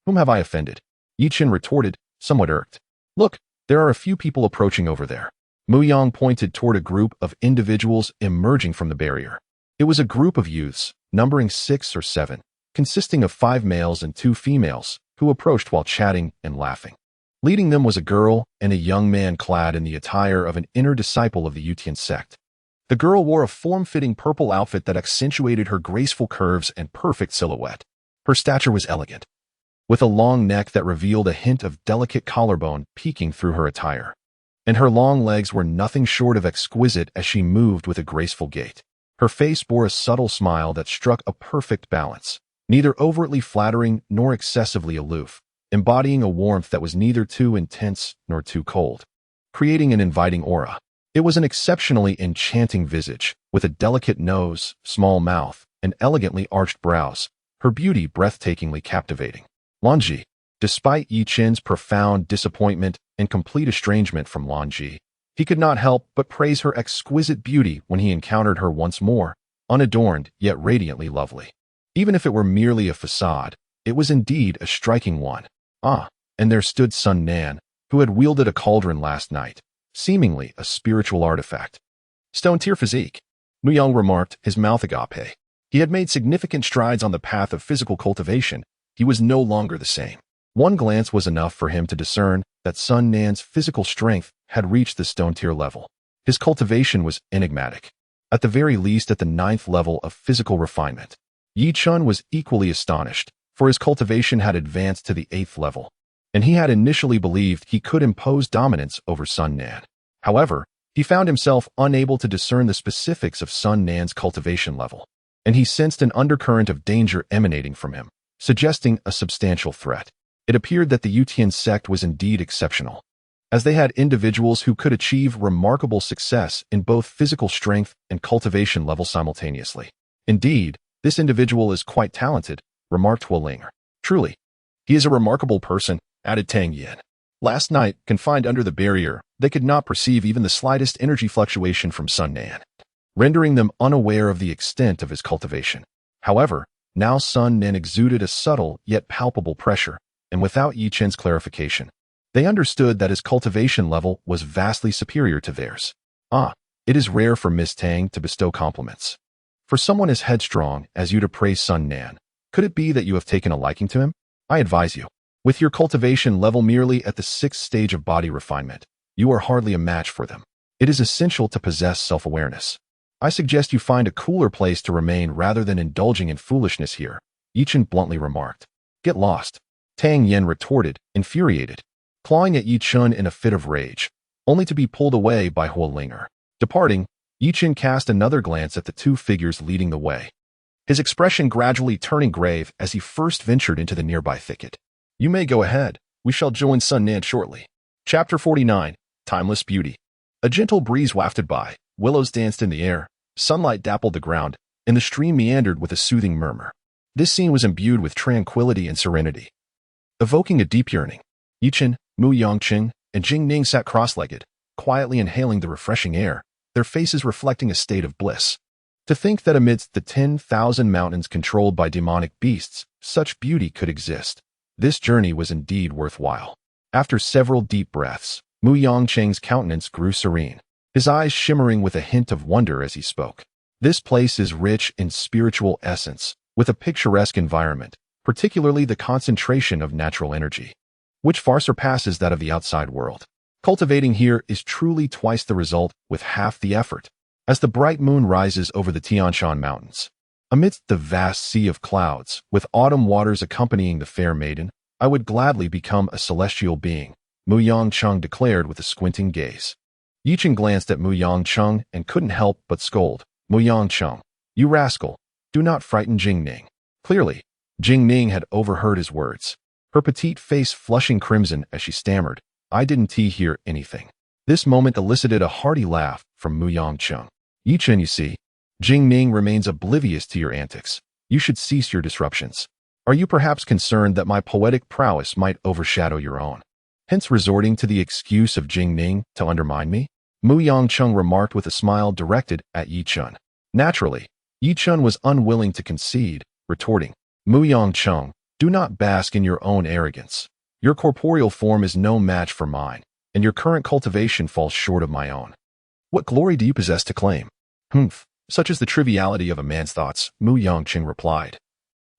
Whom have I offended? Yi Chen retorted, somewhat irked. Look, there are a few people approaching over there. Mu Yang pointed toward a group of individuals emerging from the barrier. It was a group of youths, numbering 6 or 7, consisting of 5 males and 2 females, who approached while chatting and laughing. Leading them was a girl and a young man clad in the attire of an inner disciple of the Yutian sect. The girl wore a form-fitting purple outfit that accentuated her graceful curves and perfect silhouette. Her stature was elegant, with a long neck that revealed a hint of delicate collarbone peeking through her attire. And her long legs were nothing short of exquisite as she moved with a graceful gait. Her face bore a subtle smile that struck a perfect balance, neither overtly flattering nor excessively aloof, embodying a warmth that was neither too intense nor too cold, creating an inviting aura. It was an exceptionally enchanting visage, with a delicate nose, small mouth, and elegantly arched brows, her beauty breathtakingly captivating. Lanji, despite Yi Chen's profound disappointment and complete estrangement from Lanji, he could not help but praise her exquisite beauty when he encountered her once more, unadorned yet radiantly lovely. Even if it were merely a facade, it was indeed a striking one. Ah, and there stood Sun Nan, who had wielded a cauldron last night, seemingly a spiritual artifact. Stone tier physique, Mu Yang remarked, his mouth agape. He had made significant strides on the path of physical cultivation. He was no longer the same. One glance was enough for him to discern that Sun Nan's physical strength had reached the stone tier level. His cultivation was enigmatic, at the very least at the 9th level of physical refinement. Yi Chun was equally astonished, for his cultivation had advanced to the 8th level, and he had initially believed he could impose dominance over Sun Nan. However, he found himself unable to discern the specifics of Sun Nan's cultivation level, and he sensed an undercurrent of danger emanating from him, suggesting a substantial threat. It appeared that the Yutian sect was indeed exceptional, as they had individuals who could achieve remarkable success in both physical strength and cultivation level simultaneously. Indeed, this individual is quite talented, remarked Huolinger. Truly, he is a remarkable person, added Tang Yin. Last night, confined under the barrier, they could not perceive even the slightest energy fluctuation from Sun Nan, rendering them unaware of the extent of his cultivation. However, now Sun Nan exuded a subtle yet palpable pressure, and without Yi Chen's clarification, they understood that his cultivation level was vastly superior to theirs. Ah, it is rare for Miss Tang to bestow compliments. For someone as headstrong as you to praise Sun Nan, could it be that you have taken a liking to him? I advise you. With your cultivation level merely at the 6th stage of body refinement, you are hardly a match for them. It is essential to possess self-awareness. I suggest you find a cooler place to remain rather than indulging in foolishness here, Yi Chen bluntly remarked. Get lost, Tang Yin retorted, infuriated, clawing at Yi Chen in a fit of rage, only to be pulled away by Huolinger. Departing, Yi Chen cast another glance at the 2 figures leading the way, his expression gradually turning grave as he first ventured into the nearby thicket. You may go ahead. We shall join Sun Nan shortly. Chapter 49, Timeless Beauty. A gentle breeze wafted by, willows danced in the air, sunlight dappled the ground, and the stream meandered with a soothing murmur. This scene was imbued with tranquility and serenity, evoking a deep yearning. Yi Chen, Mu Yangqing, and Jing Ning sat cross-legged, quietly inhaling the refreshing air, their faces reflecting a state of bliss. To think that amidst the 10,000 mountains controlled by demonic beasts, such beauty could exist. This journey was indeed worthwhile. After several deep breaths, Mu Yangqing's countenance grew serene, his eyes shimmering with a hint of wonder as he spoke. This place is rich in spiritual essence, with a picturesque environment, particularly the concentration of natural energy, which far surpasses that of the outside world. Cultivating here is truly twice the result with half the effort. As the bright moon rises over the Tianshan Mountains, amidst the vast sea of clouds, with autumn waters accompanying the fair maiden, I would gladly become a celestial being, Mu Yangcheng declared with a squinting gaze. Yi Chen glanced at Mu Yangcheng and couldn't help but scold. Mu Yangcheng, you rascal, do not frighten Jingning. Clearly, Jingning had overheard his words, her petite face flushing crimson as she stammered, I didn't hear anything. This moment elicited a hearty laugh from Mu Yangcheng. Yi Chen, you see, Jingning remains oblivious to your antics. You should cease your disruptions. Are you perhaps concerned that my poetic prowess might overshadow your own, hence resorting to the excuse of Jingning to undermine me? Mu Yangcheng remarked with a smile directed at Yi Chen. Naturally, Yi Chen was unwilling to concede, retorting, Mu Yangcheng, do not bask in your own arrogance. Your corporeal form is no match for mine, and your current cultivation falls short of my own. What glory do you possess to claim? Humph, such is the triviality of a man's thoughts, Mu Yangcheng replied,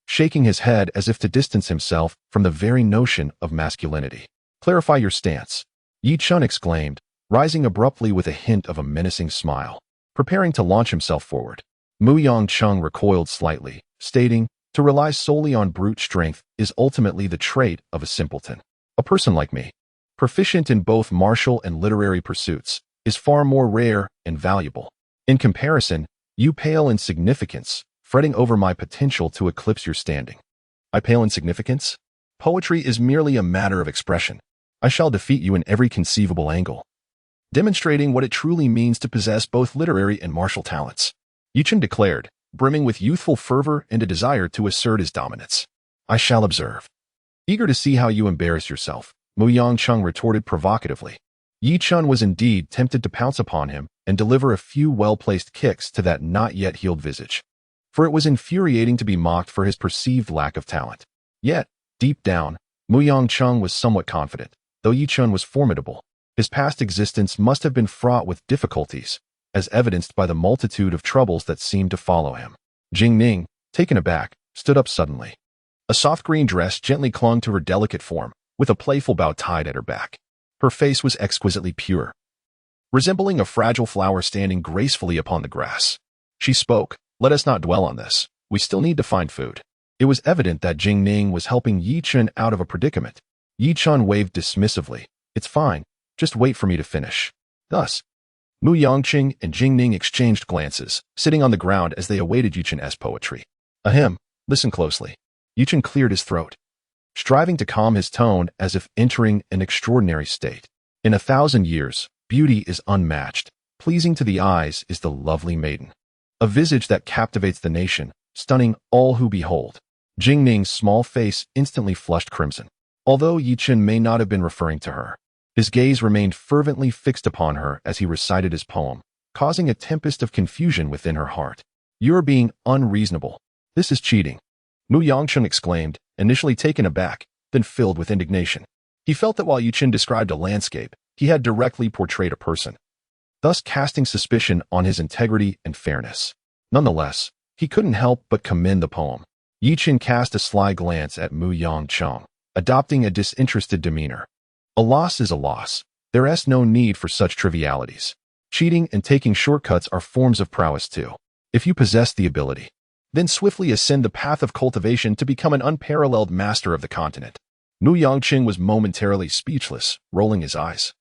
shaking his head as if to distance himself from the very notion of masculinity. Clarify your stance, Yi Chen exclaimed, rising abruptly with a hint of a menacing smile, preparing to launch himself forward. Mu Yangcheng recoiled slightly, stating, to rely solely on brute strength is ultimately the trait of a simpleton. A person like me, proficient in both martial and literary pursuits, is far more rare and valuable. In comparison, you pale in significance, fretting over my potential to eclipse your standing. I pale in significance? Poetry is merely a matter of expression. I shall defeat you in every conceivable angle, demonstrating what it truly means to possess both literary and martial talents, Yi Chen declared, brimming with youthful fervor and a desire to assert his dominance. I shall observe. Eager to see how you embarrass yourself, Mu Yangcheng retorted provocatively. Yi Chen was indeed tempted to pounce upon him and deliver a few well-placed kicks to that not yet healed visage, for it was infuriating to be mocked for his perceived lack of talent. Yet, deep down, Mu Yangcheng was somewhat confident. Though Yi Chen was formidable, his past existence must have been fraught with difficulties, as evidenced by the multitude of troubles that seemed to follow him. Jingning, taken aback, stood up suddenly. A soft green dress gently clung to her delicate form, with a playful bow tied at her back. Her face was exquisitely pure, resembling a fragile flower standing gracefully upon the grass. She spoke, let us not dwell on this. We still need to find food. It was evident that Jingning was helping Yi Chen out of a predicament. Yi Chen waved dismissively. It's fine. Just wait for me to finish. Thus, Mu Yangcheng and Jingning exchanged glances, sitting on the ground as they awaited Yi Chen's poetry. Ahem, listen closely. Yi Chen cleared his throat, striving to calm his tone as if entering an extraordinary state. In 1,000 years, beauty is unmatched. Pleasing to the eyes is the lovely maiden, a visage that captivates the nation, stunning all who behold. Jingning's small face instantly flushed crimson. Although Yi Chen may not have been referring to her, his gaze remained fervently fixed upon her as he recited his poem, causing a tempest of confusion within her heart. You're being unreasonable. This is cheating, Mu Yangcheng exclaimed, initially taken aback, then filled with indignation. He felt that while Yi Chen described a landscape, he had directly portrayed a person, thus casting suspicion on his integrity and fairness. Nonetheless, he couldn't help but commend the poem. Yi Chen cast a sly glance at Mu Yangcheng, adopting a disinterested demeanor. A loss is a loss. There is no need for such trivialities. Cheating and taking shortcuts are forms of prowess too. If you possess the ability, then swiftly ascend the path of cultivation to become an unparalleled master of the continent. Mu Yangcheng was momentarily speechless, rolling his eyes.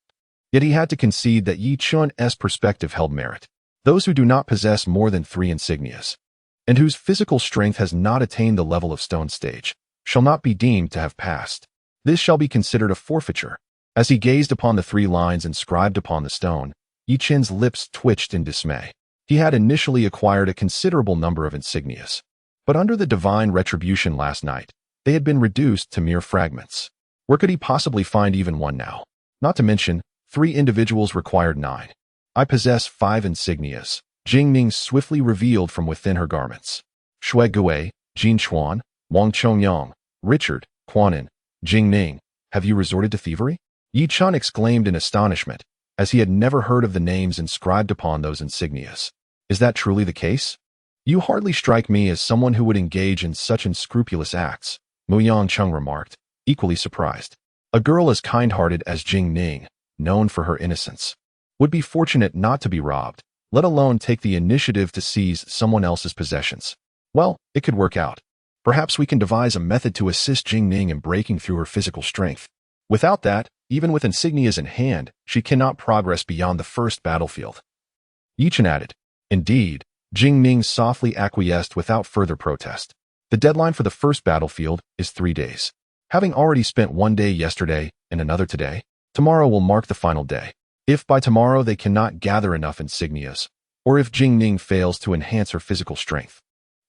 Yet he had to concede that Yi Chen's perspective held merit. Those who do not possess more than 3 insignias, and whose physical strength has not attained the level of stone stage, shall not be deemed to have passed. This shall be considered a forfeiture. As he gazed upon the 3 lines inscribed upon the stone, Yi Chen's lips twitched in dismay. He had initially acquired a considerable number of insignias, but under the divine retribution last night, they had been reduced to mere fragments. Where could he possibly find even one now? Not to mention, 3 individuals required 9. I possess 5 insignias, Jingning swiftly revealed from within her garments. Shui Gui, Jin Chuan, Wang Chongyang, Richard, Quanin, Jingning, have you resorted to thievery? Yi Chen exclaimed in astonishment, as he had never heard of the names inscribed upon those insignias. Is that truly the case? You hardly strike me as someone who would engage in such unscrupulous acts, Mu Yangcheng remarked, equally surprised. A girl as kind-hearted as Jing Ning, known for her innocence, would be fortunate not to be robbed, let alone take the initiative to seize someone else's possessions. Well, it could work out. Perhaps we can devise a method to assist Jing Ning in breaking through her physical strength. Without that, even with insignias in hand, she cannot progress beyond the first battlefield. Yi Chen added. Indeed, Jing Ning softly acquiesced without further protest. The deadline for the first battlefield is 3 days. Having already spent 1 day yesterday and another today, tomorrow will mark the final day. If by tomorrow they cannot gather enough insignias, or if Jing Ning fails to enhance her physical strength,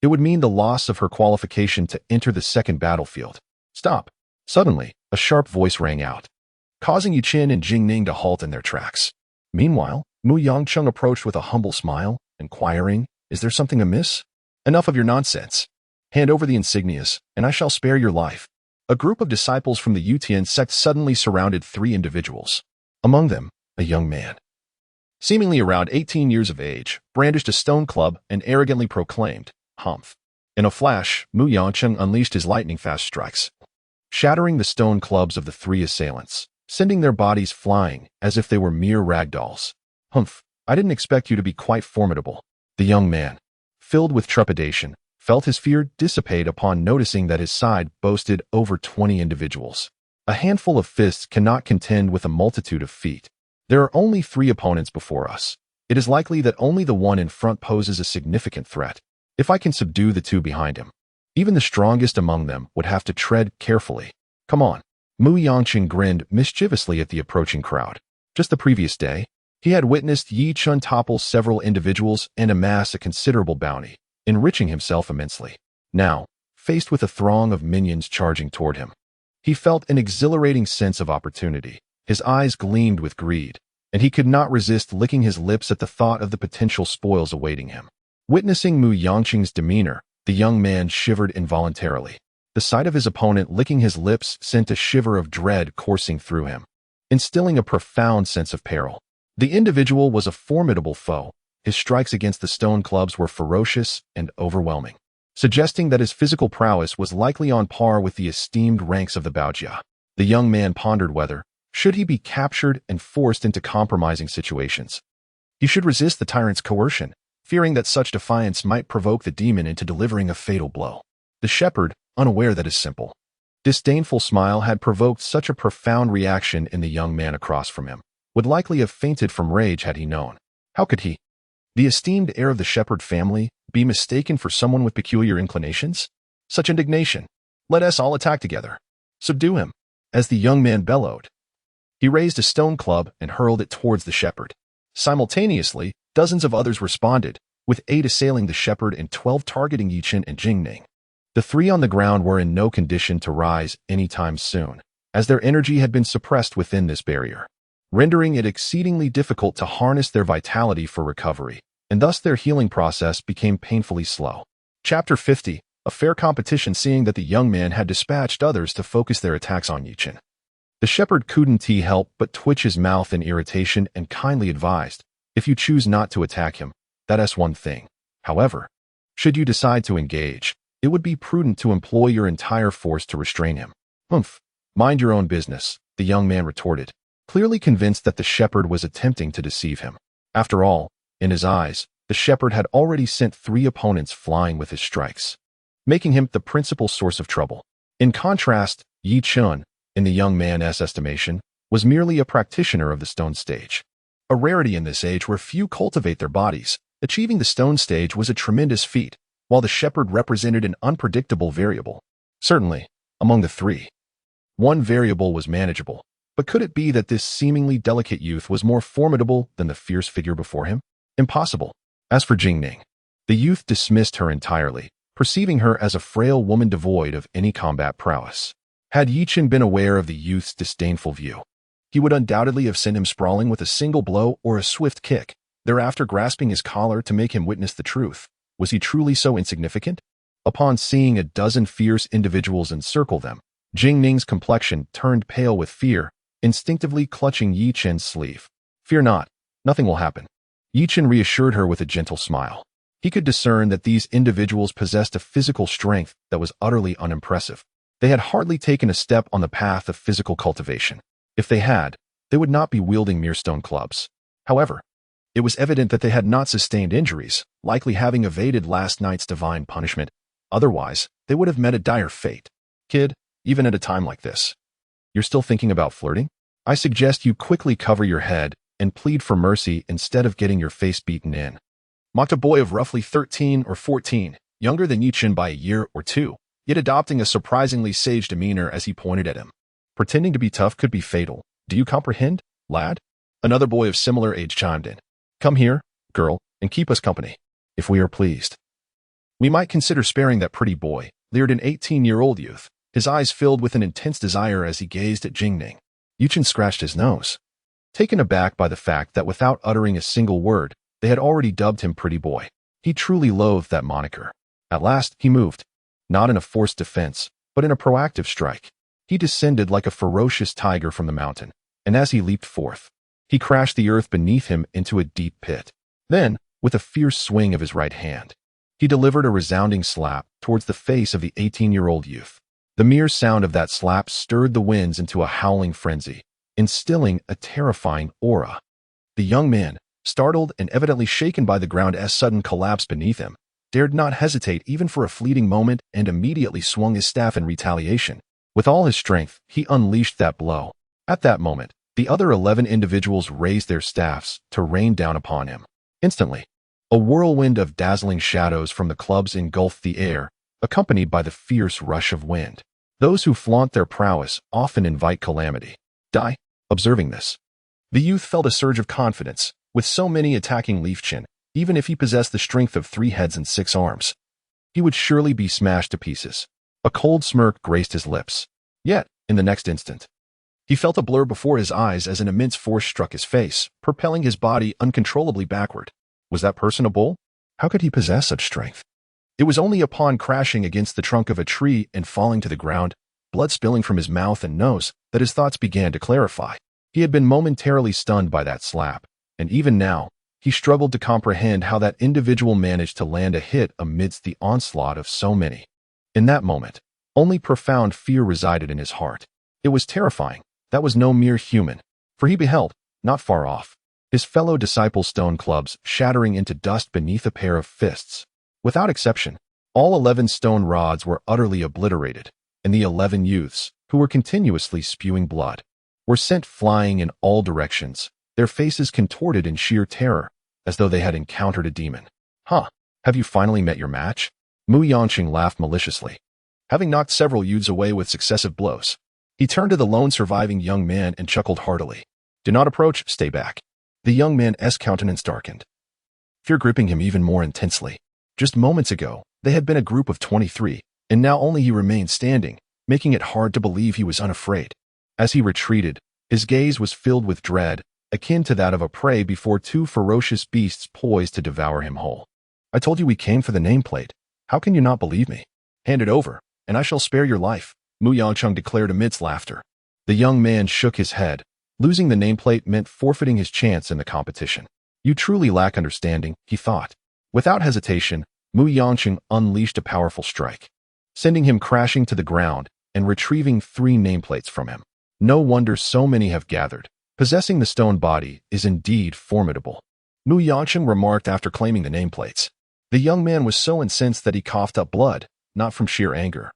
it would mean the loss of her qualification to enter the second battlefield. Stop. Suddenly, a sharp voice rang out, causing Yi Chen and Jing Ning to halt in their tracks. Meanwhile, Mu Yangcheng approached with a humble smile, inquiring, "Is there something amiss?" "Enough of your nonsense. Hand over the insignias, and I shall spare your life." A group of disciples from the Yutian sect suddenly surrounded 3 individuals. Among them, a young man, seemingly around 18 years of age, brandished a stone club and arrogantly proclaimed, "Humph." In a flash, Mu Yangcheng unleashed his lightning-fast strikes, shattering the stone clubs of the 3 assailants, sending their bodies flying as if they were mere ragdolls. "Humph, I didn't expect you to be quite formidable." The young man, filled with trepidation, felt his fear dissipate upon noticing that his side boasted over 20 individuals. A handful of fists cannot contend with a multitude of feet. There are only 3 opponents before us. It is likely that only the one in front poses a significant threat. If I can subdue the 2 behind him, even the strongest among them would have to tread carefully. Come on. Mu Yangcheng grinned mischievously at the approaching crowd. Just the previous day, he had witnessed Yi Chen topple several individuals and amass a considerable bounty, enriching himself immensely. Now, faced with a throng of minions charging toward him, he felt an exhilarating sense of opportunity. His eyes gleamed with greed, and he could not resist licking his lips at the thought of the potential spoils awaiting him. Witnessing Mu Yangcheng's demeanor, the young man shivered involuntarily. The sight of his opponent licking his lips sent a shiver of dread coursing through him, instilling a profound sense of peril. The individual was a formidable foe. His strikes against the stone clubs were ferocious and overwhelming, suggesting that his physical prowess was likely on par with the esteemed ranks of the Baojia. The young man pondered whether, should he be captured and forced into compromising situations, he should resist the tyrant's coercion, fearing that such defiance might provoke the demon into delivering a fatal blow. The shepherd, unaware that his simple, disdainful smile had provoked such a profound reaction in the young man across from him, would likely have fainted from rage had he known. How could he, the esteemed heir of the shepherd family, be mistaken for someone with peculiar inclinations? Such indignation! Let us all attack together. Subdue him. As the young man bellowed, he raised a stone club and hurled it towards the shepherd. Simultaneously, dozens of others responded, with 8 assailing the shepherd and 12 targeting Yi Chen and Jing Ning. The 3 on the ground were in no condition to rise anytime soon, as their energy had been suppressed within this barrier, rendering it exceedingly difficult to harness their vitality for recovery, and thus their healing process became painfully slow. Chapter 50, a fair competition. Seeing that the young man had dispatched others to focus their attacks on Yi Chen, the shepherd couldn't help but twitch his mouth in irritation and kindly advised, "If you choose not to attack him, that's one thing. However, should you decide to engage, it would be prudent to employ your entire force to restrain him." "Humph, mind your own business," the young man retorted, clearly convinced that the shepherd was attempting to deceive him. After all, in his eyes, the shepherd had already sent 3 opponents flying with his strikes, making him the principal source of trouble. In contrast, Yi Chen, in the young man's estimation, was merely a practitioner of the stone stage, a rarity in this age where few cultivate their bodies. Achieving the stone stage was a tremendous feat, while the shepherd represented an unpredictable variable. Certainly, among the 3, one variable was manageable, but could it be that this seemingly delicate youth was more formidable than the fierce figure before him? Impossible. As for Jing Ning, the youth dismissed her entirely, perceiving her as a frail woman devoid of any combat prowess. Had Yi Chen been aware of the youth's disdainful view, he would undoubtedly have sent him sprawling with a single blow or a swift kick, thereafter grasping his collar to make him witness the truth. Was he truly so insignificant? Upon seeing a dozen fierce individuals encircle them, Jing Ning's complexion turned pale with fear, instinctively clutching Yi Chen's sleeve. "Fear not, nothing will happen." Yi Chen reassured her with a gentle smile. He could discern that these individuals possessed a physical strength that was utterly unimpressive. They had hardly taken a step on the path of physical cultivation. If they had, they would not be wielding mere stone clubs. However, it was evident that they had not sustained injuries, likely having evaded last night's divine punishment. Otherwise, they would have met a dire fate. Kid, even at a time like this, you're still thinking about flirting? I suggest you quickly cover your head and plead for mercy instead of getting your face beaten in. Mocked a boy of roughly 13 or 14, younger than Chen by a year or two, yet adopting a surprisingly sage demeanor as he pointed at him. Pretending to be tough could be fatal. Do you comprehend, lad? Another boy of similar age chimed in. Come here, girl, and keep us company, if we are pleased. We might consider sparing that pretty boy, leered an 18-year-old youth, his eyes filled with an intense desire as he gazed at Jingning. Chen scratched his nose, taken aback by the fact that without uttering a single word, they had already dubbed him pretty boy. He truly loathed that moniker. At last, he moved, not in a forced defense, but in a proactive strike. He descended like a ferocious tiger from the mountain, and as he leaped forth, he crashed the earth beneath him into a deep pit. Then, with a fierce swing of his right hand, he delivered a resounding slap towards the face of the 18-year-old youth. The mere sound of that slap stirred the winds into a howling frenzy, instilling a terrifying aura. The young man, startled and evidently shaken by the ground's sudden collapse beneath him, dared not hesitate even for a fleeting moment and immediately swung his staff in retaliation. With all his strength, he unleashed that blow. At that moment, the other 11 individuals raised their staffs to rain down upon him. Instantly, a whirlwind of dazzling shadows from the clubs engulfed the air, accompanied by the fierce rush of wind. Those who flaunt their prowess often invite calamity. Die. Observing this, the youth felt a surge of confidence. With so many attacking Chen, even if he possessed the strength of 3 heads and 6 arms, he would surely be smashed to pieces. A cold smirk graced his lips. Yet, in the next instant, he felt a blur before his eyes as an immense force struck his face, propelling his body uncontrollably backward. Was that person a bull? How could he possess such strength? It was only upon crashing against the trunk of a tree and falling to the ground, blood spilling from his mouth and nose, that his thoughts began to clarify. He had been momentarily stunned by that slap, and even now, he struggled to comprehend how that individual managed to land a hit amidst the onslaught of so many. In that moment, only profound fear resided in his heart. It was terrifying. That was no mere human, for he beheld, not far off, his fellow disciples' stone clubs shattering into dust beneath a pair of fists. Without exception, all 11 stone rods were utterly obliterated, and the 11 youths, who were continuously spewing blood, were sent flying in all directions, their faces contorted in sheer terror, as though they had encountered a demon. Huh, have you finally met your match? Mu Yanqing laughed maliciously. Having knocked several youths away with successive blows, he turned to the lone surviving young man and chuckled heartily. Do not approach, stay back. The young man's countenance darkened, fear gripping him even more intensely. Just moments ago, they had been a group of 23, and now only he remained standing, making it hard to believe he was unafraid. As he retreated, his gaze was filled with dread, akin to that of a prey before 2 ferocious beasts poised to devour him whole. I told you we came for the nameplate. How can you not believe me? Hand it over, and I shall spare your life, Mu Yanqing declared amidst laughter. The young man shook his head. Losing the nameplate meant forfeiting his chance in the competition. You truly lack understanding, he thought. Without hesitation, Mu Yanqing unleashed a powerful strike, sending him crashing to the ground and retrieving 3 nameplates from him. No wonder so many have gathered. Possessing the stone body is indeed formidable, Mu Yanqing remarked after claiming the nameplates. The young man was so incensed that he coughed up blood, not from sheer anger,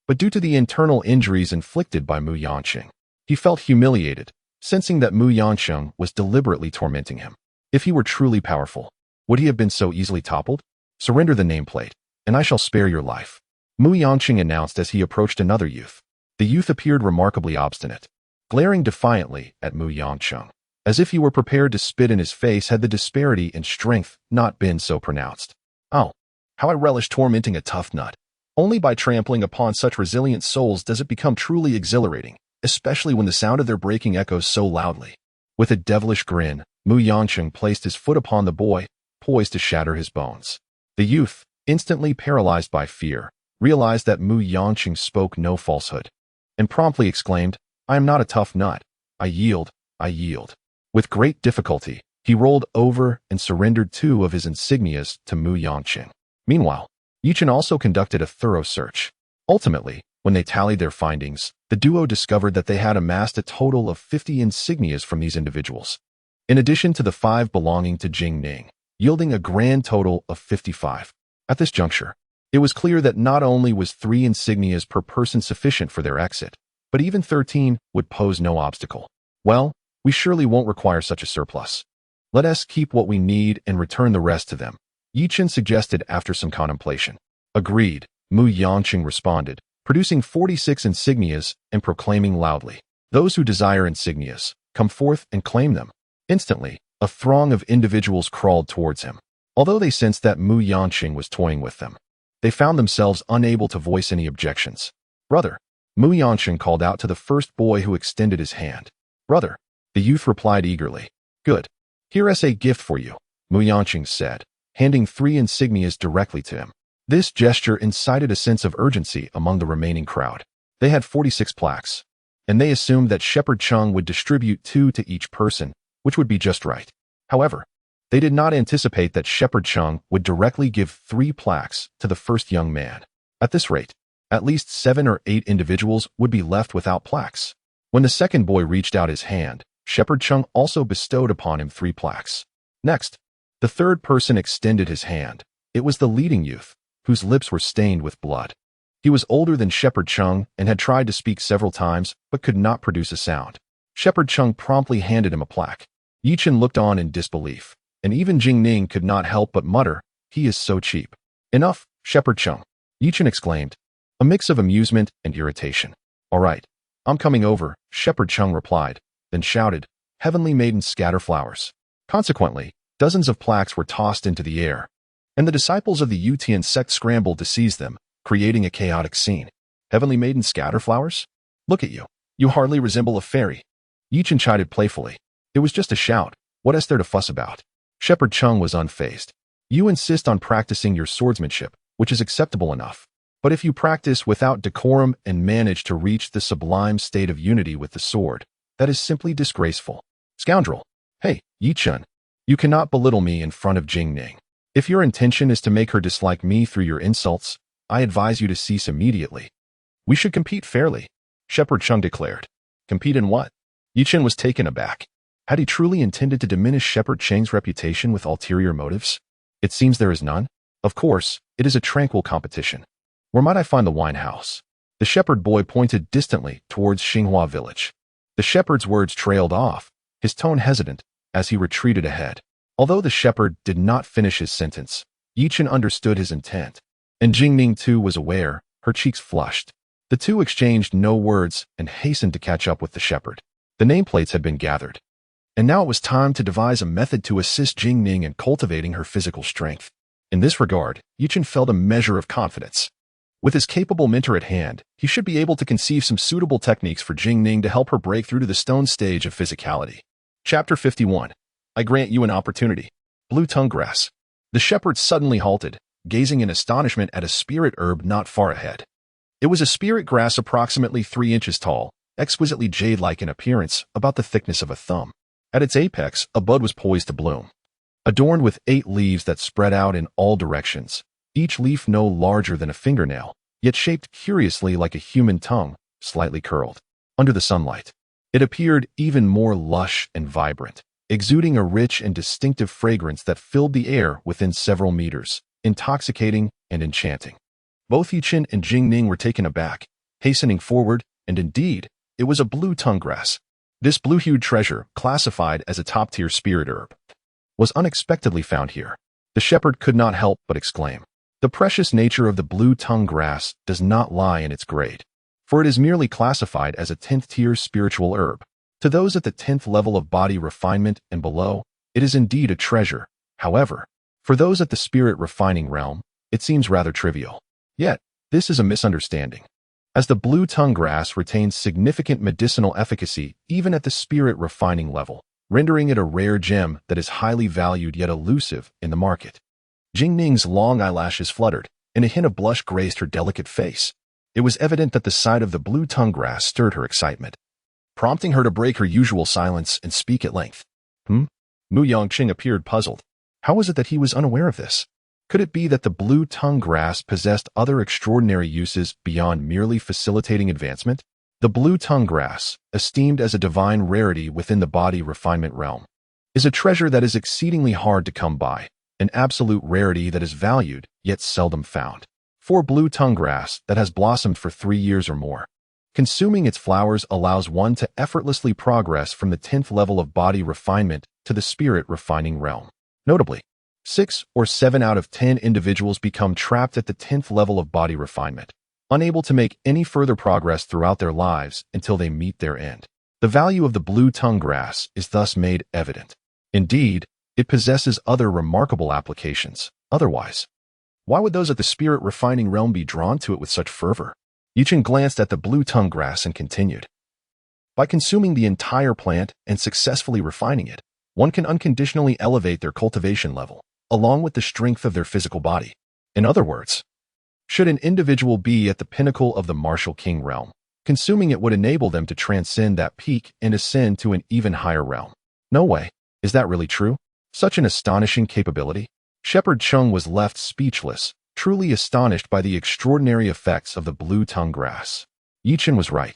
but due to the internal injuries inflicted by Mu Yanqing. He felt humiliated, sensing that Mu Yanqing was deliberately tormenting him. If he were truly powerful, would he have been so easily toppled? Surrender the nameplate, and I shall spare your life, Mu Yanqing announced as he approached another youth. The youth appeared remarkably obstinate, glaring defiantly at Mu Yanqing, as if he were prepared to spit in his face had the disparity in strength not been so pronounced. Oh, how I relish tormenting a tough nut. Only by trampling upon such resilient souls does it become truly exhilarating, especially when the sound of their breaking echoes so loudly. With a devilish grin, Mu Yanqing placed his foot upon the boy, poised to shatter his bones. The youth, instantly paralyzed by fear, realized that Mu Yanqing spoke no falsehood, and promptly exclaimed, I am not a tough nut. I yield, I yield. With great difficulty, He rolled over and surrendered 2 of his insignias to Mu Yangqing. Meanwhile, Yichen also conducted a thorough search. Ultimately, when they tallied their findings, the duo discovered that they had amassed a total of 50 insignias from these individuals, in addition to the 5 belonging to Jingning, yielding a grand total of 55. At this juncture, it was clear that not only was 3 insignias per person sufficient for their exit, but even 13 would pose no obstacle. Well, we surely won't require such a surplus. Let us keep what we need and return the rest to them, Yichen suggested after some contemplation. Agreed, Mu Yangqing responded, producing 46 insignias and proclaiming loudly, "Those who desire insignias, come forth and claim them." Instantly, a throng of individuals crawled towards him. Although they sensed that Mu Yangqing was toying with them, they found themselves unable to voice any objections. "Brother," Mu Yangqing called out to the first boy who extended his hand. "Brother," the youth replied eagerly. "Good. Here is a gift for you," Mu Yangqing said, handing 3 insignias directly to him. This gesture incited a sense of urgency among the remaining crowd. They had 46 plaques, and they assumed that Shepherd Chung would distribute 2 to each person, which would be just right. However, they did not anticipate that Shepherd Chung would directly give 3 plaques to the first young man. At this rate, at least 7 or 8 individuals would be left without plaques. When the second boy reached out his hand, Shepherd Chung also bestowed upon him 3 plaques. Next, the third person extended his hand. It was the leading youth, whose lips were stained with blood. He was older than Shepherd Chung and had tried to speak several times but could not produce a sound. Shepherd Chung promptly handed him a plaque. Yichen looked on in disbelief, and even Jingning could not help but mutter, "He is so cheap." "Enough, Shepherd Chung," Yichen exclaimed, a mix of amusement and irritation. "All right, I'm coming over," Shepherd Chung replied, then shouted, "Heavenly Maiden, scatter flowers." Consequently, dozens of plaques were tossed into the air, and the disciples of the Yutian sect scrambled to seize them, creating a chaotic scene. "Heavenly Maiden, scatter flowers? Look at you. You hardly resemble a fairy," Yichen chided playfully. "It was just a shout. What is there to fuss about?" Shepherd Chung was unfazed. "You insist on practicing your swordsmanship, which is acceptable enough. But if you practice without decorum and manage to reach the sublime state of unity with the sword, that is simply disgraceful. Scoundrel! Hey, Yichen, you cannot belittle me in front of Jingning. If your intention is to make her dislike me through your insults, I advise you to cease immediately." "We should compete fairly," Shepherd Chung declared. "Compete in what?" Yichen was taken aback. Had he truly intended to diminish Shepherd Cheng's reputation with ulterior motives? It seems there is none. Of course, it is a tranquil competition. Where might I find the wine house? The shepherd boy pointed distantly towards Xinghua village. The shepherd's words trailed off, his tone hesitant, as he retreated ahead. Although the shepherd did not finish his sentence, Yichen understood his intent, and Jingning too was aware, her cheeks flushed. The two exchanged no words and hastened to catch up with the shepherd. The nameplates had been gathered, and now it was time to devise a method to assist Jingning in cultivating her physical strength. In this regard, Yichen felt a measure of confidence. With his capable mentor at hand, he should be able to conceive some suitable techniques for Jingning to help her break through to the stone stage of physicality. Chapter 51. I grant you an opportunity. Blue tongue grass. The shepherd suddenly halted, gazing in astonishment at a spirit herb not far ahead. It was a spirit grass approximately 3 inches tall, exquisitely jade-like in appearance, about the thickness of a thumb. At its apex, a bud was poised to bloom, adorned with 8 leaves that spread out in all directions, each leaf no larger than a fingernail, yet shaped curiously like a human tongue, slightly curled. Under the sunlight, it appeared even more lush and vibrant, exuding a rich and distinctive fragrance that filled the air within several meters, intoxicating and enchanting. Both Yichen and Jingning were taken aback, hastening forward, and indeed, it was a blue tongue grass. This blue-hued treasure, classified as a top-tier spirit herb, was unexpectedly found here. The shepherd could not help but exclaim. The precious nature of the blue tongue grass does not lie in its grade, for it is merely classified as a 10th-tier spiritual herb. To those at the 10th level of body refinement and below, it is indeed a treasure. However, for those at the spirit refining realm, it seems rather trivial. Yet, this is a misunderstanding, as the blue tongue grass retains significant medicinal efficacy even at the spirit refining level, rendering it a rare gem that is highly valued yet elusive in the market. Jingning's long eyelashes fluttered, and a hint of blush graced her delicate face. It was evident that the sight of the blue tongue grass stirred her excitement, prompting her to break her usual silence and speak at length. Mu Yongqing appeared puzzled. How was it that he was unaware of this? Could it be that the blue tongue grass possessed other extraordinary uses beyond merely facilitating advancement? The blue tongue grass, esteemed as a divine rarity within the body refinement realm, is a treasure that is exceedingly hard to come by, an absolute rarity that is valued, yet seldom found. For blue tongue grass that has blossomed for 3 years or more, consuming its flowers allows one to effortlessly progress from the 10th level of body refinement to the spirit refining realm. Notably, 6 or 7 out of 10 individuals become trapped at the 10th level of body refinement, unable to make any further progress throughout their lives until they meet their end. The value of the blue tongue grass is thus made evident. Indeed, it possesses other remarkable applications. Otherwise, why would those at the spirit refining realm be drawn to it with such fervor? Chen glanced at the blue tongue grass and continued. By consuming the entire plant and successfully refining it, one can unconditionally elevate their cultivation level, along with the strength of their physical body. In other words, should an individual be at the pinnacle of the martial king realm, consuming it would enable them to transcend that peak and ascend to an even higher realm. No way. Is that really true? Such an astonishing capability? Shepherd Chung was left speechless, truly astonished by the extraordinary effects of the blue tongue grass. Chen was right.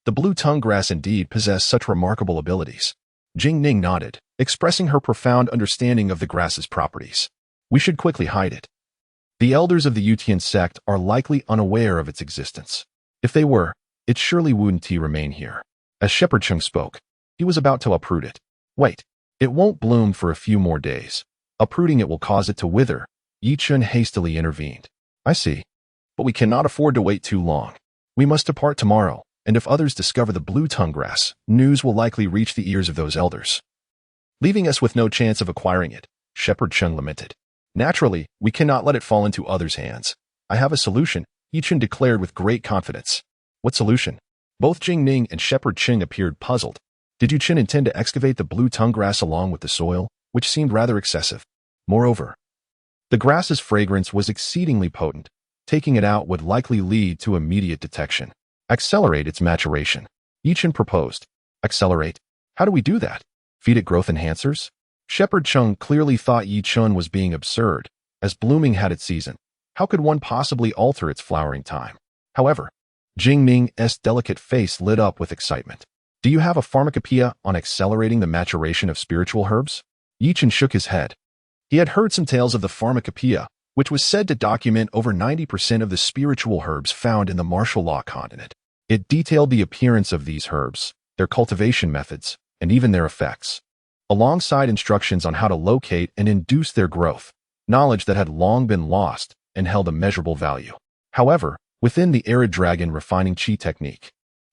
The blue tongue grass indeed possessed such remarkable abilities. Jingning nodded, expressing her profound understanding of the grass's properties. We should quickly hide it. The elders of the Yutian sect are likely unaware of its existence. If they were, it surely wouldn't remain here. As Shepherd Chung spoke, he was about to uproot it. Wait, it won't bloom for a few more days. Uprooting it will cause it to wither. Chen hastily intervened. I see. But we cannot afford to wait too long. We must depart tomorrow, and if others discover the blue tongue grass, news will likely reach the ears of those elders, leaving us with no chance of acquiring it, Shepherd Chung lamented. Naturally, we cannot let it fall into others' hands. I have a solution, Chen declared with great confidence. What solution? Both Jingning and Shepherd Chung appeared puzzled. Did Chen intend to excavate the blue tongue grass along with the soil, which seemed rather excessive? Moreover, the grass's fragrance was exceedingly potent. Taking it out would likely lead to immediate detection. Accelerate its maturation. Chen proposed. Accelerate? How do we do that? Feed it growth enhancers? Shepherd Chung clearly thought Chen was being absurd, as blooming had its season. How could one possibly alter its flowering time? However, Jingning's delicate face lit up with excitement. Do you have a pharmacopoeia on accelerating the maturation of spiritual herbs? Chen shook his head. He had heard some tales of the pharmacopoeia, which was said to document over 90% of the spiritual herbs found in the martial law continent. It detailed the appearance of these herbs, their cultivation methods, and even their effects, alongside instructions on how to locate and induce their growth, knowledge that had long been lost and held immeasurable value. However, within the Arid Dragon refining chi technique,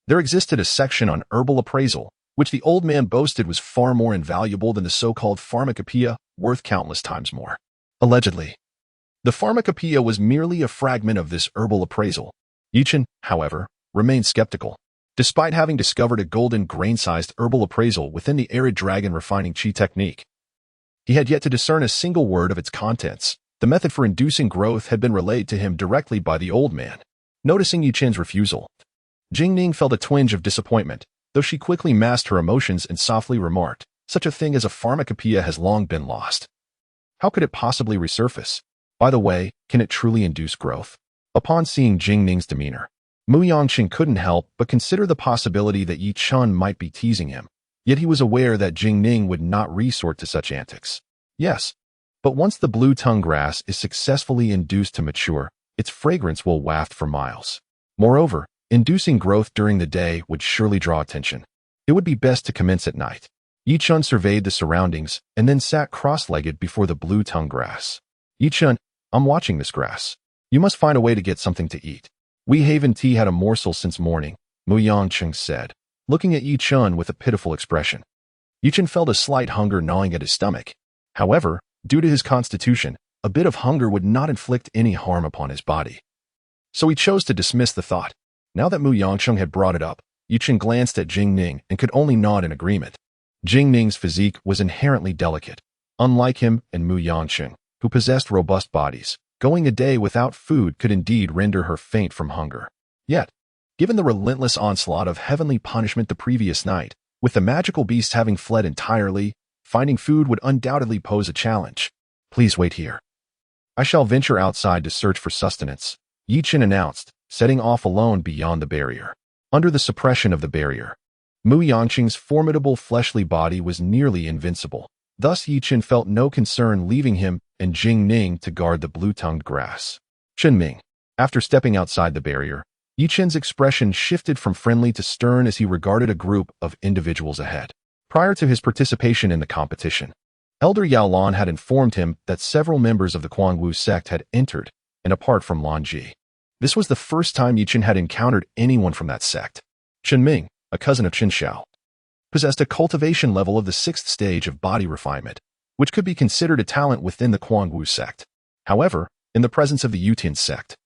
there existed a section on herbal appraisal, which the old man boasted was far more invaluable than the so-called pharmacopoeia, worth countless times more. Allegedly, the pharmacopoeia was merely a fragment of this herbal appraisal. Chen, however, remained skeptical. Despite having discovered a golden grain-sized herbal appraisal within the Arid Dragon refining chi technique, he had yet to discern a single word of its contents. The method for inducing growth had been relayed to him directly by the old man. Noticing Chen's refusal, Jingning felt a twinge of disappointment, though she quickly masked her emotions and softly remarked, such a thing as a pharmacopoeia has long been lost. How could it possibly resurface? By the way, can it truly induce growth? Upon seeing Jingning's demeanor, Mu Yongqing couldn't help but consider the possibility that Chen might be teasing him, yet he was aware that Jingning would not resort to such antics. Yes, but once the blue tongue grass is successfully induced to mature, its fragrance will waft for miles. Moreover, inducing growth during the day would surely draw attention. It would be best to commence at night. Chen surveyed the surroundings and then sat cross-legged before the blue tongue grass. Chen, I'm watching this grass. You must find a way to get something to eat. We haven't had a morsel since morning, Mu Yongqing said, looking at Chen with a pitiful expression. Chen felt a slight hunger gnawing at his stomach. However, due to his constitution, a bit of hunger would not inflict any harm upon his body. So he chose to dismiss the thought. Now that Mu Yongqing had brought it up, Chen glanced at Jingning and could only nod in agreement. Jingning's physique was inherently delicate. Unlike him and Mu Yongqing, who possessed robust bodies, going a day without food could indeed render her faint from hunger. Yet, given the relentless onslaught of heavenly punishment the previous night, with the magical beasts having fled entirely, finding food would undoubtedly pose a challenge. Please wait here. I shall venture outside to search for sustenance, Chen announced, setting off alone beyond the barrier. Under the suppression of the barrier, Mu Yangqing's formidable fleshly body was nearly invincible. Thus Chen felt no concern leaving him and Jing Ning to guard the blue-tongued grass. Chen Ming. After stepping outside the barrier, Chen's expression shifted from friendly to stern as he regarded a group of individuals ahead. Prior to his participation in the competition, Elder Yao Lan had informed him that several members of the Guangwu sect had entered, and apart from Lan Ji, this was the first time Chen had encountered anyone from that sect. Chen Ming, a cousin of Chen Xiao, possessed a cultivation level of the 6th stage of body refinement, which could be considered a talent within the Guangwu sect. However, in the presence of the Yutian sect,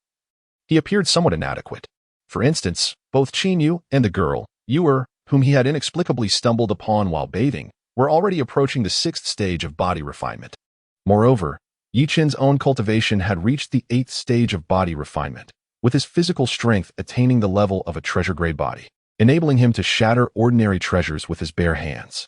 he appeared somewhat inadequate. For instance, both Qin Yu and the girl, Yuer, whom he had inexplicably stumbled upon while bathing, were already approaching the 6th stage of body refinement. Moreover, Chen's own cultivation had reached the 8th stage of body refinement, with his physical strength attaining the level of a treasure-grade body, enabling him to shatter ordinary treasures with his bare hands.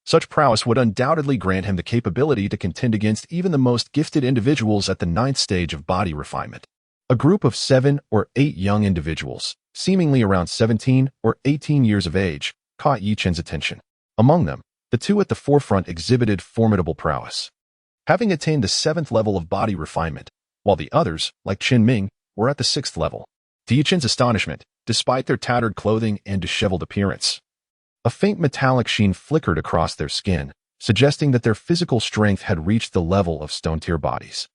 Such prowess would undoubtedly grant him the capability to contend against even the most gifted individuals at the 9th stage of body refinement. A group of 7 or 8 young individuals, seemingly around 17 or 18 years of age, caught Chen's attention. Among them, the two at the forefront exhibited formidable prowess, having attained the 7th level of body refinement, while the others, like Chen Ming, were at the 6th level. To Chen's astonishment, despite their tattered clothing and disheveled appearance, a faint metallic sheen flickered across their skin, suggesting that their physical strength had reached the level of stone-tier bodies.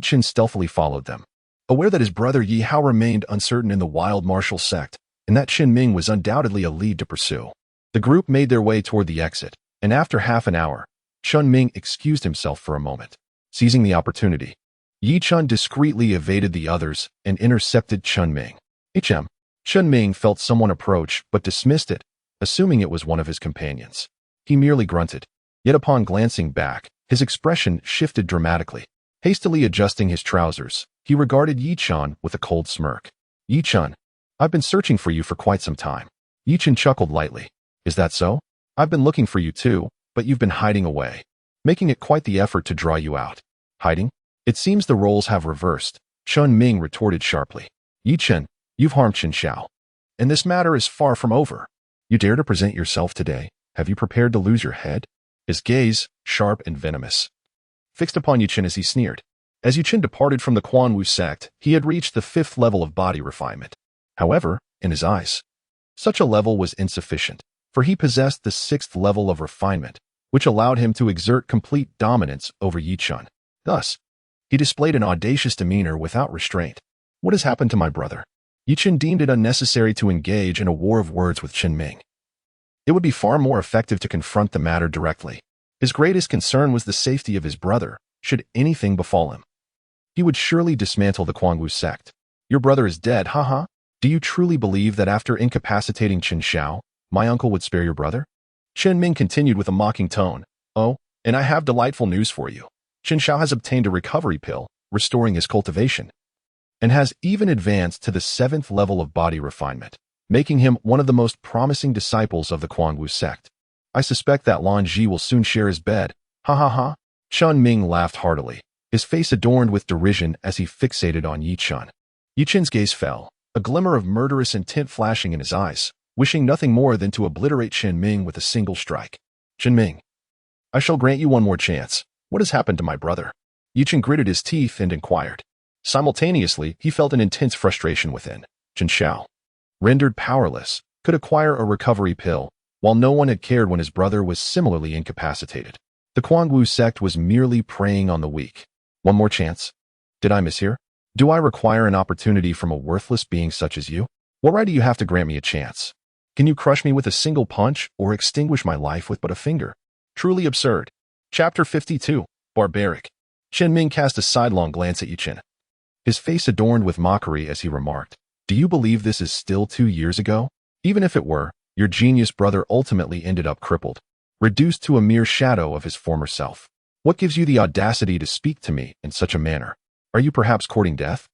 Chen stealthily followed them, aware that his brother Yi Hao remained uncertain in the wild martial sect, and that Chen Ming was undoubtedly a lead to pursue. The group made their way toward the exit, and after half an hour, Chen Ming excused himself for a moment. Seizing the opportunity, Chen discreetly evaded the others and intercepted Chen Ming. Chen Ming felt someone approach but dismissed it, assuming it was one of his companions. He merely grunted, yet upon glancing back, his expression shifted dramatically. Hastily adjusting his trousers, he regarded Chen with a cold smirk. Chen, I've been searching for you for quite some time. Chen chuckled lightly. Is that so? I've been looking for you too, but you've been hiding away, making it quite the effort to draw you out. Hiding? It seems the roles have reversed, Chen Ming retorted sharply. Chen, you've harmed Chen Xiao, and this matter is far from over. You dare to present yourself today? Have you prepared to lose your head? His gaze, sharp and venomous, fixed upon Chen as he sneered. As Chen departed from the Guangwu sect, he had reached the 5th level of body refinement. However, in his eyes, such a level was insufficient, for he possessed the 6th level of refinement, which allowed him to exert complete dominance over Chen. Thus, he displayed an audacious demeanor without restraint. What has happened to my brother? Chen deemed it unnecessary to engage in a war of words with Chen Ming. It would be far more effective to confront the matter directly. His greatest concern was the safety of his brother, should anything befall him. He would surely dismantle the Guangwu sect. Your brother is dead, haha. Do you truly believe that after incapacitating Chen Xiao, my uncle would spare your brother? Chen Ming continued with a mocking tone. Oh, and I have delightful news for you. Chen Xiao has obtained a recovery pill, restoring his cultivation, and has even advanced to the 7th level of body refinement, making him one of the most promising disciples of the Guangwu sect. I suspect that Lan Ji will soon share his bed. Ha ha ha. Chen Ming laughed heartily, his face adorned with derision as he fixated on Chen. Chen's gaze fell, a glimmer of murderous intent flashing in his eyes, wishing nothing more than to obliterate Chen Ming with a single strike. Chen Ming, I shall grant you one more chance. What has happened to my brother? Chen gritted his teeth and inquired. Simultaneously, he felt an intense frustration within. Chen Xiao, rendered powerless, could acquire a recovery pill, while no one had cared when his brother was similarly incapacitated. The Guangwu sect was merely preying on the weak. One more chance? Did I mishear? Do I require an opportunity from a worthless being such as you? What right do you have to grant me a chance? Can you crush me with a single punch or extinguish my life with but a finger? Truly absurd. Chapter 52, Barbaric. Chen Ming cast a sidelong glance at Chen, his face adorned with mockery as he remarked, Do you believe this is still 2 years ago? Even if it were, your genius brother ultimately ended up crippled, reduced to a mere shadow of his former self. What gives you the audacity to speak to me in such a manner? Are you perhaps courting death?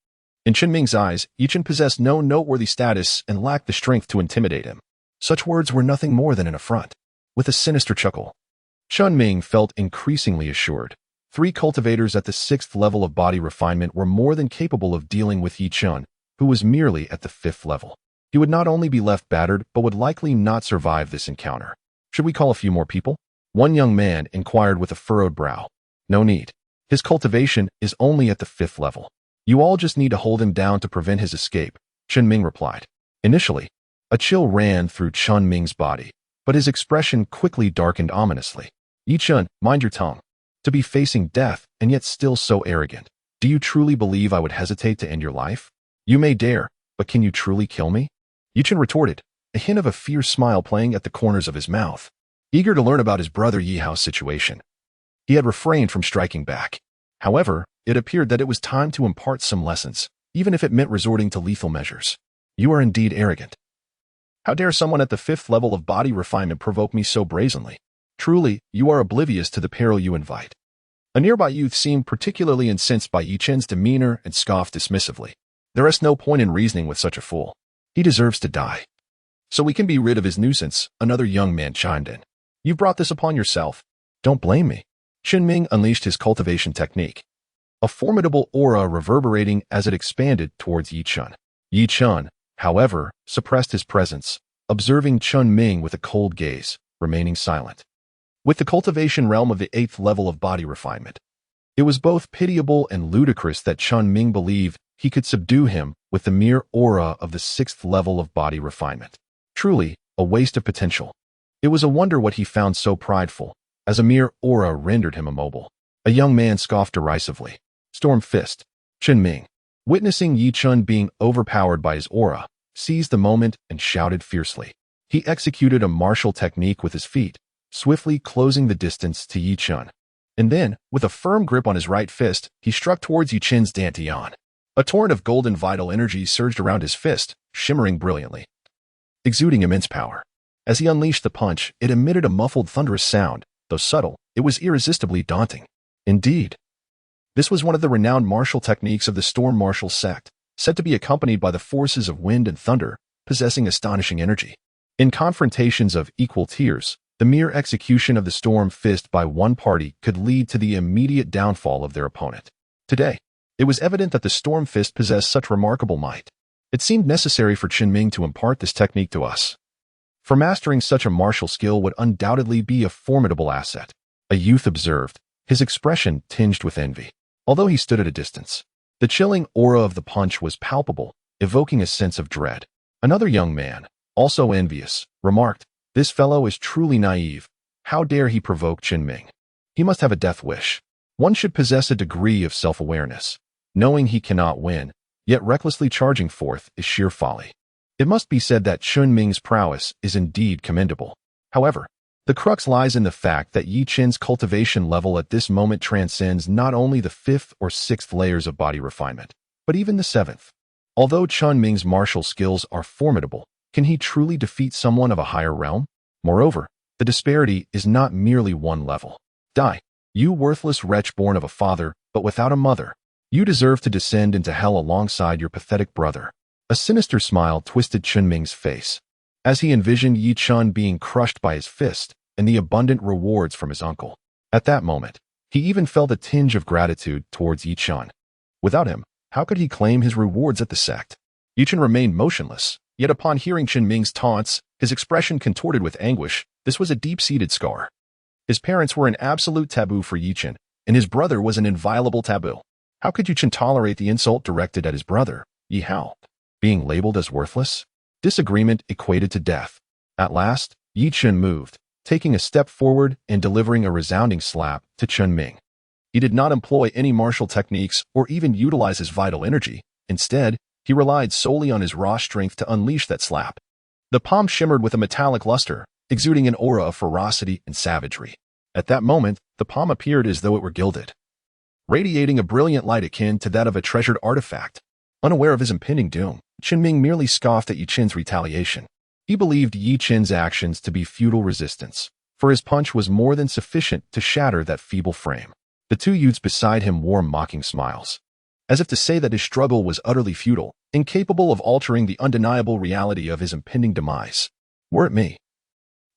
In Chen Ming's eyes, Chen possessed no noteworthy status and lacked the strength to intimidate him. Such words were nothing more than an affront. With a sinister chuckle, Chen Ming felt increasingly assured. 3 cultivators at the 6th level of body refinement were more than capable of dealing with Yi Chen, who was merely at the 5th level. He would not only be left battered, but would likely not survive this encounter. Should we call a few more people? One young man inquired with a furrowed brow. No need. His cultivation is only at the 5th level. You all just need to hold him down to prevent his escape, Chen Ming replied. Initially, a chill ran through Chen Ming's body, but his expression quickly darkened ominously. Yi Chen, mind your tongue. To be facing death and yet still so arrogant. Do you truly believe I would hesitate to end your life? You may dare, but can you truly kill me? Yi Chen retorted, a hint of a fierce smile playing at the corners of his mouth. Eager to learn about his brother Yi Hao's situation, he had refrained from striking back. However, it appeared that it was time to impart some lessons, even if it meant resorting to lethal measures. You are indeed arrogant. How dare someone at the 5th level of body refinement provoke me so brazenly? Truly, you are oblivious to the peril you invite. A nearby youth seemed particularly incensed by Yi Chen's demeanor and scoffed dismissively. There is no point in reasoning with such a fool. He deserves to die. So we can be rid of his nuisance, another young man chimed in. You've brought this upon yourself. Don't blame me. Chen Ming unleashed his cultivation technique, a formidable aura reverberating as it expanded towards Yi Chen. Yi Chen, however, suppressed his presence, observing Chen Ming with a cold gaze, remaining silent. With the cultivation realm of the 8th level of body refinement, it was both pitiable and ludicrous that Chen Ming believed he could subdue him with the mere aura of the 6th level of body refinement. Truly, a waste of potential. It was a wonder what he found so prideful, as a mere aura rendered him immobile. A young man scoffed derisively. Storm Fist. Chen Ming, witnessing Yi Chen being overpowered by his aura, seized the moment and shouted fiercely. He executed a martial technique with his feet, swiftly closing the distance to Yi Chen. And then, with a firm grip on his right fist, he struck towards Yi Chen's dantian. A torrent of golden vital energy surged around his fist, shimmering brilliantly, exuding immense power. As he unleashed the punch, it emitted a muffled thunderous sound. Though subtle, it was irresistibly daunting. Indeed, this was one of the renowned martial techniques of the Storm Martial Sect, said to be accompanied by the forces of wind and thunder, possessing astonishing energy. In confrontations of equal tiers, the mere execution of the Storm Fist by one party could lead to the immediate downfall of their opponent. Today, it was evident that the Storm Fist possessed such remarkable might. It seemed necessary for Chen Ming to impart this technique to us. For mastering such a martial skill would undoubtedly be a formidable asset, a youth observed, his expression tinged with envy. Although he stood at a distance, the chilling aura of the punch was palpable, evoking a sense of dread. Another young man, also envious, remarked, "This fellow is truly naive. How dare he provoke Chen Ming? He must have a death wish." One should possess a degree of self-awareness. Knowing he cannot win, yet recklessly charging forth is sheer folly. It must be said that Chen Ming's prowess is indeed commendable. However, the crux lies in the fact that Yi Chen's cultivation level at this moment transcends not only the 5th or 6th layers of body refinement, but even the 7th. Although Chen Ming's martial skills are formidable, can he truly defeat someone of a higher realm? Moreover, the disparity is not merely one level. Die, you worthless wretch born of a father, but without a mother. You deserve to descend into hell alongside your pathetic brother. A sinister smile twisted Chen Ming's face, as he envisioned Yi Chen being crushed by his fist and the abundant rewards from his uncle. At that moment, he even felt a tinge of gratitude towards Yi Chen. Without him, how could he claim his rewards at the sect? Yi Chen remained motionless, yet upon hearing Chen Ming's taunts, his expression contorted with anguish. This was a deep-seated scar. His parents were an absolute taboo for Yi Chen, and his brother was an inviolable taboo. How could Yi Chen tolerate the insult directed at his brother, Yi Hao? Being labeled as worthless? Disagreement equated to death. At last, Yi Chen moved, taking a step forward and delivering a resounding slap to Chen Ming. He did not employ any martial techniques or even utilize his vital energy. Instead, he relied solely on his raw strength to unleash that slap. The palm shimmered with a metallic luster, exuding an aura of ferocity and savagery. At that moment, the palm appeared as though it were gilded, radiating a brilliant light akin to that of a treasured artifact. Unaware of his impending doom, Chen Ming merely scoffed at Yi Chen's retaliation. He believed Yi Chen's actions to be futile resistance, for his punch was more than sufficient to shatter that feeble frame. The two youths beside him wore mocking smiles, as if to say that his struggle was utterly futile, incapable of altering the undeniable reality of his impending demise. Were it me,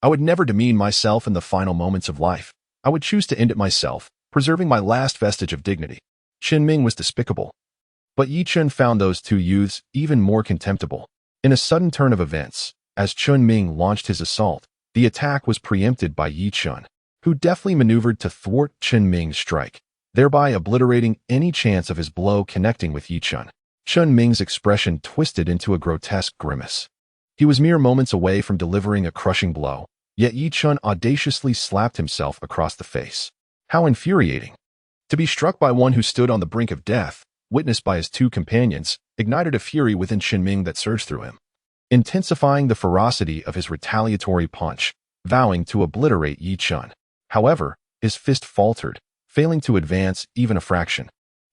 I would never demean myself in the final moments of life. I would choose to end it myself, preserving my last vestige of dignity. Chen Ming was despicable. But Yi Chen found those two youths even more contemptible. In a sudden turn of events, as Chen Ming launched his assault, the attack was preempted by Yi Chen, who deftly maneuvered to thwart Chen Ming's strike, thereby obliterating any chance of his blow connecting with Yi Chen. Chen Ming's expression twisted into a grotesque grimace. He was mere moments away from delivering a crushing blow, yet Yi Chen audaciously slapped himself across the face. How infuriating! To be struck by one who stood on the brink of death, witnessed by his two companions, ignited a fury within Chen Ming that surged through him, intensifying the ferocity of his retaliatory punch, vowing to obliterate Yi Chen. However, his fist faltered, failing to advance even a fraction,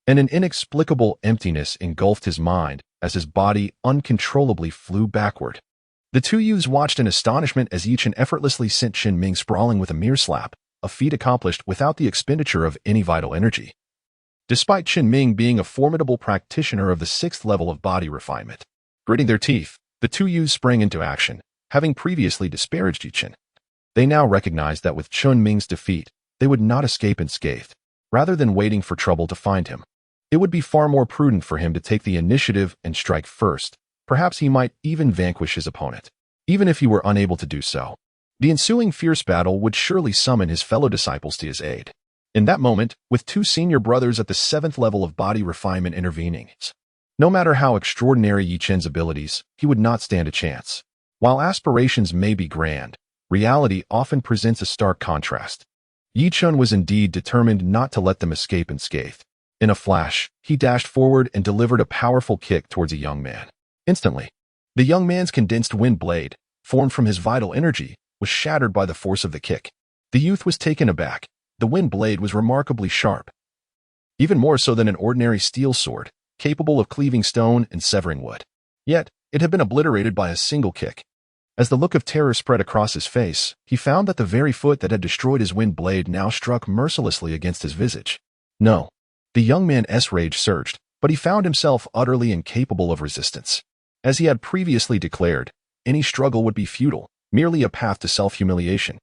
and an inexplicable emptiness engulfed his mind as his body uncontrollably flew backward. The two youths watched in astonishment as Yi Chen effortlessly sent Chen Ming sprawling with a mere slap, a feat accomplished without the expenditure of any vital energy. Despite Chen Ming being a formidable practitioner of the 6th level of body refinement, gritting their teeth, the two youths sprang into action, having previously disparaged Yi Chen. They now recognized that with Chen Ming's defeat, they would not escape unscathed. Rather than waiting for trouble to find him, it would be far more prudent for him to take the initiative and strike first. Perhaps he might even vanquish his opponent. Even if he were unable to do so, the ensuing fierce battle would surely summon his fellow disciples to his aid. In that moment, with two senior brothers at the 7th level of body refinement intervening, no matter how extraordinary Yi Chen's abilities, he would not stand a chance. While aspirations may be grand, reality often presents a stark contrast. Yi Chen was indeed determined not to let them escape unscathed. In a flash, he dashed forward and delivered a powerful kick towards a young man. Instantly, the young man's condensed wind blade, formed from his vital energy, was shattered by the force of the kick. The youth was taken aback. The wind blade was remarkably sharp, even more so than an ordinary steel sword, capable of cleaving stone and severing wood. Yet, it had been obliterated by a single kick. As the look of terror spread across his face, he found that the very foot that had destroyed his wind blade now struck mercilessly against his visage. No. The young man's rage surged, but he found himself utterly incapable of resistance. As he had previously declared, any struggle would be futile, merely a path to self-humiliation.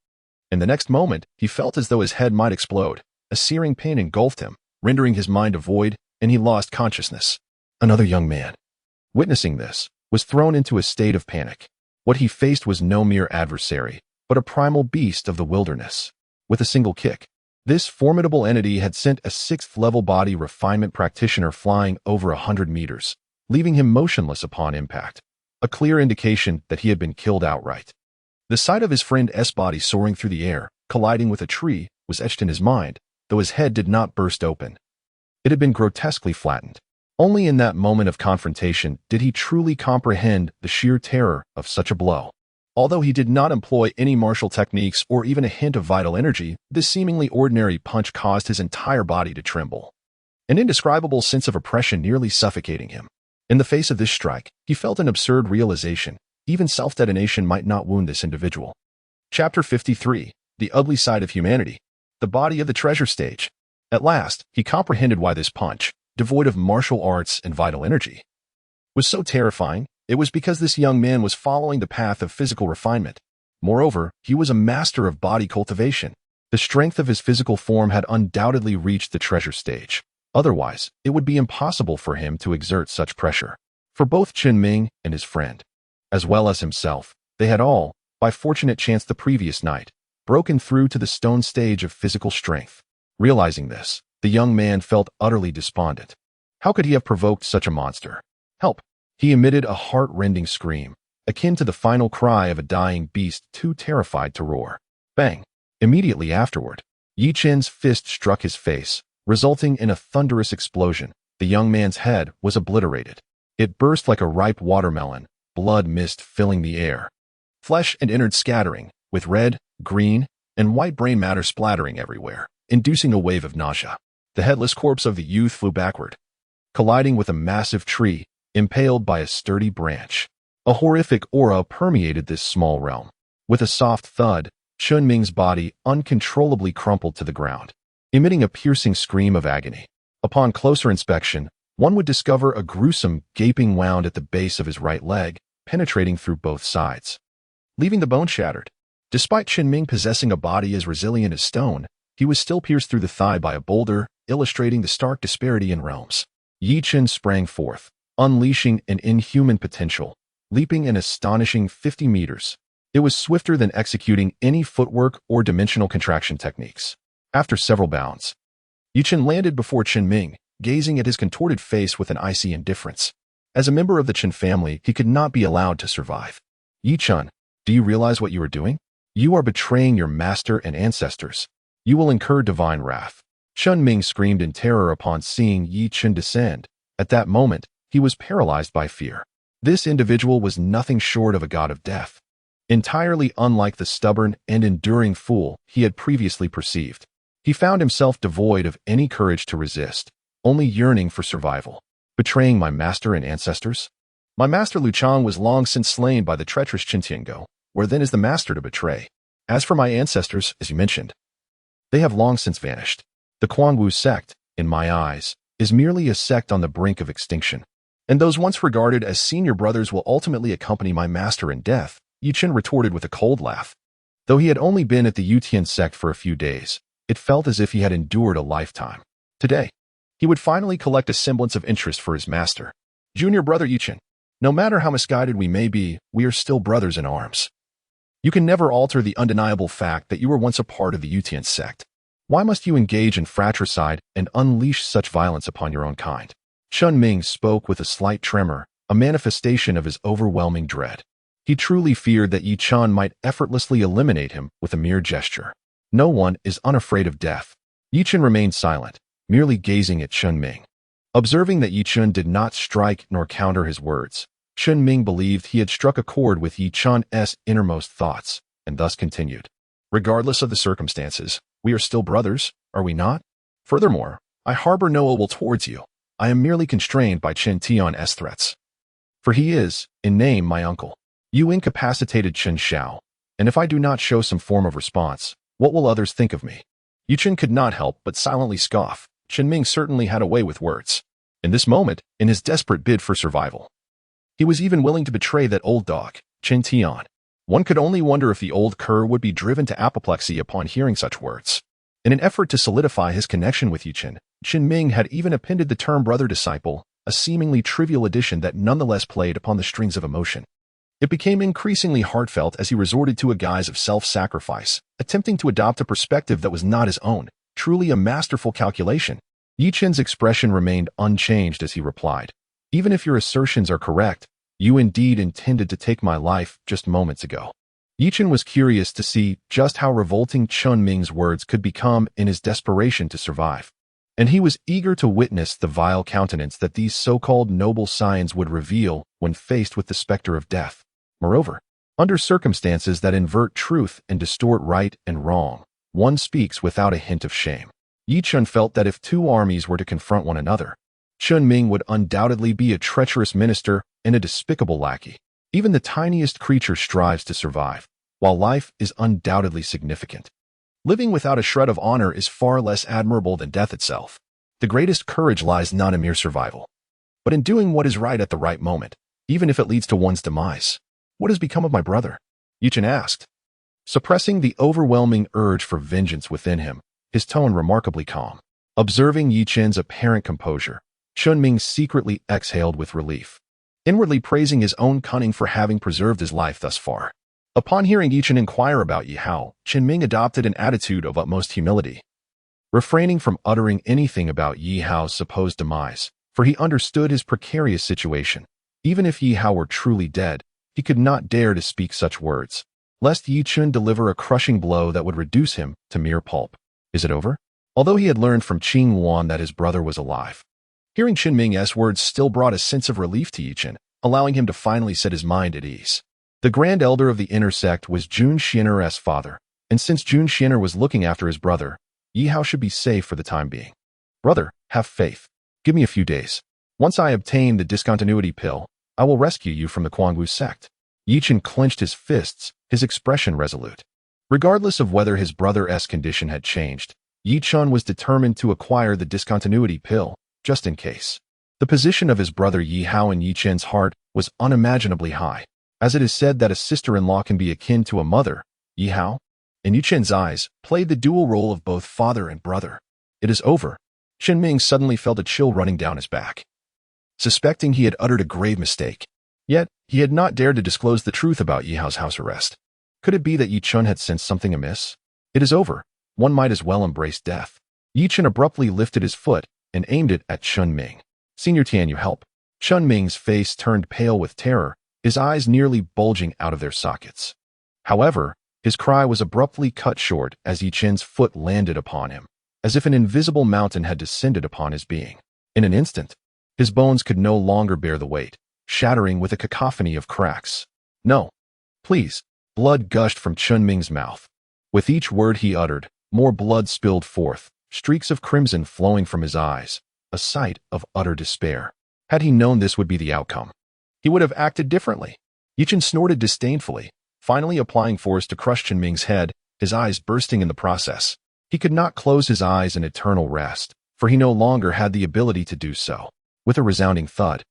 In the next moment, he felt as though his head might explode. A searing pain engulfed him, rendering his mind a void, and he lost consciousness. Another young man, witnessing this, was thrown into a state of panic. What he faced was no mere adversary, but a primal beast of the wilderness. With a single kick, this formidable entity had sent a 6th-level body refinement practitioner flying over 100 meters, leaving him motionless upon impact, a clear indication that he had been killed outright. The sight of his friend's body soaring through the air, colliding with a tree, was etched in his mind, though his head did not burst open. It had been grotesquely flattened. Only in that moment of confrontation did he truly comprehend the sheer terror of such a blow. Although he did not employ any martial techniques or even a hint of vital energy, this seemingly ordinary punch caused his entire body to tremble, an indescribable sense of oppression nearly suffocating him. In the face of this strike, he felt an absurd realization. Even self-detonation might not wound this individual. Chapter 53, The Ugly Side of Humanity, the Body of the Treasure Stage. At last, he comprehended why this punch, devoid of martial arts and vital energy, was so terrifying. It was because this young man was following the path of physical refinement. Moreover, he was a master of body cultivation. The strength of his physical form had undoubtedly reached the treasure stage. Otherwise, it would be impossible for him to exert such pressure. For both Chen Ming and his friend, as well as himself, they had all, by fortunate chance the previous night, broken through to the stone stage of physical strength. Realizing this, the young man felt utterly despondent. How could he have provoked such a monster? Help! He emitted a heart-rending scream, akin to the final cry of a dying beast too terrified to roar. Bang! Immediately afterward, Yi Chen's fist struck his face, resulting in a thunderous explosion. The young man's head was obliterated. It burst like a ripe watermelon, blood mist filling the air. Flesh and innards scattering, with red, green, and white brain matter splattering everywhere, inducing a wave of nausea. The headless corpse of the youth flew backward, colliding with a massive tree, impaled by a sturdy branch. A horrific aura permeated this small realm. With a soft thud, Chen Ming's body uncontrollably crumpled to the ground, emitting a piercing scream of agony. Upon closer inspection, one would discover a gruesome, gaping wound at the base of his right leg, penetrating through both sides, leaving the bone shattered. Despite Chen Ming possessing a body as resilient as stone, He was still pierced through the thigh by a boulder, illustrating the stark disparity in realms. Chen sprang forth, unleashing an inhuman potential, leaping an astonishing 50 meters. It was swifter than executing any footwork or dimensional contraction techniques. After several bounds, Chen landed before Chen Ming, gazing at his contorted face with an icy indifference. As a member of the Chen family, he could not be allowed to survive. Chen, do you realize what you are doing? You are betraying your master and ancestors. You will incur divine wrath. Chen Ming screamed in terror upon seeing Chen descend. At that moment, he was paralyzed by fear. This individual was nothing short of a god of death, entirely unlike the stubborn and enduring fool he had previously perceived. He found himself devoid of any courage to resist, only yearning for survival. Betraying my master and ancestors? My master Lu Chang was long since slain by the treacherous Chen Tiango, where then is the master to betray? As for my ancestors, as you mentioned, they have long since vanished. The Guangwu sect, in my eyes, is merely a sect on the brink of extinction. And those once regarded as senior brothers will ultimately accompany my master in death, Chen retorted with a cold laugh. Though he had only been at the Yutian sect for a few days, it felt as if he had endured a lifetime. Today, he would finally collect a semblance of interest for his master. Junior brother Chen, no matter how misguided we may be, we are still brothers in arms. You can never alter the undeniable fact that you were once a part of the Yutian sect. Why must you engage in fratricide and unleash such violence upon your own kind? Chen Ming spoke with a slight tremor, a manifestation of his overwhelming dread. He truly feared that Chen might effortlessly eliminate him with a mere gesture. No one is unafraid of death. Chen remained silent, merely gazing at Chen Ming. Observing that Chen did not strike nor counter his words, Chen Ming believed he had struck a chord with Chen's innermost thoughts, and thus continued. Regardless of the circumstances, we are still brothers, are we not? Furthermore, I harbor no ill will towards you. I am merely constrained by Chen Tian's threats. For he is, in name, my uncle. You incapacitated Chen Xiao, and if I do not show some form of response, what will others think of me? Chen could not help but silently scoff. Chen Ming certainly had a way with words. In this moment, in his desperate bid for survival, he was even willing to betray that old dog, Chen Tian. One could only wonder if the old cur would be driven to apoplexy upon hearing such words. In an effort to solidify his connection with Chen Ming had even appended the term brother-disciple, a seemingly trivial addition that nonetheless played upon the strings of emotion. It became increasingly heartfelt as he resorted to a guise of self-sacrifice, attempting to adopt a perspective that was not his own, truly a masterful calculation. Chen's expression remained unchanged as he replied, "Even if your assertions are correct, you indeed intended to take my life just moments ago." Chen was curious to see just how revolting Chen Ming's words could become in his desperation to survive. And he was eager to witness the vile countenance that these so-called noble signs would reveal when faced with the specter of death. Moreover, under circumstances that invert truth and distort right and wrong, one speaks without a hint of shame. Chen felt that if two armies were to confront one another, Chen Ming would undoubtedly be a treacherous minister and a despicable lackey. Even the tiniest creature strives to survive, while life is undoubtedly significant. Living without a shred of honor is far less admirable than death itself. The greatest courage lies not in mere survival, but in doing what is right at the right moment, even if it leads to one's demise. What has become of my brother? Chen asked. Suppressing the overwhelming urge for vengeance within him, his tone remarkably calm. Observing Chen's apparent composure, Chen Ming secretly exhaled with relief, inwardly praising his own cunning for having preserved his life thus far. Upon hearing Chen inquire about Hao, Chen Ming adopted an attitude of utmost humility, refraining from uttering anything about Hao's supposed demise, for he understood his precarious situation. Even if Hao were truly dead, he could not dare to speak such words, lest Chen deliver a crushing blow that would reduce him to mere pulp. Is it over? Although he had learned from Qing Luan that his brother was alive, hearing Chen Ming's words still brought a sense of relief to Chen, allowing him to finally set his mind at ease. The Grand Elder of the Inner Sect was Jun Xian'er's father, and since Jun Xian'er was looking after his brother, Hao should be safe for the time being. Brother, have faith. Give me a few days. Once I obtain the discontinuity pill, I will rescue you from the Guangwu sect. Chen clenched his fists, his expression resolute. Regardless of whether his brother's condition had changed, Chen was determined to acquire the discontinuity pill, just in case. The position of his brother Hao in Chen's heart was unimaginably high, as it is said that a sister-in-law can be akin to a mother. Hao? In Yu Chen's eyes, played the dual role of both father and brother. It is over. Chen Ming suddenly felt a chill running down his back, suspecting he had uttered a grave mistake. Yet, he had not dared to disclose the truth about Yi Hao's house arrest. Could it be that Yi Chun had sensed something amiss? It is over. One might as well embrace death. Yi Chen abruptly lifted his foot and aimed it at Chen Ming. Senior Tianyu, help. Chen Ming's face turned pale with terror, his eyes nearly bulging out of their sockets. However, his cry was abruptly cut short as Yi Chen's foot landed upon him, as if an invisible mountain had descended upon his being. In an instant, his bones could no longer bear the weight, shattering with a cacophony of cracks. No. Please. Blood gushed from Chen Ming's mouth. With each word he uttered, more blood spilled forth, streaks of crimson flowing from his eyes, a sight of utter despair. Had he known this would be the outcome, he would have acted differently. Yi Chen snorted disdainfully, finally applying force to crush Chen Ming's head, his eyes bursting in the process. He could not close his eyes in eternal rest, for he no longer had the ability to do so. With a resounding thud,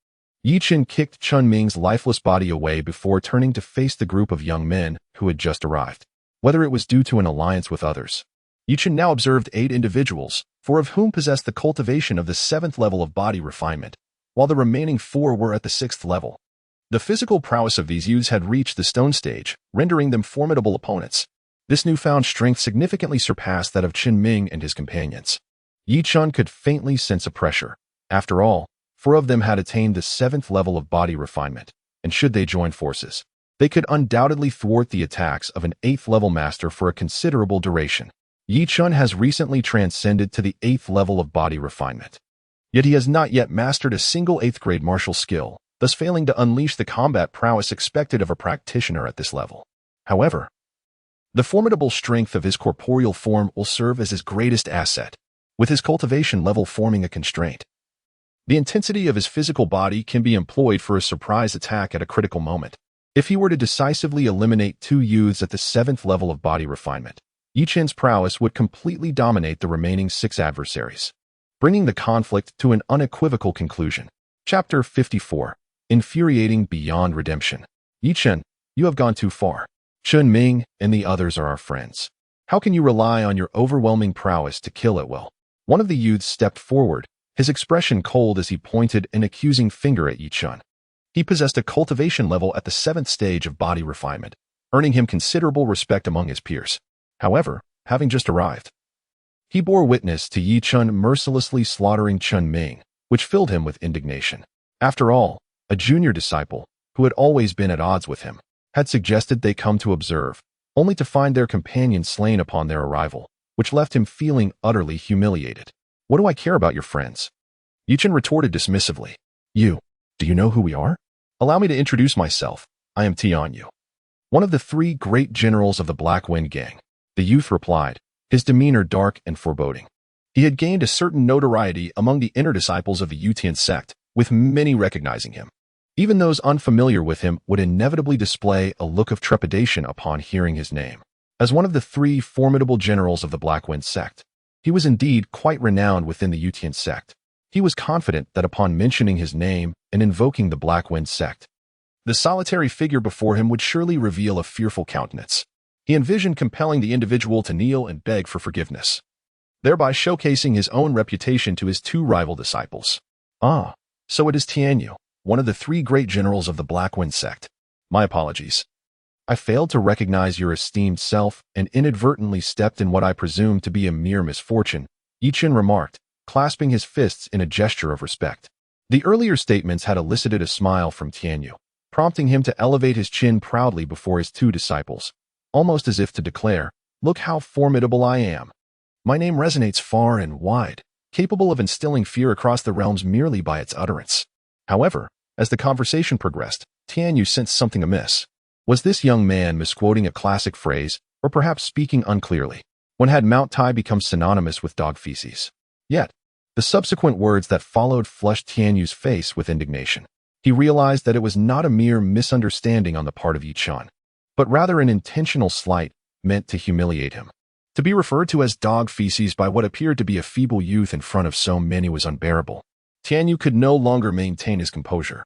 Yi Chen kicked Chen Ming's lifeless body away before turning to face the group of young men who had just arrived. Whether it was due to an alliance with others, Yi Chen now observed 8 individuals, 4 of whom possessed the cultivation of the 7th level of body refinement, while the remaining 4 were at the 6th level. The physical prowess of these youths had reached the stone stage, rendering them formidable opponents. This newfound strength significantly surpassed that of Chen Ming and his companions. Yi Chen could faintly sense a pressure. After all, 4 of them had attained the 7th level of body refinement, and should they join forces, they could undoubtedly thwart the attacks of an 8th level master for a considerable duration. Yi Chen has recently transcended to the 8th level of body refinement. Yet he has not yet mastered a single 8th grade martial skill, thus failing to unleash the combat prowess expected of a practitioner at this level. However, the formidable strength of his corporeal form will serve as his greatest asset, with his cultivation level forming a constraint. The intensity of his physical body can be employed for a surprise attack at a critical moment. If he were to decisively eliminate 2 youths at the 7th level of body refinement, Yi Chen's prowess would completely dominate the remaining 6 adversaries, bringing the conflict to an unequivocal conclusion. Chapter 54. Infuriating Beyond Redemption. Yi Chen, you have gone too far. Chen Ming and the others are our friends. How can you rely on your overwhelming prowess to kill at will? One of the youths stepped forward, his expression cold as he pointed an accusing finger at Yi Chen. He possessed a cultivation level at the 7th stage of body refinement, earning him considerable respect among his peers. However, having just arrived, he bore witness to Yi Chen mercilessly slaughtering Chen Ming, which filled him with indignation. After all, a junior disciple, who had always been at odds with him, had suggested they come to observe, only to find their companion slain upon their arrival, which left him feeling utterly humiliated. What do I care about your friends? Yi Chen retorted dismissively. Do you know who we are? Allow me to introduce myself. I am Tianyu, one of the 3 great generals of the Black Wind Gang. The youth replied, his demeanor dark and foreboding. He had gained a certain notoriety among the inner disciples of the Yutian sect, with many recognizing him. Even those unfamiliar with him would inevitably display a look of trepidation upon hearing his name. As one of the 3 formidable generals of the Black Wind sect, he was indeed quite renowned within the Yutian sect. He was confident that upon mentioning his name and invoking the Black Wind sect, the solitary figure before him would surely reveal a fearful countenance. He envisioned compelling the individual to kneel and beg for forgiveness, thereby showcasing his own reputation to his 2 rival disciples. Ah, so it is Tianyu, one of the 3 great generals of the Black Wind sect. My apologies. I failed to recognize your esteemed self and inadvertently stepped in what I presume to be a mere misfortune, Yi Chen remarked, clasping his fists in a gesture of respect. The earlier statements had elicited a smile from Tianyu, prompting him to elevate his chin proudly before his 2 disciples, almost as if to declare, look how formidable I am. My name resonates far and wide, capable of instilling fear across the realms merely by its utterance. However, as the conversation progressed, Tianyu sensed something amiss. Was this young man misquoting a classic phrase, or perhaps speaking unclearly? When had Mount Tai become synonymous with dog feces? Yet, the subsequent words that followed flushed Tianyu's face with indignation. He realized that it was not a mere misunderstanding on the part of Yi Chen, but rather an intentional slight meant to humiliate him. To be referred to as dog feces by what appeared to be a feeble youth in front of so many was unbearable. Tianyu could no longer maintain his composure,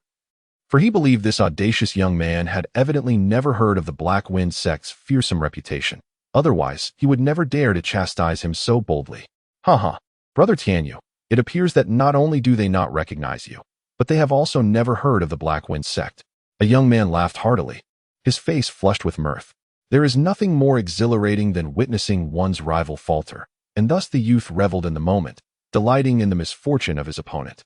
for he believed this audacious young man had evidently never heard of the Black Wind sect's fearsome reputation. Otherwise, he would never dare to chastise him so boldly. Haha, Brother Tianyu, it appears that not only do they not recognize you, but they have also never heard of the Black Wind Sect. A young man laughed heartily, his face flushed with mirth. There is nothing more exhilarating than witnessing one's rival falter, and thus the youth reveled in the moment, delighting in the misfortune of his opponent.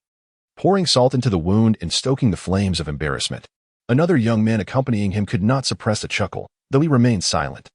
Pouring salt into the wound and stoking the flames of embarrassment, another young man accompanying him could not suppress a chuckle, though he remained silent.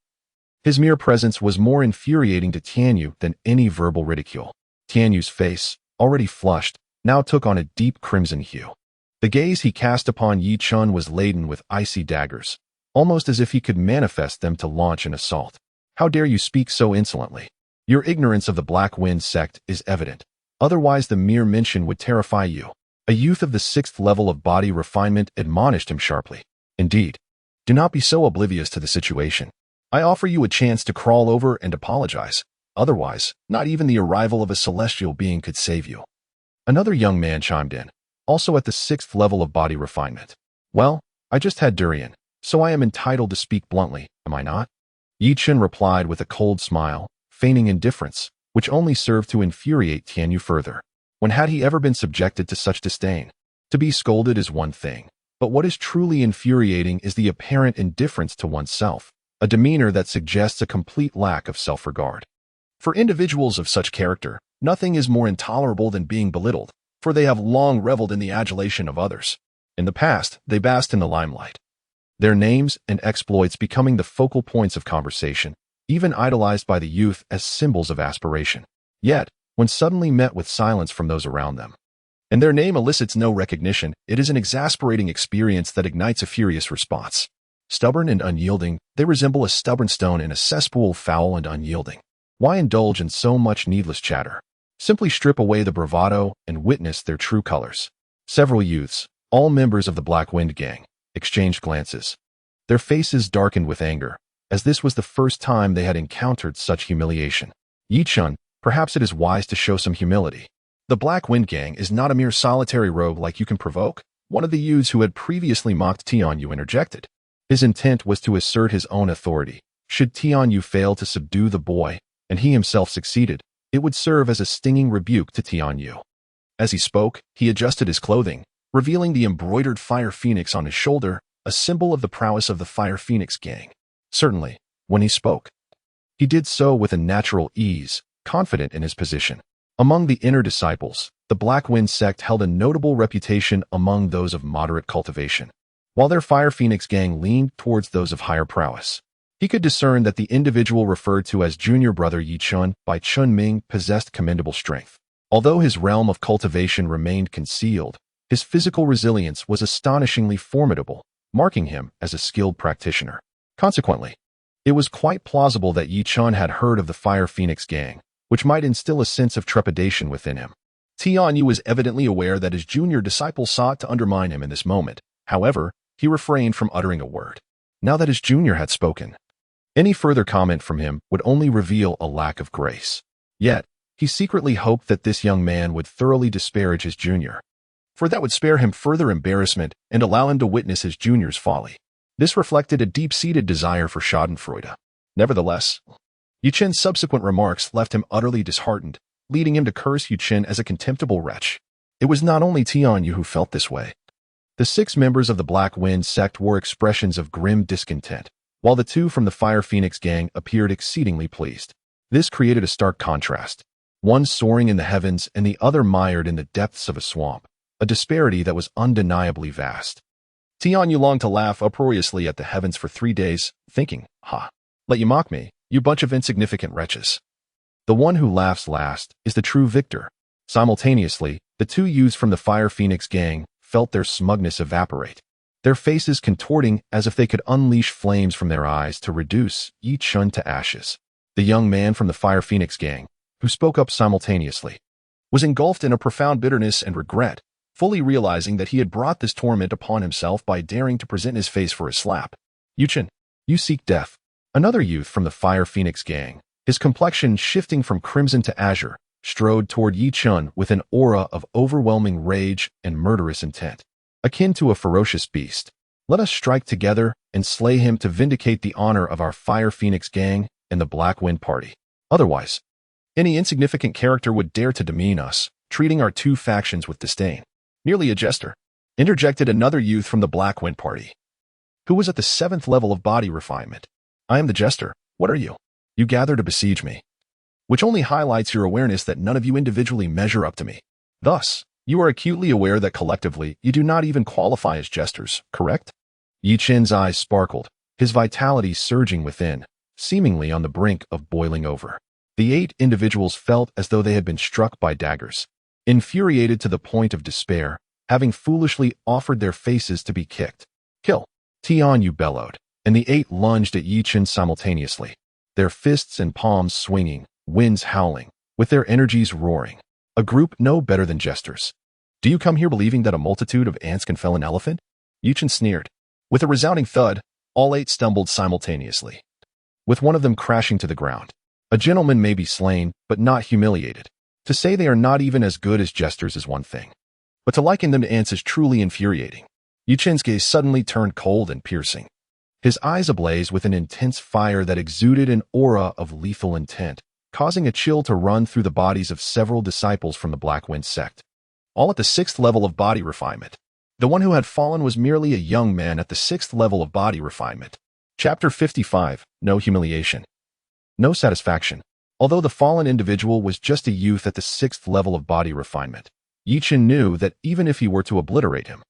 His mere presence was more infuriating to Tianyu than any verbal ridicule. Tianyu's face, already flushed, now took on a deep crimson hue. The gaze he cast upon Yi Chun was laden with icy daggers, almost as if he could manifest them to launch an assault. How dare you speak so insolently? Your ignorance of the Black Wind Sect is evident. Otherwise the mere mention would terrify you. A youth of the 6th level of body refinement admonished him sharply. Indeed, do not be so oblivious to the situation. I offer you a chance to crawl over and apologize. Otherwise, not even the arrival of a celestial being could save you. Another young man chimed in, also at the 6th level of body refinement. Well, I just had durian, so I am entitled to speak bluntly, am I not? Yi Chen replied with a cold smile, feigning indifference, which only served to infuriate Tianyu further. When had he ever been subjected to such disdain? To be scolded is one thing, but what is truly infuriating is the apparent indifference to oneself, a demeanor that suggests a complete lack of self-regard. For individuals of such character, nothing is more intolerable than being belittled, for they have long reveled in the adulation of others. In the past, they basked in the limelight, their names and exploits becoming the focal points of conversation, even idolized by the youth as symbols of aspiration. Yet, when suddenly met with silence from those around them, and their name elicits no recognition, it is an exasperating experience that ignites a furious response. Stubborn and unyielding, they resemble a stubborn stone in a cesspool, foul and unyielding. Why indulge in so much needless chatter? Simply strip away the bravado and witness their true colors. Several youths, all members of the Black Wind Gang, exchanged glances. Their faces darkened with anger, as this was the first time they had encountered such humiliation. Yi Chun, perhaps it is wise to show some humility. The Black Wind Gang is not a mere solitary rogue like you can provoke. One of the youths who had previously mocked Tianyu interjected. His intent was to assert his own authority. Should Tianyu fail to subdue the boy, and he himself succeeded, it would serve as a stinging rebuke to Tianyu. As he spoke, he adjusted his clothing, revealing the embroidered Fire Phoenix on his shoulder, a symbol of the prowess of the Fire Phoenix Gang. Certainly, when he spoke, he did so with a natural ease, confident in his position. Among the inner disciples, the Black Wind Sect held a notable reputation among those of moderate cultivation, while their Fire Phoenix Gang leaned towards those of higher prowess. He could discern that the individual referred to as Junior Brother Yi Chun by Chun Ming possessed commendable strength. Although his realm of cultivation remained concealed, his physical resilience was astonishingly formidable, marking him as a skilled practitioner. Consequently, it was quite plausible that Yi Chun had heard of the Fire Phoenix Gang, which might instill a sense of trepidation within him. Tianyu was evidently aware that his junior disciple sought to undermine him in this moment. However, he refrained from uttering a word. Now that his junior had spoken, any further comment from him would only reveal a lack of grace. Yet, he secretly hoped that this young man would thoroughly disparage his junior, for that would spare him further embarrassment and allow him to witness his junior's folly. This reflected a deep-seated desire for schadenfreude. Nevertheless, Yu Chen's subsequent remarks left him utterly disheartened, leading him to curse Yu Chen as a contemptible wretch. It was not only Tianyu who felt this way. The 6 members of the Black Wind Sect wore expressions of grim discontent, while the 2 from the Fire Phoenix Gang appeared exceedingly pleased. This created a stark contrast, one soaring in the heavens and the other mired in the depths of a swamp, a disparity that was undeniably vast. Tianyu longed to laugh uproariously at the heavens for 3 days, thinking, "Ha! Let you mock me, you bunch of insignificant wretches." The one who laughs last is the true victor. Simultaneously, the 2 youths from the Fire Phoenix Gang felt their smugness evaporate, their faces contorting as if they could unleash flames from their eyes to reduce Yi Chun to ashes. The young man from the Fire Phoenix Gang, who spoke up simultaneously, was engulfed in a profound bitterness and regret, fully realizing that he had brought this torment upon himself by daring to present his face for a slap. "Yu Chen, you seek death." Another youth from the Fire Phoenix Gang, his complexion shifting from crimson to azure, strode toward Yi Chun with an aura of overwhelming rage and murderous intent, akin to a ferocious beast. "Let us strike together and slay him to vindicate the honor of our Fire Phoenix Gang and the Black Wind Party. Otherwise, any insignificant character would dare to demean us, treating our two factions with disdain. Merely a jester, interjected another youth from the Black Wind Party, who was at the 7th level of body refinement. I am the jester. What are you? You gather to besiege me, which only highlights your awareness that none of you individually measure up to me. Thus, you are acutely aware that collectively you do not even qualify as jesters, correct? Yi Chen's eyes sparkled, his vitality surging within, seemingly on the brink of boiling over. The 8 individuals felt as though they had been struck by daggers. Infuriated to the point of despair, having foolishly offered their faces to be kicked. Kill! Tian Yu bellowed, and the 8 lunged at Yi Chen simultaneously, their fists and palms swinging, winds howling, with their energies roaring. A group no better than jesters. Do you come here believing that a multitude of ants can fell an elephant? Yi Chen sneered. With a resounding thud, all 8 stumbled simultaneously, with one of them crashing to the ground. A gentleman may be slain, but not humiliated. To say they are not even as good as jesters is one thing, but to liken them to ants is truly infuriating. Yi Chen's gaze suddenly turned cold and piercing, his eyes ablaze with an intense fire that exuded an aura of lethal intent, causing a chill to run through the bodies of several disciples from the Black Wind Sect. All at the 6th level of body refinement. The one who had fallen was merely a young man at the 6th level of body refinement. Chapter 55, No Humiliation. No satisfaction. Although the fallen individual was just a youth at the 6th level of body refinement, Yi Chen knew that even if he were to obliterate him,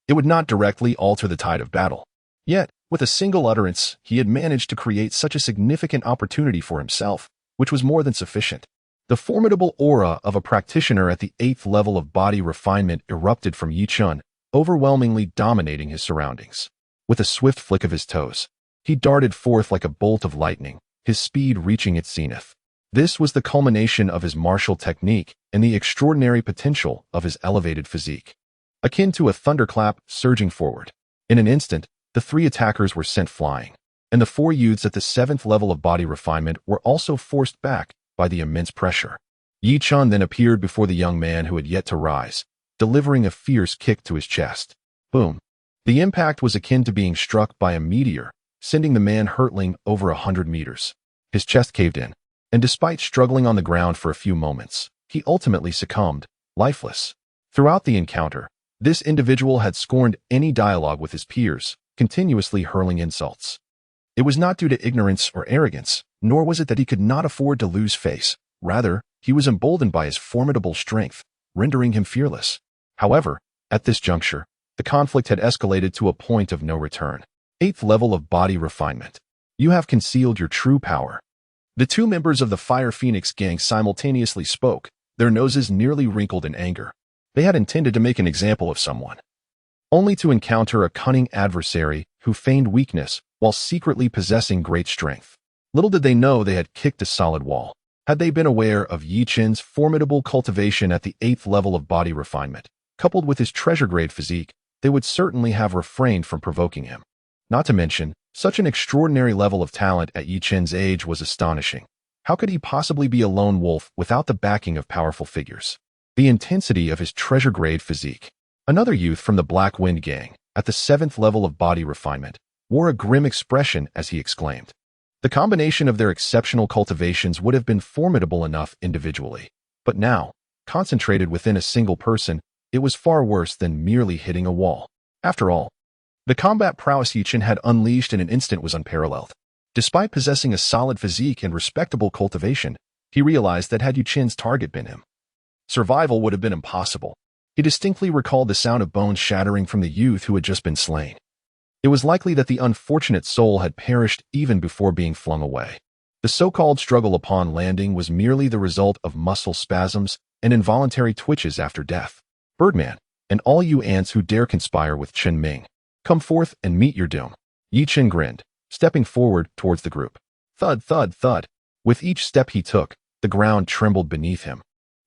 it would not directly alter the tide of battle. Yet, with a single utterance, he had managed to create such a significant opportunity for himself, which was more than sufficient. The formidable aura of a practitioner at the 8th level of body refinement erupted from Yi Chen, overwhelmingly dominating his surroundings. With a swift flick of his toes, he darted forth like a bolt of lightning, his speed reaching its zenith. This was the culmination of his martial technique and the extraordinary potential of his elevated physique. Akin to a thunderclap surging forward. In an instant, the 3 attackers were sent flying, and the 4 youths at the 7th level of body refinement were also forced back by the immense pressure. Yi Chen then appeared before the young man who had yet to rise, delivering a fierce kick to his chest. Boom. The impact was akin to being struck by a meteor, sending the man hurtling over 100 meters. His chest caved in, and despite struggling on the ground for a few moments, he ultimately succumbed, lifeless. Throughout the encounter, this individual had scorned any dialogue with his peers, continuously hurling insults. It was not due to ignorance or arrogance, nor was it that he could not afford to lose face. Rather, he was emboldened by his formidable strength, rendering him fearless. However, at this juncture, the conflict had escalated to a point of no return. 8th level of body refinement. You have concealed your true power. The 2 members of the Fire Phoenix gang simultaneously spoke, their noses nearly wrinkled in anger. They had intended to make an example of someone, only to encounter a cunning adversary who feigned weakness while secretly possessing great strength. Little did they know they had kicked a solid wall. Had they been aware of Yi Chen's formidable cultivation at the 8th level of body refinement, coupled with his treasure-grade physique, they would certainly have refrained from provoking him. Not to mention, such an extraordinary level of talent at Yi Chen's age was astonishing. How could he possibly be a lone wolf without the backing of powerful figures? The intensity of his treasure-grade physique. Another youth from the Black Wind gang, at the 7th level of body refinement, wore a grim expression as he exclaimed. The combination of their exceptional cultivations would have been formidable enough individually, but now, concentrated within a single person, it was far worse than merely hitting a wall. After all, the combat prowess Yi Chen had unleashed in an instant was unparalleled. Despite possessing a solid physique and respectable cultivation, he realized that had Yi Chen's target been him, survival would have been impossible. He distinctly recalled the sound of bones shattering from the youth who had just been slain. It was likely that the unfortunate soul had perished even before being flung away. The so-called struggle upon landing was merely the result of muscle spasms and involuntary twitches after death. Birdman, and all you ants who dare conspire with Chen Ming, come forth and meet your doom. Yi Chen grinned, stepping forward towards the group. Thud, thud, thud. With each step he took, the ground trembled beneath him,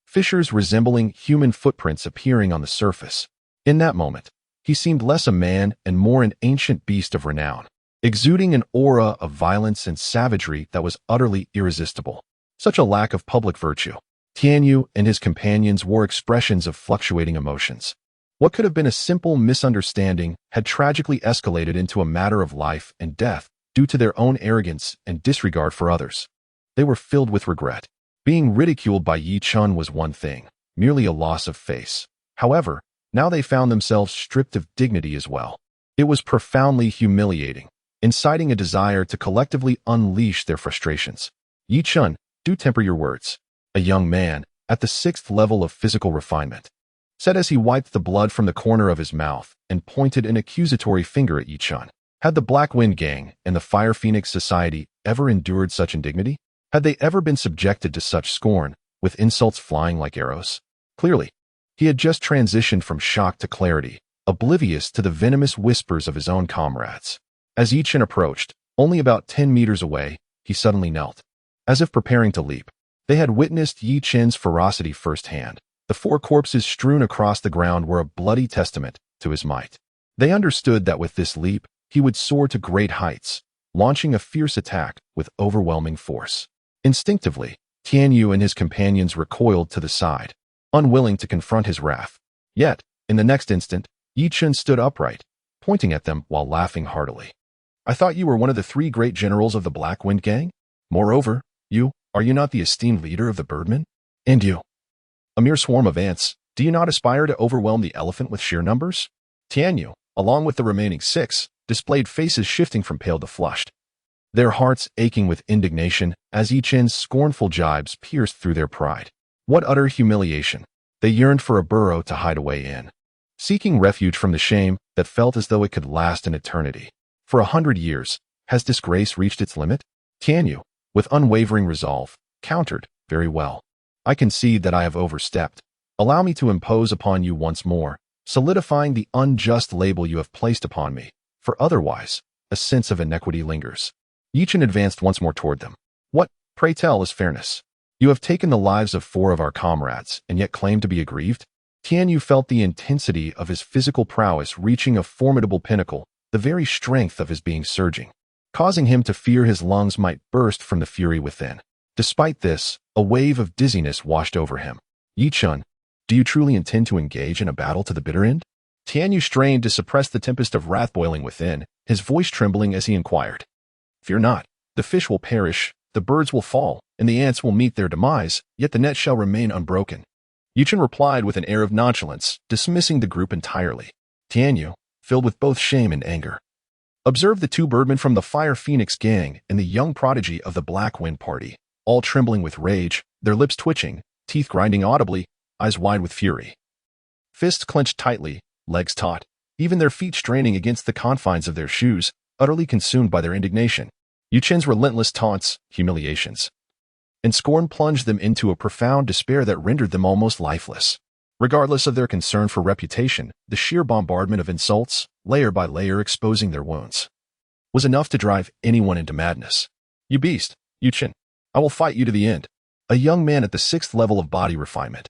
fissures resembling human footprints appearing on the surface. In that moment, he seemed less a man and more an ancient beast of renown, exuding an aura of violence and savagery that was utterly irresistible. Such a lack of public virtue. Tianyu and his companions wore expressions of fluctuating emotions. What could have been a simple misunderstanding had tragically escalated into a matter of life and death, due to their own arrogance and disregard for others. They were filled with regret. Being ridiculed by Yi Chen was one thing, merely a loss of face. However, now they found themselves stripped of dignity as well. It was profoundly humiliating, inciting a desire to collectively unleash their frustrations. Yi Chen, do temper your words. A young man, at the 6th level of physical refinement, said as he wiped the blood from the corner of his mouth and pointed an accusatory finger at Yi Chen. Had the Black Wind Gang and the Fire Phoenix Society ever endured such indignity? Had they ever been subjected to such scorn, with insults flying like arrows? Clearly, he had just transitioned from shock to clarity, oblivious to the venomous whispers of his own comrades. As Yi Chen approached, only about 10 meters away, he suddenly knelt, as if preparing to leap. They had witnessed Yi Chen's ferocity firsthand. The 4 corpses strewn across the ground were a bloody testament to his might. They understood that with this leap, he would soar to great heights, launching a fierce attack with overwhelming force. Instinctively, Tian Yu and his companions recoiled to the side, unwilling to confront his wrath. Yet, in the next instant, Yi Chen stood upright, pointing at them while laughing heartily. I thought you were one of the 3 great generals of the Black Wind Gang? Moreover, are you not the esteemed leader of the Birdmen? And you, a mere swarm of ants, do you not aspire to overwhelm the elephant with sheer numbers? Tian Yu, along with the remaining 6, displayed faces shifting from pale to flushed, their hearts aching with indignation as Yi Chen's scornful jibes pierced through their pride. What utter humiliation! They yearned for a burrow to hide away in, seeking refuge from the shame that felt as though it could last an eternity. For 100 years, has disgrace reached its limit? Tian Yu, with unwavering resolve, countered, very well. I concede that I have overstepped. Allow me to impose upon you once more, solidifying the unjust label you have placed upon me, for otherwise, a sense of inequity lingers. Yi Chen advanced once more toward them. What, pray tell, is fairness? You have taken the lives of 4 of our comrades, and yet claim to be aggrieved? Tian Yu felt the intensity of his physical prowess reaching a formidable pinnacle, the very strength of his being surging, causing him to fear his lungs might burst from the fury within. Despite this, a wave of dizziness washed over him. Yi Chen, do you truly intend to engage in a battle to the bitter end? Tian Yu strained to suppress the tempest of wrath boiling within, his voice trembling as he inquired. Fear not, the fish will perish, the birds will fall, and the ants will meet their demise, yet the net shall remain unbroken. Yi Chen replied with an air of nonchalance, dismissing the group entirely. Tian Yu, filled with both shame and anger, observed the 2 birdmen from the Fire Phoenix Gang and the young prodigy of the Black Wind Party, all trembling with rage, their lips twitching, teeth grinding audibly, eyes wide with fury. Fists clenched tightly, legs taut, even their feet straining against the confines of their shoes, utterly consumed by their indignation. Yi Chen's relentless taunts, humiliations, and scorn plunged them into a profound despair that rendered them almost lifeless. Regardless of their concern for reputation, the sheer bombardment of insults, layer by layer exposing their wounds, was enough to drive anyone into madness. You beast, Yi Chen, I will fight you to the end. A young man at the 6th level of body refinement,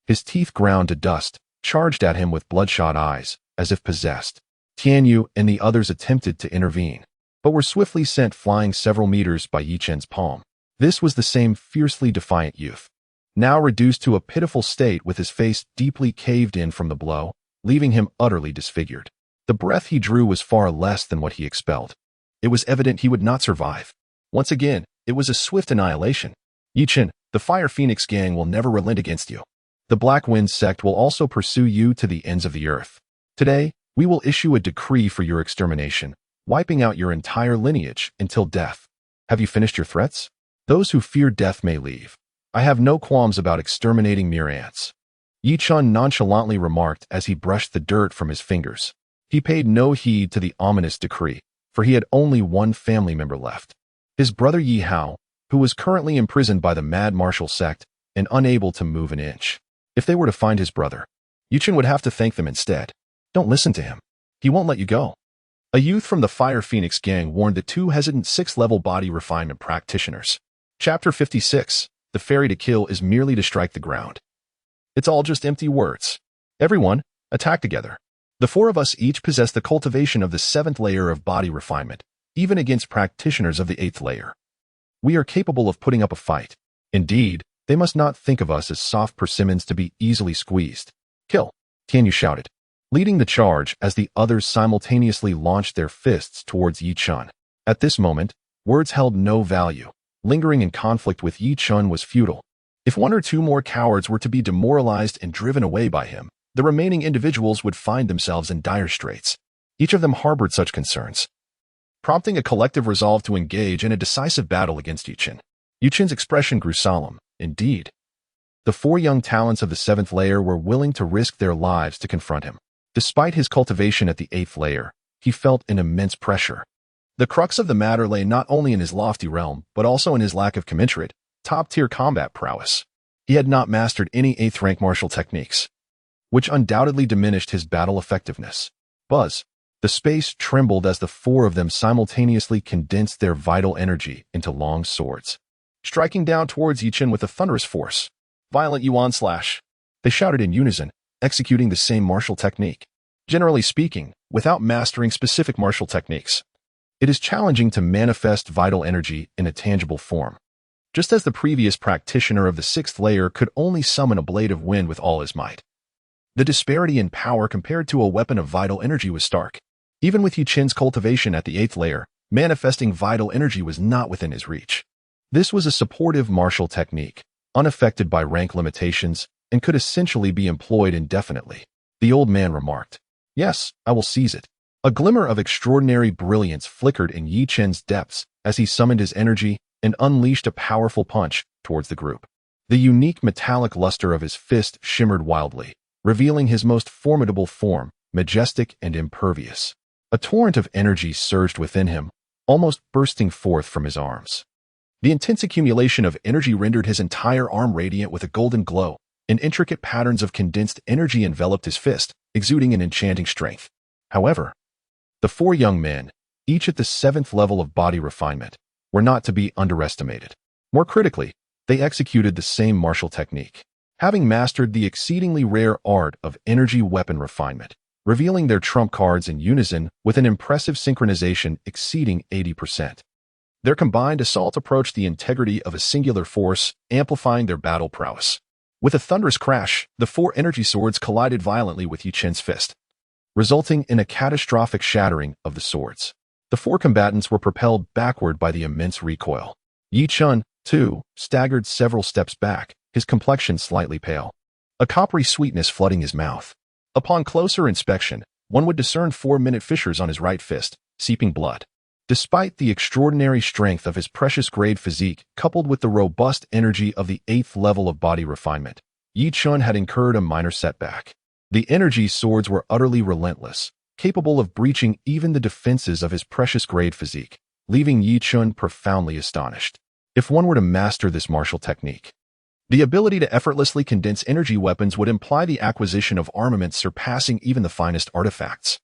his teeth ground to dust, charged at him with bloodshot eyes, as if possessed. Tian Yu and the others attempted to intervene, but were swiftly sent flying several meters by Yi Chen's palm. This was the same fiercely defiant youth, now reduced to a pitiful state with his face deeply caved in from the blow, leaving him utterly disfigured. The breath he drew was far less than what he expelled. It was evident he would not survive. Once again, it was a swift annihilation. Yi Chen, the Fire Phoenix Gang will never relent against you. The Black Wind Sect will also pursue you to the ends of the earth. Today, we will issue a decree for your extermination, wiping out your entire lineage until death. Have you finished your threats? Those who fear death may leave. I have no qualms about exterminating mere ants. Yi Chen nonchalantly remarked as he brushed the dirt from his fingers. He paid no heed to the ominous decree, for he had only one family member left. His brother Yi Hao, who was currently imprisoned by the Mad Martial Sect and unable to move an inch. If they were to find his brother, Yi Chen would have to thank them instead. Don't listen to him. He won't let you go. A youth from the Fire Phoenix Gang warned the 2 hesitant 6th-level body refinement practitioners. Chapter 56. The fairy to kill is merely to strike the ground. It's all just empty words. Everyone, attack together. The 4 of us each possess the cultivation of the 7th layer of body refinement, even against practitioners of the 8th layer. We are capable of putting up a fight. Indeed, they must not think of us as soft persimmons to be easily squeezed. Kill, Tian Yu shouted, leading the charge as the others simultaneously launched their fists towards Yi Chen. At this moment, words held no value. Lingering in conflict with Yi Chen was futile. If one or two more cowards were to be demoralized and driven away by him, the remaining individuals would find themselves in dire straits. Each of them harbored such concerns, prompting a collective resolve to engage in a decisive battle against Yi Chen. Yi Chen's expression grew solemn. Indeed, the four young talents of the 7th layer were willing to risk their lives to confront him. Despite his cultivation at the 8th layer, he felt an immense pressure. The crux of the matter lay not only in his lofty realm, but also in his lack of commensurate, top-tier combat prowess. He had not mastered any 8th rank martial techniques, which undoubtedly diminished his battle effectiveness. Buzz. The space trembled as the four of them simultaneously condensed their vital energy into long swords, striking down towards Yi Chen with a thunderous force. Violent Yuan slash. They shouted in unison, executing the same martial technique. Generally speaking, without mastering specific martial techniques, it is challenging to manifest vital energy in a tangible form. Just as the previous practitioner of the 6th layer could only summon a blade of wind with all his might, the disparity in power compared to a weapon of vital energy was stark. Even with Yi Chen's cultivation at the 8th layer, manifesting vital energy was not within his reach. This was a supportive martial technique, unaffected by rank limitations, and could essentially be employed indefinitely. The old man remarked, "Yes, I will seize it." A glimmer of extraordinary brilliance flickered in Yi Chen's depths as he summoned his energy and unleashed a powerful punch towards the group. The unique metallic luster of his fist shimmered wildly, revealing his most formidable form, majestic and impervious. A torrent of energy surged within him, almost bursting forth from his arms. The intense accumulation of energy rendered his entire arm radiant with a golden glow, and intricate patterns of condensed energy enveloped his fist, exuding an enchanting strength. However, the four young men, each at the 7th level of body refinement, were not to be underestimated. More critically, they executed the same martial technique, having mastered the exceedingly rare art of energy weapon refinement, revealing their trump cards in unison with an impressive synchronization exceeding 80%. Their combined assault approached the integrity of a singular force, amplifying their battle prowess. With a thunderous crash, the four energy swords collided violently with Yi Chen's fist, resulting in a catastrophic shattering of the swords. The four combatants were propelled backward by the immense recoil. Yi Chen, too, staggered several steps back, his complexion slightly pale, a coppery sweetness flooding his mouth. Upon closer inspection, one would discern 4-minute fissures on his right fist, seeping blood. Despite the extraordinary strength of his precious grade physique, coupled with the robust energy of the 8th level of body refinement, Yi Chen had incurred a minor setback. The energy swords were utterly relentless, capable of breaching even the defenses of his precious grade physique, leaving Yi Chen profoundly astonished. If one were to master this martial technique, the ability to effortlessly condense energy weapons would imply the acquisition of armaments surpassing even the finest artifacts.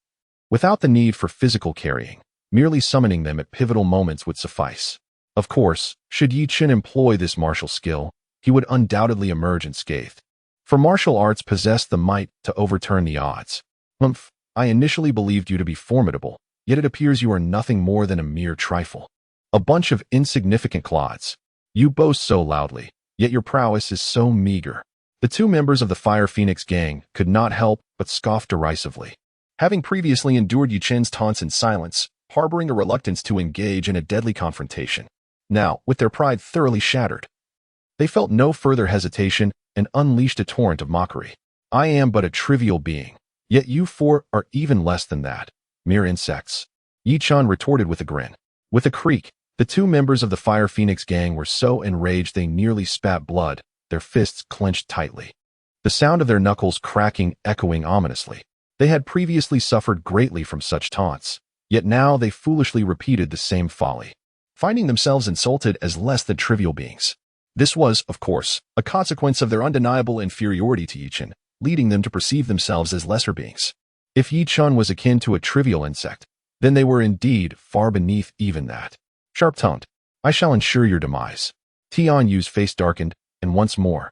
Without the need for physical carrying, merely summoning them at pivotal moments would suffice. Of course, should Yi Chen employ this martial skill, he would undoubtedly emerge unscathed. For martial arts possess the might to overturn the odds. I initially believed you to be formidable, yet it appears you are nothing more than a mere trifle. A bunch of insignificant clods. You boast so loudly, yet your prowess is so meager. The two members of the Fire Phoenix gang could not help but scoff derisively. Having previously endured Yi Chen's taunts in silence, harboring a reluctance to engage in a deadly confrontation, now, with their pride thoroughly shattered, they felt no further hesitation and unleashed a torrent of mockery. I am but a trivial being, yet you four are even less than that, mere insects. Yi Chen retorted with a grin. With a creak, the two members of the Fire Phoenix gang were so enraged they nearly spat blood, their fists clenched tightly, the sound of their knuckles cracking echoing ominously. They had previously suffered greatly from such taunts, yet now they foolishly repeated the same folly, finding themselves insulted as less than trivial beings. This was, of course, a consequence of their undeniable inferiority to Yi Chen, leading them to perceive themselves as lesser beings. If Yi Chen was akin to a trivial insect, then they were indeed far beneath even that. Sharp-tongued, I shall ensure your demise. Tian Yu's face darkened, and once more,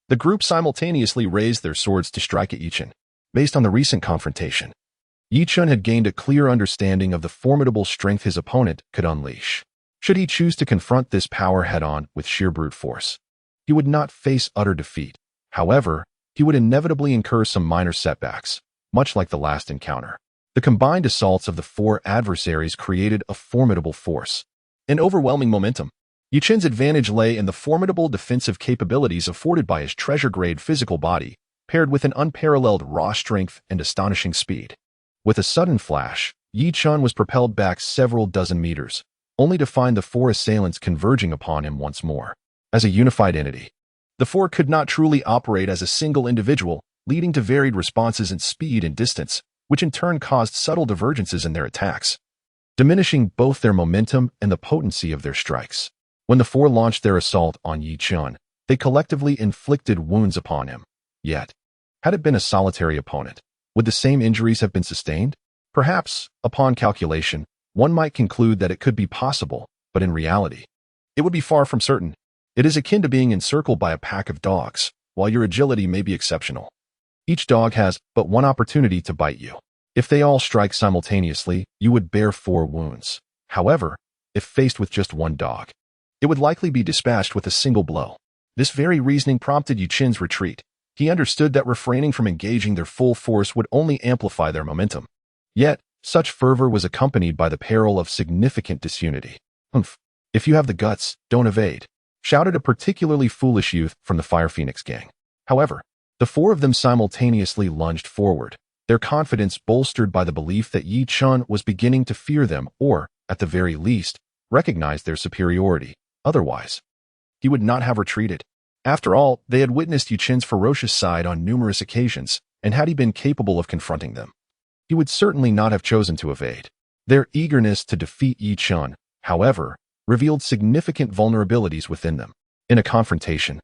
the group simultaneously raised their swords to strike at Yi Chen. Based on the recent confrontation, Yi Chen had gained a clear understanding of the formidable strength his opponent could unleash. Should he choose to confront this power head-on with sheer brute force, he would not face utter defeat. However, he would inevitably incur some minor setbacks, much like the last encounter. The combined assaults of the four adversaries created a formidable force. An overwhelming momentum. Chen's advantage lay in the formidable defensive capabilities afforded by his treasure-grade physical body, paired with an unparalleled raw strength and astonishing speed. With a sudden flash, Chen was propelled back several dozen meters, only to find the four assailants converging upon him once more. As a unified entity, the four could not truly operate as a single individual, leading to varied responses in speed and distance, which in turn caused subtle divergences in their attacks, diminishing both their momentum and the potency of their strikes. When the four launched their assault on Chen, they collectively inflicted wounds upon him. Yet, had it been a solitary opponent, would the same injuries have been sustained? Perhaps, upon calculation, one might conclude that it could be possible, but in reality, it would be far from certain. It is akin to being encircled by a pack of dogs, while your agility may be exceptional. Each dog has but one opportunity to bite you. If they all strike simultaneously, you would bear 4 wounds. However, if faced with just one dog, it would likely be dispatched with a single blow. This very reasoning prompted Chen's retreat. He understood that refraining from engaging their full force would only amplify their momentum. Yet, such fervor was accompanied by the peril of significant disunity. "Humph. If you have the guts, don't evade," shouted a particularly foolish youth from the Fire Phoenix gang. However, the 4 of them simultaneously lunged forward, their confidence bolstered by the belief that Chen was beginning to fear them or, at the very least, recognize their superiority. Otherwise, he would not have retreated. After all, they had witnessed Chen's ferocious side on numerous occasions, and had he been capable of confronting them, he would certainly not have chosen to evade. Their eagerness to defeat Chen, however, revealed significant vulnerabilities within them. In a confrontation,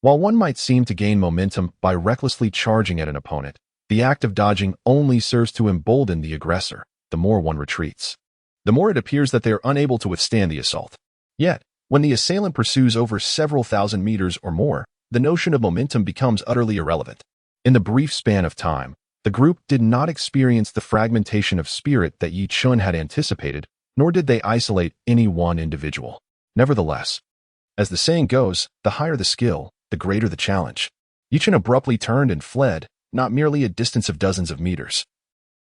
while one might seem to gain momentum by recklessly charging at an opponent, the act of dodging only serves to embolden the aggressor. The more one retreats, the more it appears that they are unable to withstand the assault. Yet, when the assailant pursues over several thousand meters or more, the notion of momentum becomes utterly irrelevant. In the brief span of time, the group did not experience the fragmentation of spirit that Chen had anticipated, nor did they isolate any one individual. Nevertheless, as the saying goes, the higher the skill, the greater the challenge. Chen abruptly turned and fled, not merely a distance of dozens of meters,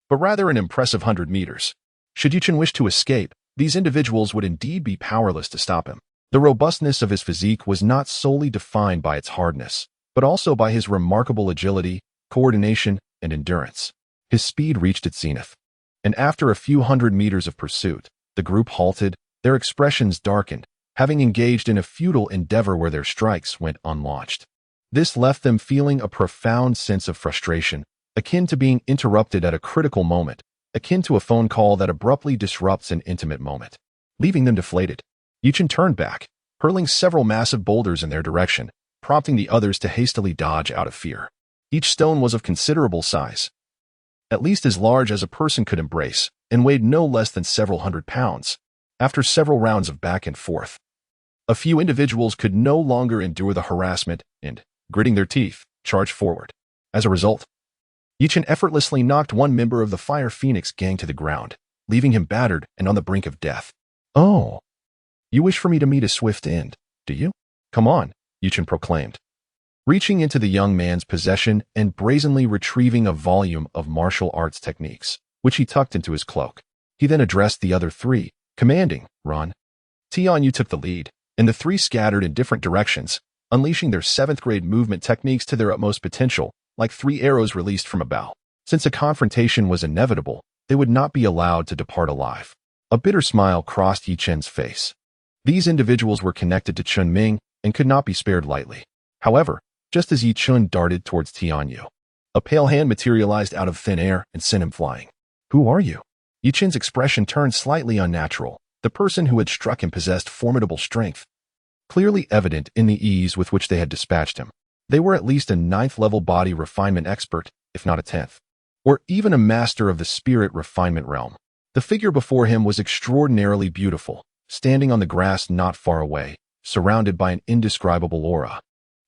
but rather an impressive 100 meters. Should Chen wish to escape, these individuals would indeed be powerless to stop him. The robustness of his physique was not solely defined by its hardness, but also by his remarkable agility, coordination, and endurance. His speed reached its zenith, and after a few hundred meters of pursuit, the group halted, their expressions darkened, having engaged in a futile endeavor where their strikes went unlaunched. This left them feeling a profound sense of frustration, akin to being interrupted at a critical moment, akin to a phone call that abruptly disrupts an intimate moment, leaving them deflated. Chen turned back, hurling several massive boulders in their direction, prompting the others to hastily dodge out of fear. Each stone was of considerable size, at least as large as a person could embrace, and weighed no less than several hundred pounds. After several rounds of back and forth, a few individuals could no longer endure the harassment and, gritting their teeth, charged forward. As a result, Chen effortlessly knocked one member of the Fire Phoenix gang to the ground, leaving him battered and on the brink of death. "Oh, you wish for me to meet a swift end, do you? Come on," Chen proclaimed, reaching into the young man's possession and brazenly retrieving a volume of martial arts techniques, which he tucked into his cloak. He then addressed the other 3, commanding, "Run." Tianyu took the lead, and the 3 scattered in different directions, unleashing their 7th-grade movement techniques to their utmost potential, like 3 arrows released from a bow. Since a confrontation was inevitable, they would not be allowed to depart alive. A bitter smile crossed Chen's face. These individuals were connected to Chen Ming and could not be spared lightly. However, just as Chen darted towards Tianyu, a pale hand materialized out of thin air and sent him flying. "Who are you?" Chen's expression turned slightly unnatural. The person who had struck him possessed formidable strength, clearly evident in the ease with which they had dispatched him. They were at least a 9th-level body refinement expert, if not a 10th, or even a master of the spirit refinement realm. The figure before him was extraordinarily beautiful, standing on the grass not far away, surrounded by an indescribable aura.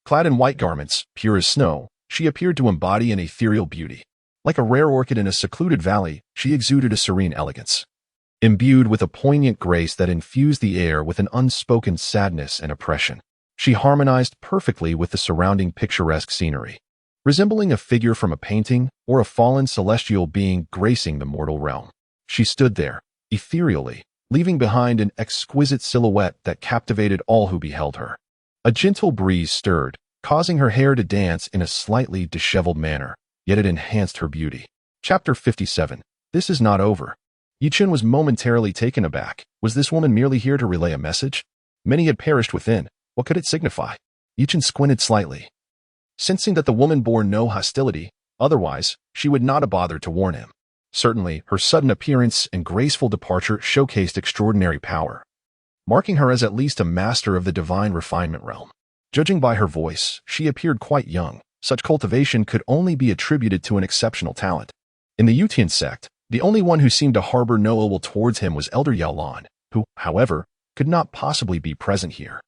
Clad in white garments, pure as snow, she appeared to embody an ethereal beauty. Like a rare orchid in a secluded valley, she exuded a serene elegance, imbued with a poignant grace that infused the air with an unspoken sadness and oppression. She harmonized perfectly with the surrounding picturesque scenery, resembling a figure from a painting or a fallen celestial being gracing the mortal realm. She stood there, ethereally, leaving behind an exquisite silhouette that captivated all who beheld her. A gentle breeze stirred, causing her hair to dance in a slightly disheveled manner, yet it enhanced her beauty. Chapter 57. This is not over. Chen was momentarily taken aback. Was this woman merely here to relay a message? Many had perished within. What could it signify? Chen squinted slightly, sensing that the woman bore no hostility. Otherwise, she would not have bothered to warn him. Certainly, her sudden appearance and graceful departure showcased extraordinary power, marking her as at least a master of the divine refinement realm. Judging by her voice, she appeared quite young. Such cultivation could only be attributed to an exceptional talent. In the Utian sect, the only one who seemed to harbor no ill will towards him was Elder Yalan, who, however, could not possibly be present here.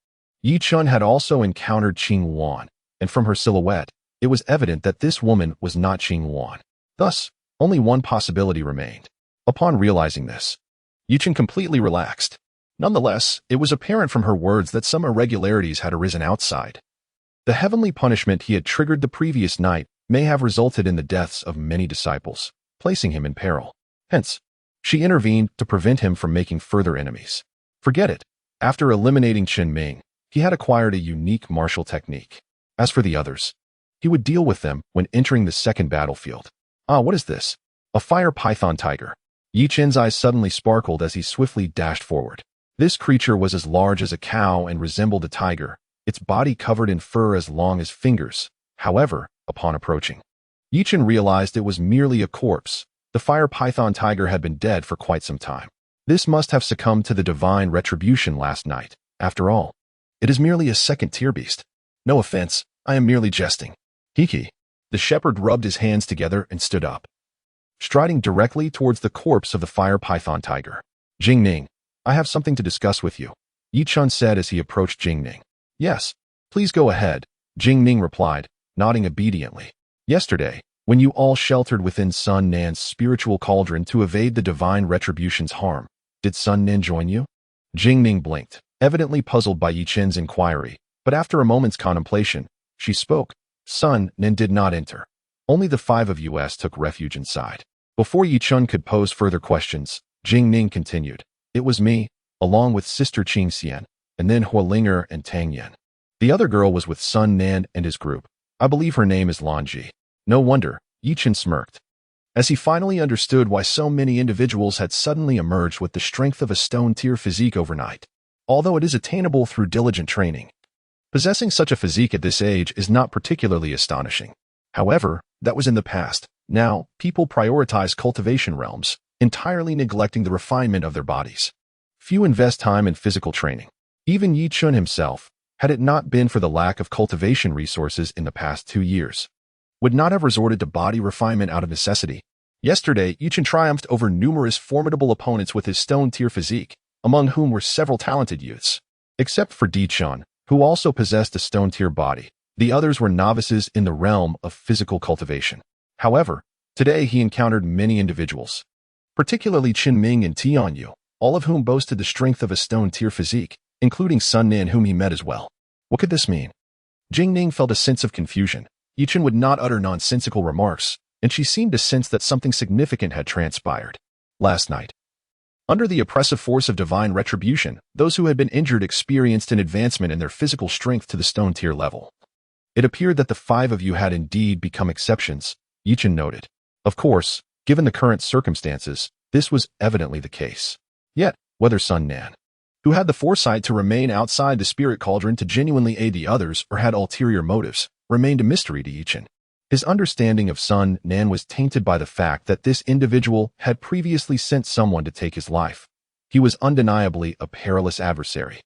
Chen had also encountered Qing Wan, and from her silhouette, it was evident that this woman was not Qing Wan. Thus, only one possibility remained. Upon realizing this, Chen completely relaxed. Nonetheless, it was apparent from her words that some irregularities had arisen outside. The heavenly punishment he had triggered the previous night may have resulted in the deaths of many disciples, placing him in peril. Hence, she intervened to prevent him from making further enemies. Forget it. After eliminating Chen Ming, he had acquired a unique martial technique. As for the others, he would deal with them when entering the second battlefield. Ah, what is this? A fire python tiger. Chen's eyes suddenly sparkled as he swiftly dashed forward. This creature was as large as a cow and resembled a tiger, its body covered in fur as long as fingers. However, upon approaching, Chen realized it was merely a corpse. The fire python tiger had been dead for quite some time. This must have succumbed to the divine retribution last night. After all, it is merely a second-tier beast. No offense, I am merely jesting. Hiki. The shepherd rubbed his hands together and stood up, striding directly towards the corpse of the fire python tiger. Jingning, I have something to discuss with you, Chen said as he approached Jingning. Yes, please go ahead, Jingning replied, nodding obediently. Yesterday, when you all sheltered within Sun Nan's spiritual cauldron to evade the divine retribution's harm, did Sun Nan join you? Jingning blinked, evidently puzzled by Chen's inquiry, but after a moment's contemplation, she spoke. Sun Nan did not enter. Only the 5 of us took refuge inside. Before Chen could pose further questions, Jingning continued. It was me, along with Sister Qing Xian, and then Hualinger and Tang Yan. The other girl was with Sun Nan and his group. I believe her name is Lanji. No wonder, Chen smirked, as he finally understood why so many individuals had suddenly emerged with the strength of a stone-tier physique overnight. Although it is attainable through diligent training, possessing such a physique at this age is not particularly astonishing. However, that was in the past. Now, people prioritize cultivation realms, entirely neglecting the refinement of their bodies. Few invest time in physical training. Even Chen himself, had it not been for the lack of cultivation resources in the past 2 years, would not have resorted to body refinement out of necessity. Yesterday, Chen triumphed over numerous formidable opponents with his stone-tier physique, among whom were several talented youths. Except for Chen, who also possessed a stone-tier body, the others were novices in the realm of physical cultivation. However, today he encountered many individuals, particularly Qin Ming and Tianyu, all of whom boasted the strength of a stone-tier physique, including Sun Nan, whom he met as well. What could this mean? Jingning felt a sense of confusion. Chen would not utter nonsensical remarks, and she seemed to sense that something significant had transpired. Last night, under the oppressive force of divine retribution, those who had been injured experienced an advancement in their physical strength to the stone-tier level. It appeared that the 5 of you had indeed become exceptions, Chen noted. Of course, given the current circumstances, this was evidently the case. Yet, whether Sun Nan, who had the foresight to remain outside the spirit cauldron to genuinely aid the others or had ulterior motives, remained a mystery to Chen. His understanding of Sun Nan was tainted by the fact that this individual had previously sent someone to take his life. He was undeniably a perilous adversary,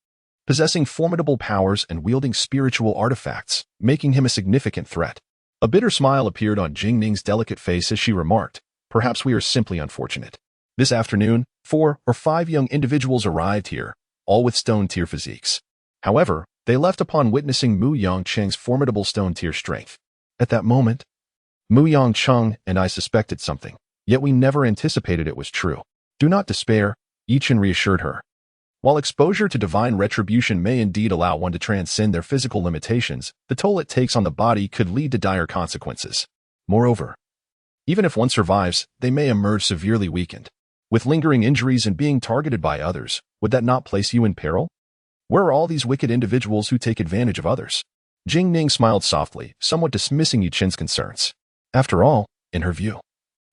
possessing formidable powers and wielding spiritual artifacts, making him a significant threat. A bitter smile appeared on Jingning's delicate face as she remarked, "Perhaps we are simply unfortunate. This afternoon, 4 or 5 young individuals arrived here, all with stone-tier physiques. However, they left upon witnessing Mu Yangcheng's formidable stone-tier strength. At that moment, Mu Yangcheng and I suspected something, yet we never anticipated it was true. Do not despair," Chen reassured her. While exposure to divine retribution may indeed allow one to transcend their physical limitations, the toll it takes on the body could lead to dire consequences. Moreover, even if one survives, they may emerge severely weakened. With lingering injuries and being targeted by others, would that not place you in peril? Where are all these wicked individuals who take advantage of others? Jing Ning smiled softly, somewhat dismissing Yi Chen's concerns. After all, in her view,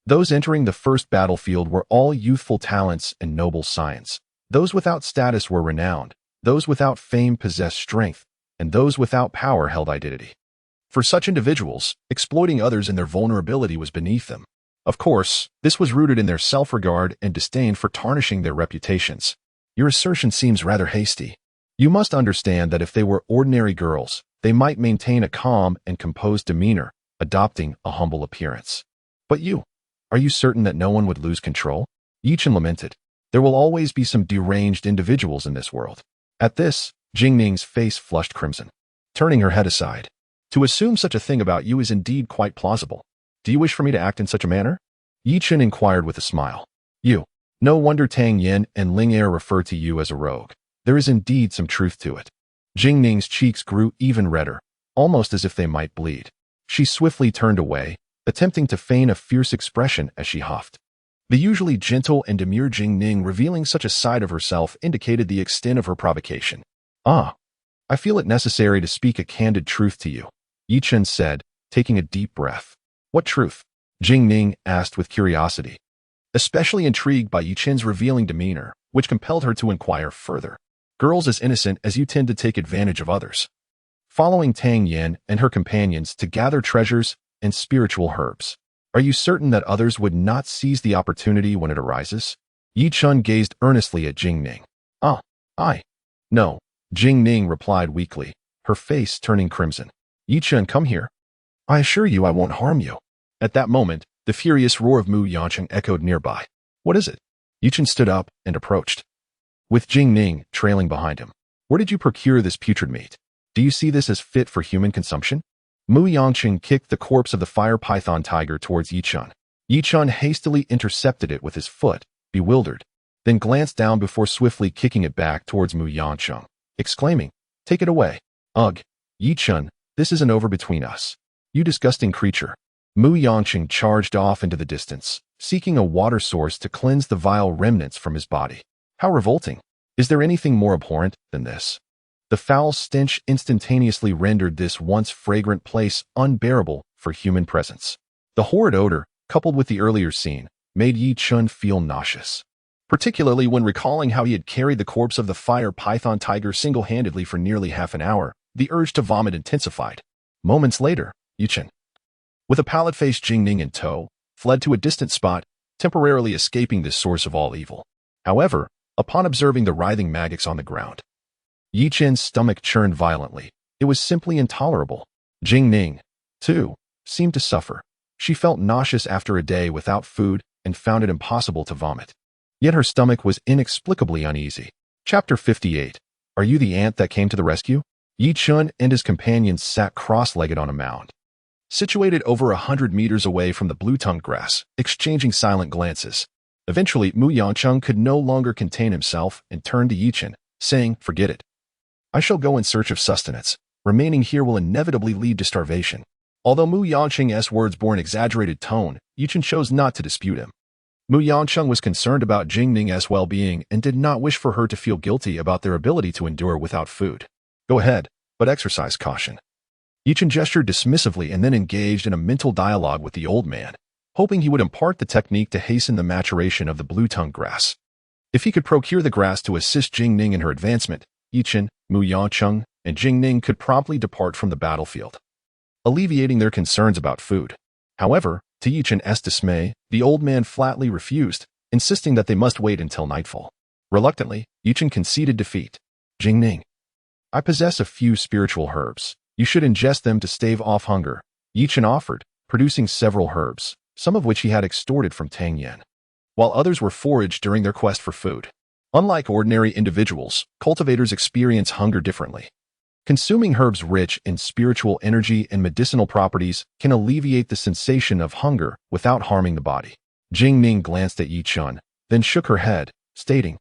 those entering the first battlefield were all youthful talents and noble science. Those without status were renowned, those without fame possessed strength, and those without power held identity. For such individuals, exploiting others in their vulnerability was beneath them. Of course, this was rooted in their self-regard and disdain for tarnishing their reputations. Your assertion seems rather hasty. You must understand that if they were ordinary girls, they might maintain a calm and composed demeanor, adopting a humble appearance. But you, are you certain that no one would lose control? Yi Chen lamented. There will always be some deranged individuals in this world. At this, Jing Ning's face flushed crimson, turning her head aside. To assume such a thing about you is indeed quite plausible. Do you wish for me to act in such a manner? Yi Chen inquired with a smile. You. No wonder Tang Yen and Ling Er refer to you as a rogue. There is indeed some truth to it. Jing Ning's cheeks grew even redder, almost as if they might bleed. She swiftly turned away, attempting to feign a fierce expression as she huffed. The usually gentle and demure Jing Ning revealing such a side of herself indicated the extent of her provocation. I feel it necessary to speak a candid truth to you, Yi Chen said, taking a deep breath. What truth? Jing Ning asked with curiosity, especially intrigued by Yi Chen's revealing demeanor, which compelled her to inquire further. Girls as innocent as you tend to take advantage of others. Following Tang Yen and her companions to gather treasures and spiritual herbs. Are you certain that others would not seize the opportunity when it arises? Yi Chen gazed earnestly at Jing Ning. No, Jing Ning replied weakly, her face turning crimson. Yi Chen, come here. I assure you I won't harm you. At that moment, the furious roar of Mu Yancheng echoed nearby. What is it? Yi Chen stood up and approached, with Jing Ning trailing behind him. Where did you procure this putrid meat? Do you see this as fit for human consumption? Mu Yancheng kicked the corpse of the fire python tiger towards Yi Chen. Yi Chen hastily intercepted it with his foot, bewildered, then glanced down before swiftly kicking it back towards Mu Yancheng, exclaiming, Take it away. Ugh, Yi Chen, this isn't over between us. You disgusting creature. Mu Yancheng charged off into the distance, seeking a water source to cleanse the vile remnants from his body. How revolting. Is there anything more abhorrent than this? The foul stench instantaneously rendered this once fragrant place unbearable for human presence. The horrid odor, coupled with the earlier scene, made Yi Chen feel nauseous, particularly when recalling how he had carried the corpse of the fire python tiger single-handedly for nearly half an hour. The urge to vomit intensified. Moments later, Yi Chen, with a pallid-faced Jing Ning in tow, fled to a distant spot, temporarily escaping this source of all evil. However, upon observing the writhing maggots on the ground, Yi Chen's stomach churned violently. It was simply intolerable. Jing Ning, too, seemed to suffer. She felt nauseous after a day without food and found it impossible to vomit. Yet her stomach was inexplicably uneasy. Chapter 58. Are you the ant that came to the rescue? Yi Chen and his companions sat cross-legged on a mound, situated over 100 meters away from the blue-tongued grass, exchanging silent glances. Eventually, Mu Yancheng could no longer contain himself and turned to Yi Chen, saying, Forget it. I shall go in search of sustenance. Remaining here will inevitably lead to starvation. Although Mu Yancheng's words bore an exaggerated tone, Yi Chen chose not to dispute him. Mu Yancheng was concerned about Jing Ning's well-being and did not wish for her to feel guilty about their ability to endure without food. Go ahead, but exercise caution. Yi Chen gestured dismissively and then engaged in a mental dialogue with the old man, hoping he would impart the technique to hasten the maturation of the blue-tongued grass. If he could procure the grass to assist Jing Ning in her advancement, Yi Chen, Mu Yancheng, and Jing Ning could promptly depart from the battlefield, alleviating their concerns about food. However, to Yi Chen's dismay, the old man flatly refused, insisting that they must wait until nightfall. Reluctantly, Yi Chen conceded defeat. Jing Ning, I possess a few spiritual herbs. You should ingest them to stave off hunger, Yi Chen offered, producing several herbs, some of which he had extorted from Tang Yen, while others were foraged during their quest for food. Unlike ordinary individuals, cultivators experience hunger differently. Consuming herbs rich in spiritual energy and medicinal properties can alleviate the sensation of hunger without harming the body. Jing Ning glanced at Yi Chen, then shook her head, stating,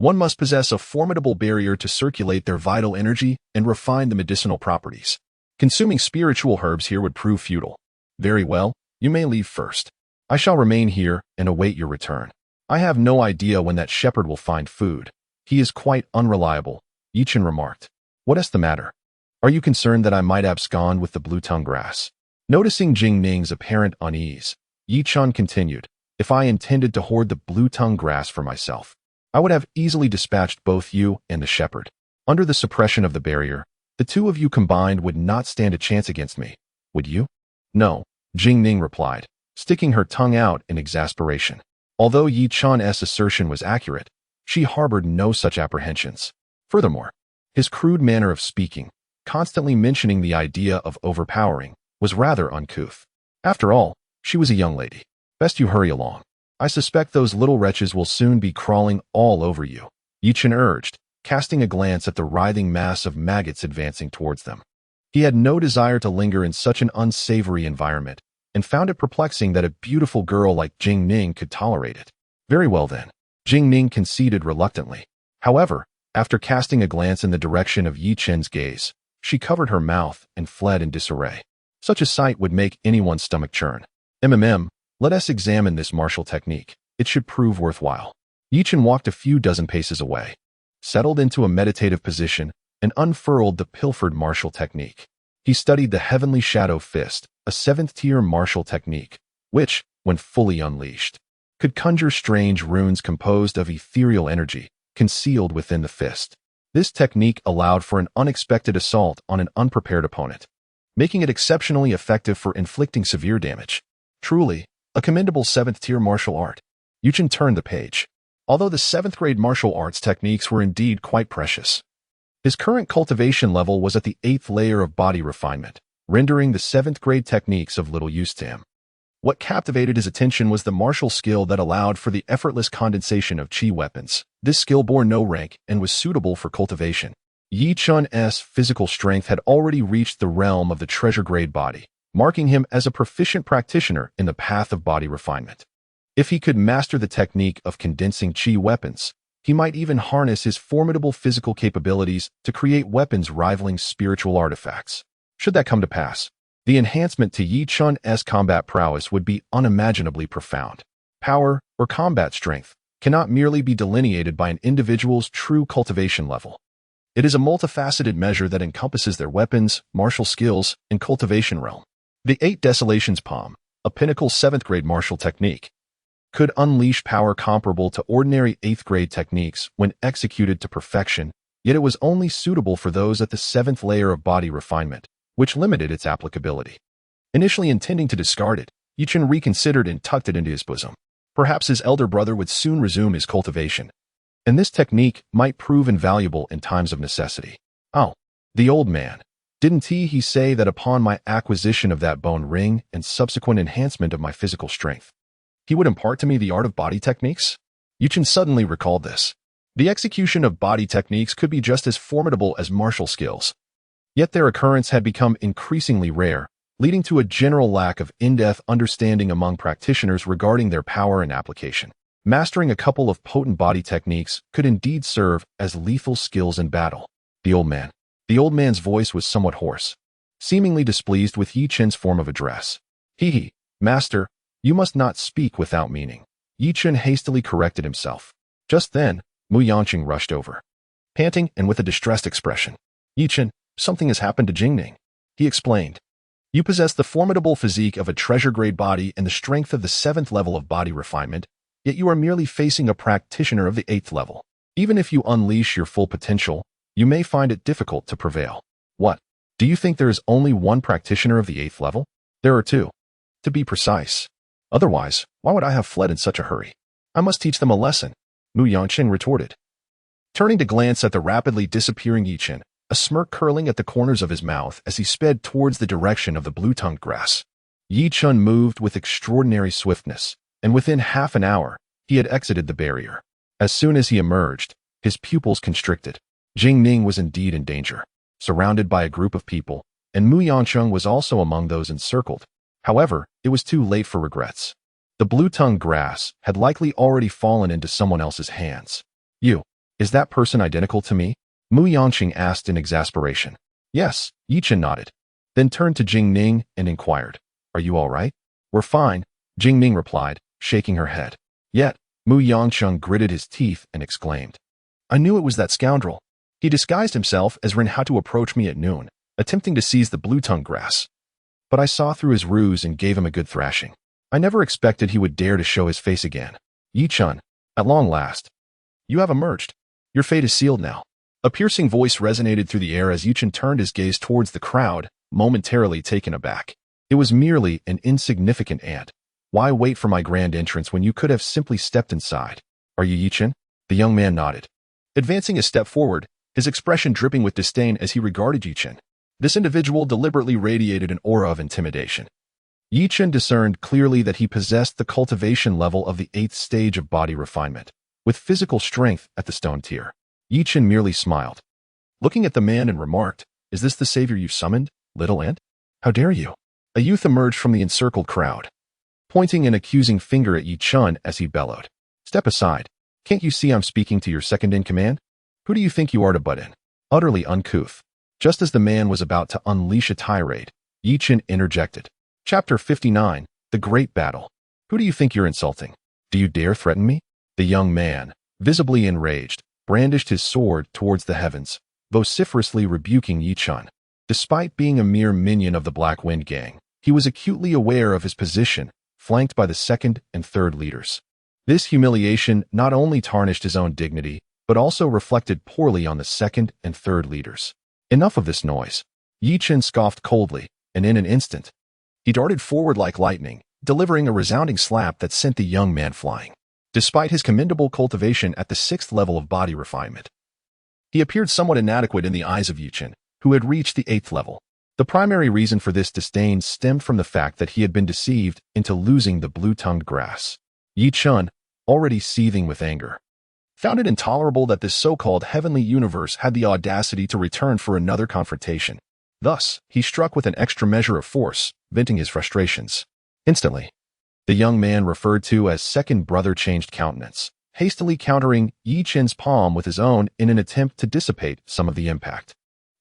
One must possess a formidable barrier to circulate their vital energy and refine the medicinal properties. Consuming spiritual herbs here would prove futile. Very well, you may leave first. I shall remain here and await your return. I have no idea when that shepherd will find food. He is quite unreliable, Chen remarked. What is the matter? Are you concerned that I might abscond with the blue-tongue grass? Noticing Jing Ning's apparent unease, Chen continued, if I intended to hoard the blue-tongue grass for myself, I would have easily dispatched both you and the shepherd. Under the suppression of the barrier, the two of you combined would not stand a chance against me, would you? No, Jing Ning replied, sticking her tongue out in exasperation. Although Chen's assertion was accurate, she harbored no such apprehensions. Furthermore, his crude manner of speaking, constantly mentioning the idea of overpowering, was rather uncouth. After all, she was a young lady. Best you hurry along. I suspect those little wretches will soon be crawling all over you, Chen urged, casting a glance at the writhing mass of maggots advancing towards them. He had no desire to linger in such an unsavory environment, and found it perplexing that a beautiful girl like Jing Ning could tolerate it. Very well then, Jing Ning conceded reluctantly. However, after casting a glance in the direction of Chen's gaze, she covered her mouth and fled in disarray. Such a sight would make anyone's stomach churn. Let us examine this martial technique. It should prove worthwhile. Chen walked a few dozen paces away, settled into a meditative position, and unfurled the pilfered martial technique. He studied the Heavenly Shadow Fist, a 7th-tier martial technique, which, when fully unleashed, could conjure strange runes composed of ethereal energy concealed within the fist. This technique allowed for an unexpected assault on an unprepared opponent, making it exceptionally effective for inflicting severe damage. Truly, a commendable 7th-tier martial art. Chen turned the page. Although the 7th-grade martial arts techniques were indeed quite precious, his current cultivation level was at the 8th layer of body refinement, rendering the 7th-grade techniques of little use to him. What captivated his attention was the martial skill that allowed for the effortless condensation of chi weapons. This skill bore no rank and was suitable for cultivation. Chen's physical strength had already reached the realm of the treasure-grade body, marking him as a proficient practitioner in the path of body refinement. If he could master the technique of condensing chi weapons, he might even harness his formidable physical capabilities to create weapons rivaling spiritual artifacts. Should that come to pass, the enhancement to Chen's combat prowess would be unimaginably profound. Power, or combat strength, cannot merely be delineated by an individual's true cultivation level. It is a multifaceted measure that encompasses their weapons, martial skills, and cultivation realm. The 8 Desolations Palm, a pinnacle 7th-grade martial technique, could unleash power comparable to ordinary 8th-grade techniques when executed to perfection, yet it was only suitable for those at the 7th layer of body refinement, which limited its applicability. Initially intending to discard it, Chen reconsidered and tucked it into his bosom. Perhaps his elder brother would soon resume his cultivation, and this technique might prove invaluable in times of necessity. Oh, the old man. Didn't he say that upon my acquisition of that bone ring and subsequent enhancement of my physical strength, he would impart to me the art of body techniques? Chen suddenly recalled this. The execution of body techniques could be just as formidable as martial skills. Yet their occurrence had become increasingly rare, leading to a general lack of in-depth understanding among practitioners regarding their power and application. Mastering a couple of potent body techniques could indeed serve as lethal skills in battle. The old man's voice was somewhat hoarse, seemingly displeased with Chen's form of address. Master, you must not speak without meaning. Chen hastily corrected himself. Just then, Mu Yanqing rushed over, panting and with a distressed expression. Chen, something has happened to Jing Ning, he explained. You possess the formidable physique of a treasure-grade body and the strength of the 7th level of body refinement, yet you are merely facing a practitioner of the 8th level. Even if you unleash your full potential, you may find it difficult to prevail. What? Do you think there is only one practitioner of the 8th level? There are 2. To be precise. Otherwise, why would I have fled in such a hurry? I must teach them a lesson, Mu Yanqing retorted. Turning to glance at the rapidly disappearing Chen, a smirk curling at the corners of his mouth as he sped towards the direction of the blue-tongued grass. Chen moved with extraordinary swiftness, and within half an hour, he had exited the barrier. As soon as he emerged, his pupils constricted. Jing Ning was indeed in danger, surrounded by a group of people, and Mu Yanqing was also among those encircled. However, it was too late for regrets. The blue-tongued grass had likely already fallen into someone else's hands. You, Is that person identical to me? Mu Yangqing asked in exasperation. Yes, Yi Chen nodded, then turned to Jing Ning and inquired, Are you all right? We're fine, Jing Ning replied, shaking her head. Yet, Mu Yangqing gritted his teeth and exclaimed, I knew it was that scoundrel. He disguised himself as Ren Hao to approach me at noon, attempting to seize the blue-tongue grass. But I saw through his ruse and gave him a good thrashing. I never expected he would dare to show his face again. Yi Chen, at long last. You have emerged. Your fate is sealed now. A piercing voice resonated through the air as Yi Chen turned his gaze towards the crowd, momentarily taken aback. It was merely an insignificant ant. Why wait for my grand entrance when you could have simply stepped inside? Are you Yi Chen? The young man nodded, advancing a step forward, his expression dripping with disdain as he regarded Yi Chen. This individual deliberately radiated an aura of intimidation. Yi Chen discerned clearly that he possessed the cultivation level of the 8th stage of body refinement, with physical strength at the stone tier. Yi Chen merely smiled, looking at the man and remarked, Is this the savior you've summoned, little ant? How dare you? A youth emerged from the encircled crowd, pointing an accusing finger at Yi Chen as he bellowed. Step aside. Can't you see I'm speaking to your second-in-command? Who do you think you are to butt in? Utterly uncouth. Just as the man was about to unleash a tirade, Yi Chen interjected. Chapter 59, The Great Battle. Who do you think you're insulting? Do you dare threaten me? The young man, visibly enraged, brandished his sword towards the heavens, vociferously rebuking Yi Chen. Despite being a mere minion of the Black Wind Gang, he was acutely aware of his position, flanked by the 2nd and 3rd leaders. This humiliation not only tarnished his own dignity, but also reflected poorly on the 2nd and 3rd leaders. Enough of this noise. Yi Chen scoffed coldly, and in an instant, he darted forward like lightning, delivering a resounding slap that sent the young man flying. Despite his commendable cultivation at the 6th level of body refinement, he appeared somewhat inadequate in the eyes of Yi Chen, who had reached the 8th level. The primary reason for this disdain stemmed from the fact that he had been deceived into losing the blue-tongued grass. Yi Chen, already seething with anger, found it intolerable that this so-called heavenly universe had the audacity to return for another confrontation. Thus, he struck with an extra measure of force, venting his frustrations. Instantly, the young man referred to as second brother changed countenance, hastily countering Yi Chen's palm with his own in an attempt to dissipate some of the impact.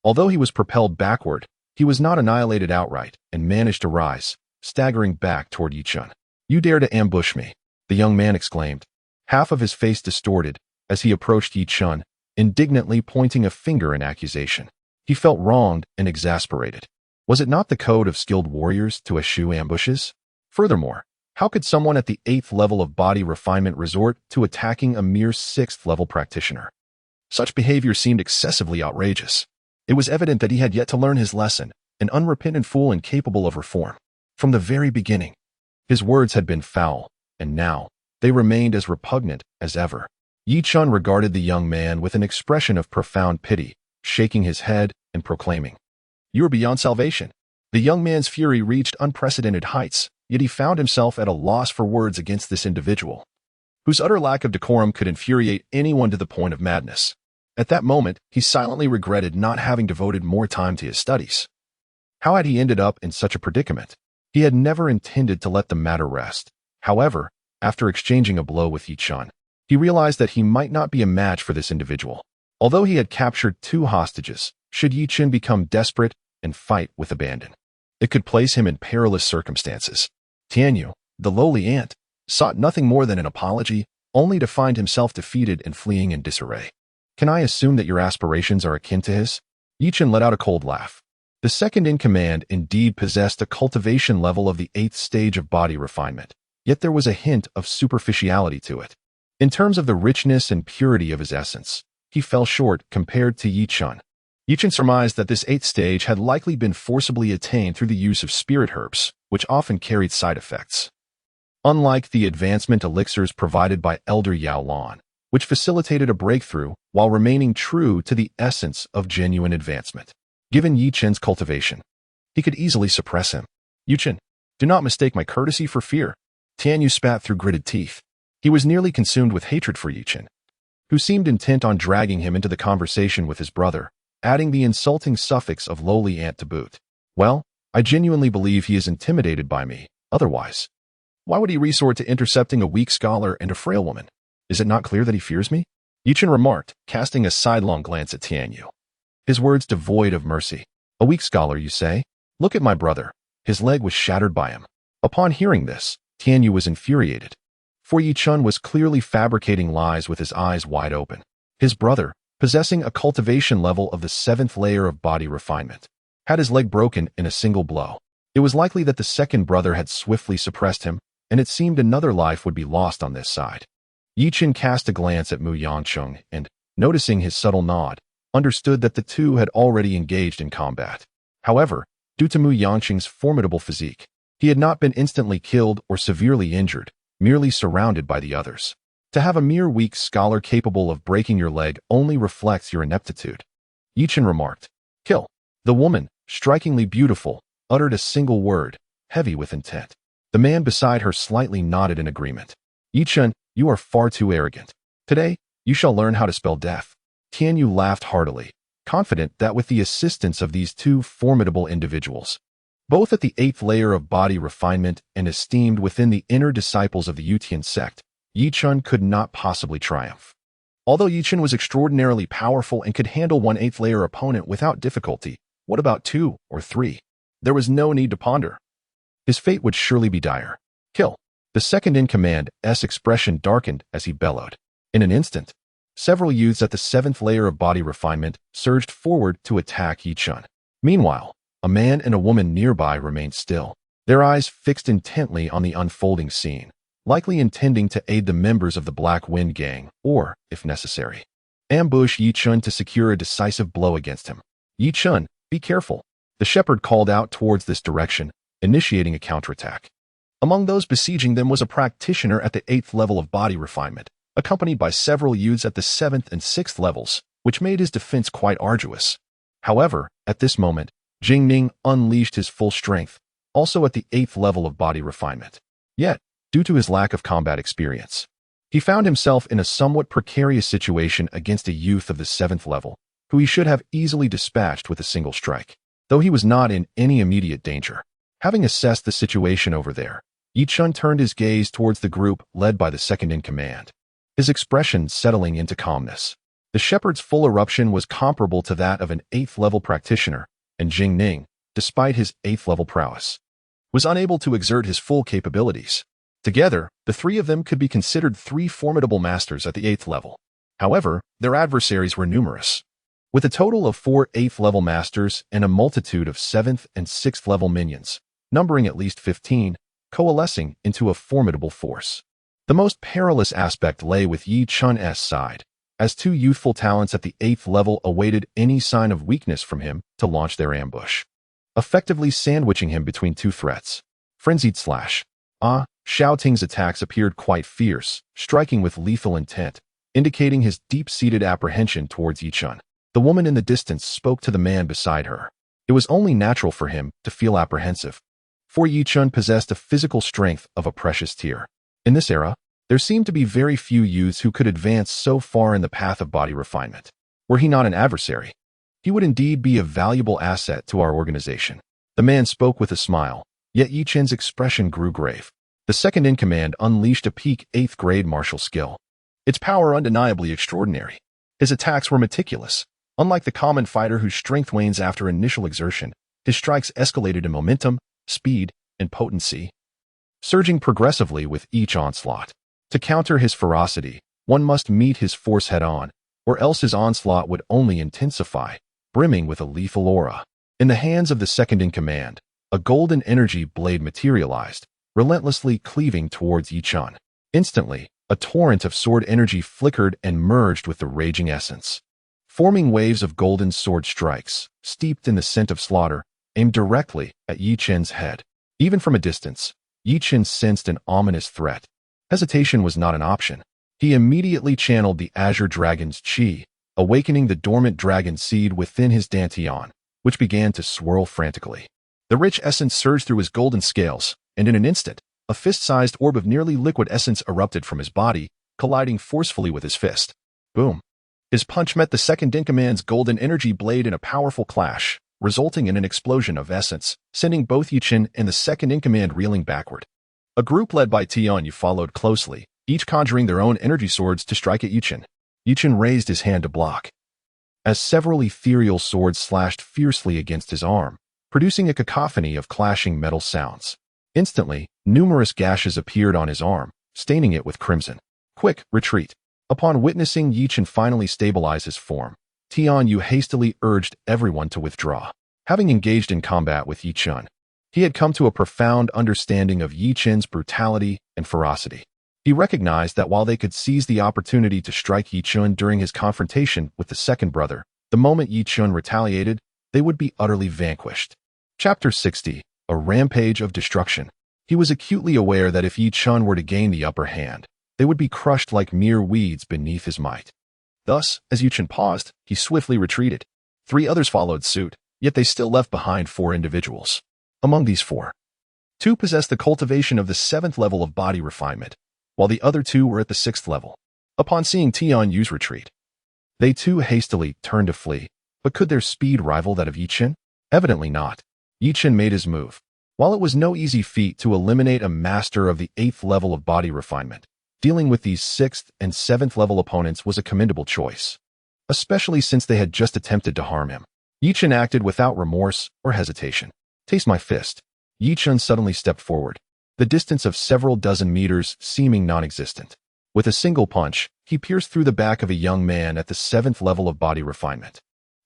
Although he was propelled backward, he was not annihilated outright and managed to rise, staggering back toward Yi Chen. You dare to ambush me, the young man exclaimed, half of his face distorted as he approached Yi Chen, indignantly pointing a finger in accusation. He felt wronged and exasperated. Was it not the code of skilled warriors to eschew ambushes? Furthermore, how could someone at the 8th level of body refinement resort to attacking a mere 6th level practitioner? Such behavior seemed excessively outrageous. It was evident that he had yet to learn his lesson, an unrepentant fool incapable of reform. From the very beginning, his words had been foul, and now they remained as repugnant as ever. Yi Chen regarded the young man with an expression of profound pity, shaking his head and proclaiming, You are beyond salvation. The young man's fury reached unprecedented heights, yet he found himself at a loss for words against this individual, whose utter lack of decorum could infuriate anyone to the point of madness. At that moment, he silently regretted not having devoted more time to his studies. How had he ended up in such a predicament? He had never intended to let the matter rest. However, after exchanging a blow with Yi Chen, he realized that he might not be a match for this individual. Although he had captured 2 hostages, should Yi Chen become desperate and fight with abandon, it could place him in perilous circumstances. Tianyu, the lowly ant, sought nothing more than an apology, only to find himself defeated and fleeing in disarray. Can I assume that your aspirations are akin to his? Yi Chen let out a cold laugh. The second-in-command indeed possessed a cultivation level of the 8th stage of body refinement, yet there was a hint of superficiality to it. In terms of the richness and purity of his essence, he fell short compared to Yi Chen. Yi Chen surmised that this 8th stage had likely been forcibly attained through the use of spirit herbs, which often carried side effects. Unlike the advancement elixirs provided by Elder Yao Lan, which facilitated a breakthrough while remaining true to the essence of genuine advancement. Given Yi Chen's cultivation, he could easily suppress him. Yi Chen, do not mistake my courtesy for fear. Tianyu spat through gritted teeth. He was nearly consumed with hatred for Yi Chen, who seemed intent on dragging him into the conversation with his brother, adding the insulting suffix of lowly ant to boot. Well, I genuinely believe he is intimidated by me. Otherwise, why would he resort to intercepting a weak scholar and a frail woman? Is it not clear that he fears me? Chen remarked, casting a sidelong glance at Tianyu. His words devoid of mercy. A weak scholar, you say? Look at my brother. His leg was shattered by him. Upon hearing this, Tianyu was infuriated. For Chen was clearly fabricating lies with his eyes wide open. His brother, possessing a cultivation level of the 7th layer of body refinement, had his leg broken in a single blow. It was likely that the second brother had swiftly suppressed him, and it seemed another life would be lost on this side. Chen cast a glance at Mu Yangcheng and, noticing his subtle nod, understood that the two had already engaged in combat. However, due to Mu Yangcheng's formidable physique, he had not been instantly killed or severely injured, merely surrounded by the others. To have a mere weak scholar capable of breaking your leg only reflects your ineptitude. Chen remarked. Kill. The woman, strikingly beautiful, uttered a single word, heavy with intent. The man beside her slightly nodded in agreement. Chen, you are far too arrogant. Today, you shall learn how to spell death. Tianyu laughed heartily, confident that with the assistance of these two formidable individuals, both at the 8th layer of body refinement and esteemed within the inner disciples of the Yutian sect, Chen could not possibly triumph. Although Chen was extraordinarily powerful and could handle one 8th layer opponent without difficulty, what about 2 or 3? There was no need to ponder. His fate would surely be dire. Kill. The second-in-command's expression darkened as he bellowed. In an instant, several youths at the 7th layer of body refinement surged forward to attack Chen. Meanwhile, a man and a woman nearby remained still, their eyes fixed intently on the unfolding scene, likely intending to aid the members of the Black Wind Gang or, if necessary, ambush Chen to secure a decisive blow against him. Chen, be careful. The shepherd called out towards this direction, initiating a counterattack. Among those besieging them was a practitioner at the 8th level of body refinement, accompanied by several youths at the 7th and 6th levels, which made his defense quite arduous. However, at this moment, Jingning unleashed his full strength, also at the 8th level of body refinement. Yet, due to his lack of combat experience, he found himself in a somewhat precarious situation against a youth of the 7th level, who he should have easily dispatched with a single strike, though he was not in any immediate danger. Having assessed the situation over there, Chen turned his gaze towards the group led by the second-in-command, his expression settling into calmness. The shepherd's full eruption was comparable to that of an 8th level practitioner, and Jingning, despite his 8th level prowess, was unable to exert his full capabilities. Together, the three of them could be considered 3 formidable masters at the 8th level. However, their adversaries were numerous, with a total of 4 8th level masters and a multitude of 7th and 6th level minions, numbering at least 15, coalescing into a formidable force. The most perilous aspect lay with Chen's side, as 2 youthful talents at the 8th level awaited any sign of weakness from him to launch their ambush, effectively sandwiching him between 2 threats. Frenzied slash. Xiao Ting's attacks appeared quite fierce, striking with lethal intent, indicating his deep-seated apprehension towards Chen. The woman in the distance spoke to the man beside her. It was only natural for him to feel apprehensive, for Chen possessed a physical strength of a precious tier. In this era, there seemed to be very few youths who could advance so far in the path of body refinement. Were he not an adversary, he would indeed be a valuable asset to our organization. The man spoke with a smile, yet Chen's expression grew grave. The second-in-command unleashed a peak 8th grade martial skill, its power undeniably extraordinary. His attacks were meticulous. Unlike the common fighter whose strength wanes after initial exertion, his strikes escalated in momentum, speed, and potency, surging progressively with each onslaught. To counter his ferocity, one must meet his force head-on, or else his onslaught would only intensify, brimming with a lethal aura. In the hands of the second-in-command, a golden energy blade materialized, relentlessly cleaving towards Chen. Instantly, a torrent of sword energy flickered and merged with the raging essence, forming waves of golden sword strikes, steeped in the scent of slaughter, aimed directly at Chen's head. Even from a distance, Chen sensed an ominous threat. Hesitation was not an option. He immediately channeled the Azure Dragon's chi, awakening the dormant dragon seed within his dantian, which began to swirl frantically. The rich essence surged through his golden scales, and in an instant, a fist-sized orb of nearly liquid essence erupted from his body, colliding forcefully with his fist. Boom. His punch met the second-in-command's golden energy blade in a powerful clash, resulting in an explosion of essence, sending both Chen and the second-in-command reeling backward. A group led by Tianyu followed closely, each conjuring their own energy swords to strike at Chen. Chen raised his hand to block, as several ethereal swords slashed fiercely against his arm, producing a cacophony of clashing metal sounds. Instantly, numerous gashes appeared on his arm, staining it with crimson. Quick, retreat. Upon witnessing Chen finally stabilize his form, Tianyu hastily urged everyone to withdraw. Having engaged in combat with Chen, he had come to a profound understanding of Chen's brutality and ferocity. He recognized that while they could seize the opportunity to strike Chen during his confrontation with the second brother, the moment Chen retaliated, they would be utterly vanquished. Chapter 60, A Rampage of Destruction. He was acutely aware that if Chen were to gain the upper hand, they would be crushed like mere weeds beneath his might. Thus, as Chen paused, he swiftly retreated. 3 others followed suit, yet they still left behind 4 individuals. Among these 4, 2 possessed the cultivation of the 7th level of body refinement, while the other 2 were at the 6th level. Upon seeing Tianyu's retreat, they too hastily turned to flee, but could their speed rival that of Chen? Evidently not. Chen made his move. While it was no easy feat to eliminate a master of the 8th level of body refinement, dealing with these 6th and 7th level opponents was a commendable choice, especially since they had just attempted to harm him. Chen acted without remorse or hesitation. Taste my fist. Chen suddenly stepped forward, the distance of several dozen meters seeming non-existent. With a single punch, he pierced through the back of a young man at the 7th level of body refinement.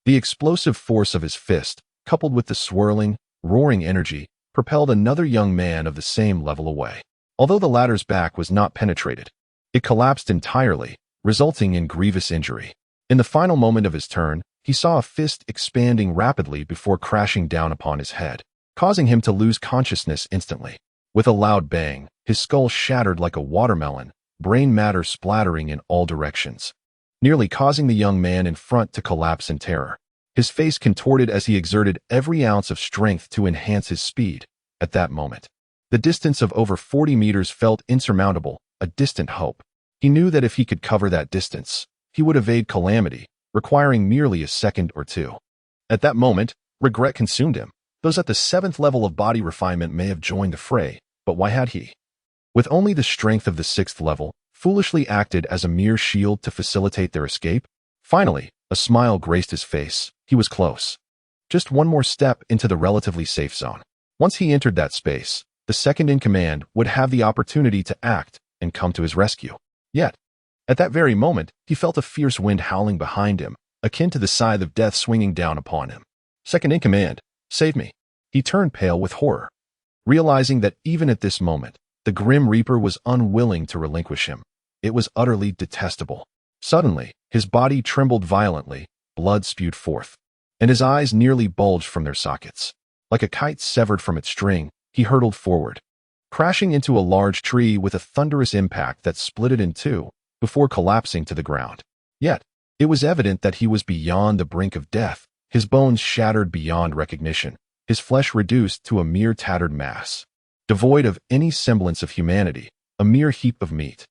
The explosive force of his fist, coupled with the swirling, roaring energy, propelled another young man of the same level away. Although the latter's back was not penetrated, it collapsed entirely, resulting in grievous injury. In the final moment of his turn, he saw a fist expanding rapidly before crashing down upon his head, causing him to lose consciousness instantly. With a loud bang, his skull shattered like a watermelon, brain matter splattering in all directions, nearly causing the young man in front to collapse in terror. His face contorted as he exerted every ounce of strength to enhance his speed. At that moment, the distance of over 40 meters felt insurmountable, a distant hope. He knew that if he could cover that distance, he would evade calamity, requiring merely a second or 2. At that moment, regret consumed him. Those at the 7th level of body refinement may have joined the fray, but why had he? With only the strength of the 6th level, foolishly acted as a mere shield to facilitate their escape? Finally, a smile graced his face. He was close. Just one more step into the relatively safe zone. Once he entered that space, the second-in-command would have the opportunity to act and come to his rescue. Yet, at that very moment, he felt a fierce wind howling behind him, akin to the scythe of death swinging down upon him. Second-in-command, save me. He turned pale with horror, realizing that even at this moment, the Grim Reaper was unwilling to relinquish him. It was utterly detestable. Suddenly, his body trembled violently, blood spewed forth, and his eyes nearly bulged from their sockets. Like a kite severed from its string, he hurtled forward, crashing into a large tree with a thunderous impact that split it in 2, before collapsing to the ground. Yet, it was evident that he was beyond the brink of death, his bones shattered beyond recognition, his flesh reduced to a mere tattered mass, devoid of any semblance of humanity, a mere heap of meat.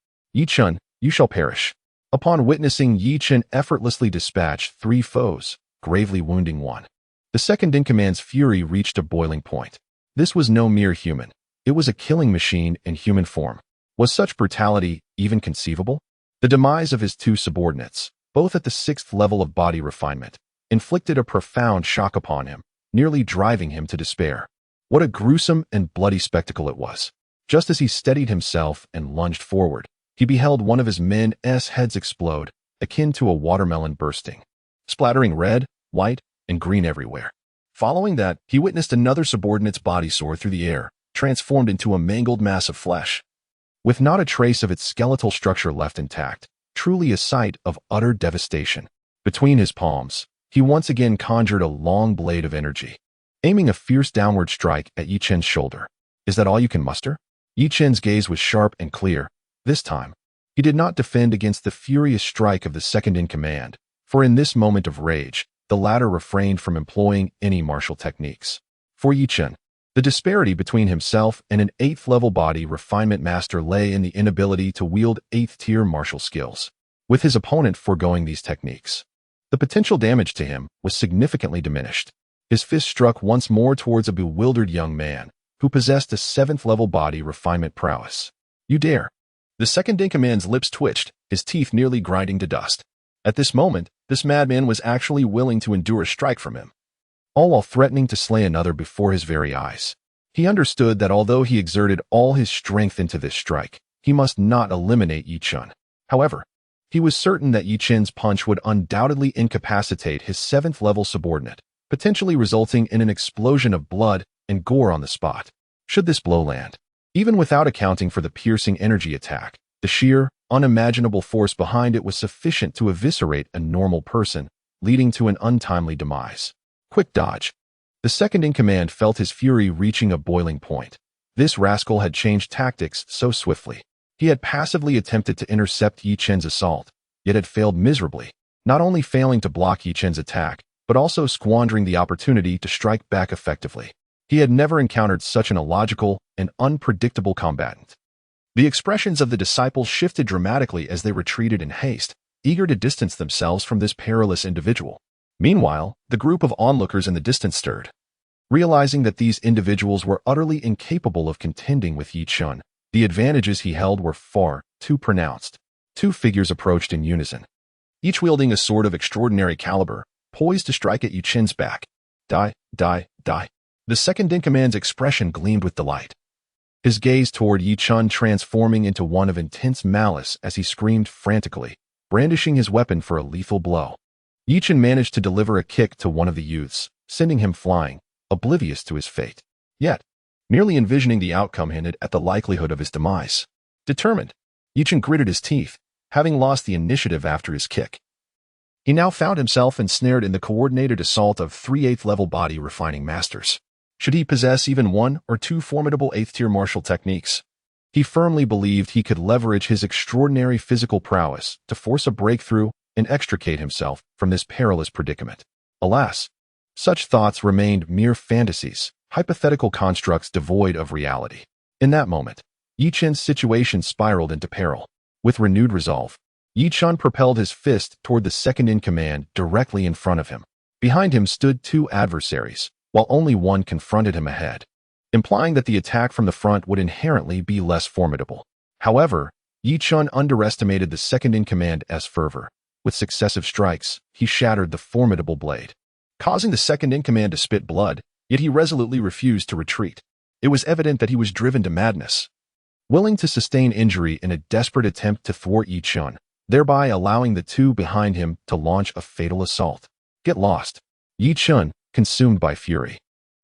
Chen, you shall perish. Upon witnessing Chen effortlessly dispatch 3 foes, gravely wounding 1, the second-in-command's fury reached a boiling point. This was no mere human. It was a killing machine in human form. Was such brutality even conceivable? The demise of his 2 subordinates, both at the 6th level of body refinement, inflicted a profound shock upon him, nearly driving him to despair. What a gruesome and bloody spectacle it was. Just as he steadied himself and lunged forward, he beheld one of his men's heads explode, akin to a watermelon bursting, splattering red, white, and green everywhere. Following that, he witnessed another subordinate's body soar through the air, transformed into a mangled mass of flesh, with not a trace of its skeletal structure left intact, truly a sight of utter devastation. Between his palms, he once again conjured a long blade of energy, aiming a fierce downward strike at Chen's shoulder. Is that all you can muster? Chen's gaze was sharp and clear. This time, he did not defend against the furious strike of the second-in-command, for in this moment of rage, the latter refrained from employing any martial techniques. For Chen, the disparity between himself and an 8th-level body refinement master lay in the inability to wield 8th-tier martial skills. With his opponent foregoing these techniques, the potential damage to him was significantly diminished. His fist struck once more towards a bewildered young man who possessed a 7th-level body refinement prowess. You dare! The second-in-command's lips twitched, his teeth nearly grinding to dust. At this moment, this madman was actually willing to endure a strike from him, all while threatening to slay another before his very eyes. He understood that although he exerted all his strength into this strike, he must not eliminate Yi Chen. However, he was certain that Yi Chen's punch would undoubtedly incapacitate his 7th-level subordinate, potentially resulting in an explosion of blood and gore on the spot. Should this blow land, even without accounting for the piercing energy attack, the sheer, unimaginable force behind it was sufficient to eviscerate a normal person, leading to an untimely demise. Quick dodge. The second-in-command felt his fury reaching a boiling point. This rascal had changed tactics so swiftly. He had passively attempted to intercept Yi Chen's assault, yet had failed miserably, not only failing to block Yi Chen's attack, but also squandering the opportunity to strike back effectively. He had never encountered such an illogical and unpredictable combatant. The expressions of the disciples shifted dramatically as they retreated in haste, eager to distance themselves from this perilous individual. Meanwhile, the group of onlookers in the distance stirred. Realizing that these individuals were utterly incapable of contending with Yi Chen, the advantages he held were far too pronounced. 2 figures approached in unison, each wielding a sword of extraordinary caliber, poised to strike at Yi Chen's back. Die, die, die. The second-in-command's expression gleamed with delight, his gaze toward Yi Chen transforming into one of intense malice as he screamed frantically, brandishing his weapon for a lethal blow. Yi Chen managed to deliver a kick to one of the youths, sending him flying, oblivious to his fate. Yet, merely envisioning the outcome hinted at the likelihood of his demise. Determined, Yi Chen gritted his teeth, having lost the initiative after his kick. He now found himself ensnared in the coordinated assault of 3 8th-level body refining masters. Should he possess even 1 or 2 formidable 8th-tier martial techniques, he firmly believed he could leverage his extraordinary physical prowess to force a breakthrough and extricate himself from this perilous predicament. Alas, such thoughts remained mere fantasies, hypothetical constructs devoid of reality. In that moment, Yi Chen's situation spiraled into peril. With renewed resolve, Yi Chen propelled his fist toward the second-in-command directly in front of him. Behind him stood 2 adversaries, while only one confronted him ahead, implying that the attack from the front would inherently be less formidable. However, Yi Chen underestimated the second-in-command's fervor. With successive strikes, he shattered the formidable blade, causing the second-in-command to spit blood, yet he resolutely refused to retreat. It was evident that he was driven to madness, willing to sustain injury in a desperate attempt to thwart Yi Chen, thereby allowing the 2 behind him to launch a fatal assault. Get lost. Yi Chen, consumed by fury,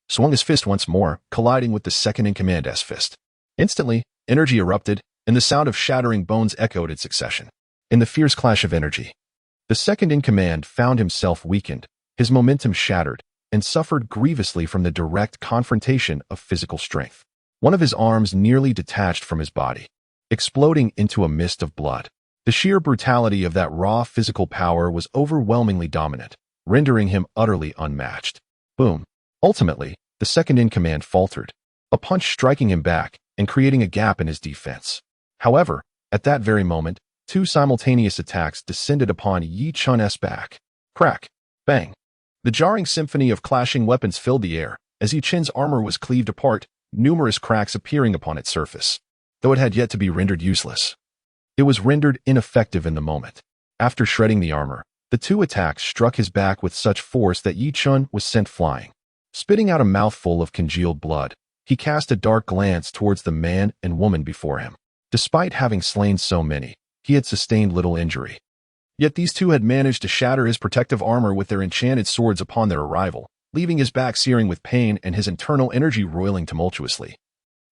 swung his fist once more, colliding with the second-in-command's fist. Instantly, energy erupted, and the sound of shattering bones echoed in succession. In the fierce clash of energy, the second-in-command found himself weakened, his momentum shattered, and suffered grievously from the direct confrontation of physical strength. One of his arms nearly detached from his body, exploding into a mist of blood. The sheer brutality of that raw physical power was overwhelmingly dominant, rendering him utterly unmatched. Boom. Ultimately, the second-in-command faltered, a punch striking him back and creating a gap in his defense. However, at that very moment, 2 simultaneous attacks descended upon Yi Chen's back. Crack. Bang. The jarring symphony of clashing weapons filled the air, as Yi Chen's armor was cleaved apart, numerous cracks appearing upon its surface, though it had yet to be rendered useless. It was rendered ineffective in the moment. After shredding the armor, the 2 attacks struck his back with such force that Yi Chen was sent flying. Spitting out a mouthful of congealed blood, he cast a dark glance towards the man and woman before him. Despite having slain so many, he had sustained little injury. Yet these 2 had managed to shatter his protective armor with their enchanted swords upon their arrival, leaving his back searing with pain and his internal energy roiling tumultuously,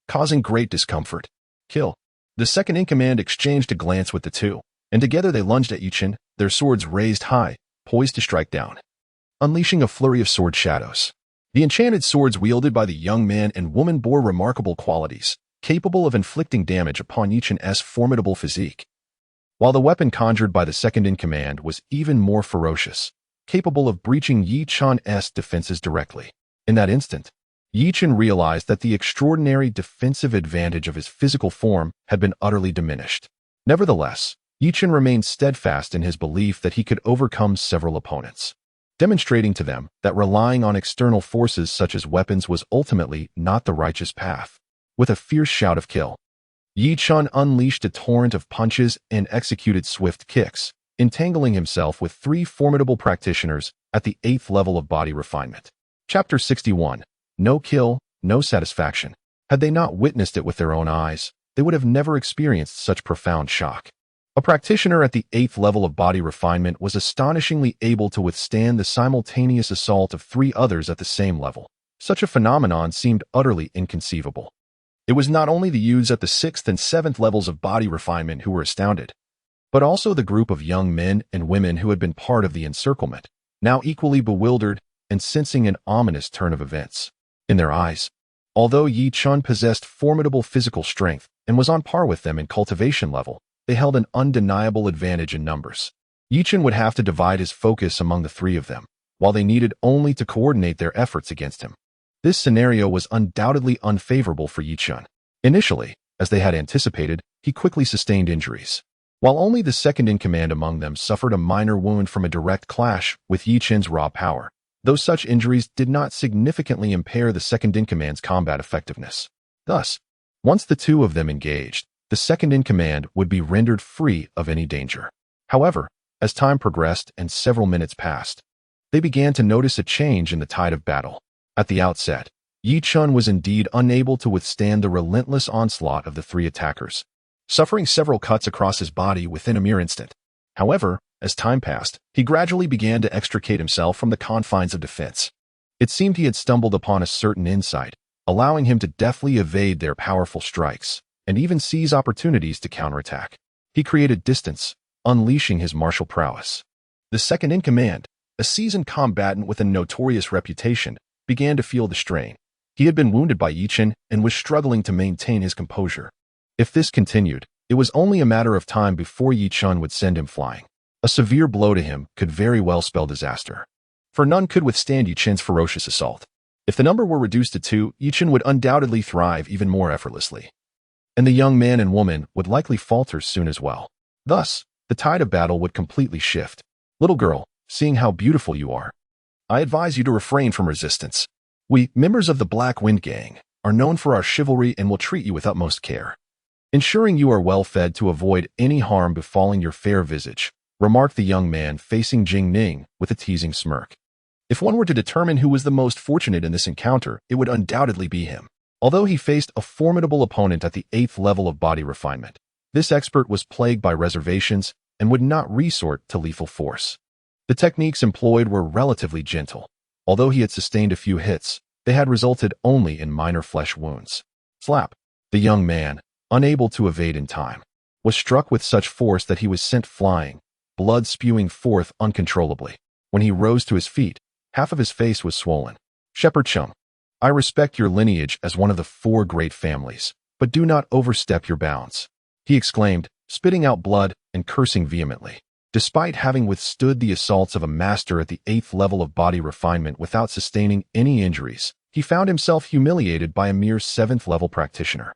causing great discomfort. Kill. The second-in-command exchanged a glance with the 2, and together they lunged at Yi Chen, their swords raised high, poised to strike down, unleashing a flurry of sword shadows. The enchanted swords wielded by the young man and woman bore remarkable qualities, capable of inflicting damage upon Yi Chen's formidable physique, while the weapon conjured by the second-in-command was even more ferocious, capable of breaching Yi Chen's defenses directly. In that instant, Yi Chen realized that the extraordinary defensive advantage of his physical form had been utterly diminished. Nevertheless, Yi Chen remained steadfast in his belief that he could overcome several opponents, demonstrating to them that relying on external forces such as weapons was ultimately not the righteous path. With a fierce shout of kill, Yi Chen unleashed a torrent of punches and executed swift kicks, entangling himself with 3 formidable practitioners at the 8th level of body refinement. Chapter 61. No kill, no satisfaction. Had they not witnessed it with their own eyes, they would have never experienced such profound shock. A practitioner at the 8th level of body refinement was astonishingly able to withstand the simultaneous assault of 3 others at the same level. Such a phenomenon seemed utterly inconceivable. It was not only the youths at the 6th and 7th levels of body refinement who were astounded, but also the group of young men and women who had been part of the encirclement, now equally bewildered and sensing an ominous turn of events. In their eyes, although Chen possessed formidable physical strength and was on par with them in cultivation level, they held an undeniable advantage in numbers. Chen would have to divide his focus among the 3 of them, while they needed only to coordinate their efforts against him. This scenario was undoubtedly unfavorable for Chen. Initially, as they had anticipated, he quickly sustained injuries. While only the second-in-command among them suffered a minor wound from a direct clash with Chen's raw power, though such injuries did not significantly impair the second-in-command's combat effectiveness. Thus, once the 2 of them engaged, the second-in-command would be rendered free of any danger. However, as time progressed and several minutes passed, they began to notice a change in the tide of battle. At the outset, Chen was indeed unable to withstand the relentless onslaught of the 3 attackers, suffering several cuts across his body within a mere instant. However, as time passed, he gradually began to extricate himself from the confines of defense. It seemed he had stumbled upon a certain insight, allowing him to deftly evade their powerful strikes, and even seize opportunities to counterattack. He created distance, unleashing his martial prowess. The second-in-command, a seasoned combatant with a notorious reputation, began to feel the strain. He had been wounded by Chen and was struggling to maintain his composure. If this continued, it was only a matter of time before Chen would send him flying. A severe blow to him could very well spell disaster, for none could withstand Chen's ferocious assault. If the number were reduced to 2, Chen would undoubtedly thrive even more effortlessly, and the young man and woman would likely falter soon as well. Thus, the tide of battle would completely shift. Little girl, seeing how beautiful you are, I advise you to refrain from resistance. We, members of the Black Wind Gang, are known for our chivalry and will treat you with utmost care, ensuring you are well fed to avoid any harm befalling your fair visage, remarked the young man facing Jingning with a teasing smirk. If one were to determine who was the most fortunate in this encounter, it would undoubtedly be him. Although he faced a formidable opponent at the 8th level of body refinement, this expert was plagued by reservations and would not resort to lethal force. The techniques employed were relatively gentle. Although he had sustained a few hits, they had resulted only in minor flesh wounds. Slap! The young man, unable to evade in time, was struck with such force that he was sent flying, blood spewing forth uncontrollably. When he rose to his feet, half of his face was swollen. Shepherd Chung, I respect your lineage as one of the 4 great families, but do not overstep your bounds, he exclaimed, spitting out blood and cursing vehemently. Despite having withstood the assaults of a master at the 8th level of body refinement without sustaining any injuries, he found himself humiliated by a mere 7th level practitioner,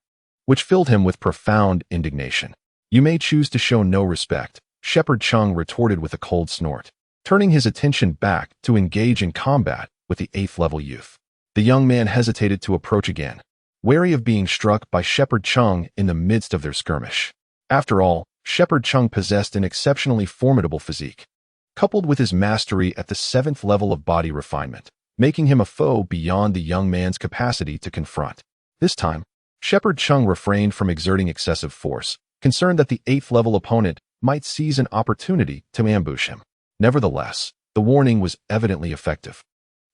which filled him with profound indignation. You may choose to show no respect, Shepherd Chung retorted with a cold snort, turning his attention back to engage in combat with the 8th level youth. The young man hesitated to approach again, wary of being struck by Shepherd Chung in the midst of their skirmish. After all, Shepherd Chung possessed an exceptionally formidable physique, coupled with his mastery at the 7th level of body refinement, making him a foe beyond the young man's capacity to confront. This time, Shepherd Chung refrained from exerting excessive force, concerned that the 8th level opponent might seize an opportunity to ambush him. Nevertheless, the warning was evidently effective.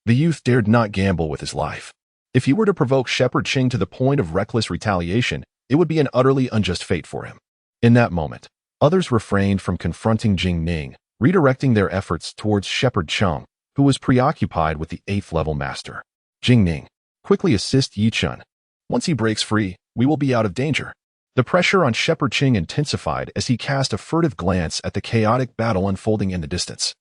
The youth dared not gamble with his life. If he were to provoke Shepherd Chung to the point of reckless retaliation, it would be an utterly unjust fate for him. In that moment, others refrained from confronting Jingning, redirecting their efforts towards Shepherd Chung, who was preoccupied with the 8th level master. Jingning, quickly assist Chen. Once he breaks free, we will be out of danger. The pressure on Shepherd Chung intensified as he cast a furtive glance at the chaotic battle unfolding in the distance.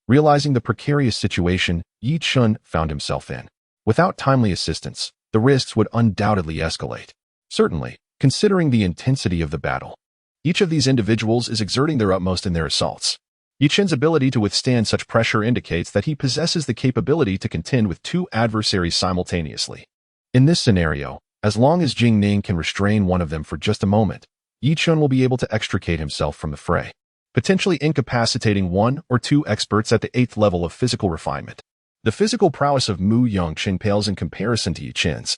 Realizing the precarious situation Chen found himself in, without timely assistance, the risks would undoubtedly escalate. Certainly, considering the intensity of the battle, each of these individuals is exerting their utmost in their assaults. Chen's ability to withstand such pressure indicates that he possesses the capability to contend with 2 adversaries simultaneously. In this scenario, as long as Jingning can restrain one of them for just a moment, Chen will be able to extricate himself from the fray. potentially incapacitating one or two experts at the 8th level of physical refinement. The physical prowess of Mu Yongqing pales in comparison to Yi Chen's,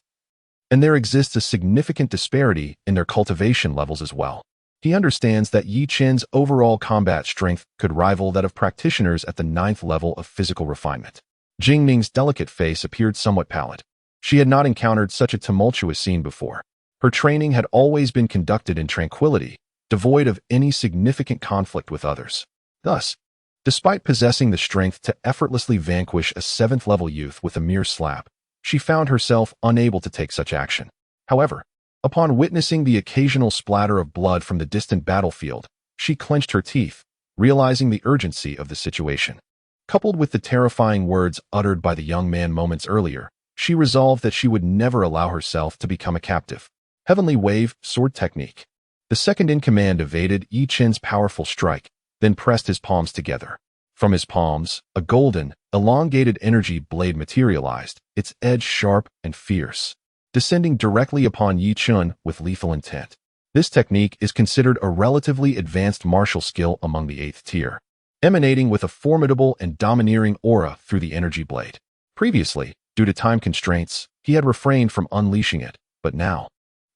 and there exists a significant disparity in their cultivation levels as well. He understands that Yi Chen's overall combat strength could rival that of practitioners at the 9th level of physical refinement. Jingming's delicate face appeared somewhat pallid. She had not encountered such a tumultuous scene before. Her training had always been conducted in tranquility, devoid of any significant conflict with others. Thus, despite possessing the strength to effortlessly vanquish a 7th-level youth with a mere slap, she found herself unable to take such action. However, upon witnessing the occasional splatter of blood from the distant battlefield, she clenched her teeth, realizing the urgency of the situation. Coupled with the terrifying words uttered by the young man moments earlier, she resolved that she would never allow herself to become a captive. Heavenly Wave Sword Technique. The second-in-command evaded Yi Chen's powerful strike, then pressed his palms together. From his palms, a golden, elongated energy blade materialized, its edge sharp and fierce, descending directly upon Yi Chen with lethal intent. This technique is considered a relatively advanced martial skill among the 8th tier, emanating with a formidable and domineering aura through the energy blade. Previously, due to time constraints, he had refrained from unleashing it, but now,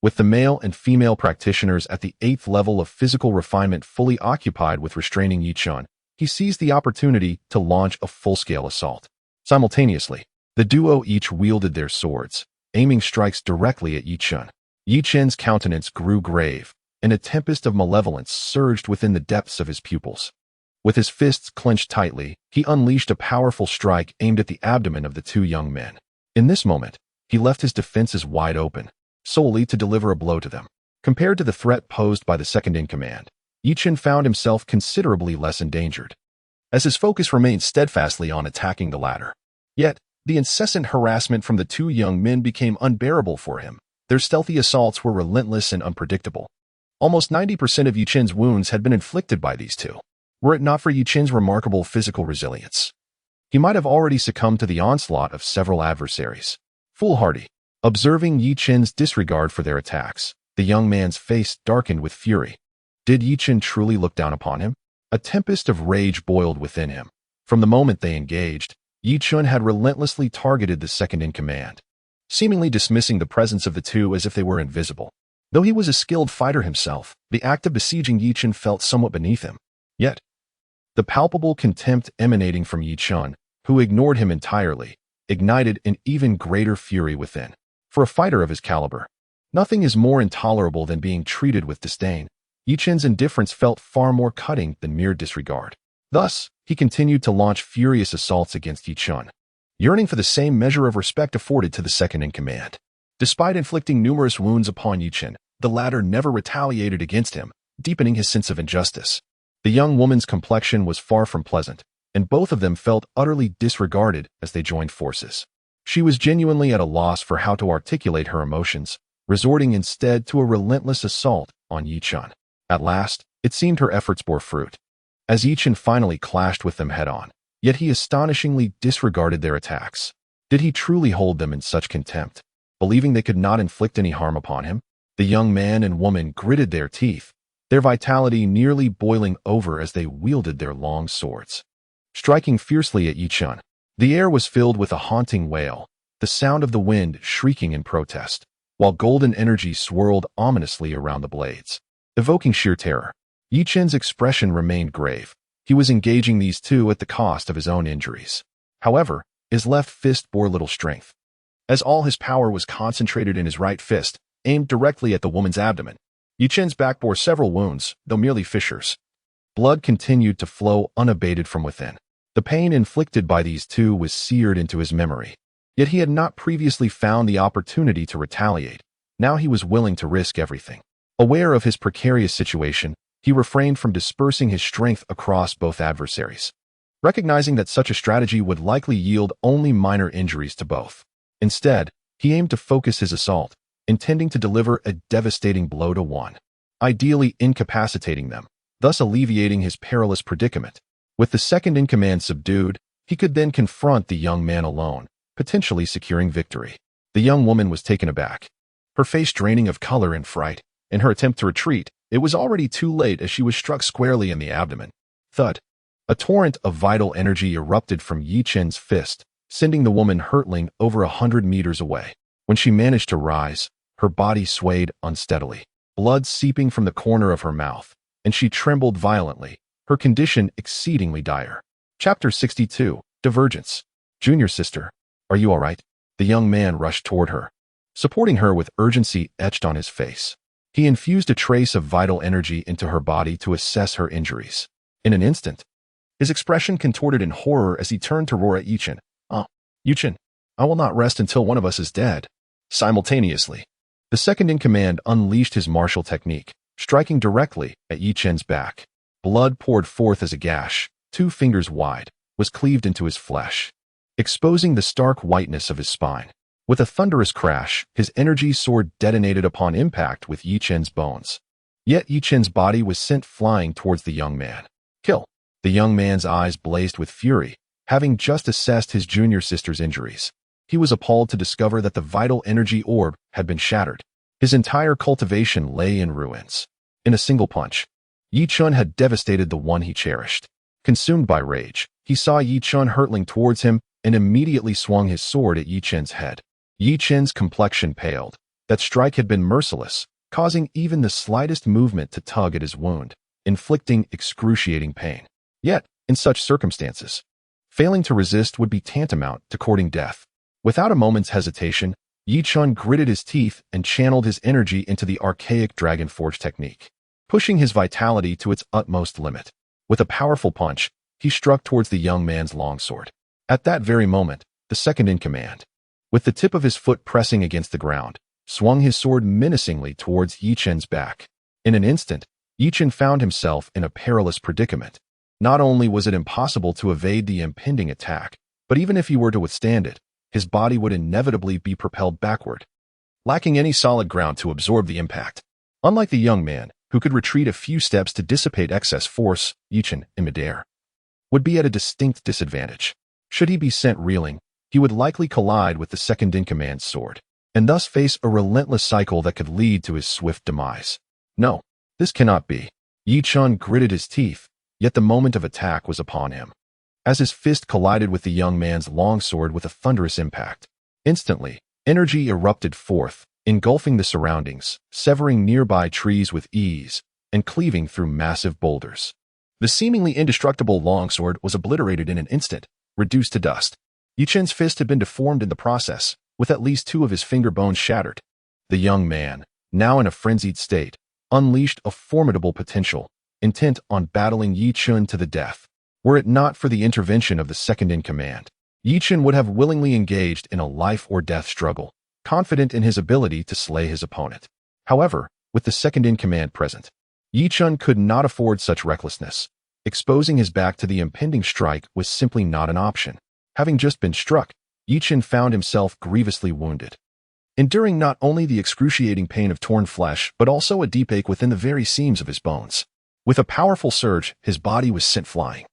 with the male and female practitioners at the 8th level of physical refinement fully occupied with restraining Yi Chen, he seized the opportunity to launch a full-scale assault. Simultaneously, the duo each wielded their swords, aiming strikes directly at Yi Chen. Yi Chen's countenance grew grave, and a tempest of malevolence surged within the depths of his pupils. With his fists clenched tightly, he unleashed a powerful strike aimed at the abdomen of the two young men. In this moment, he left his defenses wide open, solely to deliver a blow to them. Compared to the threat posed by the second-in-command, Yi Chen found himself considerably less endangered, as his focus remained steadfastly on attacking the latter. Yet, the incessant harassment from the two young men became unbearable for him. Their stealthy assaults were relentless and unpredictable. Almost 90% of Yi Chen's wounds had been inflicted by these two. Were it not for Yi Chen's remarkable physical resilience, he might have already succumbed to the onslaught of several adversaries. Foolhardy. Observing Yi Chen's disregard for their attacks, the young man's face darkened with fury. Did Yi Chen truly look down upon him? A tempest of rage boiled within him. From the moment they engaged, Yi Chen had relentlessly targeted the second-in-command, seemingly dismissing the presence of the two as if they were invisible. Though he was a skilled fighter himself, the act of besieging Yi Chen felt somewhat beneath him. Yet, the palpable contempt emanating from Yi Chen, who ignored him entirely, ignited an even greater fury within. For a fighter of his caliber, nothing is more intolerable than being treated with disdain. Yi Chen's indifference felt far more cutting than mere disregard. Thus, he continued to launch furious assaults against Yi Chen, yearning for the same measure of respect afforded to the second-in-command. Despite inflicting numerous wounds upon Yi Chen, the latter never retaliated against him, deepening his sense of injustice. The young woman's complexion was far from pleasant, and both of them felt utterly disregarded as they joined forces. She was genuinely at a loss for how to articulate her emotions, resorting instead to a relentless assault on Yi Chen. At last, it seemed her efforts bore fruit, as Yi Chen finally clashed with them head-on, yet he astonishingly disregarded their attacks. Did he truly hold them in such contempt, believing they could not inflict any harm upon him? The young man and woman gritted their teeth, their vitality nearly boiling over as they wielded their long swords, striking fiercely at Yi Chen. The air was filled with a haunting wail, the sound of the wind shrieking in protest, while golden energy swirled ominously around the blades, evoking sheer terror. Yi Chen's expression remained grave. He was engaging these two at the cost of his own injuries. However, his left fist bore little strength, as all his power was concentrated in his right fist, aimed directly at the woman's abdomen. Yi Chen's back bore several wounds, though merely fissures. Blood continued to flow unabated from within. The pain inflicted by these two was seared into his memory. Yet he had not previously found the opportunity to retaliate. Now he was willing to risk everything. Aware of his precarious situation, he refrained from dispersing his strength across both adversaries, recognizing that such a strategy would likely yield only minor injuries to both. Instead, he aimed to focus his assault, intending to deliver a devastating blow to one, ideally incapacitating them, thus alleviating his perilous predicament. With the second-in-command subdued, he could then confront the young man alone, potentially securing victory. The young woman was taken aback, her face draining of color in fright. In her attempt to retreat, It was already too late as she was struck squarely in the abdomen. Thud. A torrent of vital energy erupted from Yi Chen's fist, sending the woman hurtling over 100 meters away. When she managed to rise, her body swayed unsteadily, blood seeping from the corner of her mouth, and she trembled violently, her condition exceedingly dire. Chapter 62. Divergence. Junior sister, are you all right? The young man rushed toward her, supporting her with urgency etched on his face. He infused a trace of vital energy into her body to assess her injuries. In an instant, his expression contorted in horror as he turned to roar at Yi Chen. Yi Chen, I will not rest until one of us is dead. Simultaneously, the second-in-command unleashed his martial technique, striking directly at Yi Chen's back. Blood poured forth as a gash, 2 fingers wide, was cleaved into his flesh, exposing the stark whiteness of his spine. With a thunderous crash, his energy sword detonated upon impact with Yi Chen's bones. Yet Yi Chen's body was sent flying towards the young man. Kill. The young man's eyes blazed with fury, having just assessed his junior sister's injuries. He was appalled to discover that the vital energy orb had been shattered. His entire cultivation lay in ruins. In a single punch, Yi Chen had devastated the one he cherished. Consumed by rage, he saw Yi Chen hurtling towards him and immediately swung his sword at Yi Chen's head. Yi Chen's complexion paled. That strike had been merciless, causing even the slightest movement to tug at his wound, inflicting excruciating pain. Yet, in such circumstances, failing to resist would be tantamount to courting death. Without a moment's hesitation, Yi Chen gritted his teeth and channeled his energy into the archaic Dragonforge technique, pushing his vitality to its utmost limit. With a powerful punch, he struck towards the young man's longsword. At that very moment, the second-in-command, with the tip of his foot pressing against the ground, swung his sword menacingly towards Yi Chen's back. In an instant, Yi Chen found himself in a perilous predicament. Not only was it impossible to evade the impending attack, but even if he were to withstand it, his body would inevitably be propelled backward, lacking any solid ground to absorb the impact. Unlike the young man, who could retreat a few steps to dissipate excess force, Yi Chen, in midair, would be at a distinct disadvantage. Should he be sent reeling, he would likely collide with the second-in-command's sword, and thus face a relentless cycle that could lead to his swift demise. No, this cannot be. Yi Chen gritted his teeth, yet the moment of attack was upon him. As his fist collided with the young man's longsword with a thunderous impact, instantly, energy erupted forth, engulfing the surroundings, severing nearby trees with ease, and cleaving through massive boulders. The seemingly indestructible longsword was obliterated in an instant, reduced to dust. Yi Chen's fist had been deformed in the process, with at least 2 of his finger bones shattered. The young man, now in a frenzied state, unleashed a formidable potential, intent on battling Yi Chen to the death. Were it not for the intervention of the second-in-command, Yi Chen would have willingly engaged in a life-or-death struggle, confident in his ability to slay his opponent. However, with the second-in-command present, Yi Chen could not afford such recklessness. Exposing his back to the impending strike was simply not an option. Having just been struck, Yi Chen found himself grievously wounded, enduring not only the excruciating pain of torn flesh but also a deep ache within the very seams of his bones. With a powerful surge, his body was sent flying.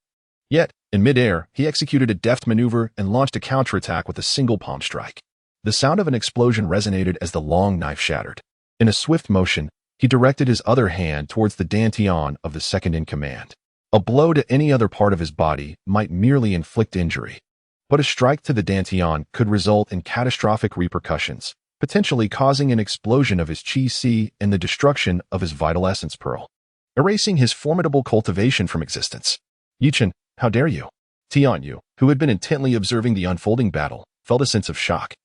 Yet, in midair, he executed a deft maneuver and launched a counterattack with a single palm strike. The sound of an explosion resonated as the long knife shattered. In a swift motion, he directed his other hand towards the dantian of the second-in-command. A blow to any other part of his body might merely inflict injury, but a strike to the dantian could result in catastrophic repercussions, potentially causing an explosion of his chi and the destruction of his vital essence pearl, erasing his formidable cultivation from existence. Yi Chen, how dare you? Tian Yu, who had been intently observing the unfolding battle, felt a sense of shock.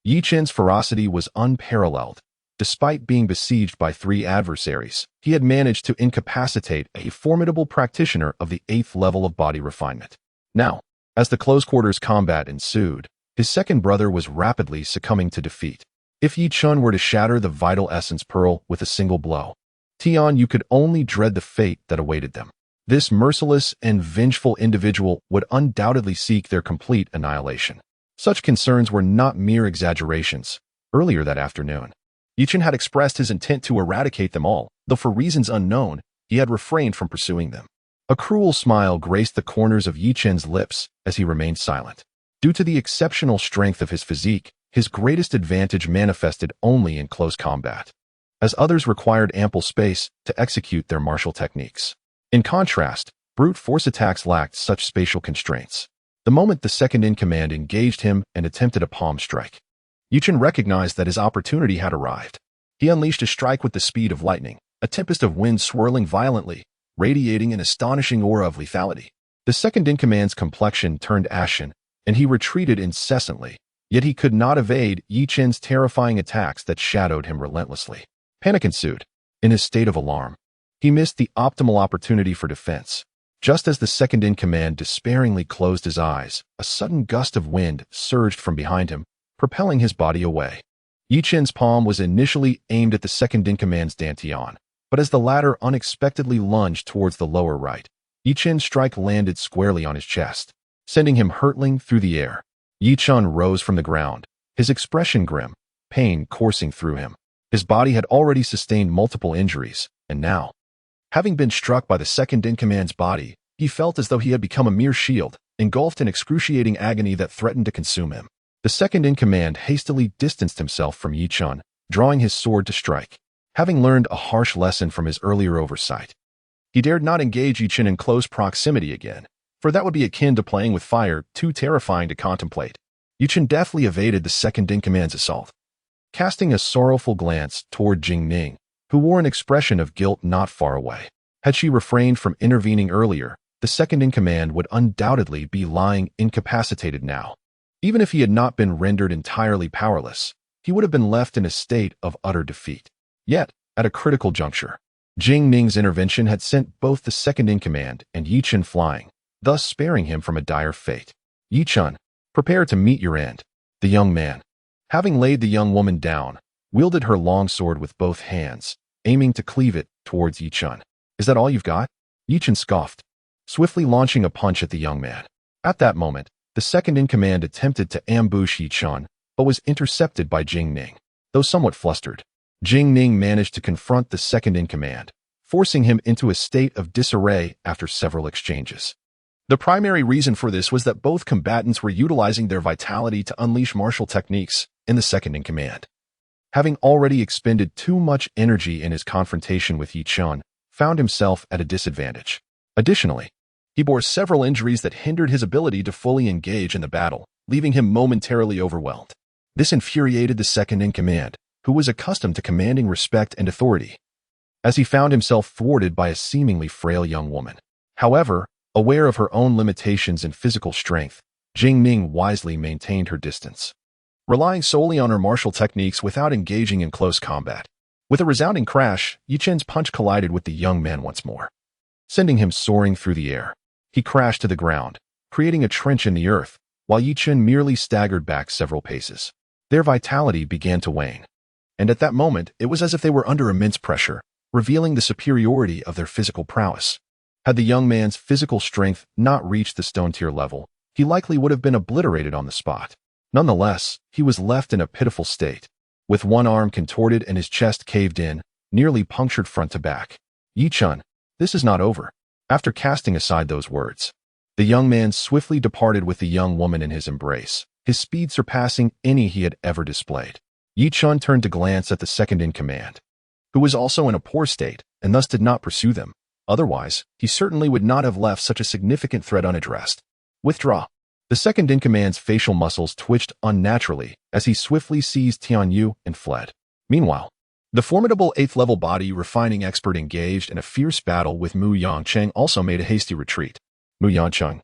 Yi Chen's ferocity was unparalleled. Despite being besieged by 3 adversaries, he had managed to incapacitate a formidable practitioner of the 8th level of body refinement. Now, as the close-quarters combat ensued, his second brother was rapidly succumbing to defeat. If Yi Chen were to shatter the vital essence pearl with a single blow, Tian Yu could only dread the fate that awaited them. This merciless and vengeful individual would undoubtedly seek their complete annihilation. Such concerns were not mere exaggerations. Earlier that afternoon, Yi Chen had expressed his intent to eradicate them all, though for reasons unknown, he had refrained from pursuing them. A cruel smile graced the corners of Yi Chen's lips as he remained silent. Due to the exceptional strength of his physique, his greatest advantage manifested only in close combat. as others required ample space to execute their martial techniques. In contrast, brute force attacks lacked such spatial constraints. The moment the second-in-command engaged him and attempted a palm strike, Chen recognized that his opportunity had arrived. He unleashed a strike with the speed of lightning, a tempest of wind swirling violently, radiating an astonishing aura of lethality. The second-in-command's complexion turned ashen, and he retreated incessantly, yet he could not evade Chen's terrifying attacks that shadowed him relentlessly. Panic ensued. In his state of alarm, he missed the optimal opportunity for defense. Just as the second-in-command despairingly closed his eyes, a sudden gust of wind surged from behind him, propelling his body away. Chen's palm was initially aimed at the second-in-command's dantian, but as the latter unexpectedly lunged towards the lower right, Chen's strike landed squarely on his chest, sending him hurtling through the air. Chen rose from the ground, his expression grim, pain coursing through him. His body had already sustained multiple injuries, and now, having been struck by the second-in-command's body, he felt as though he had become a mere shield, engulfed in excruciating agony that threatened to consume him. The second-in-command hastily distanced himself from Chen, drawing his sword to strike. Having learned a harsh lesson from his earlier oversight, he dared not engage Chen in close proximity again, for that would be akin to playing with fire, too terrifying to contemplate. Chen deftly evaded the second-in-command's assault, casting a sorrowful glance toward Jingning, who wore an expression of guilt not far away. Had she refrained from intervening earlier, the second-in-command would undoubtedly be lying incapacitated now. Even if he had not been rendered entirely powerless, he would have been left in a state of utter defeat. Yet, at a critical juncture, Jingning's intervention had sent both the second-in-command and Chen flying, thus sparing him from a dire fate. Chen, prepare to meet your end. The young man, having laid the young woman down, wielded her long sword with both hands, aiming to cleave it towards Chen. Is that all you've got? Chen scoffed, swiftly launching a punch at the young man. At that moment, the second-in-command attempted to ambush Chen, but was intercepted by Jingning. Though somewhat flustered, Jingning managed to confront the second-in-command, forcing him into a state of disarray after several exchanges. The primary reason for this was that both combatants were utilizing their vitality to unleash martial techniques in the second-in-command. Having already expended too much energy in his confrontation with Chen, found himself at a disadvantage. Additionally, he bore several injuries that hindered his ability to fully engage in the battle, leaving him momentarily overwhelmed. This infuriated the second-in-command, who was accustomed to commanding respect and authority, as he found himself thwarted by a seemingly frail young woman. However, aware of her own limitations and physical strength, Jingning wisely maintained her distance, relying solely on her martial techniques without engaging in close combat. With a resounding crash, Chen's punch collided with the young man once more, sending him soaring through the air. He crashed to the ground, creating a trench in the earth, while Chen merely staggered back several paces. Their vitality began to wane, and at that moment it was as if they were under immense pressure, revealing the superiority of their physical prowess. Had the young man's physical strength not reached the stone tier level, he likely would have been obliterated on the spot. Nonetheless, he was left in a pitiful state, with one arm contorted and his chest caved in, nearly punctured front to back. Chen, this is not over. After casting aside those words, the young man swiftly departed with the young woman in his embrace, his speed surpassing any he had ever displayed. Chen turned to glance at the second-in-command, who was also in a poor state and thus did not pursue them. Otherwise, he certainly would not have left such a significant threat unaddressed. Withdraw. The second-in-command's facial muscles twitched unnaturally as he swiftly seized Tianyu and fled. Meanwhile, the formidable 8th-level body refining expert engaged in a fierce battle with Mu Yangcheng also made a hasty retreat. Mu Yangcheng,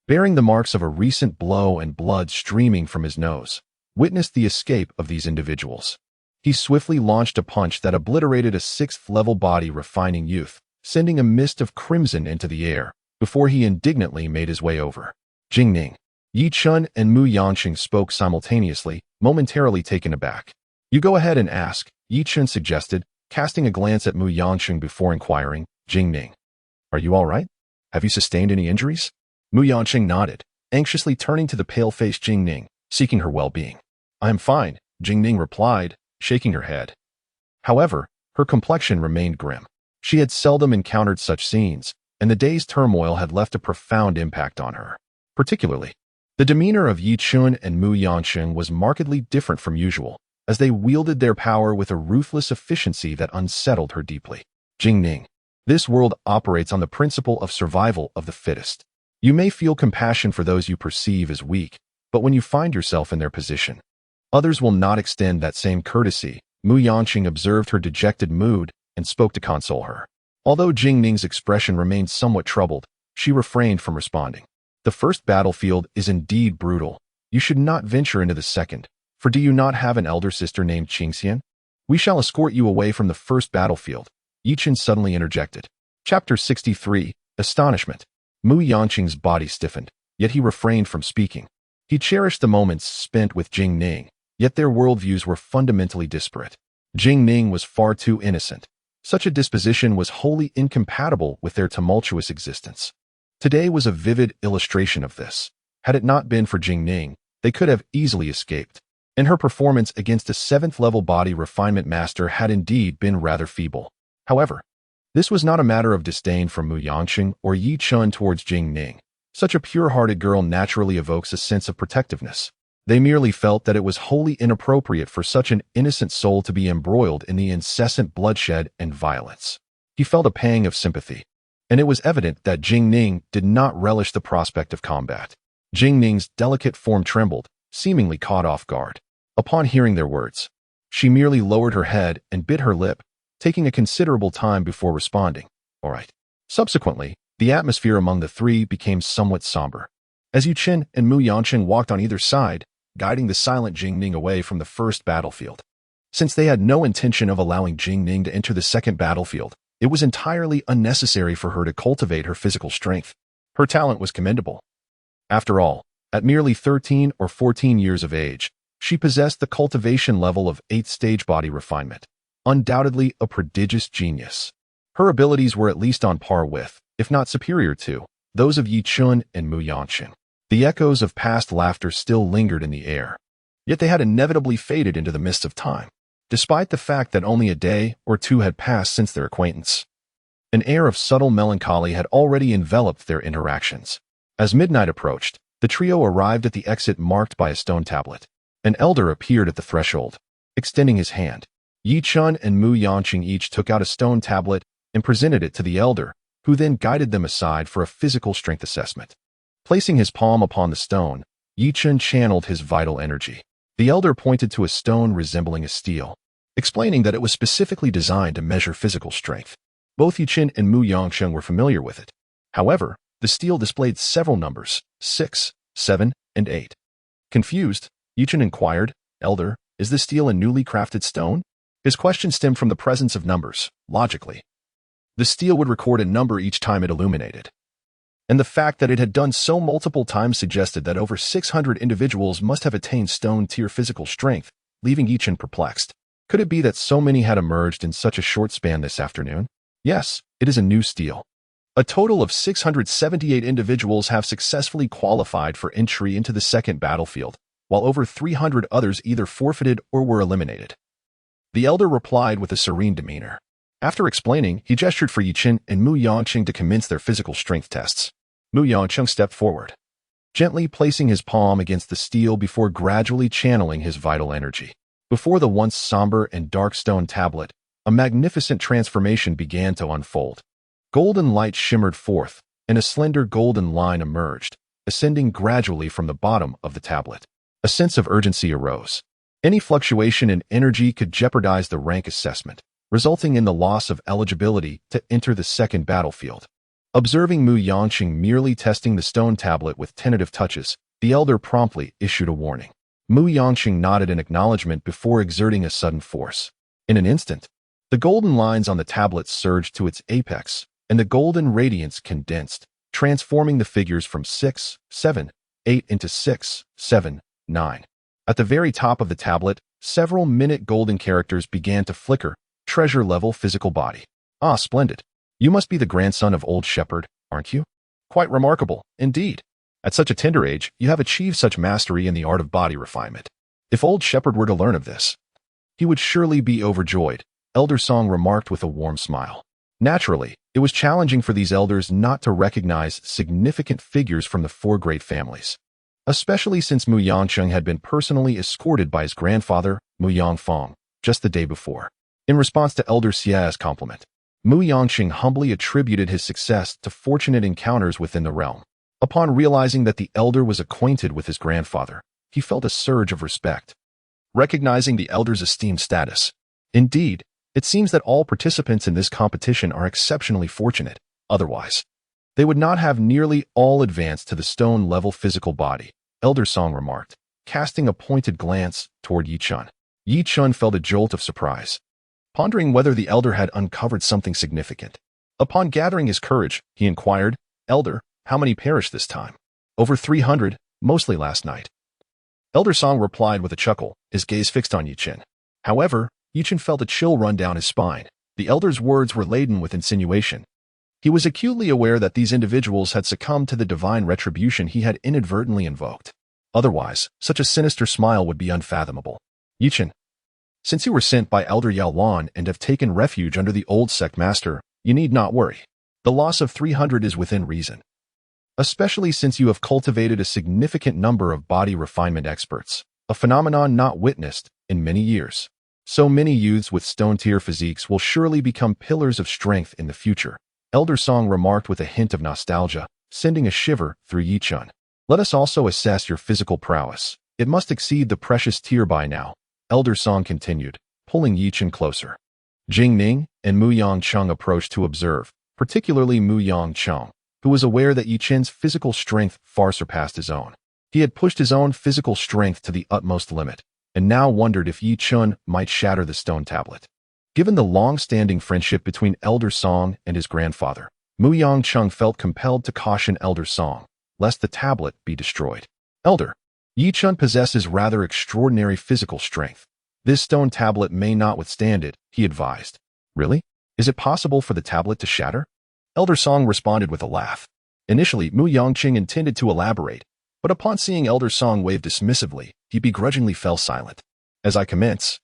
bearing the marks of a recent blow and blood streaming from his nose, witnessed the escape of these individuals. He swiftly launched a punch that obliterated a 6th-level body refining youth, sending a mist of crimson into the air, before he indignantly made his way over. Jingning, Chen and Mu Yangcheng spoke simultaneously, momentarily taken aback. You go ahead and ask, Chen suggested, casting a glance at Mu Yangcheng before inquiring. Jingning, are you all right? Have you sustained any injuries? Mu Yangcheng nodded, anxiously turning to the pale-faced Jingning, seeking her well-being. I am fine, Jingning replied, shaking her head. However, her complexion remained grim. She had seldom encountered such scenes, and the day's turmoil had left a profound impact on her. Particularly, the demeanor of Chen and Mu Yangcheng was markedly different from usual, as they wielded their power with a ruthless efficiency that unsettled her deeply. Jingning. This world operates on the principle of survival of the fittest. You may feel compassion for those you perceive as weak, but when you find yourself in their position, others will not extend that same courtesy. Mu Yanqing observed her dejected mood and spoke to console her. Although Jingning's expression remained somewhat troubled, she refrained from responding. The first battlefield is indeed brutal. You should not venture into the second, for do you not have an elder sister named Qingxian? We shall escort you away from the first battlefield. Yi Chen suddenly interjected. Chapter 63, Astonishment. Mu Yanqing's body stiffened, yet he refrained from speaking. He cherished the moments spent with Jingning, yet their worldviews were fundamentally disparate. Jingning was far too innocent. Such a disposition was wholly incompatible with their tumultuous existence. Today was a vivid illustration of this. Had it not been for Jingning, they could have easily escaped, and her performance against a 7th-level body refinement master had indeed been rather feeble. However, this was not a matter of disdain from Mu Yanqing or Yi Chen towards Jingning. Such a pure-hearted girl naturally evokes a sense of protectiveness. They merely felt that it was wholly inappropriate for such an innocent soul to be embroiled in the incessant bloodshed and violence. He felt a pang of sympathy, and it was evident that Jingning did not relish the prospect of combat. Jingning's delicate form trembled, seemingly caught off guard. Upon hearing their words, she merely lowered her head and bit her lip, taking a considerable time before responding. All right. Subsequently, the atmosphere among the three became somewhat somber. As Yi Chen and Mu Yanqing walked on either side, guiding the silent Jingning away from the first battlefield. Since they had no intention of allowing Jingning to enter the second battlefield, it was entirely unnecessary for her to cultivate her physical strength. Her talent was commendable. After all, at merely 13 or 14 years of age, she possessed the cultivation level of 8th stage body refinement, undoubtedly a prodigious genius. Her abilities were at least on par with, if not superior to, those of Yi Chen and Mu Yanqing. The echoes of past laughter still lingered in the air, yet they had inevitably faded into the mists of time, despite the fact that only a day or two had passed since their acquaintance. An air of subtle melancholy had already enveloped their interactions. As midnight approached, the trio arrived at the exit marked by a stone tablet. An elder appeared at the threshold, extending his hand. Yi Chen and Mu Yanqing each took out a stone tablet and presented it to the elder, who then guided them aside for a physical strength assessment. Placing his palm upon the stone, Yi Chen channeled his vital energy. The elder pointed to a stone resembling a steel, explaining that it was specifically designed to measure physical strength. Both Yi Chen and Mu Yanqing were familiar with it. However, the steel displayed several numbers, 6, 7, and 8. Confused, Yi Chen inquired, "Elder, is this steel a newly crafted stone?" His question stemmed from the presence of numbers. Logically, the steel would record a number each time it illuminated, and the fact that it had done so multiple times suggested that over 600 individuals must have attained stone-tier physical strength, leaving Yi Chen perplexed. Could it be that so many had emerged in such a short span this afternoon? Yes, it is a new steel. A total of 678 individuals have successfully qualified for entry into the second battlefield, while over 300 others either forfeited or were eliminated. The elder replied with a serene demeanor. After explaining, he gestured for Yi Chen and Mu Yanqing to commence their physical strength tests. Mu Yanqing stepped forward, gently placing his palm against the steel before gradually channeling his vital energy. Before the once somber and dark stone tablet, a magnificent transformation began to unfold. Golden light shimmered forth, and a slender golden line emerged, ascending gradually from the bottom of the tablet. A sense of urgency arose. Any fluctuation in energy could jeopardize the rank assessment, resulting in the loss of eligibility to enter the second battlefield. Observing Mu Yanqing merely testing the stone tablet with tentative touches, the elder promptly issued a warning. Mu Yanqing nodded in acknowledgement before exerting a sudden force. In an instant, the golden lines on the tablet surged to its apex, and the golden radiance condensed, transforming the figures from 6, 7, 8 into 6, 7, 9. At the very top of the tablet, several minute golden characters began to flicker. Treasure-level physical body. Ah, splendid. You must be the grandson of Old Shepherd, aren't you? Quite remarkable, indeed. At such a tender age, you have achieved such mastery in the art of body refinement. If Old Shepherd were to learn of this, he would surely be overjoyed, Elder Song remarked with a warm smile. Naturally, it was challenging for these elders not to recognize significant figures from the four great families, especially since Mu Yanqing had been personally escorted by his grandfather, Mu Yangfeng, just the day before. In response to Elder Xia's compliment, Mu Yangqing humbly attributed his success to fortunate encounters within the realm. Upon realizing that the elder was acquainted with his grandfather, he felt a surge of respect, recognizing the elder's esteemed status. Indeed, it seems that all participants in this competition are exceptionally fortunate. Otherwise, they would not have nearly all advanced to the stone-level physical body, Elder Song remarked, casting a pointed glance toward Yi Chun. Yi Chun felt a jolt of surprise, pondering whether the elder had uncovered something significant. Upon gathering his courage, he inquired, "Elder, how many perished this time?" "Over 300, mostly last night." Elder Song replied with a chuckle, his gaze fixed on Yi Chen. However, Yi Chen felt a chill run down his spine. The elder's words were laden with insinuation. He was acutely aware that these individuals had succumbed to the divine retribution he had inadvertently invoked. Otherwise, such a sinister smile would be unfathomable. "Yi Chen, since you were sent by Elder Yao Lan and have taken refuge under the old sect master, you need not worry. The loss of 300 is within reason, especially since you have cultivated a significant number of body refinement experts, a phenomenon not witnessed in many years. So many youths with stone-tier physiques will surely become pillars of strength in the future," Elder Song remarked with a hint of nostalgia, sending a shiver through Yi Chun. "Let us also assess your physical prowess. It must exceed the precious tier by now," Elder Song continued, pulling Yi Chun closer. Jing Ning and Mu Yangcheng approached to observe, particularly Mu Yangcheng, who was aware that Yi Chen's physical strength far surpassed his own. He had pushed his own physical strength to the utmost limit, and now wondered if Yi Chun might shatter the stone tablet. Given the long-standing friendship between Elder Song and his grandfather, Mu Yangcheng felt compelled to caution Elder Song, lest the tablet be destroyed. "Elder, Yi Chun possesses rather extraordinary physical strength. This stone tablet may not withstand it," he advised. "Really? Is it possible for the tablet to shatter?" Elder Song responded with a laugh. Initially, Mu Yangqing intended to elaborate, but upon seeing Elder Song wave dismissively, he begrudgingly fell silent. "As I commence,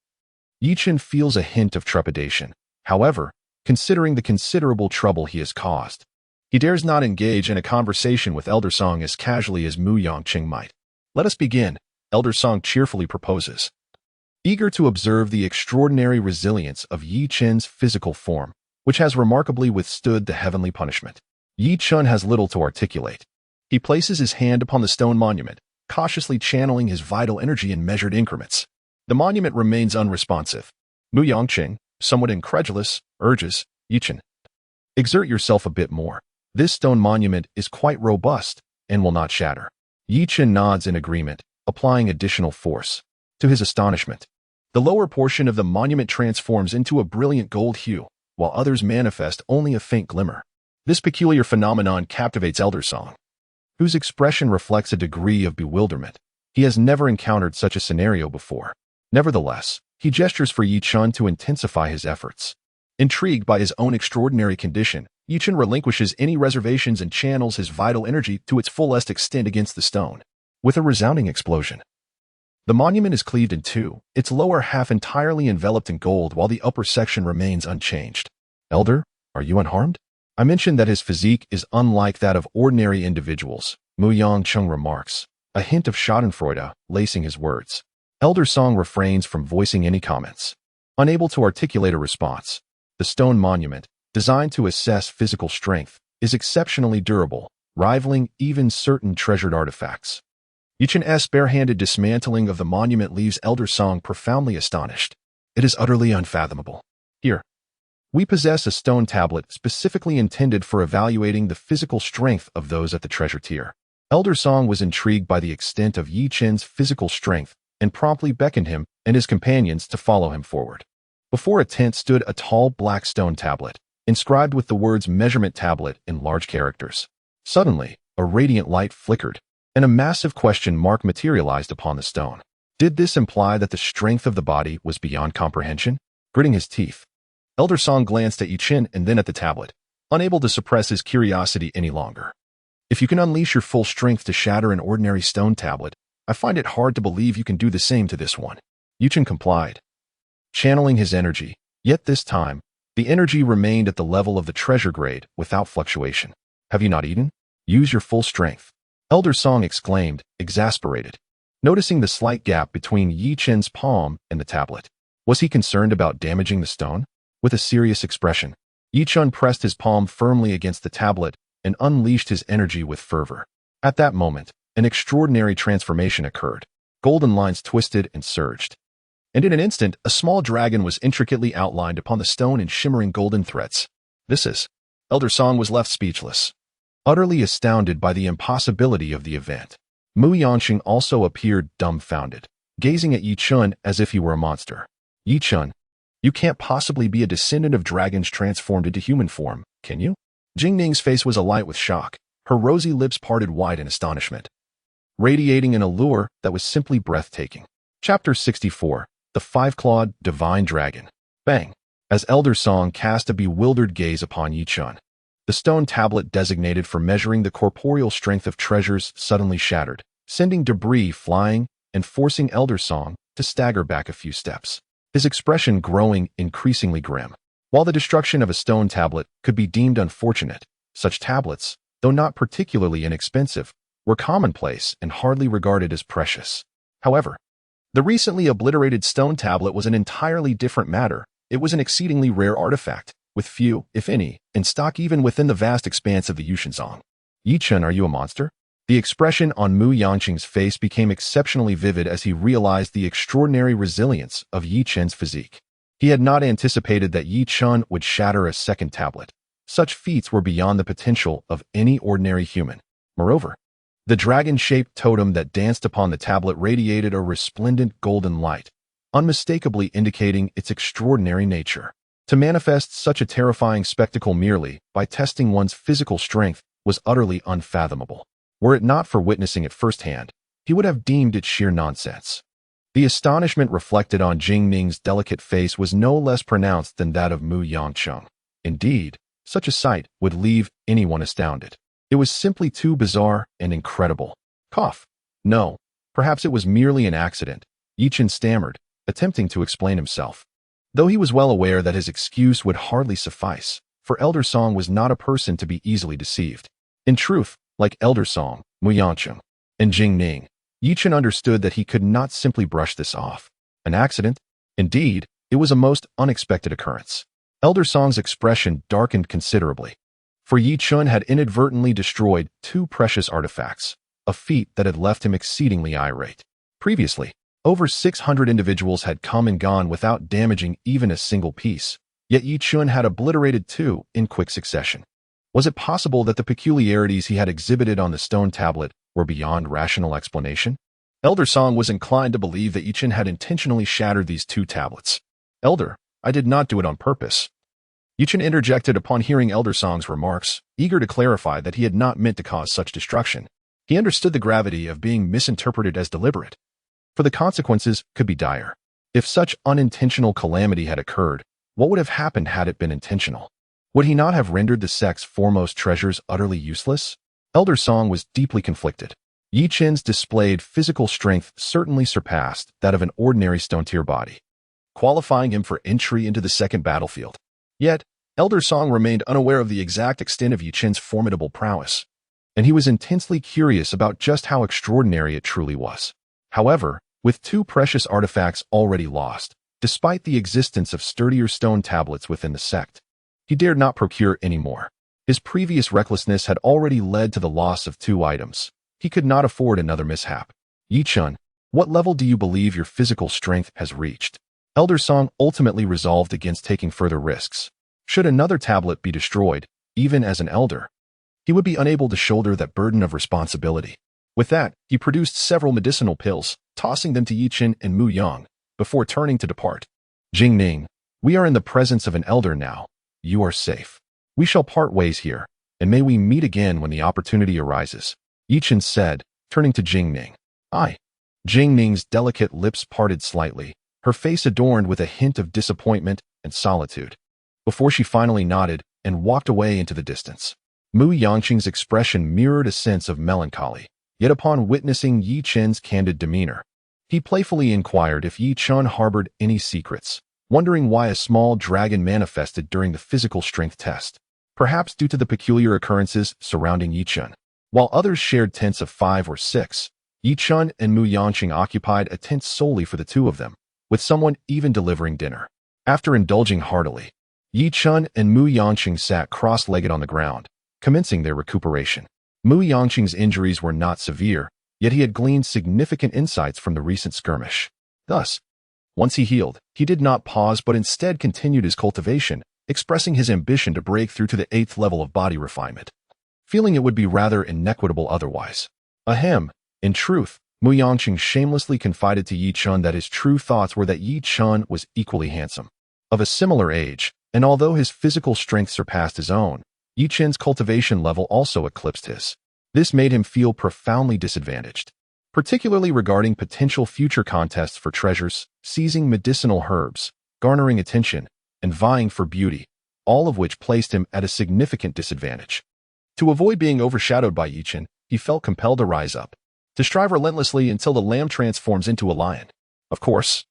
Yi Chen feels a hint of trepidation. However, considering the considerable trouble he has caused, he dares not engage in a conversation with Elder Song as casually as Mu Yangqing might. "Let us begin," Elder Song cheerfully proposes. Eager to observe the extraordinary resilience of Yi Chen's physical form, which has remarkably withstood the heavenly punishment, Yi Chun has little to articulate. He places his hand upon the stone monument, cautiously channeling his vital energy in measured increments. The monument remains unresponsive. Mu Yangqing, somewhat incredulous, urges, "Yi Chen, exert yourself a bit more. This stone monument is quite robust and will not shatter." Yi Chen nods in agreement, applying additional force. To his astonishment, the lower portion of the monument transforms into a brilliant gold hue, while others manifest only a faint glimmer. This peculiar phenomenon captivates Elder Song, whose expression reflects a degree of bewilderment. He has never encountered such a scenario before. Nevertheless, he gestures for Yi Chun to intensify his efforts. Intrigued by his own extraordinary condition, Yi Chun relinquishes any reservations and channels his vital energy to its fullest extent against the stone. With a resounding explosion, the monument is cleaved in two, its lower half entirely enveloped in gold while the upper section remains unchanged. "Elder, are you unharmed?" "I mentioned that his physique is unlike that of ordinary individuals," Mu Yangcheng remarks, a hint of schadenfreude lacing his words. Elder Song refrains from voicing any comments. Unable to articulate a response, the stone monument, designed to assess physical strength, is exceptionally durable, rivaling even certain treasured artifacts. Yi Chen's barehanded dismantling of the monument leaves Elder Song profoundly astonished. "It is utterly unfathomable. Here, we possess a stone tablet specifically intended for evaluating the physical strength of those at the treasure tier." Elder Song was intrigued by the extent of Yi Chen's physical strength and promptly beckoned him and his companions to follow him forward. Before a tent stood a tall black stone tablet, inscribed with the words "measurement tablet" in large characters. Suddenly, a radiant light flickered, and a massive question mark materialized upon the stone. Did this imply that the strength of the body was beyond comprehension? Gritting his teeth, Elder Song glanced at Yi Chen and then at the tablet, unable to suppress his curiosity any longer. "If you can unleash your full strength to shatter an ordinary stone tablet, I find it hard to believe you can do the same to this one." Yi Chen complied, channeling his energy, yet this time, the energy remained at the level of the treasure grade without fluctuation. "Have you not eaten? Use your full strength," Elder Song exclaimed, exasperated. noticing the slight gap between Yi Chen's palm and the tablet. Was he concerned about damaging the stone? With a serious expression, Yi Chen pressed his palm firmly against the tablet and unleashed his energy with fervor. At that moment, an extraordinary transformation occurred. Golden lines twisted and surged. And in an instant, a small dragon was intricately outlined upon the stone in shimmering golden threads. This is... Elder Song was left speechless, utterly astounded by the impossibility of the event. Mu Yangqing also appeared dumbfounded, gazing at Yi Chen as if he were a monster. Yi Chen, you can't possibly be a descendant of dragons transformed into human form, can you? Jingning's face was alight with shock, her rosy lips parted wide in astonishment, radiating an allure that was simply breathtaking. Chapter 64, The Five-Clawed Divine Dragon. Bang! As Elder Song cast a bewildered gaze upon Yi Chen, the stone tablet designated for measuring the corporeal strength of treasures suddenly shattered, sending debris flying and forcing Elder Song to stagger back a few steps, his expression growing increasingly grim. While the destruction of a stone tablet could be deemed unfortunate, such tablets, though not particularly inexpensive, were commonplace and hardly regarded as precious. However, the recently obliterated stone tablet was an entirely different matter. It was an exceedingly rare artifact, with few, if any, in stock even within the vast expanse of the Yushenzong. Yi Chen, are you a monster? The expression on Mu Yangqing's face became exceptionally vivid as he realized the extraordinary resilience of Yi Chen's physique. He had not anticipated that Yi Chen would shatter a second tablet. Such feats were beyond the potential of any ordinary human. Moreover, the dragon-shaped totem that danced upon the tablet radiated a resplendent golden light, unmistakably indicating its extraordinary nature. To manifest such a terrifying spectacle merely by testing one's physical strength was utterly unfathomable. Were it not for witnessing it firsthand, he would have deemed it sheer nonsense. The astonishment reflected on Jingning's delicate face was no less pronounced than that of Mu Yangqing. Indeed, such a sight would leave anyone astounded. It was simply too bizarre and incredible. Cough. No, perhaps it was merely an accident, Yi Chen stammered, attempting to explain himself. Though he was well aware that his excuse would hardly suffice, for Elder Song was not a person to be easily deceived. In truth, like Elder Song, Mu Yangqing, and Jingning, Yi Chen understood that he could not simply brush this off. An accident? Indeed, it was a most unexpected occurrence. Elder Song's expression darkened considerably, for Yi Chen had inadvertently destroyed two precious artifacts, a feat that had left him exceedingly irate. Previously, over 600 individuals had come and gone without damaging even a single piece, yet Yi Chen had obliterated two in quick succession. Was it possible that the peculiarities he had exhibited on the stone tablet were beyond rational explanation? Elder Song was inclined to believe that Yi Chen had intentionally shattered these two tablets. Elder, I did not do it on purpose. Yi Chen interjected upon hearing Elder Song's remarks, eager to clarify that he had not meant to cause such destruction. He understood the gravity of being misinterpreted as deliberate, for the consequences could be dire. If such unintentional calamity had occurred, what would have happened had it been intentional? Would he not have rendered the sect's foremost treasures utterly useless? Elder Song was deeply conflicted. Yi Chen's displayed physical strength certainly surpassed that of an ordinary stone-tier body, qualifying him for entry into the second battlefield. Yet, Elder Song remained unaware of the exact extent of Yi Chen's formidable prowess, and he was intensely curious about just how extraordinary it truly was. However, with two precious artifacts already lost, despite the existence of sturdier stone tablets within the sect, he dared not procure any more. His previous recklessness had already led to the loss of two items. He could not afford another mishap. Yi Chen, what level do you believe your physical strength has reached? Elder Song ultimately resolved against taking further risks. Should another tablet be destroyed, even as an elder, he would be unable to shoulder that burden of responsibility. With that, he produced several medicinal pills, tossing them to Yi Chen and Mu Yang, before turning to depart. Jingning, we are in the presence of an elder now. You are safe. We shall part ways here, and may we meet again when the opportunity arises, Yi Chen said, turning to Jingning. Aye. Jingning's delicate lips parted slightly, her face adorned with a hint of disappointment and solitude, before she finally nodded and walked away into the distance. Mu Yangqing's expression mirrored a sense of melancholy. Yet upon witnessing Yi Chen's candid demeanor, he playfully inquired if Yi Chen harbored any secrets, wondering why a small dragon manifested during the physical strength test, perhaps due to the peculiar occurrences surrounding Yi Chen. While others shared tents of 5 or 6, Yi Chen and Mu Yangqing occupied a tent solely for the two of them, with someone even delivering dinner. After indulging heartily, Yi Chen and Mu Yangqing sat cross-legged on the ground, commencing their recuperation. Mu Yangqing's injuries were not severe, yet he had gleaned significant insights from the recent skirmish. Thus, once he healed, he did not pause but instead continued his cultivation, expressing his ambition to break through to the 8th level of body refinement, feeling it would be rather inequitable otherwise. Ahem. In truth, Mu Yangqing shamelessly confided to Yi Chen that his true thoughts were that Yi Chen was equally handsome, of a similar age, and although his physical strength surpassed his own, Yi Chen's cultivation level also eclipsed his. This made him feel profoundly disadvantaged, particularly regarding potential future contests for treasures, seizing medicinal herbs, garnering attention, and vying for beauty, all of which placed him at a significant disadvantage. To avoid being overshadowed by Yi Chen, he felt compelled to rise up, to strive relentlessly until the lamb transforms into a lion. Of course,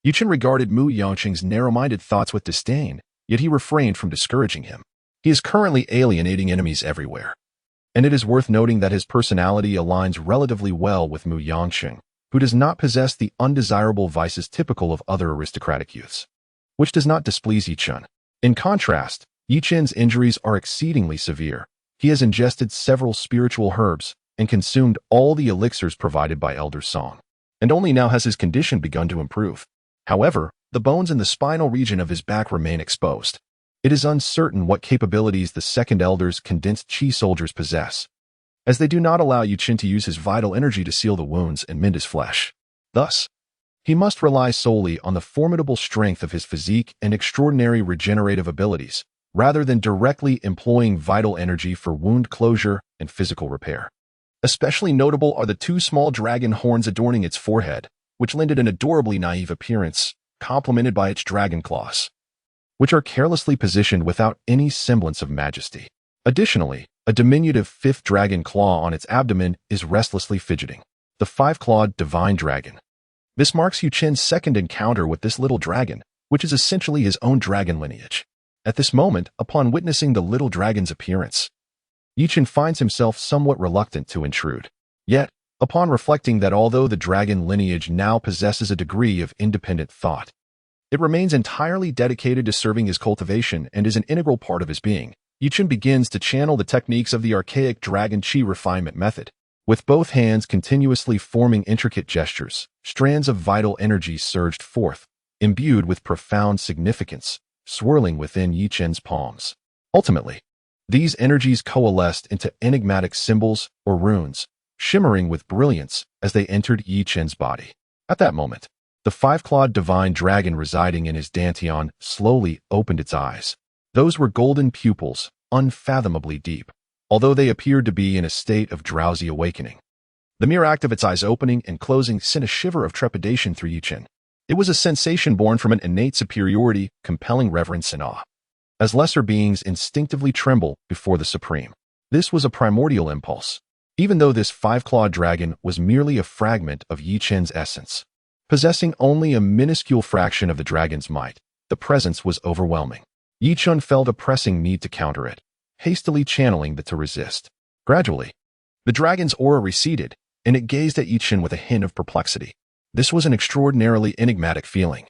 Yi Chen regarded Mu Yangqing's narrow-minded thoughts with disdain, yet he refrained from discouraging him. He is currently alienating enemies everywhere, and it is worth noting that his personality aligns relatively well with Mu Yangqing, who does not possess the undesirable vices typical of other aristocratic youths, which does not displease Yi Chen. In contrast, Yi Chen's injuries are exceedingly severe. He has ingested several spiritual herbs and consumed all the elixirs provided by Elder Song, and only now has his condition begun to improve. However, the bones in the spinal region of his back remain exposed. It is uncertain what capabilities the Second Elder's condensed Qi soldiers possess, as they do not allow Yi Chen to use his vital energy to seal the wounds and mend his flesh. Thus, he must rely solely on the formidable strength of his physique and extraordinary regenerative abilities, rather than directly employing vital energy for wound closure and physical repair. Especially notable are the two small dragon horns adorning its forehead, which lend it an adorably naive appearance, complemented by its dragon claws, which are carelessly positioned without any semblance of majesty. Additionally, a diminutive fifth dragon claw on its abdomen is restlessly fidgeting. The five-clawed divine dragon. This marks Yi Chen's second encounter with this little dragon, which is essentially his own dragon lineage. At this moment, upon witnessing the little dragon's appearance, Yi Chen finds himself somewhat reluctant to intrude. Yet, upon reflecting that although the dragon lineage now possesses a degree of independent thought, it remains entirely dedicated to serving his cultivation and is an integral part of his being, Yi Chen begins to channel the techniques of the archaic dragon Qi refinement method. With both hands continuously forming intricate gestures, strands of vital energy surged forth, imbued with profound significance, swirling within Yi Chen's palms. Ultimately, these energies coalesced into enigmatic symbols or runes, shimmering with brilliance as they entered Yi Chen's body. At that moment, the five-clawed divine dragon residing in his dantian slowly opened its eyes. Those were golden pupils, unfathomably deep, although they appeared to be in a state of drowsy awakening. The mere act of its eyes opening and closing sent a shiver of trepidation through Yi Chen. It was a sensation born from an innate superiority, compelling reverence and awe, as lesser beings instinctively tremble before the supreme. This was a primordial impulse, even though this five-clawed dragon was merely a fragment of Yi Chen's essence. Possessing only a minuscule fraction of the dragon's might, the presence was overwhelming. Yi Chen felt a pressing need to counter it, hastily channeling the to resist. Gradually, the dragon's aura receded, and it gazed at Yi Chen with a hint of perplexity. This was an extraordinarily enigmatic feeling.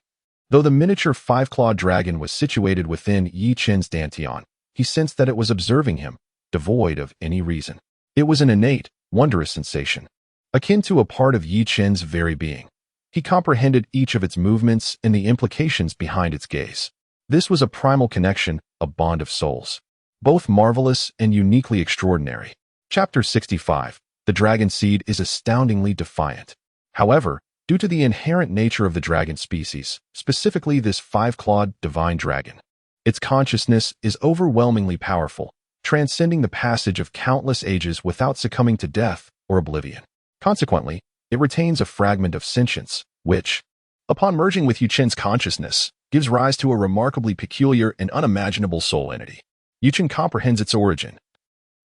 Though the miniature five-clawed dragon was situated within Yi Chen's dantian, he sensed that it was observing him, devoid of any reason. It was an innate, wondrous sensation, akin to a part of Yi Chen's very being. He comprehended each of its movements and the implications behind its gaze. This was a primal connection, a bond of souls, both marvelous and uniquely extraordinary. Chapter 65. The Dragon Seed is astoundingly defiant. However, due to the inherent nature of the dragon species, specifically this five-clawed divine dragon, its consciousness is overwhelmingly powerful, transcending the passage of countless ages without succumbing to death or oblivion. Consequently, it retains a fragment of sentience, which, upon merging with Yi Chen's consciousness, gives rise to a remarkably peculiar and unimaginable soul entity. Yi Chen comprehends its origin,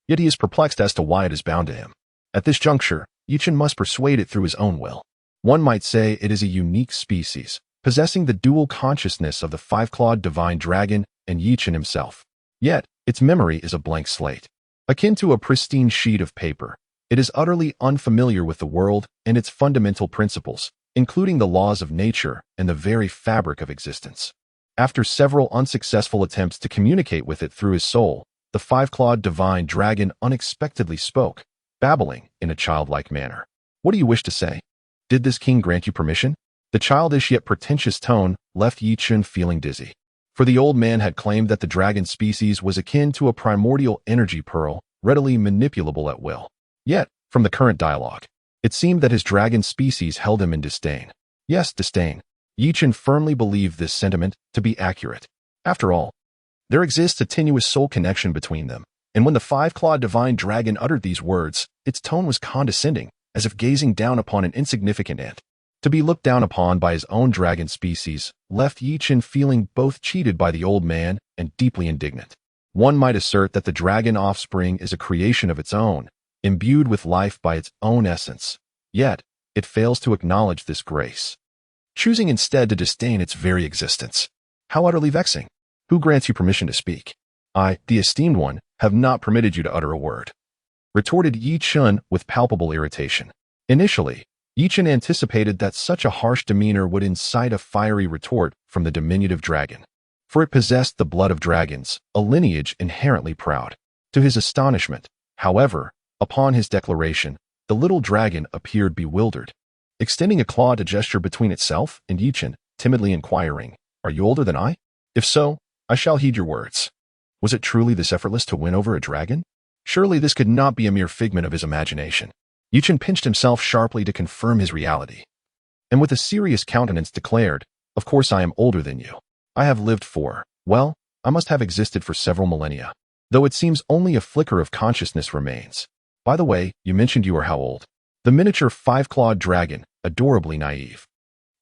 yet he is perplexed as to why it is bound to him. At this juncture, Yi Chen must persuade it through his own will. One might say it is a unique species, possessing the dual consciousness of the five-clawed divine dragon and Yi Chen himself. Yet, its memory is a blank slate, akin to a pristine sheet of paper, It is utterly unfamiliar with the world and its fundamental principles, including the laws of nature and the very fabric of existence. After several unsuccessful attempts to communicate with it through his soul, the five-clawed divine dragon unexpectedly spoke, babbling in a childlike manner. "What do you wish to say? Did this king grant you permission?" The childish yet pretentious tone left Yi Chen feeling dizzy. For the old man had claimed that the dragon species was akin to a primordial energy pearl, readily manipulable at will. Yet, from the current dialogue, it seemed that his dragon species held him in disdain. Yes, disdain. Yi Chen firmly believed this sentiment to be accurate. After all, there exists a tenuous soul connection between them, and when the five-clawed divine dragon uttered these words, its tone was condescending, as if gazing down upon an insignificant ant. To be looked down upon by his own dragon species left Yi Chen feeling both cheated by the old man and deeply indignant. One might assert that the dragon offspring is a creation of its own, imbued with life by its own essence, yet it fails to acknowledge this grace, choosing instead to disdain its very existence. How utterly vexing! Who grants you permission to speak? I, the esteemed one, have not permitted you to utter a word, retorted Yi Chen with palpable irritation. Initially, Yi Chen anticipated that such a harsh demeanor would incite a fiery retort from the diminutive dragon, for it possessed the blood of dragons, a lineage inherently proud. To his astonishment, however, upon his declaration, the little dragon appeared bewildered, extending a claw to gesture between itself and Yi Chen, timidly inquiring, "Are you older than I? If so, I shall heed your words." Was it truly this effortless to win over a dragon? Surely this could not be a mere figment of his imagination. Yi Chen pinched himself sharply to confirm his reality, and with a serious countenance declared, "Of course I am older than you. I have lived for, well, I must have existed for several millennia, though it seems only a flicker of consciousness remains. By the way, you mentioned you are how old?" The miniature five-clawed dragon, adorably naive,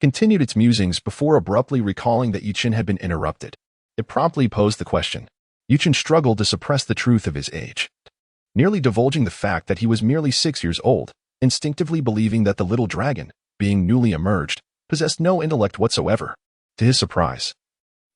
continued its musings before abruptly recalling that Yi Chen had been interrupted. It promptly posed the question. Yi Chen struggled to suppress the truth of his age, nearly divulging the fact that he was merely 6 years old, instinctively believing that the little dragon, being newly emerged, possessed no intellect whatsoever. To his surprise,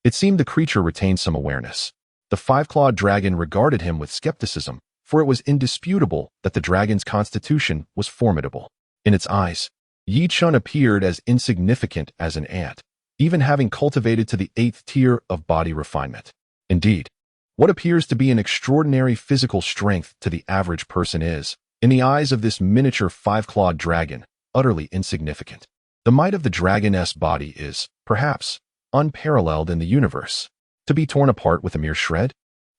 it seemed the creature retained some awareness. The five-clawed dragon regarded him with skepticism, for it was indisputable that the dragon's constitution was formidable. In its eyes, Yi Chen appeared as insignificant as an ant, even having cultivated to the 8th tier of body refinement. Indeed, what appears to be an extraordinary physical strength to the average person is, in the eyes of this miniature five-clawed dragon, utterly insignificant. The might of the dragoness body is, perhaps, unparalleled in the universe. To be torn apart with a mere shred?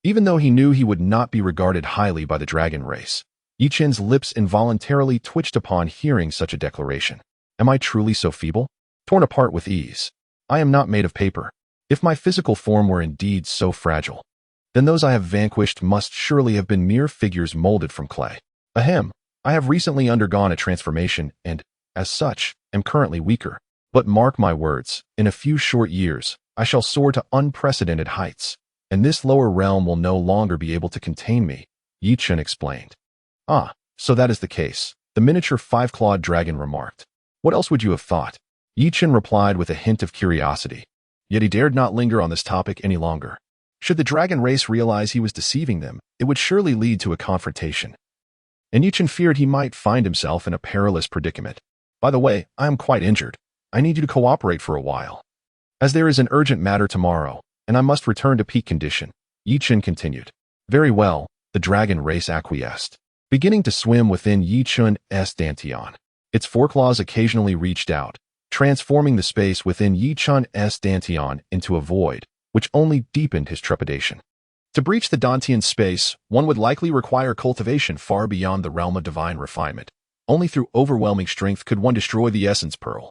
Even though he knew he would not be regarded highly by the dragon race, Yi Chen's lips involuntarily twitched upon hearing such a declaration. Am I truly so feeble? Torn apart with ease. I am not made of paper. If my physical form were indeed so fragile, then those I have vanquished must surely have been mere figures molded from clay. Ahem, I have recently undergone a transformation and, as such, am currently weaker. But mark my words, in a few short years, I shall soar to unprecedented heights, and this lower realm will no longer be able to contain me, Yi Chen explained. Ah, so that is the case, the miniature five-clawed dragon remarked. What else would you have thought? Yi Chen replied with a hint of curiosity. Yet he dared not linger on this topic any longer. Should the dragon race realize he was deceiving them, it would surely lead to a confrontation. And Yi Chen feared he might find himself in a perilous predicament. By the way, I am quite injured. I need you to cooperate for a while, as there is an urgent matter tomorrow, and I must return to peak condition, Yi Chen continued. Very well, the dragon race acquiesced, beginning to swim within Yi Chen's dantian. Its foreclaws occasionally reached out, transforming the space within Yi Chen's dantian into a void, which only deepened his trepidation. To breach the dantian space, one would likely require cultivation far beyond the realm of divine refinement. Only through overwhelming strength could one destroy the essence pearl,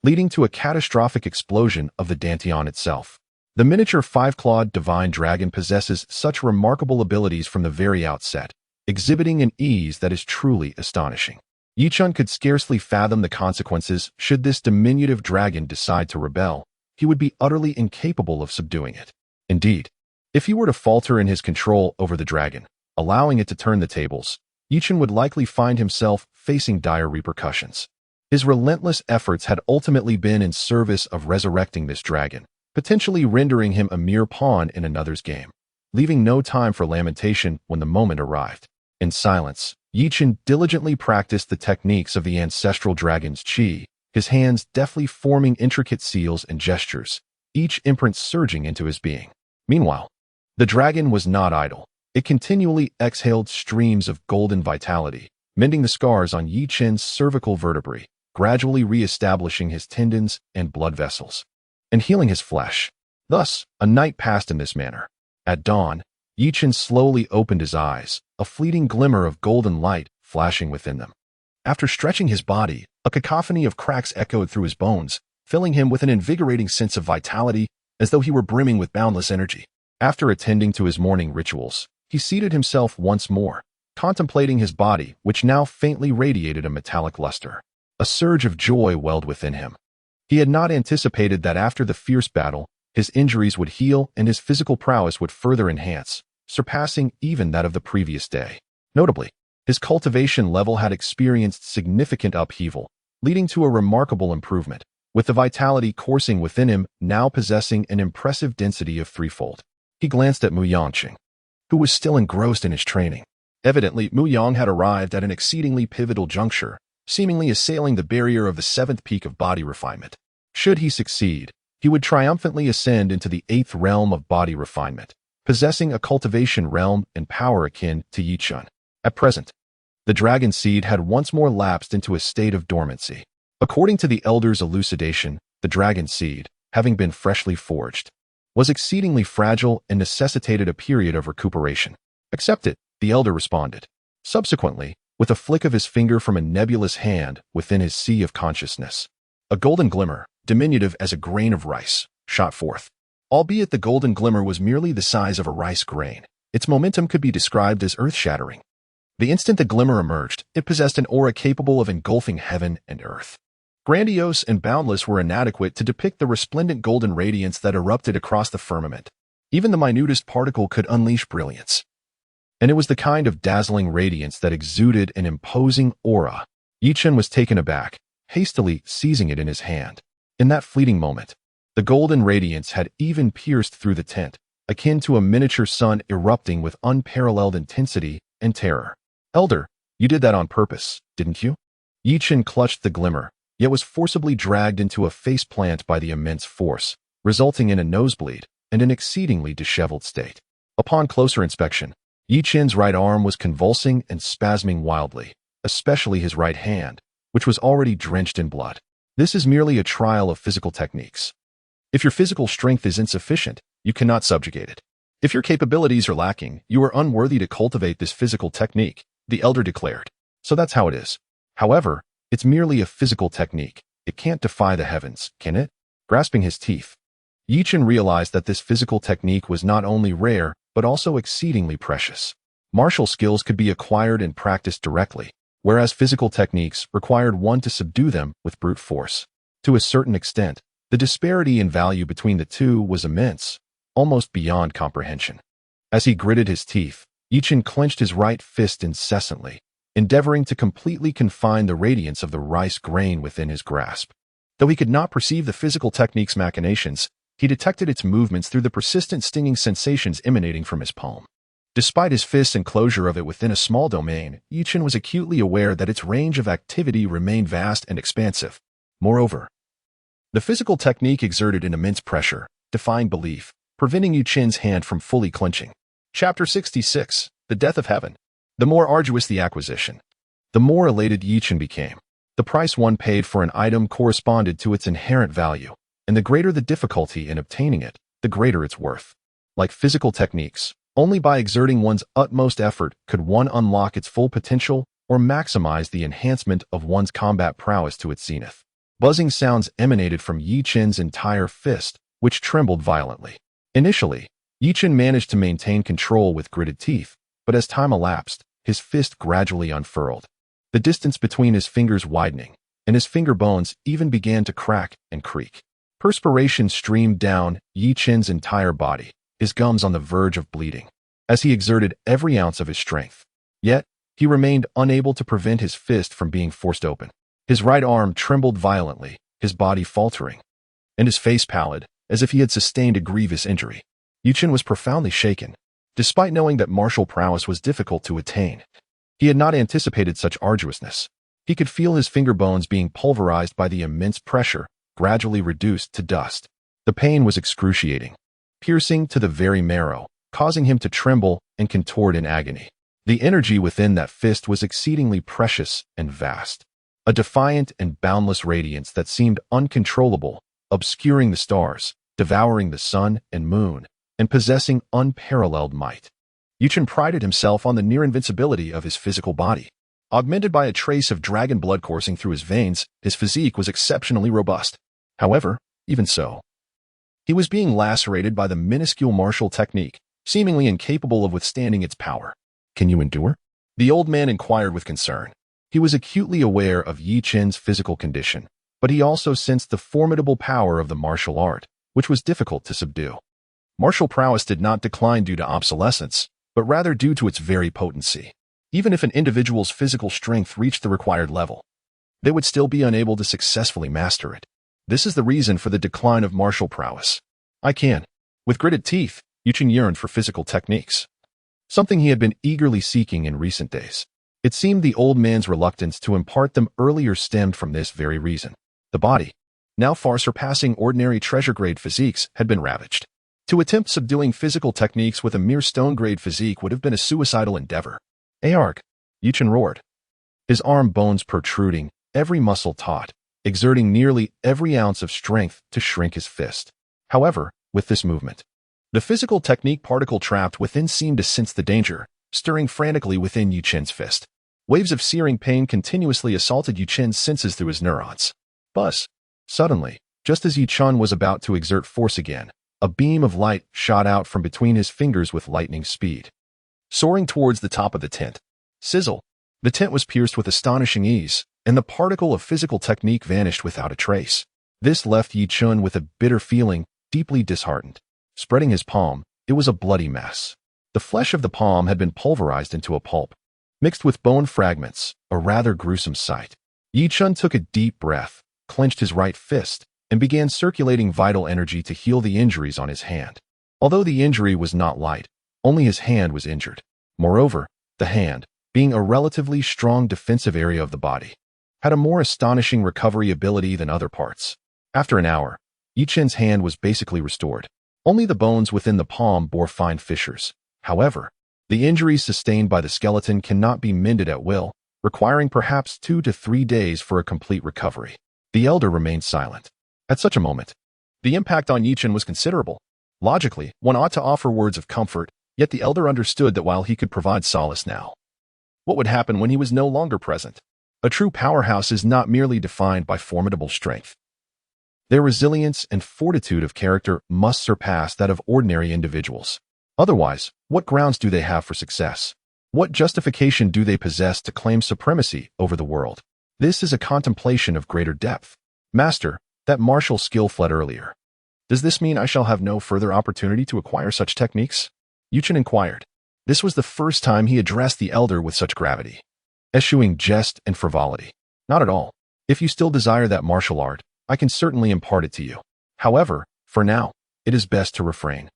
leading to a catastrophic explosion of the dantian itself. The miniature five-clawed divine dragon possesses such remarkable abilities from the very outset, exhibiting an ease that is truly astonishing. Yi Chen could scarcely fathom the consequences should this diminutive dragon decide to rebel. He would be utterly incapable of subduing it. Indeed, if he were to falter in his control over the dragon, allowing it to turn the tables, Yi Chen would likely find himself facing dire repercussions. His relentless efforts had ultimately been in service of resurrecting this dragon, potentially rendering him a mere pawn in another's game, leaving no time for lamentation when the moment arrived. In silence, Yi Chen diligently practiced the techniques of the ancestral dragon's qi, his hands deftly forming intricate seals and gestures, each imprint surging into his being. Meanwhile, the dragon was not idle. It continually exhaled streams of golden vitality, mending the scars on Yi Chen's cervical vertebrae, gradually re-establishing his tendons and blood vessels, and healing his flesh. Thus, a night passed in this manner. At dawn, Yi Chen slowly opened his eyes, a fleeting glimmer of golden light flashing within them. After stretching his body, a cacophony of cracks echoed through his bones, filling him with an invigorating sense of vitality, as though he were brimming with boundless energy. After attending to his morning rituals, he seated himself once more, contemplating his body, which now faintly radiated a metallic luster. A surge of joy welled within him. He had not anticipated that after the fierce battle, his injuries would heal and his physical prowess would further enhance, surpassing even that of the previous day. Notably, his cultivation level had experienced significant upheaval, leading to a remarkable improvement, with the vitality coursing within him now possessing an impressive density of threefold. He glanced at Mu Yangqing, who was still engrossed in his training. Evidently, Mu Yang had arrived at an exceedingly pivotal juncture, seemingly assailing the barrier of the seventh peak of body refinement. Should he succeed, he would triumphantly ascend into the eighth realm of body refinement, possessing a cultivation realm and power akin to Yi Chen. At present, the dragon seed had once more lapsed into a state of dormancy. According to the elder's elucidation, the dragon seed, having been freshly forged, was exceedingly fragile and necessitated a period of recuperation. Accept it, the elder responded. Subsequently, with a flick of his finger from a nebulous hand within his sea of consciousness, a golden glimmer, diminutive as a grain of rice, shot forth. Albeit the golden glimmer was merely the size of a rice grain, its momentum could be described as earth-shattering. The instant the glimmer emerged, it possessed an aura capable of engulfing heaven and earth. Grandiose and boundless were inadequate to depict the resplendent golden radiance that erupted across the firmament. Even the minutest particle could unleash brilliance. And it was the kind of dazzling radiance that exuded an imposing aura. Yi Chen was taken aback, hastily seizing it in his hand. In that fleeting moment, the golden radiance had even pierced through the tent, akin to a miniature sun erupting with unparalleled intensity and terror. Elder, you did that on purpose, didn't you? Yi Chen clutched the glimmer, yet was forcibly dragged into a faceplant by the immense force, resulting in a nosebleed and an exceedingly disheveled state. Upon closer inspection, Yi Chen's right arm was convulsing and spasming wildly, especially his right hand, which was already drenched in blood. This is merely a trial of physical techniques. If your physical strength is insufficient, you cannot subjugate it. If your capabilities are lacking, you are unworthy to cultivate this physical technique, the elder declared. So that's how it is. However, it's merely a physical technique. It can't defy the heavens, can it? Grasping his teeth, Yi Chen realized that this physical technique was not only rare, but also exceedingly precious. Martial skills could be acquired and practiced directly, whereas physical techniques required one to subdue them with brute force. To a certain extent, the disparity in value between the two was immense, almost beyond comprehension. As he gritted his teeth, Yi Chen clenched his right fist incessantly, endeavoring to completely confine the radiance of the rice grain within his grasp. Though he could not perceive the physical technique's machinations, he detected its movements through the persistent stinging sensations emanating from his palm. Despite his fist's enclosure of it within a small domain, Yi Chen was acutely aware that its range of activity remained vast and expansive. Moreover, the physical technique exerted an immense pressure, defying belief, preventing Yi Chen's hand from fully clenching. Chapter 66. The Death of Heaven. The more arduous the acquisition, the more elated Yi Chen became. The price one paid for an item corresponded to its inherent value, and the greater the difficulty in obtaining it, the greater its worth. Like physical techniques, only by exerting one's utmost effort could one unlock its full potential or maximize the enhancement of one's combat prowess to its zenith. Buzzing sounds emanated from Yi Chen's entire fist, which trembled violently. Initially, Yi Chen managed to maintain control with gritted teeth, but as time elapsed, his fist gradually unfurled, the distance between his fingers widening, and his finger bones even began to crack and creak. Perspiration streamed down Yi Chen's entire body, his gums on the verge of bleeding, as he exerted every ounce of his strength. Yet, he remained unable to prevent his fist from being forced open. His right arm trembled violently, his body faltering, and his face pallid, as if he had sustained a grievous injury. Yi Chen was profoundly shaken. Despite knowing that martial prowess was difficult to attain, He had not anticipated such arduousness. He could feel his finger bones being pulverized by the immense pressure, gradually reduced to dust. The pain was excruciating, piercing to the very marrow, causing him to tremble and contort in agony. The energy within that fist was exceedingly precious and vast, a defiant and boundless radiance that seemed uncontrollable, obscuring the stars, devouring the sun and moon, and possessing unparalleled might. Chen prided himself on the near invincibility of his physical body. Augmented by a trace of dragon blood coursing through his veins, his physique was exceptionally robust. However, even so, he was being lacerated by the minuscule martial technique, seemingly incapable of withstanding its power. "Can you endure?" the old man inquired with concern. He was acutely aware of Chen's physical condition, but he also sensed the formidable power of the martial art, which was difficult to subdue. Martial prowess did not decline due to obsolescence, but rather due to its very potency. Even if an individual's physical strength reached the required level, they would still be unable to successfully master it. This is the reason for the decline of martial prowess. I can. With gritted teeth, Chen yearned for physical techniques, something he had been eagerly seeking in recent days. It seemed the old man's reluctance to impart them earlier stemmed from this very reason. The body, now far surpassing ordinary treasure-grade physiques, had been ravaged. To attempt subduing physical techniques with a mere stone-grade physique would have been a suicidal endeavor. "Arg!" Chen roared, his arm bones protruding, every muscle taut, exerting nearly every ounce of strength to shrink his fist. However, with this movement, the physical technique particle trapped within seemed to sense the danger, stirring frantically within Chen's fist. Waves of searing pain continuously assaulted Chen's senses through his neurons. Buzz! Suddenly, just as Chen was about to exert force again, a beam of light shot out from between his fingers with lightning speed, soaring towards the top of the tent. Sizzle! The tent was pierced with astonishing ease, and the particle of physical technique vanished without a trace. This left Chen with a bitter feeling, deeply disheartened. Spreading his palm, it was a bloody mess. The flesh of the palm had been pulverized into a pulp, mixed with bone fragments, a rather gruesome sight. Chen took a deep breath, clenched his right fist, and began circulating vital energy to heal the injuries on his hand. Although the injury was not light, only his hand was injured. Moreover, the hand, being a relatively strong defensive area of the body, had a more astonishing recovery ability than other parts. After an hour, Chen's hand was basically restored. Only the bones within the palm bore fine fissures. However, the injuries sustained by the skeleton cannot be mended at will, requiring perhaps 2 to 3 days for a complete recovery. The elder remained silent. At such a moment, the impact on Chen was considerable. Logically, one ought to offer words of comfort, yet the elder understood that while he could provide solace now, what would happen when he was no longer present? A true powerhouse is not merely defined by formidable strength. Their resilience and fortitude of character must surpass that of ordinary individuals. Otherwise, what grounds do they have for success? What justification do they possess to claim supremacy over the world? This is a contemplation of greater depth. Master, that martial skill fled earlier. Does this mean I shall have no further opportunity to acquire such techniques? Chen inquired. This was the first time he addressed the elder with such gravity, eschewing jest and frivolity. Not at all. If you still desire that martial art, I can certainly impart it to you. However, for now, it is best to refrain,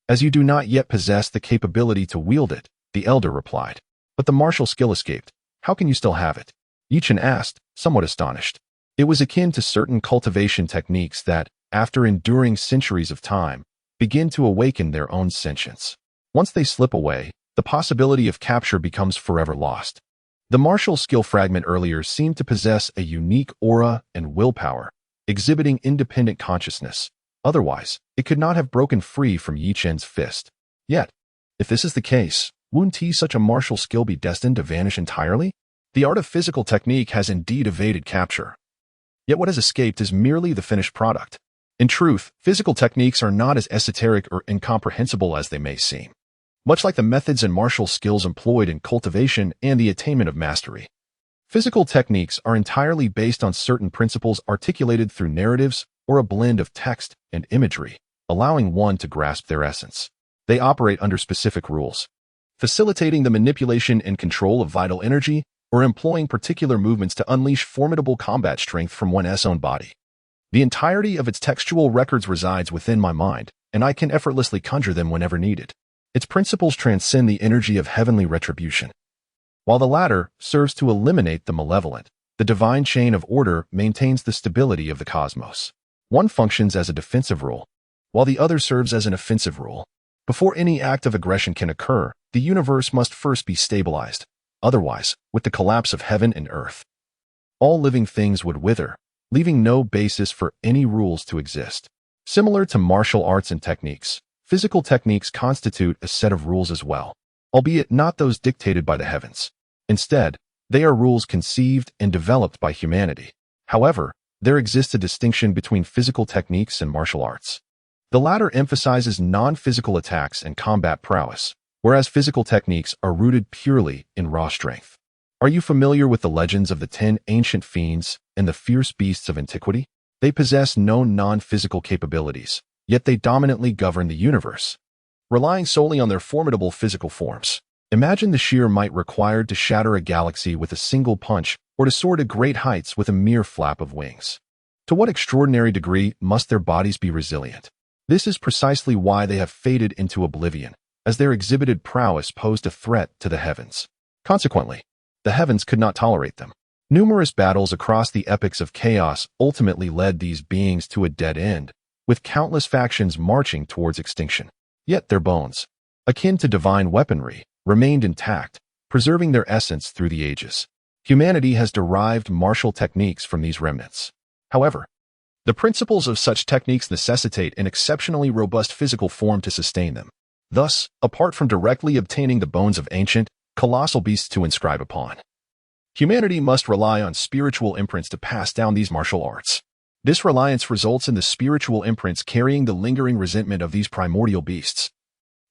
as you do not yet possess the capability to wield it, the elder replied. But the martial skill escaped. How can you still have it? Chen asked, somewhat astonished. It was akin to certain cultivation techniques that, after enduring centuries of time, begin to awaken their own sentience. Once they slip away, the possibility of capture becomes forever lost. The martial skill fragment earlier seemed to possess a unique aura and willpower, exhibiting independent consciousness. Otherwise, it could not have broken free from Chen's fist. Yet, if this is the case, wouldn't such a martial skill be destined to vanish entirely? The art of physical technique has indeed evaded capture. Yet what has escaped is merely the finished product. In truth, physical techniques are not as esoteric or incomprehensible as they may seem. Much like the methods and martial skills employed in cultivation and the attainment of mastery, physical techniques are entirely based on certain principles articulated through narratives or a blend of text and imagery, allowing one to grasp their essence. They operate under specific rules, facilitating the manipulation and control of vital energy or employing particular movements to unleash formidable combat strength from one's own body. The entirety of its textual records resides within my mind, and I can effortlessly conjure them whenever needed. Its principles transcend the energy of heavenly retribution. While the latter serves to eliminate the malevolent, the divine chain of order maintains the stability of the cosmos. One functions as a defensive rule, while the other serves as an offensive rule. Before any act of aggression can occur, the universe must first be stabilized. Otherwise, with the collapse of heaven and earth, all living things would wither, leaving no basis for any rules to exist. Similar to martial arts and techniques, physical techniques constitute a set of rules as well, albeit not those dictated by the heavens. Instead, they are rules conceived and developed by humanity. However, there exists a distinction between physical techniques and martial arts. The latter emphasizes non-physical attacks and combat prowess, whereas physical techniques are rooted purely in raw strength. Are you familiar with the legends of the 10 ancient fiends and the fierce beasts of antiquity? They possess no non-physical capabilities, yet they dominantly govern the universe, relying solely on their formidable physical forms. Imagine the sheer might required to shatter a galaxy with a single punch or to soar to great heights with a mere flap of wings. To what extraordinary degree must their bodies be resilient? This is precisely why they have faded into oblivion, as their exhibited prowess posed a threat to the heavens. Consequently, the heavens could not tolerate them. Numerous battles across the epochs of chaos ultimately led these beings to a dead end, with countless factions marching towards extinction. Yet their bones, akin to divine weaponry, remained intact, preserving their essence through the ages. Humanity has derived martial techniques from these remnants. However, the principles of such techniques necessitate an exceptionally robust physical form to sustain them. Thus, apart from directly obtaining the bones of ancient, colossal beasts to inscribe upon, humanity must rely on spiritual imprints to pass down these martial arts. This reliance results in the spiritual imprints carrying the lingering resentment of these primordial beasts,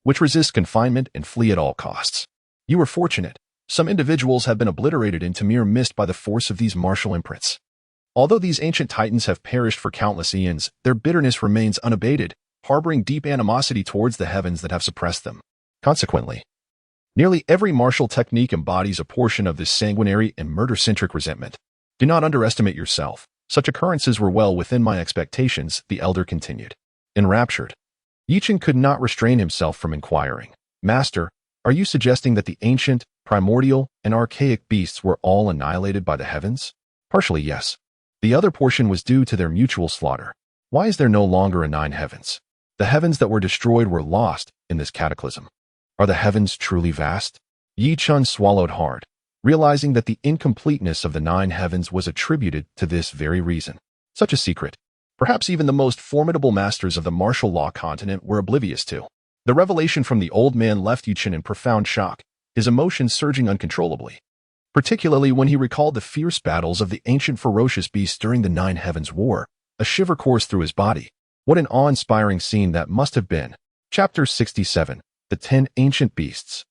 which resist confinement and flee at all costs. You are fortunate. Some individuals have been obliterated into mere mist by the force of these martial imprints. Although these ancient titans have perished for countless eons, their bitterness remains unabated, harboring deep animosity towards the heavens that have suppressed them. Consequently, nearly every martial technique embodies a portion of this sanguinary and murder-centric resentment. Do not underestimate yourself. Such occurrences were well within my expectations, the elder continued. Enraptured, Chen could not restrain himself from inquiring, Master, are you suggesting that the ancient, primordial, and archaic beasts were all annihilated by the heavens? Partially, yes. The other portion was due to their mutual slaughter. Why is there no longer a 9 heavens? The heavens that were destroyed were lost in this cataclysm. Are the heavens truly vast? Chen swallowed hard, realizing that the incompleteness of the 9 heavens was attributed to this very reason. Such a secret, perhaps even the most formidable masters of the martial law continent were oblivious to. The revelation from the old man left Chen in profound shock, his emotions surging uncontrollably, particularly when he recalled the fierce battles of the ancient ferocious beasts during the 9 Heavens War. A shiver coursed through his body. What an awe-inspiring scene that must have been. Chapter 67. The 10 Ancient Beasts.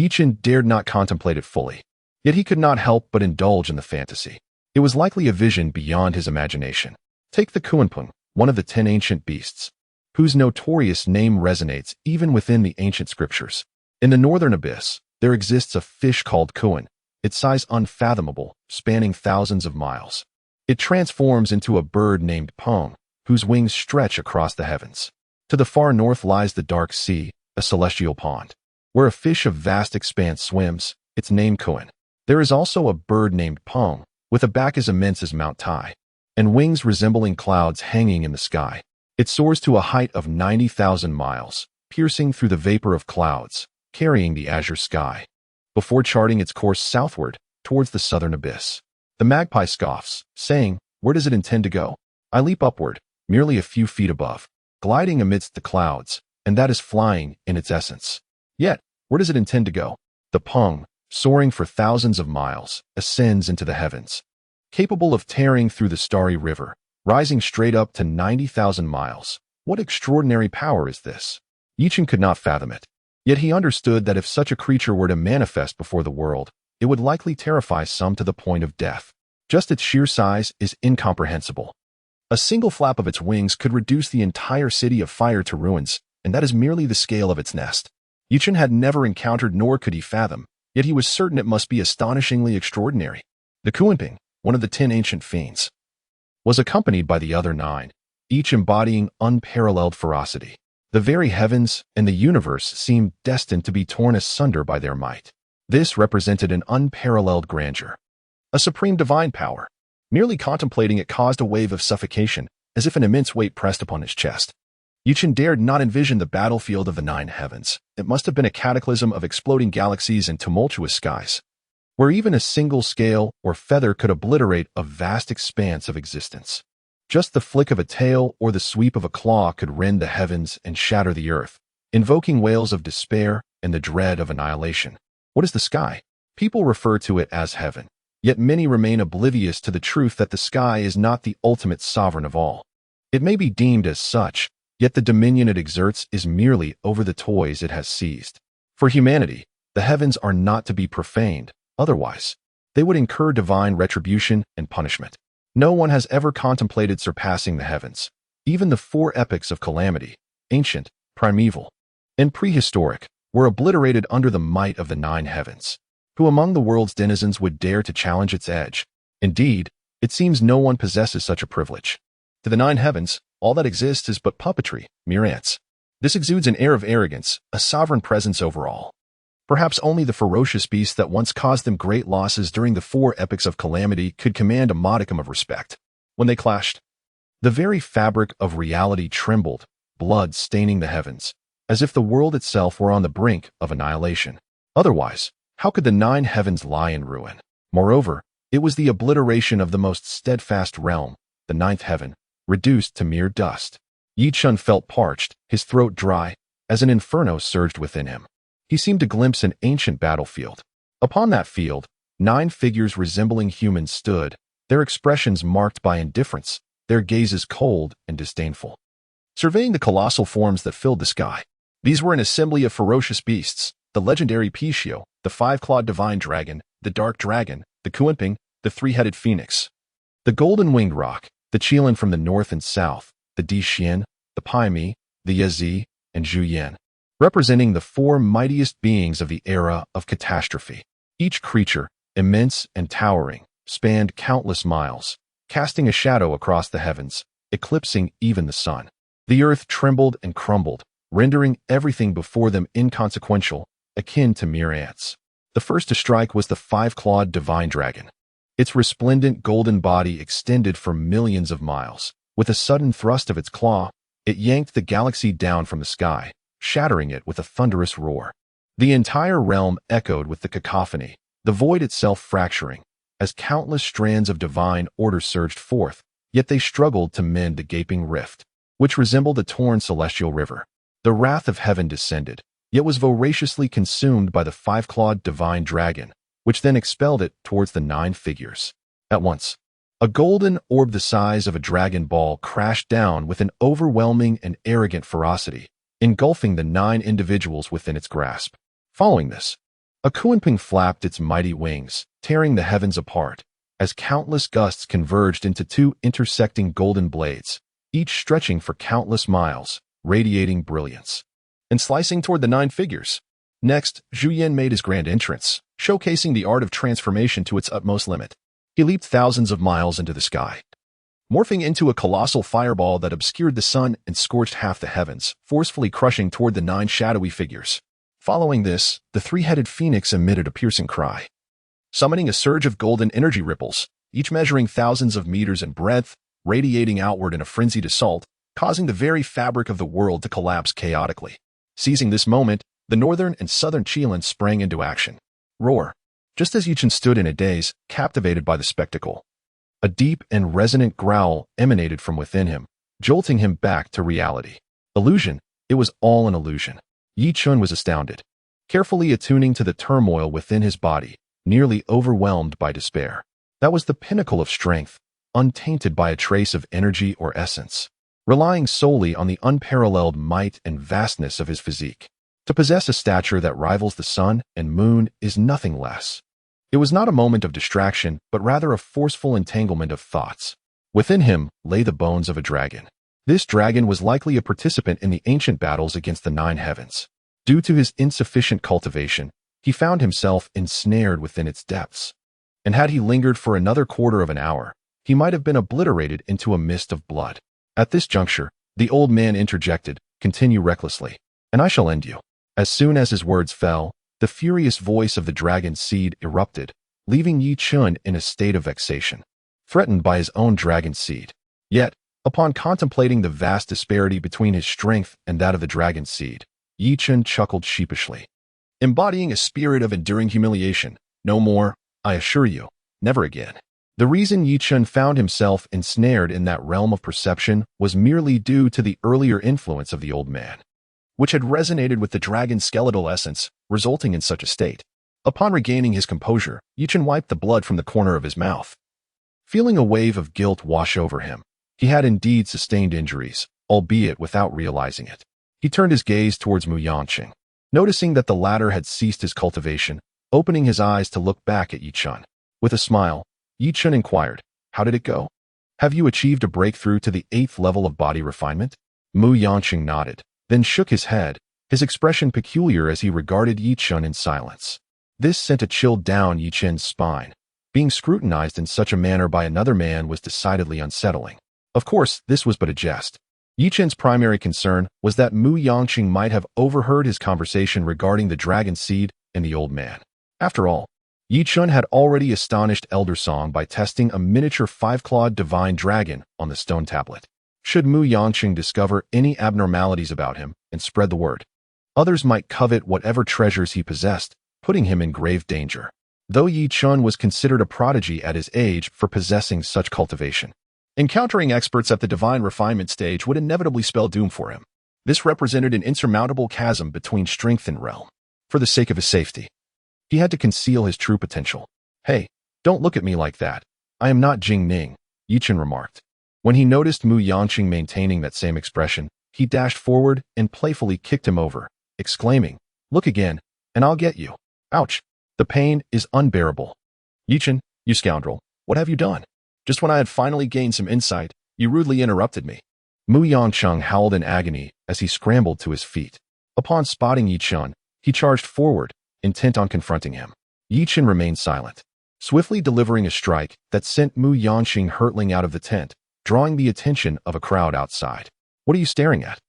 Chen dared not contemplate it fully, yet he could not help but indulge in the fantasy. It was likely a vision beyond his imagination. Take the Kuanpung, one of the 10 ancient beasts, whose notorious name resonates even within the ancient scriptures. In the northern abyss, there exists a fish called Kuan, its size unfathomable, spanning thousands of miles. It transforms into a bird named Pung, whose wings stretch across the heavens. To the far north lies the dark sea, a celestial pond, where a fish of vast expanse swims, its name Kuan. There is also a bird named Pung, with a back as immense as Mount Tai, and wings resembling clouds hanging in the sky. It soars to a height of 90,000 miles, piercing through the vapor of clouds, carrying the azure sky, before charting its course southward towards the southern abyss. The magpie scoffs, saying, "Where does it intend to go?" I leap upward, merely a few feet above, gliding amidst the clouds, and that is flying in its essence. Yet, where does it intend to go? The Pung, soaring for thousands of miles, ascends into the heavens, capable of tearing through the starry river, rising straight up to 90,000 miles. What extraordinary power is this? Chen could not fathom it. Yet he understood that if such a creature were to manifest before the world, it would likely terrify some to the point of death. Just its sheer size is incomprehensible. A single flap of its wings could reduce the entire city of fire to ruins, and that is merely the scale of its nest. Chen had never encountered nor could he fathom, yet he was certain it must be astonishingly extraordinary. The Kuanping, one of the 10 ancient fiends, was accompanied by the other 9, each embodying unparalleled ferocity. The very heavens and the universe seemed destined to be torn asunder by their might. This represented an unparalleled grandeur, a supreme divine power. Merely contemplating it caused a wave of suffocation, as if an immense weight pressed upon his chest. Chen dared not envision the battlefield of the nine heavens. It must have been a cataclysm of exploding galaxies and tumultuous skies, where even a single scale or feather could obliterate a vast expanse of existence. Just the flick of a tail or the sweep of a claw could rend the heavens and shatter the earth, invoking wails of despair and the dread of annihilation. What is the sky? People refer to it as heaven, yet many remain oblivious to the truth that the sky is not the ultimate sovereign of all. It may be deemed as such, yet the dominion it exerts is merely over the toys it has seized. For humanity, the heavens are not to be profaned, otherwise they would incur divine retribution and punishment. No one has ever contemplated surpassing the heavens. Even the four epochs of calamity, ancient, primeval, and prehistoric, were obliterated under the might of the nine heavens. Who among the world's denizens would dare to challenge its edge? Indeed, it seems no one possesses such a privilege. To the nine heavens, all that exists is but puppetry, mere ants. This exudes an air of arrogance, a sovereign presence over all. Perhaps only the ferocious beasts that once caused them great losses during the four epochs of calamity could command a modicum of respect. When they clashed, the very fabric of reality trembled, blood staining the heavens, as if the world itself were on the brink of annihilation. Otherwise, how could the nine heavens lie in ruin? Moreover, it was the obliteration of the most steadfast realm, the ninth heaven, reduced to mere dust. Chen felt parched, his throat dry, as an inferno surged within him. He seemed to glimpse an ancient battlefield. Upon that field, 9 figures resembling humans stood, their expressions marked by indifference, their gazes cold and disdainful. Surveying the colossal forms that filled the sky, these were an assembly of ferocious beasts, the legendary Pishio, the 5-clawed divine dragon, the dark dragon, the Kuanping, the 3-headed phoenix, the golden-winged roc, the Qilan from the north and south, the Dixian, the Paimi, the Yazi, and Zhuyan, representing the 4 mightiest beings of the era of catastrophe. Each creature, immense and towering, spanned countless miles, casting a shadow across the heavens, eclipsing even the sun. The earth trembled and crumbled, rendering everything before them inconsequential, akin to mere ants. The first to strike was the 5-clawed divine dragon. Its resplendent golden body extended for millions of miles. With a sudden thrust of its claw, it yanked the galaxy down from the sky, shattering it with a thunderous roar. The entire realm echoed with the cacophony, the void itself fracturing, as countless strands of divine order surged forth, yet they struggled to mend the gaping rift, which resembled a torn celestial river. The wrath of heaven descended, yet was voraciously consumed by the 5-clawed divine dragon, which then expelled it towards the 9 figures. At once, a golden orb the size of a dragon ball crashed down with an overwhelming and arrogant ferocity, engulfing the 9 individuals within its grasp. Following this, a Kuanping flapped its mighty wings, tearing the heavens apart, as countless gusts converged into 2 intersecting golden blades, each stretching for countless miles, radiating brilliance, and slicing toward the 9 figures. Next, Zhuyan made his grand entrance, showcasing the art of transformation to its utmost limit. He leaped thousands of miles into the sky, morphing into a colossal fireball that obscured the sun and scorched half the heavens, forcefully crushing toward the 9 shadowy figures. Following this, the 3-headed phoenix emitted a piercing cry, summoning a surge of golden energy ripples, each measuring thousands of meters in breadth, radiating outward in a frenzied assault, causing the very fabric of the world to collapse chaotically. Seizing this moment, the northern and southern Qilan sprang into action. Roar! Just as Chen stood in a daze, captivated by the spectacle, a deep and resonant growl emanated from within him, jolting him back to reality. Illusion? It was all an illusion. Chen was astounded, carefully attuning to the turmoil within his body, nearly overwhelmed by despair. That was the pinnacle of strength, untainted by a trace of energy or essence, relying solely on the unparalleled might and vastness of his physique. To possess a stature that rivals the sun and moon is nothing less. It was not a moment of distraction, but rather a forceful entanglement of thoughts. Within him lay the bones of a dragon. This dragon was likely a participant in the ancient battles against the 9 heavens. Due to his insufficient cultivation, he found himself ensnared within its depths. And had he lingered for another quarter of an hour, he might have been obliterated into a mist of blood. At this juncture, the old man interjected, "Continue recklessly, and I shall end you." As soon as his words fell, The furious voice of the dragon seed erupted, leaving Yi Chen in a state of vexation, threatened by his own dragon seed. Yet, upon contemplating the vast disparity between his strength and that of the dragon seed, Yi Chen chuckled sheepishly. Embodying a spirit of enduring humiliation, no more, I assure you, never again. The reason Yi Chen found himself ensnared in that realm of perception was merely due to the earlier influence of the old man, which had resonated with the dragon's skeletal essence, resulting in such a state. Upon regaining his composure, Yi Chen wiped the blood from the corner of his mouth. Feeling a wave of guilt wash over him, he had indeed sustained injuries, albeit without realizing it. He turned his gaze towards Mu Yangqing, noticing that the latter had ceased his cultivation, opening his eyes to look back at Yi Chen. With a smile, Yi Chen inquired, "How did it go? Have you achieved a breakthrough to the 8th level of body refinement?" Mu Yangqing nodded, then shook his head, his expression peculiar as he regarded Yi Chen in silence. This sent a chill down Yi Chen's spine. Being scrutinized in such a manner by another man was decidedly unsettling. Of course, this was but a jest. Yi Chen's primary concern was that Mu Yangqing might have overheard his conversation regarding the dragon seed and the old man. After all, Yi Chen had already astonished Elder Song by testing a miniature 5-clawed divine dragon on the stone tablet. Should Mu Yangqing discover any abnormalities about him and spread the word, others might covet whatever treasures he possessed, putting him in grave danger. Though Yi Chen was considered a prodigy at his age for possessing such cultivation, encountering experts at the divine refinement stage would inevitably spell doom for him. This represented an insurmountable chasm between strength and realm. For the sake of his safety, he had to conceal his true potential. "Hey, don't look at me like that. I am not Jing Ning," Yi Chen remarked. When he noticed Mu Yangqing maintaining that same expression, he dashed forward and playfully kicked him over, exclaiming, "Look again, and I'll get you." Ouch! The pain is unbearable. "Yi Chen, you scoundrel, what have you done? Just when I had finally gained some insight, you rudely interrupted me." Mu Yangqing howled in agony as he scrambled to his feet. Upon spotting Yi Chen, he charged forward, intent on confronting him. Yi Chen remained silent, swiftly delivering a strike that sent Mu Yangqing hurtling out of the tent, drawing the attention of a crowd outside. "What are you staring at?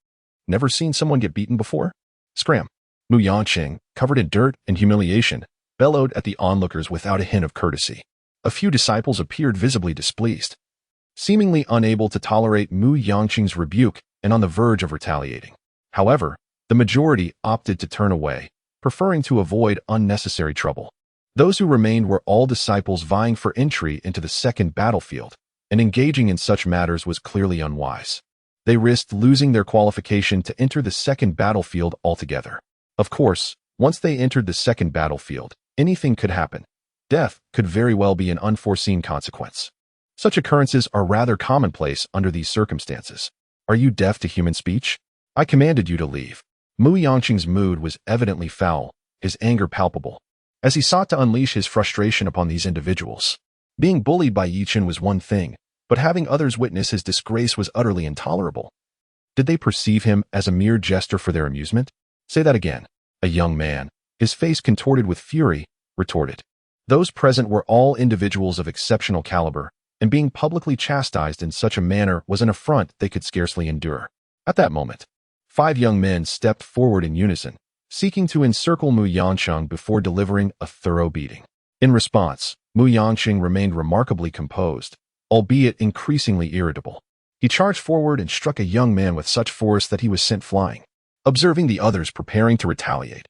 Never seen someone get beaten before?" Scram! Mu Yangqing, covered in dirt and humiliation, bellowed at the onlookers without a hint of courtesy. A few disciples appeared visibly displeased, seemingly unable to tolerate Mu Yangqing's rebuke and on the verge of retaliating. However, the majority opted to turn away, preferring to avoid unnecessary trouble. Those who remained were all disciples vying for entry into the second battlefield, and engaging in such matters was clearly unwise. They risked losing their qualification to enter the second battlefield altogether. Of course, once they entered the second battlefield, anything could happen. Death could very well be an unforeseen consequence. Such occurrences are rather commonplace under these circumstances. "Are you deaf to human speech? I commanded you to leave." Mu Yangqing's mood was evidently foul, his anger palpable, as he sought to unleash his frustration upon these individuals. Being bullied by Yi Chen was one thing, but having others witness his disgrace was utterly intolerable. Did they perceive him as a mere jester for their amusement? Say that again. A young man, his face contorted with fury, retorted. Those present were all individuals of exceptional caliber, and being publicly chastised in such a manner was an affront they could scarcely endure. At that moment, 5 young men stepped forward in unison, seeking to encircle Mu Yangqing before delivering a thorough beating. In response, Mu Yangqing remained remarkably composed, albeit increasingly irritable. He charged forward and struck a young man with such force that he was sent flying. Observing the others preparing to retaliate,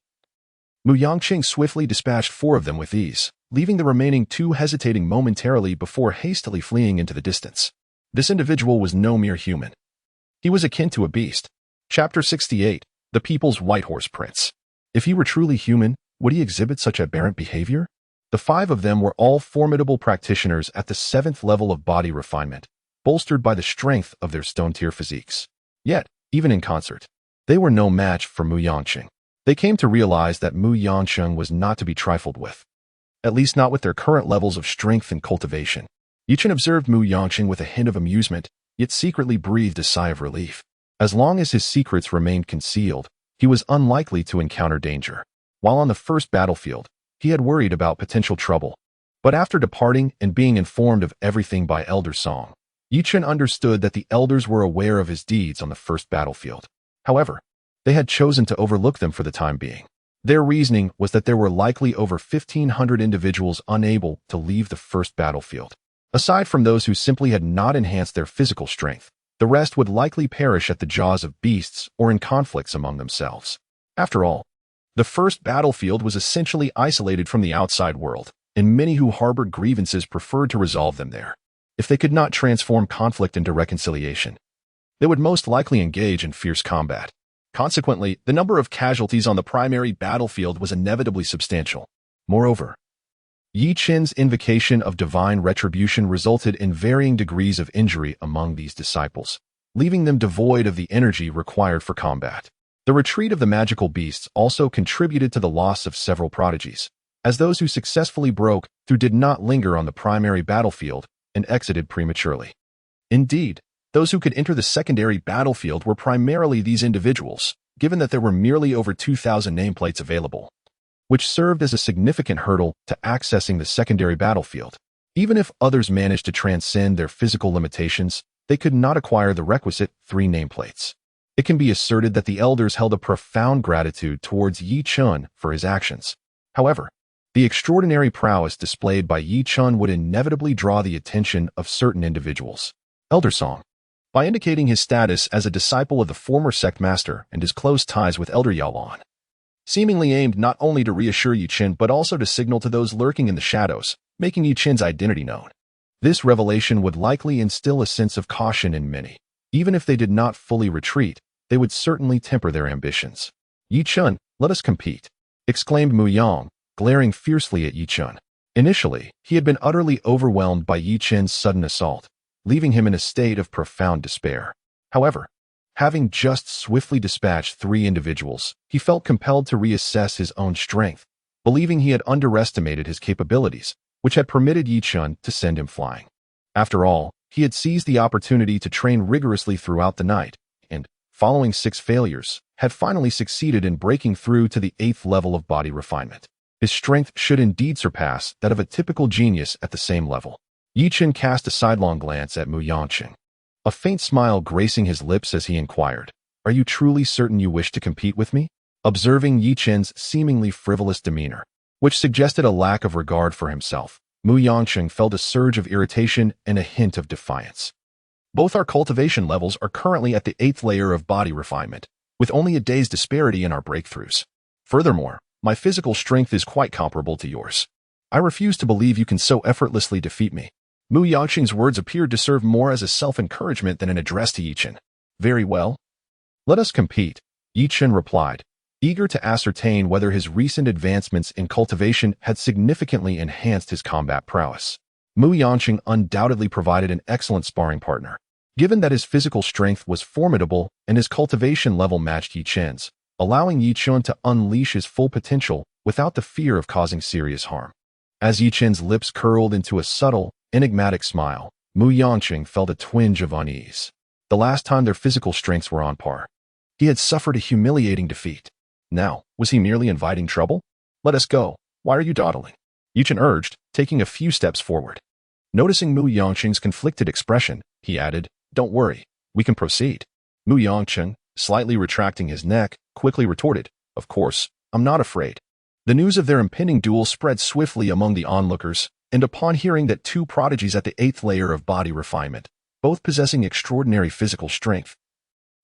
Mu Yangqing swiftly dispatched 4 of them with ease, leaving the remaining 2 hesitating momentarily before hastily fleeing into the distance. This individual was no mere human. He was akin to a beast. Chapter 68, The People's White Horse Prince. If he were truly human, would he exhibit such aberrant behavior? The 5 of them were all formidable practitioners at the 7th level of body refinement, bolstered by the strength of their stone-tier physiques. Yet, even in concert, they were no match for Mu Yangqing. They came to realize that Mu Yangqing was not to be trifled with, at least not with their current levels of strength and cultivation. Yi Chen observed Mu Yangqing with a hint of amusement, yet secretly breathed a sigh of relief. As long as his secrets remained concealed, he was unlikely to encounter danger. While on the first battlefield, he had worried about potential trouble. But after departing and being informed of everything by Elder Song, Yi Chen understood that the elders were aware of his deeds on the first battlefield. However, they had chosen to overlook them for the time being. Their reasoning was that there were likely over 1,500 individuals unable to leave the first battlefield. Aside from those who simply had not enhanced their physical strength, the rest would likely perish at the jaws of beasts or in conflicts among themselves. After all, the first battlefield was essentially isolated from the outside world, and many who harbored grievances preferred to resolve them there. If they could not transform conflict into reconciliation, they would most likely engage in fierce combat. Consequently, the number of casualties on the primary battlefield was inevitably substantial. Moreover, Yi Chen's invocation of divine retribution resulted in varying degrees of injury among these disciples, leaving them devoid of the energy required for combat. The retreat of the magical beasts also contributed to the loss of several prodigies, as those who successfully broke through did not linger on the primary battlefield and exited prematurely. Indeed, those who could enter the secondary battlefield were primarily these individuals, given that there were merely over 2,000 nameplates available, which served as a significant hurdle to accessing the secondary battlefield. Even if others managed to transcend their physical limitations, they could not acquire the requisite 3 nameplates. It can be asserted that the elders held a profound gratitude towards Yi Chen for his actions. However, the extraordinary prowess displayed by Yi Chen would inevitably draw the attention of certain individuals. Elder Song, by indicating his status as a disciple of the former sect master and his close ties with Elder Yaolan, seemingly aimed not only to reassure Yi Chen but also to signal to those lurking in the shadows, making Yi Chen's identity known. This revelation would likely instill a sense of caution in many. Even if they did not fully retreat, they would certainly temper their ambitions. Yi Chen, let us compete, exclaimed Mu Yang, glaring fiercely at Yi Chen. Initially, he had been utterly overwhelmed by Yi Chen's sudden assault, leaving him in a state of profound despair. However, having just swiftly dispatched 3 individuals, he felt compelled to reassess his own strength, believing he had underestimated his capabilities, which had permitted Yi Chen to send him flying. After all, he had seized the opportunity to train rigorously throughout the night, and, following 6 failures, had finally succeeded in breaking through to the 8th level of body refinement. His strength should indeed surpass that of a typical genius at the same level. Yi Chen cast a sidelong glance at Mu Yangqing, a faint smile gracing his lips as he inquired, "Are you truly certain you wish to compete with me?" Observing Yi Chen's seemingly frivolous demeanor, which suggested a lack of regard for himself, Mu Yangqing felt a surge of irritation and a hint of defiance. Both our cultivation levels are currently at the 8th layer of body refinement, with only a day's disparity in our breakthroughs. Furthermore, my physical strength is quite comparable to yours. I refuse to believe you can so effortlessly defeat me. Mu Yangqing's words appeared to serve more as a self-encouragement than an address to Yi Chen. Very well. Let us compete, Yi Chen replied, eager to ascertain whether his recent advancements in cultivation had significantly enhanced his combat prowess. Mu Yangqing undoubtedly provided an excellent sparring partner, given that his physical strength was formidable and his cultivation level matched Yi Chen's, allowing Yi Chen to unleash his full potential without the fear of causing serious harm. As Yi Chen's lips curled into a subtle, enigmatic smile, Mu Yangqing felt a twinge of unease. The last time their physical strengths were on par, he had suffered a humiliating defeat. Now, was he merely inviting trouble? Let us go. Why are you dawdling? Yi Chen urged, taking a few steps forward. Noticing Mu Yangqing's conflicted expression, he added, "Don't worry, we can proceed." Mu Yangqing, slightly retracting his neck, quickly retorted, "Of course, I'm not afraid." The news of their impending duel spread swiftly among the onlookers, and upon hearing that 2 prodigies at the 8th layer of body refinement, both possessing extraordinary physical strength,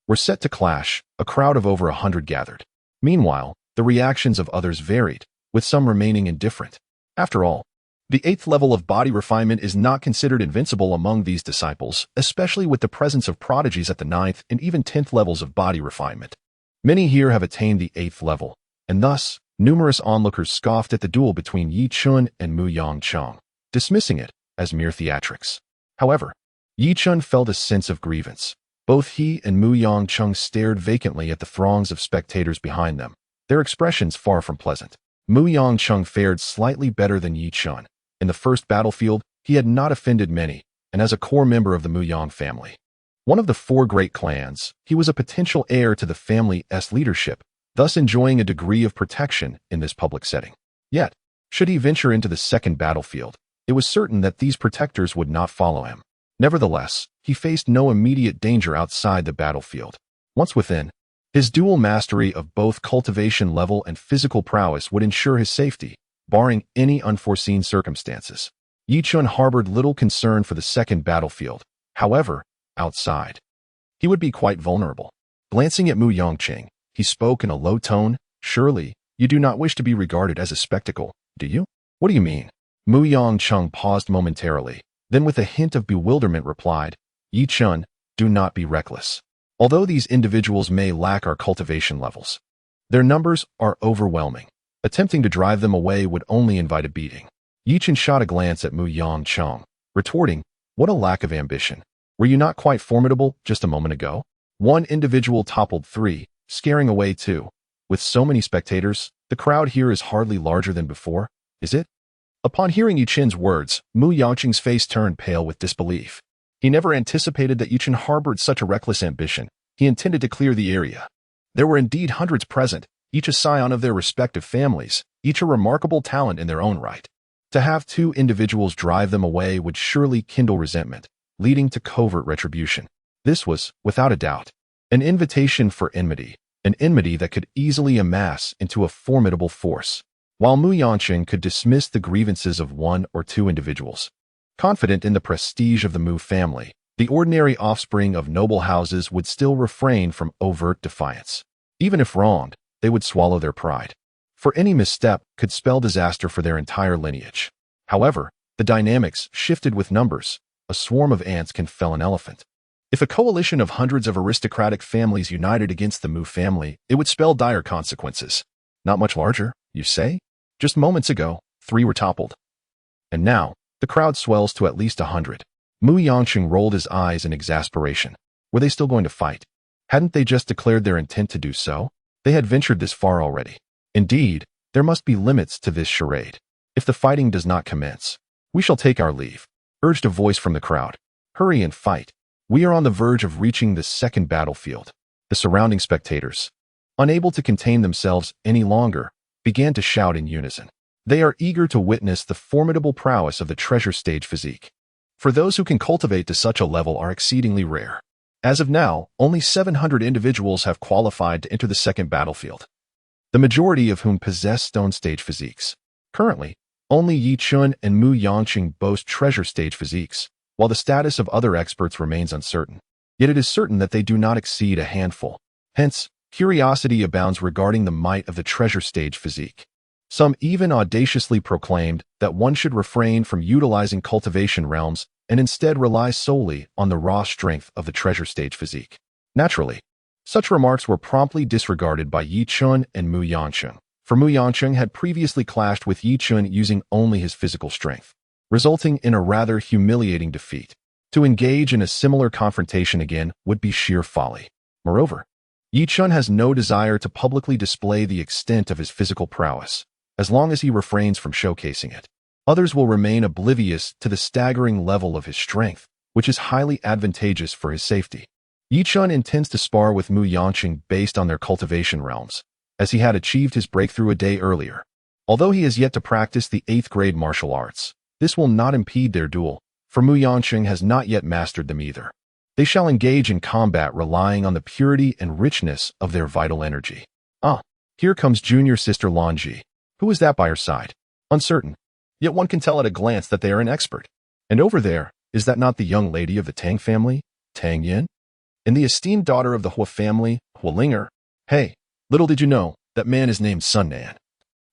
were set to clash, a crowd of over 100 gathered. Meanwhile, the reactions of others varied, with some remaining indifferent. After all, the 8th level of body refinement is not considered invincible among these disciples, especially with the presence of prodigies at the 9th and even 10th levels of body refinement. Many here have attained the 8th level, and thus, numerous onlookers scoffed at the duel between Yi Chen and Mu Yangqing, dismissing it as mere theatrics. However, Yi Chen felt a sense of grievance. Both he and Mu Yangqing stared vacantly at the throngs of spectators behind them, their expressions far from pleasant. Mu Yangqing fared slightly better than Yi Chen. In the first battlefield, he had not offended many, and as a core member of the Mu Yang family, one of the 4 great clans, he was a potential heir to the family's leadership, thus enjoying a degree of protection in this public setting. Yet, should he venture into the second battlefield, it was certain that these protectors would not follow him. Nevertheless, he faced no immediate danger outside the battlefield. Once within, His dual mastery of both cultivation level and physical prowess would ensure his safety, barring any unforeseen circumstances. Yi Chun harbored little concern for the second battlefield. However, outside, he would be quite vulnerable. Glancing at Mu Yongqing, he spoke in a low tone. Surely, you do not wish to be regarded as a spectacle, do you? What do you mean? Mu Yongqing paused momentarily, then with a hint of bewilderment replied, Yi Chun, do not be reckless. Although these individuals may lack our cultivation levels, their numbers are overwhelming. Attempting to drive them away would only invite a beating. Yi Chun shot a glance at Mu Yongqing, retorting, what a lack of ambition. Were you not quite formidable just a moment ago? One individual toppled 3, scaring away 2. With so many spectators, the crowd here is hardly larger than before, is it? Upon hearing Yi Chun's words, Mu Yongqing's face turned pale with disbelief. He never anticipated that Yi Chun harbored such a reckless ambition. He intended to clear the area. There were indeed hundreds present, each a scion of their respective families, each a remarkable talent in their own right. To have 2 individuals drive them away would surely kindle resentment, leading to covert retribution. This was, without a doubt, an invitation for enmity, an enmity that could easily amass into a formidable force. While Mu Yongqing could dismiss the grievances of 1 or 2 individuals, confident in the prestige of the Mu family, the ordinary offspring of noble houses would still refrain from overt defiance. Even if wronged, they would swallow their pride. For any misstep could spell disaster for their entire lineage. However, the dynamics shifted with numbers. A swarm of ants can fell an elephant. If a coalition of hundreds of aristocratic families united against the Mu family, it would spell dire consequences. Not much larger, you say? Just moments ago, 3 were toppled. And now, the crowd swells to at least 100. Mu Yongqing rolled his eyes in exasperation. Were they still going to fight? Hadn't they just declared their intent to do so? They had ventured this far already. Indeed, there must be limits to this charade. If the fighting does not commence, we shall take our leave, urged a voice from the crowd. Hurry and fight. We are on the verge of reaching the second battlefield. The surrounding spectators, unable to contain themselves any longer, began to shout in unison. They are eager to witness the formidable prowess of the treasure stage physique. For those who can cultivate to such a level are exceedingly rare. As of now, only 700 individuals have qualified to enter the second battlefield, the majority of whom possess stone stage physiques. Currently, only Yi Chun and Mu Yongqing boast treasure stage physiques, while the status of other experts remains uncertain. Yet it is certain that they do not exceed a handful. Hence, curiosity abounds regarding the might of the treasure stage physique. Some even audaciously proclaimed that one should refrain from utilizing cultivation realms and instead rely solely on the raw strength of the treasure stage physique. Naturally, such remarks were promptly disregarded by Yi Chun and Mu Yongqing, for Mu Yongqing had previously clashed with Yi Chun using only his physical strength, resulting in a rather humiliating defeat. To engage in a similar confrontation again would be sheer folly. Moreover, Yi Chun has no desire to publicly display the extent of his physical prowess, as long as he refrains from showcasing it. Others will remain oblivious to the staggering level of his strength, which is highly advantageous for his safety. Yi Chun intends to spar with Mu Yongqing based on their cultivation realms, as he had achieved his breakthrough a day earlier. Although he has yet to practice the 8th grade martial arts, this will not impede their duel, for Mu Yongqing has not yet mastered them either. They shall engage in combat relying on the purity and richness of their vital energy. Ah, here comes junior sister Lanji. Who is that by her side? Uncertain. Yet one can tell at a glance that they are an expert. And over there, is that not the young lady of the Tang family, Tang Yin? And the esteemed daughter of the Hua family, Hua Linger? Hey, little did you know, that man is named Sun Nan.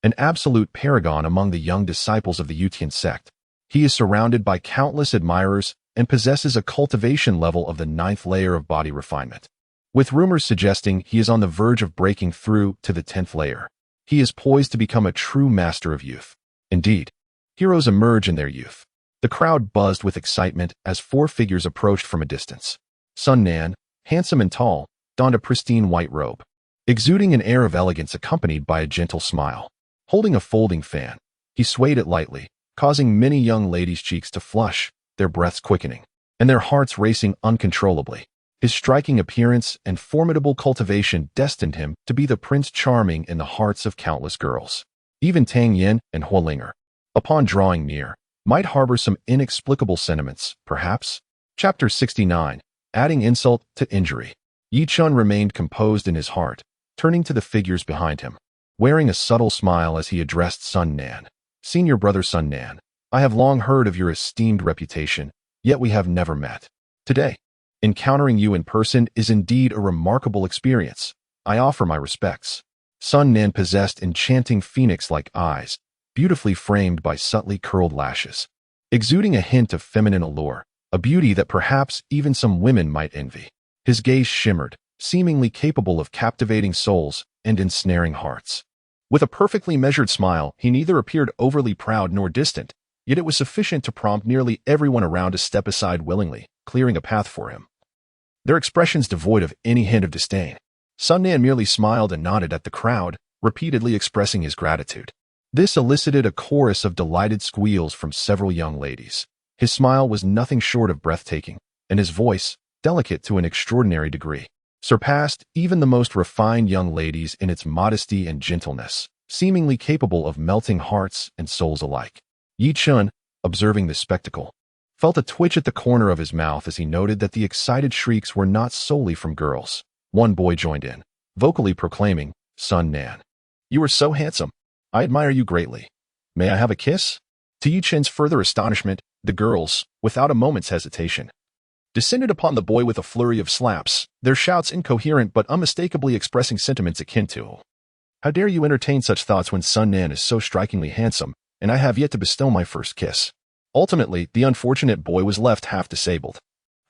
An absolute paragon among the young disciples of the Yutian sect. He is surrounded by countless admirers and possesses a cultivation level of the 9th layer of body refinement, with rumors suggesting he is on the verge of breaking through to the 10th layer. He is poised to become a true master of youth. Indeed, heroes emerge in their youth. The crowd buzzed with excitement as 4 figures approached from a distance. Sun Nan, handsome and tall, donned a pristine white robe, exuding an air of elegance accompanied by a gentle smile. Holding a folding fan, he swayed it lightly, causing many young ladies' cheeks to flush, their breaths quickening, and their hearts racing uncontrollably. His striking appearance and formidable cultivation destined him to be the Prince Charming in the hearts of countless girls. Even Tang Yin and Hua Linger, upon drawing near, might harbor some inexplicable sentiments, perhaps. Chapter 69, Adding Insult to Injury. Yi Chun remained composed in his heart, turning to the figures behind him, wearing a subtle smile as he addressed Sun Nan. Senior brother Sun Nan, I have long heard of your esteemed reputation, yet we have never met. Today, encountering you in person is indeed a remarkable experience. I offer my respects. Sun Nan possessed enchanting phoenix-like eyes, beautifully framed by subtly curled lashes, exuding a hint of feminine allure, a beauty that perhaps even some women might envy. His gaze shimmered, seemingly capable of captivating souls and ensnaring hearts. With a perfectly measured smile, he neither appeared overly proud nor distant, yet it was sufficient to prompt nearly everyone around to step aside willingly, clearing a path for him. Their expressions devoid of any hint of disdain. Sun Nan merely smiled and nodded at the crowd, repeatedly expressing his gratitude. This elicited a chorus of delighted squeals from several young ladies. His smile was nothing short of breathtaking, and his voice, delicate to an extraordinary degree, surpassed even the most refined young ladies in its modesty and gentleness, seemingly capable of melting hearts and souls alike. Yi Chun, observing this spectacle, felt a twitch at the corner of his mouth as he noted that the excited shrieks were not solely from girls. One boy joined in, vocally proclaiming, Sun Nan, you are so handsome. I admire you greatly. May I have a kiss? To Yi Chun's further astonishment, the girls, without a moment's hesitation, descended upon the boy with a flurry of slaps, their shouts incoherent but unmistakably expressing sentiments akin to, how dare you entertain such thoughts when Sun Nan is so strikingly handsome, and I have yet to bestow my first kiss. Ultimately, the unfortunate boy was left half disabled,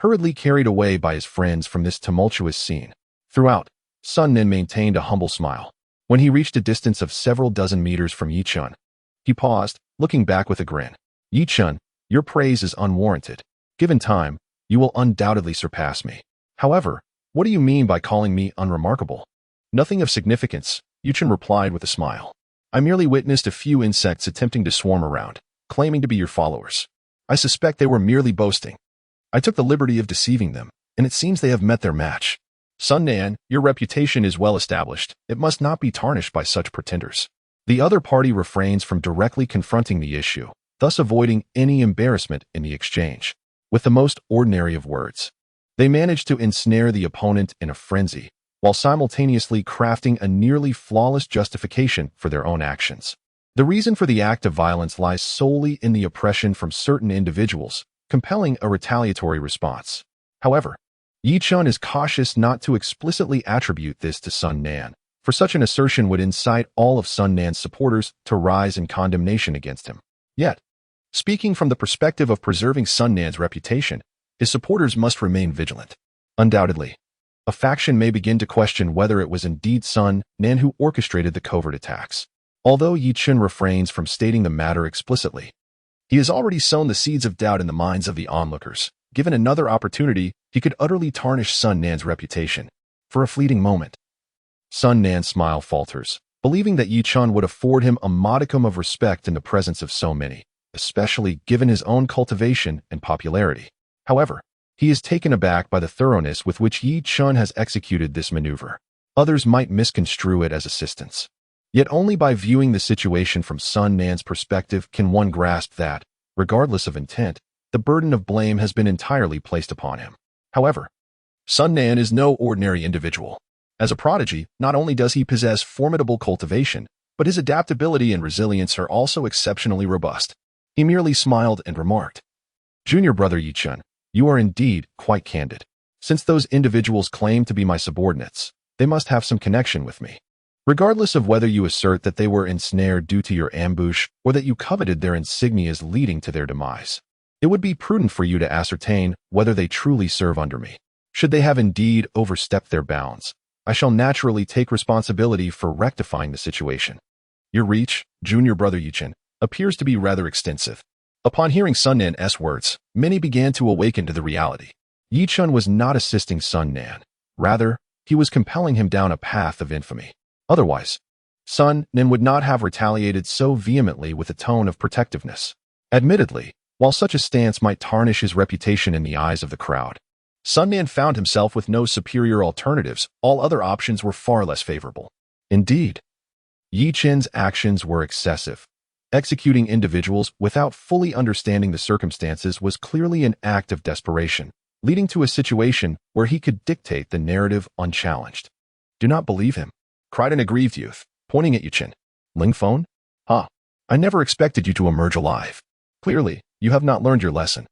hurriedly carried away by his friends from this tumultuous scene. Throughout, Sun Nan maintained a humble smile. When he reached a distance of several dozen meters from Yi Chun, he paused, looking back with a grin. Yi Chun, your praise is unwarranted. Given time, you will undoubtedly surpass me. However, what do you mean by calling me unremarkable? Nothing of significance, Yi Chun replied with a smile. I merely witnessed a few insects attempting to swarm around, claiming to be your followers. I suspect they were merely boasting. I took the liberty of deceiving them, and it seems they have met their match. Sun Nan, your reputation is well established. It must not be tarnished by such pretenders. The other party refrains from directly confronting the issue, thus avoiding any embarrassment in the exchange. With the most ordinary of words, they manage to ensnare the opponent in a frenzy, while simultaneously crafting a nearly flawless justification for their own actions. The reason for the act of violence lies solely in the oppression from certain individuals, compelling a retaliatory response. However, Yi Chun is cautious not to explicitly attribute this to Sun Nan, for such an assertion would incite all of Sun Nan's supporters to rise in condemnation against him. Yet, speaking from the perspective of preserving Sun Nan's reputation, his supporters must remain vigilant. Undoubtedly, a faction may begin to question whether it was indeed Sun Nan who orchestrated the covert attacks. Although Yi Chun refrains from stating the matter explicitly, he has already sown the seeds of doubt in the minds of the onlookers. Given another opportunity, he could utterly tarnish Sun Nan's reputation. For a fleeting moment, Sun Nan's smile falters, believing that Yi Chun would afford him a modicum of respect in the presence of so many, especially given his own cultivation and popularity. However, he is taken aback by the thoroughness with which Yi Chun has executed this maneuver. Others might misconstrue it as assistance. Yet only by viewing the situation from Sun Nan's perspective can one grasp that, regardless of intent, the burden of blame has been entirely placed upon him. However, Sun Nan is no ordinary individual. As a prodigy, not only does he possess formidable cultivation, but his adaptability and resilience are also exceptionally robust. He merely smiled and remarked, Junior brother Yi Chun, you are indeed quite candid. Since those individuals claim to be my subordinates, they must have some connection with me. Regardless of whether you assert that they were ensnared due to your ambush or that you coveted their insignias leading to their demise, it would be prudent for you to ascertain whether they truly serve under me. Should they have indeed overstepped their bounds, I shall naturally take responsibility for rectifying the situation. Your reach, Junior brother Yi Chun, appears to be rather extensive. Upon hearing Sun Nan's words, many began to awaken to the reality. Yi Chun was not assisting Sun Nan. Rather, he was compelling him down a path of infamy. Otherwise, Sun Nan would not have retaliated so vehemently with a tone of protectiveness. Admittedly, while such a stance might tarnish his reputation in the eyes of the crowd, Sun Nan found himself with no superior alternatives. All other options were far less favorable. Indeed, Yi Chun's actions were excessive. Executing individuals without fully understanding the circumstances was clearly an act of desperation, leading to a situation where he could dictate the narrative unchallenged. "Do not believe him," cried an aggrieved youth, pointing at Chen. "Ling Feng? Ha! I never expected you to emerge alive. Clearly, you have not learned your lesson.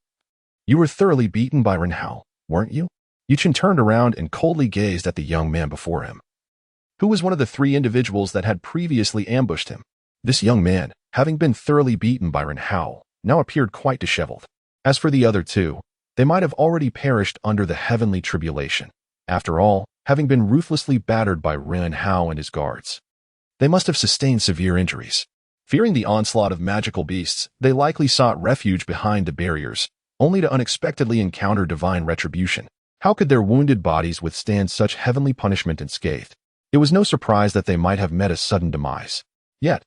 You were thoroughly beaten by Ren Hao, weren't you?" Chen turned around and coldly gazed at the young man before him, who was one of the three individuals that had previously ambushed him. This young man, having been thoroughly beaten by Ren Hao, now appeared quite disheveled. As for the other two, they might have already perished under the heavenly tribulation. After all, having been ruthlessly battered by Ren Hao and his guards, they must have sustained severe injuries. Fearing the onslaught of magical beasts, they likely sought refuge behind the barriers, only to unexpectedly encounter divine retribution. How could their wounded bodies withstand such heavenly punishment unscathed? It was no surprise that they might have met a sudden demise. Yet,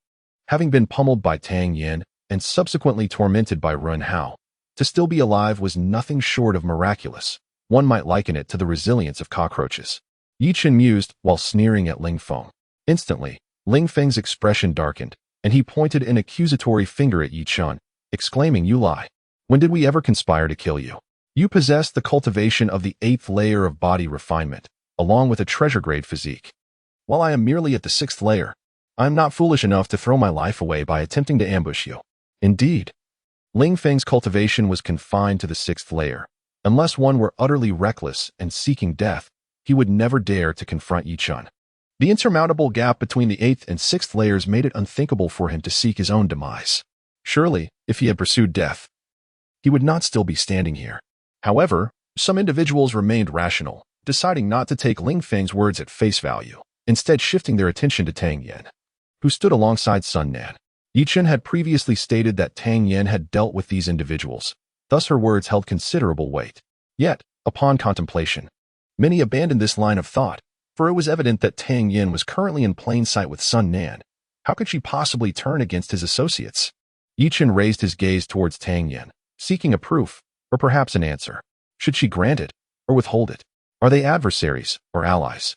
having been pummeled by Tang Yen and subsequently tormented by Ren Hao, to still be alive was nothing short of miraculous. One might liken it to the resilience of cockroaches. Chen mused while sneering at Ling Feng. Instantly, Ling Feng's expression darkened, and he pointed an accusatory finger at Chen, exclaiming, "You lie. When did we ever conspire to kill you? You possess the cultivation of the 8th layer of body refinement, along with a treasure-grade physique. While I am merely at the 6th layer, I am not foolish enough to throw my life away by attempting to ambush you." Indeed, Ling Feng's cultivation was confined to the 6th layer. Unless one were utterly reckless and seeking death, he would never dare to confront Chen. The insurmountable gap between the 8th and 6th layers made it unthinkable for him to seek his own demise. Surely, if he had pursued death, he would not still be standing here. However, some individuals remained rational, deciding not to take Ling Feng's words at face value, instead shifting their attention to Tang Yen, who stood alongside Sun Nan. Chen had previously stated that Tang Yen had dealt with these individuals, thus her words held considerable weight. Yet, upon contemplation, many abandoned this line of thought, for it was evident that Tang Yen was currently in plain sight with Sun Nan. How could she possibly turn against his associates? Chen raised his gaze towards Tang Yen, seeking a proof, or perhaps an answer. Should she grant it, or withhold it? Are they adversaries, or allies?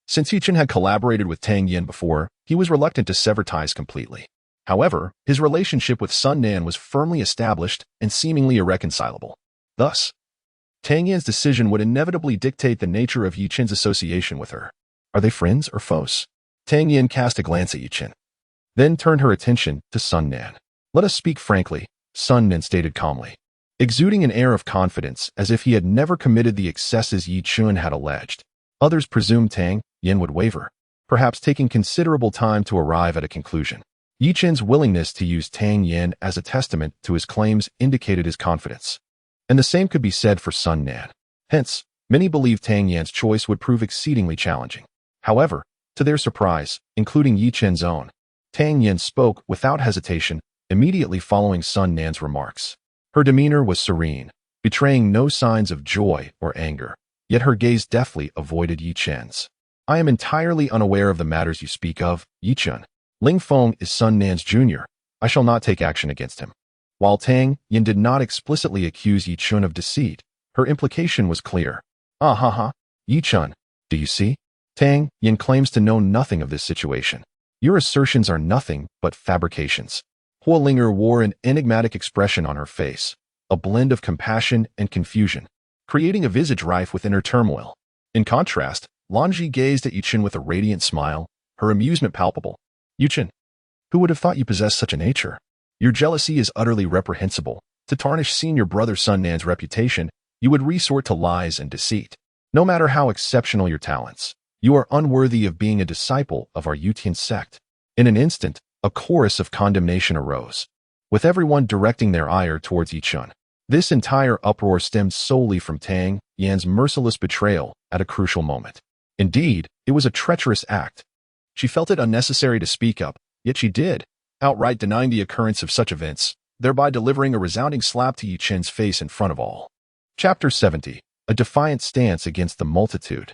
Since Chen had collaborated with Tang Yen before, he was reluctant to sever ties completely. However, his relationship with Sun Nan was firmly established and seemingly irreconcilable. Thus, Tang Yan's decision would inevitably dictate the nature of Chen's association with her. Are they friends or foes? Tang Yen cast a glance at Chen, then turned her attention to Sun Nan. "Let us speak frankly," Sun Nan stated calmly, exuding an air of confidence as if he had never committed the excesses Chen had alleged. Others presumed Tang Yen would waver, perhaps taking considerable time to arrive at a conclusion. Chen's willingness to use Tang Yen as a testament to his claims indicated his confidence, and the same could be said for Sun Nan. Hence, many believed Tang Yan's choice would prove exceedingly challenging. However, to their surprise, including Chen's own, Tang Yen spoke without hesitation immediately following Sun Nan's remarks. Her demeanor was serene, betraying no signs of joy or anger, yet her gaze deftly avoided Chen's. "I am entirely unaware of the matters you speak of, Chen. Ling Feng is Sun Nan's junior. I shall not take action against him." While Tang Yen did not explicitly accuse Chen of deceit, her implication was clear. "Ah ha ha, Chen, do you see? Tang Yen claims to know nothing of this situation. Your assertions are nothing but fabrications." Hua Linger wore an enigmatic expression on her face, a blend of compassion and confusion, creating a visage rife with inner turmoil. In contrast, Lanji gazed at Chen with a radiant smile, her amusement palpable. "Chen, who would have thought you possessed such a nature? Your jealousy is utterly reprehensible. To tarnish senior brother Sun Nan's reputation, you would resort to lies and deceit. No matter how exceptional your talents, you are unworthy of being a disciple of our Yutian sect." In an instant, a chorus of condemnation arose, with everyone directing their ire towards Chen. This entire uproar stemmed solely from Tang Yan's merciless betrayal at a crucial moment. Indeed, it was a treacherous act. She felt it unnecessary to speak up, yet she did, outright denying the occurrence of such events, thereby delivering a resounding slap to Chen's face in front of all. Chapter 70. A defiant stance against the multitude.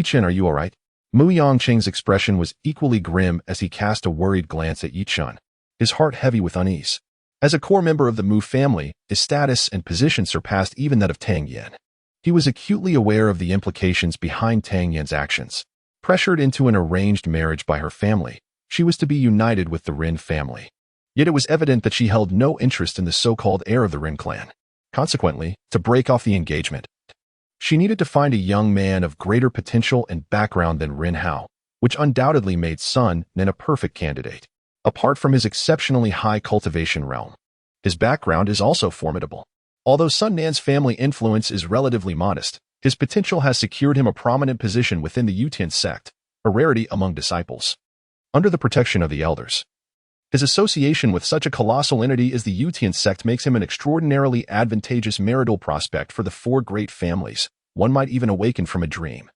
"Chen, are you all right?" Mu Yangqing's expression was equally grim as he cast a worried glance at Chen, his heart heavy with unease. As a core member of the Mu family, his status and position surpassed even that of Tang Yen. He was acutely aware of the implications behind Tang Yan's actions. Pressured into an arranged marriage by her family, she was to be united with the Rin family. Yet it was evident that she held no interest in the so-called heir of the Rin clan. Consequently, to break off the engagement, She needed to find a young man of greater potential and background than Ren Hao, which undoubtedly made Sun Nan a perfect candidate. Apart from his exceptionally high cultivation realm, his background is also formidable. Although Sun Nan's family influence is relatively modest, his potential has secured him a prominent position within the Yutian sect, a rarity among disciples. Under the protection of the elders, his association with such a colossal entity as the Yutian sect makes him an extraordinarily advantageous marital prospect for the four great families. One might even awaken from a dream,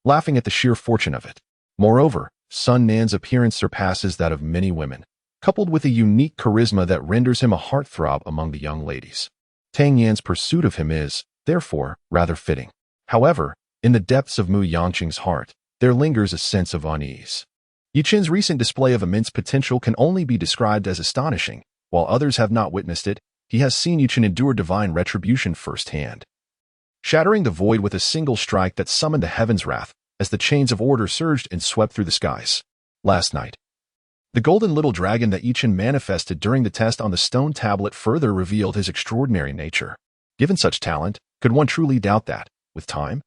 laughing at the sheer fortune of it. Moreover, Sun Nan's appearance surpasses that of many women, coupled with a unique charisma that renders him a heartthrob among the young ladies. Tang Yan's pursuit of him is, therefore, rather fitting. However, in the depths of Mu Yangqing's heart, there lingers a sense of unease. Yi Chen's recent display of immense potential can only be described as astonishing. While others have not witnessed it, he has seen Yi Chen endure divine retribution firsthand, shattering the void with a single strike that summoned the heaven's wrath as the chains of order surged and swept through the skies. Last night, the golden little dragon that Yi Chen manifested during the test on the stone tablet further revealed his extraordinary nature. Given such talent, could one truly doubt that, with time,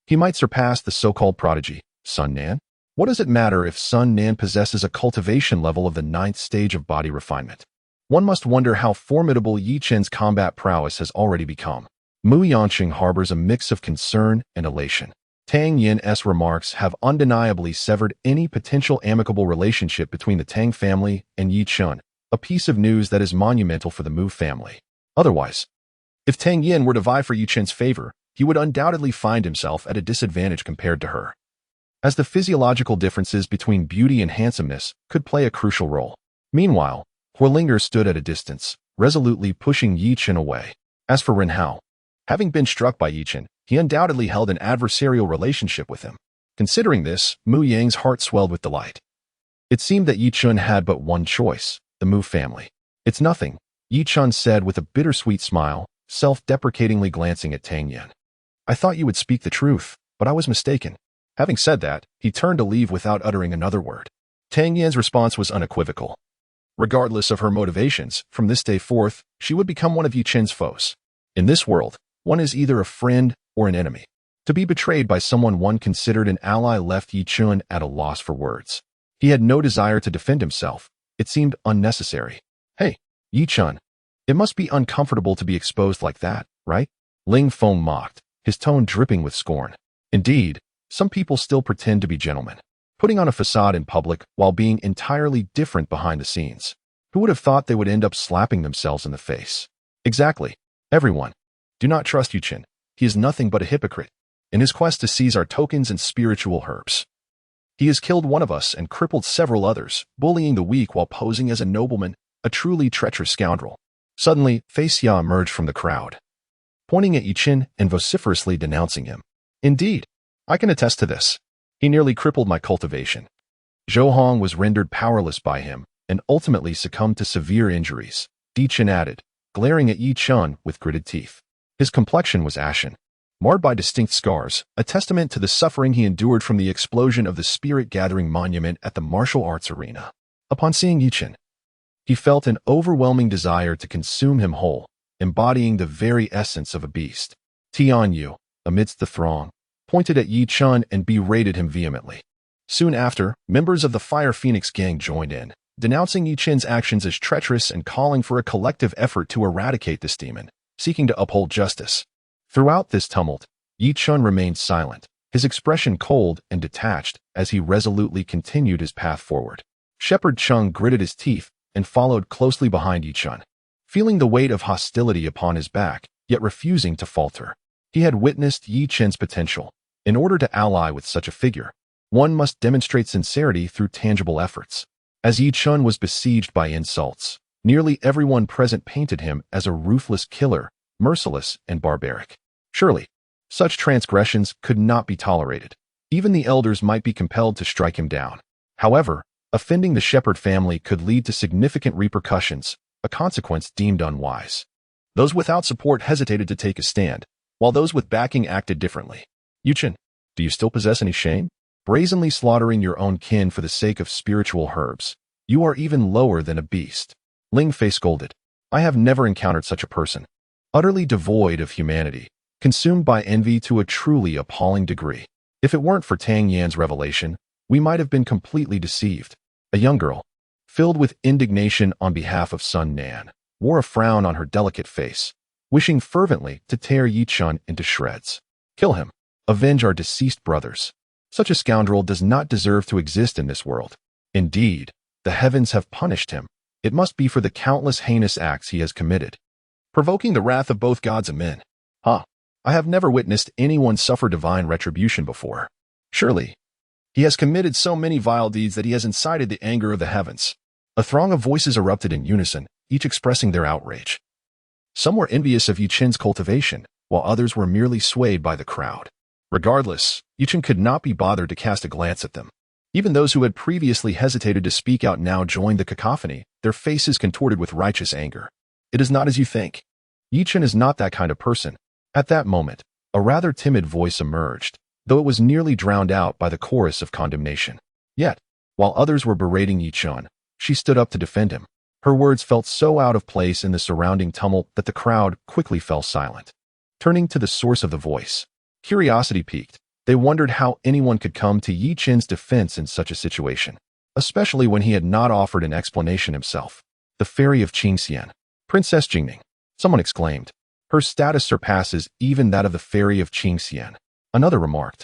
he might surpass the so-called prodigy, Sun Nan? What does it matter if Sun Nan possesses a cultivation level of the 9th stage of body refinement? One must wonder how formidable Yi Chen's combat prowess has already become. Mu Yangqing harbors a mix of concern and elation. Tang Yan's remarks have undeniably severed any potential amicable relationship between the Tang family and Yi Chen, a piece of news that is monumental for the Mu family. Otherwise, if Tang Yan were to vie for Yi Chen's favor, he would undoubtedly find himself at a disadvantage compared to her, as the physiological differences between beauty and handsomeness could play a crucial role. Meanwhile, Huolinger stood at a distance, resolutely pushing Yi Chen away. As for Ren Hao, having been struck by Yi Chen, he undoubtedly held an adversarial relationship with him. Considering this, Mu Yang's heart swelled with delight. It seemed that Yi Chen had but one choice, the Mu family. It's nothing, Yi Chen said with a bittersweet smile, self-deprecatingly glancing at Tang Yan. I thought you would speak the truth, but I was mistaken. Having said that, he turned to leave without uttering another word. Tang Yan's response was unequivocal. Regardless of her motivations, from this day forth, she would become one of Yi Chen's foes. In this world, one is either a friend or an enemy. To be betrayed by someone one considered an ally left Yi Chen at a loss for words. He had no desire to defend himself. It seemed unnecessary. Hey, Yi Chen, it must be uncomfortable to be exposed like that, right? Ling Feng mocked, his tone dripping with scorn. Indeed, some people still pretend to be gentlemen, putting on a facade in public while being entirely different behind the scenes. Who would have thought they would end up slapping themselves in the face? Exactly. Everyone. Do not trust Yi Chen. He is nothing but a hypocrite, in his quest to seize our tokens and spiritual herbs. He has killed one of us and crippled several others, bullying the weak while posing as a nobleman, a truly treacherous scoundrel. Suddenly, Fei Xia emerged from the crowd, pointing at Yi Chen and vociferously denouncing him. Indeed, I can attest to this. He nearly crippled my cultivation. Zhou Hong was rendered powerless by him and ultimately succumbed to severe injuries, Yi Chen added, glaring at Yi Chen with gritted teeth. His complexion was ashen, marred by distinct scars, a testament to the suffering he endured from the explosion of the spirit-gathering monument at the martial arts arena. Upon seeing Yi Chen, he felt an overwhelming desire to consume him whole, embodying the very essence of a beast. Tian Yu, amidst the throng, pointed at Yi Chen and berated him vehemently. Soon after, members of the Fire Phoenix gang joined in, denouncing Yi Chen's actions as treacherous and calling for a collective effort to eradicate this demon, seeking to uphold justice. Throughout this tumult, Yi Chen remained silent, his expression cold and detached as he resolutely continued his path forward. Shepherd Chung gritted his teeth and followed closely behind Yi Chen, feeling the weight of hostility upon his back, yet refusing to falter. He had witnessed Yi Chen's potential. In order to ally with such a figure, one must demonstrate sincerity through tangible efforts. As Yi Chen was besieged by insults, nearly everyone present painted him as a ruthless killer, merciless and barbaric. Surely, such transgressions could not be tolerated. Even the elders might be compelled to strike him down. However, offending the Shepherd family could lead to significant repercussions, a consequence deemed unwise. Those without support hesitated to take a stand, while those with backing acted differently. Yi Chen, do you still possess any shame? Brazenly slaughtering your own kin for the sake of spiritual herbs. You are even lower than a beast. Ling Fei scolded. I have never encountered such a person. Utterly devoid of humanity, consumed by envy to a truly appalling degree. If it weren't for Tang Yan's revelation, we might have been completely deceived. A young girl, filled with indignation on behalf of Sun Nan, wore a frown on her delicate face, wishing fervently to tear Yi Chen into shreds. Kill him. Avenge our deceased brothers. Such a scoundrel does not deserve to exist in this world. Indeed, the heavens have punished him. It must be for the countless heinous acts he has committed, provoking the wrath of both gods and men. I have never witnessed anyone suffer divine retribution before. Surely, he has committed so many vile deeds that he has incited the anger of the heavens. A throng of voices erupted in unison, each expressing their outrage. Some were envious of Yi Chen's cultivation, while others were merely swayed by the crowd. Regardless, Yi Chen could not be bothered to cast a glance at them. Even those who had previously hesitated to speak out now joined the cacophony, their faces contorted with righteous anger. It is not as you think. Yi Chen is not that kind of person. At that moment, a rather timid voice emerged, though it was nearly drowned out by the chorus of condemnation. Yet, while others were berating Yi Chen, she stood up to defend him. Her words felt so out of place in the surrounding tumult that the crowd quickly fell silent. Turning to the source of the voice, curiosity piqued. They wondered how anyone could come to Yi Chen's defense in such a situation, especially when he had not offered an explanation himself. The Fairy of Qingxian, Princess Jingning, someone exclaimed. Her status surpasses even that of the Fairy of Qingxian. Another remarked.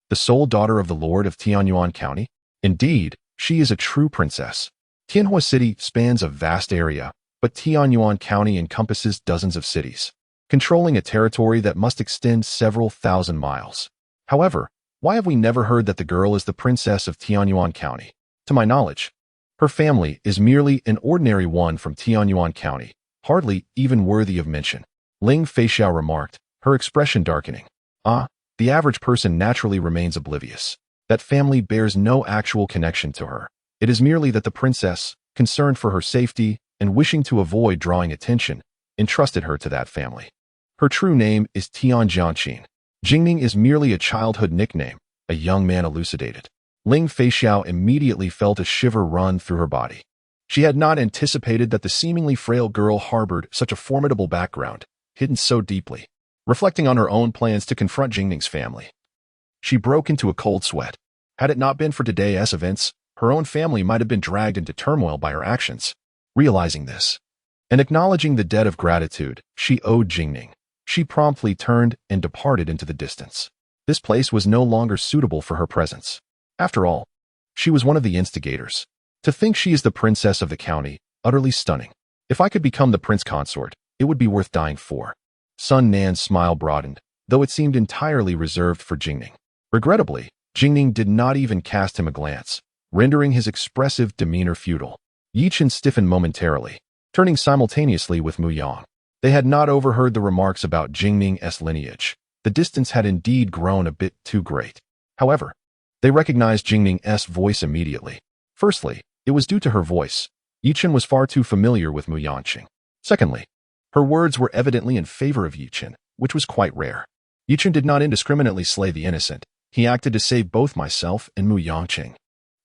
The sole daughter of the Lord of Tianyuan County? Indeed, she is a true princess. Tianhua City spans a vast area, but Tianyuan County encompasses dozens of cities, controlling a territory that must extend several thousand miles. However, why have we never heard that the girl is the princess of Tianyuan County? To my knowledge, her family is merely an ordinary one from Tianyuan County, hardly even worthy of mention. Ling Feixiao remarked, her expression darkening. The average person naturally remains oblivious. That family bears no actual connection to her. It is merely that the princess, concerned for her safety and wishing to avoid drawing attention, entrusted her to that family. Her true name is Tian Jianqin. Jingning is merely a childhood nickname, a young man elucidated. Ling Feixiao immediately felt a shiver run through her body. She had not anticipated that the seemingly frail girl harbored such a formidable background, hidden so deeply. Reflecting on her own plans to confront Jingning's family, she broke into a cold sweat. Had it not been for today's events, her own family might have been dragged into turmoil by her actions. Realizing this, and acknowledging the debt of gratitude she owed Jingning, she promptly turned and departed into the distance. This place was no longer suitable for her presence. After all, she was one of the instigators. To think she is the princess of the county, utterly stunning. If I could become the prince consort, it would be worth dying for. Sun Nan's smile broadened, though it seemed entirely reserved for Jingning. Regrettably, Jingning did not even cast him a glance, rendering his expressive demeanor futile. Yi Chen stiffened momentarily, turning simultaneously with Mu Yang. They had not overheard the remarks about Jingning's lineage. The distance had indeed grown a bit too great. However, they recognized Jingning's voice immediately. Firstly, it was due to her voice. Yi Chen was far too familiar with Mu Yangqing. Secondly, her words were evidently in favor of Yi Chen, which was quite rare. Yi Chen did not indiscriminately slay the innocent. He acted to save both myself and Mu Yangqing.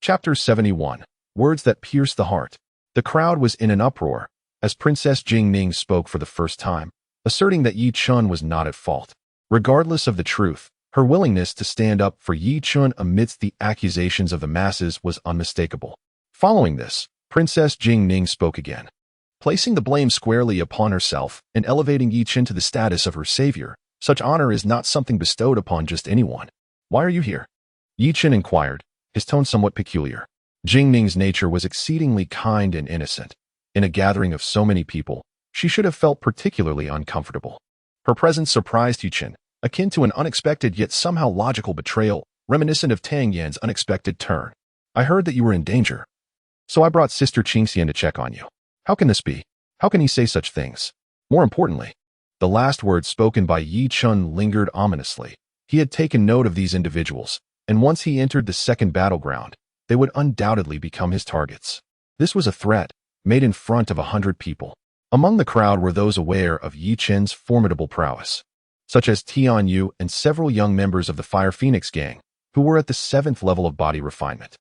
Chapter 71. Words that pierce the heart. The crowd was in an uproar as Princess Jingning spoke for the first time, asserting that Yi Chen was not at fault. Regardless of the truth, her willingness to stand up for Yi Chen amidst the accusations of the masses was unmistakable. Following this, Princess Jingning spoke again, placing the blame squarely upon herself and elevating Yi Chen to the status of her savior. Such honor is not something bestowed upon just anyone. Why are you here? Yi Chen inquired, his tone somewhat peculiar. Jingning's nature was exceedingly kind and innocent. In a gathering of so many people, she should have felt particularly uncomfortable. Her presence surprised Yi Chen, akin to an unexpected yet somehow logical betrayal, reminiscent of Tang Yan's unexpected turn. I heard that you were in danger, so I brought Sister Qingxian to check on you. How can this be? How can he say such things? More importantly, the last words spoken by Yi Chen lingered ominously. He had taken note of these individuals, and once he entered the second battleground, they would undoubtedly become his targets. This was a threat, made in front of 100 people. Among the crowd were those aware of Yi Chen's formidable prowess, such as Tian Yu and several young members of the Fire Phoenix gang, who were at the 7th level of body refinement.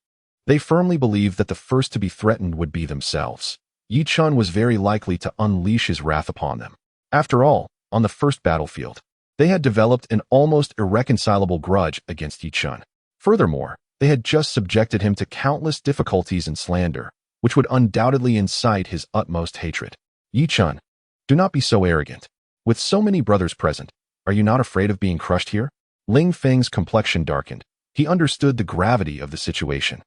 They firmly believed that the first to be threatened would be themselves. Yi Chen was very likely to unleash his wrath upon them. After all, on the first battlefield, They had developed an almost irreconcilable grudge against Yi Chen. Furthermore, they had just subjected him to countless difficulties and slander, which would undoubtedly incite his utmost hatred. Yi Chen, do not be so arrogant. With so many brothers present, are you not afraid of being crushed here? Ling Feng's complexion darkened. He understood the gravity of the situation.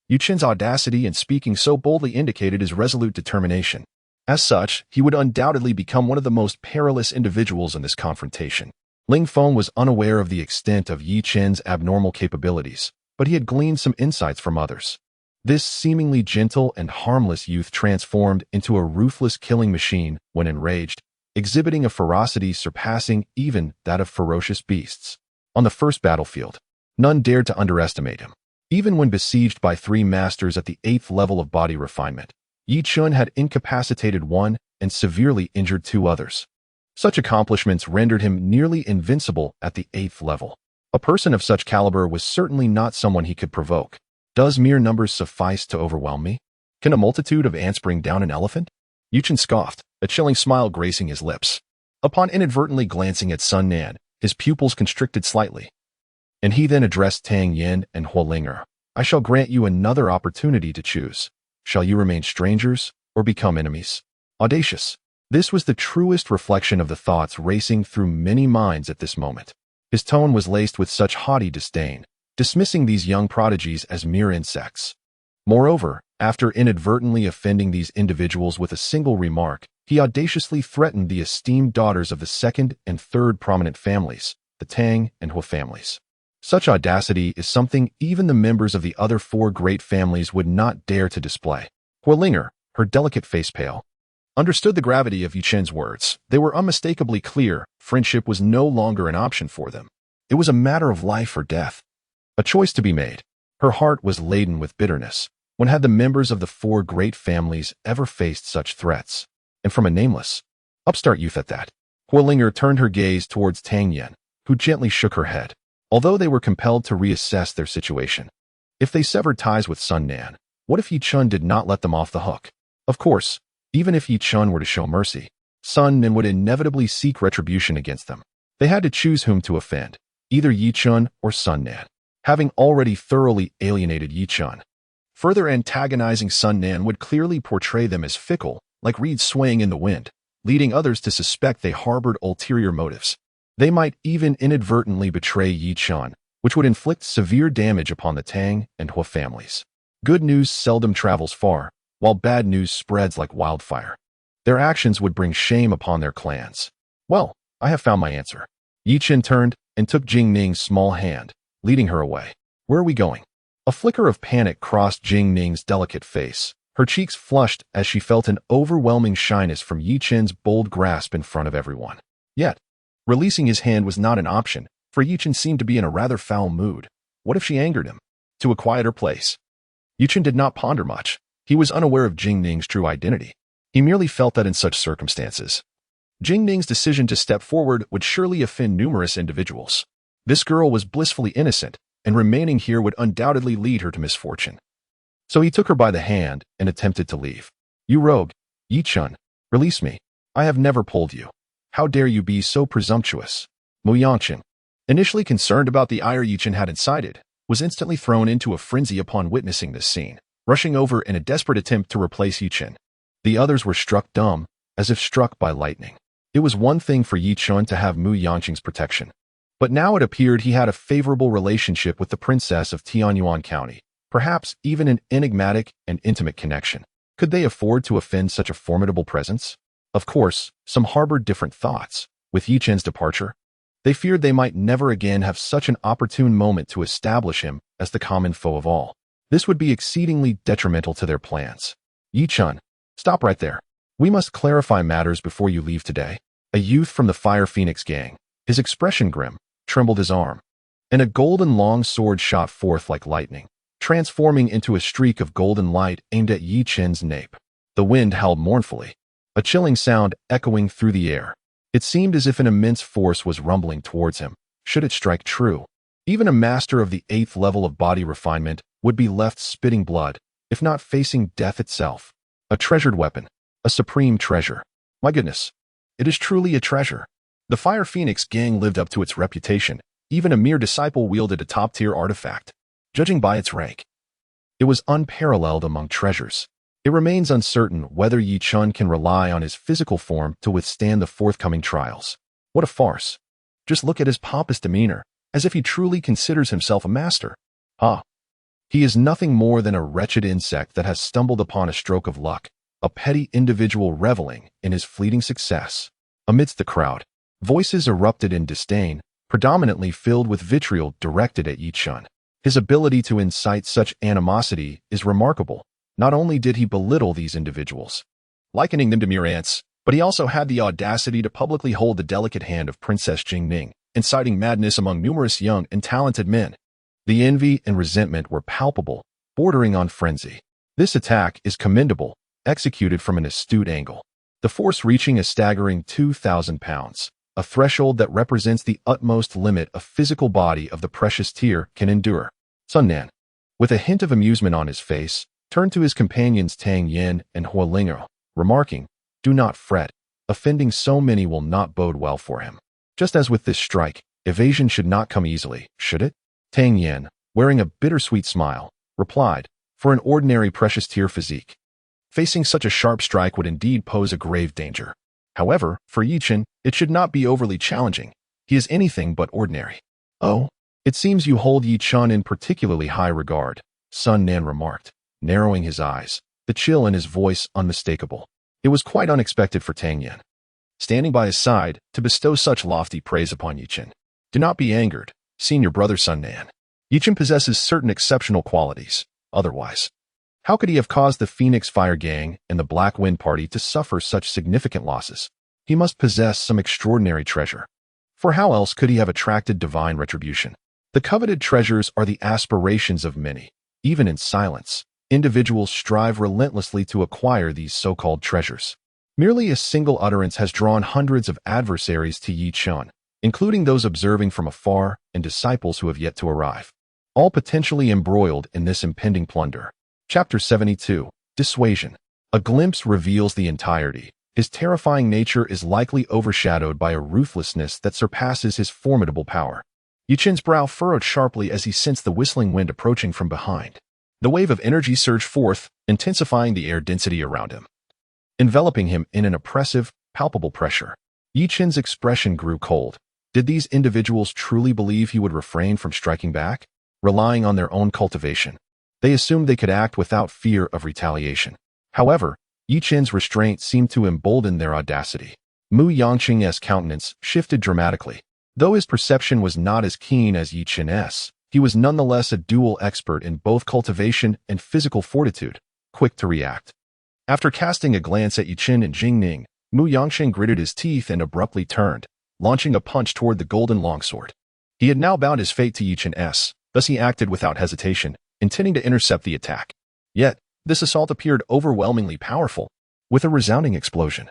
Yi Chen's audacity in speaking so boldly indicated his resolute determination. As such, he would undoubtedly become one of the most perilous individuals in this confrontation. Ling Feng was unaware of the extent of Yi Chen's abnormal capabilities, but he had gleaned some insights from others. This seemingly gentle and harmless youth transformed into a ruthless killing machine when enraged, exhibiting a ferocity surpassing even that of ferocious beasts. On the first battlefield, none dared to underestimate him. Even when besieged by 3 masters at the 8th level of body refinement, Yi Chen had incapacitated 1 and severely injured 2 others. Such accomplishments rendered him nearly invincible at the 8th level. A person of such caliber was certainly not someone he could provoke. Does mere numbers suffice to overwhelm me? Can a multitude of ants bring down an elephant? Yi Chen scoffed, a chilling smile gracing his lips. Upon inadvertently glancing at Sun Nan, his pupils constricted slightly. And he then addressed Tang Yin and Huolinger. I shall grant you another opportunity to choose. Shall you remain strangers or become enemies? Audacious. This was the truest reflection of the thoughts racing through many minds at this moment. His tone was laced with such haughty disdain, dismissing these young prodigies as mere insects. Moreover, after inadvertently offending these individuals with a single remark, he audaciously threatened the esteemed daughters of the 2nd and 3rd prominent families, the Tang and Hu families. Such audacity is something even the members of the other 4 great families would not dare to display. Huolinger, her delicate face pale, understood the gravity of Yi Chen's words. They were unmistakably clear. Friendship was no longer an option for them. It was a matter of life or death. A choice to be made. Her heart was laden with bitterness. When had the members of the 4 great families ever faced such threats? And from a nameless, upstart youth at that. Huolinger turned her gaze towards Tang Yin, who gently shook her head. Although they were compelled to reassess their situation. If they severed ties with Sun Nan, what if Yi Chen did not let them off the hook? Of course, even if Yi Chen were to show mercy, Sun Nan would inevitably seek retribution against them. They had to choose whom to offend, either Yi Chen or Sun Nan. Having already thoroughly alienated Yi Chen, further antagonizing Sun Nan would clearly portray them as fickle, like reeds swaying in the wind, leading others to suspect they harbored ulterior motives. They might even inadvertently betray Yi Chen, which would inflict severe damage upon the Tang and Hu families. Good news seldom travels far, while bad news spreads like wildfire. Their actions would bring shame upon their clans. Well, I have found my answer. Yi Chen turned and took Jing Ning's small hand, leading her away. Where are we going? A flicker of panic crossed Jing Ning's delicate face. Her cheeks flushed as she felt an overwhelming shyness from Yi Chen's bold grasp in front of everyone. Yet, releasing his hand was not an option, for Yi Chen seemed to be in a rather foul mood. What if she angered him? To a quieter place. Yi Chen did not ponder much. He was unaware of Jing Ning's true identity. He merely felt that in such circumstances, Jing Ning's decision to step forward would surely offend numerous individuals. This girl was blissfully innocent, and remaining here would undoubtedly lead her to misfortune. So he took her by the hand and attempted to leave. You rogue, Yi Chen, release me. I have never pulled you. How dare you be so presumptuous? Mu Yangchen, initially concerned about the ire Yi Chen had incited, was instantly thrown into a frenzy upon witnessing this scene, rushing over in a desperate attempt to replace Yi Chen. The others were struck dumb, as if struck by lightning. It was one thing for Yi Chen to have Mu Yangqing's protection, but now it appeared he had a favorable relationship with the princess of Tianyuan County, perhaps even an enigmatic and intimate connection. Could they afford to offend such a formidable presence? Of course, some harbored different thoughts. With Yi Chen's departure, they feared they might never again have such an opportune moment to establish him as the common foe of all. This would be exceedingly detrimental to their plans. Yi Chen, stop right there. We must clarify matters before you leave today. A youth from the Fire Phoenix gang, his expression grim, trembled his arm, and a golden long sword shot forth like lightning, transforming into a streak of golden light aimed at Yi Chen's nape. The wind howled mournfully, a chilling sound echoing through the air. It seemed as if an immense force was rumbling towards him. Should it strike true, even a master of the 8th level of body refinement would be left spitting blood, if not facing death itself. A treasured weapon, a supreme treasure. My goodness, it is truly a treasure. The Fire Phoenix gang lived up to its reputation. Even a mere disciple wielded a top-tier artifact. Judging by its rank, it was unparalleled among treasures. It remains uncertain whether Yi Chen can rely on his physical form to withstand the forthcoming trials. What a farce. Just look at his pompous demeanor, as if he truly considers himself a master. He is nothing more than a wretched insect that has stumbled upon a stroke of luck, a petty individual reveling in his fleeting success. Amidst the crowd, voices erupted in disdain, predominantly filled with vitriol directed at Yi Chen. His ability to incite such animosity is remarkable. Not only did he belittle these individuals, likening them to mere ants, but he also had the audacity to publicly hold the delicate hand of Princess Jingning, inciting madness among numerous young and talented men. The envy and resentment were palpable, bordering on frenzy. This attack is commendable, executed from an astute angle. The force reaching a staggering 2,000 pounds, a threshold that represents the utmost limit a physical body of the precious tier can endure. Sun Nan, with a hint of amusement on his face, turned to his companions Tang Yin and Hua Ling'er, remarking, "Do not fret. Offending so many will not bode well for him." Just as with this strike, evasion should not come easily, should it? Tang Yin, wearing a bittersweet smile, replied, "For an ordinary precious tier physique, facing such a sharp strike would indeed pose a grave danger. However, for Yi Chen, it should not be overly challenging. He is anything but ordinary." "Oh, it seems you hold Yi Chen in particularly high regard," Sun Nan remarked, narrowing his eyes, the chill in his voice unmistakable. It was quite unexpected for Tang Yin, standing by his side, to bestow such lofty praise upon Yi Chen. "Do not be angered, senior brother Sun Nan. Yi Chen possesses certain exceptional qualities. Otherwise, how could he have caused the Phoenix Fire Gang and the Black Wind Party to suffer such significant losses? He must possess some extraordinary treasure. For how else could he have attracted divine retribution? The coveted treasures are the aspirations of many. Even in silence, individuals strive relentlessly to acquire these so-called treasures. Merely a single utterance has drawn hundreds of adversaries to Yi Chen, including those observing from afar and disciples who have yet to arrive, all potentially embroiled in this impending plunder. Chapter 72. Dissuasion. A glimpse reveals the entirety. His terrifying nature is likely overshadowed by a ruthlessness that surpasses his formidable power. Yi Chen's brow furrowed sharply as he sensed the whistling wind approaching from behind. The wave of energy surged forth, intensifying the air density around him, enveloping him in an oppressive, palpable pressure. Yi Chen's expression grew cold. Did these individuals truly believe he would refrain from striking back, relying on their own cultivation? They assumed they could act without fear of retaliation. However, Yi Chen's restraint seemed to embolden their audacity. Mu Yangqing's countenance shifted dramatically. Though his perception was not as keen as Yi Chen's, he was nonetheless a dual expert in both cultivation and physical fortitude, quick to react. After casting a glance at Yi Chen and Jingning, Mu Yangqing gritted his teeth and abruptly turned, launching a punch toward the golden longsword. He had now bound his fate to Yi Chen's, thus he acted without hesitation, intending to intercept the attack. Yet, this assault appeared overwhelmingly powerful. With a resounding explosion,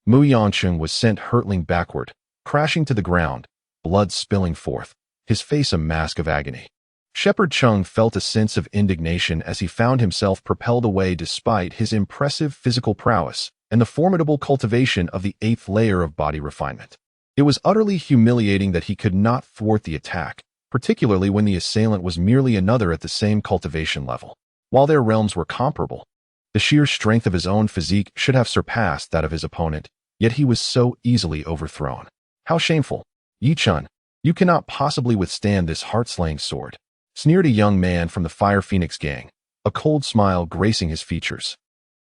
Mu Yangqing was sent hurtling backward, crashing to the ground, blood spilling forth, his face a mask of agony. Shepherd Chung felt a sense of indignation as he found himself propelled away despite his impressive physical prowess and the formidable cultivation of the 8th layer of body refinement. It was utterly humiliating that he could not thwart the attack, particularly when the assailant was merely another at the same cultivation level. While their realms were comparable, the sheer strength of his own physique should have surpassed that of his opponent, yet he was so easily overthrown. How shameful! Yi Chen, you cannot possibly withstand this heart-slaying sword, sneered a young man from the Fire Phoenix gang, a cold smile gracing his features.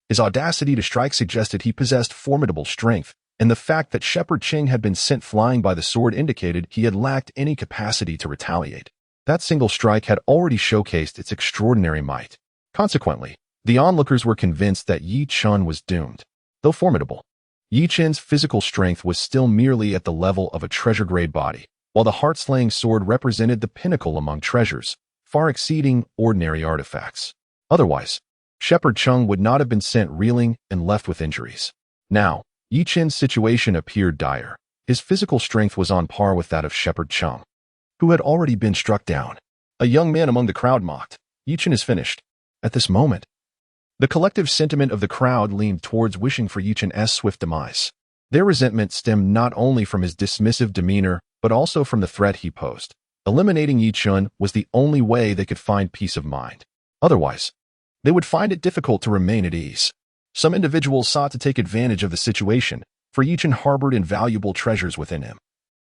His audacity to strike suggested he possessed formidable strength, and the fact that Shepherd Ching had been sent flying by the sword indicated he had lacked any capacity to retaliate. That single strike had already showcased its extraordinary might. Consequently, the onlookers were convinced that Yi Chen was doomed. Though formidable, Yi Chen's physical strength was still merely at the level of a treasure-grade body, while the heart-slaying sword represented the pinnacle among treasures, far exceeding ordinary artifacts. Otherwise, Shepherd Chung would not have been sent reeling and left with injuries. Now, Yi Chen's situation appeared dire. His physical strength was on par with that of Shepherd Chung, who had already been struck down. A young man among the crowd mocked, "Yi Chen is finished." At this moment, the collective sentiment of the crowd leaned towards wishing for Yi Chen's swift demise. Their resentment stemmed not only from his dismissive demeanor, but also from the threat he posed. Eliminating Yi Chen was the only way they could find peace of mind. Otherwise, they would find it difficult to remain at ease. Some individuals sought to take advantage of the situation, for Yi Chen harbored invaluable treasures within him.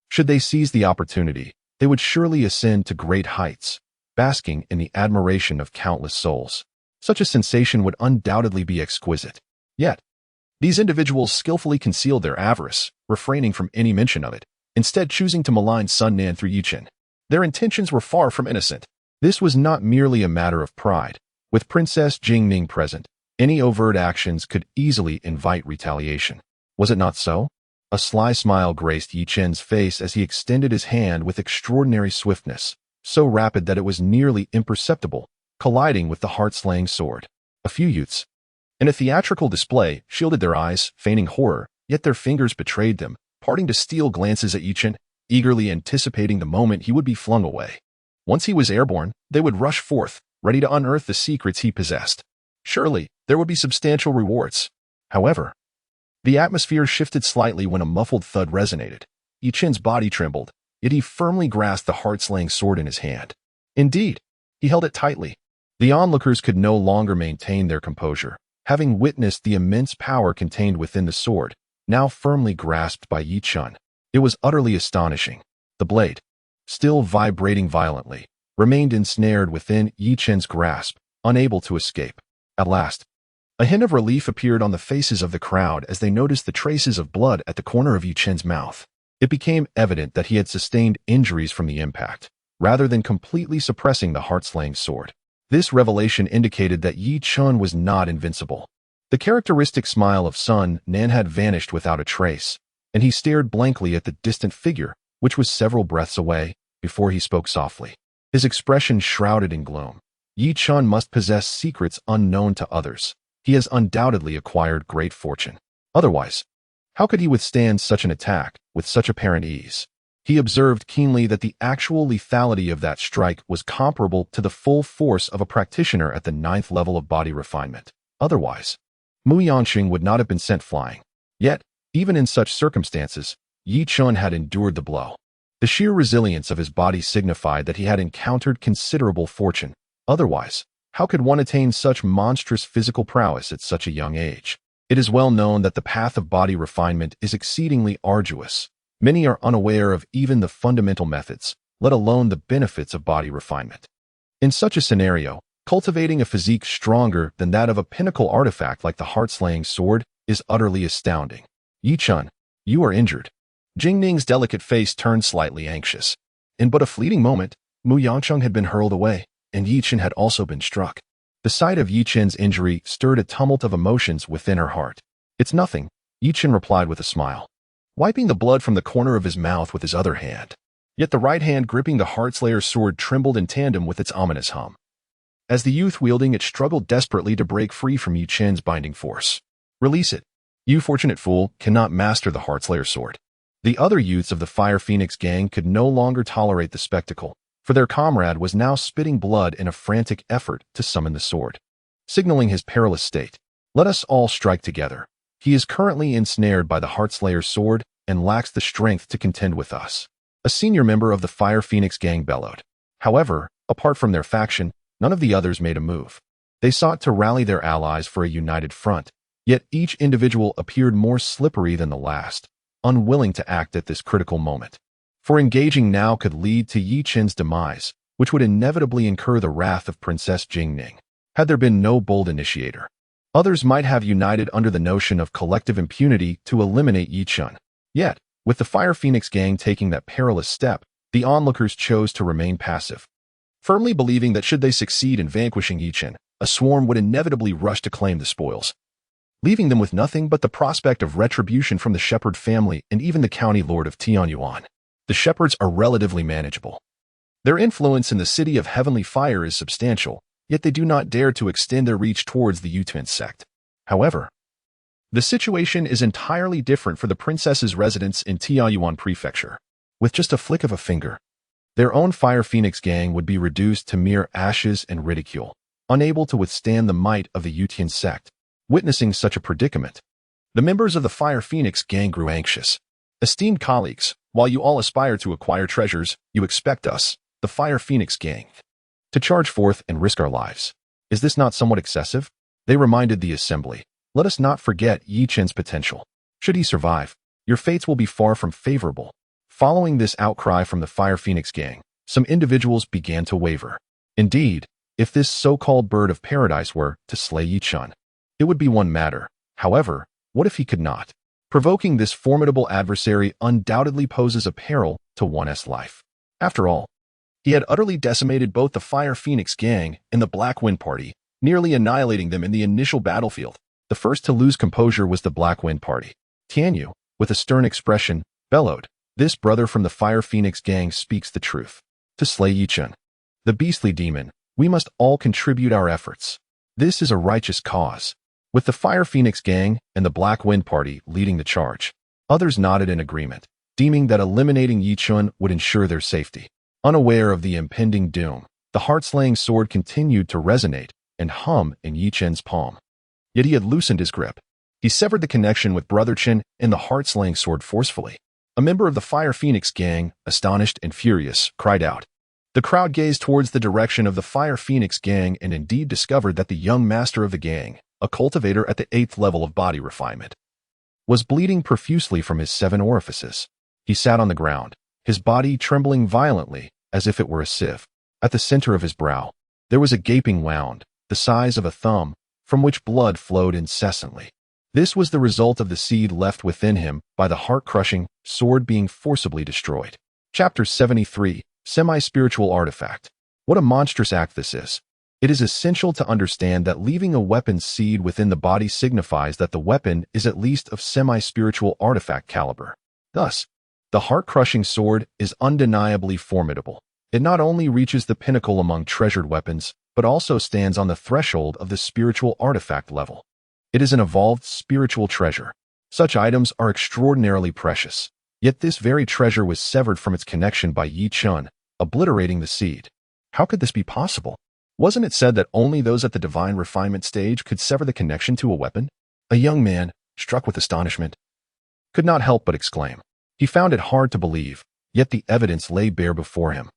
Should they seize the opportunity, they would surely ascend to great heights, basking in the admiration of countless souls. Such a sensation would undoubtedly be exquisite. Yet, these individuals skillfully concealed their avarice, refraining from any mention of it, instead choosing to malign Sun Nan through Yi Chen. Their intentions were far from innocent. This was not merely a matter of pride. With Princess Jingning present, any overt actions could easily invite retaliation. Was it not so? A sly smile graced Yi Chen's face as he extended his hand with extraordinary swiftness, so rapid that it was nearly imperceptible, colliding with the heart-slaying sword. A few youths, in a theatrical display, shielded their eyes, feigning horror, yet their fingers betrayed them, parting to steal glances at Yi Chen, eagerly anticipating the moment he would be flung away. Once he was airborne, they would rush forth, ready to unearth the secrets he possessed. Surely, there would be substantial rewards. However, the atmosphere shifted slightly when a muffled thud resonated. Yi Chen's body trembled, yet he firmly grasped the heart-slaying sword in his hand. Indeed, he held it tightly. The onlookers could no longer maintain their composure, having witnessed the immense power contained within the sword, now firmly grasped by Yi Chen. It was utterly astonishing. The blade, still vibrating violently, remained ensnared within Yi Chen's grasp, unable to escape. At last, a hint of relief appeared on the faces of the crowd as they noticed the traces of blood at the corner of Yi Chen's mouth. It became evident that he had sustained injuries from the impact, rather than completely suppressing the heart-slaying sword. This revelation indicated that Yi Chen was not invincible. The characteristic smile of Sun Nan had vanished without a trace, and he stared blankly at the distant figure, which was several breaths away, before he spoke softly. His expression shrouded in gloom. Yi Chen must possess secrets unknown to others. He has undoubtedly acquired great fortune. Otherwise, how could he withstand such an attack with such apparent ease? He observed keenly that the actual lethality of that strike was comparable to the full force of a practitioner at the 9th level of body refinement. Otherwise, Mu Yanxing would not have been sent flying. Yet, even in such circumstances, Yi Chen had endured the blow. The sheer resilience of his body signified that he had encountered considerable fortune. Otherwise, how could one attain such monstrous physical prowess at such a young age? It is well known that the path of body refinement is exceedingly arduous. Many are unaware of even the fundamental methods, let alone the benefits of body refinement. In such a scenario, cultivating a physique stronger than that of a pinnacle artifact like the heart-slaying sword is utterly astounding. Yi Chen, you are injured. Jingning's delicate face turned slightly anxious. In but a fleeting moment, Mu Yancheng had been hurled away, and Yi Chen had also been struck. The sight of Yi Chen's injury stirred a tumult of emotions within her heart. It's nothing, Yi Chen replied with a smile, wiping the blood from the corner of his mouth with his other hand. Yet the right hand gripping the Heartslayer's sword trembled in tandem with its ominous hum. As the youth wielding it struggled desperately to break free from Yi Chen's binding force. Release it. You fortunate fool cannot master the Heartslayer's sword. The other youths of the Fire Phoenix gang could no longer tolerate the spectacle, for their comrade was now spitting blood in a frantic effort to summon the sword. Signaling his perilous state, let us all strike together. He is currently ensnared by the Heartslayer's sword and lacks the strength to contend with us. A senior member of the Fire Phoenix gang bellowed. However, apart from their faction, none of the others made a move. They sought to rally their allies for a united front, yet each individual appeared more slippery than the last, unwilling to act at this critical moment. For engaging now could lead to Yi Chen's demise, which would inevitably incur the wrath of Princess Jingning. Had there been no bold initiator, others might have united under the notion of collective impunity to eliminate Yi Chen. Yet, with the Fire Phoenix gang taking that perilous step, the onlookers chose to remain passive, firmly believing that should they succeed in vanquishing Yi Chen, a swarm would inevitably rush to claim the spoils, leaving them with nothing but the prospect of retribution from the Shepherd family and even the county lord of Tianyuan. The Shepherds are relatively manageable. Their influence in the city of Heavenly Fire is substantial, yet they do not dare to extend their reach towards the Yutman sect. However, the situation is entirely different for the princess's residence in Tianyuan Prefecture. With just a flick of a finger, their own Fire Phoenix gang would be reduced to mere ashes and ridicule, unable to withstand the might of the Yutian sect. Witnessing such a predicament, The members of the Fire Phoenix gang grew anxious. Esteemed colleagues, while you all aspire to acquire treasures, you expect us, the Fire Phoenix gang, to charge forth and risk our lives. Is this not somewhat excessive? They reminded the assembly. Let us not forget Yi Chen's potential. Should he survive, your fates will be far from favorable. Following this outcry from the Fire Phoenix gang, some individuals began to waver. Indeed, if this so-called bird of paradise were to slay Yi Chen, it would be one matter. However, what if he could not? Provoking this formidable adversary undoubtedly poses a peril to one's life. After all, he had utterly decimated both the Fire Phoenix gang and the Black Wind Party, nearly annihilating them in the initial battlefield. The first to lose composure was the Black Wind Party. Tianyu, with a stern expression, bellowed, "This brother from the Fire Phoenix gang speaks the truth. To slay Yi Chen, the beastly demon, we must all contribute our efforts. This is a righteous cause." With the Fire Phoenix gang and the Black Wind Party leading the charge, others nodded in agreement, deeming that eliminating Yi Chen would ensure their safety. Unaware of the impending doom, the heart-slaying sword continued to resonate and hum in Yi Chen's palm. Yet he had loosened his grip. He severed the connection with Brother Chen and the heart-slaying sword forcefully. A member of the Fire Phoenix gang, astonished and furious, cried out. The crowd gazed towards the direction of the Fire Phoenix gang and indeed discovered that the young master of the gang, a cultivator at the 8th level of body refinement, was bleeding profusely from his 7 orifices. He sat on the ground, his body trembling violently as if it were a sieve. At the center of his brow, there was a gaping wound, the size of a thumb, from which blood flowed incessantly. This was the result of the seed left within him by the heart-crushing sword being forcibly destroyed. Chapter 73, Semi-Spiritual Artifact. What a monstrous act this is. It is essential to understand that leaving a weapon's seed within the body signifies that the weapon is at least of semi-spiritual artifact caliber. Thus, the heart-crushing sword is undeniably formidable. It not only reaches the pinnacle among treasured weapons, but also stands on the threshold of the spiritual artifact level. It is an evolved spiritual treasure. Such items are extraordinarily precious. Yet this very treasure was severed from its connection by Yi Chen, obliterating the seed. How could this be possible? Wasn't it said that only those at the divine refinement stage could sever the connection to a weapon? A young man, struck with astonishment, could not help but exclaim. He found it hard to believe, yet the evidence lay bare before him.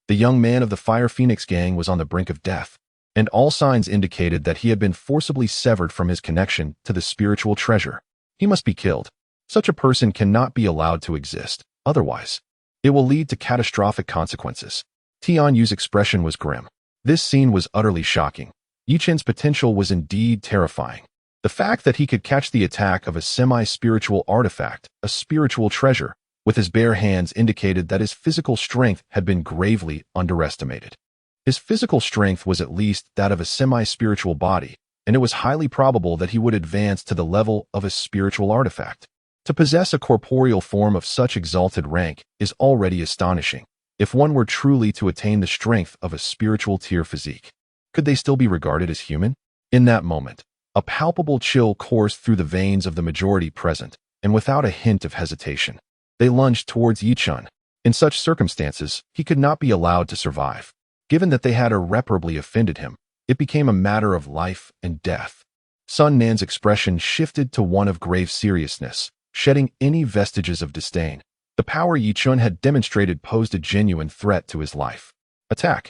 The young man of the Fire Phoenix gang was on the brink of death, and all signs indicated that he had been forcibly severed from his connection to the spiritual treasure. He must be killed. Such a person cannot be allowed to exist, otherwise, it will lead to catastrophic consequences. Tianyu's expression was grim. This scene was utterly shocking. Yi Chen's potential was indeed terrifying. The fact that he could catch the attack of a semi-spiritual artifact, a spiritual treasure, with his bare hands indicated that his physical strength had been gravely underestimated. His physical strength was at least that of a semi-spiritual body, and it was highly probable that he would advance to the level of a spiritual artifact. To possess a corporeal form of such exalted rank is already astonishing. If one were truly to attain the strength of a spiritual tier physique, could they still be regarded as human? In that moment, a palpable chill coursed through the veins of the majority present, and without a hint of hesitation, they lunged towards Yi Chen. In such circumstances, he could not be allowed to survive. Given that they had irreparably offended him, it became a matter of life and death. Sun Nan's expression shifted to one of grave seriousness, shedding any vestiges of disdain. The power Yi Chen had demonstrated posed a genuine threat to his life. Attack!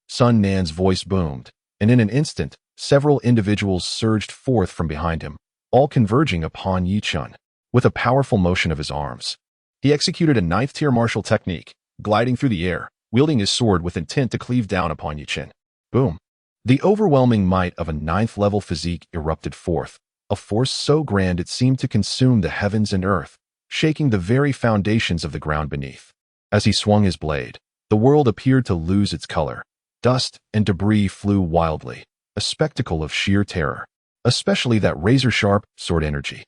Sun Nan's voice boomed, and in an instant, several individuals surged forth from behind him, all converging upon Yi Chen. With a powerful motion of his arms, he executed a 9th-tier martial technique, gliding through the air, wielding his sword with intent to cleave down upon Yi Chen. Boom! The overwhelming might of a 9th-level physique erupted forth, a force so grand it seemed to consume the heavens and earth, shaking the very foundations of the ground beneath. As he swung his blade, the world appeared to lose its color. Dust and debris flew wildly, a spectacle of sheer terror, especially that razor-sharp sword energy.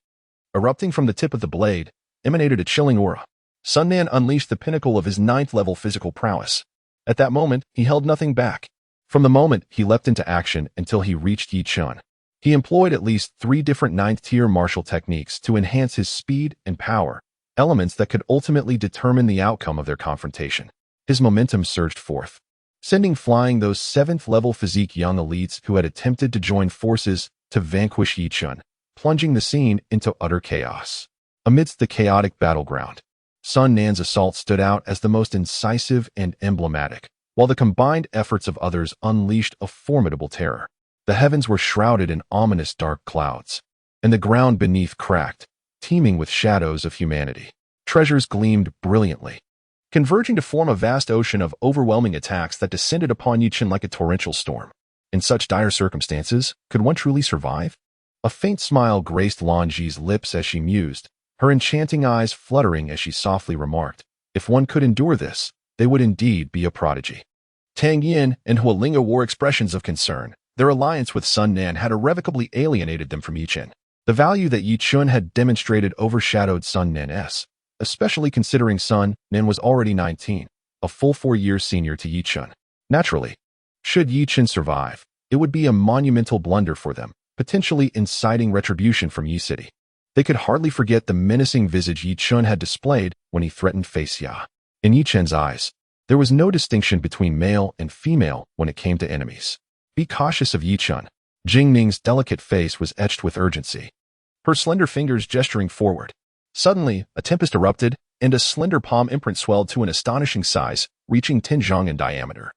Erupting from the tip of the blade, emanated a chilling aura. Sun Nan unleashed the pinnacle of his 9th-level physical prowess. At that moment, he held nothing back. From the moment he leapt into action until he reached Yi Chen, he employed at least 3 different 9th-tier martial techniques to enhance his speed and power, elements that could ultimately determine the outcome of their confrontation. His momentum surged forth, sending flying those 7th-level physique young elites who had attempted to join forces to vanquish Yi Chen. plunging the scene into utter chaos. Amidst the chaotic battleground, Sun Nan's assault stood out as the most incisive and emblematic, while the combined efforts of others unleashed a formidable terror. The heavens were shrouded in ominous dark clouds, and the ground beneath cracked, teeming with shadows of humanity. Treasures gleamed brilliantly, converging to form a vast ocean of overwhelming attacks that descended upon Chen like a torrential storm. In such dire circumstances, could one truly survive? A faint smile graced Lanji's lips as she mused, her enchanting eyes fluttering as she softly remarked, if one could endure this, they would indeed be a prodigy. Tang Yin and Hualinga wore expressions of concern. Their alliance with Sun Nan had irrevocably alienated them from Chen. The value that Chen had demonstrated overshadowed Sun Nan's, especially considering Sun Nan was already 19, a full 4 years senior to Chen. Naturally, should Chen survive, it would be a monumental blunder for them, potentially inciting retribution from Yi City. They could hardly forget the menacing visage Chen had displayed when he threatened face Ya. In Chen's eyes, there was no distinction between male and female when it came to enemies. Be cautious of Chen. Jing Ning's delicate face was etched with urgency, her slender fingers gesturing forward. Suddenly, a tempest erupted, and a slender palm imprint swelled to an astonishing size, reaching 10 zhang in diameter,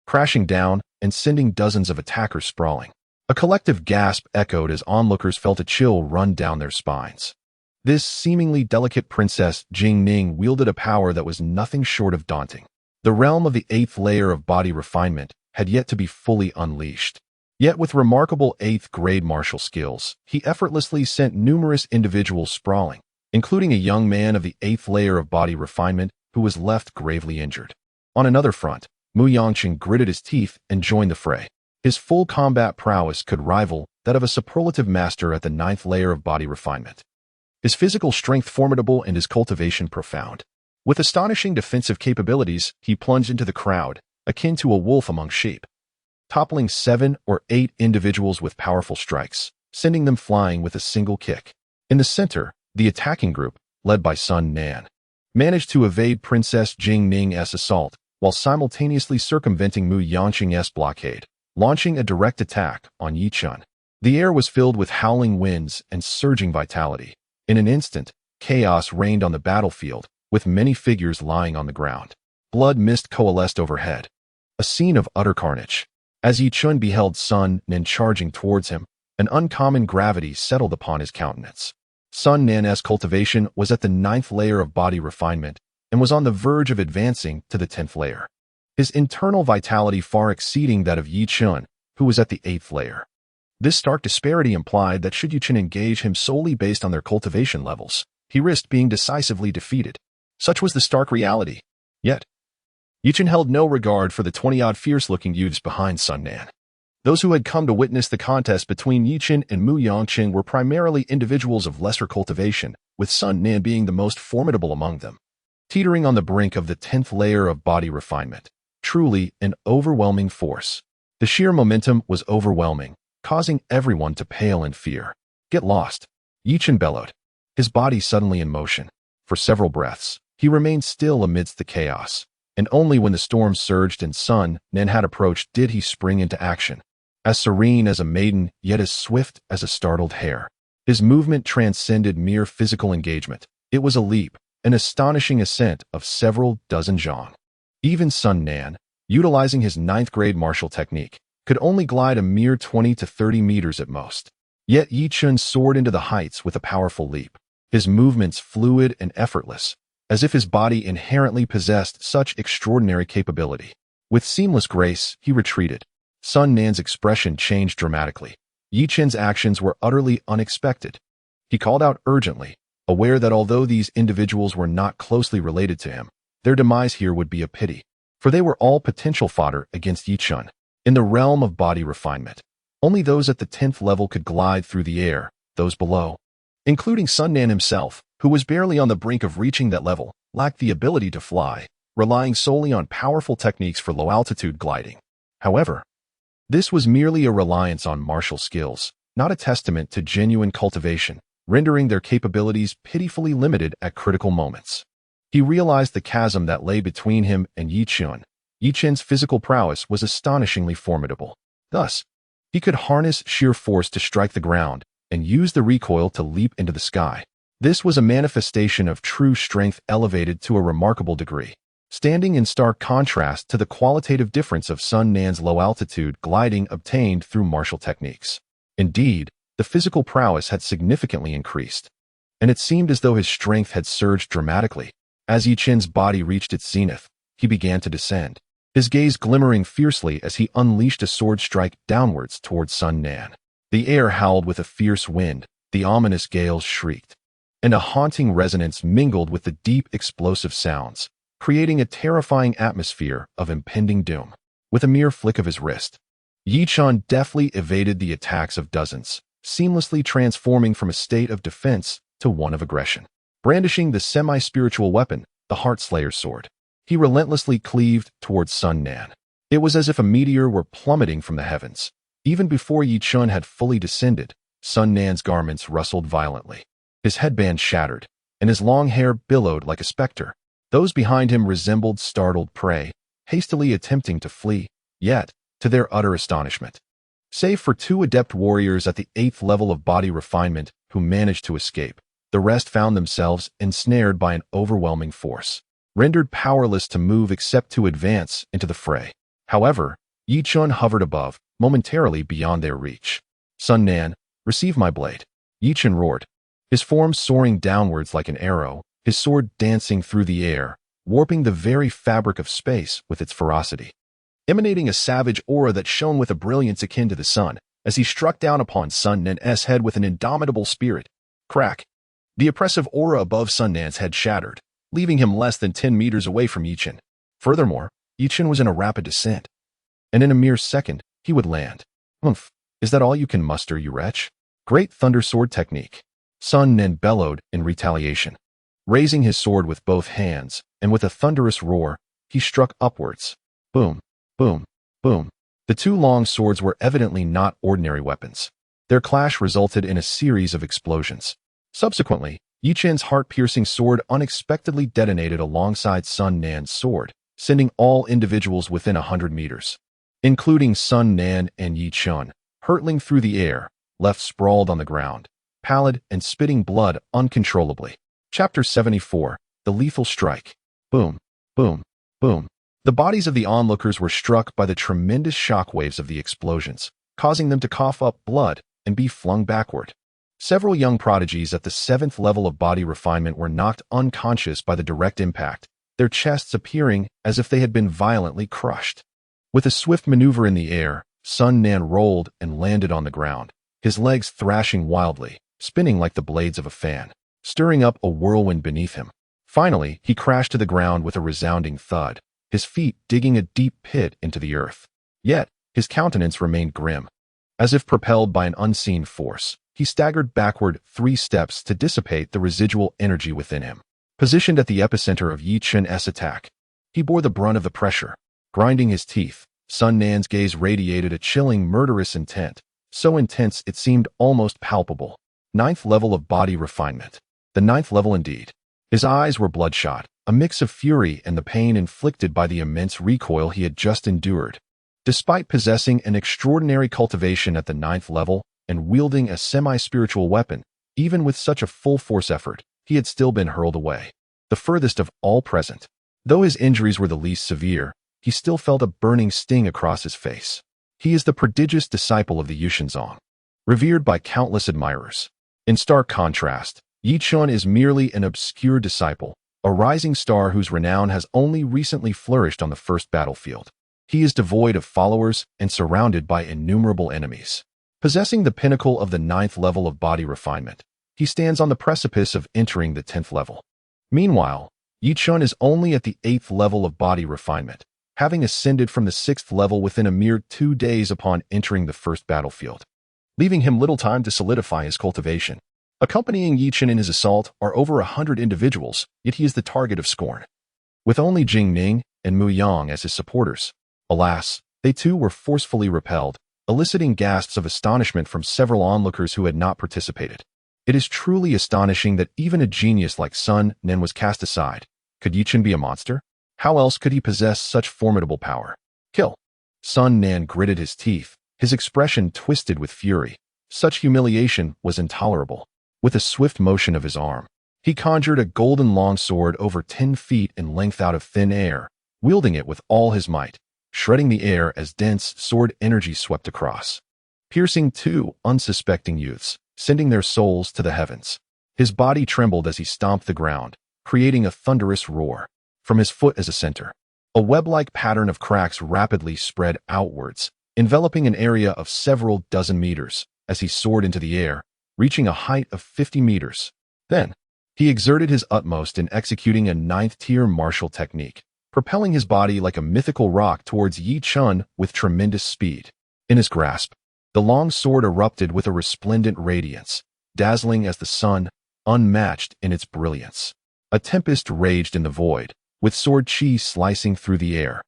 crashing down and sending dozens of attackers sprawling. A collective gasp echoed as onlookers felt a chill run down their spines. This seemingly delicate princess Jing Ning wielded a power that was nothing short of daunting. The realm of the 8th layer of body refinement had yet to be fully unleashed. Yet with remarkable 8th grade martial skills, he effortlessly sent numerous individuals sprawling, including a young man of the 8th layer of body refinement who was left gravely injured. On another front, Mu Yangqing gritted his teeth and joined the fray. His full combat prowess could rival that of a superlative master at the 9th layer of body refinement. His physical strength formidable and his cultivation profound. With astonishing defensive capabilities, he plunged into the crowd, akin to a wolf among sheep, toppling 7 or 8 individuals with powerful strikes, sending them flying with a single kick. In the center, the attacking group, led by Sun Nan, managed to evade Princess Jing Ning's assault while simultaneously circumventing Mu Yangqing's blockade, launching a direct attack on Chen. The air was filled with howling winds and surging vitality. In an instant, chaos reigned on the battlefield, with many figures lying on the ground. Blood mist coalesced overhead, a scene of utter carnage. As Chen beheld Sun Nan charging towards him, an uncommon gravity settled upon his countenance. Sun Nan's cultivation was at the 9th layer of body refinement and was on the verge of advancing to the 10th layer, his internal vitality far exceeding that of Chen, who was at the 8th layer. This stark disparity implied that should Chen engage him solely based on their cultivation levels, he risked being decisively defeated. Such was the stark reality. Yet, Chen held no regard for the 20-odd fierce-looking youths behind Sun Nan. Those who had come to witness the contest between Chen and Mu Yangqing were primarily individuals of lesser cultivation, with Sun Nan being the most formidable among them. Teetering on the brink of the 10th layer of body refinement, truly an overwhelming force. The sheer momentum was overwhelming, causing everyone to pale in fear. Get lost, Chen bellowed, his body suddenly in motion. For several breaths, he remained still amidst the chaos, and only when the storm surged and Sun Nan had approached did he spring into action. As serene as a maiden, yet as swift as a startled hare. His movement transcended mere physical engagement. It was a leap, an astonishing ascent of several dozen zhang. Even Sun Nan, utilizing his 9th grade martial technique, could only glide a mere 20 to 30 meters at most. Yet Chen soared into the heights with a powerful leap, his movements fluid and effortless, as if his body inherently possessed such extraordinary capability. With seamless grace, he retreated. Sun Nan's expression changed dramatically. Chen's actions were utterly unexpected. He called out urgently, aware that although these individuals were not closely related to him, their demise here would be a pity, for they were all potential fodder against Chen. In the realm of body refinement, only those at the 10th level could glide through the air, those below, including Sun Nan himself, who was barely on the brink of reaching that level, lacked the ability to fly, relying solely on powerful techniques for low-altitude gliding. However, this was merely a reliance on martial skills, not a testament to genuine cultivation, rendering their capabilities pitifully limited at critical moments. He realized the chasm that lay between him and Chen. Chen's physical prowess was astonishingly formidable. Thus, he could harness sheer force to strike the ground, and used the recoil to leap into the sky. This was a manifestation of true strength elevated to a remarkable degree, standing in stark contrast to the qualitative difference of Sun Nan's low-altitude gliding obtained through martial techniques. Indeed, the physical prowess had significantly increased, and it seemed as though his strength had surged dramatically. As Yi Chen's body reached its zenith, he began to descend, his gaze glimmering fiercely as he unleashed a sword strike downwards towards Sun Nan. The air howled with a fierce wind, the ominous gales shrieked, and a haunting resonance mingled with the deep explosive sounds, creating a terrifying atmosphere of impending doom. With a mere flick of his wrist, Yi Chen deftly evaded the attacks of dozens, seamlessly transforming from a state of defense to one of aggression. Brandishing the semi-spiritual weapon, the Heartslayer's sword, he relentlessly cleaved towards Sun Nan. It was as if a meteor were plummeting from the heavens. Even before Yi Chen had fully descended, Sun Nan's garments rustled violently. His headband shattered, and his long hair billowed like a specter. Those behind him resembled startled prey, hastily attempting to flee, yet, to their utter astonishment, save for 2 adept warriors at the 8th level of body refinement who managed to escape, the rest found themselves ensnared by an overwhelming force, rendered powerless to move except to advance into the fray. However, Yi Chen hovered above, momentarily beyond their reach. "Sun Nan, receive my blade," Yi Chen roared, his form soaring downwards like an arrow, his sword dancing through the air, warping the very fabric of space with its ferocity. Emanating a savage aura that shone with a brilliance akin to the sun, as he struck down upon Sun Nan's head with an indomitable spirit. Crack! The oppressive aura above Sun Nan's head shattered, leaving him less than 10 meters away from Yi Chen. Furthermore, Yi Chen was in a rapid descent, and in a mere second, he would land. "Humph, is that all you can muster, you wretch?" Great Thunder Sword Technique. Sun Nan bellowed in retaliation. Raising his sword with both hands, and with a thunderous roar, he struck upwards. Boom, boom, boom. The 2 long swords were evidently not ordinary weapons. Their clash resulted in a series of explosions. Subsequently, Yi Chen's heart-piercing sword unexpectedly detonated alongside Sun Nan's sword, sending all individuals within 100 meters, including Sun Nan and Yi Chen, hurtling through the air, left sprawled on the ground, pallid and spitting blood uncontrollably. Chapter 74, The Lethal Strike. Boom, boom, boom. The bodies of the onlookers were struck by the tremendous shockwaves of the explosions, causing them to cough up blood and be flung backward. Several young prodigies at the 7th level of body refinement were knocked unconscious by the direct impact, their chests appearing as if they had been violently crushed. With a swift maneuver in the air, Sun Nan rolled and landed on the ground, his legs thrashing wildly, spinning like the blades of a fan, stirring up a whirlwind beneath him. Finally, he crashed to the ground with a resounding thud, his feet digging a deep pit into the earth. Yet, his countenance remained grim. As if propelled by an unseen force, he staggered backward 3 steps to dissipate the residual energy within him. Positioned at the epicenter of Yi Chen's attack, he bore the brunt of the pressure. Grinding his teeth, Sun Nan's gaze radiated a chilling, murderous intent, so intense it seemed almost palpable. 9th level of body refinement. The 9th level indeed. His eyes were bloodshot, a mix of fury and the pain inflicted by the immense recoil he had just endured. Despite possessing an extraordinary cultivation at the 9th level and wielding a semi-spiritual weapon, even with such a full-force effort, he had still been hurled away, the furthest of all present. Though his injuries were the least severe, he still felt a burning sting across his face. He is the prodigious disciple of the Yushenzong, revered by countless admirers. In stark contrast, Yi Chen is merely an obscure disciple, a rising star whose renown has only recently flourished on the first battlefield. He is devoid of followers and surrounded by innumerable enemies. Possessing the pinnacle of the 9th level of body refinement, he stands on the precipice of entering the 10th level. Meanwhile, Yi Chen is only at the 8th level of body refinement, having ascended from the 6th level within a mere 2 days upon entering the first battlefield, leaving him little time to solidify his cultivation. Accompanying Yi Chen in his assault are over 100 individuals, yet he is the target of scorn, with only Jing Ning and Mu Yang as his supporters. Alas, they too were forcefully repelled, eliciting gasps of astonishment from several onlookers who had not participated. It is truly astonishing that even a genius like Sun Nan was cast aside. Could Yi Chen be a monster? How else could he possess such formidable power? Kill! Sun Nan gritted his teeth, his expression twisted with fury. Such humiliation was intolerable. With a swift motion of his arm, he conjured a golden longsword over 10 feet in length out of thin air, wielding it with all his might, shredding the air as dense sword energy swept across, piercing 2 unsuspecting youths, sending their souls to the heavens. His body trembled as he stomped the ground, creating a thunderous roar. From his foot as a center, a web-like pattern of cracks rapidly spread outwards, enveloping an area of several dozen meters as he soared into the air, reaching a height of 50 meters. Then, he exerted his utmost in executing a 9th-tier martial technique, propelling his body like a mythical rock towards Yi Chen with tremendous speed. In his grasp, the long sword erupted with a resplendent radiance, dazzling as the sun, unmatched in its brilliance. A tempest raged in the void, with sword chi slicing through the air,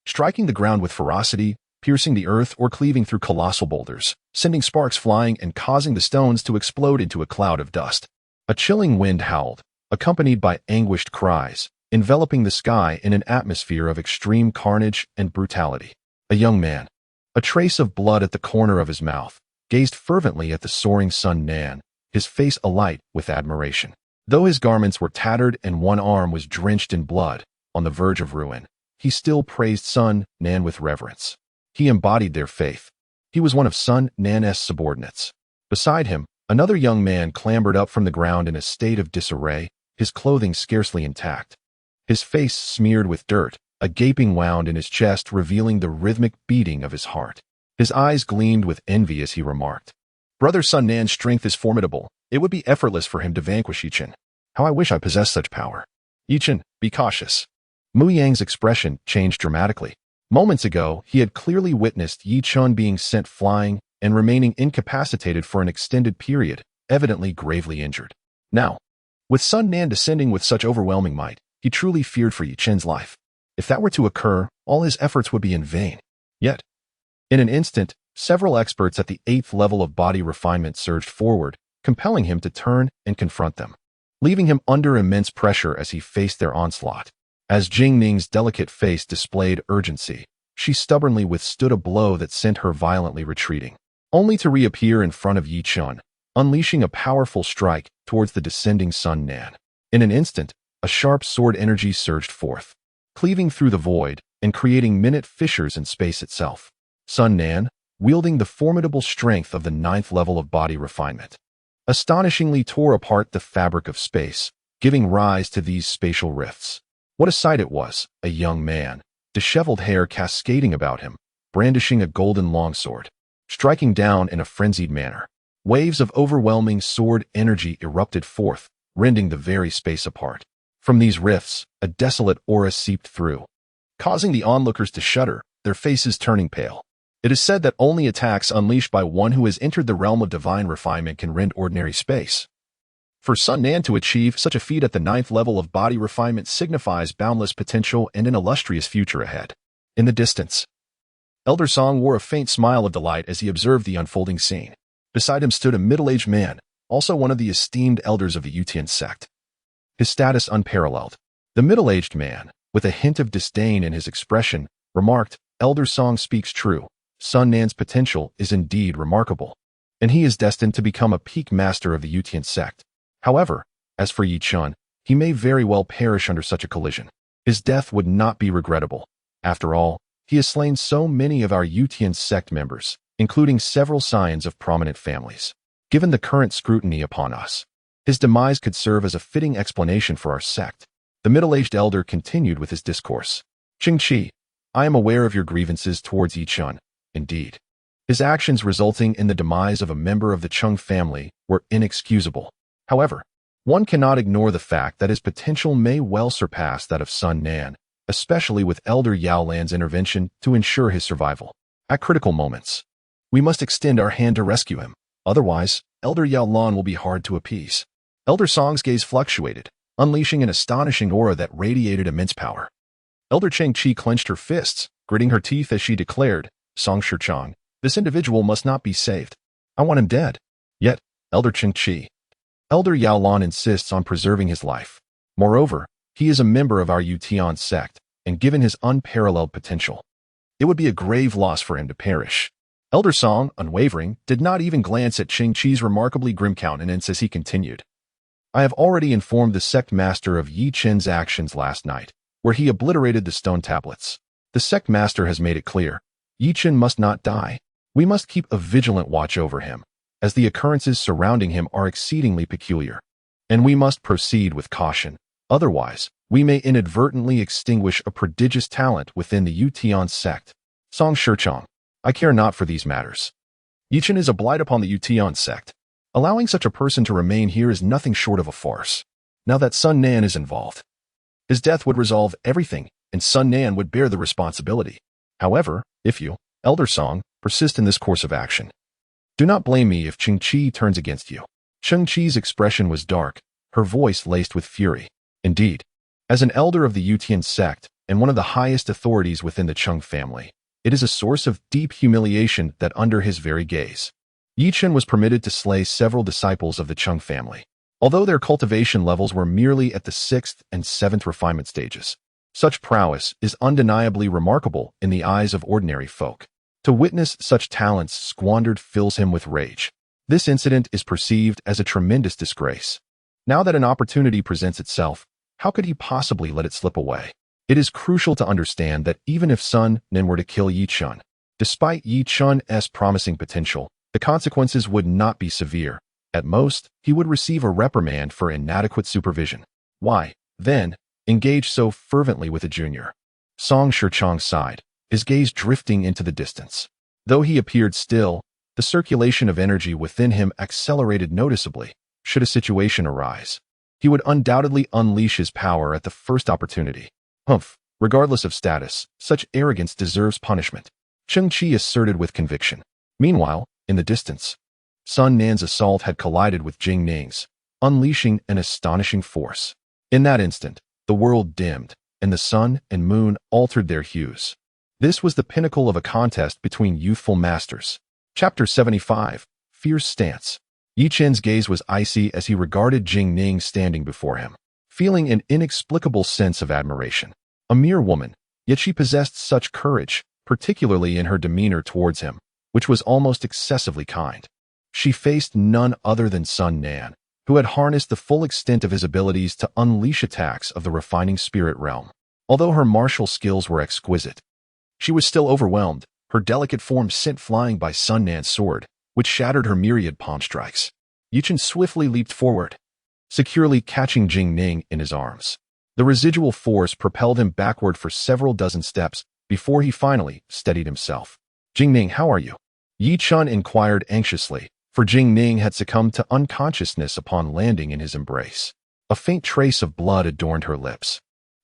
striking the ground with ferocity, piercing the earth or cleaving through colossal boulders, sending sparks flying and causing the stones to explode into a cloud of dust. A chilling wind howled, accompanied by anguished cries, enveloping the sky in an atmosphere of extreme carnage and brutality. A young man, a trace of blood at the corner of his mouth, gazed fervently at the soaring Sun Nan, his face alight with admiration. Though his garments were tattered and one arm was drenched in blood, on the verge of ruin, he still praised Sun Nan with reverence. He embodied their faith. He was one of Sun Nan's subordinates. Beside him, another young man clambered up from the ground in a state of disarray, his clothing scarcely intact. His face smeared with dirt, a gaping wound in his chest revealing the rhythmic beating of his heart. His eyes gleamed with envy as he remarked, "Brother Sun Nan's strength is formidable. It would be effortless for him to vanquish Yi Chen. How I wish I possessed such power. Yi Chen, be cautious." Mu Yang's expression changed dramatically. Moments ago, he had clearly witnessed Yi Chen being sent flying and remaining incapacitated for an extended period, evidently gravely injured. Now, with Sun Nan descending with such overwhelming might, he truly feared for Yi Chen's life. If that were to occur, all his efforts would be in vain. Yet, in an instant, several experts at the 8th level of body refinement surged forward, compelling him to turn and confront them, leaving him under immense pressure as he faced their onslaught. As Jing Ning's delicate face displayed urgency, she stubbornly withstood a blow that sent her violently retreating, only to reappear in front of Yi Chen, unleashing a powerful strike towards the descending Sun Nan. In an instant, a sharp sword energy surged forth, cleaving through the void and creating minute fissures in space itself. Sun Nan, wielding the formidable strength of the 9th level of body refinement, astonishingly tore apart the fabric of space, giving rise to these spatial rifts. What a sight it was, a young man, disheveled hair cascading about him, brandishing a golden longsword, striking down in a frenzied manner. Waves of overwhelming sword energy erupted forth, rending the very space apart. From these rifts, a desolate aura seeped through, causing the onlookers to shudder, their faces turning pale. It is said that only attacks unleashed by one who has entered the realm of divine refinement can rend ordinary space. For Sun Nan to achieve such a feat at the 9th level of body refinement signifies boundless potential and an illustrious future ahead. In the distance, Elder Song wore a faint smile of delight as he observed the unfolding scene. Beside him stood a middle-aged man, also one of the esteemed elders of the Yutian sect. His status unparalleled. The middle-aged man, with a hint of disdain in his expression, remarked, "Elder Song speaks true. Sun Nan's potential is indeed remarkable, and he is destined to become a peak master of the Yutian sect. However, as for Yi Chen, he may very well perish under such a collision. His death would not be regrettable. After all, he has slain so many of our Yutian sect members, including several scions of prominent families. Given the current scrutiny upon us, his demise could serve as a fitting explanation for our sect." The middle-aged elder continued with his discourse. "Qingqi, I am aware of your grievances towards Yi Chen. Indeed, his actions resulting in the demise of a member of the Chung family were inexcusable. However, one cannot ignore the fact that his potential may well surpass that of Sun Nan, especially with Elder Yao Lan's intervention to ensure his survival. At critical moments, we must extend our hand to rescue him. Otherwise, Elder Yao Lan will be hard to appease." Elder Song's gaze fluctuated, unleashing an astonishing aura that radiated immense power. Elder Cheng Qi clenched her fists, gritting her teeth as she declared, "Song Shichang, this individual must not be saved. I want him dead." Yet, Elder Cheng Qi, Elder Yao Lan insists on preserving his life. Moreover, he is a member of our Yutian sect, and given his unparalleled potential, it would be a grave loss for him to perish. Elder Song, unwavering, did not even glance at Qingqi's remarkably grim countenance as he continued. I have already informed the sect master of Yi Chen's actions last night, where he obliterated the stone tablets. The sect master has made it clear. Yi Chen must not die. We must keep a vigilant watch over him, as the occurrences surrounding him are exceedingly peculiar. And we must proceed with caution. Otherwise, we may inadvertently extinguish a prodigious talent within the Yutian sect. Song Shichong, I care not for these matters. Yi Chen is a blight upon the Yutian sect. Allowing such a person to remain here is nothing short of a farce. Now that Sun Nan is involved, his death would resolve everything, and Sun Nan would bear the responsibility. However, if you, Elder Song, persist in this course of action, do not blame me if Qingqi turns against you. Qingqi's expression was dark, her voice laced with fury. Indeed, as an elder of the Yutian sect and one of the highest authorities within the Cheng family, it is a source of deep humiliation that under his very gaze, Yi Chen was permitted to slay several disciples of the Cheng family, although their cultivation levels were merely at the 6th and 7th refinement stages. Such prowess is undeniably remarkable in the eyes of ordinary folk. To witness such talents squandered fills him with rage. This incident is perceived as a tremendous disgrace. Now that an opportunity presents itself, how could he possibly let it slip away? It is crucial to understand that even if Sun Nan were to kill Yi Chen, despite Yi Chen's promising potential, the consequences would not be severe. At most, he would receive a reprimand for inadequate supervision. Why, then, engage so fervently with a junior? Song Shichong sighed, his gaze drifting into the distance. Though he appeared still, the circulation of energy within him accelerated noticeably. Should a situation arise, he would undoubtedly unleash his power at the first opportunity. Humph, regardless of status, such arrogance deserves punishment, Qingqi asserted with conviction. Meanwhile, in the distance, Sun Nan's assault had collided with Jing Ning's, unleashing an astonishing force. In that instant, the world dimmed, and the sun and moon altered their hues. This was the pinnacle of a contest between youthful masters. Chapter 75, Fierce Stance. Yi Chen's gaze was icy as he regarded Jing Ning standing before him, feeling an inexplicable sense of admiration. A mere woman, yet she possessed such courage, particularly in her demeanor towards him, which was almost excessively kind. She faced none other than Sun Nan, who had harnessed the full extent of his abilities to unleash attacks of the refining spirit realm. Although her martial skills were exquisite, she was still overwhelmed, her delicate form sent flying by Sun Nan's sword, which shattered her myriad palm strikes. Yi Chen swiftly leaped forward, securely catching Jing Ning in his arms. The residual force propelled him backward for several dozen steps before he finally steadied himself. Jing Ning, how are you? Yi Chen inquired anxiously, for Jing Ning had succumbed to unconsciousness upon landing in his embrace. A faint trace of blood adorned her lips,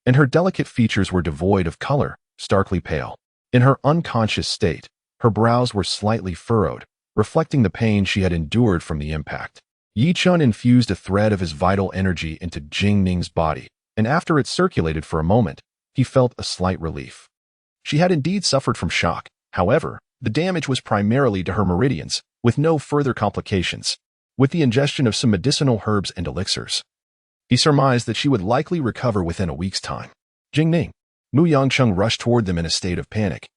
and her delicate features were devoid of color, starkly pale. In her unconscious state, her brows were slightly furrowed, reflecting the pain she had endured from the impact. Yi Chen infused a thread of his vital energy into Jing Ning's body, and after it circulated for a moment, he felt a slight relief. She had indeed suffered from shock. However, the damage was primarily to her meridians, with no further complications. With the ingestion of some medicinal herbs and elixirs, he surmised that she would likely recover within a week's time. Jing Ning, Mu Yangcheng rushed toward them in a state of panic,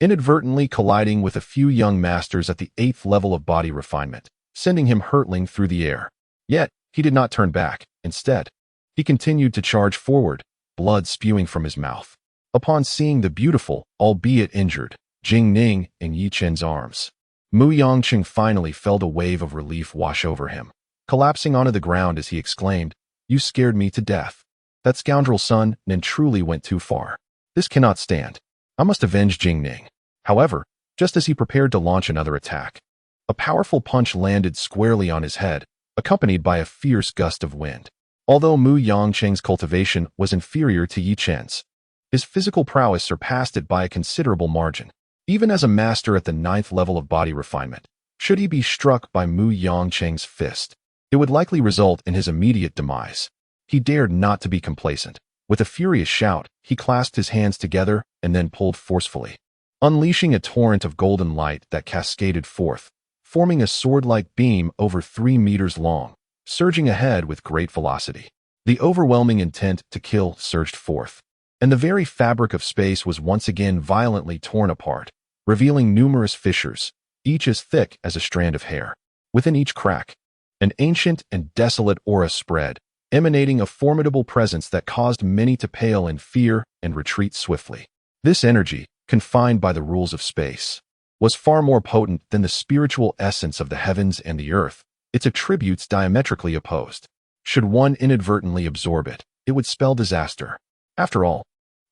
inadvertently colliding with a few young masters at the 8th level of body refinement, sending him hurtling through the air. Yet, he did not turn back. Instead, he continued to charge forward, blood spewing from his mouth. Upon seeing the beautiful, albeit injured, Jing Ning in Yi Chen's arms, Mu Yangcheng finally felt a wave of relief wash over him, collapsing onto the ground as he exclaimed, "You scared me to death. That scoundrel Sun Nan truly went too far. This cannot stand. I must avenge Jing Ning." However, just as he prepared to launch another attack, a powerful punch landed squarely on his head, accompanied by a fierce gust of wind. Although Mu Yangcheng's cultivation was inferior to Yi Chen's, his physical prowess surpassed it by a considerable margin. Even as a master at the 9th level of body refinement, should he be struck by Mu Yangcheng's fist, it would likely result in his immediate demise. He dared not to be complacent. With a furious shout, he clasped his hands together and then pulled forcefully, unleashing a torrent of golden light that cascaded forth, forming a sword-like beam over 3 meters long, surging ahead with great velocity. The overwhelming intent to kill surged forth, and the very fabric of space was once again violently torn apart, revealing numerous fissures, each as thick as a strand of hair. Within each crack, an ancient and desolate aura spread, emanating a formidable presence that caused many to pale in fear and retreat swiftly. This energy, confined by the rules of space, was far more potent than the spiritual essence of the heavens and the earth, its attributes diametrically opposed. Should one inadvertently absorb it, it would spell disaster. After all,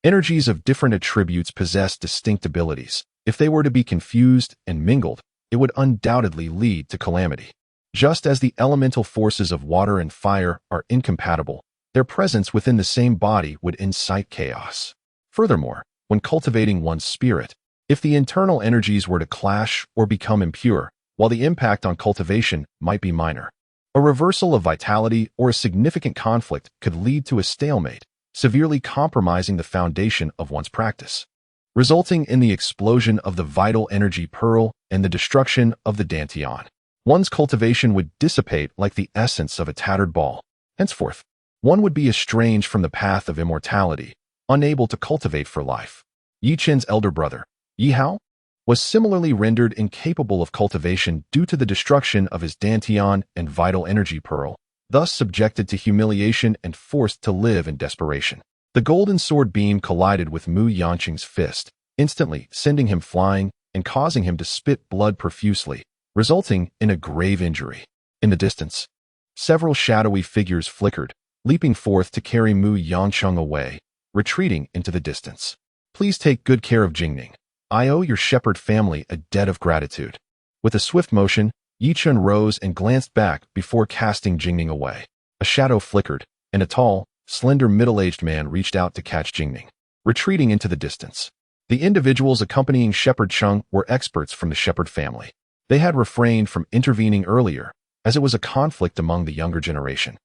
energies of different attributes possess distinct abilities. If they were to be confused and mingled, it would undoubtedly lead to calamity. Just as the elemental forces of water and fire are incompatible, their presence within the same body would incite chaos. Furthermore, when cultivating one's spirit, if the internal energies were to clash or become impure, while the impact on cultivation might be minor, a reversal of vitality or a significant conflict could lead to a stalemate, severely compromising the foundation of one's practice, resulting in the explosion of the vital energy pearl and the destruction of the dantian. One's cultivation would dissipate like the essence of a tattered ball. Henceforth, one would be estranged from the path of immortality, unable to cultivate for life. Yi Chen's elder brother, Yi Hao, was similarly rendered incapable of cultivation due to the destruction of his dantian and vital energy pearl, thus subjected to humiliation and forced to live in desperation. The golden sword beam collided with Mu Yanqing's fist, instantly sending him flying and causing him to spit blood profusely, resulting in a grave injury. In the distance, several shadowy figures flickered, leaping forth to carry Mu Yanqing away, retreating into the distance. Please take good care of Jingning. I owe your shepherd family a debt of gratitude. With a swift motion, Yi Chen rose and glanced back before casting Jingning away. A shadow flickered, and a tall, slender middle-aged man reached out to catch Jingning, retreating into the distance. The individuals accompanying Shepherd Chung were experts from the shepherd family. They had refrained from intervening earlier, as it was a conflict among the younger generation.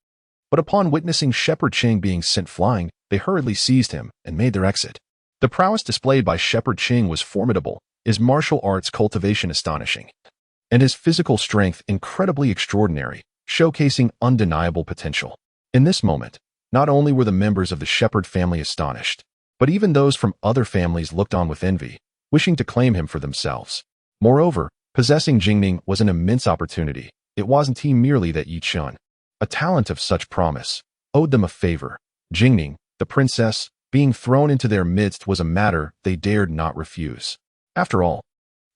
But upon witnessing Shepherd Ching being sent flying, they hurriedly seized him and made their exit. The prowess displayed by Shepherd Ching was formidable, his martial arts cultivation astonishing, and his physical strength incredibly extraordinary, showcasing undeniable potential. In this moment, not only were the members of the shepherd family astonished, but even those from other families looked on with envy, wishing to claim him for themselves. Moreover, possessing Jingning was an immense opportunity. It wasn't merely that Yi Chen, a talent of such promise, owed them a favor. Jingning, the princess, being thrown into their midst was a matter they dared not refuse. After all,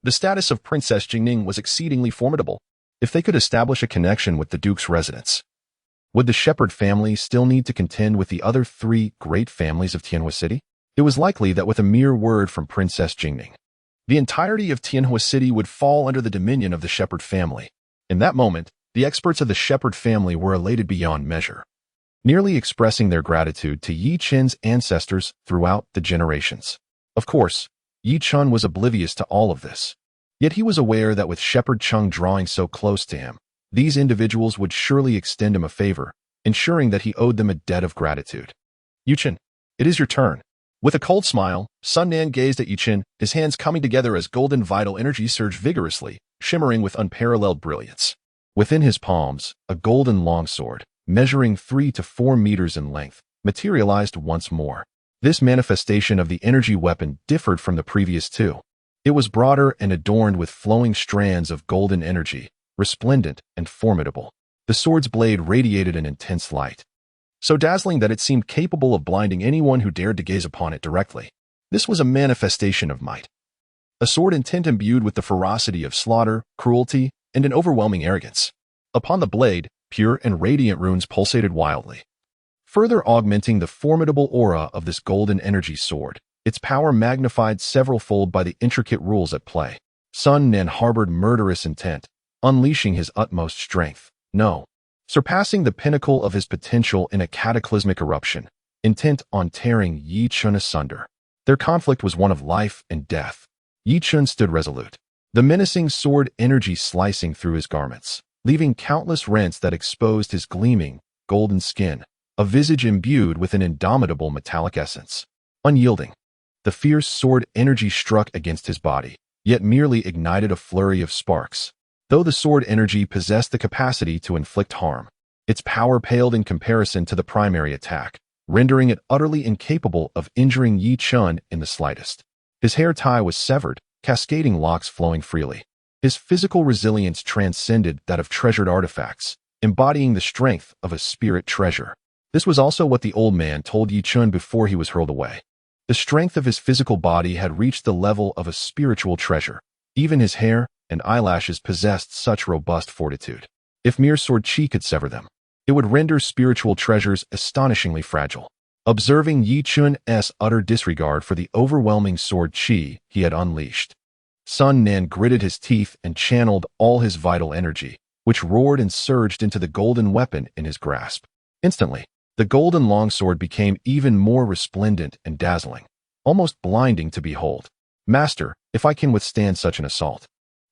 the status of Princess Jingning was exceedingly formidable. If they could establish a connection with the Duke's residence, would the shepherd family still need to contend with the other three great families of Tianhua City? It was likely that with a mere word from Princess Jingning, the entirety of Tianhua City would fall under the dominion of the shepherd family. In that moment, the experts of the shepherd family were elated beyond measure, nearly expressing their gratitude to Yi Chen's ancestors throughout the generations. Of course, Yi Chen was oblivious to all of this. Yet he was aware that with Shepherd Chung drawing so close to him, these individuals would surely extend him a favor, ensuring that he owed them a debt of gratitude. Yi Chen, it is your turn. With a cold smile, Sun Nan gazed at Yi Chen, his hands coming together as golden vital energy surged vigorously, shimmering with unparalleled brilliance. Within his palms, a golden longsword, measuring 3 to 4 meters in length, materialized once more. This manifestation of the energy weapon differed from the previous two. It was broader and adorned with flowing strands of golden energy, resplendent and formidable. The sword's blade radiated an intense light, so dazzling that it seemed capable of blinding anyone who dared to gaze upon it directly. This was a manifestation of might. A sword intent imbued with the ferocity of slaughter, cruelty, and an overwhelming arrogance. Upon the blade, pure and radiant runes pulsated wildly, further augmenting the formidable aura of this golden energy sword, its power magnified several-fold by the intricate rules at play. Sun Nan harbored murderous intent, unleashing his utmost strength. No, surpassing the pinnacle of his potential in a cataclysmic eruption, intent on tearing Yi Chen asunder. Their conflict was one of life and death. Yi Chen stood resolute, the menacing sword energy slicing through his garments, leaving countless rents that exposed his gleaming, golden skin, a visage imbued with an indomitable metallic essence. Unyielding, the fierce sword energy struck against his body, yet merely ignited a flurry of sparks. Though the sword energy possessed the capacity to inflict harm, its power paled in comparison to the primary attack, rendering it utterly incapable of injuring Yi Chen in the slightest. His hair tie was severed, cascading locks flowing freely. His physical resilience transcended that of treasured artifacts, embodying the strength of a spirit treasure. This was also what the old man told Yi Chen before he was hurled away. The strength of his physical body had reached the level of a spiritual treasure. Even his hair and eyelashes possessed such robust fortitude. If mere sword chi could sever them, it would render spiritual treasures astonishingly fragile. Observing Yi Chen's utter disregard for the overwhelming sword chi he had unleashed, Sun Nen gritted his teeth and channeled all his vital energy, which roared and surged into the golden weapon in his grasp. Instantly, the golden longsword became even more resplendent and dazzling, almost blinding to behold. Master, if I can withstand such an assault,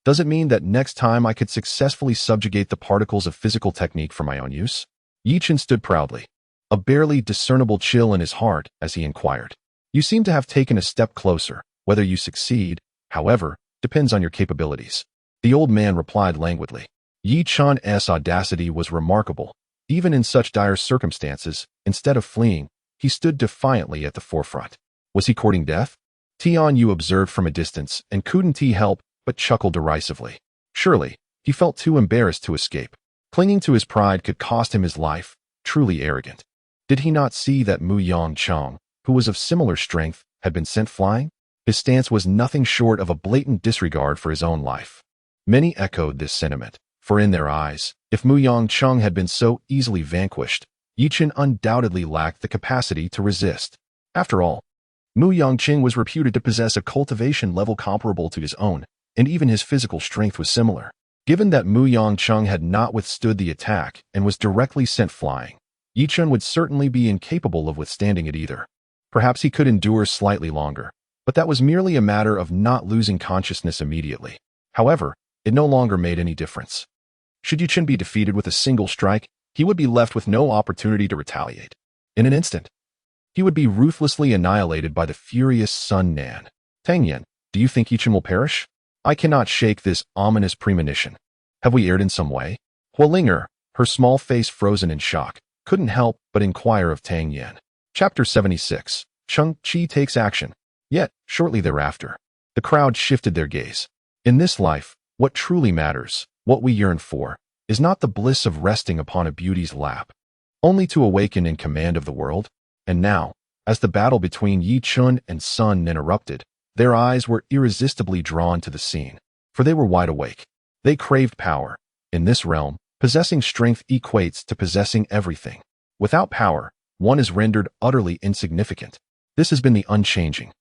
does it mean that next time I could successfully subjugate the particles of physical technique for my own use? Yi Chen stood proudly, a barely discernible chill in his heart as he inquired. You seem to have taken a step closer. Whether you succeed, however, depends on your capabilities. The old man replied languidly. Yi Chen's audacity was remarkable. Even in such dire circumstances, instead of fleeing, he stood defiantly at the forefront. Was he courting death? Tian Yu observed from a distance and couldn't help but chuckle derisively. Surely, he felt too embarrassed to escape. Clinging to his pride could cost him his life, truly arrogant. Did he not see that Mu Yongcheng, who was of similar strength, had been sent flying? His stance was nothing short of a blatant disregard for his own life. Many echoed this sentiment, for in their eyes, if Mu Yongcheng had been so easily vanquished, Yi Chen undoubtedly lacked the capacity to resist. After all, Mu Yongcheng was reputed to possess a cultivation level comparable to his own, and even his physical strength was similar. Given that Mu Yongcheng had not withstood the attack and was directly sent flying, Yi Chen would certainly be incapable of withstanding it either. Perhaps he could endure slightly longer, but that was merely a matter of not losing consciousness immediately. However, it no longer made any difference. Should Yi Chen be defeated with a single strike, he would be left with no opportunity to retaliate. In an instant, he would be ruthlessly annihilated by the furious Sun Nan. Tang Yen, do you think Yi Chen will perish? I cannot shake this ominous premonition. Have we erred in some way? Hualinger, her small face frozen in shock, couldn't help but inquire of Tang Yen. Chapter 76. Cheng Qi takes action. Yet, shortly thereafter, the crowd shifted their gaze. In this life, what truly matters, what we yearn for, is not the bliss of resting upon a beauty's lap, only to awaken in command of the world. And now, as the battle between Yi Chen and Sun Nen erupted, their eyes were irresistibly drawn to the scene, for they were wide awake. They craved power. In this realm, possessing strength equates to possessing everything. Without power, one is rendered utterly insignificant. This has been the unchanging,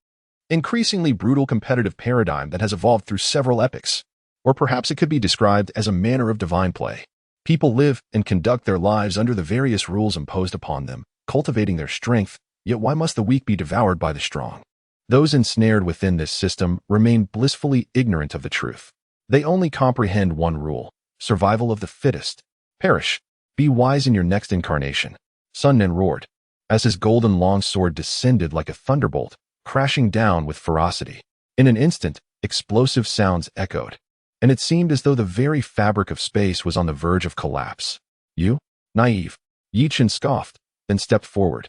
increasingly brutal competitive paradigm that has evolved through several epochs. Or perhaps it could be described as a manner of divine play. People live and conduct their lives under the various rules imposed upon them, cultivating their strength, yet why must the weak be devoured by the strong? Those ensnared within this system remain blissfully ignorant of the truth. They only comprehend one rule: survival of the fittest. Perish. Be wise in your next incarnation. Sun Nen roared, as his golden longsword descended like a thunderbolt, crashing down with ferocity. In an instant, explosive sounds echoed, and it seemed as though the very fabric of space was on the verge of collapse. You? Naive. Yi Chen scoffed, then stepped forward,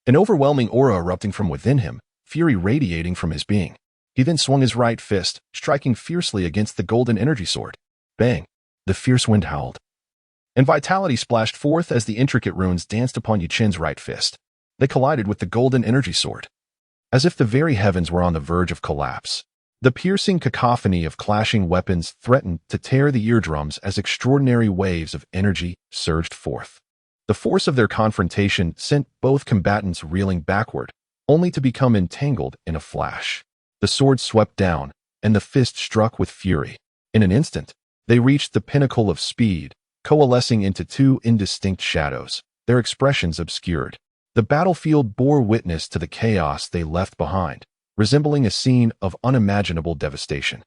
an overwhelming aura erupting from within him, fury radiating from his being. He then swung his right fist, striking fiercely against the golden energy sword. Bang! The fierce wind howled, and vitality splashed forth as the intricate runes danced upon Yi Chen's right fist. They collided with the golden energy sword, as if the very heavens were on the verge of collapse. The piercing cacophony of clashing weapons threatened to tear the eardrums as extraordinary waves of energy surged forth. The force of their confrontation sent both combatants reeling backward, only to become entangled in a flash. The sword swept down, and the fist struck with fury. In an instant, they reached the pinnacle of speed, coalescing into two indistinct shadows, their expressions obscured. The battlefield bore witness to the chaos they left behind, resembling a scene of unimaginable devastation.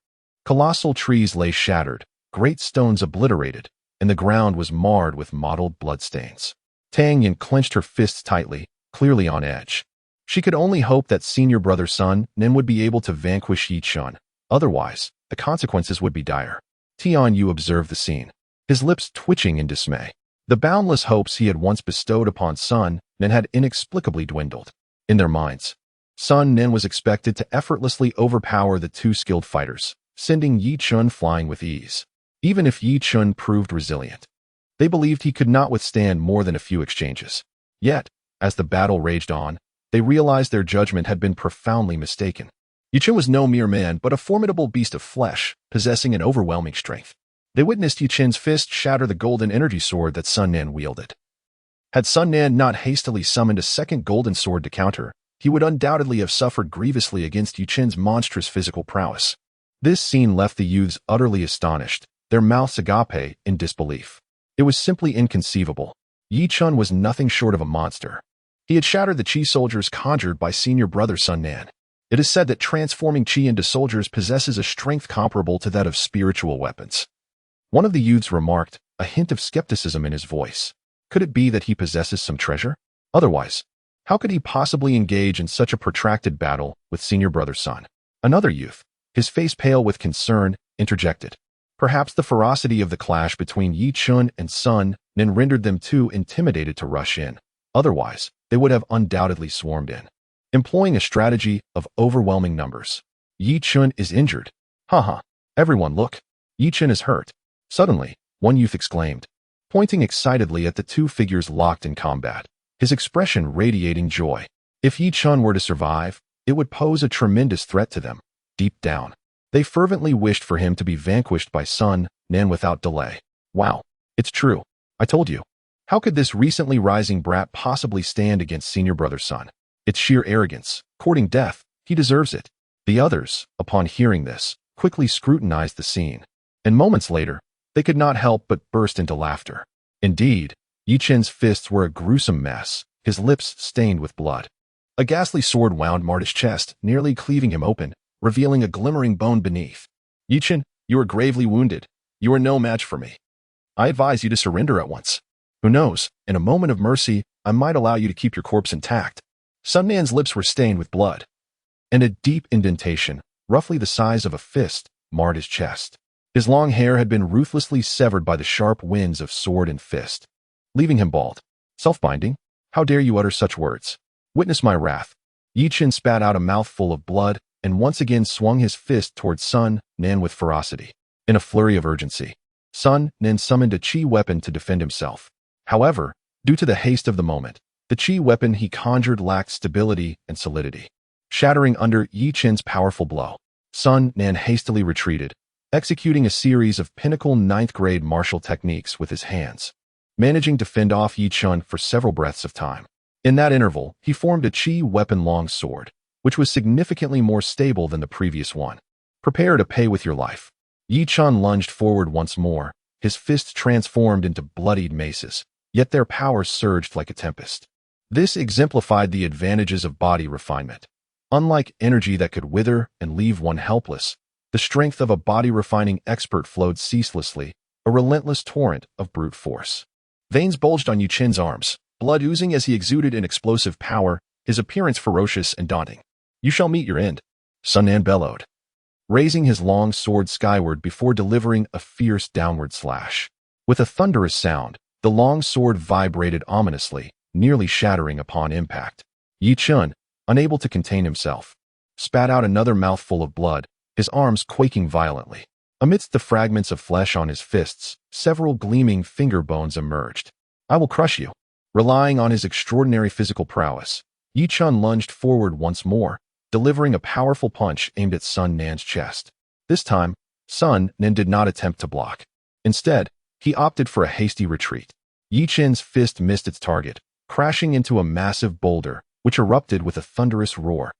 Colossal trees lay shattered, great stones obliterated, and the ground was marred with mottled bloodstains. Tang Yen clenched her fists tightly, clearly on edge. She could only hope that senior brother Sun Nen would be able to vanquish Yi Chen. Otherwise, the consequences would be dire. Tian Yu observed the scene, his lips twitching in dismay. The boundless hopes he had once bestowed upon Sun Nen had inexplicably dwindled. In their minds, Sun Nen was expected to effortlessly overpower the two skilled fighters, sending Yi Chun flying with ease. Even if Yi Chun proved resilient, they believed he could not withstand more than a few exchanges. Yet, as the battle raged on, they realized their judgment had been profoundly mistaken. Yi Chun was no mere man, but a formidable beast of flesh, possessing an overwhelming strength. They witnessed Yi Chun's fist shatter the golden energy sword that Sun Nan wielded. Had Sun Nan not hastily summoned a second golden sword to counter, he would undoubtedly have suffered grievously against Yi Chun's monstrous physical prowess. This scene left the youths utterly astonished, their mouths agape in disbelief. It was simply inconceivable. Yi Chun was nothing short of a monster. He had shattered the Qi soldiers conjured by senior brother Sun Nan. It is said that transforming Qi into soldiers possesses a strength comparable to that of spiritual weapons. One of the youths remarked, a hint of skepticism in his voice. Could it be that he possesses some treasure? Otherwise, how could he possibly engage in such a protracted battle with senior brother Sun? Another youth, his face pale with concern, interjected. Perhaps the ferocity of the clash between Yi Chun and Sun Nan rendered them too intimidated to rush in. Otherwise, they would have undoubtedly swarmed in. Employing a strategy of overwhelming numbers. Yi Chun is injured. Haha. Everyone look. Yi Chun is hurt. Suddenly, one youth exclaimed, pointing excitedly at the two figures locked in combat, his expression radiating joy. If Yi Chun were to survive, it would pose a tremendous threat to them. Deep down, they fervently wished for him to be vanquished by Sun Nan without delay. Wow, it's true. I told you. How could this recently rising brat possibly stand against senior brother Sun? It's sheer arrogance, courting death. He deserves it. The others, upon hearing this, quickly scrutinized the scene. And moments later, they could not help but burst into laughter. Indeed, Yi Chun's fists were a gruesome mess, his lips stained with blood. A ghastly sword wound marred his chest, nearly cleaving him open, revealing a glimmering bone beneath. Yi Chun, you are gravely wounded. You are no match for me. I advise you to surrender at once. Who knows, in a moment of mercy, I might allow you to keep your corpse intact. Sun Nan's lips were stained with blood, and a deep indentation, roughly the size of a fist, marred his chest. His long hair had been ruthlessly severed by the sharp winds of sword and fist, leaving him bald. Self-binding? How dare you utter such words? Witness my wrath. Yi Chun spat out a mouthful of blood and once again swung his fist towards Sun Nan with ferocity. In a flurry of urgency, Sun Nan summoned a Qi weapon to defend himself. However, due to the haste of the moment, the Qi weapon he conjured lacked stability and solidity. Shattering under Yi Chun's powerful blow, Sun Nan hastily retreated, executing a series of pinnacle 9th-grade martial techniques with his hands, managing to fend off Yi Chun for several breaths of time. In that interval, he formed a Qi weapon long sword, which was significantly more stable than the previous one. Prepare to pay with your life. Yi Chun lunged forward once more, his fists transformed into bloodied maces, yet their power surged like a tempest. This exemplified the advantages of body refinement. Unlike energy that could wither and leave one helpless, the strength of a body-refining expert flowed ceaselessly, a relentless torrent of brute force. Veins bulged on Yi Chun's arms, blood oozing as he exuded an explosive power, his appearance ferocious and daunting. You shall meet your end, Sun Nan bellowed, raising his long sword skyward before delivering a fierce downward slash. With a thunderous sound, the long sword vibrated ominously, nearly shattering upon impact. Yi Chun, unable to contain himself, spat out another mouthful of blood, his arms quaking violently. Amidst the fragments of flesh on his fists, several gleaming finger bones emerged. I will crush you. Relying on his extraordinary physical prowess, Yi Chun lunged forward once more, delivering a powerful punch aimed at Sun Nan's chest. This time, Sun Nan did not attempt to block. Instead, he opted for a hasty retreat. Yi Chun's fist missed its target, crashing into a massive boulder, which erupted with a thunderous roar,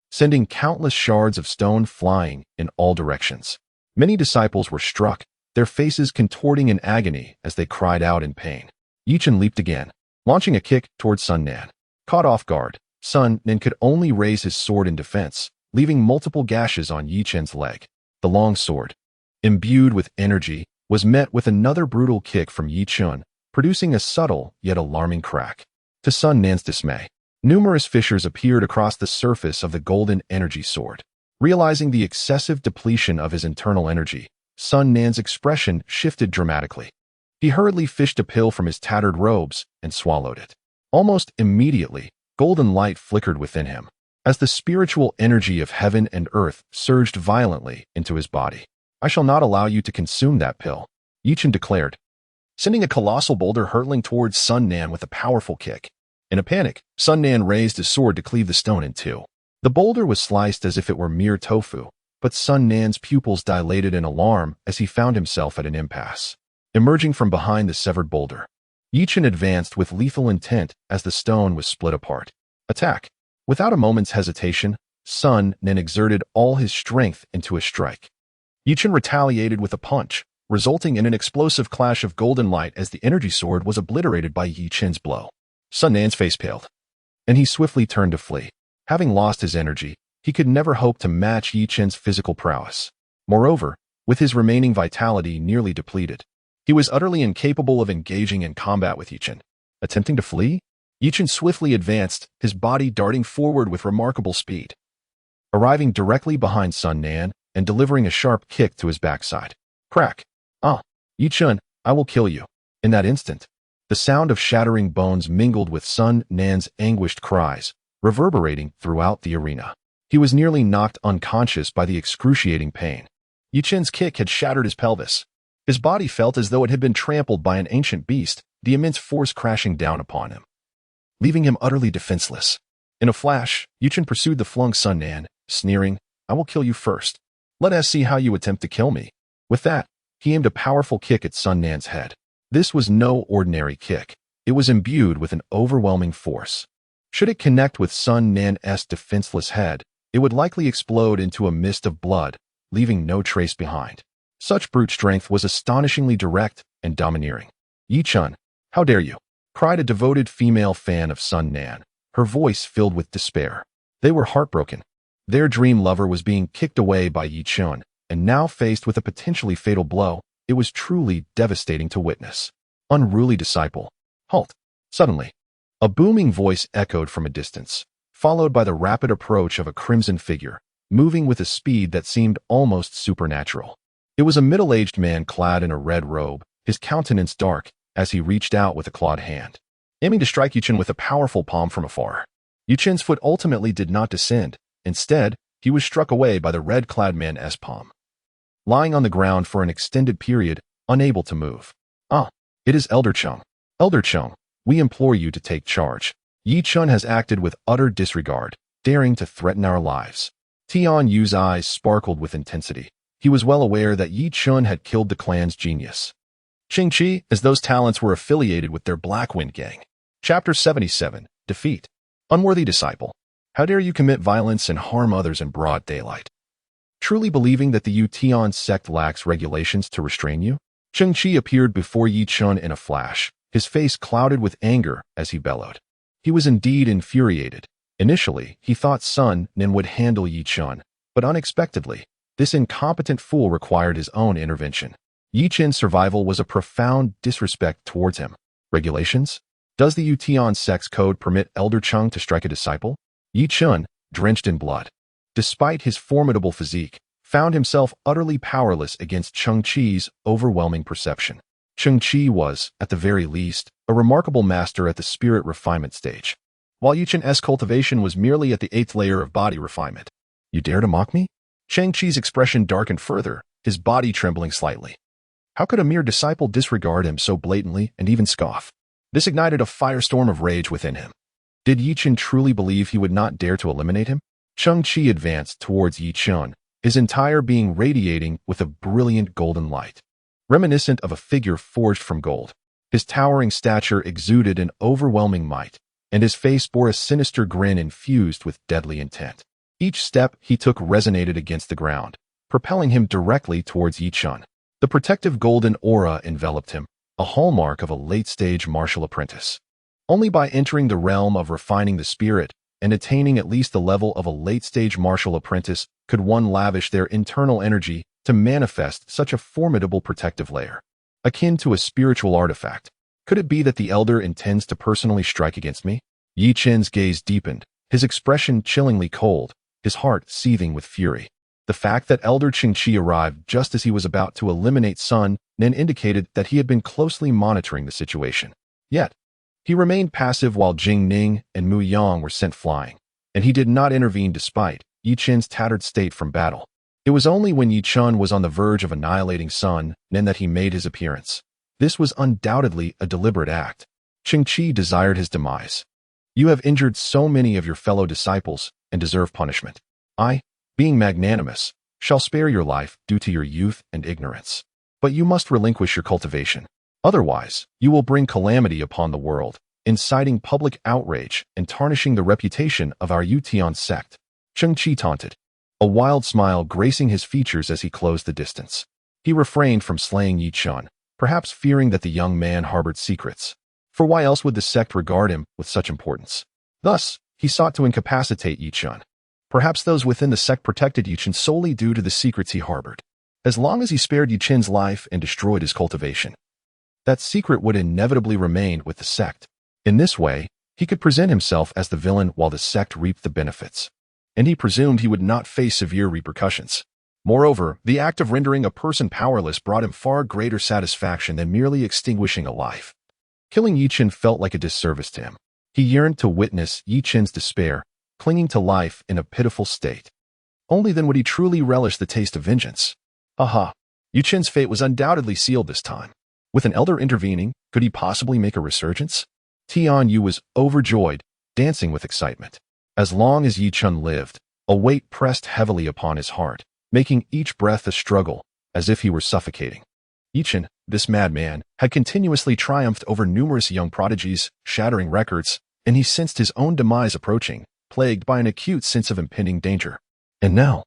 sending countless shards of stone flying in all directions. Many disciples were struck, their faces contorting in agony as they cried out in pain. Yi Chun leaped again, launching a kick towards Sun Nan. Caught off guard, Sun Nan could only raise his sword in defense, leaving multiple gashes on Yi Chun's leg. The long sword, imbued with energy, was met with another brutal kick from Yi Chun, producing a subtle yet alarming crack. To Sun Nan's dismay, numerous fissures appeared across the surface of the golden energy sword. Realizing the excessive depletion of his internal energy, Sun Nan's expression shifted dramatically. He hurriedly fished a pill from his tattered robes and swallowed it. Almost immediately, golden light flickered within him, as the spiritual energy of heaven and earth surged violently into his body. "I shall not allow you to consume that pill," Chen declared, sending a colossal boulder hurtling towards Sun Nan with a powerful kick. In a panic, Sun Nan raised his sword to cleave the stone in two. The boulder was sliced as if it were mere tofu, but Sun Nan's pupils dilated in alarm as he found himself at an impasse. Emerging from behind the severed boulder, Chen advanced with lethal intent as the stone was split apart. Attack! Without a moment's hesitation, Sun Nan exerted all his strength into a strike. Chen retaliated with a punch, resulting in an explosive clash of golden light as the energy sword was obliterated by Chen's blow. Sun Nan's face paled, and he swiftly turned to flee. Having lost his energy, he could never hope to match Chen's physical prowess. Moreover, with his remaining vitality nearly depleted, he was utterly incapable of engaging in combat with Chen. Attempting to flee, Chen swiftly advanced, his body darting forward with remarkable speed, arriving directly behind Sun Nan and delivering a sharp kick to his backside. Crack! "Ah, Chen, I will kill you." In that instant, the sound of shattering bones mingled with Sun Nan's anguished cries, reverberating throughout the arena. He was nearly knocked unconscious by the excruciating pain. Chen's kick had shattered his pelvis. His body felt as though it had been trampled by an ancient beast, the immense force crashing down upon him, leaving him utterly defenseless. In a flash, Chen pursued the flung Sun Nan, sneering, "I will kill you first. Let us see how you attempt to kill me." With that, he aimed a powerful kick at Sun Nan's head. This was no ordinary kick. It was imbued with an overwhelming force. Should it connect with Sun Nan's defenseless head, it would likely explode into a mist of blood, leaving no trace behind. Such brute strength was astonishingly direct and domineering. "Chen, how dare you?" cried a devoted female fan of Sun Nan, her voice filled with despair. They were heartbroken. Their dream lover was being kicked away by Chen, and now faced with a potentially fatal blow, it was truly devastating to witness. "Unruly disciple, halt!" Suddenly, a booming voice echoed from a distance, followed by the rapid approach of a crimson figure, moving with a speed that seemed almost supernatural. It was a middle-aged man clad in a red robe, his countenance dark, as he reached out with a clawed hand, aiming to strike Chen with a powerful palm from afar. Chen's foot ultimately did not descend. Instead, he was struck away by the red-clad man's palm, lying on the ground for an extended period, unable to move. "Ah, it is Elder Chen. Elder Chen, we implore you to take charge. Chen has acted with utter disregard, daring to threaten our lives." Tian Yu's eyes sparkled with intensity. He was well aware that Chen had killed the clan's genius, Qingqi, as those talents were affiliated with their Blackwind gang. Chapter 77, Defeat. Unworthy disciple, how dare you commit violence and harm others in broad daylight? Truly believing that the Tian sect lacks regulations to restrain you? Qingqi appeared before Chen in a flash, his face clouded with anger as he bellowed. He was indeed infuriated. Initially, he thought Sun Nan would handle Chen, but unexpectedly, this incompetent fool required his own intervention. Chen's survival was a profound disrespect towards him. Regulations? Does the Tian sect's code permit Elder Chen to strike a disciple? Chen, drenched in blood, despite his formidable physique, found himself utterly powerless against Qingqi's overwhelming perception. Qingqi was, at the very least, a remarkable master at the spirit refinement stage, while Chen's cultivation was merely at the 8th layer of body refinement. "You dare to mock me?" Qingqi's expression darkened further, his body trembling slightly. How could a mere disciple disregard him so blatantly and even scoff? This ignited a firestorm of rage within him. Did Chen truly believe he would not dare to eliminate him? Qingqi advanced towards Chen, his entire being radiating with a brilliant golden light, reminiscent of a figure forged from gold. His towering stature exuded an overwhelming might, and his face bore a sinister grin infused with deadly intent. Each step he took resonated against the ground, propelling him directly towards Chen. The protective golden aura enveloped him, a hallmark of a late-stage martial apprentice. Only by entering the realm of refining the spirit and attaining at least the level of a late-stage martial apprentice could one lavish their internal energy to manifest such a formidable protective layer. Akin to a spiritual artifact. Could it be that the Elder intends to personally strike against me? Chen's gaze deepened, his expression chillingly cold, his heart seething with fury. The fact that Elder Qingqi arrived just as he was about to eliminate Sun Nan indicated that he had been closely monitoring the situation. Yet, he remained passive while Jing Ning and Mu Yang were sent flying. and he did not intervene despite Yi Chen's tattered state from battle. It was only when Yi Chen was on the verge of annihilating Sun Nen that he made his appearance. This was undoubtedly a deliberate act. Qingqi desired his demise. You have injured so many of your fellow disciples and deserve punishment. I, being magnanimous, shall spare your life due to your youth and ignorance. But you must relinquish your cultivation. Otherwise, you will bring calamity upon the world, inciting public outrage and tarnishing the reputation of our Yutian sect. Qingqi taunted, a wild smile gracing his features as he closed the distance. He refrained from slaying Yi Chen, perhaps fearing that the young man harbored secrets. For why else would the sect regard him with such importance? Thus, he sought to incapacitate Yi Chen. Perhaps those within the sect protected Yi Chen solely due to the secrets he harbored. As long as he spared Yi Chen's life and destroyed his cultivation, that secret would inevitably remain with the sect. In this way, he could present himself as the villain while the sect reaped the benefits. And he presumed he would not face severe repercussions. Moreover, the act of rendering a person powerless brought him far greater satisfaction than merely extinguishing a life. Killing Yi Chen felt like a disservice to him. He yearned to witness Yi Chen's despair, clinging to life in a pitiful state. Only then would he truly relish the taste of vengeance. Aha! Yi Chen's fate was undoubtedly sealed this time. With an elder intervening, could he possibly make a resurgence? Tian Yu was overjoyed, dancing with excitement. As long as Yi Chen lived, a weight pressed heavily upon his heart, making each breath a struggle, as if he were suffocating. Yi Chen, this madman, had continuously triumphed over numerous young prodigies, shattering records, and he sensed his own demise approaching, plagued by an acute sense of impending danger. And now,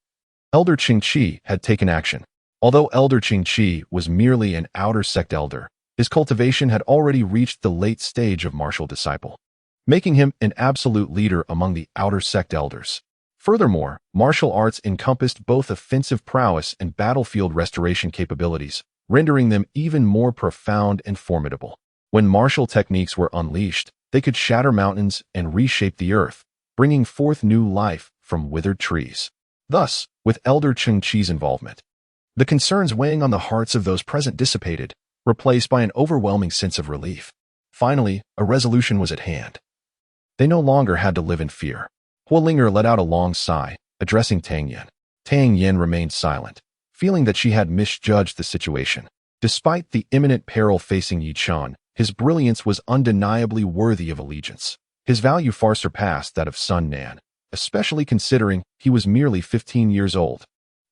Elder Qingqi had taken action. Although Elder Qingqi was merely an outer sect elder, his cultivation had already reached the late stage of martial disciple, making him an absolute leader among the outer sect elders. Furthermore, martial arts encompassed both offensive prowess and battlefield restoration capabilities, rendering them even more profound and formidable. When martial techniques were unleashed, they could shatter mountains and reshape the earth, bringing forth new life from withered trees. Thus, with Elder Qingqi's involvement, the concerns weighing on the hearts of those present dissipated, replaced by an overwhelming sense of relief. Finally, a resolution was at hand. They no longer had to live in fear. Huolinger let out a long sigh, addressing Tang Yen. Tang Yen remained silent, feeling that she had misjudged the situation. Despite the imminent peril facing Yi Chen, his brilliance was undeniably worthy of allegiance. His value far surpassed that of Sun Nan, especially considering he was merely 15 years old.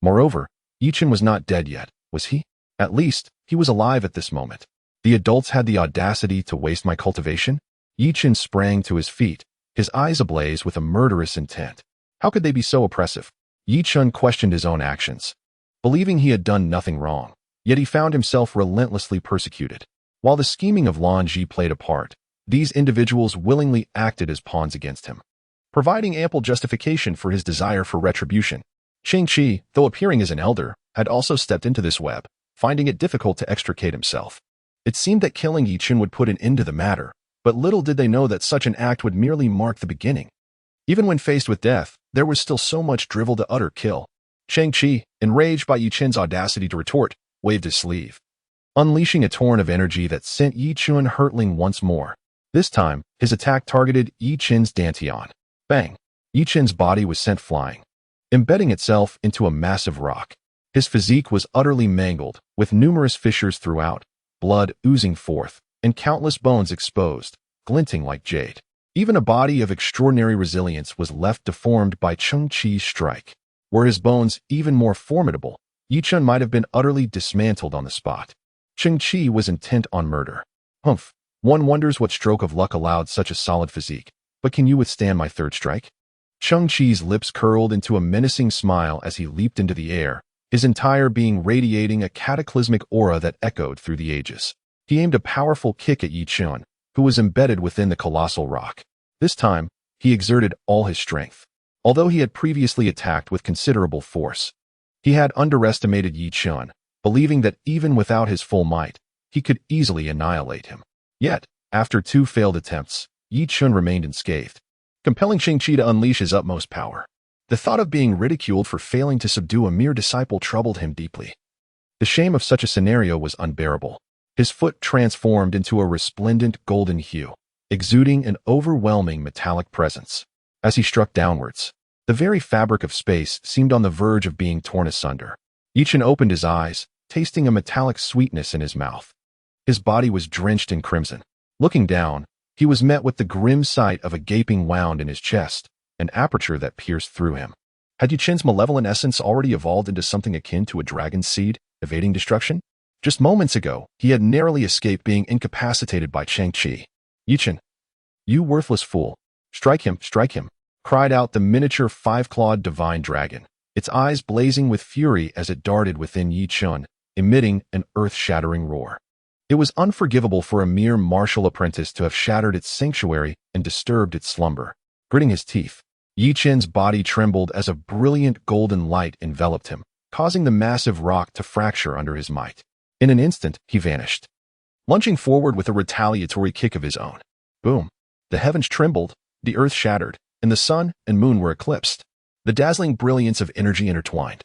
Moreover, Yi Chen was not dead yet, was he? At least, he was alive at this moment. The adults had the audacity to waste my cultivation? Yi Chen sprang to his feet, his eyes ablaze with a murderous intent. How could they be so oppressive? Yi Chen questioned his own actions, believing he had done nothing wrong, yet he found himself relentlessly persecuted. While the scheming of Lan Ji played a part, these individuals willingly acted as pawns against him, providing ample justification for his desire for retribution. Qingqi, though appearing as an elder, had also stepped into this web, finding it difficult to extricate himself. It seemed that killing Yi Chen would put an end to the matter, but little did they know that such an act would merely mark the beginning. Even when faced with death, there was still so much drivel to utter kill. Qingqi, enraged by Yi Chen's audacity to retort, waved his sleeve, unleashing a torrent of energy that sent Yi Chen hurtling once more. This time, his attack targeted Yi Chen's dantian. Bang! Yi Chen's body was sent flying, embedding itself into a massive rock. His physique was utterly mangled, with numerous fissures throughout, blood oozing forth, and countless bones exposed, glinting like jade. Even a body of extraordinary resilience was left deformed by Qingqi's strike. Were his bones even more formidable, Yi Chen might have been utterly dismantled on the spot. Qingqi was intent on murder. Humph, one wonders what stroke of luck allowed such a solid physique, but can you withstand my third strike? Qingqi's lips curled into a menacing smile as he leaped into the air, his entire being radiating a cataclysmic aura that echoed through the ages. He aimed a powerful kick at Yi Chen, who was embedded within the colossal rock. This time, he exerted all his strength. Although he had previously attacked with considerable force, he had underestimated Yi Chen, believing that even without his full might, he could easily annihilate him. Yet, after 2 failed attempts, Yi Chen remained unscathed, compelling Qingqi to unleash his utmost power. The thought of being ridiculed for failing to subdue a mere disciple troubled him deeply. The shame of such a scenario was unbearable. His foot transformed into a resplendent golden hue, exuding an overwhelming metallic presence. as he struck downwards. The very fabric of space seemed on the verge of being torn asunder. Chen opened his eyes, tasting a metallic sweetness in his mouth. His body was drenched in crimson. Looking down, he was met with the grim sight of a gaping wound in his chest, an aperture that pierced through him. Had Chen's malevolent essence already evolved into something akin to a dragon's seed, evading destruction? Just moments ago, he had narrowly escaped being incapacitated by Chang Chi. Chen, you worthless fool. Strike him, cried out the miniature five-clawed divine dragon, its eyes blazing with fury as it darted within Chen, emitting an earth-shattering roar. It was unforgivable for a mere martial apprentice to have shattered its sanctuary and disturbed its slumber. Gritting his teeth, Chen's body trembled as a brilliant golden light enveloped him, causing the massive rock to fracture under his might. In an instant, he vanished, lunging forward with a retaliatory kick of his own. Boom! The heavens trembled, the earth shattered, and the sun and moon were eclipsed. The dazzling brilliance of energy intertwined,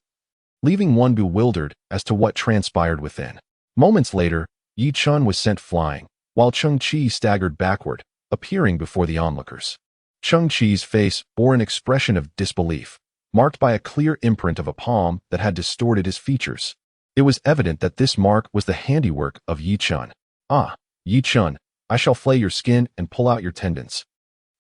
leaving one bewildered as to what transpired within. Moments later, Chen was sent flying, while Chang Chi staggered backward, appearing before the onlookers. Chang Chi's face bore an expression of disbelief, marked by a clear imprint of a palm that had distorted his features. It was evident that this mark was the handiwork of Chen. Ah, Chen, I shall flay your skin and pull out your tendons.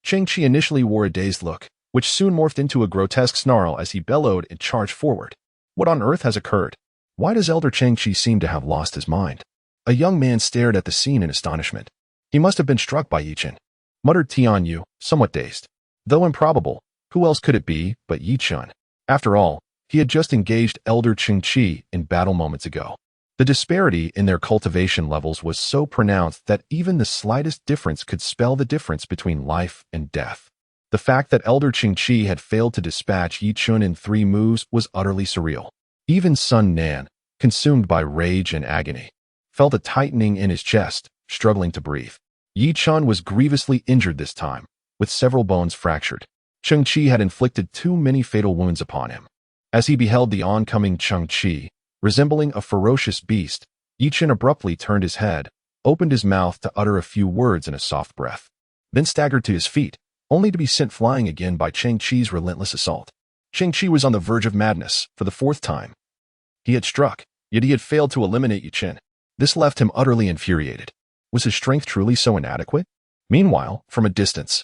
Chang Chi initially wore a dazed look, which soon morphed into a grotesque snarl as he bellowed and charged forward. What on earth has occurred? Why does Elder Chang Chi seem to have lost his mind? A young man stared at the scene in astonishment. He must have been struck by Chen, muttered Tian Yu, somewhat dazed. Though improbable, who else could it be but Chen? After all, he had just engaged Elder Chang Chi in battle moments ago. The disparity in their cultivation levels was so pronounced that even the slightest difference could spell the difference between life and death. The fact that Elder Chang Chi had failed to dispatch Chen in 3 moves was utterly surreal. Even Sun Nan, consumed by rage and agony, felt a tightening in his chest, struggling to breathe. Chen was grievously injured this time, with several bones fractured. Chang Chi had inflicted too many fatal wounds upon him. As he beheld the oncoming Chang Chi, resembling a ferocious beast, Chen abruptly turned his head, opened his mouth to utter a few words in a soft breath, then staggered to his feet, only to be sent flying again by Chang Chi's relentless assault. Chang Chi was on the verge of madness for the 4th time. He had struck, yet he had failed to eliminate Chen. This left him utterly infuriated. Was his strength truly so inadequate? Meanwhile, from a distance,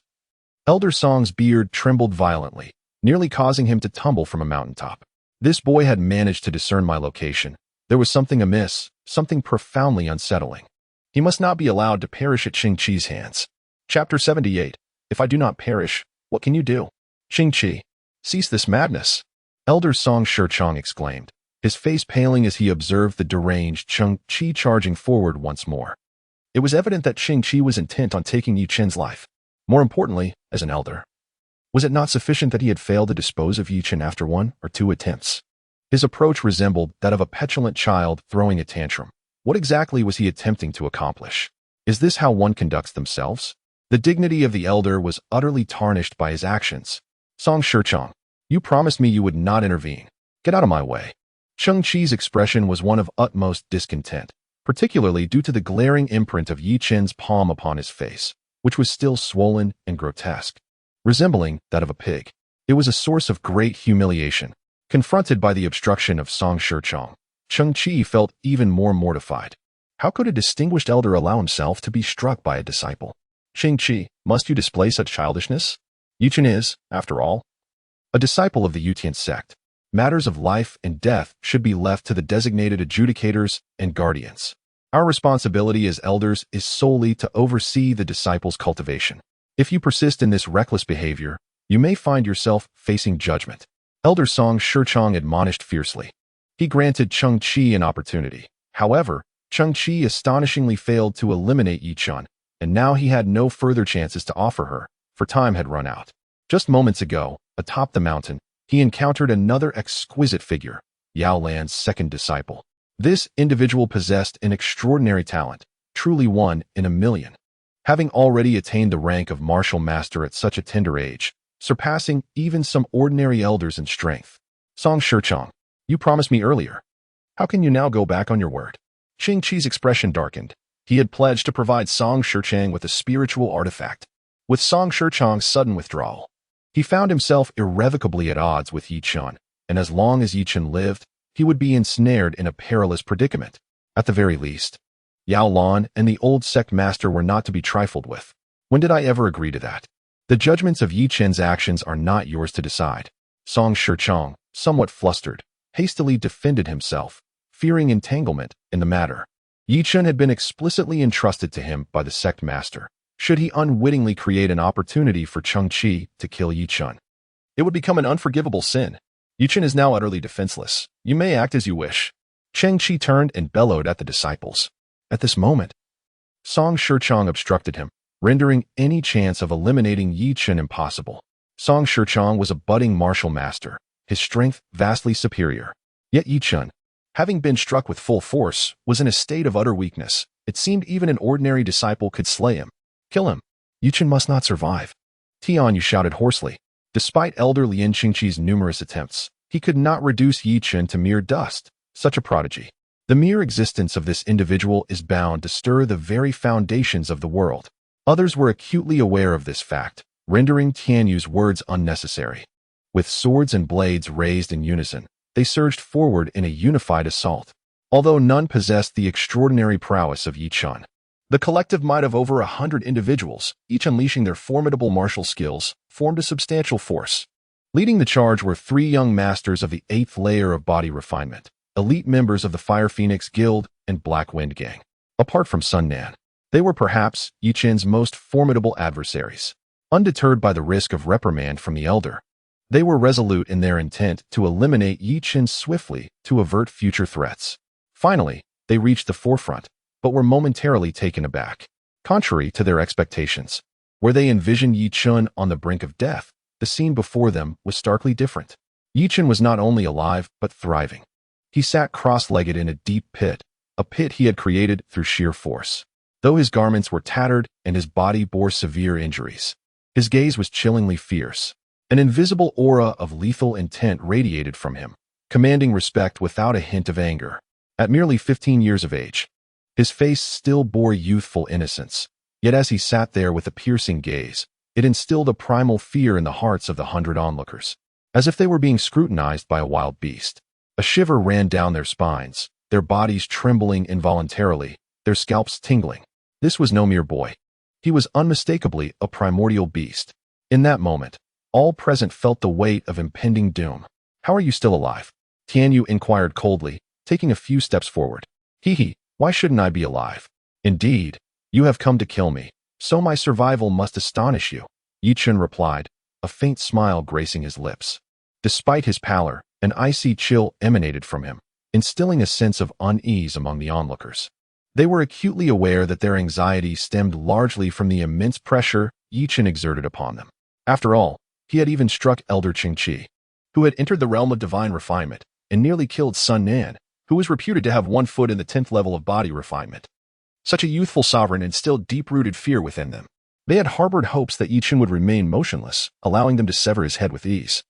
Elder Song's beard trembled violently, nearly causing him to tumble from a mountaintop. This boy had managed to discern my location. There was something amiss, something profoundly unsettling. He must not be allowed to perish at Chang Chi's hands. Chapter 78. If I do not perish, what can you do? Chang Chi, cease this madness. Elder Song Shurchong exclaimed, his face paling as he observed the deranged Chang Chi charging forward once more. It was evident that Chang Chi was intent on taking Chen's life. More importantly, as an elder, was it not sufficient that he had failed to dispose of Chen after 1 or 2 attempts? His approach resembled that of a petulant child throwing a tantrum. What exactly was he attempting to accomplish? Is this how one conducts themselves? The dignity of the elder was utterly tarnished by his actions. Song Shurchong, you promised me you would not intervene. Get out of my way. Chang Chi's expression was one of utmost discontent, particularly due to the glaring imprint of Chen's palm upon his face, which was still swollen and grotesque, resembling that of a pig. It was a source of great humiliation. Confronted by the obstruction of Song Shurchong, Chang Chi felt even more mortified. How could a distinguished elder allow himself to be struck by a disciple? Chang Chi, must you display such childishness? Chen is, after all, a disciple of the Chen sect. Matters of life and death should be left to the designated adjudicators and guardians. Our responsibility as elders is solely to oversee the disciples' cultivation. If you persist in this reckless behavior, you may find yourself facing judgment. Elder Song Shurchong admonished fiercely. He granted Chang Chi an opportunity. However, Chang Chi astonishingly failed to eliminate Chen, and now he had no further chances to offer her, for time had run out. Just moments ago, atop the mountain, he encountered another exquisite figure, Yao Lan's 2nd disciple. This individual possessed an extraordinary talent, truly one in a million. Having already attained the rank of martial master at such a tender age, surpassing even some ordinary elders in strength. Song Shurchong, you promised me earlier. How can you now go back on your word? Chang Chi's expression darkened. He had pledged to provide Song Shurchong with a spiritual artifact. With Song Shurchong's sudden withdrawal, He found himself irrevocably at odds with Yi Chen, and as long as Yi Chen lived, he would be ensnared in a perilous predicament. At the very least, Yao Lan and the old sect master were not to be trifled with. When did I ever agree to that? The judgments of Yi Chen's actions are not yours to decide. Song Shichong, somewhat flustered, hastily defended himself, fearing entanglement in the matter. Yi Chen had been explicitly entrusted to him by the sect master. Should he unwittingly create an opportunity for Cheng Qi to kill Yi Chen, it would become an unforgivable sin. Yi Chen is now utterly defenseless. You may act as you wish. Cheng Qi turned and bellowed at the disciples. At this moment, Song Shichong obstructed him, rendering any chance of eliminating Yi Chen impossible. Song Shichong was a budding martial master, his strength vastly superior. Yet Yi Chen, having been struck with full force, was in a state of utter weakness. It seemed even an ordinary disciple could slay him. Kill him. Yi Chen must not survive. Tian Yu shouted hoarsely. Despite Elder Lien Qingqi's numerous attempts, he could not reduce Yi Chen to mere dust. Such a prodigy. The mere existence of this individual is bound to stir the very foundations of the world. Others were acutely aware of this fact, rendering Tian Yu's words unnecessary. With swords and blades raised in unison, they surged forward in a unified assault. Although none possessed the extraordinary prowess of Yi Chen, the collective might of over 100 individuals, each unleashing their formidable martial skills, formed a substantial force. Leading the charge were 3 young masters of the 8th layer of body refinement, elite members of the Fire Phoenix Guild and Black Wind Gang. Apart from Sun Nan, they were perhaps Yi Chen's most formidable adversaries. Undeterred by the risk of reprimand from the elder, they were resolute in their intent to eliminate Yi Chen swiftly to avert future threats. Finally, they reached the forefront, but were momentarily taken aback. Contrary to their expectations, where they envisioned Yi Chen on the brink of death, the scene before them was starkly different. Yi Chen was not only alive, but thriving. He sat cross-legged in a deep pit, a pit he had created through sheer force. Though his garments were tattered and his body bore severe injuries, his gaze was chillingly fierce. An invisible aura of lethal intent radiated from him, commanding respect without a hint of anger. At merely 15 years of age, his face still bore youthful innocence, yet as he sat there with a piercing gaze, it instilled a primal fear in the hearts of the 100 onlookers, as if they were being scrutinized by a wild beast. A shiver ran down their spines, their bodies trembling involuntarily, their scalps tingling. This was no mere boy. He was unmistakably a primordial beast. In that moment, all present felt the weight of impending doom. How are you still alive? Tian Yu inquired coldly, taking a few steps forward. Why shouldn't I be alive? Indeed, you have come to kill me, so my survival must astonish you. Yi Chen replied, a faint smile gracing his lips. Despite his pallor, an icy chill emanated from him, instilling a sense of unease among the onlookers. They were acutely aware that their anxiety stemmed largely from the immense pressure Yi Chen exerted upon them. After all, he had even struck Elder Cheng Qi, who had entered the realm of divine refinement, and nearly killed Sun Nan, who was reputed to have 1 foot in the 10th level of body refinement. Such a youthful sovereign instilled deep-rooted fear within them. They had harbored hopes that Yi Chen would remain motionless, allowing them to sever his head with ease.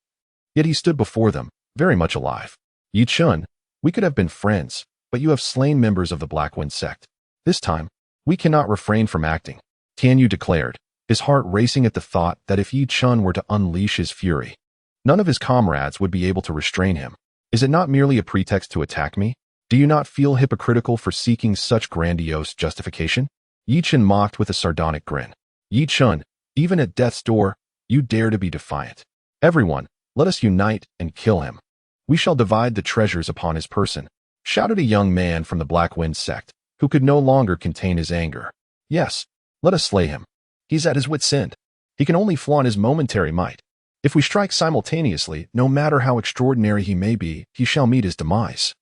Yet he stood before them, very much alive. Yi Chen, we could have been friends, but you have slain members of the Black Wind Sect. This time, we cannot refrain from acting, Tian Yu declared, his heart racing at the thought that if Yi Chen were to unleash his fury, none of his comrades would be able to restrain him. Is it not merely a pretext to attack me? Do you not feel hypocritical for seeking such grandiose justification? Yi Chen mocked with a sardonic grin. Yi Chen, even at death's door, you dare to be defiant. Everyone, let us unite and kill him. We shall divide the treasures upon his person, shouted a young man from the Black Wind Sect, who could no longer contain his anger. Yes, let us slay him. He's at his wit's end. He can only flaunt his momentary might. If we strike simultaneously, no matter how extraordinary he may be, he shall meet his demise.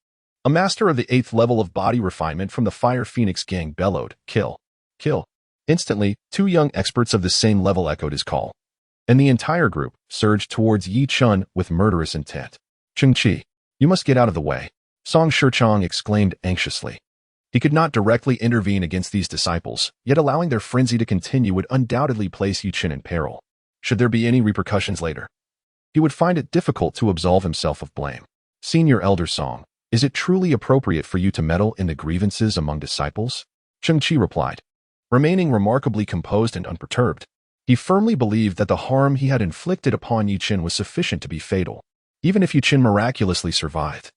A master of the 8th level of body refinement from the Fire Phoenix Gang bellowed, kill, kill. Instantly, 2 young experts of the same level echoed his call, and the entire group surged towards Yi Chen with murderous intent. Cheng Qi, you must get out of the way, Song Shichong exclaimed anxiously. He could not directly intervene against these disciples, yet allowing their frenzy to continue would undoubtedly place Yi Chen in peril. Should there be any repercussions later, he would find it difficult to absolve himself of blame. Senior Elder Song, is it truly appropriate for you to meddle in the grievances among disciples? Cheng Qi replied, remaining remarkably composed and unperturbed. He firmly believed that the harm he had inflicted upon Yi Chen was sufficient to be fatal. Even if Yi Chen miraculously survived,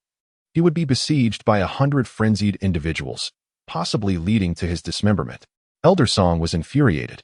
he would be besieged by 100 frenzied individuals, possibly leading to his dismemberment. Elder Song was infuriated.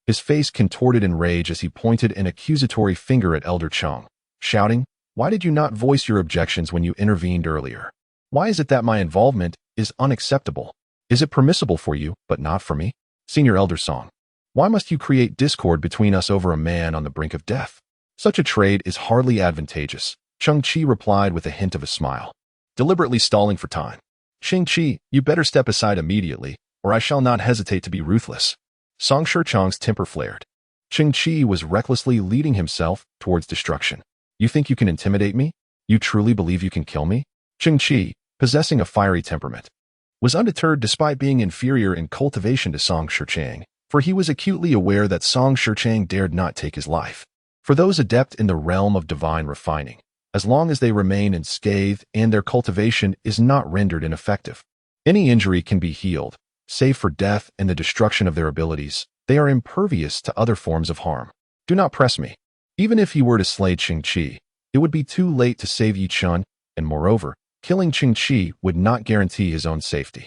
His face contorted in rage as he pointed an accusatory finger at Elder Chong, shouting, "Why did you not voice your objections when you intervened earlier? Why is it that my involvement is unacceptable? Is it permissible for you, but not for me? Senior Elder Song, why must you create discord between us over a man on the brink of death? Such a trade is hardly advantageous," Chung Chi replied with a hint of a smile, deliberately stalling for time. "Shing Chi, you better step aside immediately, or I shall not hesitate to be ruthless." Song Shurchong's temper flared. Ching Chi was recklessly leading himself towards destruction. "You think you can intimidate me? You truly believe you can kill me?" Ching Chi, possessing a fiery temperament, was undeterred despite being inferior in cultivation to Song Shurchang, for he was acutely aware that Song Shurchang dared not take his life. For those adept in the realm of divine refining, as long as they remain unscathed and their cultivation is not rendered ineffective, any injury can be healed. Save for death and the destruction of their abilities, they are impervious to other forms of harm. Do not press me. Even if he were to slay Ching Chi, it would be too late to save Yi Chen, and moreover, killing Ching Chi would not guarantee his own safety.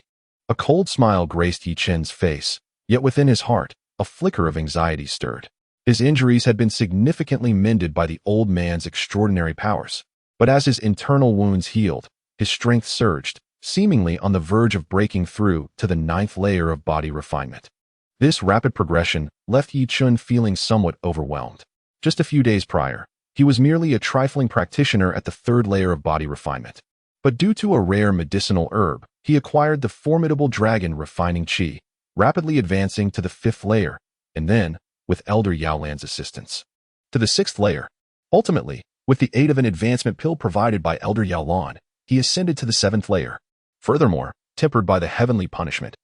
A cold smile graced Yi Chen's face, yet within his heart, a flicker of anxiety stirred. His injuries had been significantly mended by the old man's extraordinary powers, but as his internal wounds healed, his strength surged, seemingly on the verge of breaking through to the 9th layer of body refinement. This rapid progression left Yi Chen feeling somewhat overwhelmed. Just a few days prior, he was merely a trifling practitioner at the 3rd layer of body refinement. But due to a rare medicinal herb, he acquired the formidable dragon refining Qi, rapidly advancing to the 5th layer, and then, with Elder Yaolan's assistance, to the 6th layer. Ultimately, with the aid of an advancement pill provided by Elder Yaolan, he ascended to the 7th layer. Furthermore, tempered by the heavenly punishment,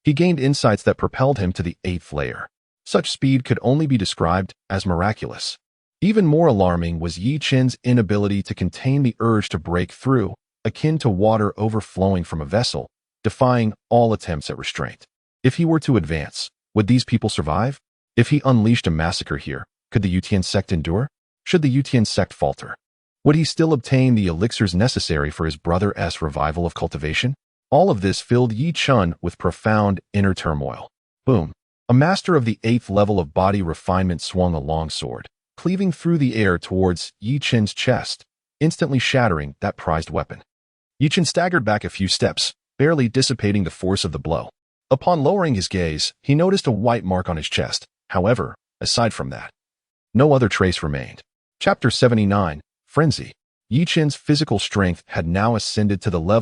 he gained insights that propelled him to the 8th layer. Such speed could only be described as miraculous. Even more alarming was Yi Chen's inability to contain the urge to break through, akin to water overflowing from a vessel, defying all attempts at restraint. If he were to advance, would these people survive? If he unleashed a massacre here, could the Yutian sect endure? Should the Yutian sect falter, would he still obtain the elixirs necessary for his brother's revival of cultivation? All of this filled Yi Chen with profound inner turmoil. Boom! A master of the 8th level of body refinement swung a long sword, cleaving through the air towards Yi Chen's chest, instantly shattering that prized weapon. Yi Chen staggered back a few steps, barely dissipating the force of the blow. Upon lowering his gaze, he noticed a white mark on his chest. However, aside from that, no other trace remained. Chapter 79, Frenzy. Yi Chen's physical strength had now ascended to the level